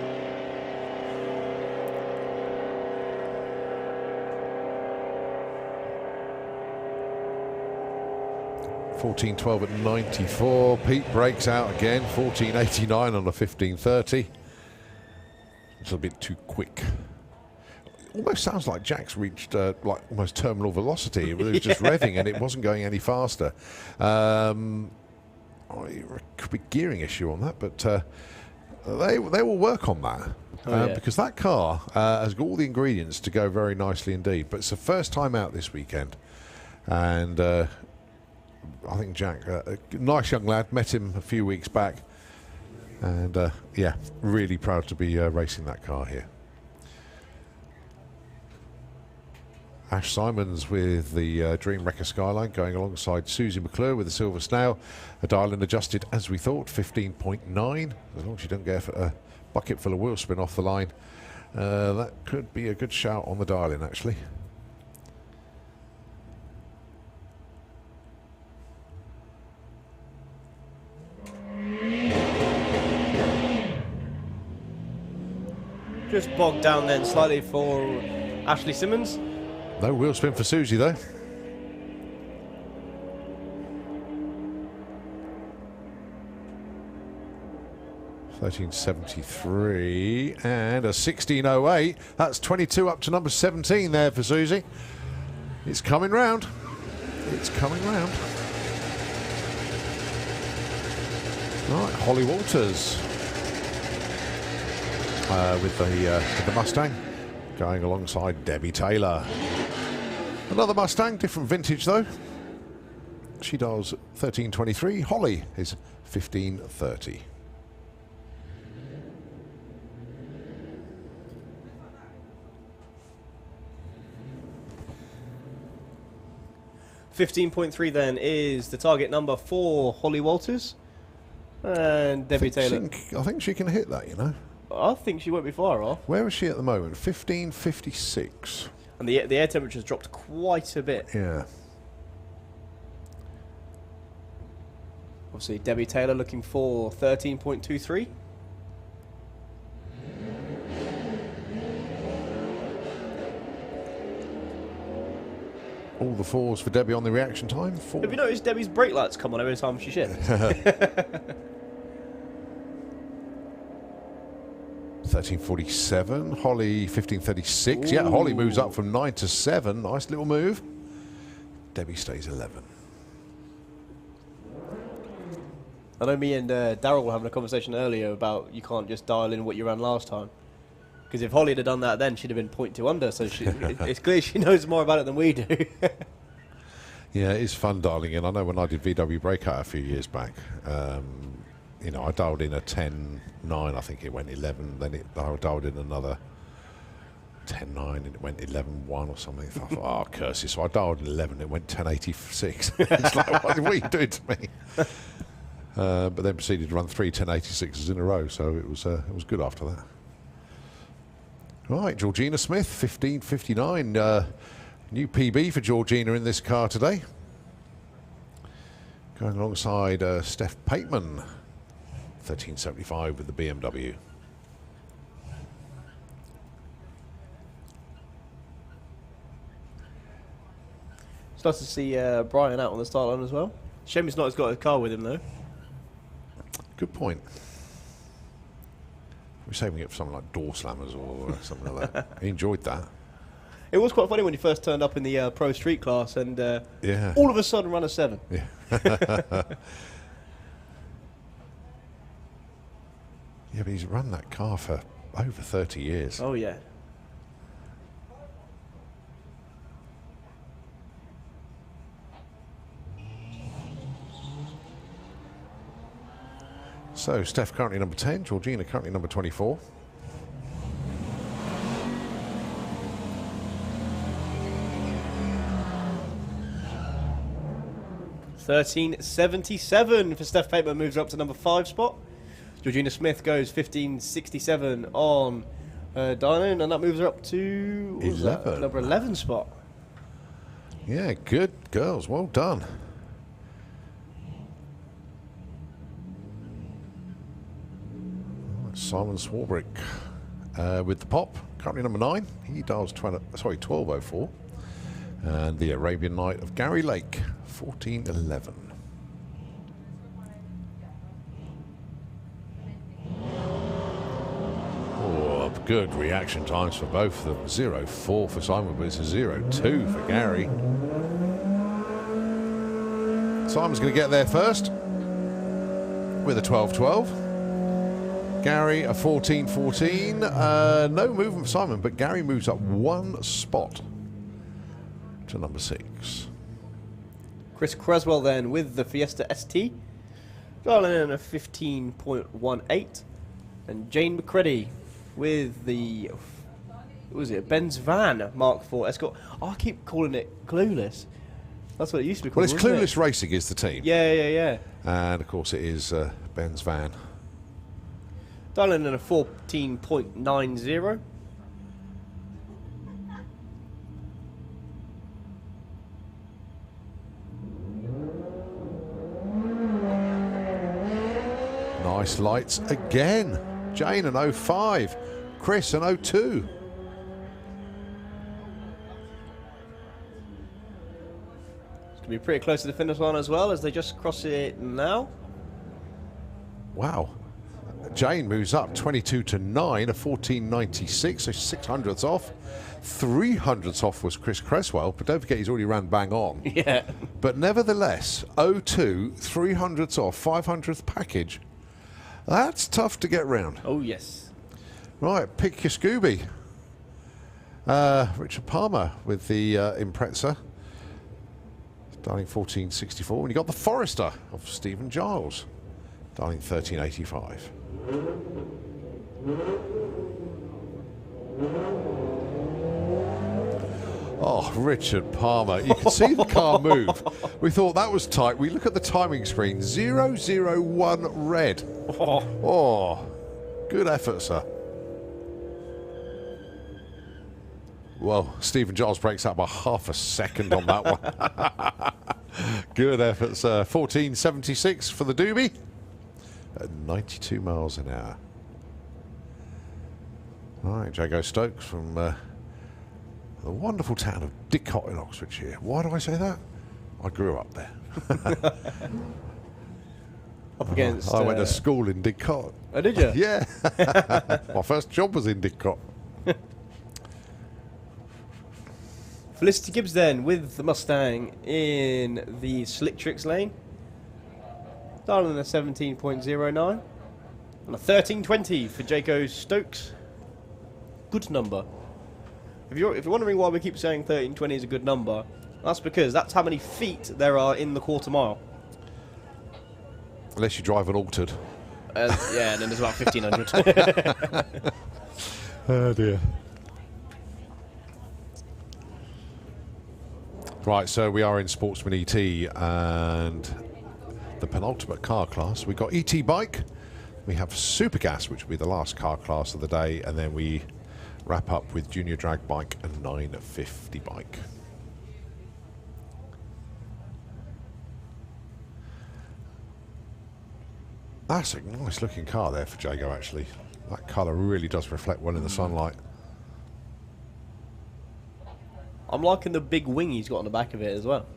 $14.12 at 94. Pete breaks out again. $14.89 on the 15.30. It's a bit too quick. Almost sounds like Jack's reached like almost terminal velocity. It was just revving and it wasn't going any faster. Could be gearing issue on that, but they will work on that. Because that car has got all the ingredients to go very nicely indeed. But it's the first time out this weekend, and I think Jack, a nice young lad, met him a few weeks back, and yeah, really proud to be racing that car here. Ash Simons with the Dream Wrecker Skyline going alongside Susie McClure with the Silver Snail. A dial-in adjusted as we thought, 15.9. As long as you don't get a bucket full of wheel spin off the line, that could be a good shout on the dial-in actually. Just bogged down then slightly for Ashley Simmons. No wheel spin for Susie though. $13.73 and a 16.08. That's 22 up to number 17 there for Susie. It's coming round. It's coming round. Right, Holly Walters with the Mustang going alongside Debbie Taylor. Another Mustang, different vintage though. She does 13.23. Holly is 15.30. $15.3 then is the target number for Holly Walters and Debbie Taylor. I think she can hit that, you know. I think she won't be far off. Where is she at the moment? 15.56. And the air temperature's dropped quite a bit. Yeah. Obviously, Debbie Taylor looking for 13.23. All the fours for Debbie on the reaction time. Have you noticed Debbie's brake lights come on every time she shifts? 13.47. Holly 15.36. Yeah, Holly moves up from 9 to 7. Nice little move. Debbie stays 11. I know me and Daryl were having a conversation earlier about you can't just dial in what you ran last time. Because if Holly had done that then, she'd have been 0.2 under. So it's clear she knows more about it than we do. Yeah, it is fun dialing in. I know when I did VW Breakout a few years back, you know, I dialed in a 10.9, I think it went 11. Then I dialed in another 10.9 and it went 11.1 or something. I thought, oh, curse it. So I dialed in 11 and it went 10.86. It's like, what are you doing to me? But then proceeded to run 3 10.86s in a row, so it was good after that. Right, Georgina Smith, 15.59. New PB for Georgina in this car today. Going alongside Steph Pateman, 13.75 with the BMW. It's nice to see Brian out on the start line as well. Shame he's not got a car with him though. Good point. We're saving it for something like Door Slammers or something like that. He enjoyed that. It was quite funny when you first turned up in the Pro Street class and yeah, all of a sudden run a 7. Yeah. Yeah, but he's run that car for over 30 years. Oh yeah. So Steph currently number 10, Georgina currently number 24. $13.77 for Steph Paper, moves up to number 5 spot. Georgina Smith goes $15.67 on Dylan, and that moves her up to 11. Number 11 spot. Yeah, good girls, well done. Simon Swarbrick with the pop, currently number 9. He dials 12.04. And the Arabian Night of Gary Lake, 14.11. Oh, good reaction times for both of them. 0.4 for Simon, but it's a 0.2 for Gary. Simon's going to get there first with a 12.12. Gary a 14.14. No movement for Simon, but Gary moves up 1 spot to number 6. Chris Creswell then with the Fiesta ST, dialing in a 15.18, and Jane McCready with the, what was it, Benz Van Mark IV Escort. Oh, I keep calling it Clueless. That's what it used to be Well, called. it's wasn't Clueless Racing is the team. Yeah. And of course it is Ben's van. Dialing in a 14.90. Nice lights again. Jane an 05. Chris an 02. It's going to be pretty close to the finish line as well as they just cross it now. Wow. Jane moves up 22 to 9, a 14.96, so 600ths off. 300ths off was Chris Creswell, but don't forget he's already ran bang on. Yeah. But nevertheless, 02, 300ths off, 500th package. That's tough to get round. Oh, yes. Right, pick your Scooby. Richard Palmer with the Impreza. Dialing 14.64. And you got the Forester of Stephen Giles. Dialing 13.85. Oh, Richard Palmer. You can see the car move. We thought that was tight. We look at the timing screen. 001 red. Oh, good effort, sir. Well, Stephen Giles breaks out by half a second on that one. Good effort, sir. 14.76 for the Doobie. At 92 miles an hour. All right, Jago Stokes from the wonderful town of Didcot in Oxfordshire. Why do I say that? I grew up there. Up against... I went to school in Didcot. Oh, did you? Yeah. My first job was in Didcot. Felicity Gibbs then with the Mustang in the Slick Tricks lane. Dialing a 17.09 and a 13.20 for Jaco Stokes. Good number. If you're wondering why we keep saying 13.20 is a good number, that's because that's how many feet there are in the quarter mile. Unless you drive an altered. Yeah, and then there's about 1,500. Oh dear. Right, so we are in Sportsman ET and the penultimate car class. We've got ET bike, we have Super Gas, which will be the last car class of the day, and then we wrap up with Junior Drag bike and 950 bike. That's a nice looking car there for Jago, actually. That colour really does reflect well in the sunlight. I'm liking the big wing he's got on the back of it as well.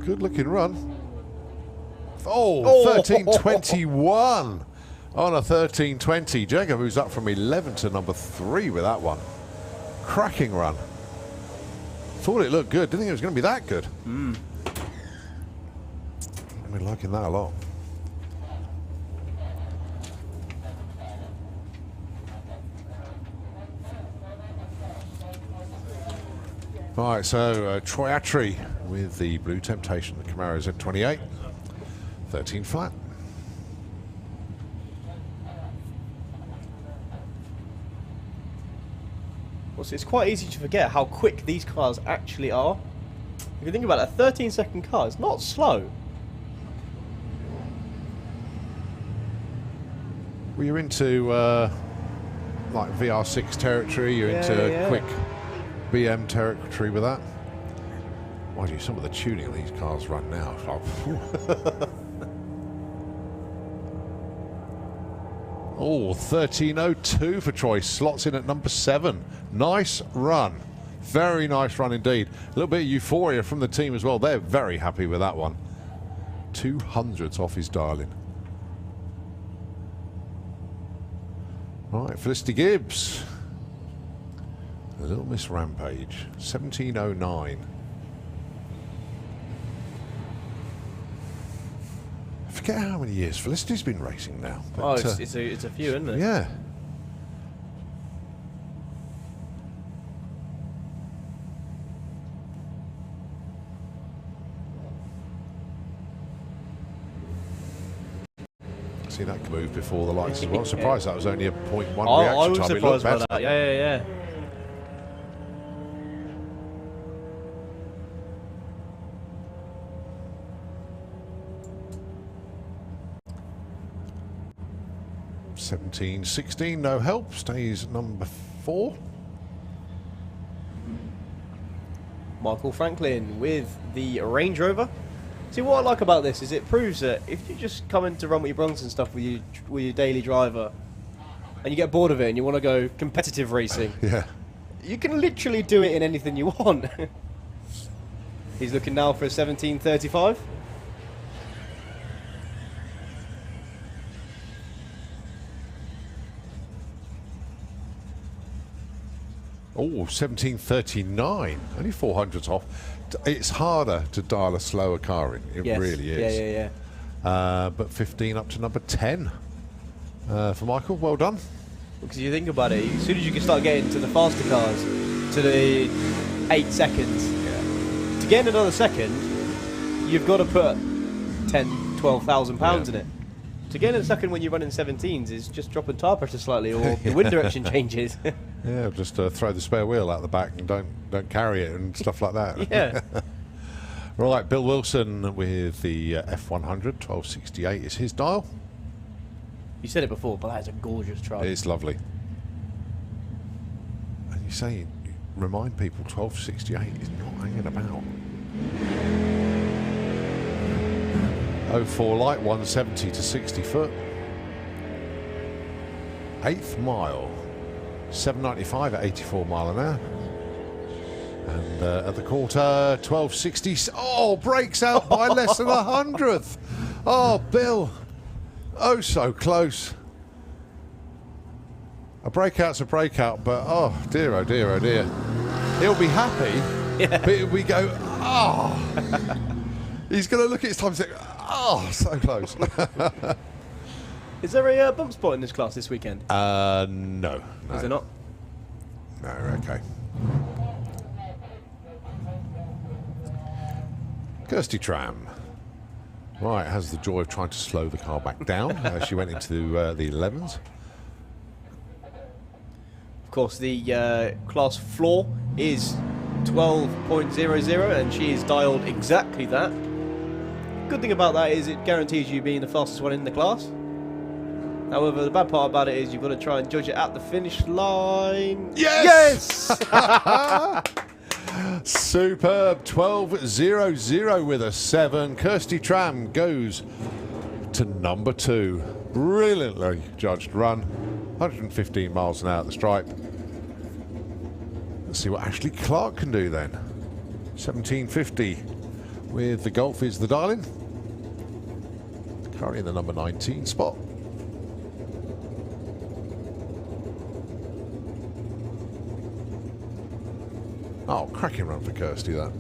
Good looking run. Oh, 13.21 on a 13.20. Jago moves up from 11 to number 3 with that one. Cracking run. Thought it looked good. Didn't think it was going to be that good. We're liking that a lot. Right, so Troy Attree with the Blue Temptation, the Camaro Z28, 13 flat. Well, so it's quite easy to forget how quick these cars actually are. If you think about it, a 13-second car is not slow. Well, you're into like VR6 territory, you're into quick BM territory with that. Mind you, some of the tuning of these cars run now. Oh, 13.02 for Troy, slots in at number 7. Nice run. Very nice run indeed. A little bit of euphoria from the team as well. They're very happy with that one. 200s off his dialing. Right, Felicity Gibbs. A Little Miss Rampage, 17.09. I forget how many years Felicity's been racing now. But, Oh, it's a few, isn't it? yeah. See that move before the lights as well. I'm surprised that was only a 0.1 reaction I was time. It surprised looked by better. that. Yeah. 17.16, no help, stays number 4. Michael Franklin with the Range Rover. See, what I like about this is it proves that if you just come in to run with your Bronx and stuff with your daily driver, and you get bored of it and you want to go competitive racing, Yeah. you can literally do it in anything you want. He's looking now for a 17.35. Oh, 17.39, only 400s off. It's harder to dial a slower car in, it Yes. really is. Yeah. But 15 up to number 10 for Michael, well done. Because you think about it, as soon as you can start getting to the faster cars, to the 8 seconds, to get another second, you've got to put 10, 12,000 pounds in it. To get in a second when you're running 17s is just dropping tyre pressure slightly, or the wind direction changes. Yeah, just throw the spare wheel out the back and don't carry it and stuff like that. Yeah. Right, Bill Wilson with the F100, 1268 is his dial. You said it before, but that is a gorgeous truck. It's lovely. And you say, remind people, 1268 is not hanging about. 04 light, 170 to 60 foot. 8th mile, 795 at 84 mile an hour. And at the quarter, 1260. Oh, breaks out by less than 100th. Oh, Bill. Oh, so close. A breakout's a breakout, but oh dear, oh dear, oh dear. He'll be happy, but we go, oh. He's going to look at his time and say, oh, so close. Is there a bump spot in this class this weekend? No. Is there not? No, okay. Kirsty Tram. Right, has the joy of trying to slow the car back down as she went into the 11s. Of course, the class floor is 12.00, and she is dialed exactly that. Good thing about that is it guarantees you being the fastest one in the class. However, the bad part about it is you've got to try and judge it at the finish line. Yes! Superb. 12.00 with a 7. Kirsty Tram goes to number 2. Brilliantly judged run. 115 miles an hour at the stripe. Let's see what Ashley Clark can do then. 1750 with the Golf is the dial-in. Currently in the number 19 spot. Oh, cracking run for Kirsty, that.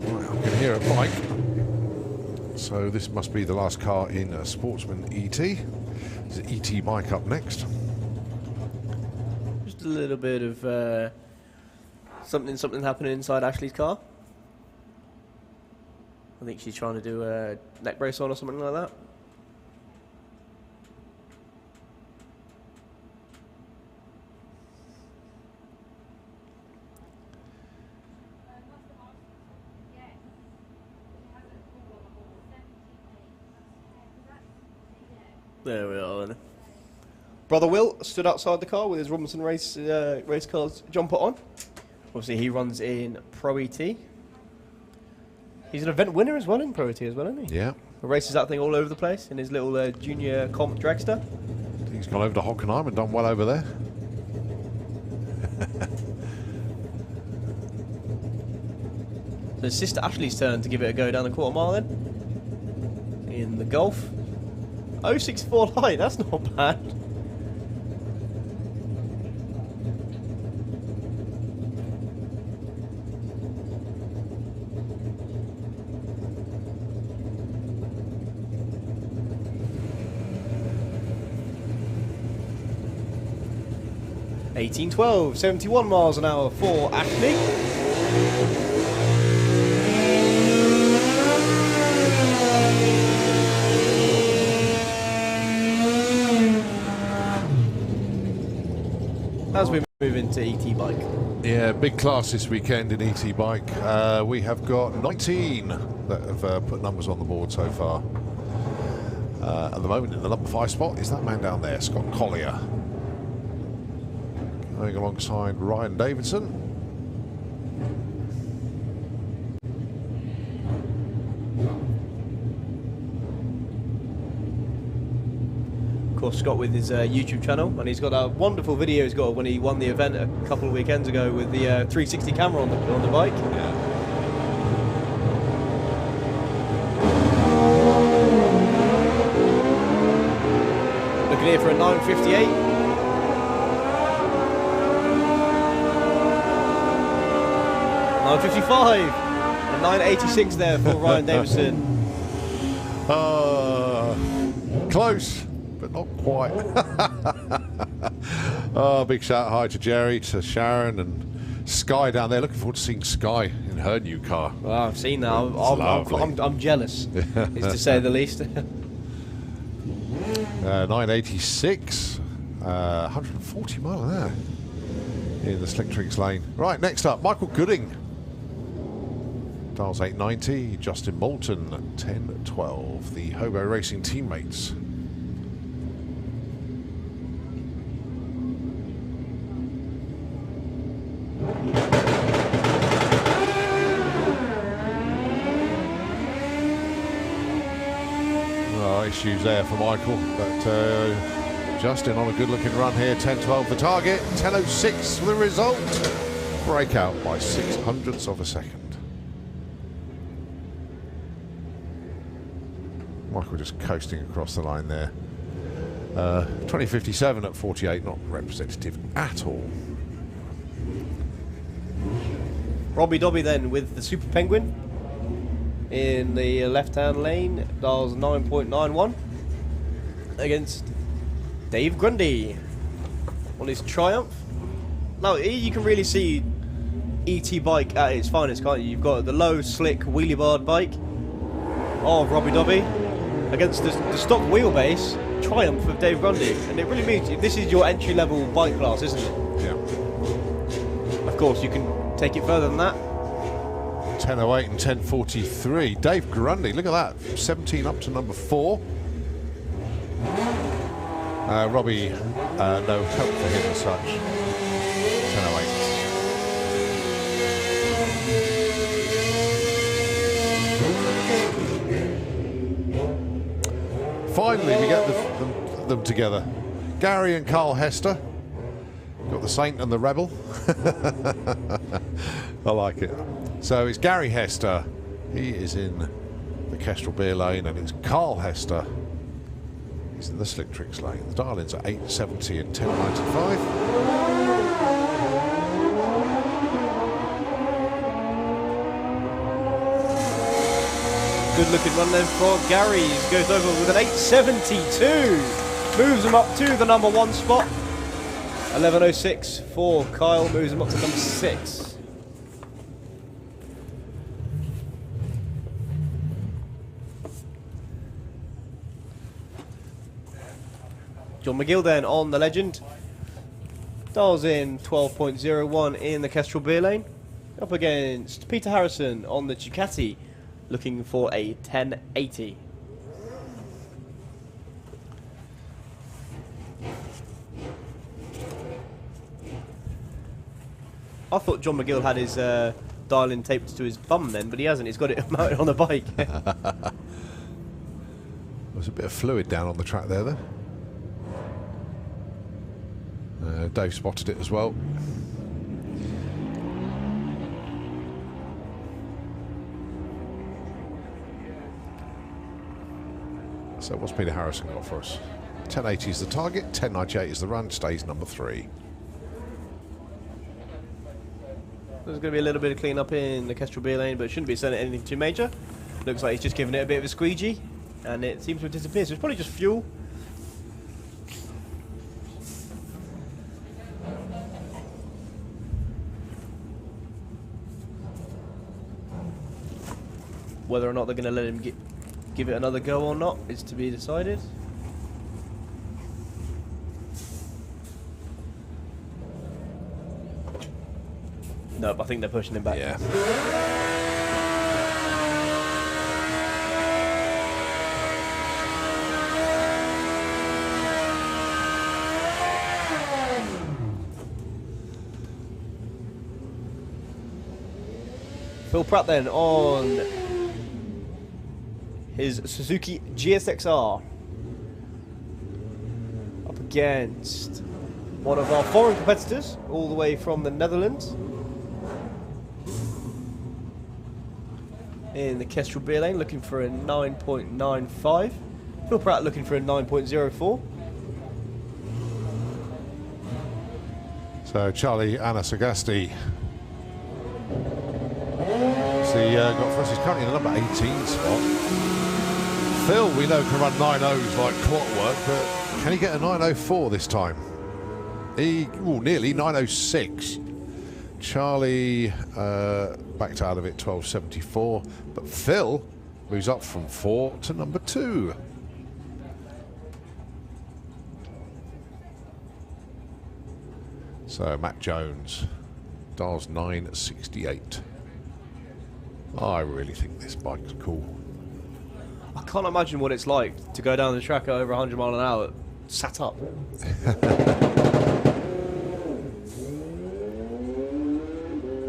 Right, I can hear a bike. So this must be the last car in Sportsman ET. There's an ET bike up next. Just a little bit of something happening inside Ashley's car. I think she's trying to do a neck brace on or something like that. There we are then. Brother Will stood outside the car with his Robinson race cars jumper on. Obviously he runs in Pro ET. He's an event winner as well in Pro ET as well, isn't he? Yeah. He races that thing all over the place in his little junior comp dragster. He's gone over to Hockenheim and done well over there. So it's Sister Ashley's turn to give it a go down the quarter mile then. In the Golf. 064 light, that's not bad. (18:12), 71 miles an hour for Ashley. As we move into ET bike. Yeah, big class this weekend in ET bike. We have got 19 that have put numbers on the board so far. At the moment in the number 5 spot is that man down there, Scott Collier. Going alongside Ryan Davidson. Of course, Scott with his YouTube channel, and he's got a wonderful video he's got when he won the event a couple of weekends ago with the 360 camera on the bike. Yeah. Looking here for a 9:58. 9:55. A 9:86 there for Ryan Davidson. Close, but not quite. Oh, big shout hi to Jerry, to Sharon, and Sky down there. Looking forward to seeing Sky in her new car. Well, I've seen that. Lovely. I'm jealous, is to say the least. 986, 140 mile an hour in the Slick Tricks lane. Right, next up, Michael Gooding. Dials 890, Justin Moulton 1012, the Hobo Racing teammates. Issues there for Michael, but Justin on a good looking run here. 1012 the target, 1006 the result. Breakout by 600ths of a second. Michael just coasting across the line there. 2057 at 48, not representative at all. Robbie Dobby then with the Super Penguin in the left-hand lane, dials 9.91 against Dave Grundy on his Triumph. Now here you can really see ET bike at its finest, can't you? You've got the low, slick, wheelie barred bike of Robbie Dobby against the stock wheelbase Triumph of Dave Grundy, and it really means this is your entry-level bike class, isn't it? Yeah. Of course, you can take it further than that. 1008 and 1043. Dave Grundy, look at that. 17 up to number 4. Robbie, no help for him as such. 1008. Finally, we get them together. Gary and Carl Hester. Got the Saint and the Rebel. I like it. So it's Gary Hester. He is in the Kestrel Beer lane, and it's Carl Hester. He's in the Slick Tricks lane. The dial-ins are 870 and 1095. Good looking run then for Gary's. Goes over with an 872. Moves him up to the number 1 spot. 11.06 for Kyle. Moves him up to number 6. John McGill then on the Legend. Dials in 12.01 in the Kestrel beer lane. Up against Peter Harrison on the Ducati, looking for a 1080. I thought John McGill had his dial-in taped to his bum then, but he hasn't. He's got it mounted on the bike. There's a bit of fluid down on the track there, though. Dave spotted it as well. So what's Peter Harrison got for us? 1080 is the target, 1098 is the run, stays number 3. There's going to be a little bit of clean up in the Kestrel beer lane, but it shouldn't be sending anything too major. Looks like he's just giving it a bit of a squeegee, and it seems to have disappeared. So it's probably just fuel. Whether or not they're going to let him give it another go or not is to be decided. Nope, I think they're pushing him back. Yeah. Phil Pratt then on his Suzuki GSXR. Up against one of our foreign competitors, all the way from the Netherlands. In the Kestrel beer lane, looking for a 9.95. Phil Pratt looking for a 9.04. So Charlie Anasagasti. Got for us, he's currently in the number 18 spot. Phil, we know, can run 9.0s like clockwork, but can he get a 9.04 this time? Nearly 9.06. Charlie backed out of it, 12.74, but Phil moves up from 4 to number 2. So Matt Jones dials 9.68. I really think this bike's cool. I can't imagine what it's like to go down the track at over 100 miles an hour, sat up.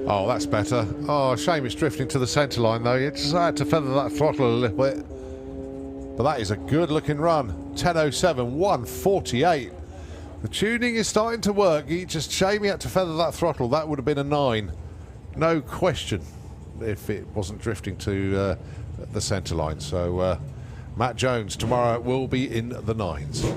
Oh, that's better. Oh, shame it's drifting to the centre line, though. You just had to feather that throttle a little bit. But that is a good-looking run. 10.07, 1.48. The tuning is starting to work. Just shame he had to feather that throttle. That would have been a 9. No question, if it wasn't drifting to the centre line. So Matt Jones tomorrow will be in the 9s.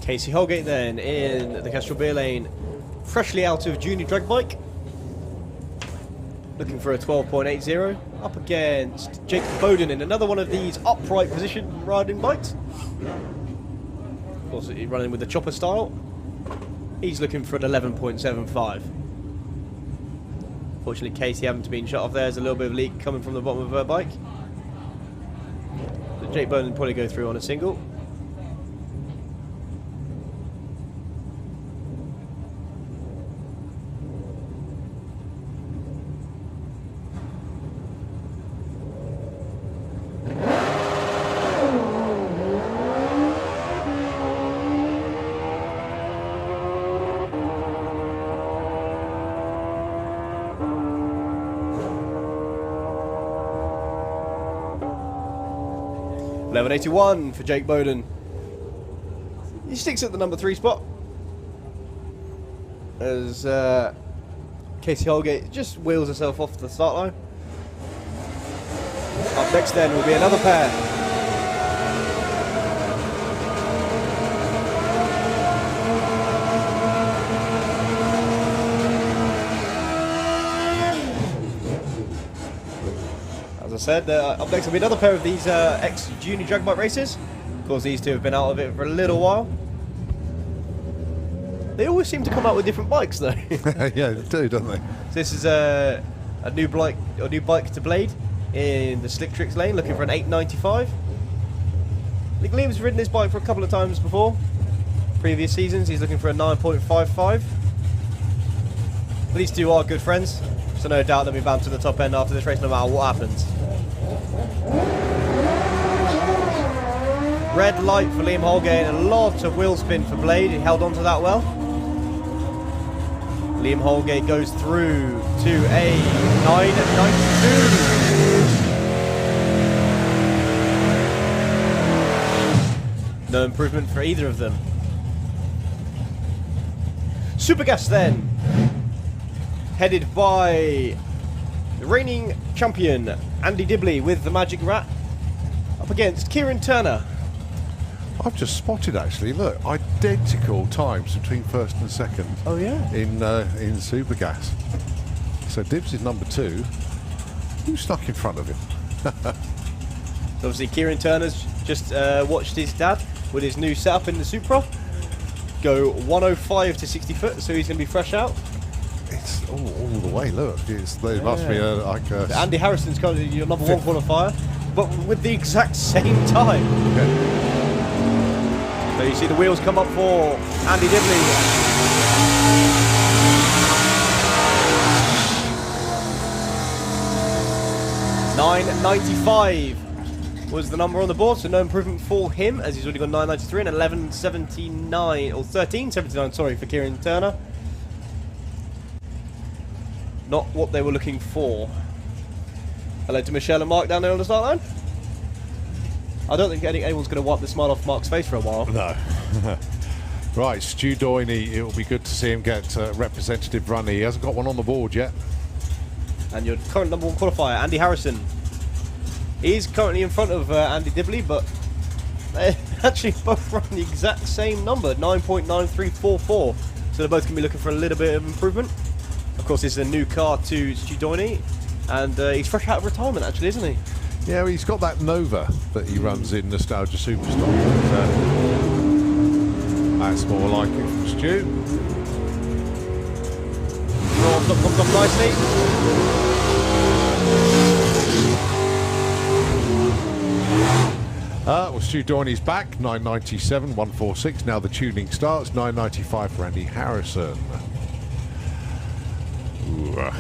Casey Holgate then in the Kestrel beer lane, freshly out of junior drag bike, looking for a 12.80, up against Jake Bowden in another one of these upright position riding bikes. Of course, he's running with the chopper style. He's looking for an 11.75. Fortunately, Casey having to be shut off there. There's a little bit of leak coming from the bottom of her bike. So Jake Bowden will probably go through on a single. $11.81 for Jake Bowden. He sticks at the number 3 spot. As Casey Holgate just wheels herself off the start line. Up next then will be another pair. As I said, up next will be another pair of these ex-junior drag bike races. Of course, these two have been out of it for a little while. They always seem to come out with different bikes, though. Yeah, they do, don't they? So this is a new bike to Blade in the Slick Tricks lane, looking for an 895. I think Liam's ridden this bike for a couple of times before. Previous seasons, he's looking for a 9.55. But these two are good friends, so no doubt they'll be bound to the top end after this race, no matter what happens. Red light for Liam Holgate and a lot of wheel spin for Blade. He held on to that well. Liam Holgate goes through to a 9.92. No improvement for either of them. Super Gas then, headed by the reigning champion Andy Dibley with the Magic Rat, up against Kieran Turner. I've just spotted, actually, look, identical times between first and second. Oh yeah. In Super Gas. So Dibs is number 2. Who's stuck in front of him? Obviously Kieran Turner's just watched his dad with his new setup in the Supra go 105 to 60 foot, so he's going to be fresh out. It's all the way, look. There must be like a... Andy Harrison's currently your number 1 qualifier, but with the exact same time. Yeah. So you see the wheels come up for Andy Dibley. 995 was the number on the board, so no improvement for him, as he's already got 993 and 1179 or 1379. Sorry, for Kieran Turner. Not what they were looking for. Hello to Michelle and Mark down there on the start line. I don't think anyone's going to wipe the smile off Mark's face for a while. No. Right, Stu Doyney, it will be good to see him get a representative run. He hasn't got one on the board yet. And your current number 1 qualifier, Andy Harrison. He's currently in front of Andy Dibley, but they actually both run the exact same number, 9.9344. So they're both going to be looking for a little bit of improvement. Of course, this is a new car to Stu Doyney, and he's fresh out of retirement, actually, isn't he? Yeah, well, he's got that Nova that he runs in Nostalgia Superstar. That's more like it from Stu. Comes up nicely. Well, Stu Doyney's back, 997, 146. Now the tuning starts, 995 for Andy Harrison. Ooh,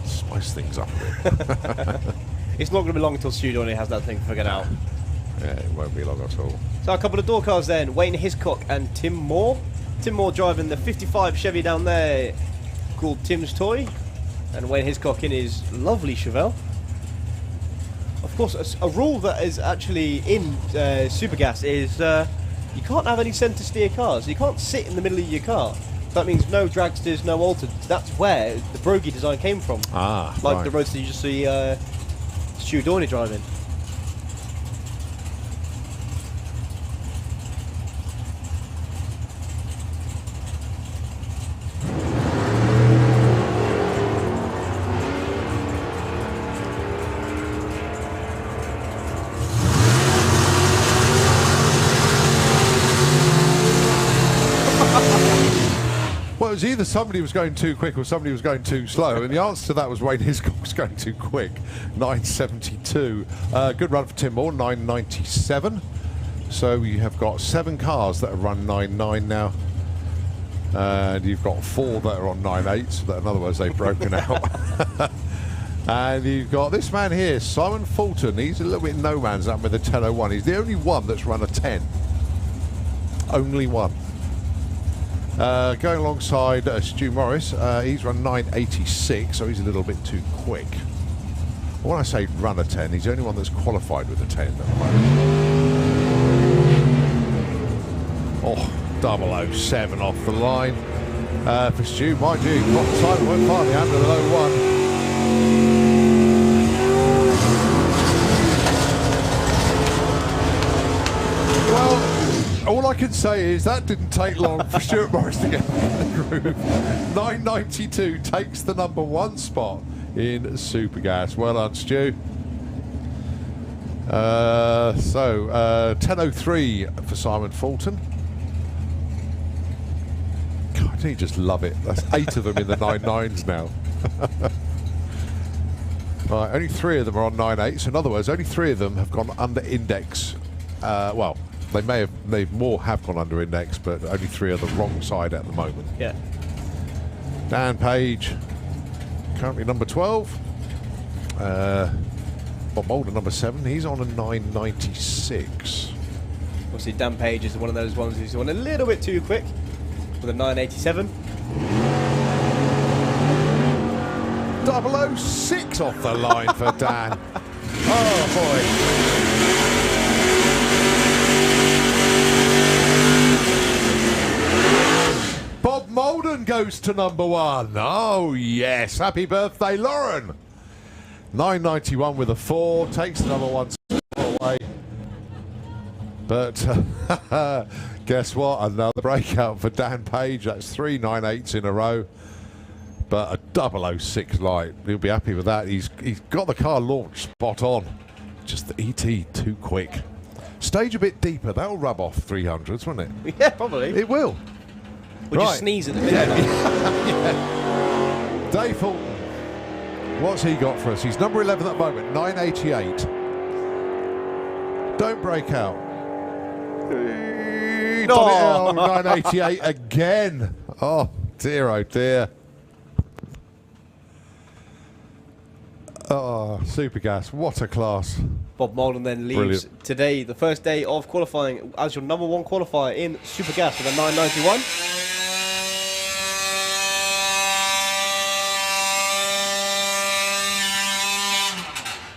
spice things up a bit. It's not going to be long until Stu Doyney has that thing figured out. Yeah, it won't be long at all. So a couple of door cars then, Wayne Hiscock and Tim Moore. Tim Moore driving the 55 Chevy down there called Tim's Toy, and Wayne Hiscock in his lovely Chevelle. Of course, a rule that is actually in Supergas is you can't have any centre steer cars. You can't sit in the middle of your car. That means no dragsters, no altered. That's where the Brogy design came from. Ah, like right. the roadster you just see Stu Doyney driving. Well, it was either somebody was going too quick or somebody was going too slow, and the answer to that was Wayne Hiscock was going too quick. 972. Good run for Tim Moore, 997. So you have got 7 cars that have run 9.9 now, and you've got 4 that are on 9.8. So that, in other words, they've broken out. And you've got this man here, Simon Fulton. He's a little bit no man's land with a 10.01. He's the only one that's run a 10. Only one. Going alongside Stu Morris, he's run 9.86, so he's a little bit too quick. When I say run a 10, he's the only one that's qualified with a 10 at the moment. Oh, 007 off the line for Stu. Mind you, Simon went far the under the low one. Well, all I can say is that didn't take long for Stuart Morris to get in the groove. 992 takes the #1 spot in Supergas. Well done, Stu. 10.03 for Simon Fulton. God, you just love it. That's 8 of them in the 9.9s now. Right, only 3 of them are on 9.8s. In other words, only 3 of them have gone under index. Well, they more have gone under index, but only 3 are the wrong side at the moment. Yeah. Dan Page, currently number 12. Bob Mulder, number 7. He's on a 996. Obviously, Dan Page is one of those ones who's gone a little bit too quick with a 987. 006 off the line for Dan. Oh, boy. Bob Molden goes to #1. Oh, yes. Happy birthday, Lauren. 991 with a 4. Takes another 1 away. But guess what? Another breakout for Dan Page. That's 3 9.8s in a row. But a 006 light. He'll be happy with that. He's got the car launched spot on. Just the ET too quick. Stage a bit deeper. That'll rub off 300s, won't it? Yeah, probably. It will. Would you sneeze at the minute? Yeah. Dave Fulton. What's he got for us? He's number 11 at the moment, 988. Don't break out. No. 988 again. Oh dear, oh dear. Oh, Supergas, what a class. Bob Molden then leaves Brilliant. today, the first day of qualifying, as your #1 qualifier in Supergas with a 991.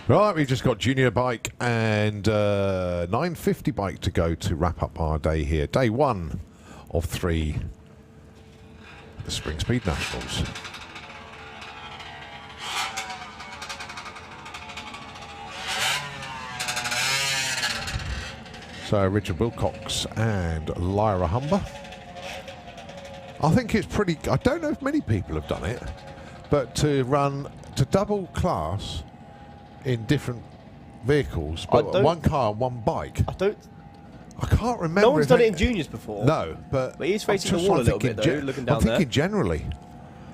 Right, we've just got junior bike and 950 bike to go to wrap up our day here. Day 1 of 3, the Springspeed Nationals. So Richard Wilcox and Lyra Humber. I think it's pretty, I don't know if many people have done it, but to double class in different vehicles, but one car and one bike. I can't remember. No one's done it in juniors before. No, but he's facing the wall a little bit though, looking down there. I'm thinking generally.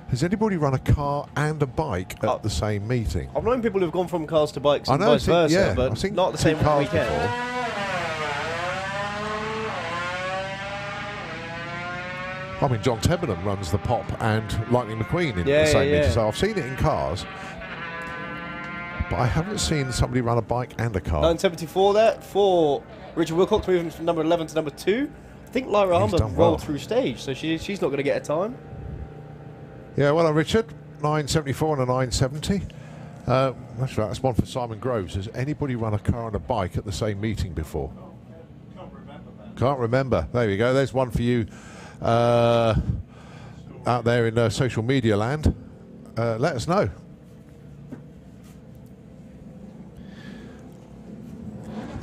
Has anybody run a car and a bike at the same meeting? I've known people who've gone from cars to bikes and I know, vice versa, yeah, but I've seen not the 2 same cars weekend. before. I mean, John Tebenham runs the Pop and Lightning McQueen in the same meeting, so I've seen it in cars. But I haven't seen somebody run a bike and a car. 974 there for Richard Wilcox, moving from number 11 to number 2. I think Lyra Humber rolled through stage, so she's not going to get a time. Yeah, well done, Richard. 974 and a 970. That's right, that's one for Simon Groves. Has anybody run a car and a bike at the same meeting before? Can't remember. There we go. There's one for you out there in social media land. Let us know.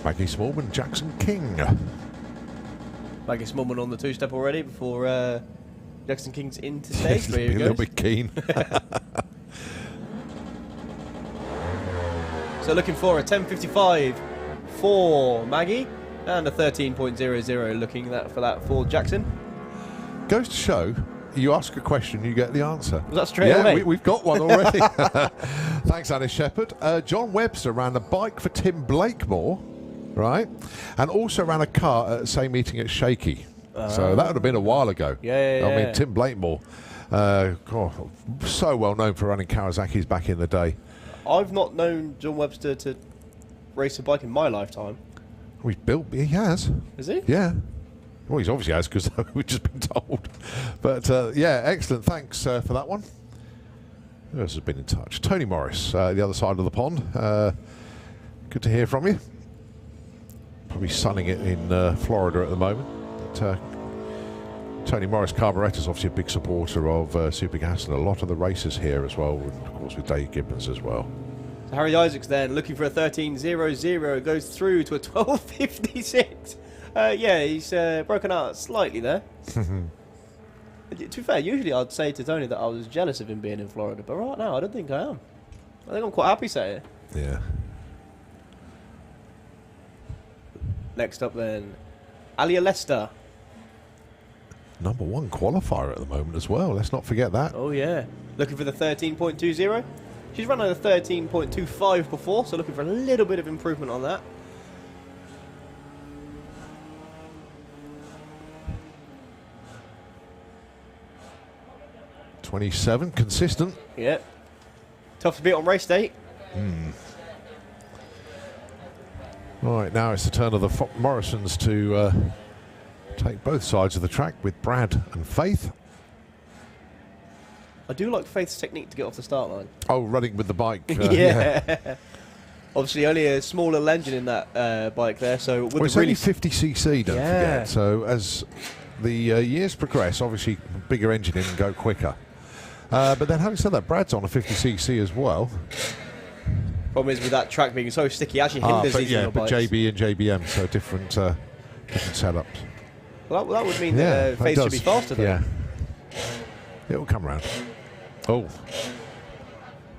Maggie Smallman, Jackson King. Maggie Smallman on the 2-step already before Jackson King's into stage. There you a little bit keen. So looking for a 10.55 for Maggie and a 13.00 looking for that for Jackson. Goes to show, you ask a question, you get the answer. Was that straight away? Yeah, we've got one already. Thanks, Alice Shepherd. John Webster ran a bike for Tim Blakemore, right? And also ran a car at the same meeting at Shaky. So that would have been a while ago. Yeah. I mean, Tim Blakemore, so well known for running Kawasaki's back in the day. I've not known John Webster to race a bike in my lifetime. He has. Is he? Yeah. Well, he obviously has, because we've just been told. But, yeah, excellent. Thanks for that one. Who else has been in touch? Tony Morris, the other side of the pond. Good to hear from you. Probably sunning it in Florida at the moment. But, Tony Morris Carburettor's obviously a big supporter of Supergas and a lot of the racers here as well, and of course with Dave Gibbons as well. So Harry Isaacs then looking for a 13.00, goes through to a 12.56. Yeah, he's broken out slightly there. To be fair, usually I'd say to Tony that I was jealous of him being in Florida, but right now I don't think I am. I think I'm quite happy saying it. Yeah. Next up then, Alia Lester. #1 qualifier at the moment as well. Let's not forget that. Oh yeah, looking for the 13.20. She's run over 13.25 before, so looking for a little bit of improvement on that. '27, consistent. Yeah. Tough to beat on race day. Right, now it's the turn of the Morrisons to take both sides of the track with Brad and Faith. I do like Faith's technique to get off the start line. Oh, running with the bike. Yeah. Obviously, only a small little engine in that bike there, so with Well, it's the only really 50cc, don't Yeah. forget. So as the years progress, obviously bigger engine in and go quicker. But then having said that, Brad's on a 50cc as well. problem is with that track being so sticky, it actually hinders but these yeah, little but bikes. JB and JBM, so different setups. Well, that would mean Yeah, that Faith should be faster though. Yeah, it'll come round. Oh,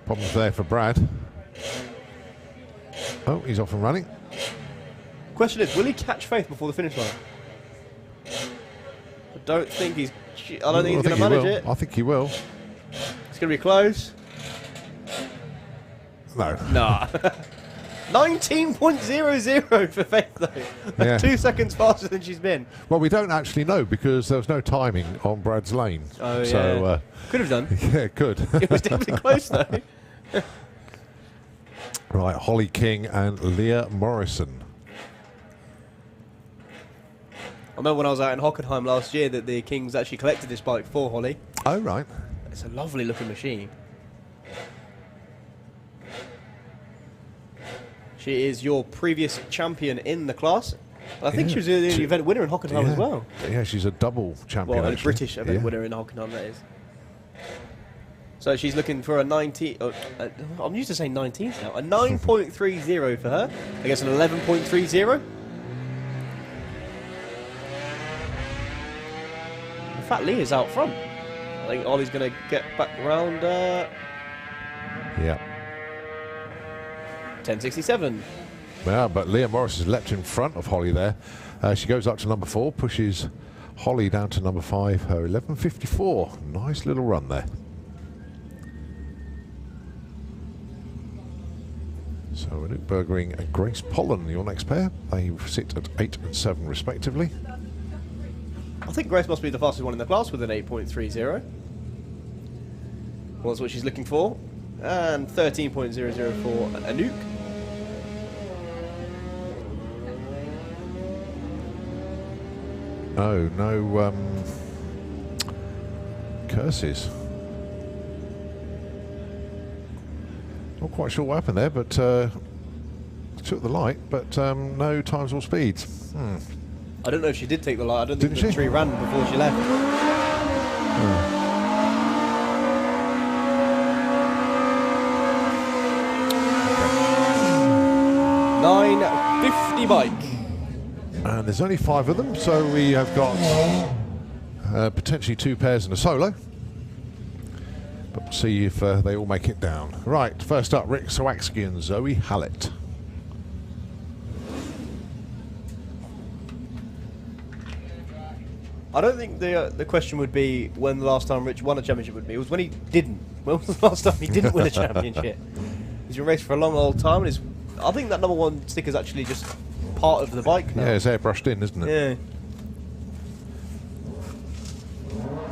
problems there for Brad. Oh, he's off and running. Question is, will he catch Faith before the finish line? I don't think he's going to manage it. I think he will. It's going to be close. No. Nah. 19.00 for Faith though. Yeah. 2 seconds faster than she's been. Well, we don't actually know because there was no timing on Brad's lane. Oh, so, yeah. Could have done. yeah, good. It was definitely close though. Right, Holly King and Leah Morrison. I remember when I was out in Hockenheim last year that the Kings actually collected this bike for Holly. Oh, right. It's a lovely looking machine. She is your previous champion in the class. I think Yeah. she was the event winner in Hockenheim as well. Yeah, she's a double champion. Well, a actually. British event Yeah. winner in Hockenheim, that is. So she's looking for a 19. I'm used to saying 19s now. A 9.30 for her. I guess an 11.30. In fact, Lee is out front. I think Ollie's going to get back around Yeah. 10.67. Yeah, but Leah Morris has leapt in front of Holly there. She goes up to #4, pushes Holly down to #5, her 11.54. Nice little run there. So Anouk Bergering and Grace Pollen, your next pair. They sit at 8 and 7 respectively. I think Grace must be the fastest one in the class with an 8.30. Well, that's what she's looking for. And 13.00 for Anouk. Oh, no curses. Not quite sure what happened there, but took the light, but no times or speeds. I don't know if she did take the light. I don't think Didn't the she? tree ran before she left. 9.50 bike. And there's only 5 of them, so we have got potentially 2 pairs and a solo. But we'll see if they all make it down. Right, first up, Rick Sawaczki and Zoe Hallett. I don't think the question would be when the last time Rich won a championship would be. It was when he didn't. When was the last time he didn't win a championship? He's been racing for a long old time, and I think that #1 sticker is actually just part of the bike now. Yeah, it's airbrushed in, isn't it? Yeah.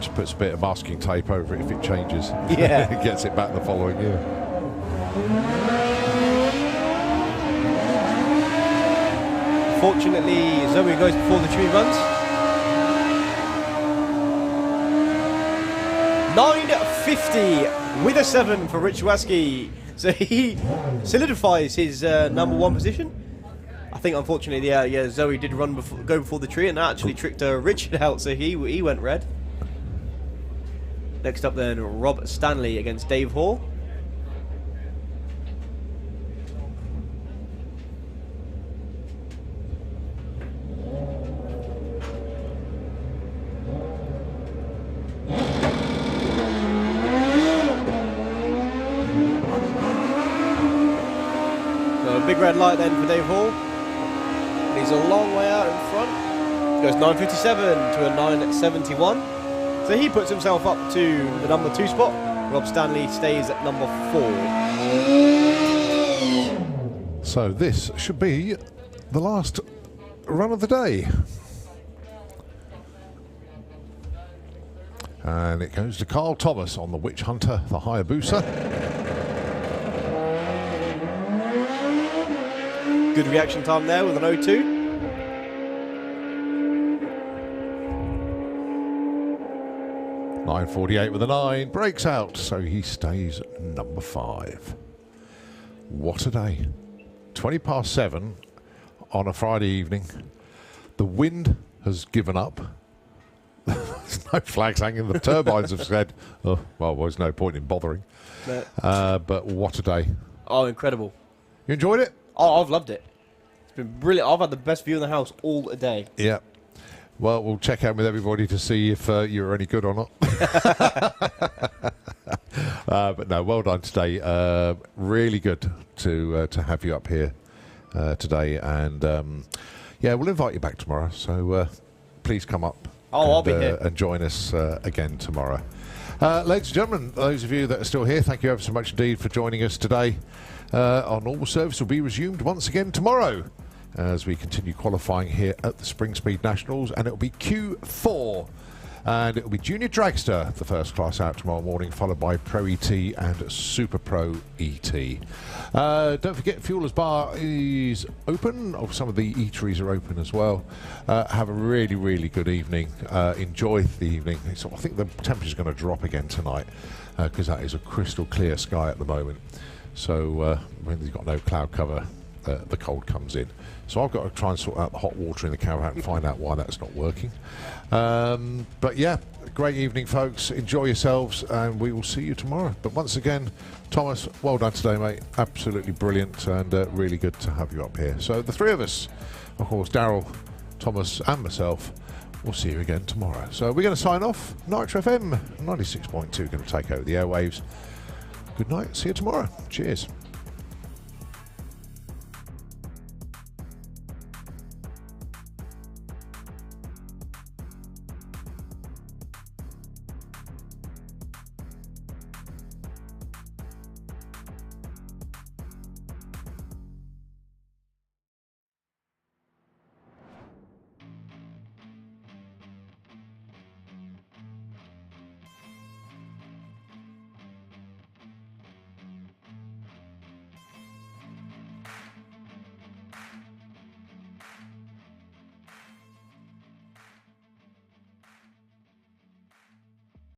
Just puts a bit of masking tape over it if it changes. Yeah. It gets it back the following year. Fortunately, Zoe goes before the tree runs. 9.50 with a 7 for Rich Waski. So he solidifies his #1 position. I I think unfortunately, yeah, Zoe did go before the tree, and that actually tricked Richard out, so he went red. Next up then, Rob Stanley against Dave Hall. So a big red light then for Dave Hall. And he's a long way out in front. Goes 9.57 to a 9.71. So he puts himself up to the number 2 spot. Rob Stanley stays at number 4. So this should be the last run of the day. And it goes to Carl Thomas on the Witch Hunter, the Hayabusa. Good reaction time there with an 0.2. 9.48 with a 9, breaks out, so he stays at number 5. What a day. 20 past 7 on a Friday evening. The wind has given up. There's no flags hanging. The turbines have said, oh, well, there's no point in bothering. No. But what a day. Oh, incredible. You enjoyed it? Oh, I've loved it. It's been brilliant. I've had the best view in the house all day. Yeah. Well, we'll check out with everybody to see if you're any good or not. But no, well done today. Really good to have you up here today. And yeah, we'll invite you back tomorrow. So please come up. Oh, I'll be here. And join us again tomorrow. Ladies and gentlemen, those of you that are still here, thank you ever so much indeed for joining us today. Our normal service will be resumed once again tomorrow, as we continue qualifying here at the Springspeed Nationals, and it'll be Q4, and it'll be Junior Dragster, the first class out tomorrow morning, followed by Pro ET and Super Pro ET. Don't forget, Fuelers Bar is open. Oh, some of the eateries are open as well. Have a really, really good evening. Enjoy the evening. So I think the temperature's going to drop again tonight, because that is a crystal clear sky at the moment. So when you've got no cloud cover, the cold comes in. So I've got to try and sort out the hot water in the caravan and find out why that's not working. But yeah, great evening, folks. Enjoy yourselves, and we will see you tomorrow. But once again, Thomas, well done today, mate. Absolutely brilliant, and really good to have you up here. So the three of us, of course, Daryl, Thomas, and myself, we'll see you again tomorrow. So we're going to sign off. Nitro FM 96.2 going to take over the airwaves. Good night. See you tomorrow. Cheers.